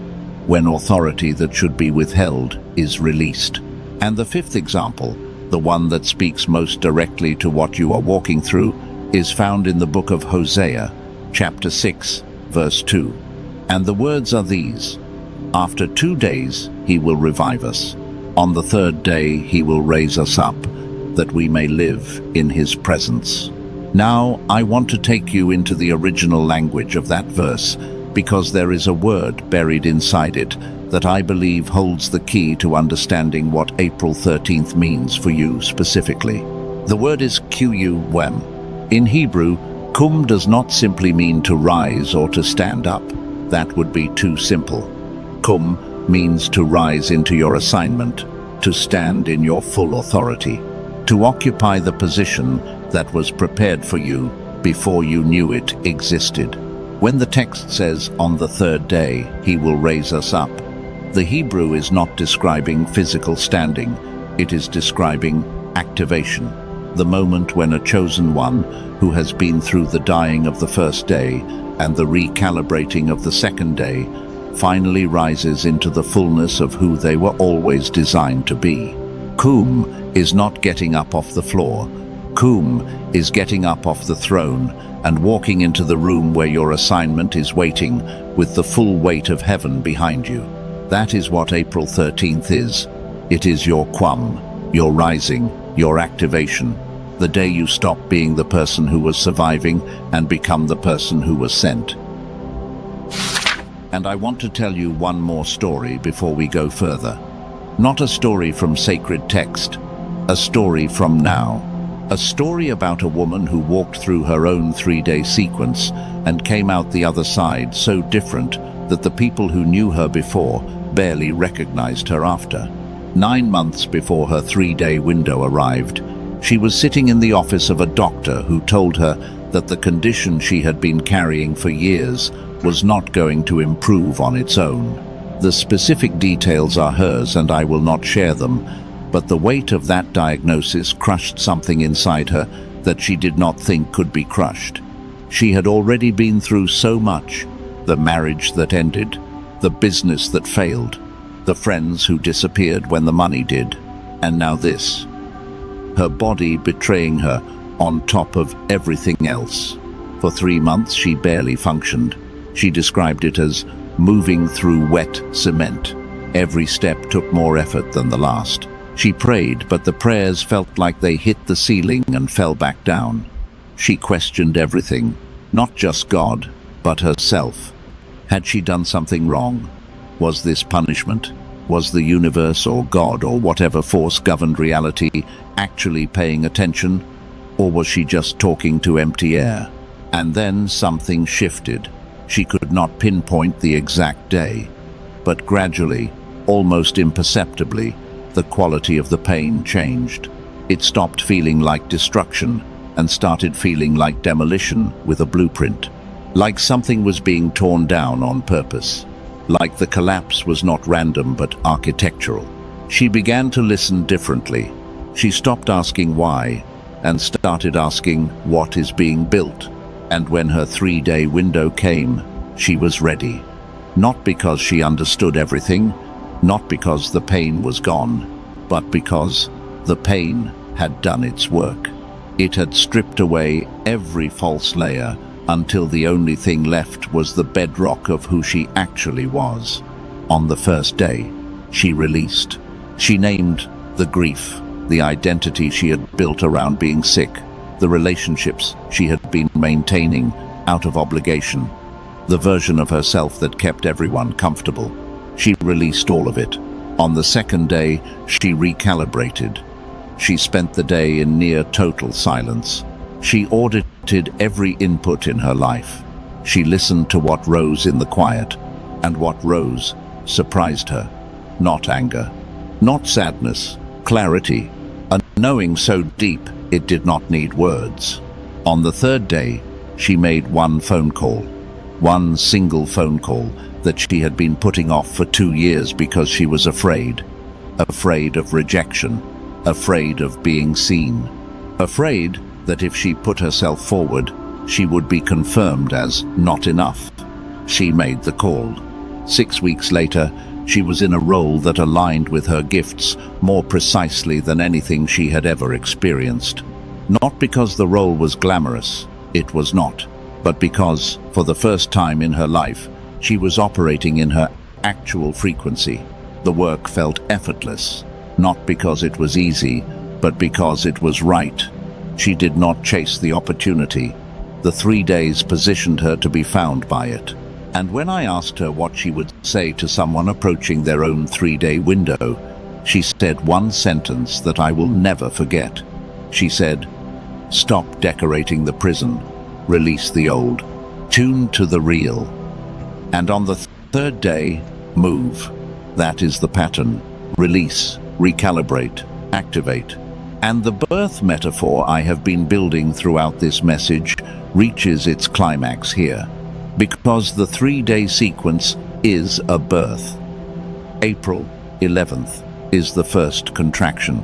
when authority that should be withheld is released. And the fifth example, the one that speaks most directly to what you are walking through, is found in the book of Hosea, chapter 6, verse 2. And the words are these: "After 2 days he will revive us. On the third day he will raise us up, that we may live in his presence." Now, I want to take you into the original language of that verse, because there is a word buried inside it that I believe holds the key to understanding what April 13th means for you specifically. The word is Q-U-M. In Hebrew, kum does not simply mean to rise or to stand up. That would be too simple. Kum means to rise into your assignment, to stand in your full authority, to occupy the position that was prepared for you before you knew it existed. When the text says, "On the third day he will raise us up," the Hebrew is not describing physical standing, it is describing activation. The moment when a chosen one, who has been through the dying of the first day and the recalibrating of the second day, finally rises into the fullness of who they were always designed to be. Kum is not getting up off the floor. Kum is getting up off the throne and walking into the room where your assignment is waiting with the full weight of heaven behind you. That is what April 13th is. It is your Qum, your rising, your activation. The day you stop being the person who was surviving and become the person who was sent. And I want to tell you one more story before we go further. Not a story from sacred text, a story from now. A story about a woman who walked through her own 3-day sequence and came out the other side so different that the people who knew her before barely recognized her after. 9 months before her 3-day window arrived, she was sitting in the office of a doctor who told her that the condition she had been carrying for years was not going to improve on its own. The specific details are hers and I will not share them, but the weight of that diagnosis crushed something inside her that she did not think could be crushed. She had already been through so much: the marriage that ended, the business that failed, the friends who disappeared when the money did, and now this. Her body betraying her on top of everything else. For 3 months she barely functioned. She described it as moving through wet cement. Every step took more effort than the last. She prayed, but the prayers felt like they hit the ceiling and fell back down. She questioned everything, not just God, but herself. Had she done something wrong? Was this punishment? Was the universe or God or whatever force governed reality actually paying attention? Or was she just talking to empty air? And then something shifted. She could not pinpoint the exact day, but gradually, almost imperceptibly, the quality of the pain changed. It stopped feeling like destruction and started feeling like demolition with a blueprint. Like something was being torn down on purpose. Like the collapse was not random but architectural. She began to listen differently. She stopped asking why and started asking what is being built. And when her 3-day window came, she was ready. Not because she understood everything, not because the pain was gone, but because the pain had done its work. It had stripped away every false layer until the only thing left was the bedrock of who she actually was. On the first day, she released. She named the grief, the identity she had built around being sick, the relationships she had been maintaining out of obligation, the version of herself that kept everyone comfortable. She released all of it. On the second day, she recalibrated. She spent the day in near total silence. She audited every input in her life. She listened to what rose in the quiet, and what rose surprised her. not anger. Not sadness, clarity. A knowing so deep it did not need words. On the third day, she made one phone call. One single phone call that she had been putting off for 2 years because she was afraid. Afraid of rejection. Afraid of being seen. Afraid that if she put herself forward, she would be confirmed as not enough. She made the call. 6 weeks later, she was in a role that aligned with her gifts more precisely than anything she had ever experienced. Not because the role was glamorous, it was not, but because, for the first time in her life, she was operating in her actual frequency. The work felt effortless, not because it was easy, but because it was right. She did not chase the opportunity. The 3 days positioned her to be found by it. And when I asked her what she would say to someone approaching their own 3-day window, she said one sentence that I will never forget. She said, "Stop decorating the prison, release the old, tune to the real." And on the third day, move. That is the pattern. Release, recalibrate, activate. And the birth metaphor I have been building throughout this message reaches its climax here. Because the 3-day sequence is a birth. April 11th is the first contraction,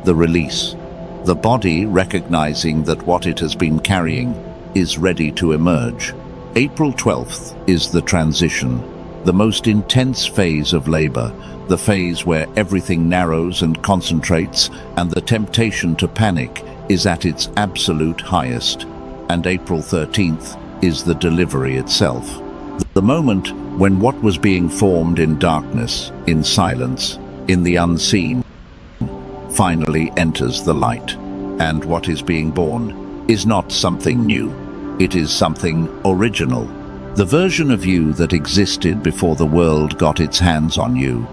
the release. The body recognizing that what it has been carrying is ready to emerge. April 12th is the transition, the most intense phase of labor, the phase where everything narrows and concentrates and the temptation to panic is at its absolute highest. And April 13th is the delivery itself. The moment when what was being formed in darkness, in silence, in the unseen, finally enters the light. And what is being born is not something new. It is something original. The version of you that existed before the world got its hands on you,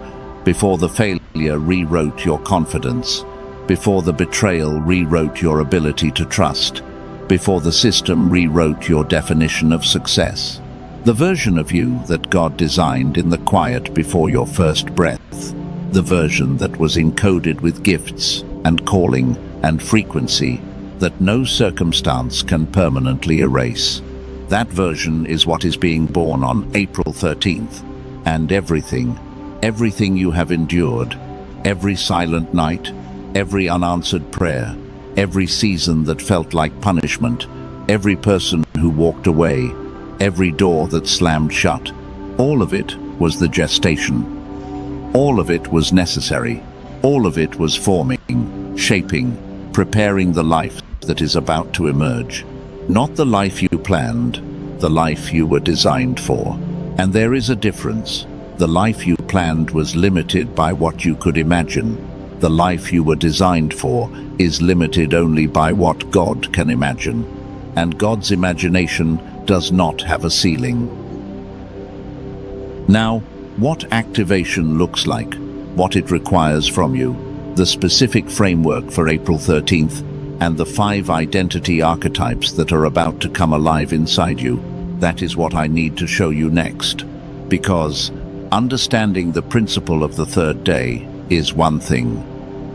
before the failure rewrote your confidence, before the betrayal rewrote your ability to trust, before the system rewrote your definition of success. The version of you that God designed in the quiet before your first breath. The version that was encoded with gifts and calling and frequency that no circumstance can permanently erase. That version is what is being born on April 13th. And everything you have endured, every silent night, every unanswered prayer, every season that felt like punishment, every person who walked away, every door that slammed shut, all of it was the gestation. All of it was necessary. All of it was forming, shaping, preparing the life that is about to emerge. Not the life you planned, the life you were designed for. And there is a difference. The life you planned was limited by what you could imagine. The life you were designed for is limited only by what God can imagine. And God's imagination does not have a ceiling. Now, what activation looks like, what it requires from you, the specific framework for April 13th, and the 5 identity archetypes that are about to come alive inside you, that is what I need to show you next. Because understanding the principle of the third day is one thing.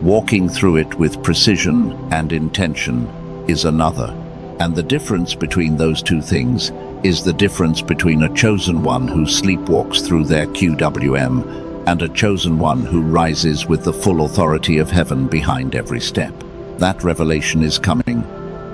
Walking through it with precision and intention is another. And the difference between those two things is the difference between a chosen one who sleepwalks through their QWM and a chosen one who rises with the full authority of heaven behind every step. That revelation is coming,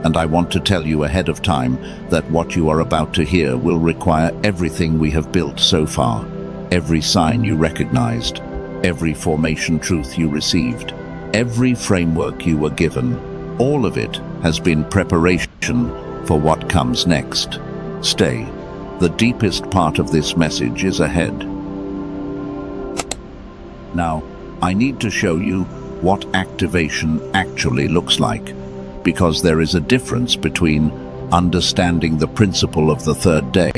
and I want to tell you ahead of time that what you are about to hear will require everything we have built so far, every sign you recognized, every formation truth you received, every framework you were given. All of it has been preparation for what comes next. Stay. The deepest part of this message is ahead. Now, I need to show you what activation actually looks like, because there is a difference between understanding the principle of the third day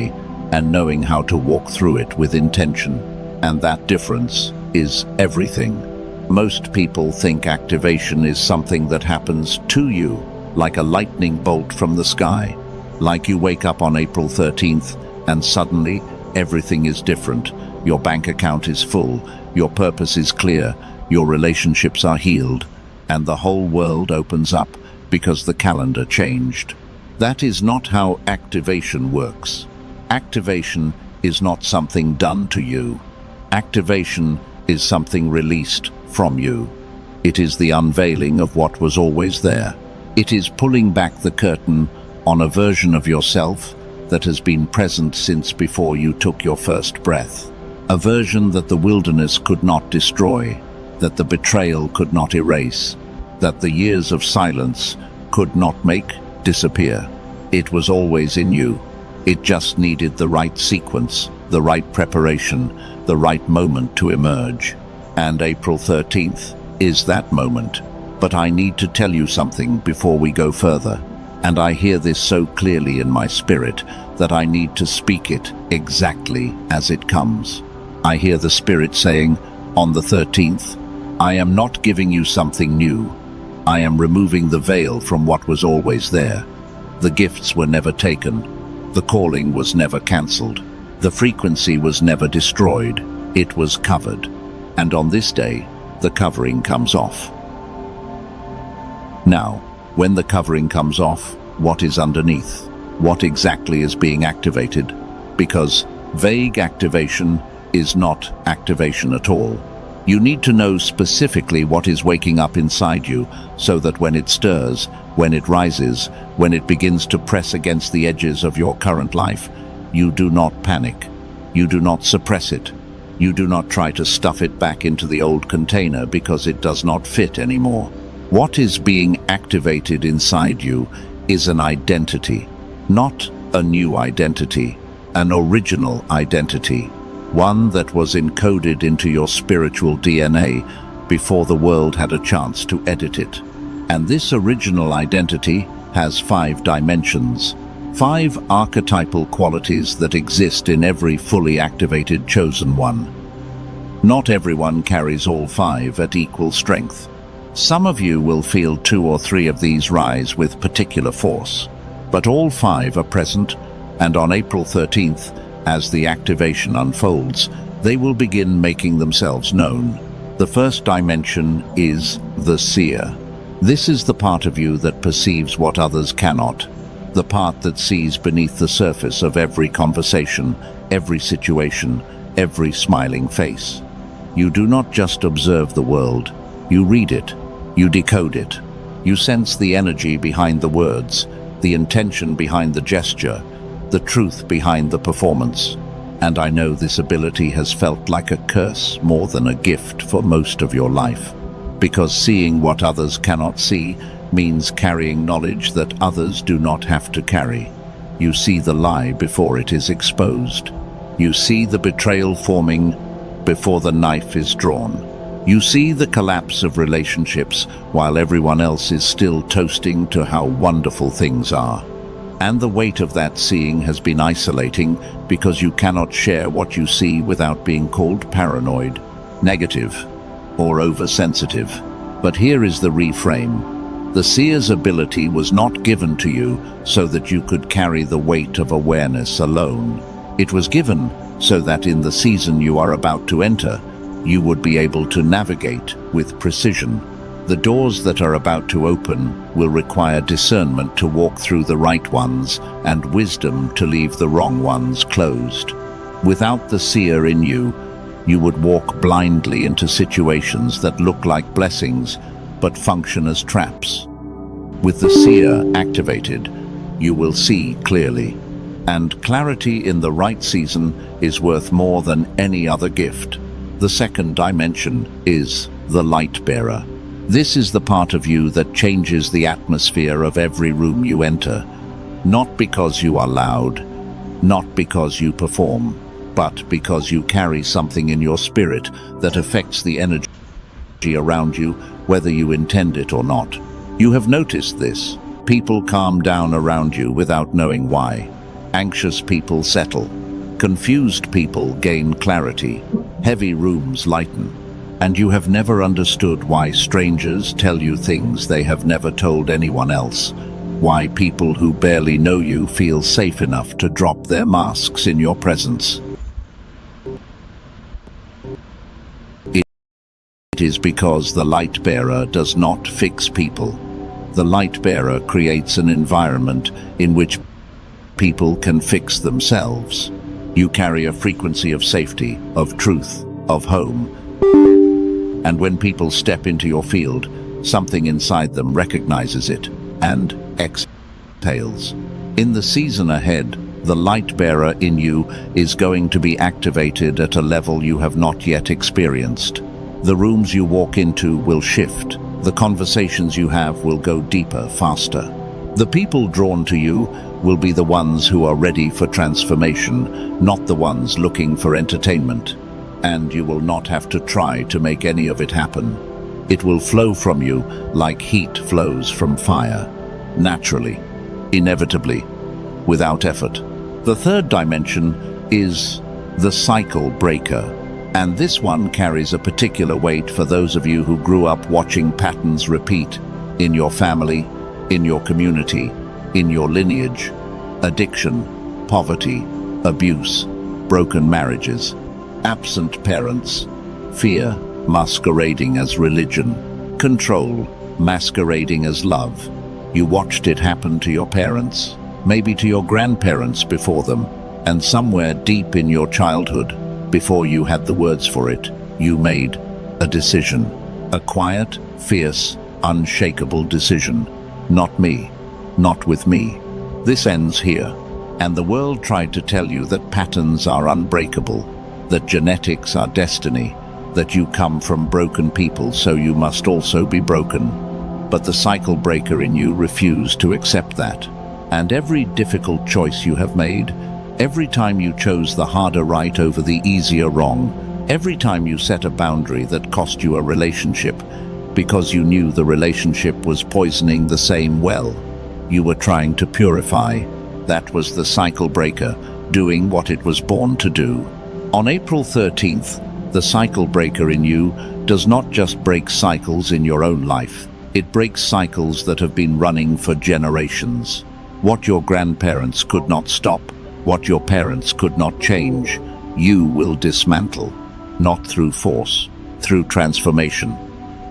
and knowing how to walk through it with intention. And that difference is everything. Most people think activation is something that happens to you, like a lightning bolt from the sky. Like you wake up on April 13th and suddenly everything is different. Your bank account is full, Your purpose is clear, your relationships are healed, and the whole world opens up because the calendar changed. That is not how activation works. Activation is not something done to you. Activation is something released from you. It is the unveiling of what was always there. It is pulling back the curtain on a version of yourself that has been present since before you took your first breath. A version that the wilderness could not destroy, that the betrayal could not erase, that the years of silence could not make disappear. It was always in you. It just needed the right sequence, the right preparation, the right moment to emerge. And April 13th is that moment. But I need to tell you something before we go further. And I hear this so clearly in my spirit that I need to speak it exactly as it comes. I hear the Spirit saying, on the 13th, I am not giving you something new. I am removing the veil from what was always there. The gifts were never taken. The calling was never cancelled. The frequency was never destroyed. It was covered. And on this day, the covering comes off. Now, when the covering comes off, what is underneath? What exactly is being activated? Because vague activation is not activation at all. You need to know specifically what is waking up inside you so that when it stirs, when it rises, when it begins to press against the edges of your current life, you do not panic. You do not suppress it. You do not try to stuff it back into the old container because it does not fit anymore. What is being activated inside you is an identity, not a new identity, an original identity, one that was encoded into your spiritual DNA before the world had a chance to edit it. And this original identity has 5 dimensions, 5 archetypal qualities that exist in every fully activated chosen one. Not everyone carries all 5 at equal strength. Some of you will feel 2 or 3 of these rise with particular force, but all 5 are present, and on April 13th, as the activation unfolds, they will begin making themselves known. The first dimension is the seer. This is the part of you that perceives what others cannot, the part that sees beneath the surface of every conversation, every situation, every smiling face. You do not just observe the world, you read it, you decode it. You sense the energy behind the words, the intention behind the gesture, the truth behind the performance. And I know this ability has felt like a curse more than a gift for most of your life. Because seeing what others cannot see means carrying knowledge that others do not have to carry. You see the lie before it is exposed. You see the betrayal forming before the knife is drawn. You see the collapse of relationships while everyone else is still toasting to how wonderful things are. And the weight of that seeing has been isolating because you cannot share what you see without being called paranoid, negative, or oversensitive. But here is the reframe. The seer's ability was not given to you so that you could carry the weight of awareness alone. It was given so that in the season you are about to enter, you would be able to navigate with precision. The doors that are about to open will require discernment to walk through the right ones and wisdom to leave the wrong ones closed. Without the seer in you, you would walk blindly into situations that look like blessings but function as traps. With the seer activated, you will see clearly. And clarity in the right season is worth more than any other gift. The second dimension is the light bearer. This is the part of you that changes the atmosphere of every room you enter. Not because you are loud, not because you perform, but because you carry something in your spirit that affects the energy around you, whether you intend it or not. You have noticed this. People calm down around you without knowing why. Anxious people settle. Confused people gain clarity. Heavy rooms lighten. And you have never understood why strangers tell you things they have never told anyone else. Why people who barely know you feel safe enough to drop their masks in your presence. It is because the light bearer does not fix people. The light bearer creates an environment in which people can fix themselves. You carry a frequency of safety, of truth, of home. And when people step into your field, something inside them recognizes it and exhales. In the season ahead, the light bearer in you is going to be activated at a level you have not yet experienced. The rooms you walk into will shift. The conversations you have will go deeper, faster. The people drawn to you will be the ones who are ready for transformation, not the ones looking for entertainment. And you will not have to try to make any of it happen. It will flow from you like heat flows from fire, naturally, inevitably, without effort. The third dimension is the cycle breaker. And this one carries a particular weight for those of you who grew up watching patterns repeat in your family, in your community, in your lineage. Addiction, poverty, abuse, broken marriages, absent parents, fear masquerading as religion, control masquerading as love. You watched it happen to your parents, maybe to your grandparents before them, and somewhere deep in your childhood, before you had the words for it, you made a decision. A quiet, fierce, unshakable decision. Not me. Not with me. This ends here. And the world tried to tell you that patterns are unbreakable, that genetics are destiny, that you come from broken people, so you must also be broken. But the cycle breaker in you refused to accept that. And every difficult choice you have made, every time you chose the harder right over the easier wrong, every time you set a boundary that cost you a relationship because you knew the relationship was poisoning the same well you were trying to purify, that was the cycle breaker doing what it was born to do. On April 13th, the cycle breaker in you does not just break cycles in your own life, it breaks cycles that have been running for generations. What your grandparents could not stop, what your parents could not change, you will dismantle, not through force, through transformation,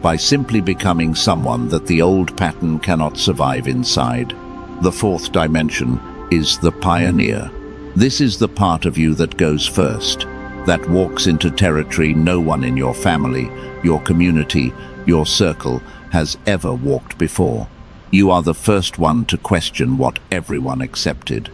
by simply becoming someone that the old pattern cannot survive inside. The fourth dimension is the pioneer. This is the part of you that goes first, that walks into territory no one in your family, your community, your circle has ever walked before. You are the first one to question what everyone accepted.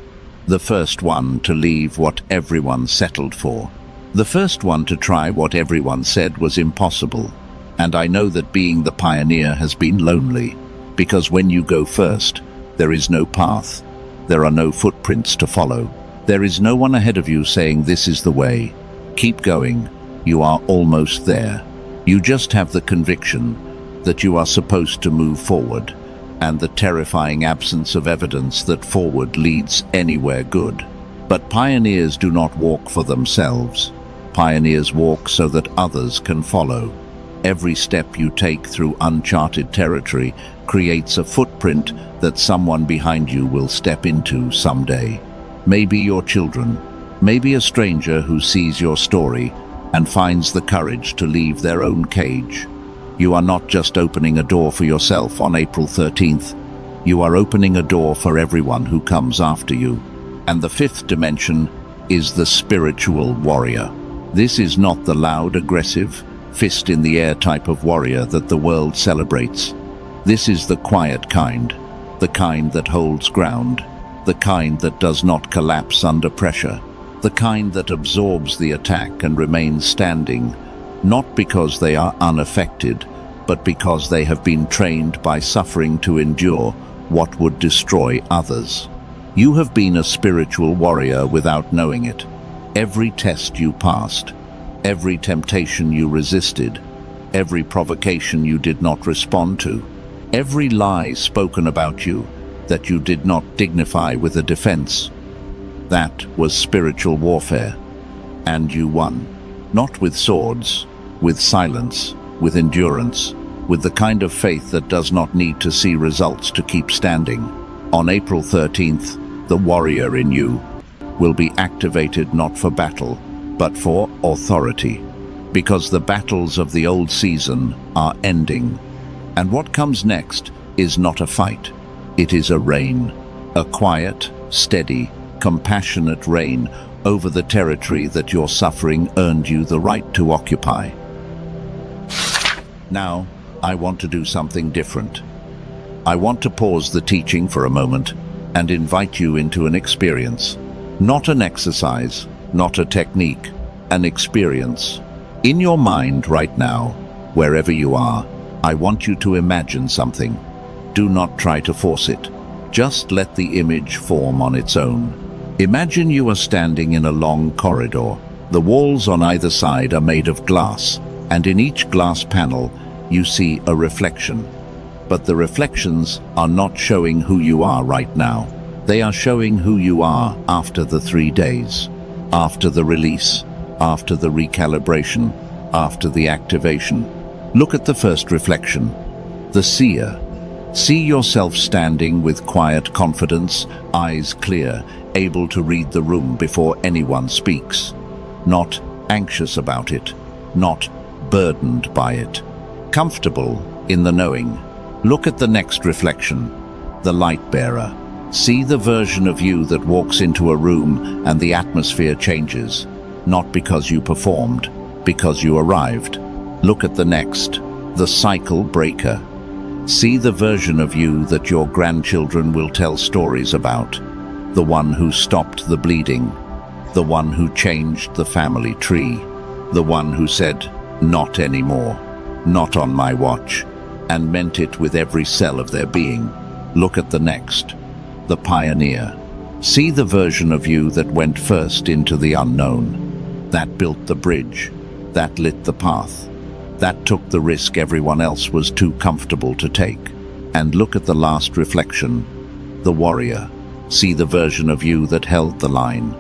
The first one to leave what everyone settled for. The first one to try what everyone said was impossible. And I know that being the pioneer has been lonely, because when you go first, there is no path. There are no footprints to follow. There is no one ahead of you saying this is the way. Keep going. You are almost there. You just have the conviction that you are supposed to move forward, and the terrifying absence of evidence that forward leads anywhere good. But pioneers do not walk for themselves. Pioneers walk so that others can follow. Every step you take through uncharted territory creates a footprint that someone behind you will step into someday. Maybe your children, maybe a stranger who sees your story and finds the courage to leave their own cage. You are not just opening a door for yourself on April 13th. You are opening a door for everyone who comes after you. And the fifth dimension is the spiritual warrior. This is not the loud, aggressive, fist-in-the-air type of warrior that the world celebrates. This is the quiet kind, the kind that holds ground, the kind that does not collapse under pressure, the kind that absorbs the attack and remains standing, not because they are unaffected, but because they have been trained by suffering to endure what would destroy others. You have been a spiritual warrior without knowing it. Every test you passed, every temptation you resisted, every provocation you did not respond to, every lie spoken about you that you did not dignify with a defense, that was spiritual warfare. And you won. Not with swords, with silence, with endurance, with the kind of faith that does not need to see results to keep standing. On April 13th, the warrior in you will be activated not for battle, but for authority. because the battles of the old season are ending. And what comes next is not a fight. It is a reign. A quiet, steady, compassionate reign over the territory that your suffering earned you the right to occupy. Now, I want to do something different. I want to pause the teaching for a moment and invite you into an experience. Not an exercise, not a technique, an experience. In your mind right now, wherever you are, I want you to imagine something. Do not try to force it. Just let the image form on its own. Imagine you are standing in a long corridor. The walls on either side are made of glass, and in each glass panel you see a reflection. But the reflections are not showing who you are right now. They are showing who you are after the 3 days, after the release, after the recalibration, after the activation. Look at the first reflection, the seer. See yourself standing with quiet confidence, eyes clear, able to read the room before anyone speaks. Not anxious about it, not burdened by it. Comfortable in the knowing. Look at the next reflection, the light bearer. See the version of you that walks into a room and the atmosphere changes, not because you performed, because you arrived. Look at the next, the cycle breaker. See the version of you that your grandchildren will tell stories about. The one who stopped the bleeding, the one who changed the family tree, the one who said, "Not anymore, not on my watch," and meant it with every cell of their being. Look at the next, the pioneer. See the version of you that went first into the unknown, that built the bridge, that lit the path, that took the risk everyone else was too comfortable to take. And look at the last reflection, the warrior. See the version of you that held the line,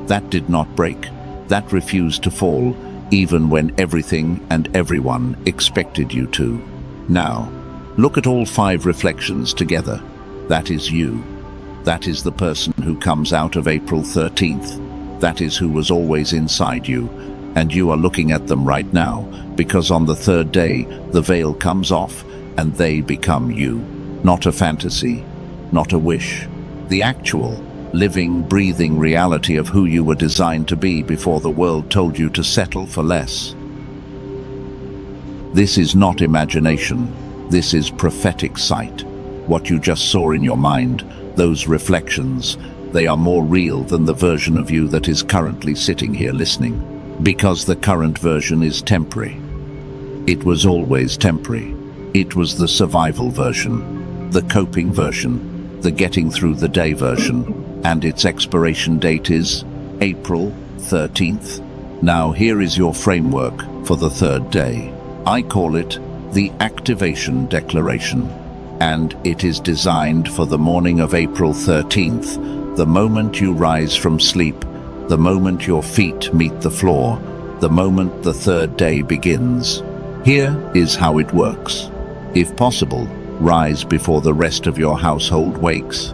that did not break, that refused to fall, even when everything and everyone expected you to. Now, look at all 5 reflections together. That is you. That is the person who comes out of April 13th. That is who was always inside you, and you are looking at them right now, because on the 3rd day, the veil comes off and they become you. Not a fantasy, not a wish. The actual, living, breathing reality of who you were designed to be before the world told you to settle for less. This is not imagination. This is prophetic sight. What you just saw in your mind, those reflections, they are more real than the version of you that is currently sitting here listening. Because the current version is temporary. It was always temporary. It was the survival version, the coping version, the getting through the day version, and its expiration date is April 13th. Now here is your framework for the 3rd day. I call it the Activation Declaration, and it is designed for the morning of April 13th, the moment you rise from sleep, the moment your feet meet the floor, the moment the 3rd day begins. Here is how it works. If possible, rise before the rest of your household wakes.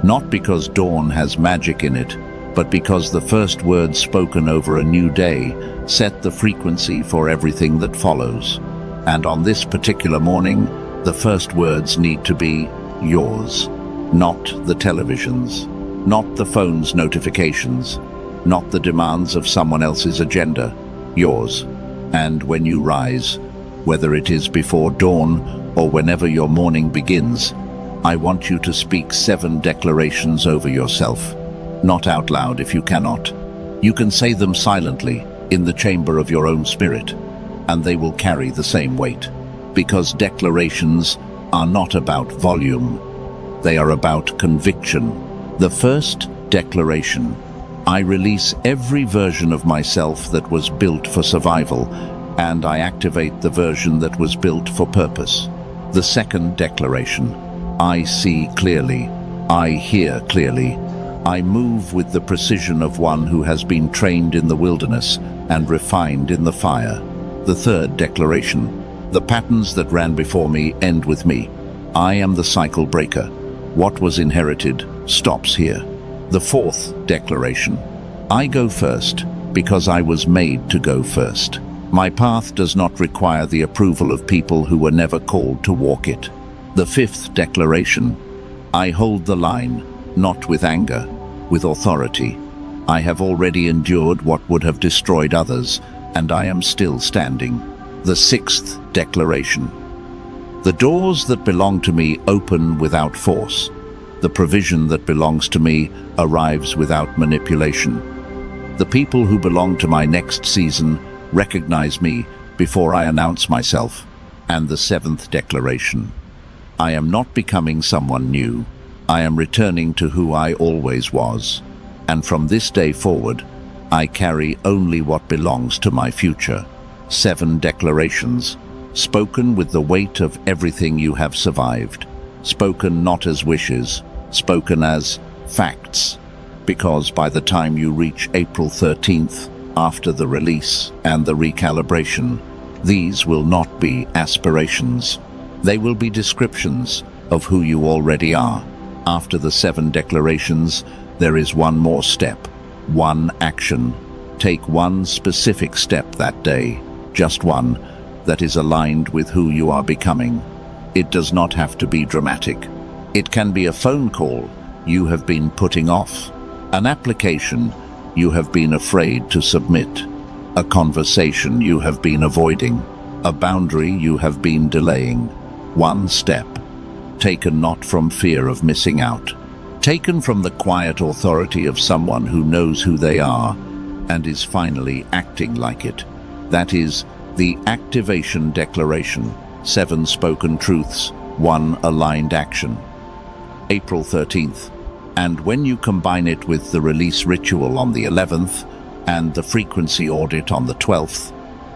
Not because dawn has magic in it, but because the first words spoken over a new day set the frequency for everything that follows. And on this particular morning, the first words need to be yours, not the television's, not the phone's notifications, not the demands of someone else's agenda, yours. And when you rise, whether it is before dawn or whenever your morning begins, I want you to speak 7 declarations over yourself. Not out loud if you cannot. You can say them silently in the chamber of your own spirit, and they will carry the same weight. Because declarations are not about volume. They are about conviction. The first declaration: I release every version of myself that was built for survival, and I activate the version that was built for purpose. The second declaration: I see clearly, I hear clearly, I move with the precision of one who has been trained in the wilderness and refined in the fire. The third declaration: the patterns that ran before me end with me. I am the cycle breaker. What was inherited stops here. The fourth declaration: I go first because I was made to go first. My path does not require the approval of people who were never called to walk it. The fifth declaration. I hold the line, not with anger, with authority. I have already endured what would have destroyed others, and I am still standing. The sixth declaration. The doors that belong to me open without force. The provision that belongs to me arrives without manipulation. The people who belong to my next season recognize me before I announce myself. And the seventh declaration. I am not becoming someone new. I am returning to who I always was. And from this day forward, I carry only what belongs to my future. 7 declarations, spoken with the weight of everything you have survived. Spoken not as wishes, spoken as facts. Because by the time you reach April 13th, after the release and the recalibration, these will not be aspirations. They will be descriptions of who you already are. After the 7 declarations, there is one more step, one action. Take one specific step that day, just one, that is aligned with who you are becoming. It does not have to be dramatic. It can be a phone call you have been putting off, an application you have been afraid to submit, a conversation you have been avoiding, a boundary you have been delaying. One step, taken not from fear of missing out, taken from the quiet authority of someone who knows who they are and is finally acting like it. That is the activation declaration, 7 spoken truths, 1 aligned action. April 13th. And when you combine it with the release ritual on the 11th and the frequency audit on the 12th,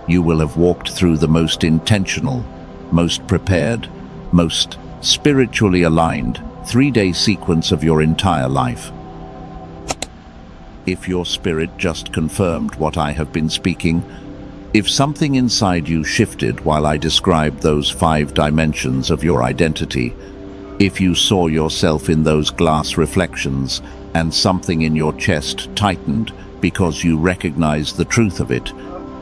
you will have walked through the most intentional, most prepared, most spiritually aligned 3-day sequence of your entire life. If your spirit just confirmed what I have been speaking, if something inside you shifted while I described those 5 dimensions of your identity, if you saw yourself in those glass reflections and something in your chest tightened because you recognized the truth of it,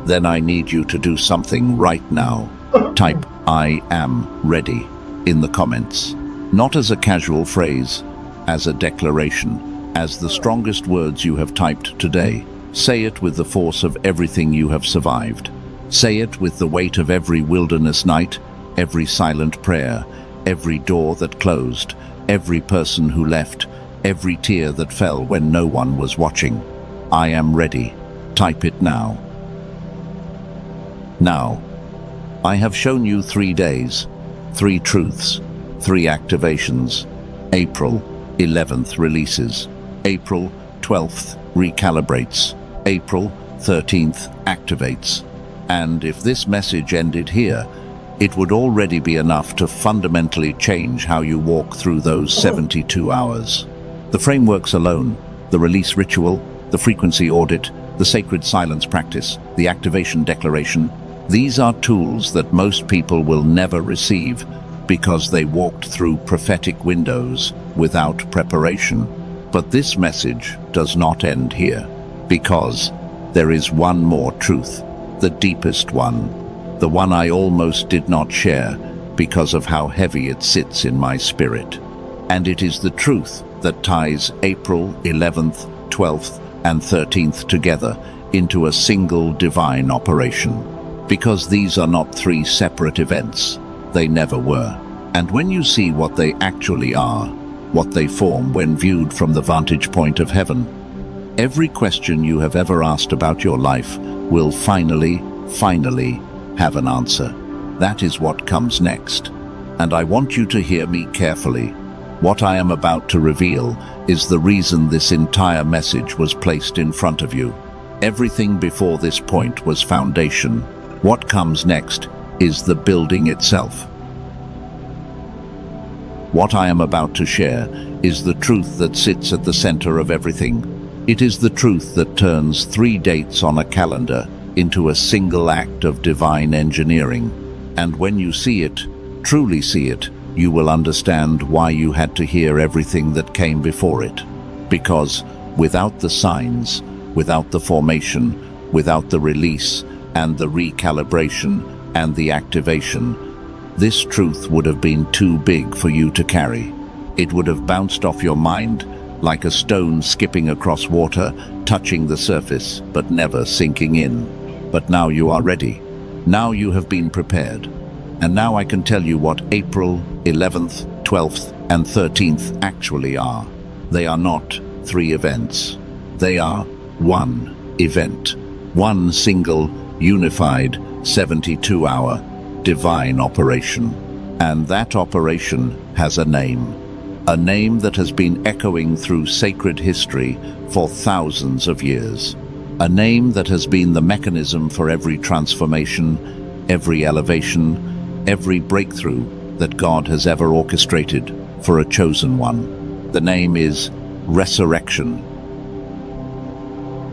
then I need you to do something right now. Type "I am ready" in the comments. Not as a casual phrase, as a declaration, as the strongest words you have typed today. Say it with the force of everything you have survived. Say it with the weight of every wilderness night, every silent prayer, every door that closed, every person who left, every tear that fell when no one was watching. I am ready. Type it now. Now, I have shown you 3 days, 3 truths, 3 activations. April 11th releases. April 12th recalibrates. April 13th activates. And if this message ended here, it would already be enough to fundamentally change how you walk through those 72 hours. The frameworks alone, the release ritual, the frequency audit, the sacred silence practice, the activation declaration, these are tools that most people will never receive because they walked through prophetic windows without preparation. But this message does not end here, because there is one more truth, the deepest one, the one I almost did not share because of how heavy it sits in my spirit. And it is the truth that ties April 11th, 12th, and 13th together into a single divine operation. Because these are not 3 separate events, they never were. And when you see what they actually are, what they form when viewed from the vantage point of heaven, every question you have ever asked about your life will finally have an answer. That is what comes next. And I want you to hear me carefully. What I am about to reveal is the reason this entire message was placed in front of you. Everything before this point was foundation. What comes next is the building itself. What I am about to share is the truth that sits at the center of everything. It is the truth that turns 3 dates on a calendar into a single act of divine engineering. And when you see it, truly see it, you will understand why you had to hear everything that came before it. Because without the signs, without the formation, without the release, and the recalibration and the activation, this truth would have been too big for you to carry. It would have bounced off your mind like a stone skipping across water, touching the surface but never sinking in. But now you are ready. Now you have been prepared. And now I can tell you what April 11th, 12th, and 13th actually are. They are not 3 events. They are 1 event. One single, unified, 72-hour divine operation. And that operation has a name that has been echoing through sacred history for thousands of years. A name that has been the mechanism for every transformation, every elevation, every breakthrough that God has ever orchestrated for a chosen one. The name is resurrection.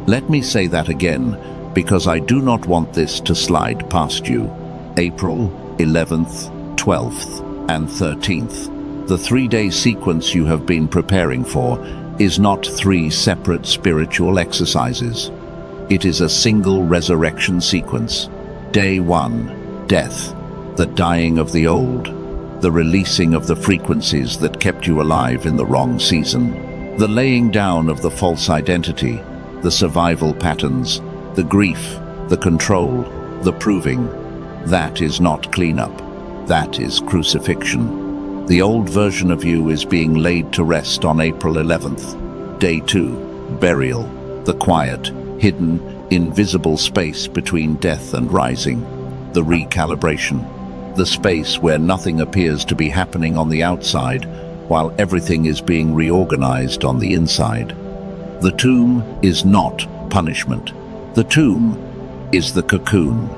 Let me say that again, because I do not want this to slide past you. April 11th, 12th, and 13th. The 3-day sequence you have been preparing for is not 3 separate spiritual exercises. It is a single resurrection sequence. Day 1, death, the dying of the old, the releasing of the frequencies that kept you alive in the wrong season, the laying down of the false identity, the survival patterns, the grief, the control, the proving. That is not cleanup. That is crucifixion. The old version of you is being laid to rest on April 11th. Day 2, burial, the quiet, hidden, invisible space between death and rising. The recalibration, the space where nothing appears to be happening on the outside while everything is being reorganized on the inside. The tomb is not punishment. The tomb is the cocoon.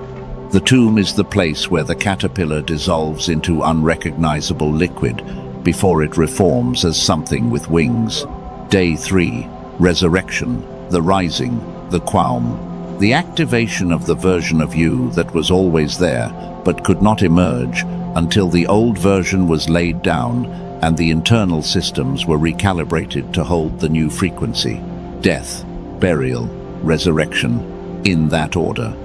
The tomb is the place where the caterpillar dissolves into unrecognizable liquid before it reforms as something with wings. Day 3, resurrection, the rising, the qualm, the activation of the version of you that was always there but could not emerge until the old version was laid down and the internal systems were recalibrated to hold the new frequency. Death, burial, resurrection, in that order.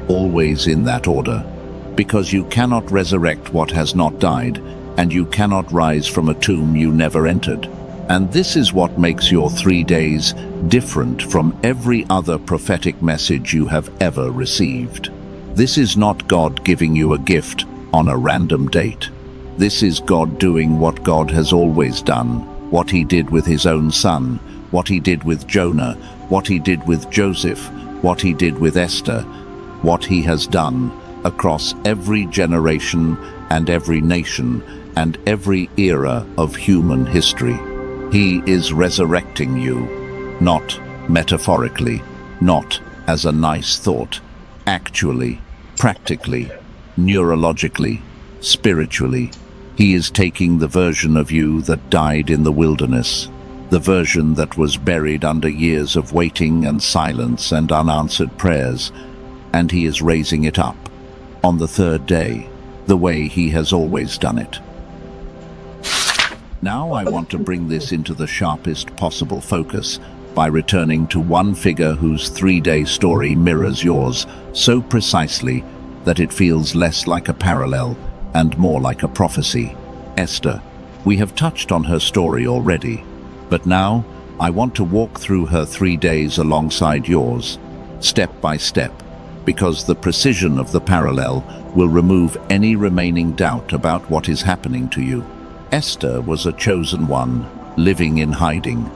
Always in that order, because you cannot resurrect what has not died, and you cannot rise from a tomb you never entered. And this is what makes your 3 days different from every other prophetic message you have ever received. This is not God giving you a gift on a random date. This is God doing what God has always done, what he did with his own son, what he did with Jonah, what he did with Joseph, what he did with Esther, what he has done across every generation and every nation and every era of human history. He is resurrecting you, not metaphorically, not as a nice thought, actually, practically, neurologically, spiritually. He is taking the version of you that died in the wilderness, the version that was buried under years of waiting and silence and unanswered prayers, and he is raising it up on the 3rd day, the way he has always done it. Now I want to bring this into the sharpest possible focus by returning to one figure whose 3-day story mirrors yours so precisely that it feels less like a parallel and more like a prophecy. Esther. We have touched on her story already, but now I want to walk through her 3 days alongside yours, step by step, because the precision of the parallel will remove any remaining doubt about what is happening to you. Esther was a chosen one, living in hiding.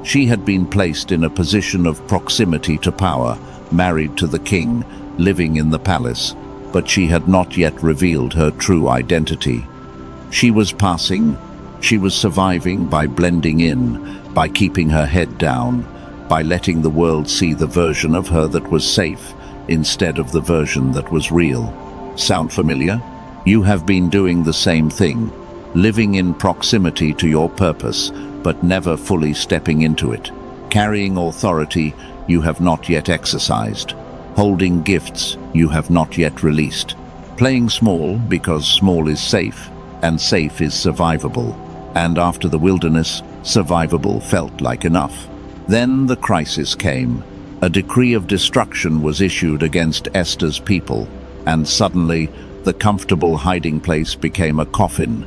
She had been placed in a position of proximity to power, married to the king, living in the palace, but she had not yet revealed her true identity. She was passing, she was surviving by blending in, by keeping her head down, by letting the world see the version of her that was safe, instead of the version that was real. Sound familiar? You have been doing the same thing, living in proximity to your purpose, but never fully stepping into it. Carrying authority you have not yet exercised. Holding gifts you have not yet released. Playing small because small is safe, and safe is survivable. And after the wilderness, survivable felt like enough. Then the crisis came. A decree of destruction was issued against Esther's people, and suddenly the comfortable hiding place became a coffin.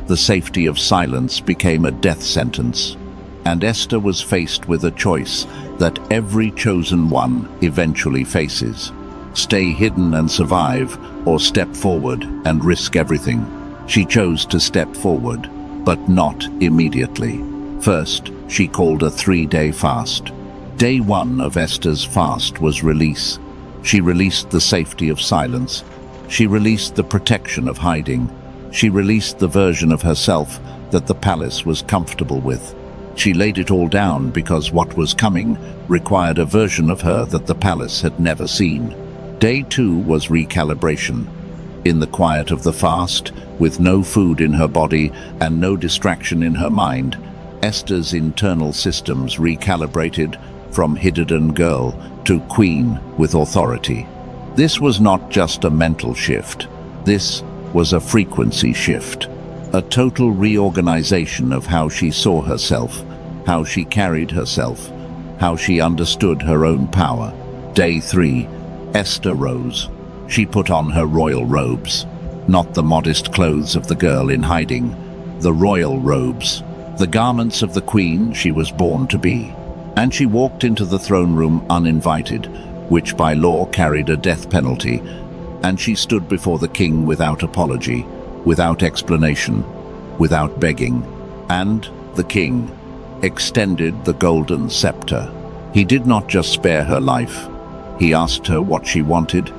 The safety of silence became a death sentence. And Esther was faced with a choice that every chosen one eventually faces. Stay hidden and survive, or step forward and risk everything. She chose to step forward, but not immediately. First, she called a 3-day fast. Day 1 of Esther's fast was release. She released the safety of silence. She released the protection of hiding. She released the version of herself that the palace was comfortable with. She laid it all down because what was coming required a version of her that the palace had never seen. Day 2 was recalibration. In the quiet of the fast, with no food in her body and no distraction in her mind, Esther's internal systems recalibrated from hidden girl to queen with authority. This was not just a mental shift. This was a frequency shift. A total reorganization of how she saw herself, how she carried herself, how she understood her own power. Day 3, Esther rose. She put on her royal robes, not the modest clothes of the girl in hiding, the royal robes, the garments of the queen she was born to be. And she walked into the throne room uninvited, which by law carried a death penalty, and she stood before the king without apology, without explanation, without begging. And the king extended the golden scepter. He did not just spare her life. He asked her what she wanted,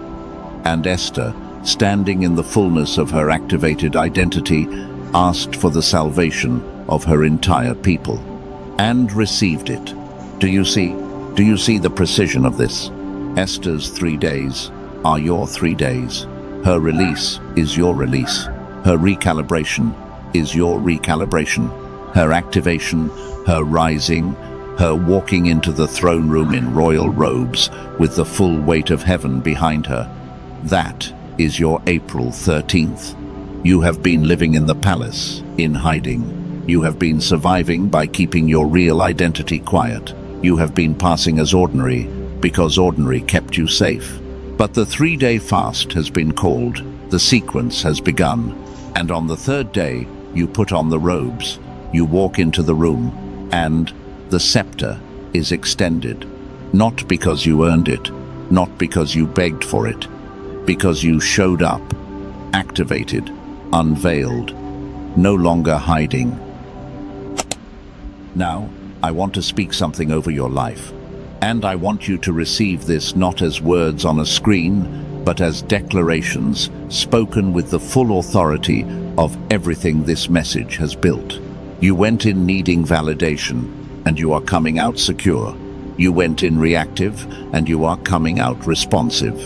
and Esther, standing in the fullness of her activated identity, asked for the salvation of her entire people, and received it. Do you see? Do you see the precision of this? Esther's 3 days are your 3 days. Her release is your release. Her recalibration is your recalibration. Her activation, her rising, her walking into the throne room in royal robes with the full weight of heaven behind her. That is your April 13th. You have been living in the palace, in hiding. You have been surviving by keeping your real identity quiet. You have been passing as ordinary because ordinary kept you safe. But the 3-day fast has been called, the sequence has begun, and on the 3rd day you put on the robes, you walk into the room, and the scepter is extended. Not because you earned it, not because you begged for it, because you showed up, activated, unveiled, no longer hiding. Now, I want to speak something over your life. And I want you to receive this not as words on a screen, but as declarations spoken with the full authority of everything this message has built. You went in needing validation, and you are coming out secure. You went in reactive, and you are coming out responsive.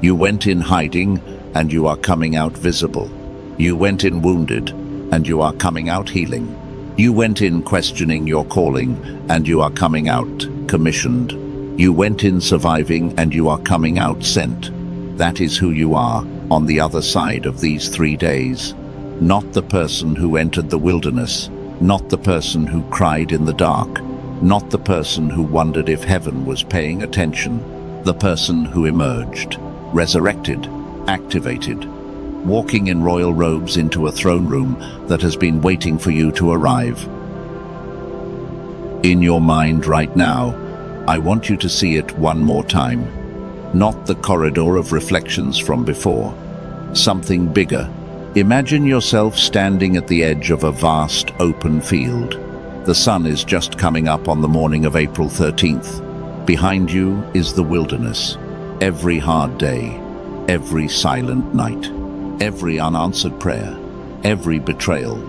You went in hiding, and you are coming out visible. You went in wounded, and you are coming out healing. You went in questioning your calling, and you are coming out commissioned. You went in surviving, and you are coming out sent. That is who you are on the other side of these 3 days. Not the person who entered the wilderness, not the person who cried in the dark, not the person who wondered if heaven was paying attention. The person who emerged, resurrected, activated, walking in royal robes into a throne room that has been waiting for you to arrive. In your mind right now, I want you to see it one more time. Not the corridor of reflections from before. Something bigger. Imagine yourself standing at the edge of a vast open field. The sun is just coming up on the morning of April 13th. Behind you is the wilderness. Every hard day, every silent night, every unanswered prayer, every betrayal,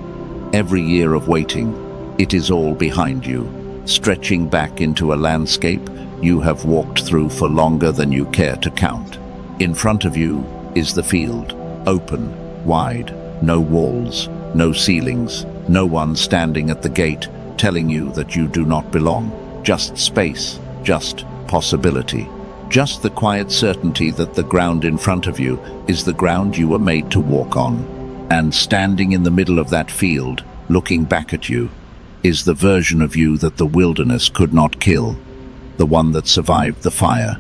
every year of waiting. It is all behind you, stretching back into a landscape you have walked through for longer than you care to count. In front of you is the field, open, wide, no walls, no ceilings, no one standing at the gate telling you that you do not belong. Just space, just possibility, just the quiet certainty that the ground in front of you is the ground you were made to walk on. And standing in the middle of that field, looking back at you, is the version of you that the wilderness could not kill. the one that survived the fire,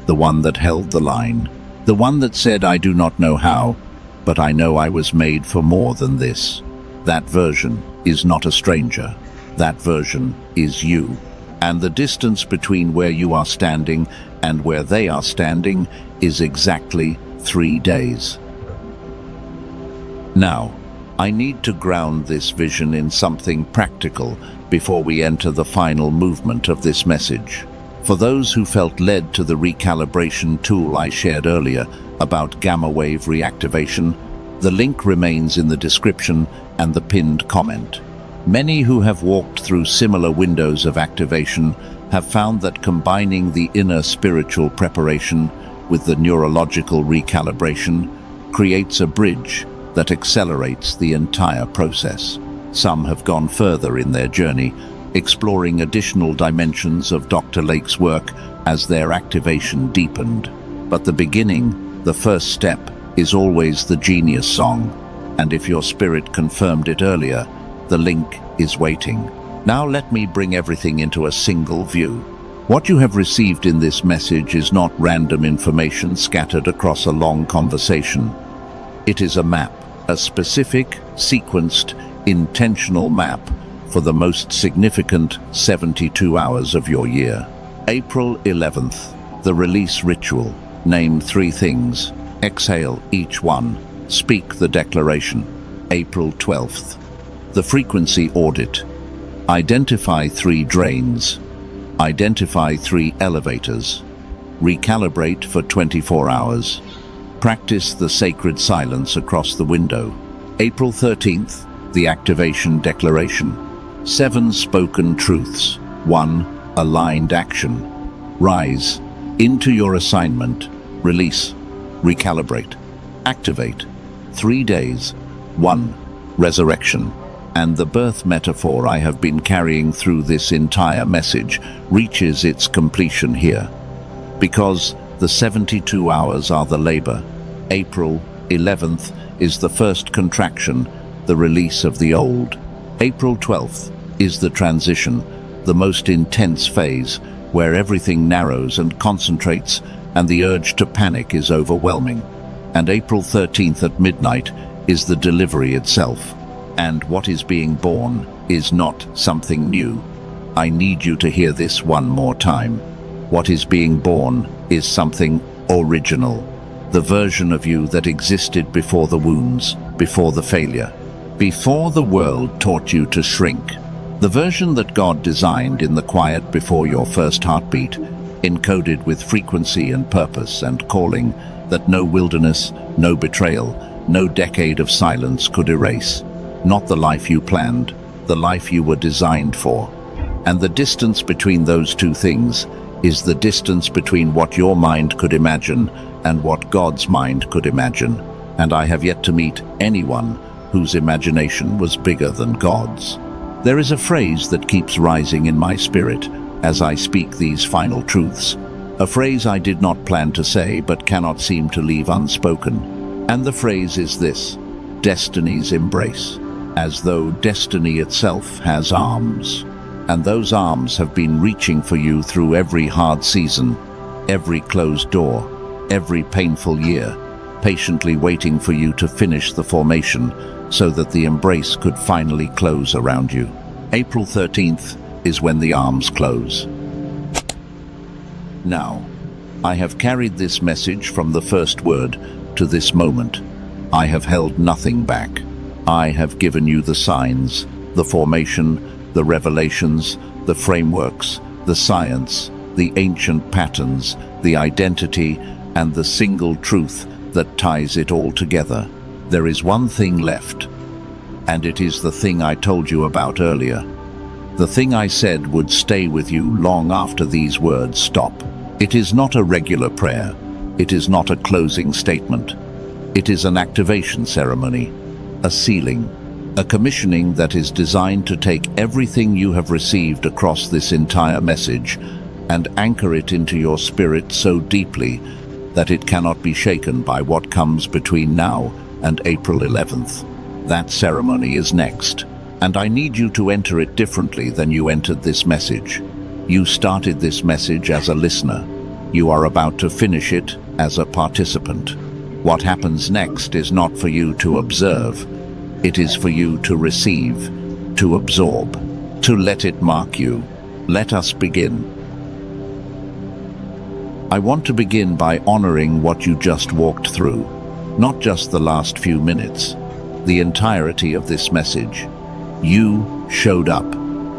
the one that held the line, the one that said, "I do not know how, but I know I was made for more than this." That version is not a stranger. That version is you. And the distance between where you are standing and where they are standing is exactly 3 days. Now, I need to ground this vision in something practical before we enter the final movement of this message. For those who felt led to the recalibration tool I shared earlier about gamma wave reactivation, the link remains in the description and the pinned comment. Many who have walked through similar windows of activation have found that combining the inner spiritual preparation with the neurological recalibration creates a bridge that accelerates the entire process. Some have gone further in their journey, exploring additional dimensions of Dr. Lake's work as their activation deepened. But the beginning, the first step, is always the genius song, and if your spirit confirmed it earlier, the link is waiting. Now let me bring everything into a single view. What you have received in this message is not random information scattered across a long conversation. It is a map, a specific, sequenced, intentional map for the most significant 72 hours of your year. April 11th, the release ritual. Name 3 things. Exhale each one. Speak the declaration. April 12th, the frequency audit. Identify 3 drains. Identify 3 elevators. Recalibrate for 24 hours. Practice the sacred silence across the window. April 13th, the activation declaration. 7 spoken truths. 1. Aligned action. Rise into your assignment. Release. Recalibrate. Activate. 3 days. 1. Resurrection. And the birth metaphor I have been carrying through this entire message reaches its completion here. Because the 72 hours are the labor. April 11th is the first contraction, the release of the old. April 12th is the transition, the most intense phase, where everything narrows and concentrates and the urge to panic is overwhelming. And April 13th at midnight is the delivery itself. And what is being born is not something new. I need you to hear this one more time. What is being born is something original. The version of you that existed before the wounds, before the failure, before the world taught you to shrink. The version that God designed in the quiet before your first heartbeat, encoded with frequency and purpose and calling that no wilderness, no betrayal, no decade of silence could erase. Not the life you planned, the life you were designed for. And the distance between those two things is the distance between what your mind could imagine and what God's mind could imagine. And I have yet to meet anyone whose imagination was bigger than God's. There is a phrase that keeps rising in my spirit as I speak these final truths. A phrase I did not plan to say but cannot seem to leave unspoken. And the phrase is this: destiny's embrace. As though destiny itself has arms. And those arms have been reaching for you through every hard season, every closed door, every painful year, patiently waiting for you to finish the formation so that the embrace could finally close around you. April 13th is when the arms close. Now, I have carried this message from the first word to this moment. I have held nothing back. I have given you the signs, the formation, the revelations, the frameworks, the science, the ancient patterns, the identity, and the single truth that ties it all together. There is one thing left, and it is the thing I told you about earlier. The thing I said would stay with you long after these words stop. It is not a regular prayer. It is not a closing statement. It is an activation ceremony. A sealing, a commissioning that is designed to take everything you have received across this entire message and anchor it into your spirit so deeply that it cannot be shaken by what comes between now and April 11th. That ceremony is next, and I need you to enter it differently than you entered this message. You started this message as a listener. You are about to finish it as a participant. What happens next is not for you to observe. It is for you to receive, to absorb, to let it mark you. Let us begin. I want to begin by honoring what you just walked through. Not just the last few minutes, the entirety of this message. You showed up.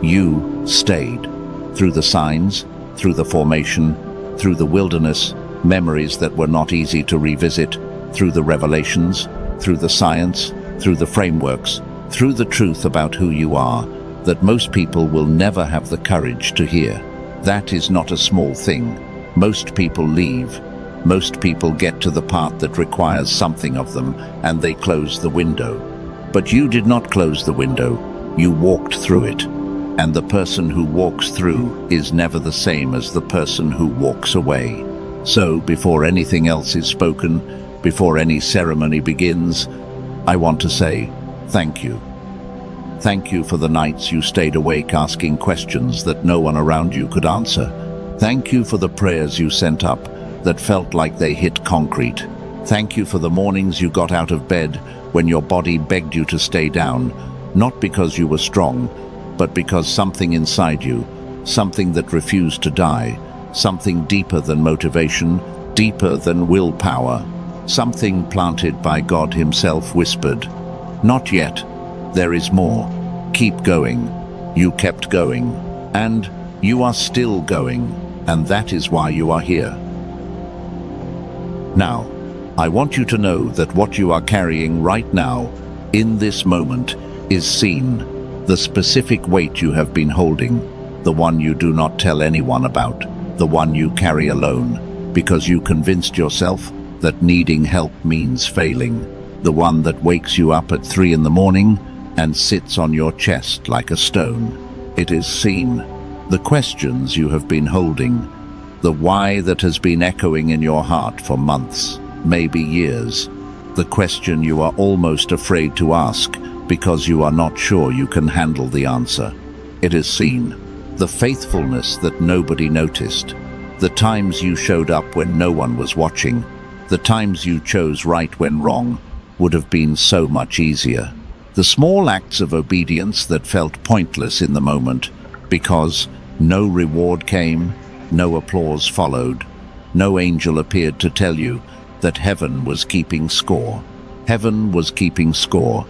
You stayed. Through the signs, through the formation, through the wilderness, memories that were not easy to revisit, through the revelations, through the science, through the frameworks, through the truth about who you are, that most people will never have the courage to hear. That is not a small thing. Most people leave. Most people get to the part that requires something of them, and they close the window. But you did not close the window. You walked through it. And the person who walks through is never the same as the person who walks away. So, before anything else is spoken, before any ceremony begins, I want to say thank you. Thank you for the nights you stayed awake asking questions that no one around you could answer. Thank you for the prayers you sent up that felt like they hit concrete. Thank you for the mornings you got out of bed when your body begged you to stay down, not because you were strong, but because something inside you, something that refused to die, something deeper than motivation, deeper than willpower, something planted by God Himself whispered, "Not yet, there is more. Keep going." You kept going, and you are still going, and that is why you are here. Now, I want you to know that what you are carrying right now, in this moment, is seen. The specific weight you have been holding, the one you do not tell anyone about, the one you carry alone, because you convinced yourself that needing help means failing, the one that wakes you up at 3 in the morning and sits on your chest like a stone. It is seen. The questions you have been holding, the why that has been echoing in your heart for months, maybe years, the question you are almost afraid to ask because you are not sure you can handle the answer. It is seen. The faithfulness that nobody noticed, the times you showed up when no one was watching, the times you chose right when wrong, would have been so much easier. The small acts of obedience that felt pointless in the moment because no reward came, no applause followed, no angel appeared to tell you that heaven was keeping score. Heaven was keeping score.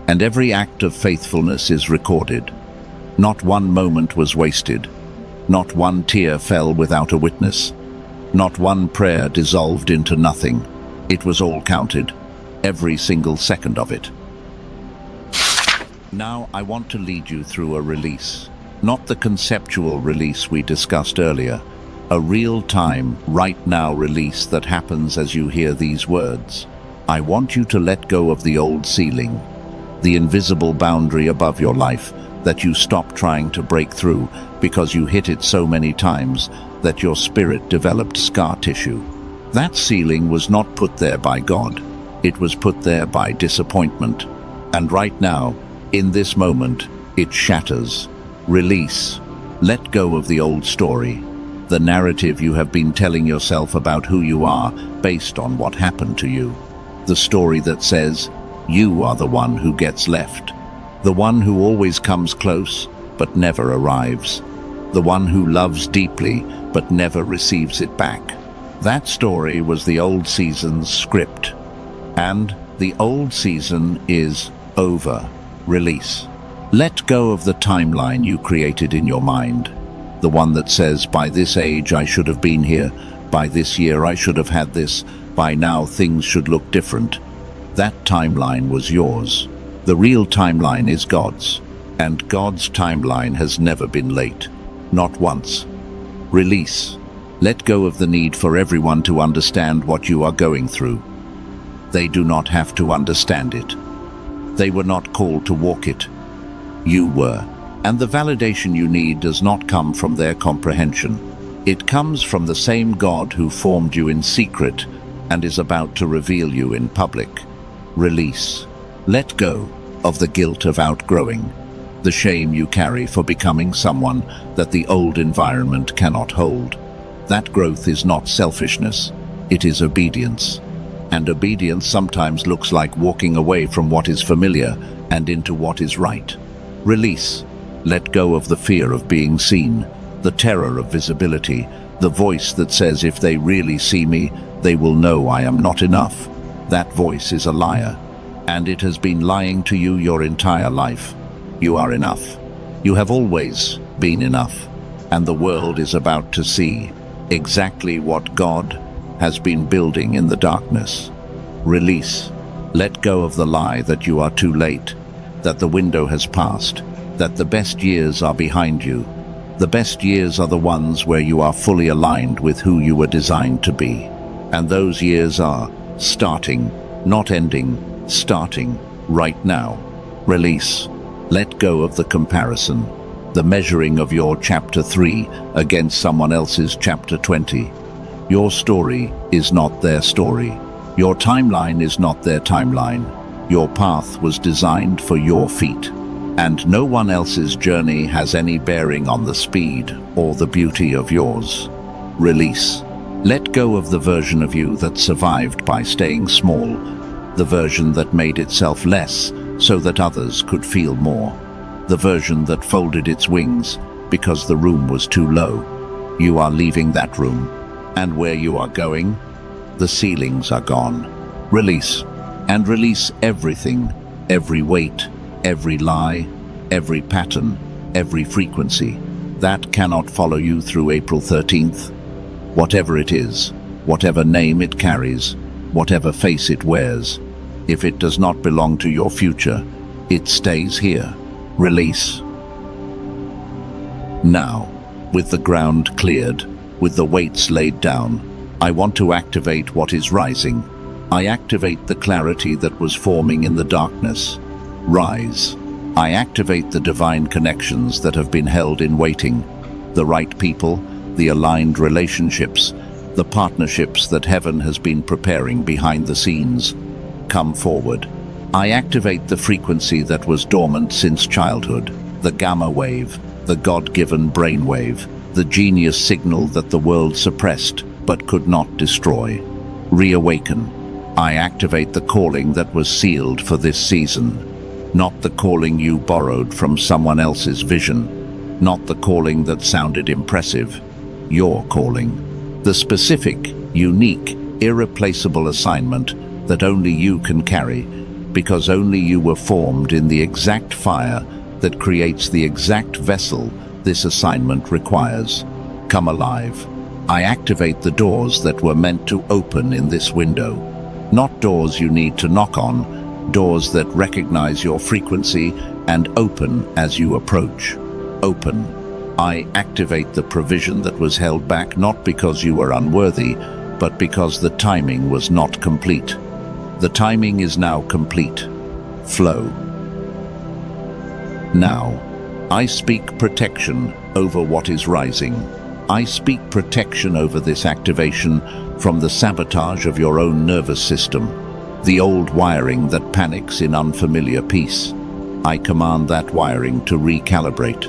And every act of faithfulness is recorded. Not one moment was wasted. Not one tear fell without a witness. Not one prayer dissolved into nothing. It was all counted, every single second of it. Now I want to lead you through a release. Not the conceptual release we discussed earlier. A real-time, right-now release that happens as you hear these words. I want you to let go of the old ceiling, the invisible boundary above your life that you stopped trying to break through because you hit it so many times that your spirit developed scar tissue. That ceiling was not put there by God. It was put there by disappointment. And right now, in this moment, it shatters. Release. Let go of the old story, the narrative you have been telling yourself about who you are based on what happened to you. The story that says, you are the one who gets left, the one who always comes close but never arrives, the one who loves deeply but never receives it back. That story was the old season's script, and the old season is over. Release. Let go of the timeline you created in your mind, the one that says, by this age I should have been here, by this year I should have had this, by now things should look different. That timeline was yours. The real timeline is God's, and God's timeline has never been late. Not once. Release. Let go of the need for everyone to understand what you are going through. They do not have to understand it. They were not called to walk it. You were. And the validation you need does not come from their comprehension. It comes from the same God who formed you in secret and is about to reveal you in public. Release. Let go of the guilt of outgrowing. the shame you carry for becoming someone that the old environment cannot hold. That growth is not selfishness, it is obedience. And obedience sometimes looks like walking away from what is familiar and into what is right. Release. Let go of the fear of being seen, the terror of visibility, the voice that says if they really see me, they will know I am not enough. That voice is a liar, and it has been lying to you your entire life. You are enough. You have always been enough, and the world is about to see exactly what God has been building in the darkness. Release. Let go of the lie that you are too late, that the window has passed, that the best years are behind you. The best years are the ones where you are fully aligned with who you were designed to be. And those years are starting, not ending, starting right now. Release. Let go of the comparison, the measuring of your chapter 3 against someone else's chapter 20. Your story is not their story. Your timeline is not their timeline. Your path was designed for your feet, and no one else's journey has any bearing on the speed or the beauty of yours. Release. Let go of the version of you that survived by staying small, the version that made itself less so that others could feel more, the version that folded its wings because the room was too low. You are leaving that room, and where you are going, the ceilings are gone. Release. And release everything, every weight, every lie, every pattern, every frequency that cannot follow you through April 13th. Whatever it is, whatever name it carries, whatever face it wears, if it does not belong to your future, it stays here. Release. Now, with the ground cleared, with the weights laid down, I want to activate what is rising. I activate the clarity that was forming in the darkness. Rise. I activate the divine connections that have been held in waiting, the right people, the aligned relationships, the partnerships that heaven has been preparing behind the scenes. Come forward. I activate the frequency that was dormant since childhood, the gamma wave, the God-given brainwave, the genius signal that the world suppressed but could not destroy. Reawaken. I activate the calling that was sealed for this season, not the calling you borrowed from someone else's vision, not the calling that sounded impressive, your calling, the specific, unique, irreplaceable assignment that only you can carry, because only you were formed in the exact fire that creates the exact vessel this assignment requires. Come alive. I activate the doors that were meant to open in this window. Not doors you need to knock on, doors that recognize your frequency and open as you approach. Open. I activate the provision that was held back not because you were unworthy, but because the timing was not complete. The timing is now complete. Flow. Now, I speak protection over what is rising. I speak protection over this activation from the sabotage of your own nervous system, the old wiring that panics in unfamiliar peace. I command that wiring to recalibrate.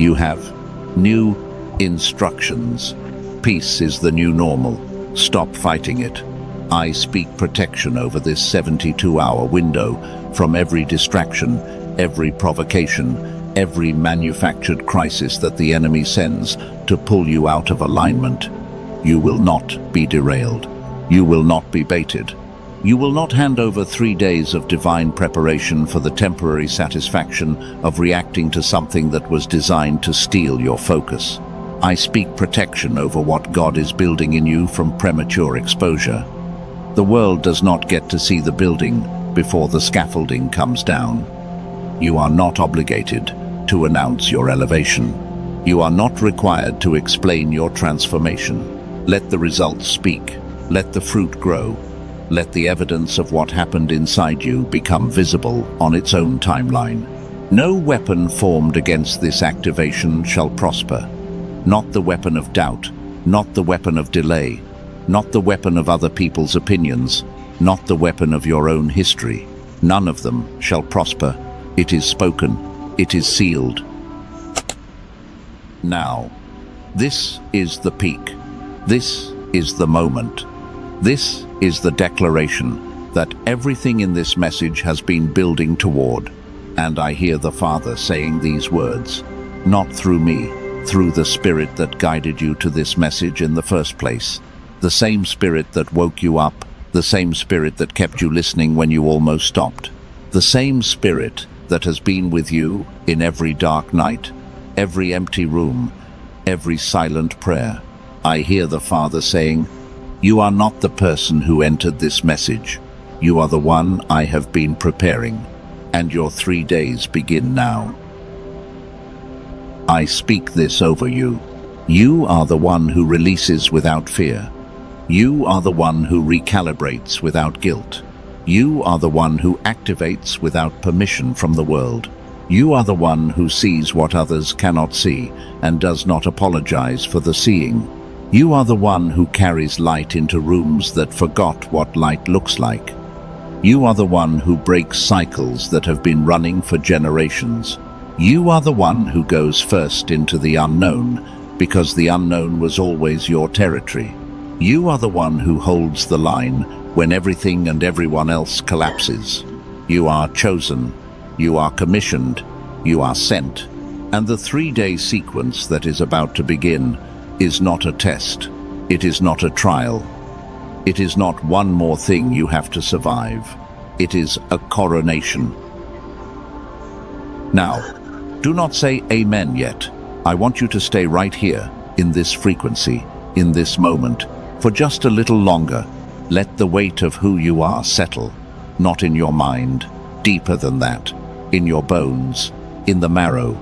You have new instructions. Peace is the new normal. Stop fighting it. I speak protection over this 72-hour window from every distraction, every provocation, every manufactured crisis that the enemy sends to pull you out of alignment. You will not be derailed. You will not be baited. You will not hand over 3 days of divine preparation for the temporary satisfaction of reacting to something that was designed to steal your focus. I speak protection over what God is building in you from premature exposure. The world does not get to see the building before the scaffolding comes down. You are not obligated to announce your elevation. You are not required to explain your transformation. Let the results speak. Let the fruit grow. Let the evidence of what happened inside you become visible on its own timeline. No weapon formed against this activation shall prosper. Not the weapon of doubt, not the weapon of delay, not the weapon of other people's opinions, not the weapon of your own history. None of them shall prosper. It is spoken. It is sealed. Now, this is the peak. This is the moment. This is the declaration that everything in this message has been building toward. And I hear the Father saying these words, not through me, through the Spirit that guided you to this message in the first place. The same Spirit that woke you up, the same Spirit that kept you listening when you almost stopped. The same Spirit that has been with you in every dark night, every empty room, every silent prayer. I hear the Father saying, you are not the person who entered this message. You are the one I have been preparing, and your 3 days begin now. I speak this over you. You are the one who releases without fear. You are the one who recalibrates without guilt. You are the one who activates without permission from the world. You are the one who sees what others cannot see and does not apologize for the seeing. You are the one who carries light into rooms that forgot what light looks like. You are the one who breaks cycles that have been running for generations. You are the one who goes first into the unknown, because the unknown was always your territory. You are the one who holds the line when everything and everyone else collapses. You are chosen, you are commissioned, you are sent. And the 3-day sequence that is about to begin is not a test. It is not a trial. It is not one more thing you have to survive. It is a coronation. Now, do not say amen yet. I want you to stay right here, in this frequency, in this moment, for just a little longer. Let the weight of who you are settle, not in your mind, deeper than that, in your bones, in the marrow,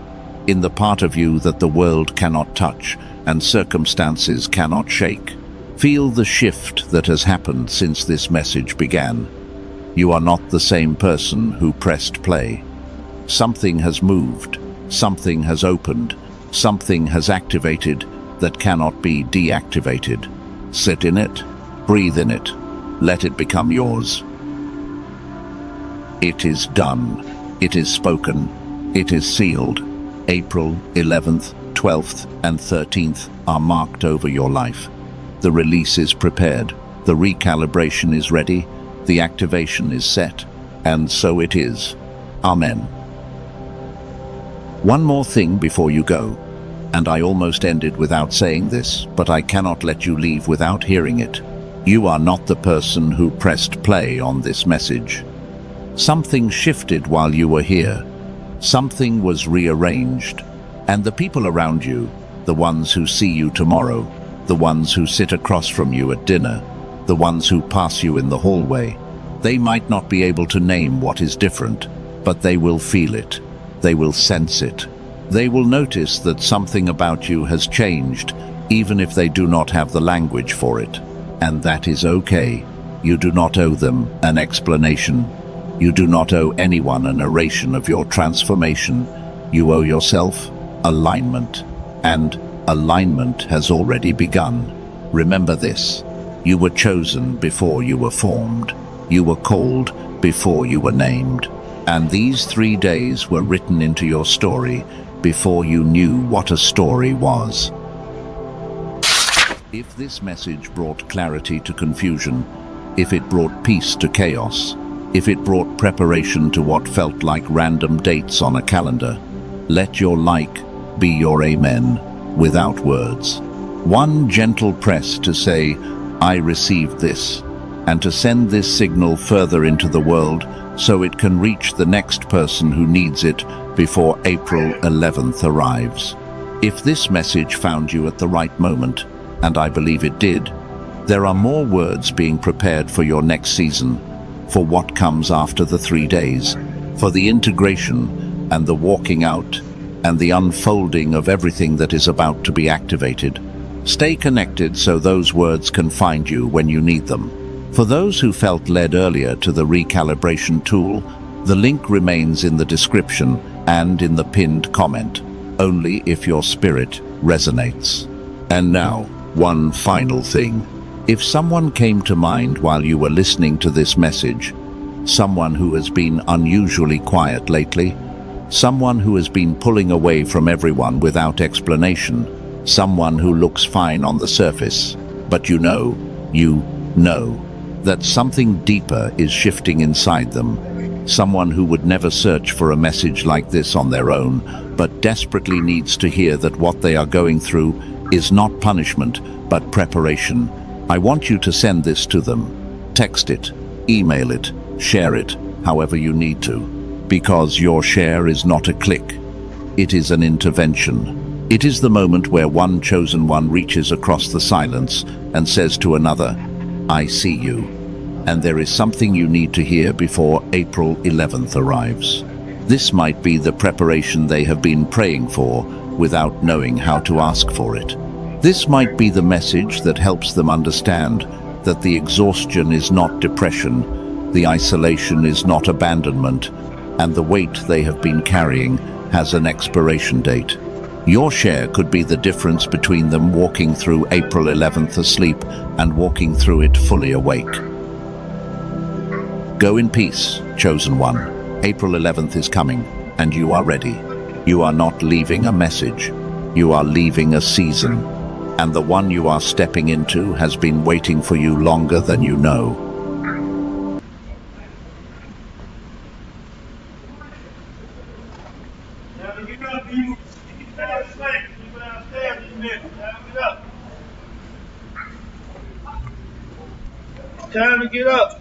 in the part of you that the world cannot touch and circumstances cannot shake. Feel the shift that has happened since this message began. You are not the same person who pressed play. Something has moved, something has opened, something has activated that cannot be deactivated. Sit in it, breathe in it, let it become yours. It is done. It is spoken. It is sealed. April 11th, 12th, and 13th are marked over your life. The release is prepared. The recalibration is ready. The activation is set. And so it is. Amen. One more thing before you go. And I almost ended without saying this, but I cannot let you leave without hearing it. You are not the person who pressed play on this message. Something shifted while you were here. Something was rearranged. And the people around you, the ones who see you tomorrow, the ones who sit across from you at dinner, the ones who pass you in the hallway, they might not be able to name what is different, but they will feel it. They will sense it. They will notice that something about you has changed, even if they do not have the language for it. And that is okay. You do not owe them an explanation. You do not owe anyone a narration of your transformation. You owe yourself alignment. And alignment has already begun. Remember this. You were chosen before you were formed. You were called before you were named. And these 3 days were written into your story before you knew what a story was. If this message brought clarity to confusion, if it brought peace to chaos, if it brought preparation to what felt like random dates on a calendar, let your like be your amen, without words. One gentle press to say, I received this, and to send this signal further into the world so it can reach the next person who needs it before April 11th arrives. If this message found you at the right moment, and I believe it did, there are more words being prepared for your next season, for what comes after the 3 days, for the integration and the walking out and the unfolding of everything that is about to be activated. Stay connected so those words can find you when you need them. For those who felt led earlier to the recalibration tool, the link remains in the description and in the pinned comment, only if your spirit resonates. And now, one final thing. If someone came to mind while you were listening to this message, someone who has been unusually quiet lately, Someone who has been pulling away from everyone without explanation. Someone who looks fine on the surface. But you know that something deeper is shifting inside them. Someone who would never search for a message like this on their own, but desperately needs to hear that what they are going through is not punishment, but preparation. I want you to send this to them. Text it, email it, share it, however you need to. Because your share is not a click. It is an intervention. It is the moment where one chosen one reaches across the silence and says to another, I see you. And there is something you need to hear before April 11th arrives. This might be the preparation they have been praying for without knowing how to ask for it. This might be the message that helps them understand that the exhaustion is not depression, the isolation is not abandonment, and the weight they have been carrying has an expiration date. Your share could be the difference between them walking through April 11th asleep and walking through it fully awake. Go in peace, chosen one. April 11th is coming, and you are ready. You are not leaving a message. You are leaving a season. And the one you are stepping into has been waiting for you longer than you know. Now get up, people. Keep that slack. Keep it downstairs in a minute. Now get up. Time to get up.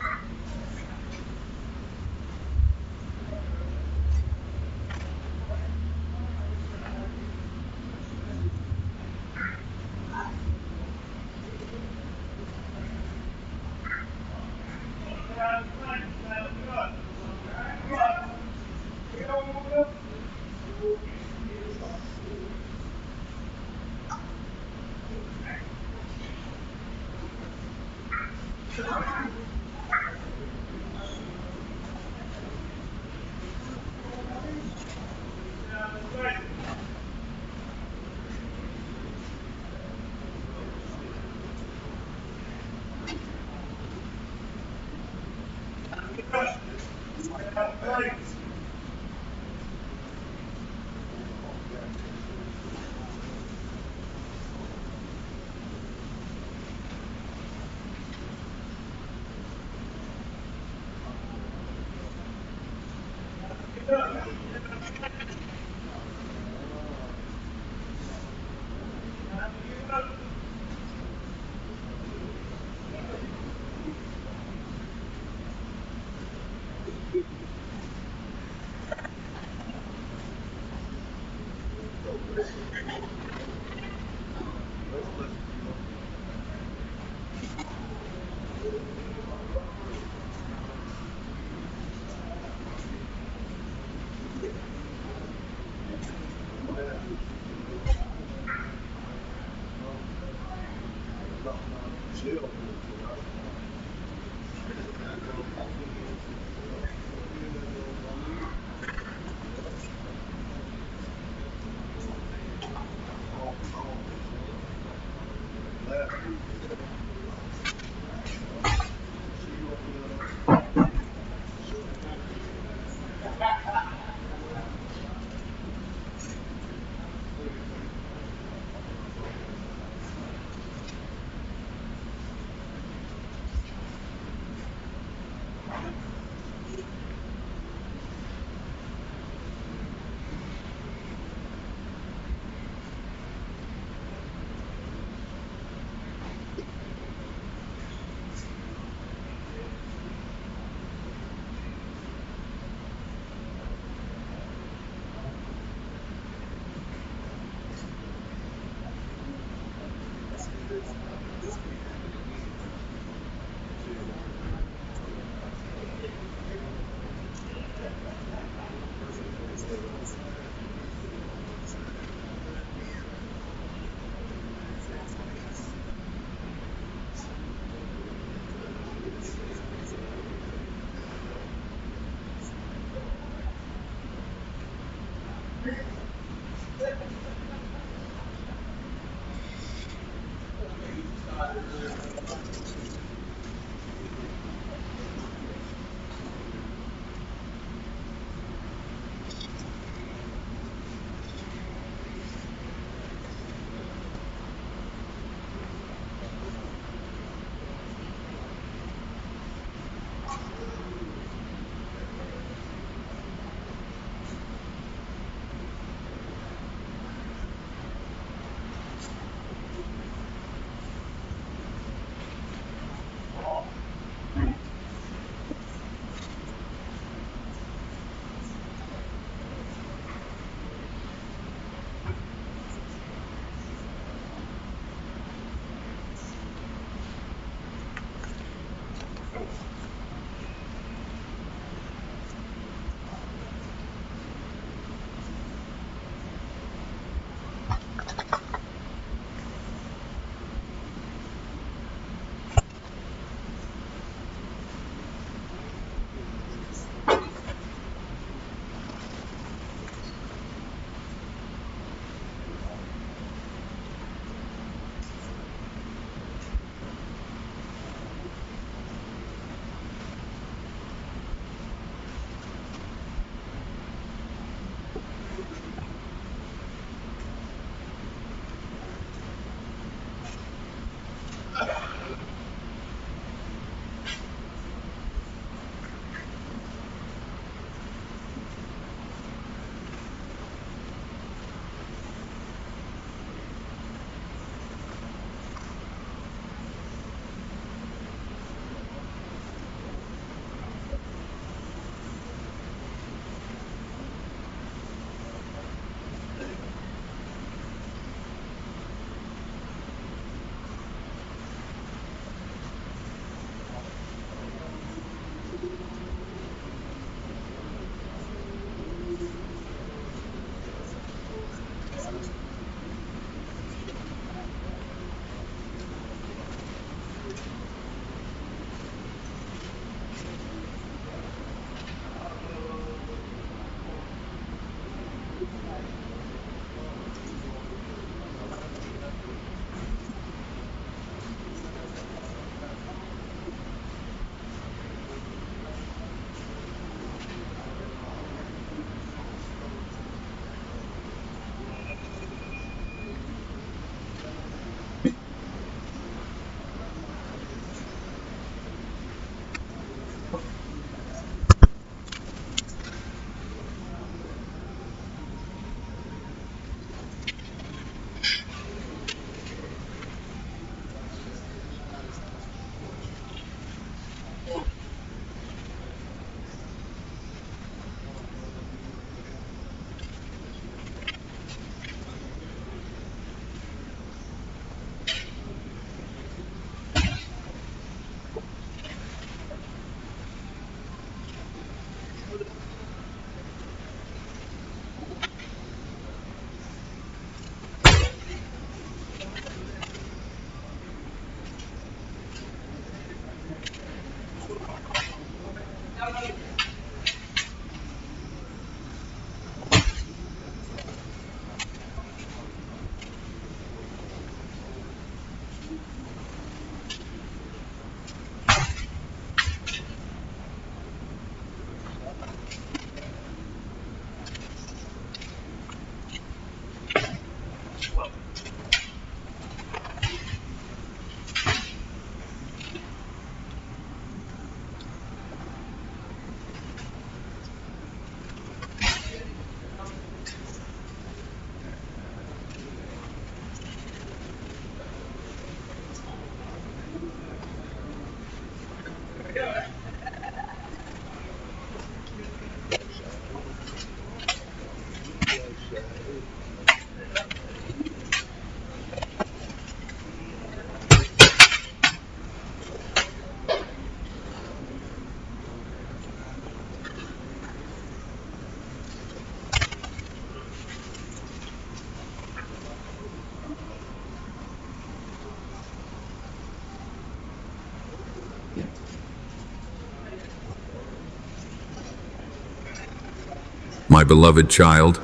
My beloved child,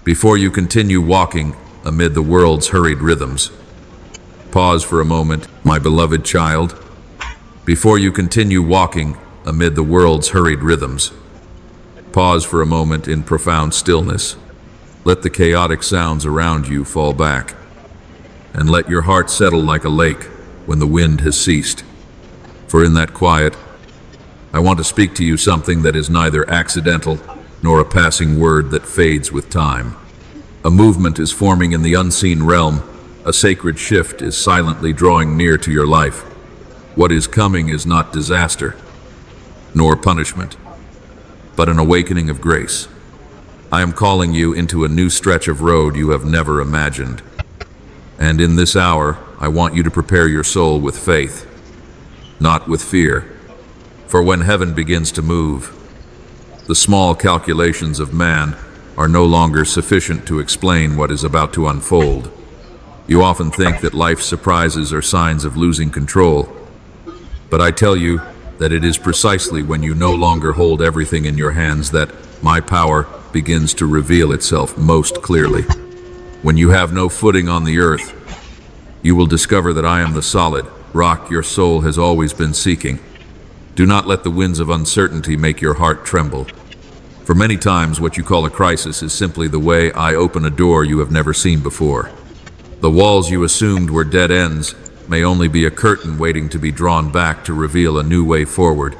before you continue walking amid the world's hurried rhythms, pause for a moment. My beloved child, before you continue walking amid the world's hurried rhythms, pause for a moment in profound stillness. Let the chaotic sounds around you fall back, and let your heart settle like a lake when the wind has ceased. For in that quiet, I want to speak to you something that is neither accidental nor a passing word that fades with time. A movement is forming in the unseen realm. A sacred shift is silently drawing near to your life. What is coming is not disaster, nor punishment, but an awakening of grace. I am calling you into a new stretch of road you have never imagined. And in this hour, I want you to prepare your soul with faith, not with fear. For when heaven begins to move, the small calculations of man are no longer sufficient to explain what is about to unfold. You often think that life's surprises are signs of losing control, but I tell you that it is precisely when you no longer hold everything in your hands that my power begins to reveal itself most clearly. When you have no footing on the earth, you will discover that I am the solid rock your soul has always been seeking. Do not let the winds of uncertainty make your heart tremble. For many times, what you call a crisis is simply the way I open a door you have never seen before. The walls you assumed were dead ends may only be a curtain waiting to be drawn back to reveal a new way forward.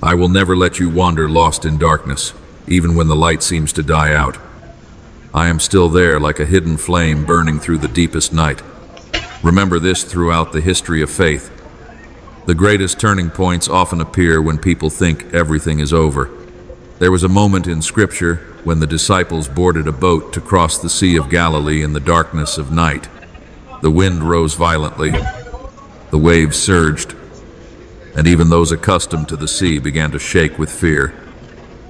I will never let you wander lost in darkness, even when the light seems to die out. I am still there like a hidden flame burning through the deepest night. Remember this throughout the history of faith. The greatest turning points often appear when people think everything is over. There was a moment in Scripture when the disciples boarded a boat to cross the Sea of Galilee in the darkness of night. The wind rose violently, the waves surged, and even those accustomed to the sea began to shake with fear.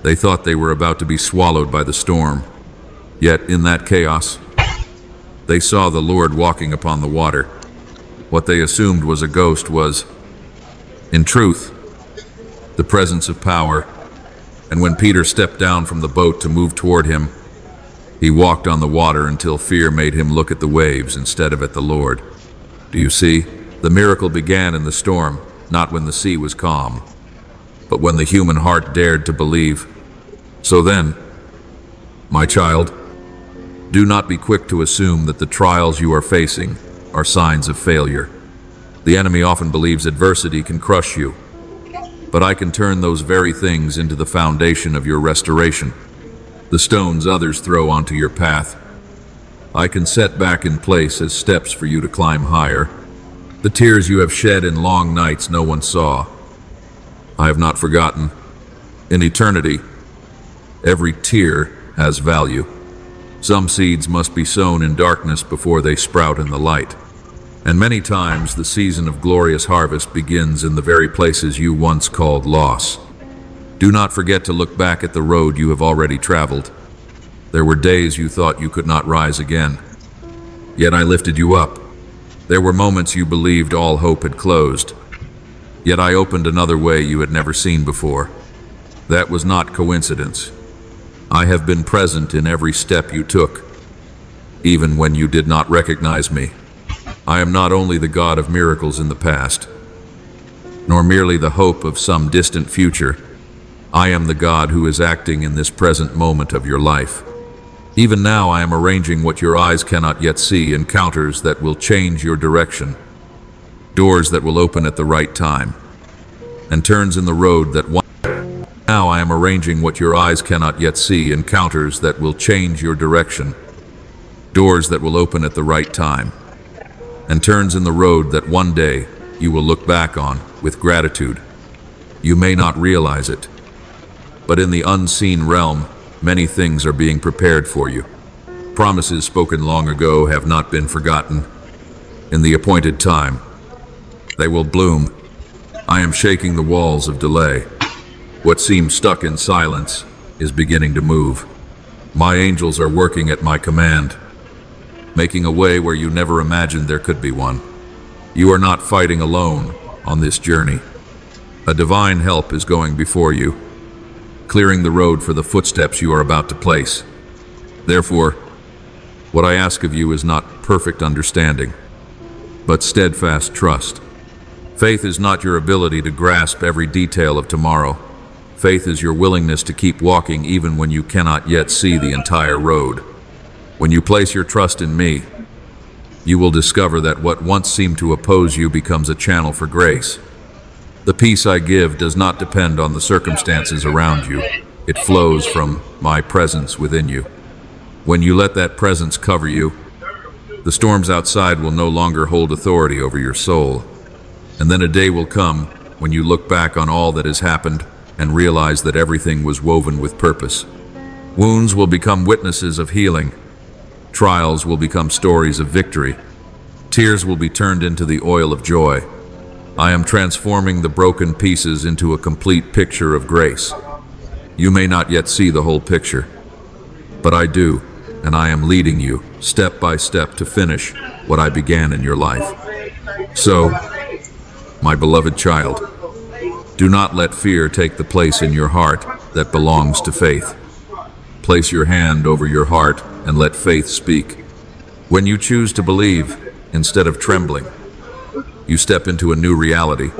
They thought they were about to be swallowed by the storm. Yet in that chaos, they saw the Lord walking upon the water. What they assumed was a ghost was, in truth, the presence of power. And when Peter stepped down from the boat to move toward him, he walked on the water until fear made him look at the waves instead of at the Lord. Do you see? The miracle began in the storm, not when the sea was calm, but when the human heart dared to believe. So then, my child, do not be quick to assume that the trials you are facing are signs of failure. The enemy often believes adversity can crush you, but I can turn those very things into the foundation of your restoration. The stones others throw onto your path, I can set back in place as steps for you to climb higher. The tears you have shed in long nights no one saw, I have not forgotten. In eternity, every tear has value. Some seeds must be sown in darkness before they sprout in the light. And many times the season of glorious harvest begins in the very places you once called loss. Do not forget to look back at the road you have already traveled. There were days you thought you could not rise again, yet I lifted you up. There were moments you believed all hope had closed, yet I opened another way you had never seen before. That was not coincidence. I have been present in every step you took, even when you did not recognize me. I am not only the God of miracles in the past, nor merely the hope of some distant future. I am the God who is acting in this present moment of your life. Even now I am arranging what your eyes cannot yet see, encounters that will change your direction, doors that will open at the right time, and turns in the road that one. Now I am arranging what your eyes cannot yet see, encounters that will change your direction, doors that will open at the right time, and turns in the road that one day you will look back on with gratitude. You may not realize it, but in the unseen realm, many things are being prepared for you. Promises spoken long ago have not been forgotten. In the appointed time, they will bloom. I am shaking the walls of delay. What seemed stuck in silence is beginning to move. My angels are working at my command, making a way where you never imagined there could be one. You are not fighting alone on this journey. A divine help is going before you, clearing the road for the footsteps you are about to place. Therefore, what I ask of you is not perfect understanding, but steadfast trust. Faith is not your ability to grasp every detail of tomorrow. Faith is your willingness to keep walking even when you cannot yet see the entire road. When you place your trust in me, you will discover that what once seemed to oppose you becomes a channel for grace. The peace I give does not depend on the circumstances around you. It flows from my presence within you. When you let that presence cover you, the storms outside will no longer hold authority over your soul. And then a day will come when you look back on all that has happened and realize that everything was woven with purpose. Wounds will become witnesses of healing. Trials will become stories of victory. Tears will be turned into the oil of joy. I am transforming the broken pieces into a complete picture of grace. You may not yet see the whole picture, but I do, and I am leading you step by step to finish what I began in your life. So, my beloved child, do not let fear take the place in your heart that belongs to faith. Place your hand over your heart and let faith speak. When you choose to believe instead of trembling, you step into a new reality.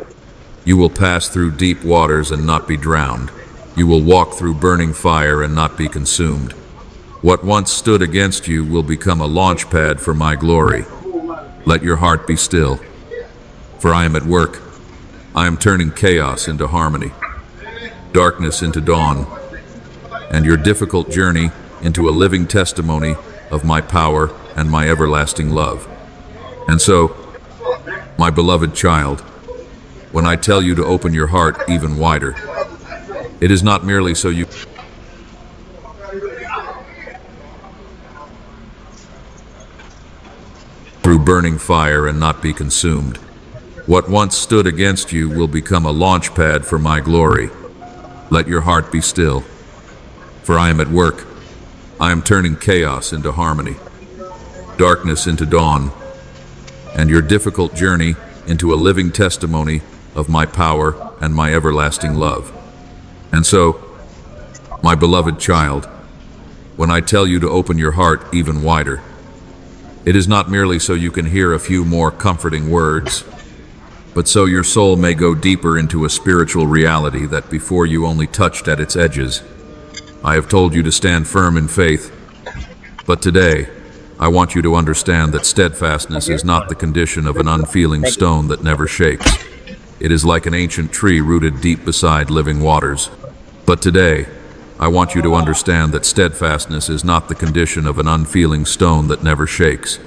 You will pass through deep waters and not be drowned. You will walk through burning fire and not be consumed. What once stood against you will become a launch pad for my glory. Let your heart be still, for I am at work. I am turning chaos into harmony, darkness into dawn, and your difficult journey into a living testimony of my power and my everlasting love. And so, my beloved child, when I tell you to open your heart even wider, it is not merely so you through burning fire and not be consumed. What once stood against you will become a launch pad for my glory. Let your heart be still, for I am at work. I am turning chaos into harmony, darkness into dawn, and your difficult journey into a living testimony of my power and my everlasting love. And so, my beloved child, when I tell you to open your heart even wider, it is not merely so you can hear a few more comforting words, but so your soul may go deeper into a spiritual reality that before you only touched at its edges. I have told you to stand firm in faith, but today, I want you to understand that steadfastness is not the condition of an unfeeling stone that never shakes. It is like an ancient tree rooted deep beside living waters. But today, I want you to understand that steadfastness is not the condition of an unfeeling stone that never shakes.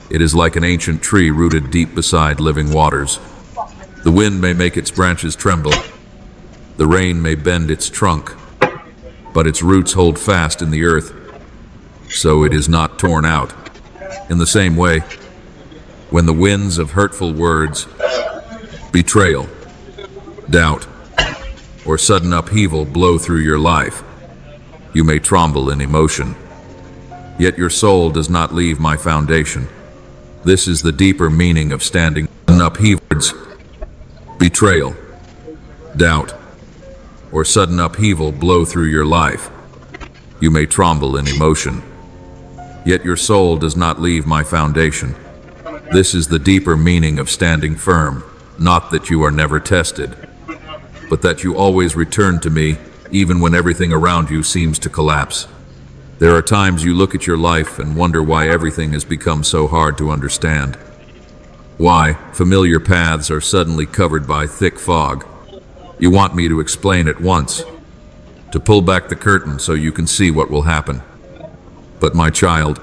It is like an ancient tree rooted deep beside living waters. The wind may make its branches tremble. The rain may bend its trunk, but its roots hold fast in the earth, so it is not torn out. In the same way, when the winds of hurtful words, betrayal, doubt, or sudden upheaval blow through your life, you may tremble in emotion. Yet your soul does not leave my foundation. This is the deeper meaning of standing in upheavals, betrayal, doubt, or sudden upheaval blow through your life. You may tremble in emotion. Yet your soul does not leave my foundation. This is the deeper meaning of standing firm, not that you are never tested, but that you always return to me even when everything around you seems to collapse. There are times you look at your life and wonder why everything has become so hard to understand. Why familiar paths are suddenly covered by thick fog. You want me to explain at once, to pull back the curtain so you can see what will happen. But my child,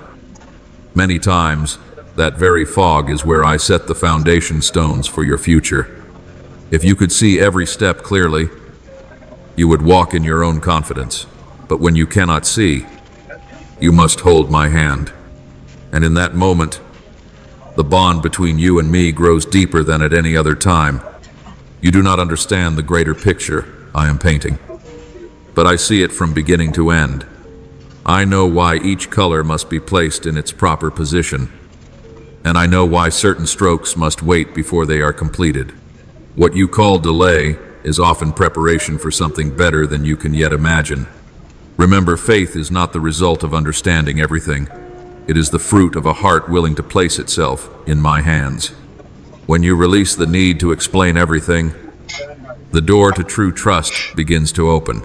many times, that very fog is where I set the foundation stones for your future. If you could see every step clearly, you would walk in your own confidence. But when you cannot see, you must hold my hand. And in that moment, the bond between you and me grows deeper than at any other time. You do not understand the greater picture I am painting, but I see it from beginning to end. I know why each color must be placed in its proper position, and I know why certain strokes must wait before they are completed. What you call delay is often preparation for something better than you can yet imagine. Remember, faith is not the result of understanding everything. It is the fruit of a heart willing to place itself in my hands. When you release the need to explain everything, the door to true trust begins to open.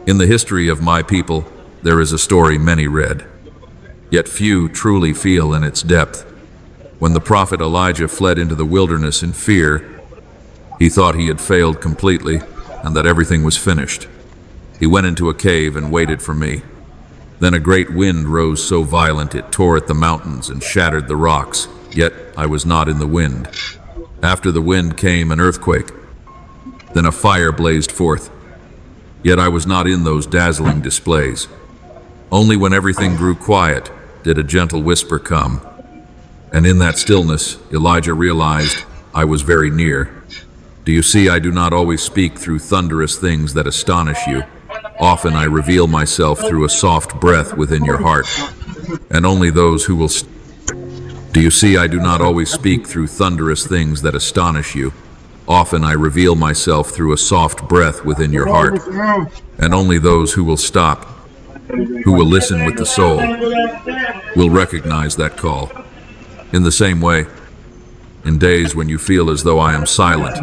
In the history of my people, there is a story many read, yet few truly feel in its depth. When the prophet Elijah fled into the wilderness in fear, he thought he had failed completely and that everything was finished. He went into a cave and waited for me. Then a great wind rose so violent it tore at the mountains and shattered the rocks, yet I was not in the wind. After the wind came an earthquake. Then a fire blazed forth, yet I was not in those dazzling displays. Only when everything grew quiet did a gentle whisper come. And in that stillness, Elijah realized I was very near. Do you see, I do not always speak through thunderous things that astonish you. Often I reveal myself through a soft breath within your heart, and only those who will Do you see, I do not always speak through thunderous things that astonish you. Often I reveal myself through a soft breath within your heart, and only those who will stop, who will listen with the soul, will recognize that call. In the same way, in days when you feel as though I am silent,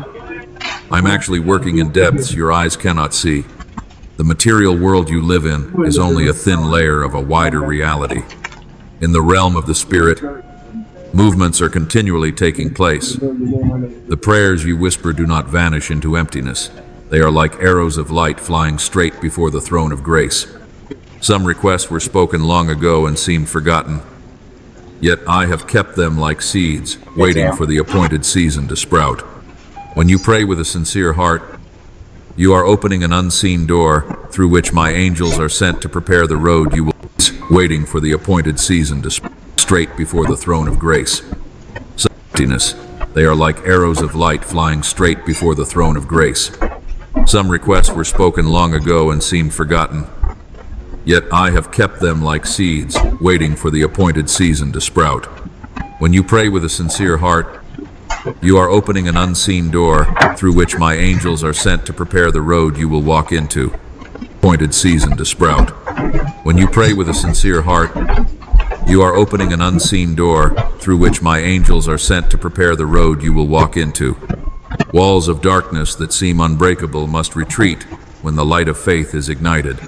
I'm actually working in depths your eyes cannot see. The material world you live in is only a thin layer of a wider reality. In the realm of the spirit, movements are continually taking place. The prayers you whisper do not vanish into emptiness. They are like arrows of light flying straight before the throne of grace. Some requests were spoken long ago and seemed forgotten, yet I have kept them like seeds, waiting for the appointed season to sprout. When you pray with a sincere heart, you are opening an unseen door through which my angels are sent to prepare the road you will waiting for the appointed season to straight before the throne of grace. Emptiness. They are like arrows of light flying straight before the throne of grace. Some requests were spoken long ago and seemed forgotten, yet I have kept them like seeds, waiting for the appointed season to sprout. When you pray with a sincere heart, you are opening an unseen door through which my angels are sent to prepare the road you will walk into. Appointed season to sprout. When you pray with a sincere heart, you are opening an unseen door through which my angels are sent to prepare the road you will walk into. Walls of darkness that seem unbreakable must retreat when the light of faith is ignited.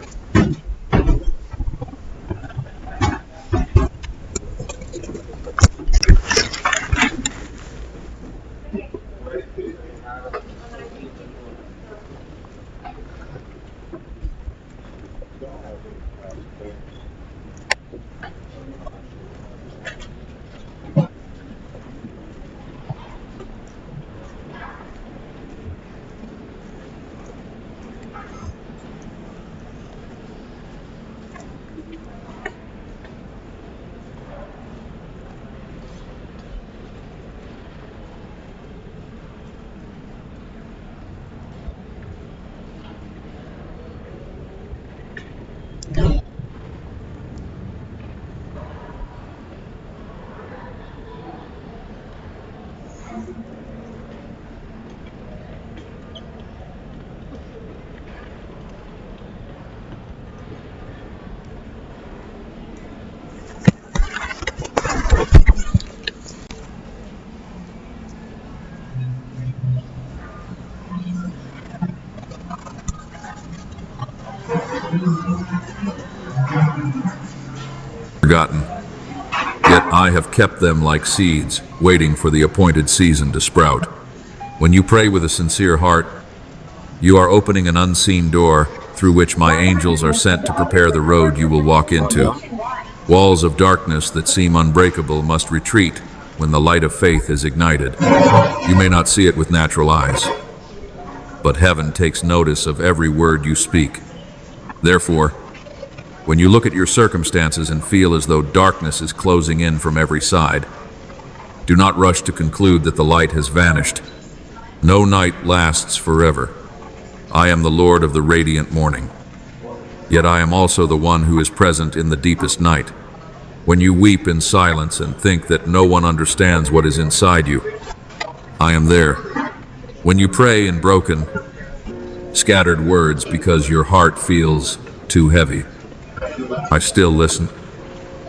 Forgotten, yet I have kept them like seeds, waiting for the appointed season to sprout. When you pray with a sincere heart, you are opening an unseen door through which my angels are sent to prepare the road you will walk into. Walls of darkness that seem unbreakable must retreat when the light of faith is ignited. You may not see it with natural eyes, but heaven takes notice of every word you speak. Therefore, when you look at your circumstances and feel as though darkness is closing in from every side, do not rush to conclude that the light has vanished. No night lasts forever. I am the Lord of the radiant morning. Yet I am also the one who is present in the deepest night. When you weep in silence and think that no one understands what is inside you, I am there. When you pray in broken, scattered words because your heart feels too heavy, I still listen.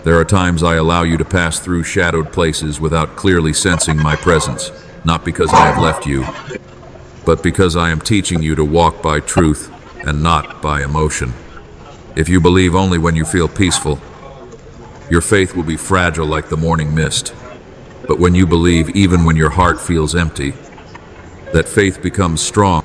There are times I allow you to pass through shadowed places without clearly sensing my presence, not because I have left you, but because I am teaching you to walk by truth and not by emotion. If you believe only when you feel peaceful, your faith will be fragile like the morning mist. But when you believe even when your heart feels empty, that faith becomes strong.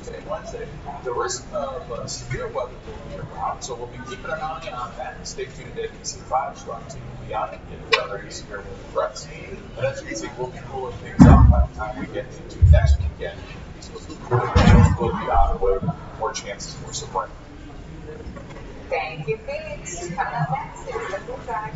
Tuesday and Wednesday, the risk of severe weather will be around. So we'll be keeping an eye on that. Stay tuned to ABC5. Strong team will be on it if there are any severe weather threats. And as you can see, we'll be cooling things out by the time we get into next weekend. So we'll be on with more chances for some rain. Thank you, Phoenix. Coming up next, there's a full track.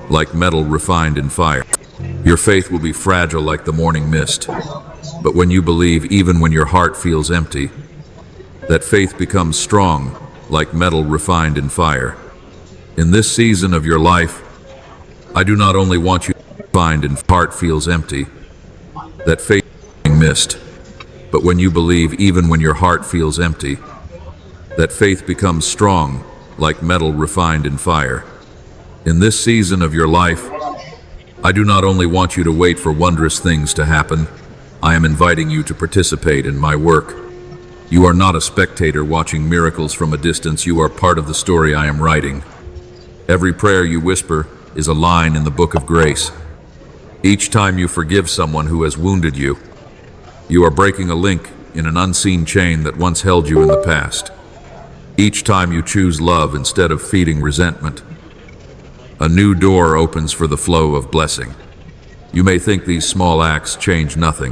Like metal refined in fire. Your faith will be fragile like the morning mist. But when you believe, even when your heart feels empty, that faith becomes strong like metal refined in fire. In this season of your life, I do not only want you to find and heart feels empty, that faith being mist. But when you believe, even when your heart feels empty, that faith becomes strong like metal refined in fire. In this season of your life, I do not only want you to wait for wondrous things to happen, I am inviting you to participate in my work. You are not a spectator watching miracles from a distance, you are part of the story I am writing. Every prayer you whisper is a line in the book of grace. Each time you forgive someone who has wounded you, you are breaking a link in an unseen chain that once held you in the past. Each time you choose love instead of feeding resentment, a new door opens for the flow of blessing. You may think these small acts change nothing,